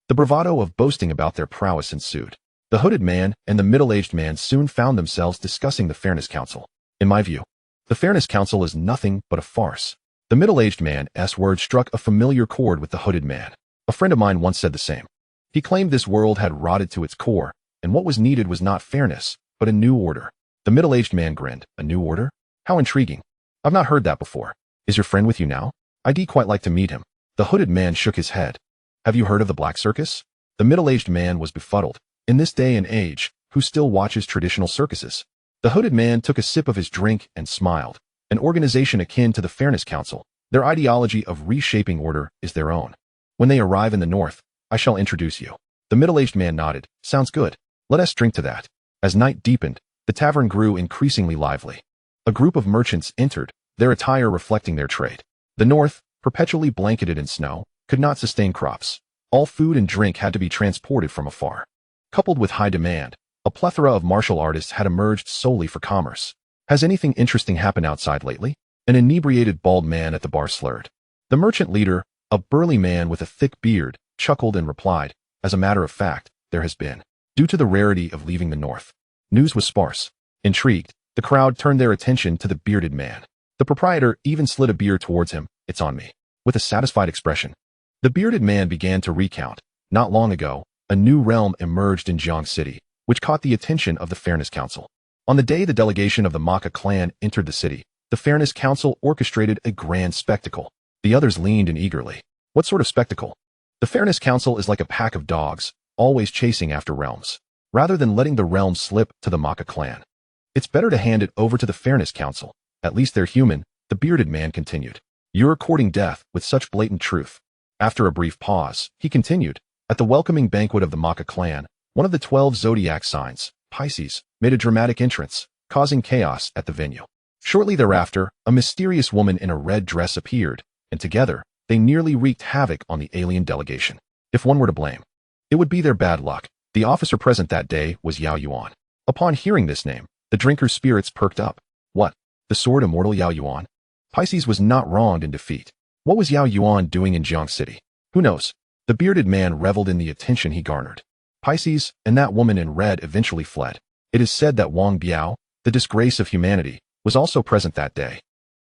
the bravado of boasting about their prowess ensued. The hooded man and the middle-aged man soon found themselves discussing the Fairness Council. In my view, the Fairness Council is nothing but a farce. The middle-aged man's word struck a familiar chord with the hooded man. A friend of mine once said the same. He claimed this world had rotted to its core, and what was needed was not fairness, but a new order. The middle-aged man grinned. A new order? How intriguing. I've not heard that before. Is your friend with you now? I'd quite like to meet him. The hooded man shook his head. Have you heard of the Black Circus? The middle-aged man was befuddled. In this day and age, who still watches traditional circuses? The hooded man took a sip of his drink and smiled. An organization akin to the Fairness Council, their ideology of reshaping order is their own. When they arrive in the north, I shall introduce you. The middle-aged man nodded. Sounds good. Let us drink to that. As night deepened, the tavern grew increasingly lively. A group of merchants entered, their attire reflecting their trade. The north, perpetually blanketed in snow, could not sustain crops. All food and drink had to be transported from afar. Coupled with high demand, a plethora of martial artists had emerged solely for commerce. Has anything interesting happened outside lately? An inebriated bald man at the bar slurred. The merchant leader, a burly man with a thick beard, chuckled and replied, as a matter of fact, there has been. Due to the rarity of leaving the north, news was sparse. Intrigued, the crowd turned their attention to the bearded man. The proprietor even slid a beer towards him. It's on me. With a satisfied expression, the bearded man began to recount. Not long ago, a new realm emerged in Jiang City, which caught the attention of the Fairness Council. On the day the delegation of the Maka clan entered the city, the Fairness Council orchestrated a grand spectacle. The others leaned in eagerly. What sort of spectacle? The Fairness Council is like a pack of dogs, always chasing after realms. Rather than letting the realm slip to the Maka clan, it's better to hand it over to the Fairness Council. At least they're human, the bearded man continued. You're courting death with such blatant truth. After a brief pause, he continued. At the welcoming banquet of the Maka clan, one of the 12 zodiac signs, Pisces, made a dramatic entrance, causing chaos at the venue. Shortly thereafter, a mysterious woman in a red dress appeared, and together, they nearly wreaked havoc on the alien delegation. If one were to blame, it would be their bad luck. The officer present that day was Yao Yuan. Upon hearing this name, the drinker's spirits perked up. What? The sword immortal Yao Yuan? Pisces was not wronged in defeat. What was Yao Yuan doing in Jiang City? Who knows? The bearded man reveled in the attention he garnered. Pisces and that woman in red eventually fled. It is said that Wang Biao, the disgrace of humanity, was also present that day.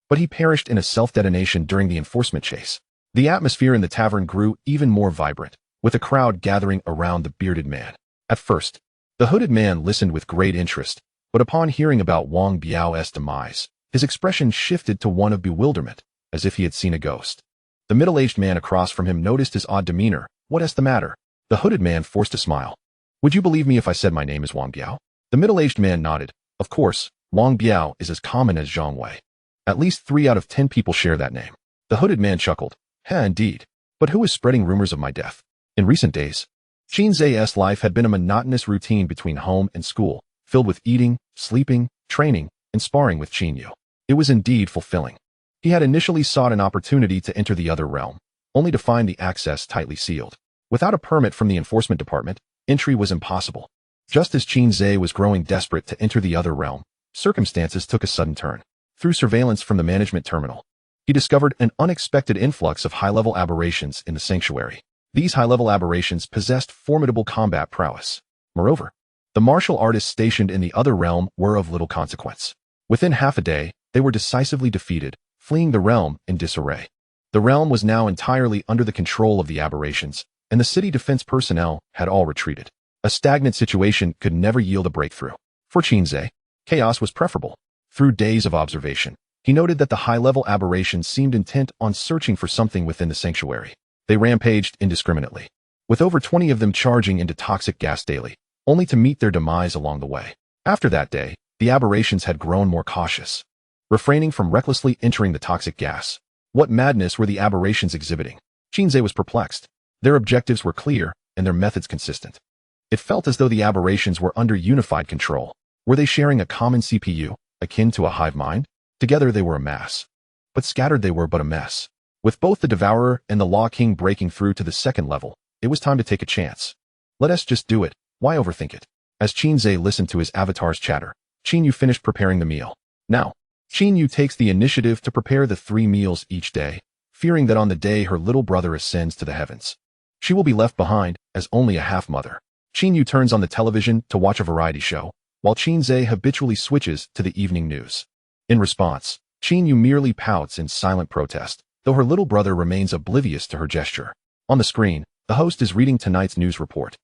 But he perished in a self-detonation during the enforcement chase. The atmosphere in the tavern grew even more vibrant, with a crowd gathering around the bearded man. At first, the hooded man listened with great interest, but upon hearing about Wang Biao's demise, his expression shifted to one of bewilderment, as if he had seen a ghost. The middle-aged man across from him noticed his odd demeanor. What is the matter? The hooded man forced a smile. Would you believe me if I said my name is Wang Biao? The middle-aged man nodded. Of course, Wang Biao is as common as Zhang Wei. At least 3 out of 10 people share that name. The hooded man chuckled. Indeed. But who is spreading rumors of my death? In recent days, Qin Ze's life had been a monotonous routine between home and school, filled with eating, sleeping, training, and sparring with Qin Yu. It was indeed fulfilling. He had initially sought an opportunity to enter the other realm, only to find the access tightly sealed. Without a permit from the enforcement department, entry was impossible. Just as Qin Ze was growing desperate to enter the other realm, circumstances took a sudden turn. Through surveillance from the management terminal, he discovered an unexpected influx of high-level aberrations in the sanctuary. These high-level aberrations possessed formidable combat prowess. Moreover, the martial artists stationed in the other realm were of little consequence. Within half a day, they were decisively defeated, fleeing the realm in disarray. The realm was now entirely under the control of the aberrations, and the city defense personnel had all retreated. A stagnant situation could never yield a breakthrough. For Qin Ze, chaos was preferable. Through days of observation, he noted that the high-level aberrations seemed intent on searching for something within the sanctuary. They rampaged indiscriminately, with over 20 of them charging into toxic gas daily, only to meet their demise along the way. After that day, the aberrations had grown more cautious, refraining from recklessly entering the toxic gas. What madness were the aberrations exhibiting? Qin Ze was perplexed. Their objectives were clear, and their methods consistent. It felt as though the aberrations were under unified control. Were they sharing a common CPU, akin to a hive mind? Together they were a mass. But scattered they were but a mess. With both the Devourer and the Law King breaking through to the second level, it was time to take a chance. Let us just do it. Why overthink it? As Qin Ze listened to his avatar's chatter, Qin Yu finished preparing the meal. Now, Qin Yu takes the initiative to prepare the 3 meals each day, fearing that on the day her little brother ascends to the heavens, she will be left behind as only a half-mother. Qin Yu turns on the television to watch a variety show, while Qin Ze habitually switches to the evening news. In response, Qin Yu merely pouts in silent protest, though her little brother remains oblivious to her gesture. On the screen, the host is reading tonight's news report.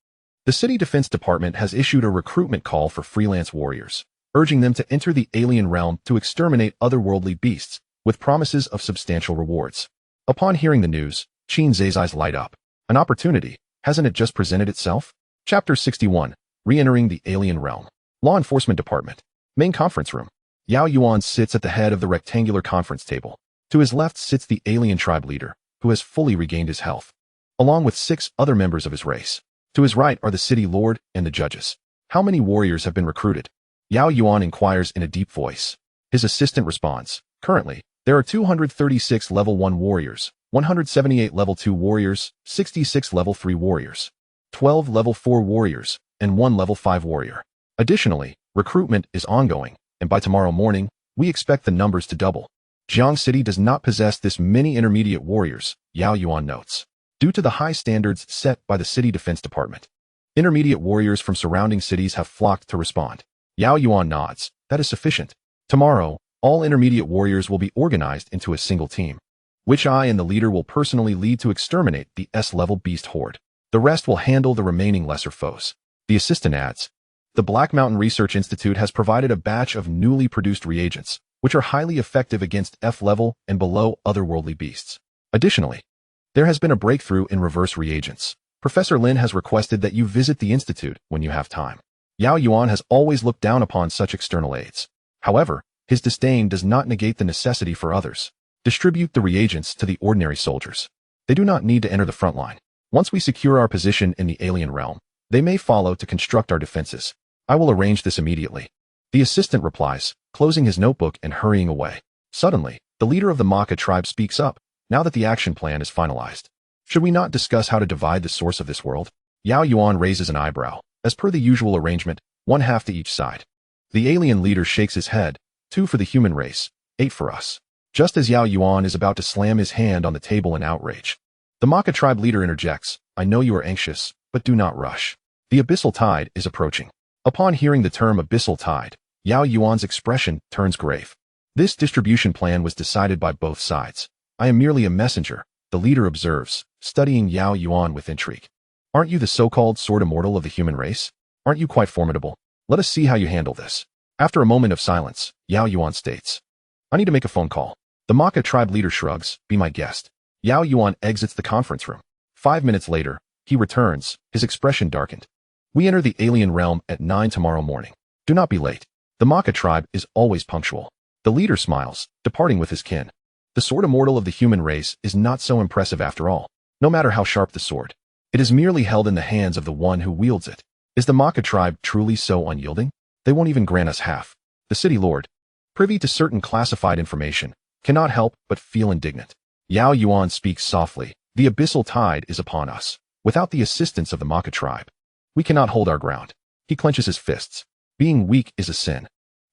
The City Defense Department has issued a recruitment call for freelance warriors, urging them to enter the alien realm to exterminate otherworldly beasts, with promises of substantial rewards. Upon hearing the news, Qin Ze's eyes light up. An opportunity, hasn't it just presented itself? Chapter 61, Re-entering the Alien Realm. Law Enforcement Department. Main conference room. Yao Yuan sits at the head of the rectangular conference table. To his left sits the alien tribe leader, who has fully regained his health, along with 6 other members of his race. To his right are the city lord and the judges. How many warriors have been recruited? Yao Yuan inquires in a deep voice. His assistant responds, currently, there are 236 level 1 warriors, 178 level 2 warriors, 66 level 3 warriors, 12 level 4 warriors, and 1 level 5 warrior. Additionally, recruitment is ongoing, and by tomorrow morning, we expect the numbers to double. Jiang City does not possess this many intermediate warriors, Yao Yuan notes, due to the high standards set by the City Defense Department. Intermediate warriors from surrounding cities have flocked to respond. Yao Yuan nods. That is sufficient. Tomorrow, all intermediate warriors will be organized into a single team, which I and the leader will personally lead to exterminate the S-level beast horde. The rest will handle the remaining lesser foes. The assistant adds, the Black Mountain Research Institute has provided a batch of newly produced reagents, which are highly effective against F-level and below otherworldly beasts. Additionally, there has been a breakthrough in reverse reagents. Professor Lin has requested that you visit the institute when you have time. Yao Yuan has always looked down upon such external aids. However, his disdain does not negate the necessity for others. Distribute the reagents to the ordinary soldiers. They do not need to enter the front line. Once we secure our position in the alien realm, they may follow to construct our defenses. I will arrange this immediately. The assistant replies, closing his notebook and hurrying away. Suddenly, the leader of the Maka tribe speaks up, now that the action plan is finalized. Should we not discuss how to divide the source of this world? Yao Yuan raises an eyebrow. As per the usual arrangement, 1/2 to each side. The alien leader shakes his head, 2 for the human race, 8 for us. Just as Yao Yuan is about to slam his hand on the table in outrage, the Maka tribe leader interjects, I know you are anxious, but do not rush. The abyssal tide is approaching. Upon hearing the term abyssal tide, Yao Yuan's expression turns grave. This distribution plan was decided by both sides. I am merely a messenger, the leader observes, studying Yao Yuan with intrigue. Aren't you the so-called sword immortal of the human race? Aren't you quite formidable? Let us see how you handle this. After a moment of silence, Yao Yuan states, I need to make a phone call. The Maka tribe leader shrugs, be my guest. Yao Yuan exits the conference room. 5 minutes later, he returns, his expression darkened. We enter the alien realm at 9 tomorrow morning. Do not be late. The Maka tribe is always punctual. The leader smiles, departing with his kin. The sword immortal of the human race is not so impressive after all, no matter how sharp the sword. It is merely held in the hands of the one who wields it. Is the Maka tribe truly so unyielding? They won't even grant us half. The city lord, privy to certain classified information, cannot help but feel indignant. Yao Yuan speaks softly. The abyssal tide is upon us. Without the assistance of the Maka tribe, we cannot hold our ground. He clenches his fists. Being weak is a sin.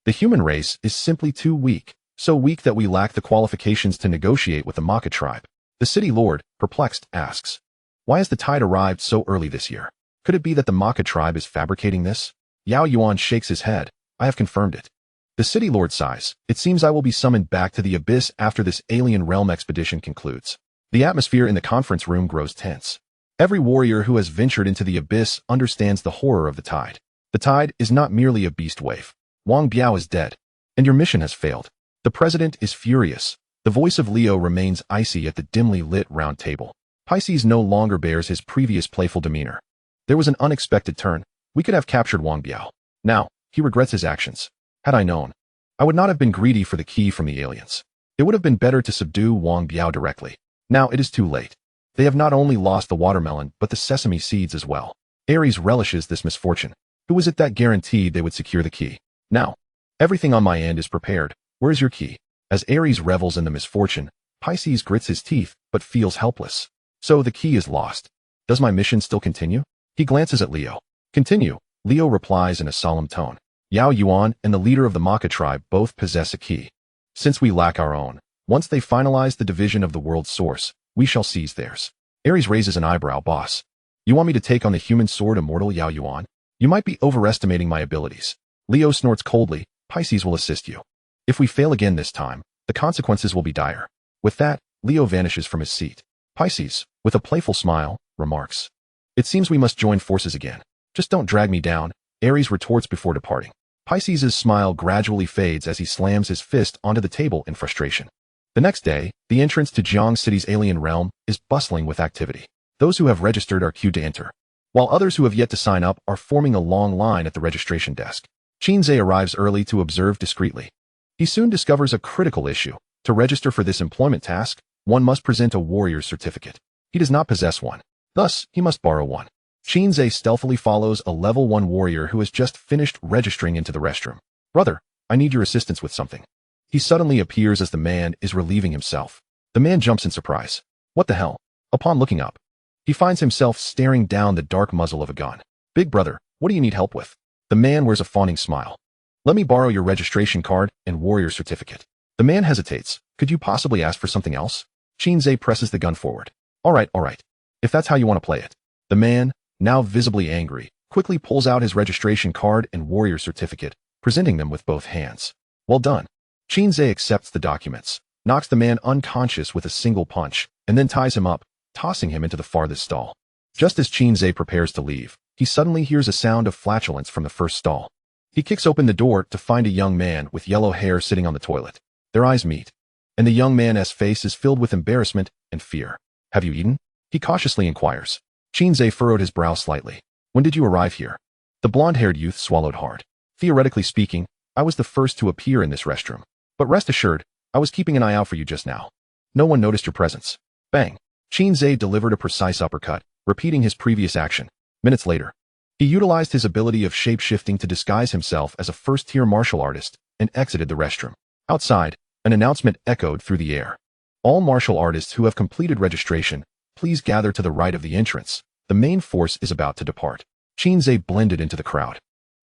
The human race is simply too weak, so weak that we lack the qualifications to negotiate with the Maka tribe. The city lord, perplexed, asks, why has the tide arrived so early this year? Could it be that the Maka tribe is fabricating this? Yao Yuan shakes his head. I have confirmed it. The city lord sighs. It seems I will be summoned back to the abyss after this alien realm expedition concludes. The atmosphere in the conference room grows tense. Every warrior who has ventured into the abyss understands the horror of the tide. The tide is not merely a beast wave. Wang Biao is dead, and your mission has failed. The president is furious. The voice of Leo remains icy at the dimly lit round table. Pisces no longer bears his previous playful demeanor. There was an unexpected turn. We could have captured Wang Biao. Now, he regrets his actions. Had I known, I would not have been greedy for the key from the aliens. It would have been better to subdue Wang Biao directly. Now it is too late. They have not only lost the watermelon, but the sesame seeds as well. Ares relishes this misfortune. Who was it that guaranteed they would secure the key? Now, everything on my end is prepared. Where is your key? As Ares revels in the misfortune, Pisces grits his teeth, but feels helpless. So the key is lost. Does my mission still continue? He glances at Leo. Continue, Leo replies in a solemn tone. Yao Yuan and the leader of the Maka tribe both possess a key. Since we lack our own, once they finalize the division of the world's source, we shall seize theirs. Ares raises an eyebrow. Boss, you want me to take on the human sword immortal Yao Yuan? You might be overestimating my abilities. Leo snorts coldly. Pisces will assist you. If we fail again this time, the consequences will be dire. With that, Leo vanishes from his seat. Pisces, with a playful smile, remarks, it seems we must join forces again. Just don't drag me down, Ares retorts before departing. Pisces' smile gradually fades as he slams his fist onto the table in frustration. The next day, the entrance to Jiang City's alien realm is bustling with activity. Those who have registered are queued to enter, while others who have yet to sign up are forming a long line at the registration desk. Qin Ze arrives early to observe discreetly. He soon discovers a critical issue. To register for this employment task, one must present a warrior's certificate. He does not possess one. Thus, he must borrow one. Qin Ze stealthily follows a level 1 warrior who has just finished registering into the restroom. Brother, I need your assistance with something. He suddenly appears as the man is relieving himself. The man jumps in surprise. What the hell? Upon looking up, he finds himself staring down the dark muzzle of a gun. Big brother, what do you need help with? The man wears a fawning smile. Let me borrow your registration card and warrior certificate. The man hesitates. Could you possibly ask for something else? Qin Ze presses the gun forward. All right. If that's how you want to play it. The man, now visibly angry, quickly pulls out his registration card and warrior certificate, presenting them with both hands. Well done. Qin Ze accepts the documents, knocks the man unconscious with a single punch, and then ties him up, tossing him into the farthest stall. Just as Qin Ze prepares to leave, he suddenly hears a sound of flatulence from the first stall. He kicks open the door to find a young man with yellow hair sitting on the toilet. Their eyes meet, and the young man's face is filled with embarrassment and fear. Have you eaten? He cautiously inquires. Qin Ze furrowed his brow slightly. When did you arrive here? The blonde-haired youth swallowed hard. Theoretically speaking, I was the first to appear in this restroom. But rest assured, I was keeping an eye out for you just now. No one noticed your presence. Bang. Qin Ze delivered a precise uppercut, repeating his previous action. Minutes later, he utilized his ability of shape-shifting to disguise himself as a first-tier martial artist and exited the restroom. Outside, an announcement echoed through the air. All martial artists who have completed registration, please gather to the right of the entrance. The main force is about to depart. Qin Ze blended into the crowd,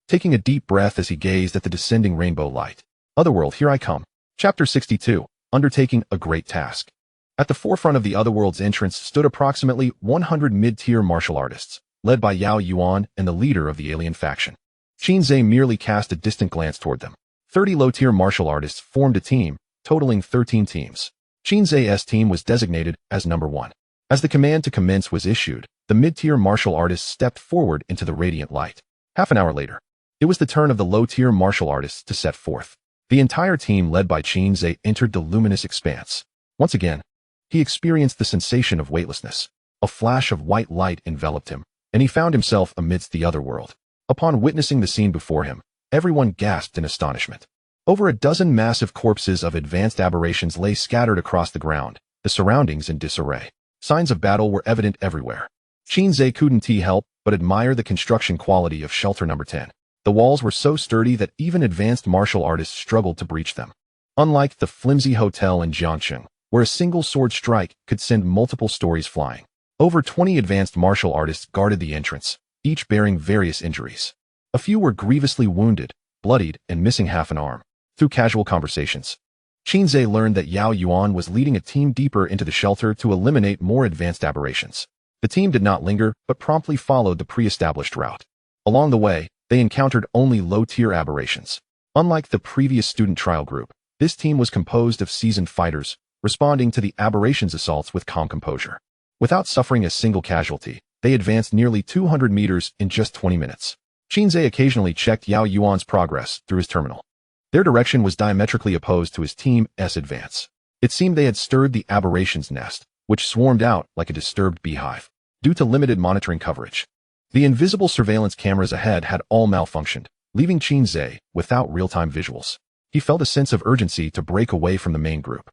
taking a deep breath as he gazed at the descending rainbow light. Otherworld, here I come. Chapter 62, Undertaking a Great Task. At the forefront of the Otherworld's entrance stood approximately 100 mid-tier martial artists, led by Yao Yuan and the leader of the alien faction. Qin Ze merely cast a distant glance toward them. 30 low-tier martial artists formed a team, totaling 13 teams. Qin Ze's team was designated as number 1. As the command to commence was issued, the mid-tier martial artists stepped forward into the radiant light. Half an hour later, it was the turn of the low-tier martial artists to set forth. The entire team led by Qin Ze entered the luminous expanse. Once again, he experienced the sensation of weightlessness. A flash of white light enveloped him, and he found himself amidst the other world. Upon witnessing the scene before him, everyone gasped in astonishment. Over a dozen massive corpses of advanced aberrations lay scattered across the ground, the surroundings in disarray. Signs of battle were evident everywhere. Qin Ze couldn't help but admire the construction quality of shelter number 10. The walls were so sturdy that even advanced martial artists struggled to breach them. Unlike the flimsy hotel in Jiangcheng, where a single sword strike could send multiple stories flying. Over 20 advanced martial artists guarded the entrance, each bearing various injuries. A few were grievously wounded, bloodied, and missing half an arm. Through casual conversations, Qin Ze learned that Yao Yuan was leading a team deeper into the shelter to eliminate more advanced aberrations. The team did not linger, but promptly followed the pre-established route. Along the way, they encountered only low-tier aberrations. Unlike the previous student trial group, this team was composed of seasoned fighters, responding to the aberrations assaults with calm composure. Without suffering a single casualty, they advanced nearly 200 meters in just 20 minutes. Qin Ze occasionally checked Yao Yuan's progress through his terminal. Their direction was diametrically opposed to his team's advance. It seemed they had stirred the aberrations nest, which swarmed out like a disturbed beehive. Due to limited monitoring coverage, the invisible surveillance cameras ahead had all malfunctioned, leaving Qin Ze without real-time visuals. He felt a sense of urgency to break away from the main group.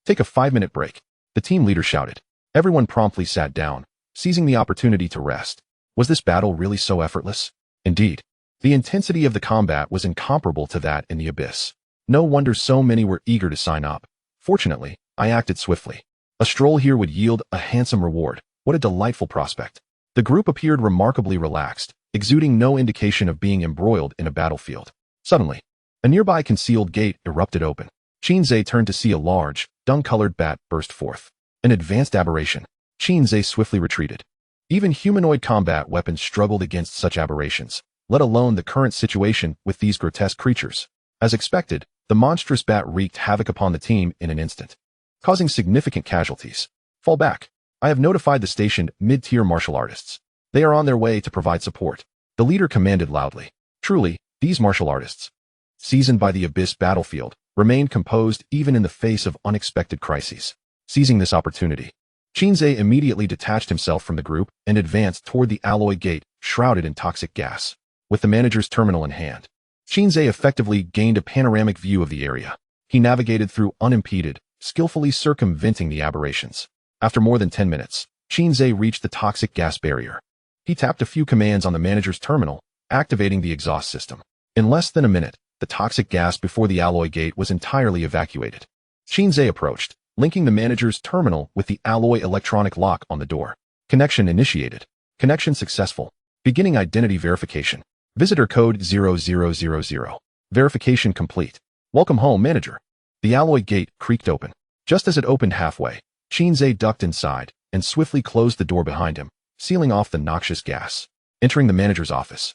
Take a 5-minute break, the team leader shouted. Everyone promptly sat down, seizing the opportunity to rest. Was this battle really so effortless? Indeed. The intensity of the combat was incomparable to that in the abyss. No wonder so many were eager to sign up. Fortunately, I acted swiftly. A stroll here would yield a handsome reward. What a delightful prospect. The group appeared remarkably relaxed, exuding no indication of being embroiled in a battlefield. Suddenly, a nearby concealed gate erupted open. Qin Ze turned to see a large, dung-colored bat burst forth. An advanced aberration. Qin Ze swiftly retreated. Even humanoid combat weapons struggled against such aberrations, let alone the current situation with these grotesque creatures. As expected, the monstrous bat wreaked havoc upon the team in an instant, causing significant casualties. Fall back. I have notified the stationed mid-tier martial artists. They are on their way to provide support. The leader commanded loudly. Truly, these martial artists, seasoned by the Abyss battlefield, remained composed even in the face of unexpected crises. Seizing this opportunity, Qin Ze immediately detached himself from the group and advanced toward the alloy gate, shrouded in toxic gas. With the manager's terminal in hand, Qin Ze effectively gained a panoramic view of the area. He navigated through unimpeded, skillfully circumventing the aberrations. After more than 10 minutes, Qin Ze reached the toxic gas barrier. He tapped a few commands on the manager's terminal, activating the exhaust system. In less than a minute, the toxic gas before the alloy gate was entirely evacuated. Qin Ze approached, linking the manager's terminal with the alloy electronic lock on the door. Connection initiated. Connection successful. Beginning identity verification. Visitor code 0000. Verification complete. Welcome home, manager. The alloy gate creaked open. Just as it opened halfway, Qin Ze ducked inside and swiftly closed the door behind him, sealing off the noxious gas. Entering the manager's office,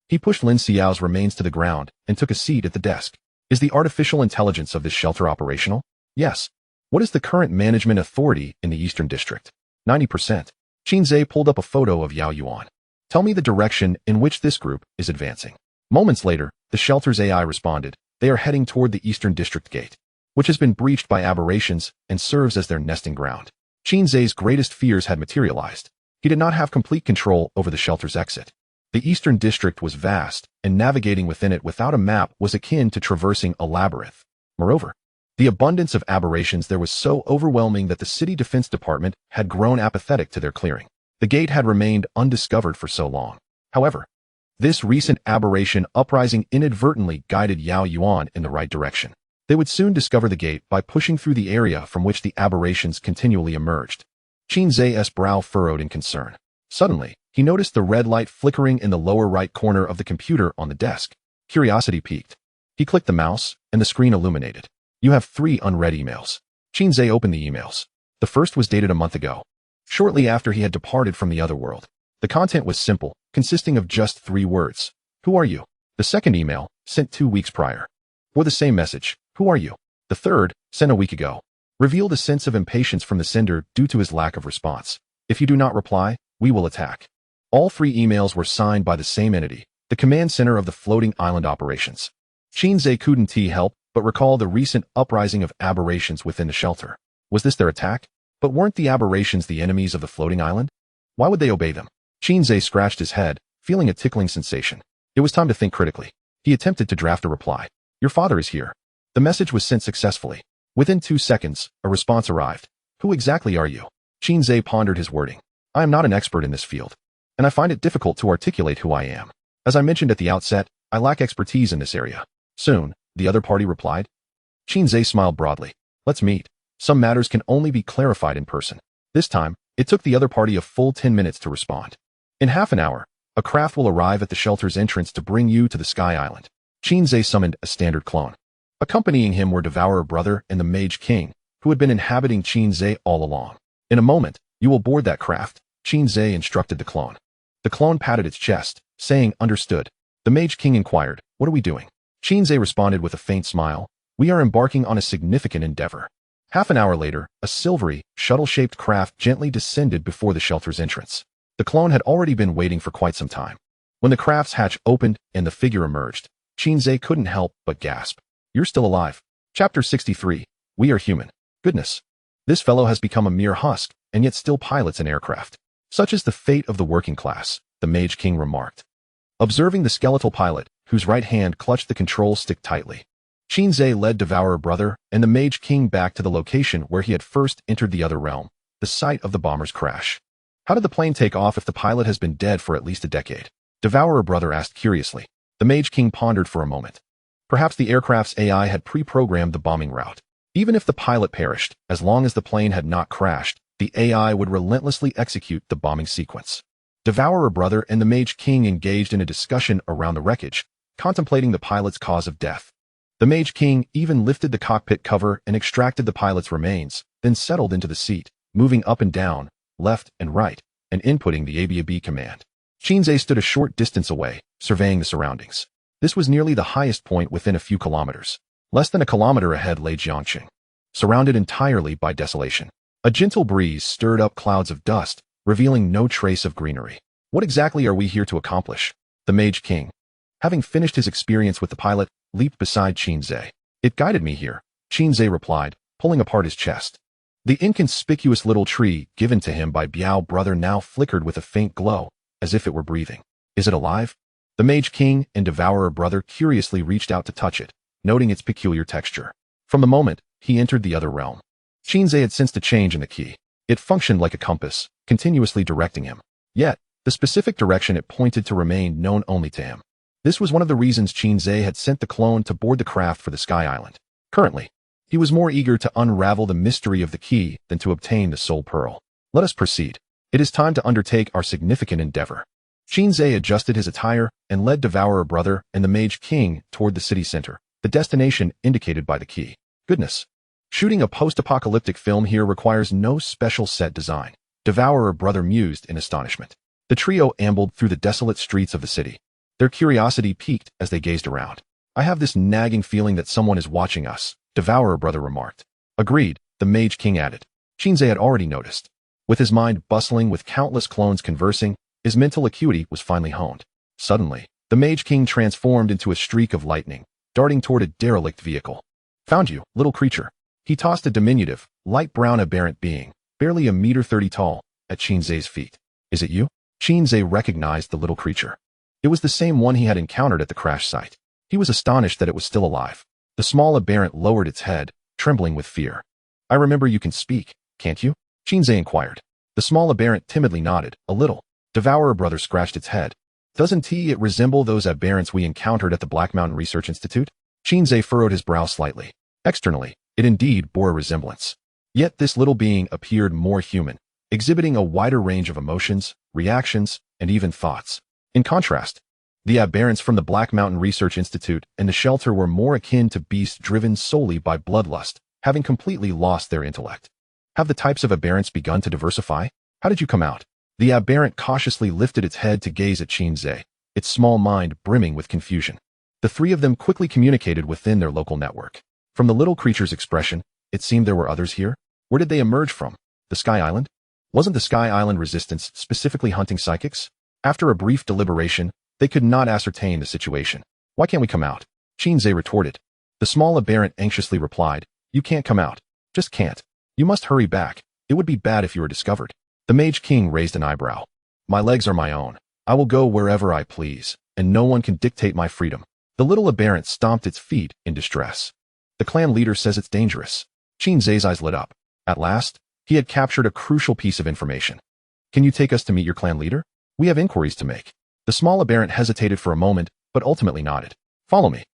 he pushed Lin Xiao's remains to the ground and took a seat at the desk. Is the artificial intelligence of this shelter operational? Yes. What is the current management authority in the Eastern District? 90%. Qin Ze pulled up a photo of Yao Yuan. Tell me the direction in which this group is advancing. Moments later, the shelter's AI responded. They are heading toward the Eastern District gate, which has been breached by aberrations and serves as their nesting ground. Qin Ze's greatest fears had materialized. He did not have complete control over the shelter's exit. The Eastern District was vast, and navigating within it without a map was akin to traversing a labyrinth. Moreover, the abundance of aberrations there was so overwhelming that the city defense department had grown apathetic to their clearing. The gate had remained undiscovered for so long. However, this recent aberration uprising inadvertently guided Yao Yuan in the right direction. They would soon discover the gate by pushing through the area from which the aberrations continually emerged. Qin Ze's brow furrowed in concern. Suddenly, he noticed the red light flickering in the lower right corner of the computer on the desk. Curiosity piqued. He clicked the mouse, and the screen illuminated. You have 3 unread emails. Qin Ze opened the emails. The first was dated a month ago, shortly after he had departed from the other world. The content was simple, consisting of just 3 words. Who are you? The second email, sent 2 weeks prior, bore the same message. Who are you? The third, sent a week ago, revealed a sense of impatience from the sender due to his lack of response. If you do not reply, we will attack. All 3 emails were signed by the same entity, the command center of the floating island operations. Qin Ze couldn't help but recall the recent uprising of aberrations within the shelter. Was this their attack? But weren't the aberrations the enemies of the floating island? Why would they obey them? Qin Ze scratched his head, feeling a tickling sensation. It was time to think critically. He attempted to draft a reply. Your father is here. The message was sent successfully. Within 2 seconds, a response arrived. Who exactly are you? Qin Ze pondered his wording. I am not an expert in this field, and I find it difficult to articulate who I am. As I mentioned at the outset, I lack expertise in this area. Soon, the other party replied. Qin Ze smiled broadly. Let's meet. Some matters can only be clarified in person. This time, it took the other party a full 10 minutes to respond. In half an hour, a craft will arrive at the shelter's entrance to bring you to the Sky Island. Qin Ze summoned a standard clone. Accompanying him were Devourer Brother and the Mage King, who had been inhabiting Qin Ze all along. In a moment, you will board that craft, Qin Ze instructed the clone. The clone patted its chest, saying, understood. The Mage King inquired, what are we doing? Qin Ze responded with a faint smile, we are embarking on a significant endeavor. Half an hour later, a silvery, shuttle-shaped craft gently descended before the shelter's entrance. The clone had already been waiting for quite some time. When the craft's hatch opened and the figure emerged, Qin Ze couldn't help but gasp. You're still alive. Chapter 63. We are human. Goodness. This fellow has become a mere husk, and yet still pilots an aircraft. Such is the fate of the working class, the Mage King remarked, observing the skeletal pilot, whose right hand clutched the control stick tightly. Qin Ze led Devourer Brother and the Mage King back to the location where he had first entered the other realm, the site of the bomber's crash. How did the plane take off if the pilot has been dead for at least a decade? Devourer Brother asked curiously. The Mage King pondered for a moment. Perhaps the aircraft's AI had pre-programmed the bombing route. Even if the pilot perished, as long as the plane had not crashed, the AI would relentlessly execute the bombing sequence. Devourer Brother and the Mage King engaged in a discussion around the wreckage, contemplating the pilot's cause of death. The Mage King even lifted the cockpit cover and extracted the pilot's remains, then settled into the seat, moving up and down, left and right, and inputting the ABAB command. Qin Ze stood a short distance away, surveying the surroundings. This was nearly the highest point within a few kilometers. Less than a kilometer ahead lay Jiangqing, surrounded entirely by desolation. A gentle breeze stirred up clouds of dust, revealing no trace of greenery. What exactly are we here to accomplish? The Mage King, having finished his experience with the pilot, leaped beside Qin Ze. It guided me here, Qin Ze replied, pulling apart his chest. The inconspicuous little tree given to him by Biao Brother now flickered with a faint glow, as if it were breathing. Is it alive? The Mage King and Devourer Brother curiously reached out to touch it, noting its peculiar texture. From the moment he entered the other realm, Qin Ze had sensed a change in the key. It functioned like a compass, continuously directing him. Yet, the specific direction it pointed to remained known only to him. This was one of the reasons Qin Ze had sent the clone to board the craft for the Sky Island. Currently, he was more eager to unravel the mystery of the key than to obtain the Soul Pearl. Let us proceed. It is time to undertake our significant endeavor. Qin Ze adjusted his attire and led Devourer Brother and the Mage King toward the city center, the destination indicated by the key. Goodness. Shooting a post-apocalyptic film here requires no special set design, Devourer Brother mused in astonishment. The trio ambled through the desolate streets of the city. Their curiosity piqued as they gazed around. I have this nagging feeling that someone is watching us, Devourer Brother remarked. Agreed, the Mage King added. Qin Ze had already noticed. With his mind bustling with countless clones conversing, his mental acuity was finally honed. Suddenly, the Mage King transformed into a streak of lightning, darting toward a derelict vehicle. Found you, little creature. He tossed a diminutive, light brown aberrant being, barely 1.30 meters tall, at Qin Ze's feet. Is it you? Qin Ze recognized the little creature. It was the same one he had encountered at the crash site. He was astonished that it was still alive. The small aberrant lowered its head, trembling with fear. I remember you can speak, can't you? Qin Ze inquired. The small aberrant timidly nodded, a little. Devourer Brother scratched its head. Doesn't it resemble those aberrants we encountered at the Black Mountain Research Institute? Qin Ze furrowed his brow slightly. Externally, it indeed bore a resemblance. Yet this little being appeared more human, exhibiting a wider range of emotions, reactions, and even thoughts. In contrast, the aberrants from the Black Mountain Research Institute and the shelter were more akin to beasts driven solely by bloodlust, having completely lost their intellect. Have the types of aberrants begun to diversify? How did you come out? The aberrant cautiously lifted its head to gaze at Qin Ze, its small mind brimming with confusion. The three of them quickly communicated within their local network. From the little creature's expression, it seemed there were others here. Where did they emerge from? The Sky Island? Wasn't the Sky Island resistance specifically hunting psychics? After a brief deliberation, they could not ascertain the situation. Why can't we come out? Qin Ze retorted. The small aberrant anxiously replied, you can't come out. Just can't. You must hurry back. It would be bad if you were discovered. The Mage King raised an eyebrow. My legs are my own. I will go wherever I please, and no one can dictate my freedom. The little aberrant stomped its feet in distress. The clan leader says it's dangerous. Qin Ze's eyes lit up. At last, he had captured a crucial piece of information. Can you take us to meet your clan leader? We have inquiries to make. The small aberrant hesitated for a moment, but ultimately nodded. Follow me.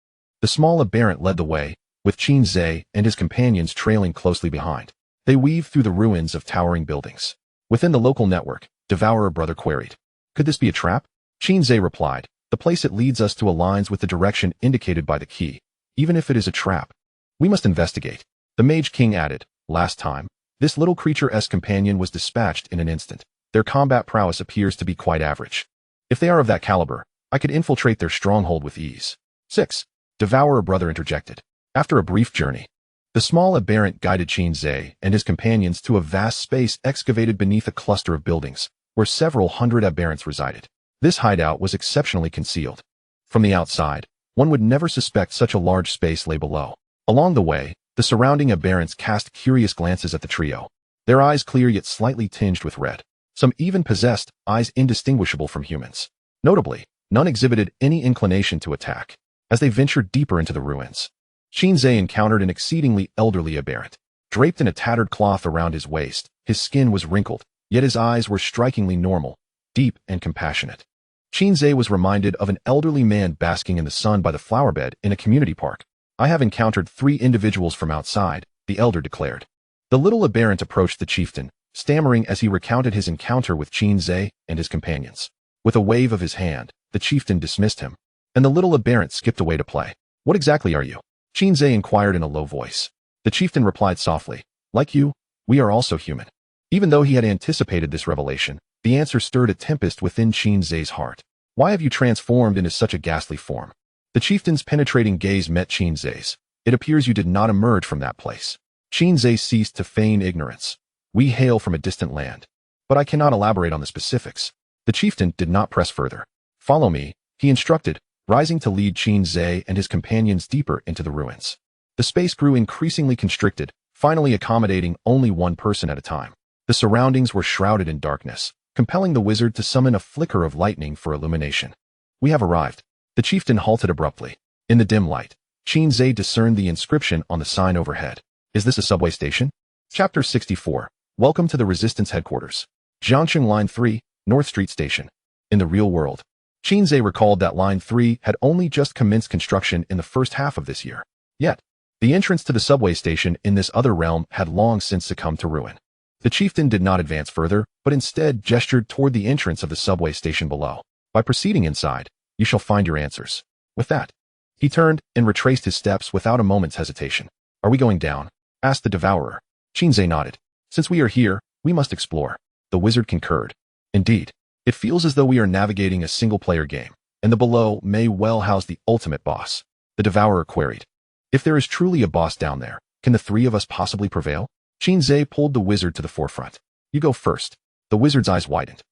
The small aberrant led the way, with Qin Ze and his companions trailing closely behind. They weaved through the ruins of towering buildings. Within the local network, Devourer Brother queried. Could this be a trap? Qin Ze replied. The place it leads us to aligns with the direction indicated by the key. Even if it is a trap, we must investigate. The Mage King added. Last time, this little creature's companion was dispatched in an instant. Their combat prowess appears to be quite average. If they are of that caliber, I could infiltrate their stronghold with ease. 6. Devourer Brother interjected. After a brief journey, the small aberrant guided Qin Ze and his companions to a vast space excavated beneath a cluster of buildings, where several hundred aberrants resided. This hideout was exceptionally concealed. From the outside, one would never suspect such a large space lay below. Along the way, the surrounding aberrants cast curious glances at the trio, their eyes clear yet slightly tinged with red. Some even possessed eyes indistinguishable from humans. Notably, none exhibited any inclination to attack. As they ventured deeper into the ruins, Qin Ze encountered an exceedingly elderly aberrant. Draped in a tattered cloth around his waist, his skin was wrinkled, yet his eyes were strikingly normal, deep and compassionate. Qin Ze was reminded of an elderly man basking in the sun by the flowerbed in a community park. I have encountered 3 individuals from outside, the elder declared. The little aberrant approached the chieftain, stammering as he recounted his encounter with Qin Ze and his companions. With a wave of his hand, the chieftain dismissed him, and the little aberrant skipped away to play. What exactly are you? Qin Ze inquired in a low voice. The chieftain replied softly, like you, we are also human. Even though he had anticipated this revelation, the answer stirred a tempest within Qin Ze's heart. Why have you transformed into such a ghastly form? The chieftain's penetrating gaze met Qin Ze's. It appears you did not emerge from that place. Qin Ze ceased to feign ignorance. We hail from a distant land, but I cannot elaborate on the specifics. The chieftain did not press further. Follow me, he instructed, rising to lead Qin Ze and his companions deeper into the ruins. The space grew increasingly constricted, finally accommodating only one person at a time. The surroundings were shrouded in darkness, compelling the wizard to summon a flicker of lightning for illumination. We have arrived. The chieftain halted abruptly. In the dim light, Qin Ze discerned the inscription on the sign overhead. Is this a subway station? Chapter 64. Welcome to the Resistance Headquarters. Jiangcheng Line 3, North Street Station. In the real world, Qin Ze recalled that Line 3 had only just commenced construction in the first half of this year. Yet, the entrance to the subway station in this other realm had long since succumbed to ruin. The chieftain did not advance further, but instead gestured toward the entrance of the subway station below. By proceeding inside, you shall find your answers. With that, he turned and retraced his steps without a moment's hesitation. Are we going down? Asked the devourer. Qin Ze nodded. Since we are here, we must explore. The wizard concurred. Indeed, it feels as though we are navigating a single-player game, and the below may well house the ultimate boss. The devourer queried. If there is truly a boss down there, can the three of us possibly prevail? Qin Ze pulled the wizard to the forefront. You go first. The wizard's eyes widened.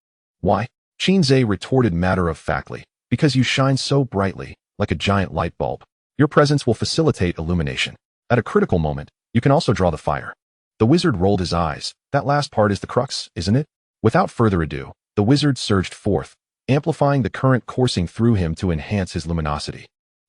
Why? Qin Ze retorted matter-of-factly. Because you shine so brightly, like a giant light bulb. Your presence will facilitate illumination. At a critical moment, you can also draw the fire. The wizard rolled his eyes. That last part is the crux, isn't it? Without further ado, the wizard surged forth, amplifying the current coursing through him to enhance his luminosity,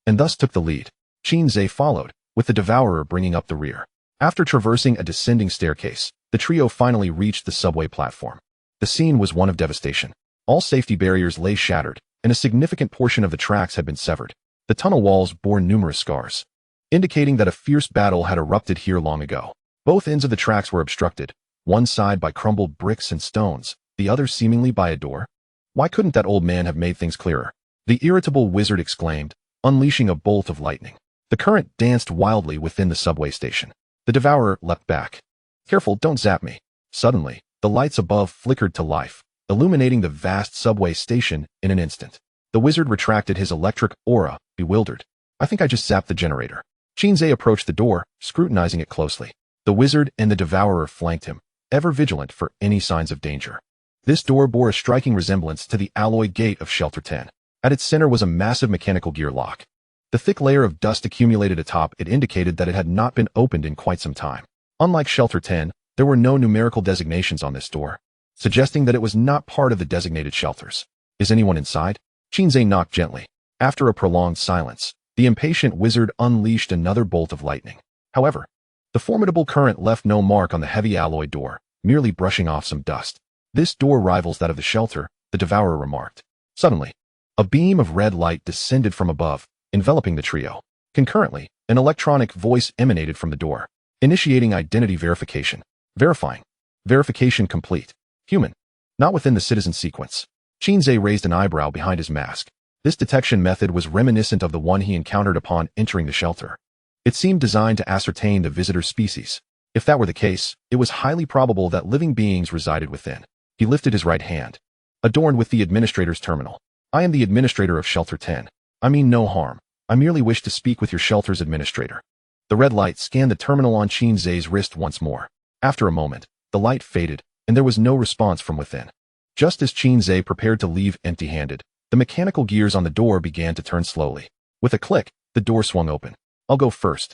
and thus took the lead. Qin Ze followed, with the devourer bringing up the rear. After traversing a descending staircase, the trio finally reached the subway platform. The scene was one of devastation. All safety barriers lay shattered, and a significant portion of the tracks had been severed. The tunnel walls bore numerous scars, indicating that a fierce battle had erupted here long ago. Both ends of the tracks were obstructed, one side by crumbled bricks and stones, the other seemingly by a door. Why couldn't that old man have made things clearer? The irritable wizard exclaimed, unleashing a bolt of lightning. The current danced wildly within the subway station. The devourer leapt back. Careful, don't zap me. Suddenly, the lights above flickered to life, illuminating the vast subway station in an instant. The wizard retracted his electric aura, bewildered. I think I just zapped the generator. Qin Ze approached the door, scrutinizing it closely. The wizard and the devourer flanked him, ever vigilant for any signs of danger. This door bore a striking resemblance to the alloy gate of Shelter 10. At its center was a massive mechanical gear lock. The thick layer of dust accumulated atop it indicated that it had not been opened in quite some time. Unlike Shelter 10, there were no numerical designations on this door, suggesting that it was not part of the designated shelters. Is anyone inside? Qin Ze knocked gently. After a prolonged silence, the impatient wizard unleashed another bolt of lightning. However, the formidable current left no mark on the heavy alloy door, merely brushing off some dust. This door rivals that of the shelter, the devourer remarked. Suddenly, a beam of red light descended from above, enveloping the trio. Concurrently, an electronic voice emanated from the door, initiating identity verification. Verifying. Verification complete. Human. Not within the citizen sequence. Qin Ze raised an eyebrow behind his mask. This detection method was reminiscent of the one he encountered upon entering the shelter. It seemed designed to ascertain the visitor's species. If that were the case, it was highly probable that living beings resided within. He lifted his right hand, adorned with the administrator's terminal. I am the administrator of Shelter 10. I mean no harm. I merely wish to speak with your shelter's administrator. The red light scanned the terminal on Qin Ze's wrist once more. After a moment, the light faded, and there was no response from within. Just as Qin Ze prepared to leave empty-handed, the mechanical gears on the door began to turn slowly. With a click, the door swung open. I'll go first,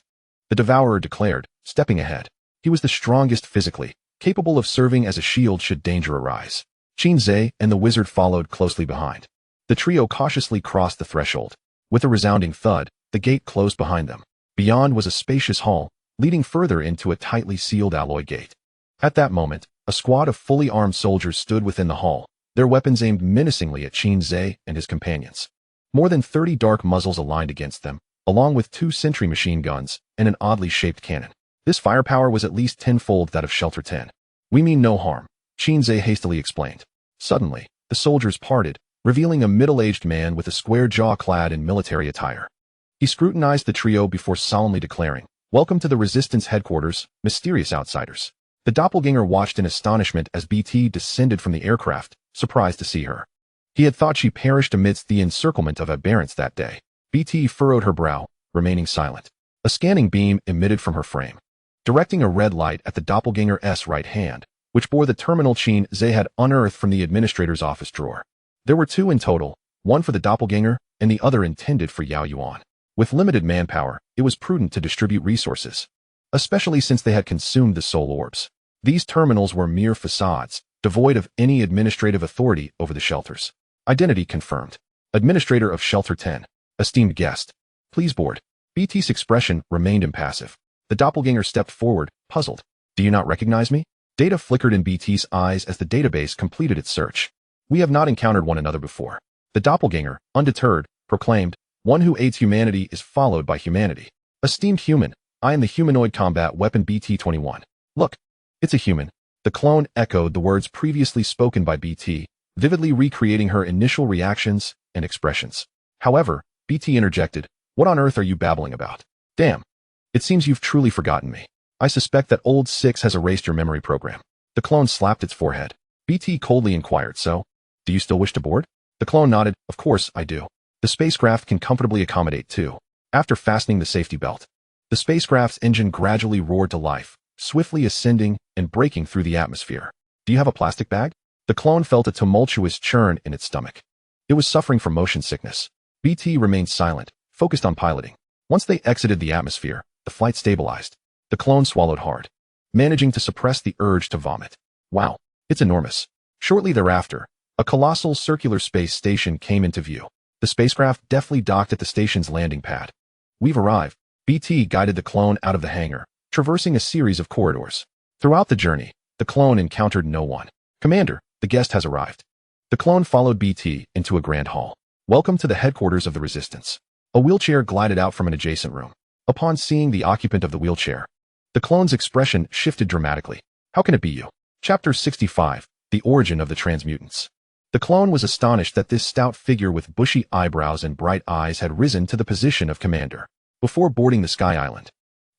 the devourer declared, stepping ahead. He was the strongest physically, capable of serving as a shield should danger arise. Qin Ze and the wizard followed closely behind. The trio cautiously crossed the threshold. With a resounding thud, the gate closed behind them. Beyond was a spacious hall, leading further into a tightly sealed alloy gate. At that moment, a squad of fully armed soldiers stood within the hall, their weapons aimed menacingly at Qin Ze and his companions. More than 30 dark muzzles aligned against them, along with 2 sentry machine guns and an oddly shaped cannon. This firepower was at least tenfold that of Shelter 10. We mean no harm, Qin Ze hastily explained. Suddenly, the soldiers parted, revealing a middle-aged man with a square jaw clad in military attire. He scrutinized the trio before solemnly declaring, "Welcome to the Resistance headquarters, mysterious outsiders." The doppelganger watched in astonishment as BT descended from the aircraft, surprised to see her. He had thought she perished amidst the encirclement of aberrants that day. BT furrowed her brow, remaining silent. A scanning beam emitted from her frame, directing a red light at the doppelganger's right hand, which bore the terminal Qin Ze had unearthed from the administrator's office drawer. There were two in total, one for the doppelganger and the other intended for Yao Yuan. With limited manpower, it was prudent to distribute resources, especially since they had consumed the soul orbs. These terminals were mere facades, devoid of any administrative authority over the shelters. Identity confirmed. Administrator of Shelter 10. Esteemed guest. Please board. BT's expression remained impassive. The doppelganger stepped forward, puzzled. Do you not recognize me? Data flickered in BT's eyes as the database completed its search. We have not encountered one another before. The doppelganger, undeterred, proclaimed, one who aids humanity is followed by humanity. Esteemed human, I am the humanoid combat weapon BT-21. Look, it's a human. The clone echoed the words previously spoken by BT, vividly recreating her initial reactions and expressions. However, BT interjected, what on earth are you babbling about? Damn. It seems you've truly forgotten me. I suspect that old 6 has erased your memory program. The clone slapped its forehead. BT coldly inquired, so, do you still wish to board? The clone nodded, of course I do. The spacecraft can comfortably accommodate two. After fastening the safety belt, the spacecraft's engine gradually roared to life, swiftly ascending and breaking through the atmosphere. Do you have a plastic bag? The clone felt a tumultuous churn in its stomach. It was suffering from motion sickness. BT remained silent, focused on piloting. Once they exited the atmosphere, the flight stabilized. The clone swallowed hard, managing to suppress the urge to vomit. Wow, it's enormous. Shortly thereafter, a colossal circular space station came into view. The spacecraft deftly docked at the station's landing pad. We've arrived. BT guided the clone out of the hangar, traversing a series of corridors. Throughout the journey, the clone encountered no one. Commander, the guest has arrived. The clone followed BT into a grand hall. Welcome to the headquarters of the Resistance. A wheelchair glided out from an adjacent room. Upon seeing the occupant of the wheelchair, the clone's expression shifted dramatically. How can it be you? Chapter 65, The Origin of the Transmutants. The clone was astonished that this stout figure with bushy eyebrows and bright eyes had risen to the position of commander. Before boarding the Sky Island,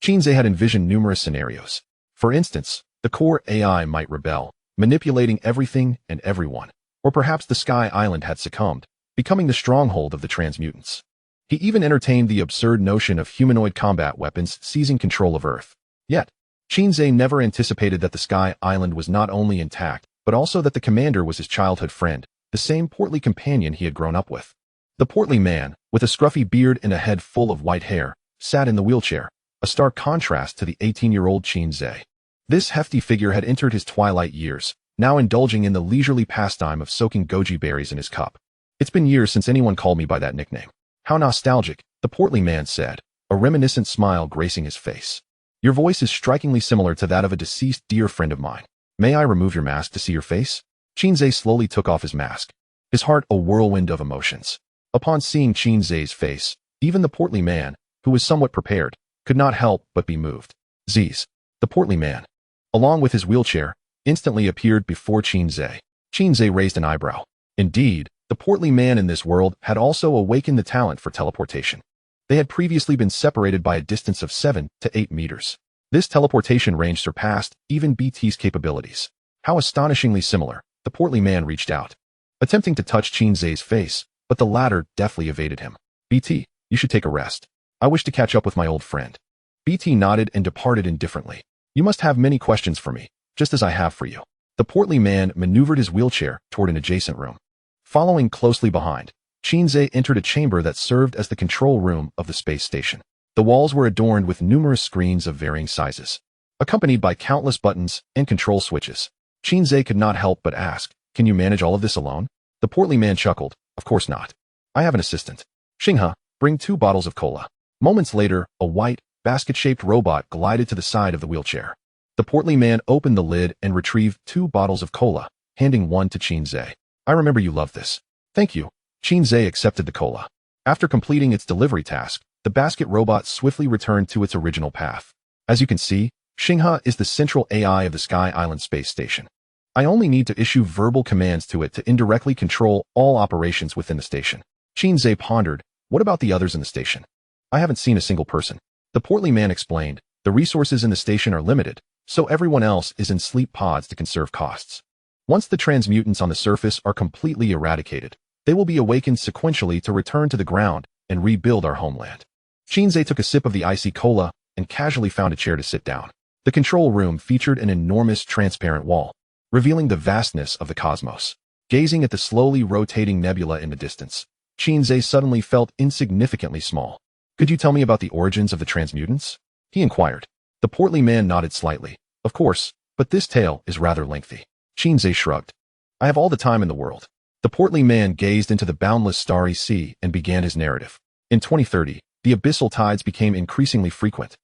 Qin Ze had envisioned numerous scenarios. For instance, the core AI might rebel, manipulating everything and everyone. Or perhaps the Sky Island had succumbed, becoming the stronghold of the Transmutants. He even entertained the absurd notion of humanoid combat weapons seizing control of Earth. Yet, Qin Ze never anticipated that the Sky Island was not only intact, but also that the commander was his childhood friend, the same portly companion he had grown up with. The portly man, with a scruffy beard and a head full of white hair, sat in the wheelchair, a stark contrast to the 18-year-old Qin Ze. This hefty figure had entered his twilight years, now indulging in the leisurely pastime of soaking goji berries in his cup. It's been years since anyone called me by that nickname. How nostalgic, the portly man said, a reminiscent smile gracing his face. Your voice is strikingly similar to that of a deceased dear friend of mine. May I remove your mask to see your face? Qin Ze slowly took off his mask, his heart a whirlwind of emotions. Upon seeing Qin Ze's face, even the portly man, who was somewhat prepared, could not help but be moved. Z's, the portly man, along with his wheelchair, instantly appeared before Qin Ze. Qin Ze raised an eyebrow. Indeed, the portly man in this world had also awakened the talent for teleportation. They had previously been separated by a distance of 7 to 8 meters. This teleportation range surpassed even BT's capabilities. How astonishingly similar, the portly man reached out, attempting to touch Qin Ze's face, but the latter deftly evaded him. BT, you should take a rest. I wish to catch up with my old friend. BT nodded and departed indifferently. You must have many questions for me, just as I have for you. The portly man maneuvered his wheelchair toward an adjacent room. Following closely behind, Qin Ze entered a chamber that served as the control room of the space station. The walls were adorned with numerous screens of varying sizes, accompanied by countless buttons and control switches. Qin Ze could not help but ask, can you manage all of this alone? The portly man chuckled, of course not. I have an assistant. Xinghe, bring 2 bottles of cola. Moments later, a white, basket-shaped robot glided to the side of the wheelchair. The portly man opened the lid and retrieved 2 bottles of cola, handing one to Qin Ze. I remember you love this. Thank you. Qin Ze accepted the cola. After completing its delivery task, the basket robot swiftly returned to its original path. As you can see, Xinghe is the central AI of the Sky Island Space Station. I only need to issue verbal commands to it to indirectly control all operations within the station. Qin Ze pondered, what about the others in the station? I haven't seen a single person. The portly man explained, the resources in the station are limited, so everyone else is in sleep pods to conserve costs. Once the transmutants on the surface are completely eradicated, they will be awakened sequentially to return to the ground and rebuild our homeland. Qin Ze took a sip of the icy cola and casually found a chair to sit down. The control room featured an enormous transparent wall, revealing the vastness of the cosmos. Gazing at the slowly rotating nebula in the distance, Qin Ze suddenly felt insignificantly small. Could you tell me about the origins of the transmutants? He inquired. The portly man nodded slightly. Of course, but this tale is rather lengthy. Qin Ze shrugged. I have all the time in the world. The portly man gazed into the boundless starry sea and began his narrative. In 2030, the abyssal tides became increasingly frequent,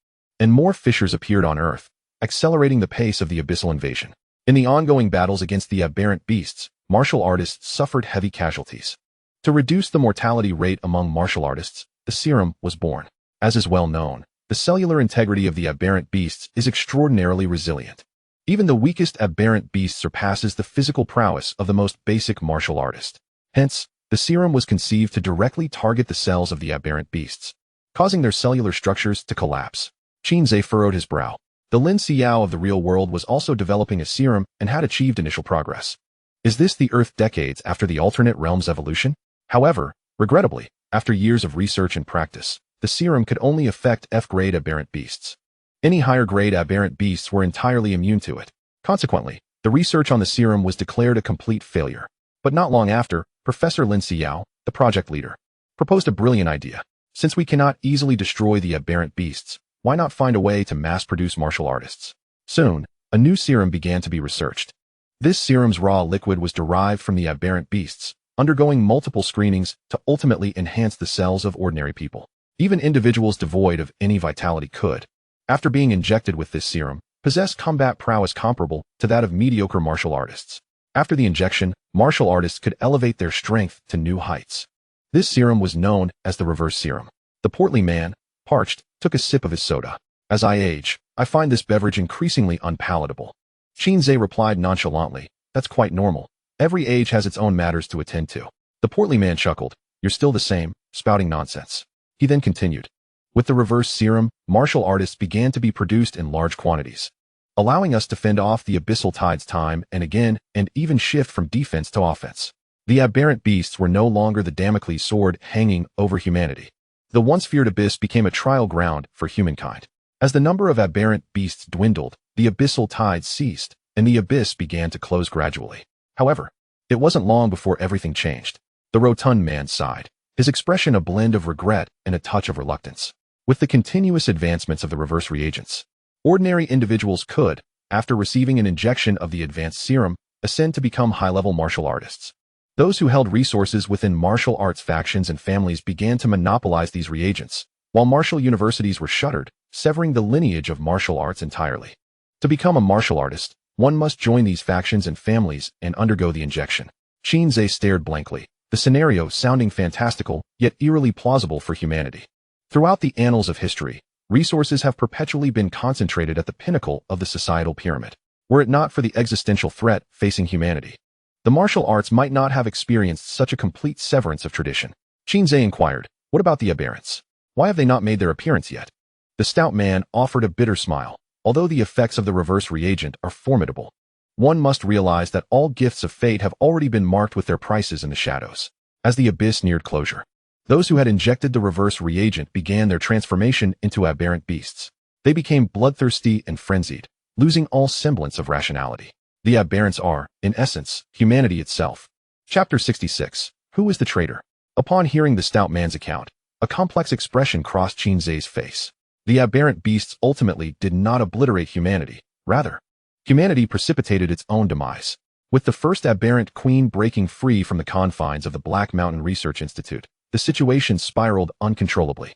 and more fissures appeared on Earth, accelerating the pace of the abyssal invasion. In the ongoing battles against the aberrant beasts, martial artists suffered heavy casualties. To reduce the mortality rate among martial artists, the serum was born. As is well known, the cellular integrity of the aberrant beasts is extraordinarily resilient. Even the weakest aberrant beast surpasses the physical prowess of the most basic martial artist. Hence, the serum was conceived to directly target the cells of the aberrant beasts, causing their cellular structures to collapse. Qin Ze furrowed his brow. The Lin Xiao of the real world was also developing a serum and had achieved initial progress. Is this the Earth decades after the alternate realm's evolution? However, regrettably, after years of research and practice, the serum could only affect F-grade aberrant beasts. Any higher-grade aberrant beasts were entirely immune to it. Consequently, the research on the serum was declared a complete failure. But not long after, Professor Lin Xiao, the project leader, proposed a brilliant idea. Since we cannot easily destroy the aberrant beasts, why not find a way to mass-produce martial artists? Soon, a new serum began to be researched. This serum's raw liquid was derived from the aberrant beasts, undergoing multiple screenings to ultimately enhance the cells of ordinary people. Even individuals devoid of any vitality could, after being injected with this serum, possess combat prowess comparable to that of mediocre martial artists. After the injection, martial artists could elevate their strength to new heights. This serum was known as the reverse serum. The portly man, parched, took a sip of his soda. As I age, I find this beverage increasingly unpalatable. Qin Ze replied nonchalantly, that's quite normal. Every age has its own matters to attend to. The portly man chuckled, you're still the same, spouting nonsense. He then continued. With the reverse serum, martial artists began to be produced in large quantities, allowing us to fend off the abyssal tides time and again and even shift from defense to offense. The aberrant beasts were no longer the Damocles sword hanging over humanity. The once feared abyss became a trial ground for humankind. As the number of aberrant beasts dwindled, the abyssal tides ceased, and the abyss began to close gradually. However, it wasn't long before everything changed. The rotund man sighed, his expression a blend of regret and a touch of reluctance. With the continuous advancements of the reverse reagents, ordinary individuals could, after receiving an injection of the advanced serum, ascend to become high-level martial artists. Those who held resources within martial arts factions and families began to monopolize these reagents, while martial universities were shuttered, severing the lineage of martial arts entirely. To become a martial artist, one must join these factions and families and undergo the injection. Qin Ze stared blankly, the scenario sounding fantastical, yet eerily plausible for humanity. Throughout the annals of history, resources have perpetually been concentrated at the pinnacle of the societal pyramid. Were it not for the existential threat facing humanity, the martial arts might not have experienced such a complete severance of tradition. Qin Ze inquired, what about the aberrants? Why have they not made their appearance yet? The stout man offered a bitter smile. Although the effects of the reverse reagent are formidable, one must realize that all gifts of fate have already been marked with their prices in the shadows. As the abyss neared closure, those who had injected the reverse reagent began their transformation into aberrant beasts. They became bloodthirsty and frenzied, losing all semblance of rationality. The aberrants are, in essence, humanity itself. Chapter 66. Who is the traitor? Upon hearing the stout man's account, a complex expression crossed Qin Ze's face. The aberrant beasts ultimately did not obliterate humanity. Rather, humanity precipitated its own demise. With the first aberrant queen breaking free from the confines of the Black Mountain Research Institute, the situation spiraled uncontrollably.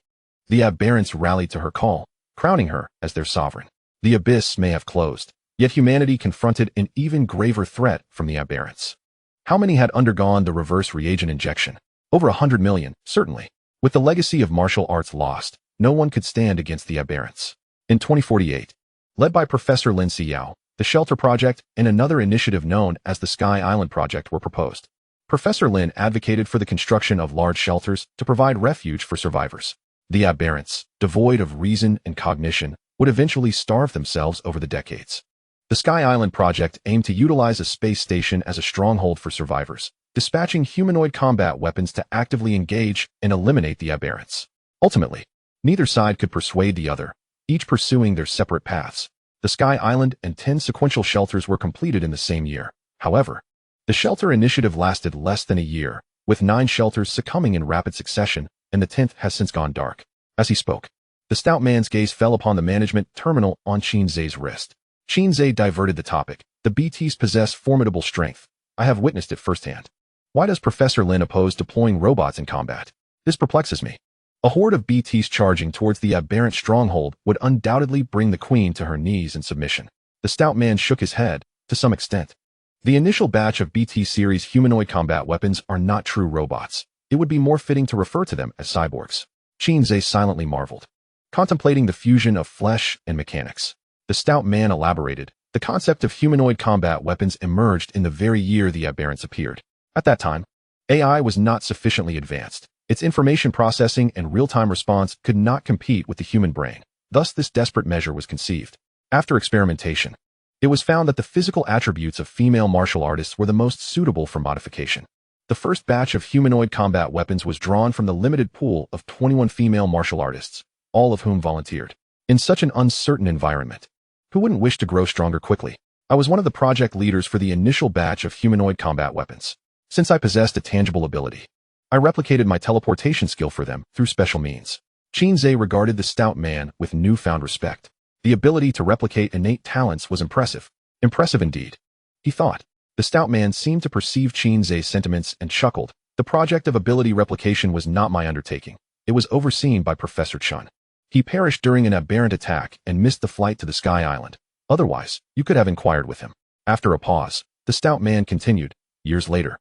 The aberrants rallied to her call, crowning her as their sovereign. The abyss may have closed, yet humanity confronted an even graver threat from the aberrants. How many had undergone the reverse reagent injection? Over 100 million, certainly. With the legacy of martial arts lost, no one could stand against the aberrants. In 2048, led by Professor Lin Xiao, the Shelter Project and another initiative known as the Sky Island Project were proposed. Professor Lin advocated for the construction of large shelters to provide refuge for survivors. The aberrants, devoid of reason and cognition, would eventually starve themselves over the decades. The Sky Island Project aimed to utilize a space station as a stronghold for survivors, dispatching humanoid combat weapons to actively engage and eliminate the aberrants. Ultimately, neither side could persuade the other, each pursuing their separate paths. The Sky Island and 10 sequential shelters were completed in the same year. However, the shelter initiative lasted less than a year, with 9 shelters succumbing in rapid succession, and the 10th has since gone dark. As he spoke, the stout man's gaze fell upon the management terminal on Qin Ze's wrist. Qin Ze diverted the topic. The BTs possess formidable strength. I have witnessed it firsthand. Why does Professor Lin oppose deploying robots in combat? This perplexes me. A horde of BTs charging towards the aberrant stronghold would undoubtedly bring the queen to her knees in submission. The stout man shook his head, to some extent. The initial batch of BT series humanoid combat weapons are not true robots. It would be more fitting to refer to them as cyborgs. Qin Ze silently marveled, contemplating the fusion of flesh and mechanics. The stout man elaborated. The concept of humanoid combat weapons emerged in the very year the aberrants appeared. At that time, AI was not sufficiently advanced. Its information processing and real-time response could not compete with the human brain. Thus, this desperate measure was conceived. After experimentation, it was found that the physical attributes of female martial artists were the most suitable for modification. The first batch of humanoid combat weapons was drawn from the limited pool of 21 female martial artists, all of whom volunteered. In such an uncertain environment, who wouldn't wish to grow stronger quickly? I was one of the project leaders for the initial batch of humanoid combat weapons. Since I possessed a tangible ability, I replicated my teleportation skill for them through special means. Qin Ze regarded the stout man with newfound respect. The ability to replicate innate talents was impressive. Impressive indeed, he thought. The stout man seemed to perceive Qin Ze's sentiments and chuckled. The project of ability replication was not my undertaking. It was overseen by Professor Chun. He perished during an aberrant attack and missed the flight to the Sky Island. Otherwise, you could have inquired with him. After a pause, the stout man continued. Years later,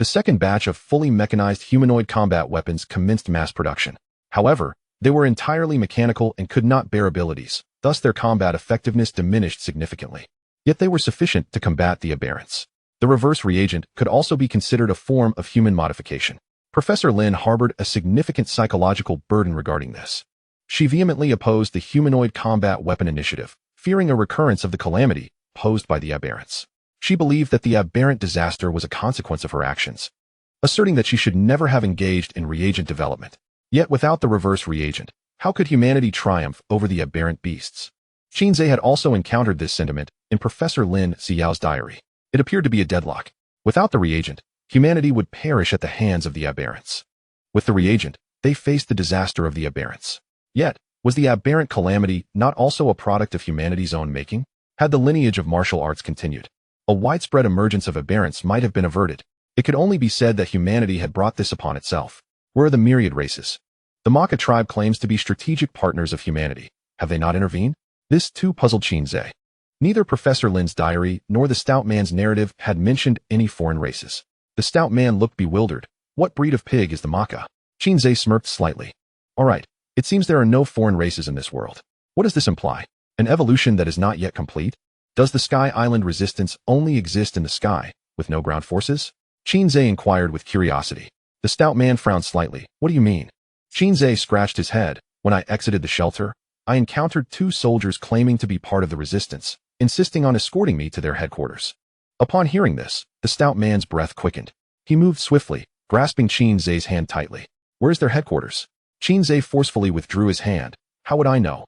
the second batch of fully mechanized humanoid combat weapons commenced mass production. However, they were entirely mechanical and could not bear abilities. Thus their combat effectiveness diminished significantly. Yet they were sufficient to combat the aberrants. The reverse reagent could also be considered a form of human modification. Professor Lin harbored a significant psychological burden regarding this. She vehemently opposed the humanoid combat weapon initiative, fearing a recurrence of the calamity posed by the aberrants. She believed that the aberrant disaster was a consequence of her actions, asserting that she should never have engaged in reagent development. Yet without the reverse reagent, how could humanity triumph over the aberrant beasts? Qin Ze had also encountered this sentiment in Professor Lin Xiao's diary. It appeared to be a deadlock. Without the reagent, humanity would perish at the hands of the aberrants. With the reagent, they faced the disaster of the aberrants. Yet, was the aberrant calamity not also a product of humanity's own making? Had the lineage of martial arts continued, a widespread emergence of aberrants might have been averted. It could only be said that humanity had brought this upon itself. Where are the myriad races? The Maka tribe claims to be strategic partners of humanity. Have they not intervened? This too puzzled Qin Ze. Neither Professor Lin's diary nor the stout man's narrative had mentioned any foreign races. The stout man looked bewildered. What breed of pig is the Maka? Qin Ze smirked slightly. All right, it seems there are no foreign races in this world. What does this imply? An evolution that is not yet complete? Does the Sky Island resistance only exist in the sky, with no ground forces? Qin Ze inquired with curiosity. The stout man frowned slightly. What do you mean? Qin Ze scratched his head. When I exited the shelter, I encountered 2 soldiers claiming to be part of the resistance, insisting on escorting me to their headquarters. Upon hearing this, the stout man's breath quickened. He moved swiftly, grasping Qin Ze's hand tightly. Where's their headquarters? Qin Ze forcefully withdrew his hand. How would I know?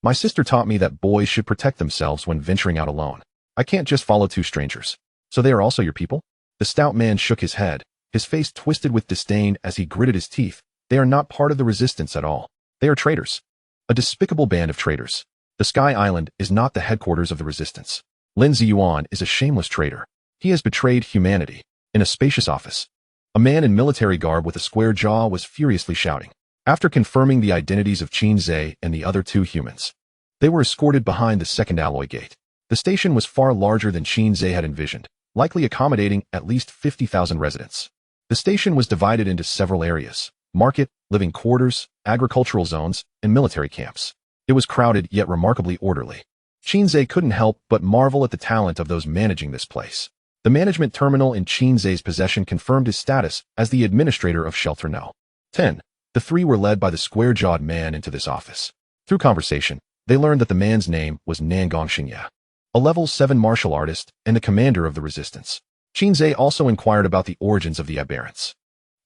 My sister taught me that boys should protect themselves when venturing out alone. I can't just follow 2 strangers. So they are also your people? The stout man shook his head, his face twisted with disdain as he gritted his teeth. They are not part of the resistance at all. They are traitors. A despicable band of traitors. The Sky Island is not the headquarters of the resistance. Lin Ziyuan is a shameless traitor. He has betrayed humanity. In a spacious office, a man in military garb with a square jaw was furiously shouting. After confirming the identities of Qin Ze and the other 2 humans, they were escorted behind the second alloy gate. The station was far larger than Qin Ze had envisioned, likely accommodating at least 50,000 residents. The station was divided into several areas: market, living quarters, agricultural zones, and military camps. It was crowded yet remarkably orderly. Qin Ze couldn't help but marvel at the talent of those managing this place. The management terminal in Qin Ze's possession confirmed his status as the administrator of Shelter No. 10. The three were led by the square-jawed man into this office. Through conversation, they learned that the man's name was Nangong Xingye, a level 7 martial artist and the commander of the resistance. Qin Ze also inquired about the origins of the aberrants.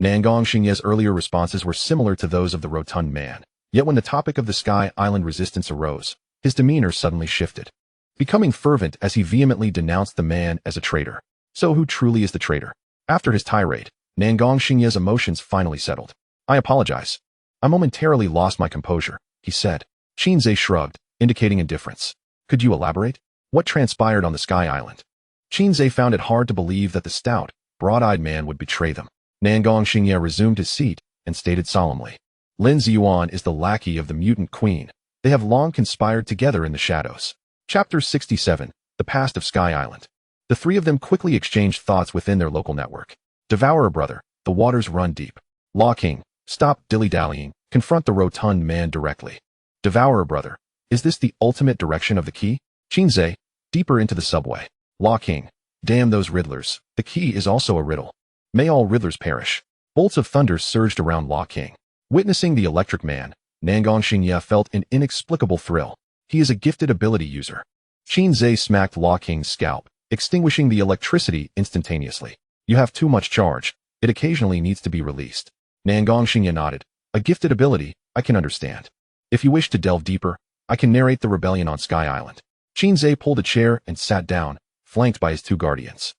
Nangong Xingye's earlier responses were similar to those of the rotund man, yet when the topic of the Sky Island resistance arose, his demeanor suddenly shifted, becoming fervent as he vehemently denounced the man as a traitor. So who truly is the traitor? After his tirade, Nangong Xingye's emotions finally settled. I apologize. I momentarily lost my composure, he said. Qin Ze shrugged, indicating indifference. Could you elaborate? What transpired on the Sky Island? Qin Ze found it hard to believe that the stout, broad-eyed man would betray them. Nangong Xingye resumed his seat and stated solemnly. Lin Ziyuan is the lackey of the mutant queen. They have long conspired together in the shadows. Chapter 67, The Past of Sky Island. The three of them quickly exchanged thoughts within their local network. Devourer brother, the waters run deep. Law King, stop dilly-dallying, confront the rotund man directly. Devourer brother, is this the ultimate direction of the key? Qin Ze, deeper into the subway. Law King, damn those riddlers, the key is also a riddle. May all riddlers perish. Bolts of thunder surged around Law King. Witnessing the electric man, Nangong Xingye felt an inexplicable thrill. He is a gifted ability user. Qin Ze smacked Law King's scalp, extinguishing the electricity instantaneously. You have too much charge. It occasionally needs to be released. Nangong Xingye nodded. A gifted ability, I can understand. If you wish to delve deeper, I can narrate the rebellion on Sky Island. Qin Ze pulled a chair and sat down, flanked by his two guardians.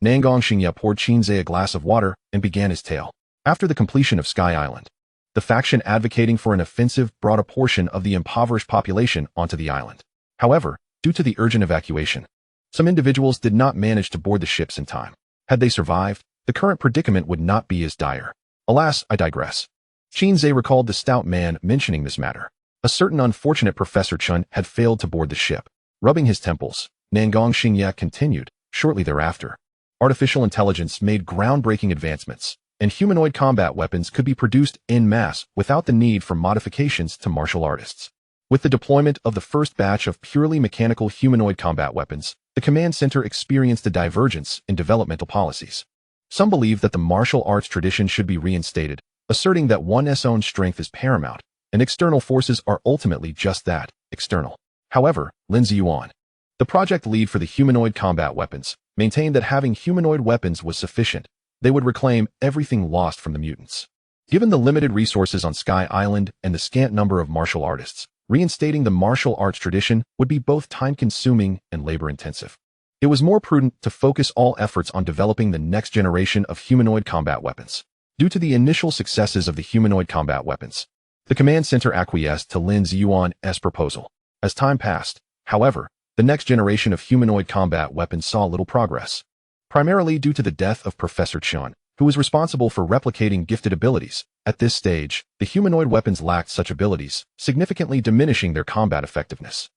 Nangong Xingye poured Qin Ze a glass of water and began his tale. After the completion of Sky Island, the faction advocating for an offensive brought a portion of the impoverished population onto the island. However, due to the urgent evacuation, some individuals did not manage to board the ships in time. Had they survived, the current predicament would not be as dire. Alas, I digress. Qin Ze recalled the stout man mentioning this matter. A certain unfortunate Professor Chun had failed to board the ship. Rubbing his temples, Nangong Xingye continued. Shortly thereafter, artificial intelligence made groundbreaking advancements, and humanoid combat weapons could be produced en masse without the need for modifications to martial artists. With the deployment of the first batch of purely mechanical humanoid combat weapons, the command center experienced a divergence in developmental policies. Some believe that the martial arts tradition should be reinstated, asserting that one's own strength is paramount, and external forces are ultimately just that, external. However, Lin Ziyuan, the project lead for the humanoid combat weapons, maintained that having humanoid weapons was sufficient. They would reclaim everything lost from the mutants. Given the limited resources on Sky Island and the scant number of martial artists, reinstating the martial arts tradition would be both time-consuming and labor-intensive. It was more prudent to focus all efforts on developing the next generation of humanoid combat weapons. Due to the initial successes of the humanoid combat weapons, the command center acquiesced to Lin Ziyuan's proposal. As time passed, however, the next generation of humanoid combat weapons saw little progress, primarily due to the death of Professor Chun, who was responsible for replicating gifted abilities. At this stage, the humanoid weapons lacked such abilities, significantly diminishing their combat effectiveness.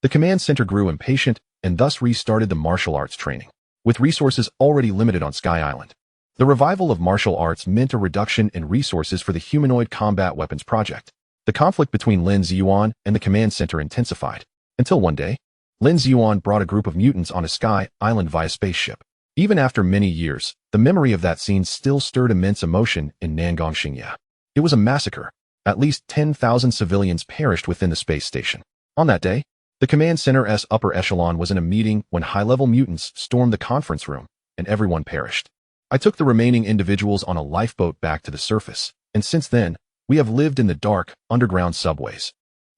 The command center grew impatient and thus restarted the martial arts training. With resources already limited on Sky Island, the revival of martial arts meant a reduction in resources for the humanoid combat weapons project. The conflict between Lin Ziyuan and the command center intensified, until one day, Lin Ziyuan brought a group of mutants on a Sky Island via spaceship. Even after many years, the memory of that scene still stirred immense emotion in Nangong Xingye. It was a massacre. At least 10,000 civilians perished within the space station. On that day, the command center's upper echelon was in a meeting when high-level mutants stormed the conference room, and everyone perished. I took the remaining individuals on a lifeboat back to the surface, and since then, we have lived in the dark, underground subways,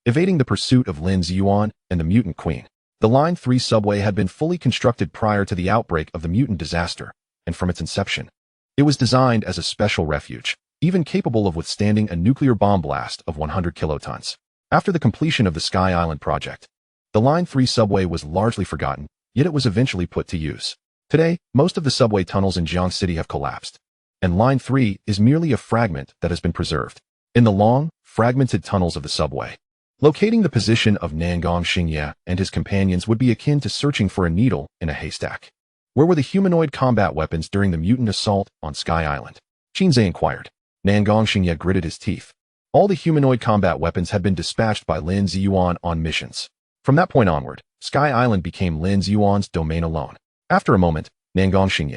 evading the pursuit of Lin Ziyuan and the mutant queen. The Line 3 subway had been fully constructed prior to the outbreak of the mutant disaster, and from its inception, it was designed as a special refuge, even capable of withstanding a nuclear bomb blast of 100 kilotons. After the completion of the Sky Island project, the Line 3 subway was largely forgotten, yet it was eventually put to use. Today, most of the subway tunnels in Jiang City have collapsed, and Line 3 is merely a fragment that has been preserved. In the long, fragmented tunnels of the subway, locating the position of Nangong Xingye and his companions would be akin to searching for a needle in a haystack. Where were the humanoid combat weapons during the mutant assault on Sky Island? Qin Ze inquired. Nangong Xingye gritted his teeth. All the humanoid combat weapons had been dispatched by Qin Ze on missions. From that point onward, Sky Island became Qin Ze's domain alone. After a moment, Qin Ze,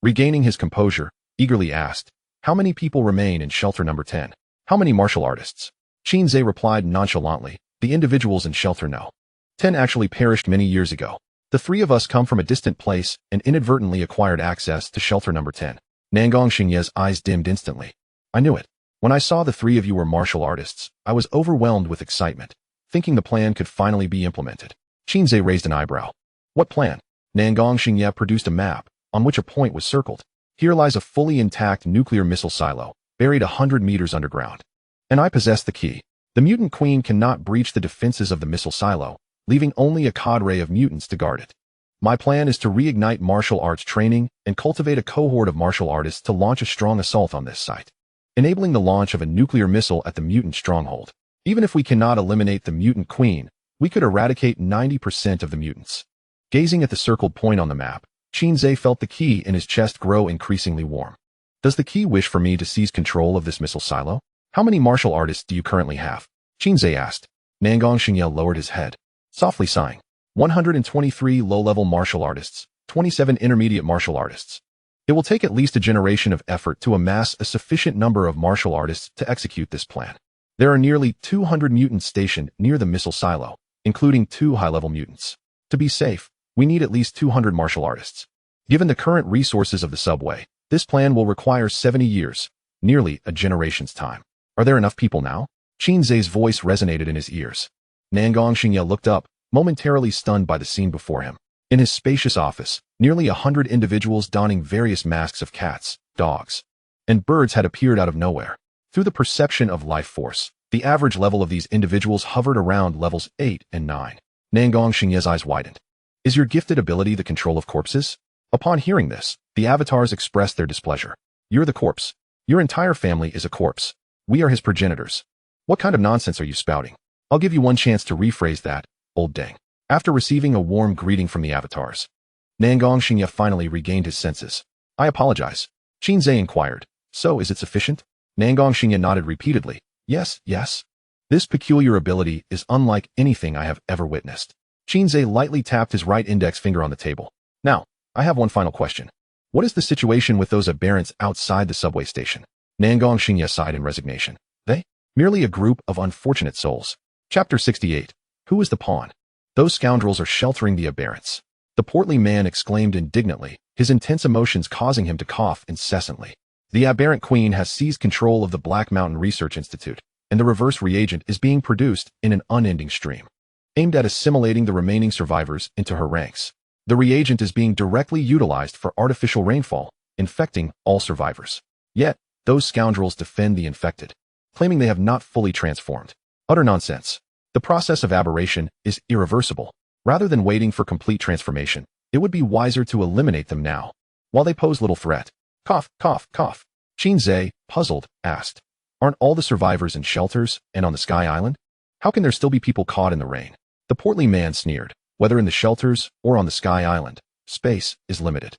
regaining his composure, eagerly asked, "How many people remain in shelter number 10? How many martial artists?" Qin Ze replied nonchalantly, "The individuals in shelter know. 10 actually perished many years ago. The 3 of us come from a distant place and inadvertently acquired access to shelter number 10. Qin Ze's eyes dimmed instantly. "I knew it. When I saw the 3 of you were martial artists, I was overwhelmed with excitement, thinking the plan could finally be implemented." Qin Ze raised an eyebrow. "What plan?" Qin Ze produced a map, on which a point was circled. "Here lies a fully intact nuclear missile silo, buried 100 meters underground. And I possess the key. The mutant queen cannot breach the defenses of the missile silo, leaving only a cadre of mutants to guard it. My plan is to reignite martial arts training and cultivate a cohort of martial artists to launch a strong assault on this site, enabling the launch of a nuclear missile at the mutant stronghold. Even if we cannot eliminate the mutant queen, we could eradicate 90% of the mutants." Gazing at the circled point on the map, Qin Ze felt the key in his chest grow increasingly warm. "Does the key wish for me to seize control of this missile silo? How many martial artists do you currently have?" Qin Ze asked. Qin Ze lowered his head, softly sighing. 123 low-level martial artists, 27 intermediate martial artists. It will take at least a generation of effort to amass a sufficient number of martial artists to execute this plan. There are nearly 200 mutants stationed near the missile silo, including 2 high-level mutants. To be safe, we need at least 200 martial artists. Given the current resources of the subway, this plan will require 70 years, nearly a generation's time. Are there enough people now? Qin Ze's voice resonated in his ears. Qin Ze looked up, momentarily stunned by the scene before him. In his spacious office, nearly 100 individuals donning various masks of cats, dogs, and birds had appeared out of nowhere. Through the perception of life force, the average level of these individuals hovered around levels 8 and 9. Qin Ze's eyes widened. "Is your gifted ability the control of corpses?" Upon hearing this, the avatars expressed their displeasure. "You're the corpse. Your entire family is a corpse. We are his progenitors. What kind of nonsense are you spouting? I'll give you one chance to rephrase that, old dang." After receiving a warm greeting from the avatars, Qin Ze finally regained his senses. "I apologize." Qin Ze inquired, "So is it sufficient?" Qin Ze nodded repeatedly. "Yes, yes. This peculiar ability is unlike anything I have ever witnessed." Qin Ze lightly tapped his right index finger on the table. "Now, I have one final question. What is the situation with those aberrants outside the subway station?" Qin Ze sighed in resignation. "They? Merely a group of unfortunate souls." Chapter 68. Who is the pawn? "Those scoundrels are sheltering the aberrants." The portly man exclaimed indignantly, his intense emotions causing him to cough incessantly. "The aberrant queen has seized control of the Black Mountain Research Institute, and the reverse reagent is being produced in an unending stream, aimed at assimilating the remaining survivors into her ranks. The reagent is being directly utilized for artificial rainfall, infecting all survivors. Yet, those scoundrels defend the infected, claiming they have not fully transformed. Utter nonsense. The process of aberration is irreversible. Rather than waiting for complete transformation, it would be wiser to eliminate them now, while they pose little threat." Cough, cough, cough. Qin Ze, puzzled, asked, "Aren't all the survivors in shelters and on the Sky Island? How can there still be people caught in the rain?" The portly man sneered. "Whether in the shelters or on the Sky Island, space is limited.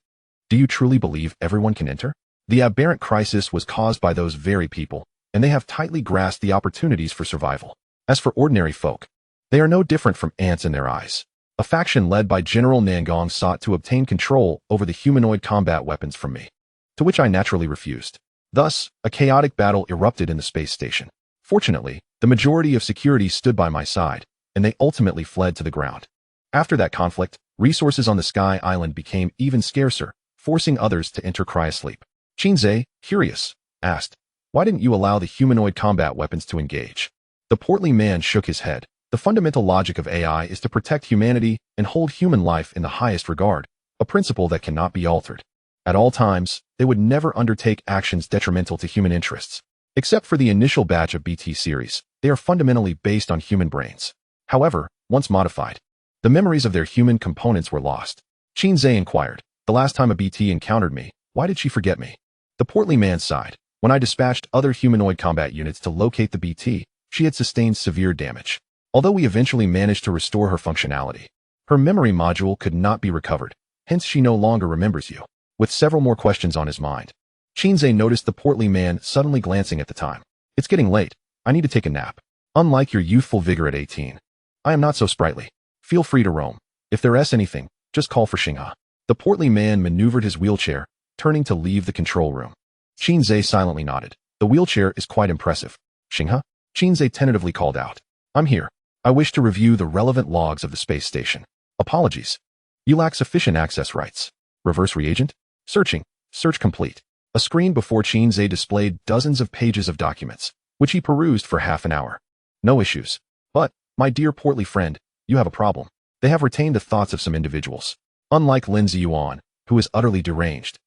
Do you truly believe everyone can enter? The aberrant crisis was caused by those very people, and they have tightly grasped the opportunities for survival. As for ordinary folk, they are no different from ants in their eyes." A faction led by General Nangong sought to obtain control over the humanoid combat weapons from me, to which I naturally refused. Thus, a chaotic battle erupted in the space station. Fortunately, the majority of security stood by my side, and they ultimately fled to the ground. After that conflict, resources on the Sky Island became even scarcer, forcing others to enter cryosleep. Qin Ze, curious, asked, "Why didn't you allow the humanoid combat weapons to engage?" The portly man shook his head. "The fundamental logic of AI is to protect humanity and hold human life in the highest regard, a principle that cannot be altered. At all times, they would never undertake actions detrimental to human interests. Except for the initial batch of BT series, they are fundamentally based on human brains. However, once modified, the memories of their human components were lost." Qin Ze inquired, "The last time a BT encountered me, why did she forget me?" The portly man sighed. "When I dispatched other humanoid combat units to locate the BT, she had sustained severe damage. Although we eventually managed to restore her functionality, her memory module could not be recovered, hence she no longer remembers you." With several more questions on his mind, Qin Ze noticed the portly man suddenly glancing at the time. "It's getting late. I need to take a nap. Unlike your youthful vigor at 18, I am not so sprightly. Feel free to roam. If there is anything, just call for Qin Ze. The portly man maneuvered his wheelchair, turning to leave the control room. Qin Ze silently nodded. The wheelchair is quite impressive. Qin Ze? Qin Ze tentatively called out. I'm here. I wish to review the relevant logs of the space station. Apologies. You lack sufficient access rights. Reverse reagent? Searching. Search complete. A screen before Qin Ze displayed dozens of pages of documents, which he perused for half an hour. No issues. But, my dear portly friend, you have a problem. They have retained the thoughts of some individuals. Unlike Lin Ziyuan, who is utterly deranged.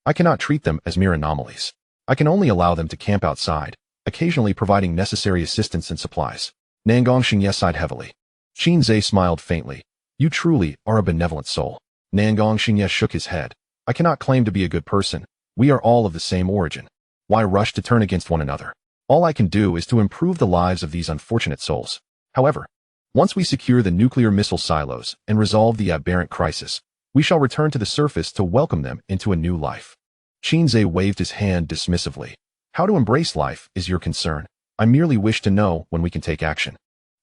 I cannot treat them as mere anomalies. I can only allow them to camp outside, occasionally providing necessary assistance and supplies. Nangong Xingye sighed heavily. Qin Ze smiled faintly. You truly are a benevolent soul. Nangong Xingye shook his head. I cannot claim to be a good person. We are all of the same origin. Why rush to turn against one another? All I can do is to improve the lives of these unfortunate souls. However, once we secure the nuclear missile silos and resolve the aberrant crisis, we shall return to the surface to welcome them into a new life. Qin Ze waved his hand dismissively. How to embrace life is your concern. I merely wish to know when we can take action.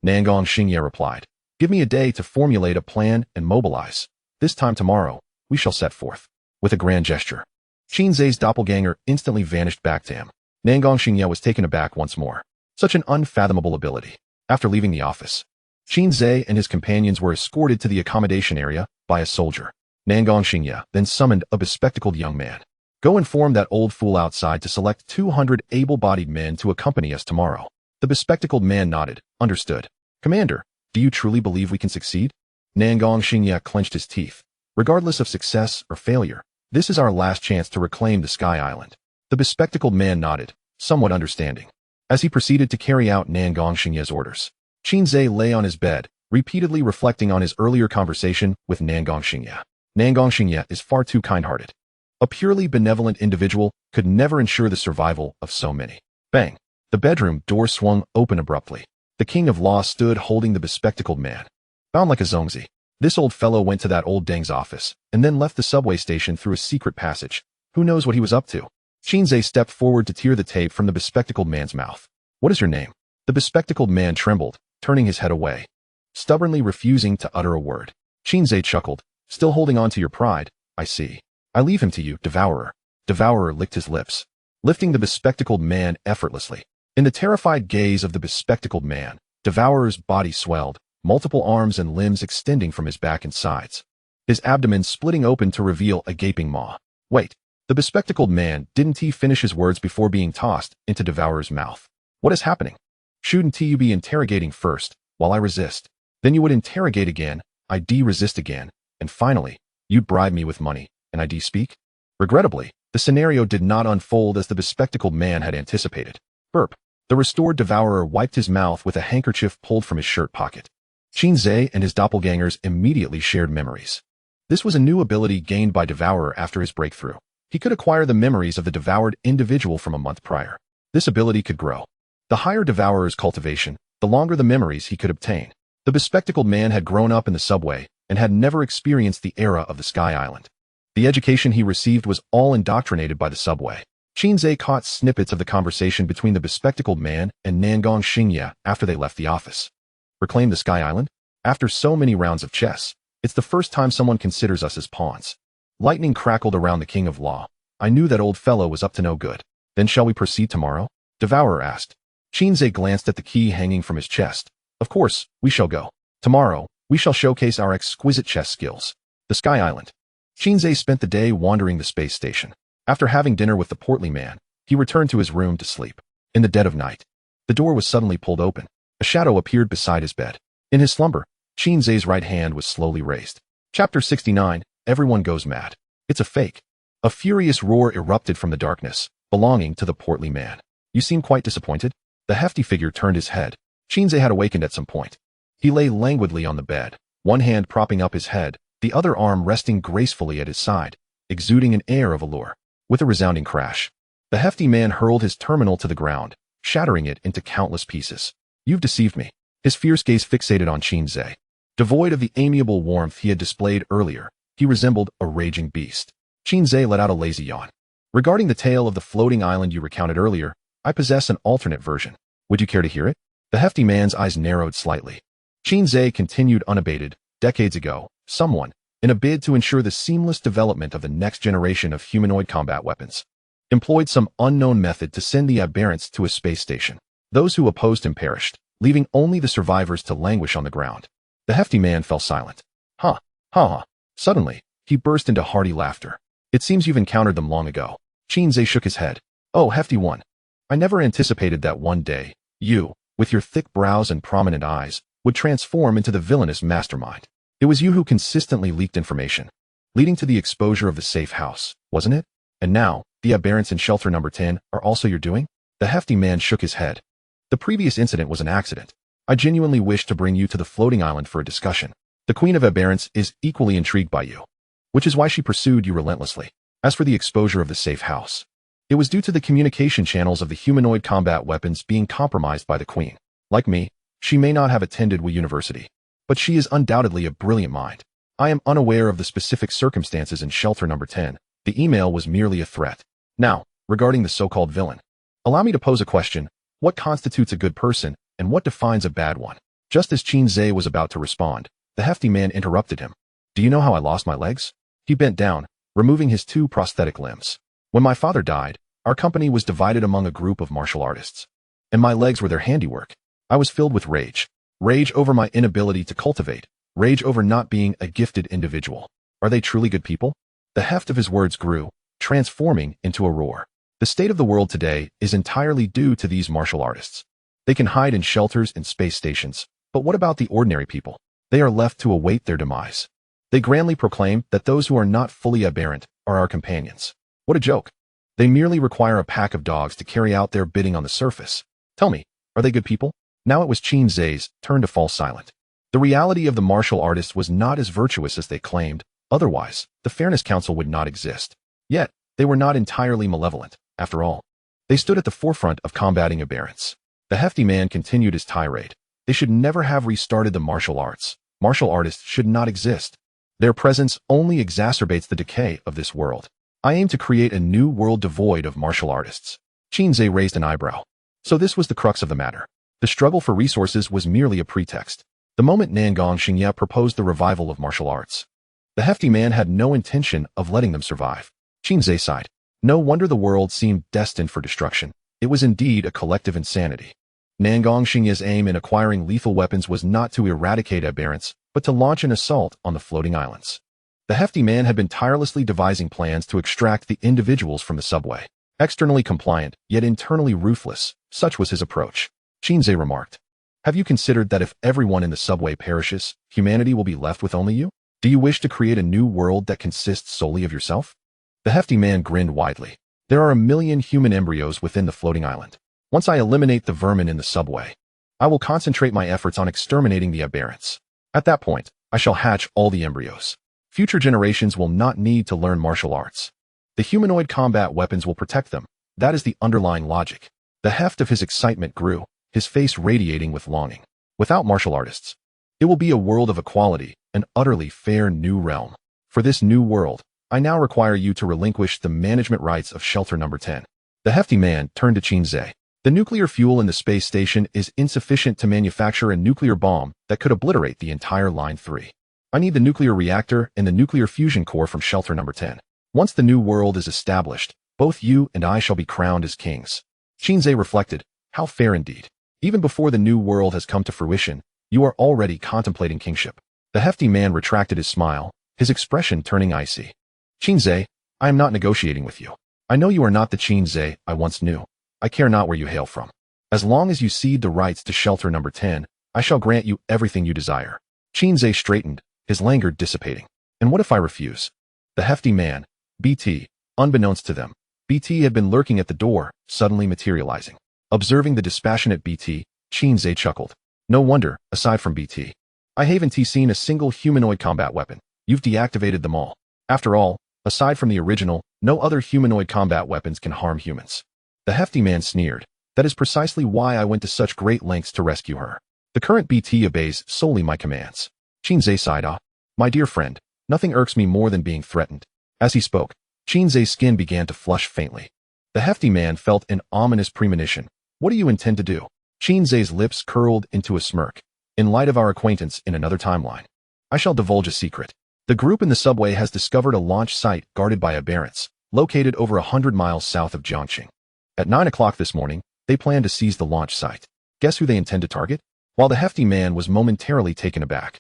Nangong Xingye replied. Give me a day to formulate a plan and mobilize. This time tomorrow, we shall set forth. With a grand gesture, Qin Ze's doppelganger instantly vanished back to him. Nangong Xingye was taken aback once more. Such an unfathomable ability. After leaving the office, Qin Ze and his companions were escorted to the accommodation area by a soldier. Nangong Xingye then summoned a bespectacled young man. Go inform that old fool outside to select 200 able-bodied men to accompany us tomorrow. The bespectacled man nodded. Understood. Commander, do you truly believe we can succeed? Nangong Xingye clenched his teeth. Regardless of success or failure, this is our last chance to reclaim the Sky Island. The bespectacled man nodded, somewhat understanding. As he proceeded to carry out Nangong Xingye's orders, Qin Ze lay on his bed, repeatedly reflecting on his earlier conversation with Nangong Xingye. Nangong Xingye is far too kind-hearted. A purely benevolent individual could never ensure the survival of so many. Bang! The bedroom door swung open abruptly. The king of law stood holding the bespectacled man. Bound like a zongzi, this old fellow went to that old Deng's office, and then left the subway station through a secret passage. Who knows what he was up to? Qin Ze stepped forward to tear the tape from the bespectacled man's mouth. What is your name? The bespectacled man trembled, turning his head away, stubbornly refusing to utter a word. Qin Ze chuckled. Still holding on to your pride, I see. I leave him to you, Devourer. Devourer licked his lips, lifting the bespectacled man effortlessly. In the terrified gaze of the bespectacled man, Devourer's body swelled, multiple arms and limbs extending from his back and sides. His abdomen splitting open to reveal a gaping maw. Wait, the bespectacled man didn't he finish his words before being tossed into Devourer's mouth. What is happening? Shouldn't you be interrogating first, while I resist? Then you would interrogate again, I resist again, and finally, you'd bribe me with money, and I speak? Regrettably, the scenario did not unfold as the bespectacled man had anticipated. Burp. The restored Devourer wiped his mouth with a handkerchief pulled from his shirt pocket. Qin Ze and his doppelgangers immediately shared memories. This was a new ability gained by Devourer after his breakthrough. He could acquire the memories of the devoured individual from a month prior. This ability could grow. The higher Devourer's cultivation, the longer the memories he could obtain. The bespectacled man had grown up in the subway and had never experienced the era of the Sky Island. The education he received was all indoctrinated by the subway. Qin Ze caught snippets of the conversation between the bespectacled man and Nangong Xingye after they left the office. Reclaim the Sky Island? After so many rounds of chess, it's the first time someone considers us as pawns. Lightning crackled around the king of law. I knew that old fellow was up to no good. Then shall we proceed tomorrow? Devourer asked. Qin Ze glanced at the key hanging from his chest. Of course, we shall go. Tomorrow, we shall showcase our exquisite chess skills. The Sky Island. Qin Ze spent the day wandering the space station. After having dinner with the portly man, he returned to his room to sleep. In the dead of night, the door was suddenly pulled open. A shadow appeared beside his bed. In his slumber, Qin Ze's right hand was slowly raised. Chapter 69, Everyone Goes Mad. It's a fake. A furious roar erupted from the darkness, belonging to the portly man. You seem quite disappointed? The hefty figure turned his head. Qin Ze had awakened at some point. He lay languidly on the bed, one hand propping up his head, the other arm resting gracefully at his side, exuding an air of allure. With a resounding crash, the hefty man hurled his terminal to the ground, shattering it into countless pieces. You've deceived me. His fierce gaze fixated on Qin Ze. Devoid of the amiable warmth he had displayed earlier, he resembled a raging beast. Qin Ze let out a lazy yawn. Regarding the tale of the floating island you recounted earlier, I possess an alternate version. Would you care to hear it? The hefty man's eyes narrowed slightly. Qin Ze continued unabated. Decades ago, someone, in a bid to ensure the seamless development of the next generation of humanoid combat weapons, employed some unknown method to send the aberrants to a space station. Those who opposed him perished, leaving only the survivors to languish on the ground. The hefty man fell silent. Ha, ha, ha. Suddenly, he burst into hearty laughter. It seems you've encountered them long ago. Qin Ze shook his head. Oh, hefty one. I never anticipated that one day, you, with your thick brows and prominent eyes, would transform into the villainous mastermind. It was you who consistently leaked information, leading to the exposure of the safe house, wasn't it? And now, the aberrants in shelter number 10 are also your doing? The hefty man shook his head. The previous incident was an accident. I genuinely wished to bring you to the floating island for a discussion. The Queen of Aberrants is equally intrigued by you, which is why she pursued you relentlessly. As for the exposure of the safe house, it was due to the communication channels of the humanoid combat weapons being compromised by the Queen. Like me, she may not have attended Wu University, but she is undoubtedly a brilliant mind. I am unaware of the specific circumstances in shelter number 10. The email was merely a threat. Now, regarding the so-called villain, allow me to pose a question. What constitutes a good person, and what defines a bad one? Just as Qin Ze was about to respond, the hefty man interrupted him. Do you know how I lost my legs? He bent down, removing his 2 prosthetic limbs. When my father died, our company was divided among a group of martial artists, and my legs were their handiwork. I was filled with rage. Rage over my inability to cultivate. Rage over not being a gifted individual. Are they truly good people? The heft of his words grew, transforming into a roar. The state of the world today is entirely due to these martial artists. They can hide in shelters and space stations, but what about the ordinary people? They are left to await their demise. They grandly proclaim that those who are not fully aberrant are our companions. What a joke. They merely require a pack of dogs to carry out their bidding on the surface. Tell me, are they good people? Now it was Qin Ze's turn to fall silent. The reality of the martial artists was not as virtuous as they claimed. Otherwise, the Fairness Council would not exist. Yet, they were not entirely malevolent, after all. They stood at the forefront of combating aberrants. The hefty man continued his tirade. They should never have restarted the martial arts. Martial artists should not exist. Their presence only exacerbates the decay of this world. I aim to create a new world devoid of martial artists. Qin Ze raised an eyebrow. So this was the crux of the matter. The struggle for resources was merely a pretext. The moment Nangong Xingye proposed the revival of martial arts, the hefty man had no intention of letting them survive. Qin Ze sighed. No wonder the world seemed destined for destruction. It was indeed a collective insanity. Nangong Xingye's aim in acquiring lethal weapons was not to eradicate aberrants, but to launch an assault on the floating islands. The hefty man had been tirelessly devising plans to extract the individuals from the subway. Externally compliant, yet internally ruthless, such was his approach. Qin Ze remarked. Have you considered that if everyone in the subway perishes, humanity will be left with only you? Do you wish to create a new world that consists solely of yourself? The hefty man grinned widely. There are 1,000,000 human embryos within the floating island. Once I eliminate the vermin in the subway, I will concentrate my efforts on exterminating the aberrants. At that point, I shall hatch all the embryos. Future generations will not need to learn martial arts. The humanoid combat weapons will protect them. That is the underlying logic. The heft of his excitement grew, his face radiating with longing. Without martial artists, it will be a world of equality, an utterly fair new realm. For this new world, I now require you to relinquish the management rights of shelter number 10. The hefty man turned to Qin Ze. The nuclear fuel in the space station is insufficient to manufacture a nuclear bomb that could obliterate the entire Line 3. I need the nuclear reactor and the nuclear fusion core from shelter number 10. Once the new world is established, both you and I shall be crowned as kings. Qin Ze reflected. How fair indeed. Even before the new world has come to fruition, you are already contemplating kingship. The hefty man retracted his smile, his expression turning icy. Qin Ze, I am not negotiating with you. I know you are not the Qin Ze I once knew. I care not where you hail from. As long as you cede the rights to shelter number 10, I shall grant you everything you desire. Qin Ze straightened, his languor dissipating. And what if I refuse? The hefty man, BT, unbeknownst to them, BT had been lurking at the door, suddenly materializing. Observing the dispassionate BT, Qin Ze chuckled. No wonder, aside from BT, I haven't seen a single humanoid combat weapon. You've deactivated them all. After all, aside from the original, no other humanoid combat weapons can harm humans. The hefty man sneered. That is precisely why I went to such great lengths to rescue her. The current BT obeys solely my commands. Qin Ze sighed. My dear friend, nothing irks me more than being threatened. As he spoke, Qin Ze's skin began to flush faintly. The hefty man felt an ominous premonition. What do you intend to do? Qin Ze's lips curled into a smirk. In light of our acquaintance in another timeline, I shall divulge a secret. The group in the subway has discovered a launch site guarded by aberrants, located over 100 miles south of Jiangqing. At 9 o'clock this morning, they plan to seize the launch site. Guess who they intend to target? While the hefty man was momentarily taken aback,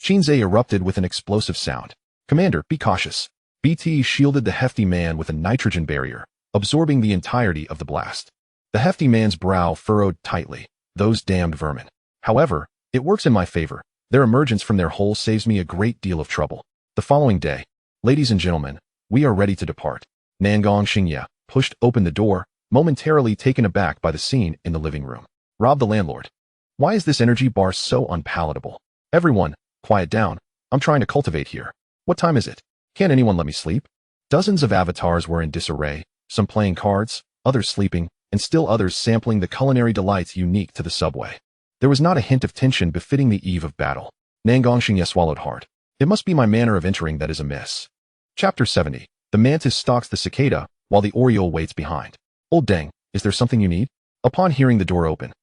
Qin Ze erupted with an explosive sound. Commander, be cautious. BT shielded the hefty man with a nitrogen barrier, absorbing the entirety of the blast. The hefty man's brow furrowed tightly. Those damned vermin. However, it works in my favor. Their emergence from their hole saves me a great deal of trouble. The following day, ladies and gentlemen, we are ready to depart. Nangong Xingye pushed open the door, momentarily taken aback by the scene in the living room. Rob the landlord. Why is this energy bar so unpalatable? Everyone, quiet down. I'm trying to cultivate here. What time is it? Can't anyone let me sleep? Dozens of avatars were in disarray, some playing cards, others sleeping, and still others sampling the culinary delights unique to the subway. There was not a hint of tension befitting the eve of battle. Nangong Xingye swallowed hard. It must be my manner of entering that is amiss. Chapter 70. The mantis stalks the cicada, while the oriole waits behind. Old dang, is there something you need? Upon hearing the door open,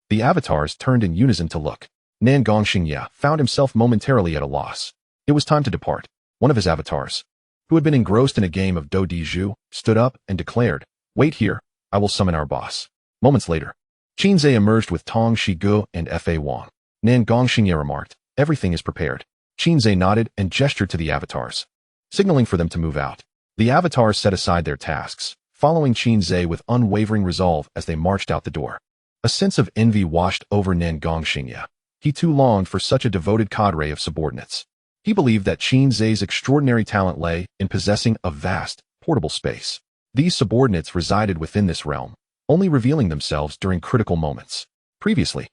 the avatars turned in unison to look. Nangong Xingye found himself momentarily at a loss. It was time to depart. One of his avatars, who had been engrossed in a game of Do Di Zhu, stood up and declared, "Wait here, I will summon our boss." Moments later, Qin Ze emerged with Tong Shigu and Fa Wang. Nangong Xingye remarked, "Everything is prepared." Qin Ze nodded and gestured to the avatars, signaling for them to move out. The avatars set aside their tasks, following Qin Ze with unwavering resolve as they marched out the door. A sense of envy washed over Nangong Xingye. He too longed for such a devoted cadre of subordinates. He believed that Qin Ze's extraordinary talent lay in possessing a vast, portable space. These subordinates resided within this realm, only revealing themselves during critical moments. Previously,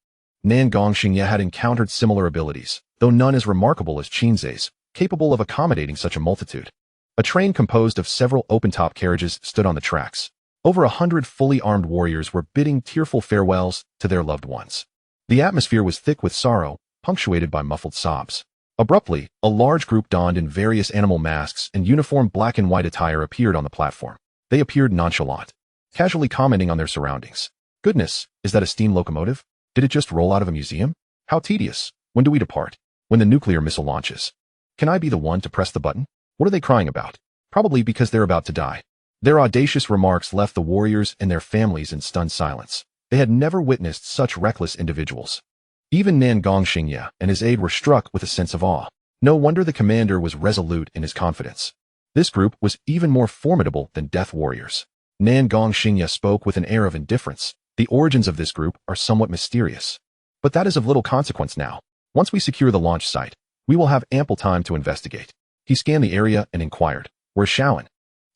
Nangong Xingye had encountered similar abilities, though none as remarkable as Qin Ze's, capable of accommodating such a multitude. A train composed of several open-top carriages stood on the tracks. Over 100 fully armed warriors were bidding tearful farewells to their loved ones. The atmosphere was thick with sorrow, punctuated by muffled sobs. Abruptly, a large group donned in various animal masks and uniform black and white attire appeared on the platform. They appeared nonchalant, casually commenting on their surroundings. Goodness, is that a steam locomotive? Did it just roll out of a museum? How tedious. When do we depart? When the nuclear missile launches. Can I be the one to press the button? What are they crying about? Probably because they're about to die. Their audacious remarks left the warriors and their families in stunned silence. They had never witnessed such reckless individuals. Even Nangong Xingye and his aide were struck with a sense of awe. No wonder the commander was resolute in his confidence. This group was even more formidable than death warriors. Nangong Xingye spoke with an air of indifference. The origins of this group are somewhat mysterious. But that is of little consequence now. Once we secure the launch site, we will have ample time to investigate. He scanned the area and inquired, "Where's Shaoan?"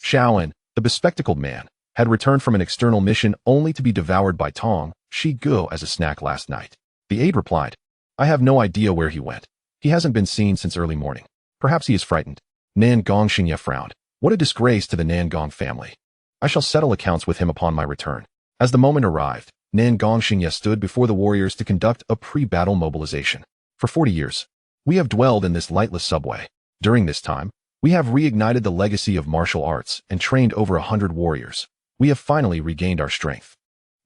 Shaoan, the bespectacled man, had returned from an external mission only to be devoured by Tong Shigu as a snack last night. The aide replied, "I have no idea where he went. He hasn't been seen since early morning. Perhaps he is frightened." Nangong Xingye frowned. What a disgrace to the Nangong family. I shall settle accounts with him upon my return. As the moment arrived, Nangong Xingye stood before the warriors to conduct a pre-battle mobilization. For 40 years, we have dwelled in this lightless subway. During this time, we have reignited the legacy of martial arts and trained over 100 warriors. We have finally regained our strength.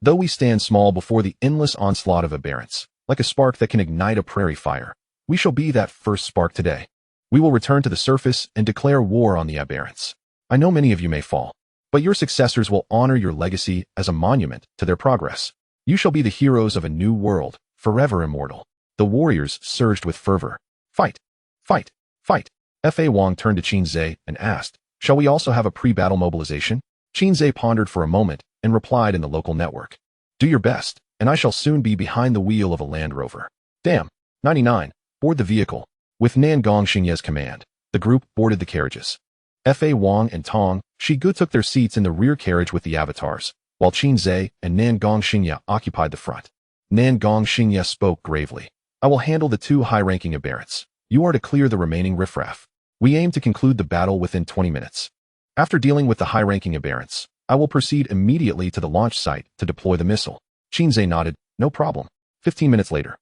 Though we stand small before the endless onslaught of aberrants, like a spark that can ignite a prairie fire, we shall be that first spark today. We will return to the surface and declare war on the aberrants. I know many of you may fall, but your successors will honor your legacy as a monument to their progress. You shall be the heroes of a new world, forever immortal. The warriors surged with fervor. Fight! Fight! Fight! Fa Wang turned to Qin Ze and asked, "Shall we also have a pre-battle mobilization?" Qin Ze pondered for a moment and replied in the local network, "Do your best, and I shall soon be behind the wheel of a Land Rover." Damn. 99. Board the vehicle. With Nangong Xingye's command, the group boarded the carriages. Fa Wang and Tong Shigu took their seats in the rear carriage with the avatars, while Qin Ze and Nangong Xingye occupied the front. Nangong Xingye spoke gravely. "I will handle the two high-ranking aberrants. You are to clear the remaining riffraff. We aim to conclude the battle within 20 minutes. After dealing with the high-ranking aberrants, I will proceed immediately to the launch site to deploy the missile." Qin Ze nodded, "No problem." 15 minutes later,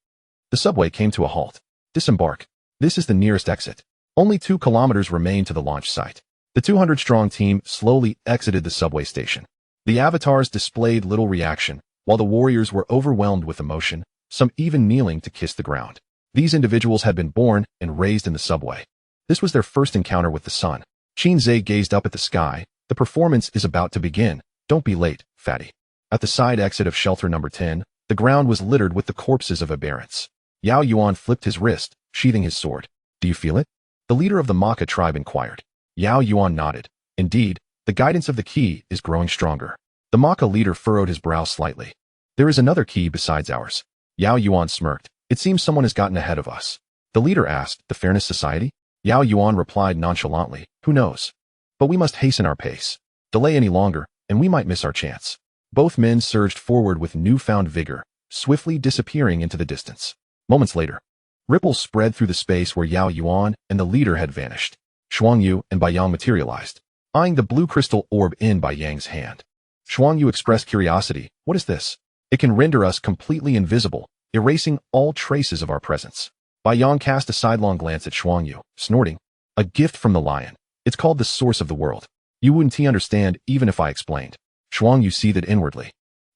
the subway came to a halt. "Disembark. This is the nearest exit." Only 2 kilometers remained to the launch site. The 200-strong team slowly exited the subway station. The avatars displayed little reaction, while the warriors were overwhelmed with emotion, some even kneeling to kiss the ground. These individuals had been born and raised in the subway. This was their first encounter with the sun. Qin Ze gazed up at the sky. The performance is about to begin. Don't be late, fatty. At the side exit of shelter number 10, the ground was littered with the corpses of aberrants. Yao Yuan flipped his wrist, sheathing his sword. Do you feel it? The leader of the Maka tribe inquired. Yao Yuan nodded. Indeed, the guidance of the key is growing stronger. The Maka leader furrowed his brow slightly. There is another key besides ours. Yao Yuan smirked. It seems someone has gotten ahead of us. The leader asked, the Fairness Society? Yao Yuan replied nonchalantly, who knows? But we must hasten our pace. Delay any longer, and we might miss our chance. Both men surged forward with newfound vigor, swiftly disappearing into the distance. Moments later, ripples spread through the space where Yao Yuan and the leader had vanished. Shuangyu and Bai Yang materialized, eyeing the blue crystal orb in Bai Yang's hand. Shuangyu expressed curiosity. What is this? It can render us completely invisible, erasing all traces of our presence. Bai Yang cast a sidelong glance at Shuangyu, snorting. A gift from the lion. It's called the source of the world. You wouldn't understand even if I explained. Shuangyu seethed inwardly.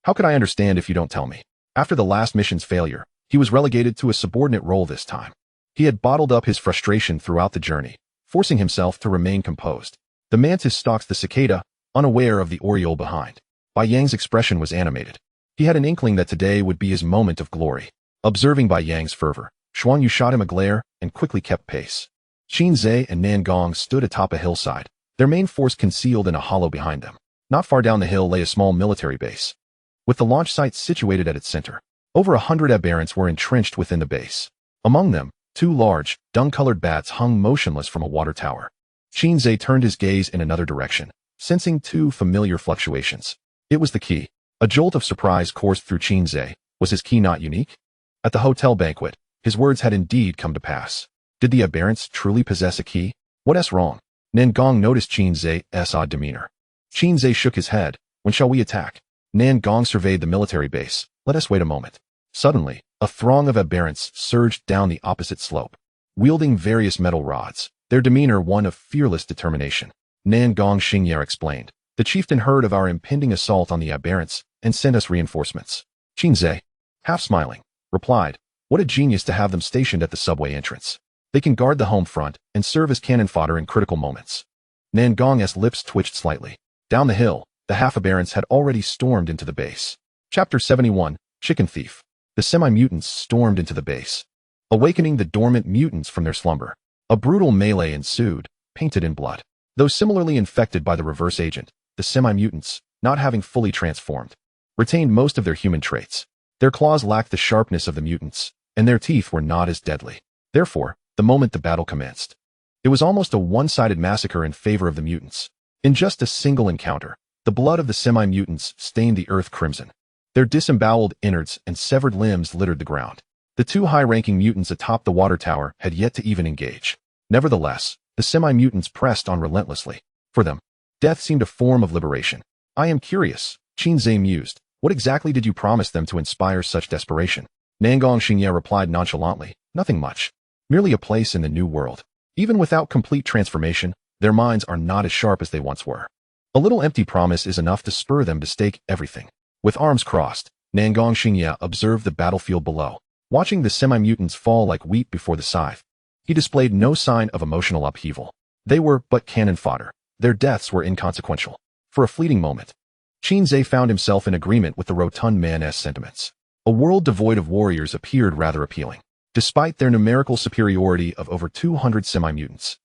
How could I understand if you don't tell me? After the last mission's failure, he was relegated to a subordinate role this time. He had bottled up his frustration throughout the journey, forcing himself to remain composed. The mantis stalks the cicada, unaware of the oriole behind. Bai Yang's expression was animated. He had an inkling that today would be his moment of glory. Observing Bai Yang's fervor, Shuangyu shot him a glare and quickly kept pace. Qin Ze and Nan Gong stood atop a hillside, their main force concealed in a hollow behind them. Not far down the hill lay a small military base, with the launch site situated at its center. Over 100 aberrants were entrenched within the base. Among them, 2 large, dung-colored bats hung motionless from a water tower. Qin Ze turned his gaze in another direction, sensing 2 familiar fluctuations. It was the key. A jolt of surprise coursed through Qin Ze. Was his key not unique? At the hotel banquet, his words had indeed come to pass. Did the aberrants truly possess a key? What's wrong? Nan Gong noticed Qin Ze's odd demeanor. Qin Ze shook his head. When shall we attack? Nan Gong surveyed the military base. Let us wait a moment. Suddenly, a throng of aberrants surged down the opposite slope, wielding various metal rods, their demeanor one of fearless determination. Nan Gong Xingye explained. The chieftain heard of our impending assault on the aberrants and sent us reinforcements. Qin Ze, half smiling, replied, what a genius to have them stationed at the subway entrance. They can guard the home front and serve as cannon fodder in critical moments. Nan Gong's lips twitched slightly. Down the hill, the half-aberrants had already stormed into the base. Chapter 71, Chicken Thief. The semi-mutants stormed into the base, awakening the dormant mutants from their slumber. A brutal melee ensued, painted in blood. Though similarly infected by the reverse agent, the semi-mutants, not having fully transformed, retained most of their human traits. Their claws lacked the sharpness of the mutants, and their teeth were not as deadly. Therefore, the moment the battle commenced, it was almost a one-sided massacre in favor of the mutants. In just a single encounter, the blood of the semi-mutants stained the earth crimson. Their disemboweled innards and severed limbs littered the ground. The 2 high-ranking mutants atop the water tower had yet to even engage. Nevertheless, the semi-mutants pressed on relentlessly. For them, death seemed a form of liberation. I am curious, Qin Ze mused. What exactly did you promise them to inspire such desperation? Nan Gong Xingye replied nonchalantly. Nothing much. Merely a place in the new world. Even without complete transformation, their minds are not as sharp as they once were. A little empty promise is enough to spur them to stake everything. With arms crossed, Nan Gong Xingye observed the battlefield below, watching the semi-mutants fall like wheat before the scythe. He displayed no sign of emotional upheaval. They were but cannon fodder. Their deaths were inconsequential. For a fleeting moment, Qin Ze found himself in agreement with the rotund man's sentiments. A world devoid of warriors appeared rather appealing. Despite their numerical superiority of over 200 semi-mutants,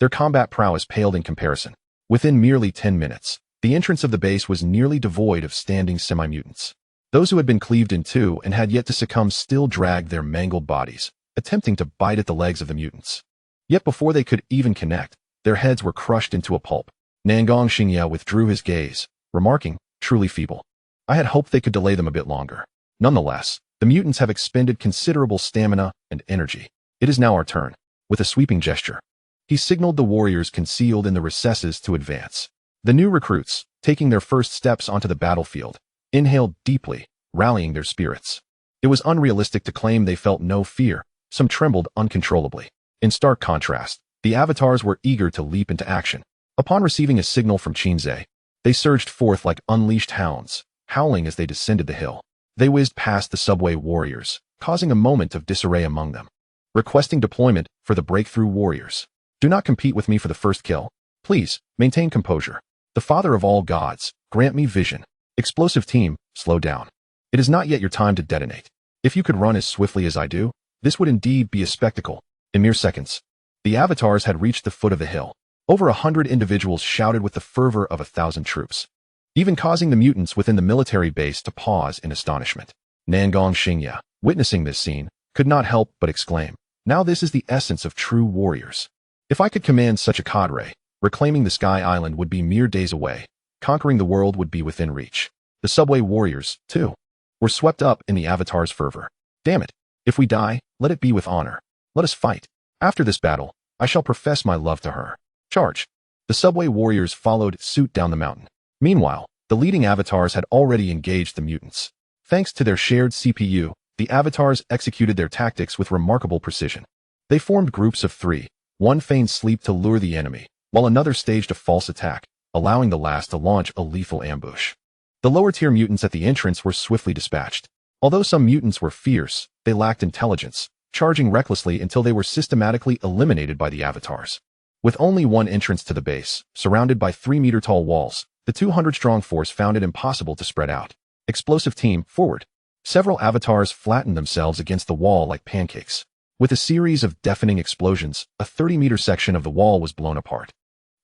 their combat prowess paled in comparison. Within merely 10 minutes, the entrance of the base was nearly devoid of standing semi-mutants. Those who had been cleaved in 2 and had yet to succumb still dragged their mangled bodies, attempting to bite at the legs of the mutants. Yet before they could even connect, their heads were crushed into a pulp. Nan Gong Xingye withdrew his gaze, remarking, truly feeble. I had hoped they could delay them a bit longer. Nonetheless, the mutants have expended considerable stamina and energy. It is now our turn. With a sweeping gesture, he signaled the warriors concealed in the recesses to advance. The new recruits, taking their first steps onto the battlefield, inhaled deeply, rallying their spirits. It was unrealistic to claim they felt no fear. Some trembled uncontrollably. In stark contrast, the avatars were eager to leap into action. Upon receiving a signal from Qin Ze, they surged forth like unleashed hounds, howling as they descended the hill. They whizzed past the subway warriors, causing a moment of disarray among them. Requesting deployment for the breakthrough warriors. Do not compete with me for the first kill. Please, maintain composure. The Father of all gods, grant me vision. Explosive team, slow down. It is not yet your time to detonate. If you could run as swiftly as I do, this would indeed be a spectacle. In mere seconds, the avatars had reached the foot of the hill. Over 100 individuals shouted with the fervor of 1,000 troops, even causing the mutants within the military base to pause in astonishment. Nangong Xingya, witnessing this scene, could not help but exclaim, now this is the essence of true warriors. If I could command such a cadre, reclaiming the Sky Island would be mere days away. Conquering the world would be within reach. The subway warriors, too, were swept up in the avatar's fervor. Damn it. If we die, let it be with honor. Let us fight. After this battle, I shall profess my love to her. Charge. The subway warriors followed suit down the mountain. Meanwhile, the leading avatars had already engaged the mutants. Thanks to their shared CPU, the avatars executed their tactics with remarkable precision. They formed groups of 3. One feigned sleep to lure the enemy, while another staged a false attack, allowing the last to launch a lethal ambush. The lower-tier mutants at the entrance were swiftly dispatched. Although some mutants were fierce, they lacked intelligence, charging recklessly until they were systematically eliminated by the avatars. With only one entrance to the base, surrounded by 3-meter-tall walls, the 200-strong force found it impossible to spread out. Explosive team, forward. Several avatars flattened themselves against the wall like pancakes. With a series of deafening explosions, a 30-meter section of the wall was blown apart.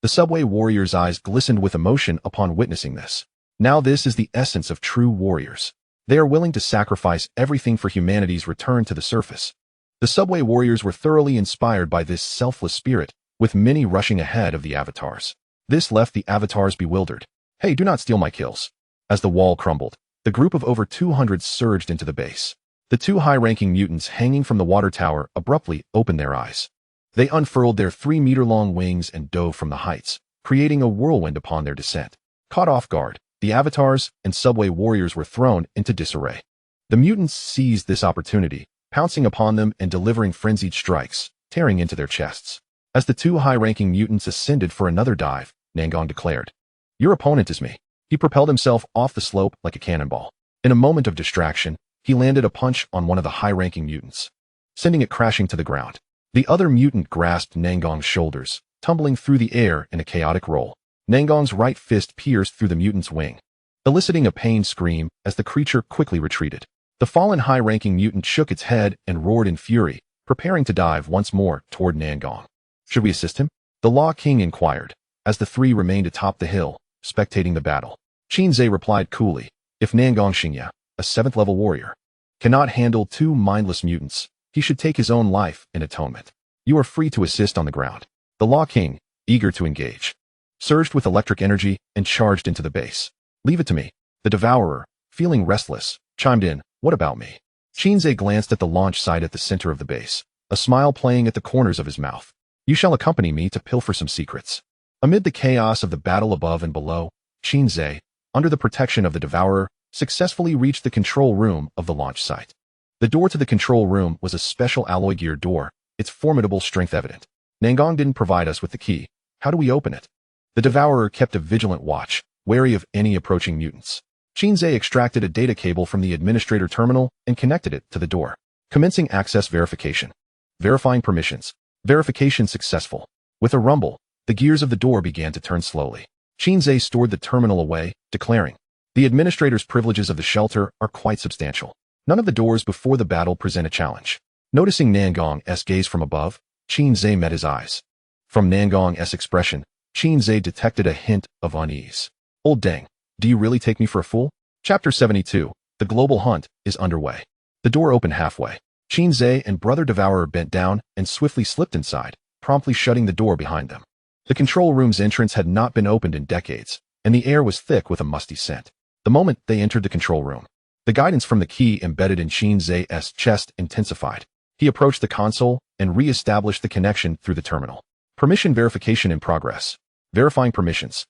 The subway warriors' eyes glistened with emotion upon witnessing this. Now this is the essence of true warriors. They are willing to sacrifice everything for humanity's return to the surface. The subway warriors were thoroughly inspired by this selfless spirit, with many rushing ahead of the avatars. This left the avatars bewildered. Hey, do not steal my kills. As the wall crumbled, the group of over 200 surged into the base. The 2 high-ranking mutants hanging from the water tower abruptly opened their eyes. They unfurled their 3-meter-long wings and dove from the heights, creating a whirlwind upon their descent. Caught off guard, the avatars and subway warriors were thrown into disarray. The mutants seized this opportunity, pouncing upon them and delivering frenzied strikes, tearing into their chests. As the 2 high-ranking mutants ascended for another dive, Nangong declared, "Your opponent is me." He propelled himself off the slope like a cannonball. In a moment of distraction, he landed a punch on one of the high-ranking mutants, sending it crashing to the ground. The other mutant grasped Nangong's shoulders, tumbling through the air in a chaotic roll. Nangong's right fist pierced through the mutant's wing, eliciting a pained scream as the creature quickly retreated. The fallen high-ranking mutant shook its head and roared in fury, preparing to dive once more toward Nangong. Should we assist him? The Law King inquired, as the 3 remained atop the hill, spectating the battle. Qin Ze replied coolly, if Nangong Xingya, a 7th-level warrior, cannot handle 2 mindless mutants, he should take his own life in atonement. You are free to assist on the ground. The Law King, eager to engage, surged with electric energy and charged into the base. Leave it to me. The Devourer, feeling restless, chimed in, what about me? Qin Ze glanced at the launch site at the center of the base, a smile playing at the corners of his mouth. You shall accompany me to pilfer some secrets. Amid the chaos of the battle above and below, Qin Ze, under the protection of the Devourer, successfully reached the control room of the launch site. The door to the control room was a special alloy gear door, its formidable strength evident. Nangong didn't provide us with the key. How do we open it? The Devourer kept a vigilant watch, wary of any approaching mutants. Qin Ze extracted a data cable from the administrator terminal and connected it to the door. Commencing access verification. Verifying permissions. Verification successful. With a rumble, the gears of the door began to turn slowly. Qin Ze stored the terminal away, declaring, the administrator's privileges of the shelter are quite substantial. None of the doors before the battle present a challenge. Noticing Nangong's gaze from above, Qin Ze met his eyes. From Nangong's expression, Qin Ze detected a hint of unease. Old dang, do you really take me for a fool? Chapter 72, the global hunt, is underway. The door opened halfway. Qin Ze and Brother Devourer bent down and swiftly slipped inside, promptly shutting the door behind them. The control room's entrance had not been opened in decades, and the air was thick with a musty scent. The moment they entered the control room, the guidance from the key embedded in Qin Ze's chest intensified. He approached the console and re-established the connection through the terminal. Permission verification in progress. Verifying permissions.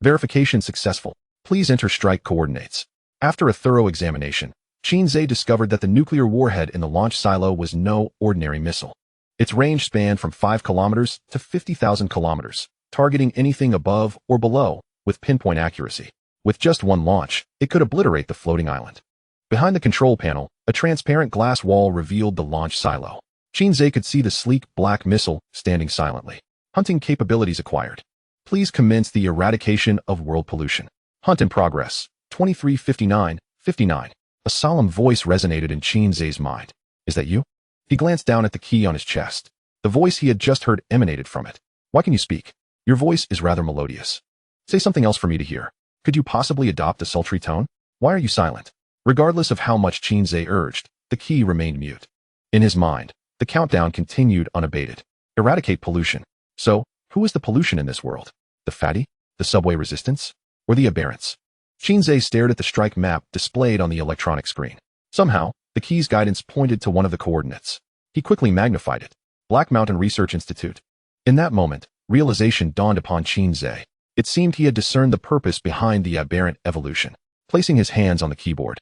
Verification successful. Please enter strike coordinates. After a thorough examination, Qin Ze discovered that the nuclear warhead in the launch silo was no ordinary missile. Its range spanned from 5 kilometers to 50,000 kilometers, targeting anything above or below with pinpoint accuracy. With just one launch, it could obliterate the floating island. Behind the control panel, a transparent glass wall revealed the launch silo. Qin Ze could see the sleek black missile standing silently. Hunting capabilities acquired. Please commence the eradication of world pollution. Hunt in progress. 2359-59. A solemn voice resonated in Qin Ze's mind. Is that you? He glanced down at the key on his chest. The voice he had just heard emanated from it. Why can you speak? Your voice is rather melodious. Say something else for me to hear. Could you possibly adopt a sultry tone? Why are you silent? Regardless of how much Qin Ze urged, the key remained mute. In his mind, the countdown continued unabated. Eradicate pollution. So, who is the pollution in this world? The fatty? The subway resistance? Or the aberrants? Qin Ze stared at the strike map displayed on the electronic screen. Somehow, the key's guidance pointed to one of the coordinates. He quickly magnified it. Black Mountain Research Institute. In that moment, realization dawned upon Qin Ze. It seemed he had discerned the purpose behind the aberrant evolution. Placing his hands on the keyboard,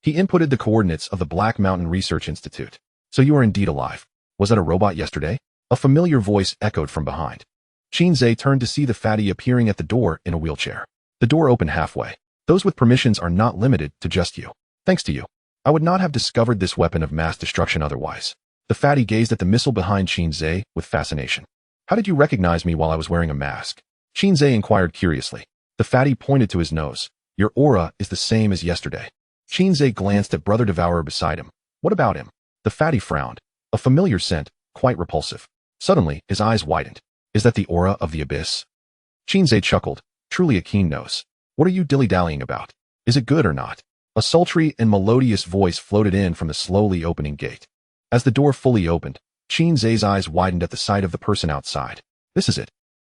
he inputted the coordinates of the Black Mountain Research Institute. So you are indeed alive. Was that a robot yesterday? A familiar voice echoed from behind. Qin Ze turned to see the fatty appearing at the door in a wheelchair. The door opened halfway. Those with permissions are not limited to just you. Thanks to you, I would not have discovered this weapon of mass destruction otherwise. The fatty gazed at the missile behind Qin Ze with fascination. How did you recognize me while I was wearing a mask? Qin Ze inquired curiously. The fatty pointed to his nose. Your aura is the same as yesterday. Qin Ze glanced at Brother Devourer beside him. What about him? The fatty frowned. A familiar scent, quite repulsive. Suddenly, his eyes widened. Is that the aura of the abyss? Qin Ze chuckled. Truly a keen nose. What are you dilly-dallying about? Is it good or not? A sultry and melodious voice floated in from the slowly opening gate. As the door fully opened, Qin Ze's eyes widened at the sight of the person outside. This is it.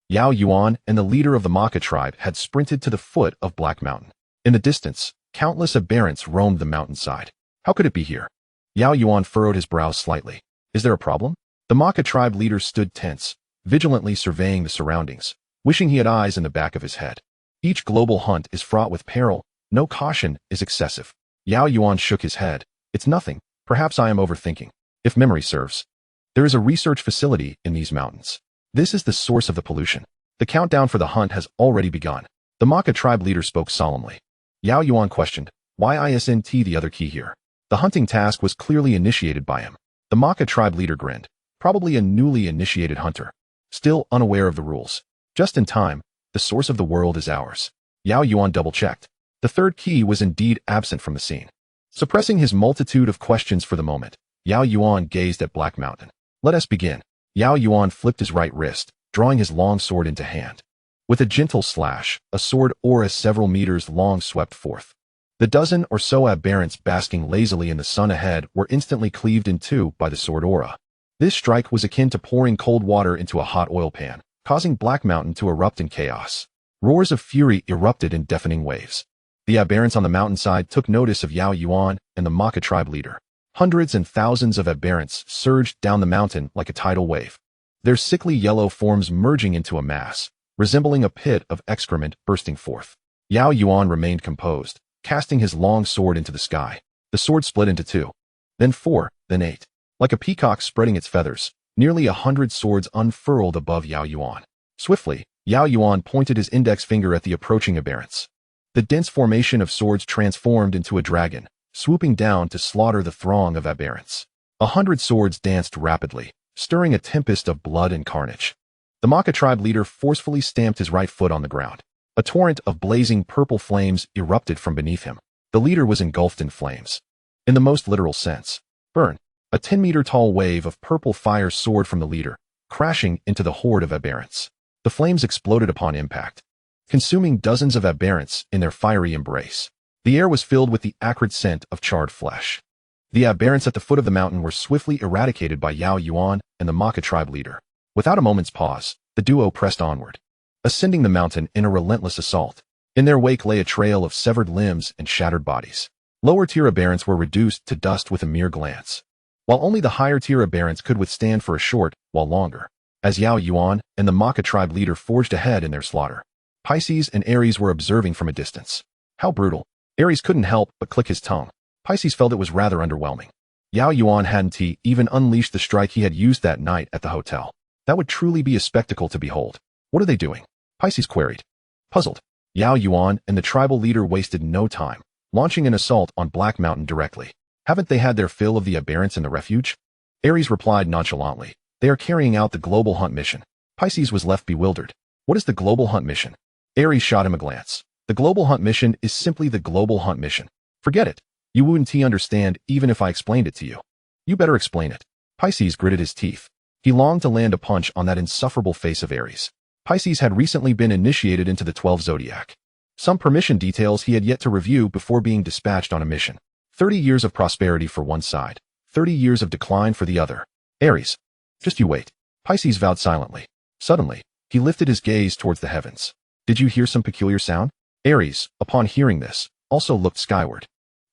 Yao Yuan and the leader of the Maka tribe had sprinted to the foot of Black Mountain. In the distance, countless aberrants roamed the mountainside. How could it be here? Yao Yuan furrowed his brows slightly. Is there a problem? The Maka tribe leader stood tense, vigilantly surveying the surroundings, wishing he had eyes in the back of his head. Each global hunt is fraught with peril. No caution is excessive. Yao Yuan shook his head. It's nothing. Perhaps I am overthinking. If memory serves, there is a research facility in these mountains. This is the source of the pollution. The countdown for the hunt has already begun. The Maka tribe leader spoke solemnly. Yao Yuan questioned, why isn't the other key here? The hunting task was clearly initiated by him. The Maka tribe leader grinned. Probably a newly initiated hunter. Still unaware of the rules. Just in time, the source of the world is ours. Yao Yuan double-checked. The third key was indeed absent from the scene. Suppressing his multitude of questions for the moment, Yao Yuan gazed at Black Mountain. Let us begin. Yao Yuan flipped his right wrist, drawing his long sword into hand. With a gentle slash, a sword aura several meters long swept forth. The dozen or so aberrants basking lazily in the sun ahead were instantly cleaved in two by the sword aura. This strike was akin to pouring cold water into a hot oil pan, causing Black Mountain to erupt in chaos. Roars of fury erupted in deafening waves. The aberrants on the mountainside took notice of Yao Yuan and the Maka tribe leader. Hundreds and thousands of aberrants surged down the mountain like a tidal wave, their sickly yellow forms merging into a mass, resembling a pit of excrement bursting forth. Yao Yuan remained composed, casting his long sword into the sky. The sword split into two, then four, then eight. Like a peacock spreading its feathers, nearly 100 swords unfurled above Yao Yuan. Swiftly, Yao Yuan pointed his index finger at the approaching aberrants. The dense formation of swords transformed into a dragon, swooping down to slaughter the throng of aberrants. 100 swords danced rapidly, stirring a tempest of blood and carnage. The Maka tribe leader forcefully stamped his right foot on the ground. A torrent of blazing purple flames erupted from beneath him. The leader was engulfed in flames. In the most literal sense. Burn. A 10-meter-tall wave of purple fire soared from the leader, crashing into the horde of aberrants. The flames exploded upon impact, consuming dozens of aberrants in their fiery embrace. The air was filled with the acrid scent of charred flesh. The aberrants at the foot of the mountain were swiftly eradicated by Yao Yuan and the Maka tribe leader. Without a moment's pause, the duo pressed onward, ascending the mountain in a relentless assault. In their wake lay a trail of severed limbs and shattered bodies. Lower-tier aberrants were reduced to dust with a mere glance, while only the higher-tier aberrants could withstand for a short while longer, as Yao Yuan and the Maka tribe leader forged ahead in their slaughter. Pisces and Ares were observing from a distance. How brutal. Ares couldn't help but click his tongue. Pisces felt it was rather underwhelming. Yao Yuan hadn't even unleashed the strike he had used that night at the hotel. That would truly be a spectacle to behold. What are they doing? Pisces queried. Puzzled, Yao Yuan and the tribal leader wasted no time. launching an assault on Black Mountain directly. Haven't they had their fill of the aberrants in the refuge? Ares replied nonchalantly. They are carrying out the global hunt mission. Pisces was left bewildered. What is the global hunt mission? Ares shot him a glance. The global hunt mission is simply the global hunt mission. Forget it. You wouldn't understand even if I explained it to you. You better explain it. Pisces gritted his teeth. He longed to land a punch on that insufferable face of Ares. Pisces had recently been initiated into the 12 zodiac. Some permission details he had yet to review before being dispatched on a mission. 30 years of prosperity for one side, 30 years of decline for the other. Ares, just you wait. Pisces vowed silently. Suddenly, he lifted his gaze towards the heavens. Did you hear some peculiar sound? Ares, upon hearing this, also looked skyward.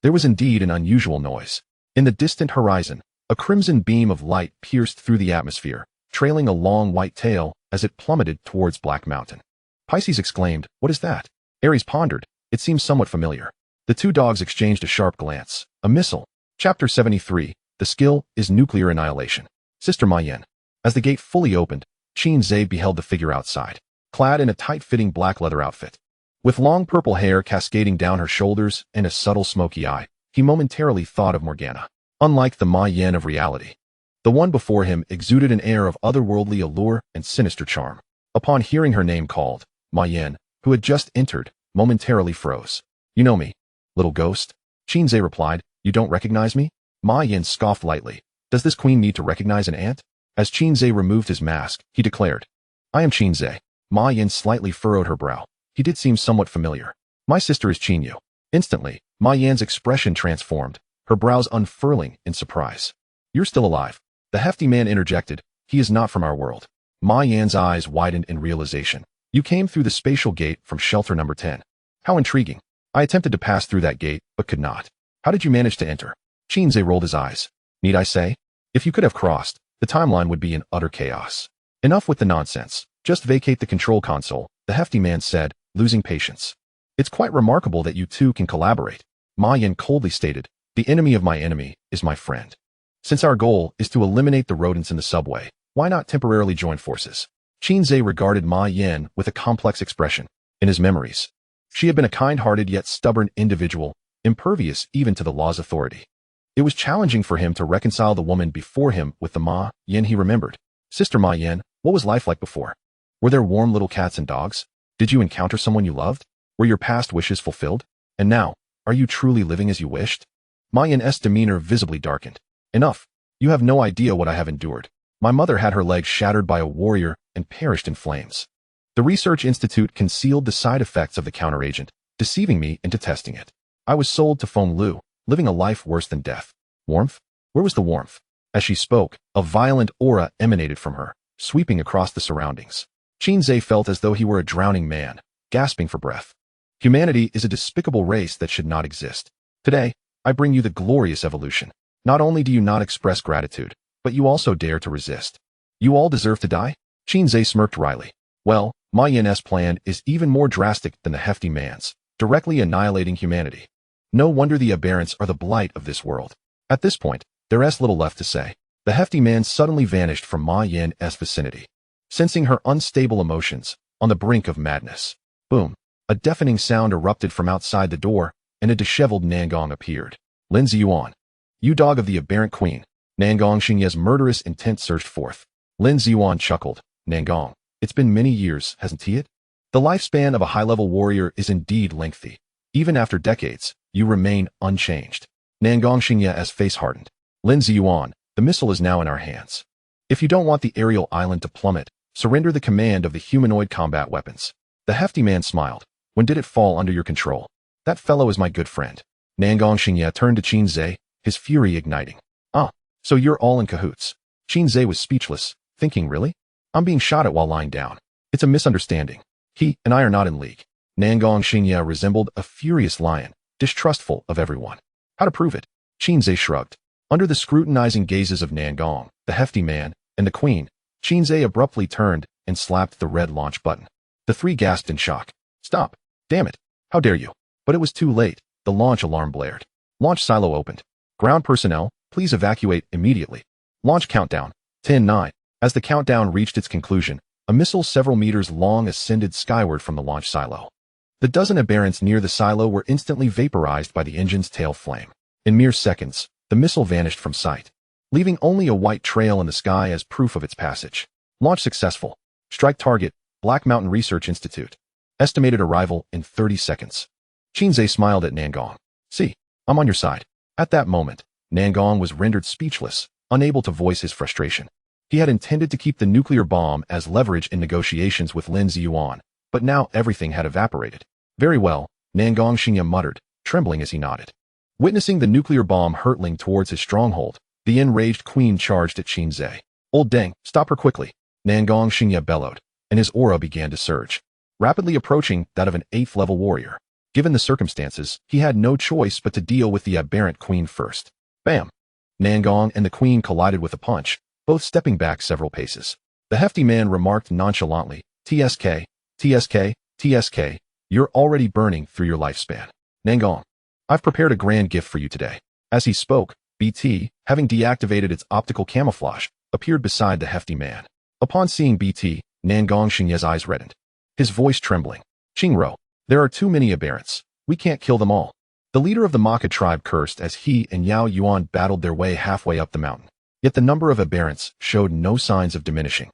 There was indeed an unusual noise. In the distant horizon, a crimson beam of light pierced through the atmosphere, trailing a long white tail as it plummeted towards Black Mountain. Pisces exclaimed, "What is that?" Ares pondered. It seemed somewhat familiar. The two dogs exchanged a sharp glance. A missile. Chapter 73. The skill is nuclear annihilation. Sister Ma Yin. As the gate fully opened, Qin Ze beheld the figure outside, clad in a tight-fitting black leather outfit. With long purple hair cascading down her shoulders and a subtle smoky eye, he momentarily thought of Morgana. Unlike the Ma Yin of reality, the one before him exuded an air of otherworldly allure and sinister charm. Upon hearing her name called, Ma Yin, who had just entered, momentarily froze. "You know me, little ghost?" Qin Ze replied. "You don't recognize me?" Ma Yin scoffed lightly. "Does this queen need to recognize an ant?" As Qin Ze removed his mask, he declared, "I am Qin Ze." Ma Yin slightly furrowed her brow. He did seem somewhat familiar. "My sister is Qin Yu." Instantly, Ma Yin's expression transformed, her brows unfurling in surprise. "You're still alive." The hefty man interjected. "He is not from our world." Ma Yin's eyes widened in realization. "You came through the spatial gate from shelter number 10. How intriguing. I attempted to pass through that gate, but could not. How did you manage to enter?" Qin Ze rolled his eyes. "Need I say? If you could have crossed, the timeline would be in utter chaos." "Enough with the nonsense. Just vacate the control console," the hefty man said, losing patience. "It's quite remarkable that you two can collaborate." Ma Yin coldly stated, "The enemy of my enemy is my friend. Since our goal is to eliminate the rodents in the subway, why not temporarily join forces?" Qin Ze regarded Ma Yin with a complex expression. In his memories, she had been a kind-hearted yet stubborn individual, impervious even to the law's authority. It was challenging for him to reconcile the woman before him with the Ma Yin he remembered. "Sister Ma Yin, what was life like before? Were there warm little cats and dogs? Did you encounter someone you loved? Were your past wishes fulfilled? And now, are you truly living as you wished?" Ma Yin's demeanor visibly darkened. "Enough. You have no idea what I have endured. My mother had her legs shattered by a warrior and perished in flames. The Research Institute concealed the side effects of the counteragent, deceiving me into testing it. I was sold to Feng Lu, living a life worse than death. Warmth? Where was the warmth?" As she spoke, a violent aura emanated from her, sweeping across the surroundings. Qin Ze felt as though he were a drowning man, gasping for breath. Humanity is a despicable race that should not exist. Today, I bring you the glorious evolution. Not only do you not express gratitude, but you also dare to resist. You all deserve to die?" Qin Ze smirked wryly. "Well, Ma Yin's plan is even more drastic than the hefty man's, directly annihilating humanity. No wonder the aberrants are the blight of this world." At this point, there is little left to say. The hefty man suddenly vanished from Ma Yin's vicinity. Sensing her unstable emotions, on the brink of madness. Boom. A deafening sound erupted from outside the door, and a disheveled Nangong appeared. "Lin Ziyuan, you dog of the aberrant queen." Nangong Xingye's murderous intent surged forth. Lin Ziyuan chuckled. "Nangong, it's been many years, hasn't it? The lifespan of a high-level warrior is indeed lengthy. Even after decades, you remain unchanged." Nangong Xingye's face hardened. "Lin Ziyuan, the missile is now in our hands. If you don't want the aerial island to plummet, surrender the command of the humanoid combat weapons." The hefty man smiled. "When did it fall under your control?" "That fellow is my good friend." Nangong Xingye turned to Qin Ze, his fury igniting. "Ah, so you're all in cahoots." Qin Ze was speechless, thinking, "Really? I'm being shot at while lying down. It's a misunderstanding. He and I are not in league." Nangong Xingye resembled a furious lion, distrustful of everyone. "How to prove it?" Qin Ze shrugged. Under the scrutinizing gazes of Nangong, the hefty man, and the queen, Qin Ze abruptly turned and slapped the red launch button. The three gasped in shock. "Stop! Damn it! How dare you!" But it was too late. The launch alarm blared. Launch silo opened. "Ground personnel, please evacuate immediately." Launch countdown. 10-9. As the countdown reached its conclusion, a missile several meters long ascended skyward from the launch silo. The dozen aberrants near the silo were instantly vaporized by the engine's tail flame. In mere seconds, the missile vanished from sight, leaving only a white trail in the sky as proof of its passage. Launch successful. Strike target, Black Mountain Research Institute. Estimated arrival in 30 seconds. Qin Ze smiled at Nangong. See, I'm on your side. At that moment, Nangong was rendered speechless, unable to voice his frustration. He had intended to keep the nuclear bomb as leverage in negotiations with Lin Ziyuan, but now everything had evaporated. Very well, Nangong Xingye muttered, trembling as he nodded. Witnessing the nuclear bomb hurtling towards his stronghold, the enraged queen charged at Qin Ze. Old Deng, stop her quickly, Nangong Xingye bellowed, and his aura began to surge, rapidly approaching that of an 8th level warrior. Given the circumstances, he had no choice but to deal with the aberrant queen first. Bam! Nangong and the queen collided with a punch, both stepping back several paces. The hefty man remarked nonchalantly, TSK, TSK, TSK, you're already burning through your lifespan. Nangong, I've prepared a grand gift for you today. As he spoke, BT, having deactivated its optical camouflage, appeared beside the hefty man. Upon seeing BT, Nangong Xingye's eyes reddened, his voice trembling. Qingro, there are too many aberrants. We can't kill them all. The leader of the Maka tribe cursed as he and Yao Yuan battled their way halfway up the mountain. Yet the number of aberrants showed no signs of diminishing,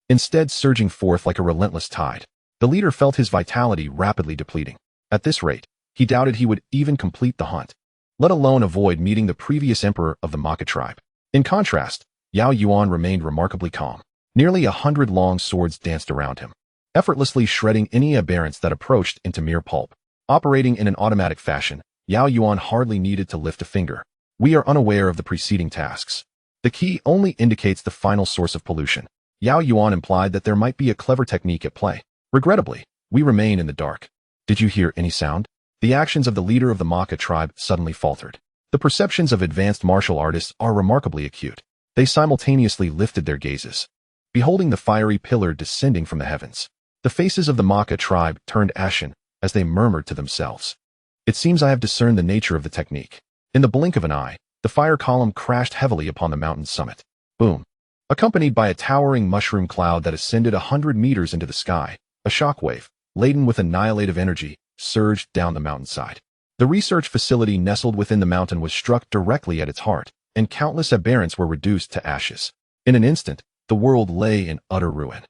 instead surging forth like a relentless tide. The leader felt his vitality rapidly depleting. At this rate, he doubted he would even complete the hunt, let alone avoid meeting the previous emperor of the Maka tribe. In contrast, Yao Yuan remained remarkably calm. Nearly 100 long swords danced around him, effortlessly shredding any aberrants that approached into mere pulp. Operating in an automatic fashion, Yao Yuan hardly needed to lift a finger. We are unaware of the preceding tasks. The key only indicates the final source of pollution. Yao Yuan implied that there might be a clever technique at play. Regrettably, we remain in the dark. Did you hear any sound? The actions of the leader of the Maka tribe suddenly faltered. The perceptions of advanced martial artists are remarkably acute. They simultaneously lifted their gazes, beholding the fiery pillar descending from the heavens. The faces of the Maka tribe turned ashen as they murmured to themselves. It seems I have discerned the nature of the technique. In the blink of an eye, the fire column crashed heavily upon the mountain's summit. Boom! Accompanied by a towering mushroom cloud that ascended 100 meters into the sky, a shockwave, laden with annihilative energy, surged down the mountainside. The research facility nestled within the mountain was struck directly at its heart, and countless aberrants were reduced to ashes. In an instant, the world lay in utter ruin.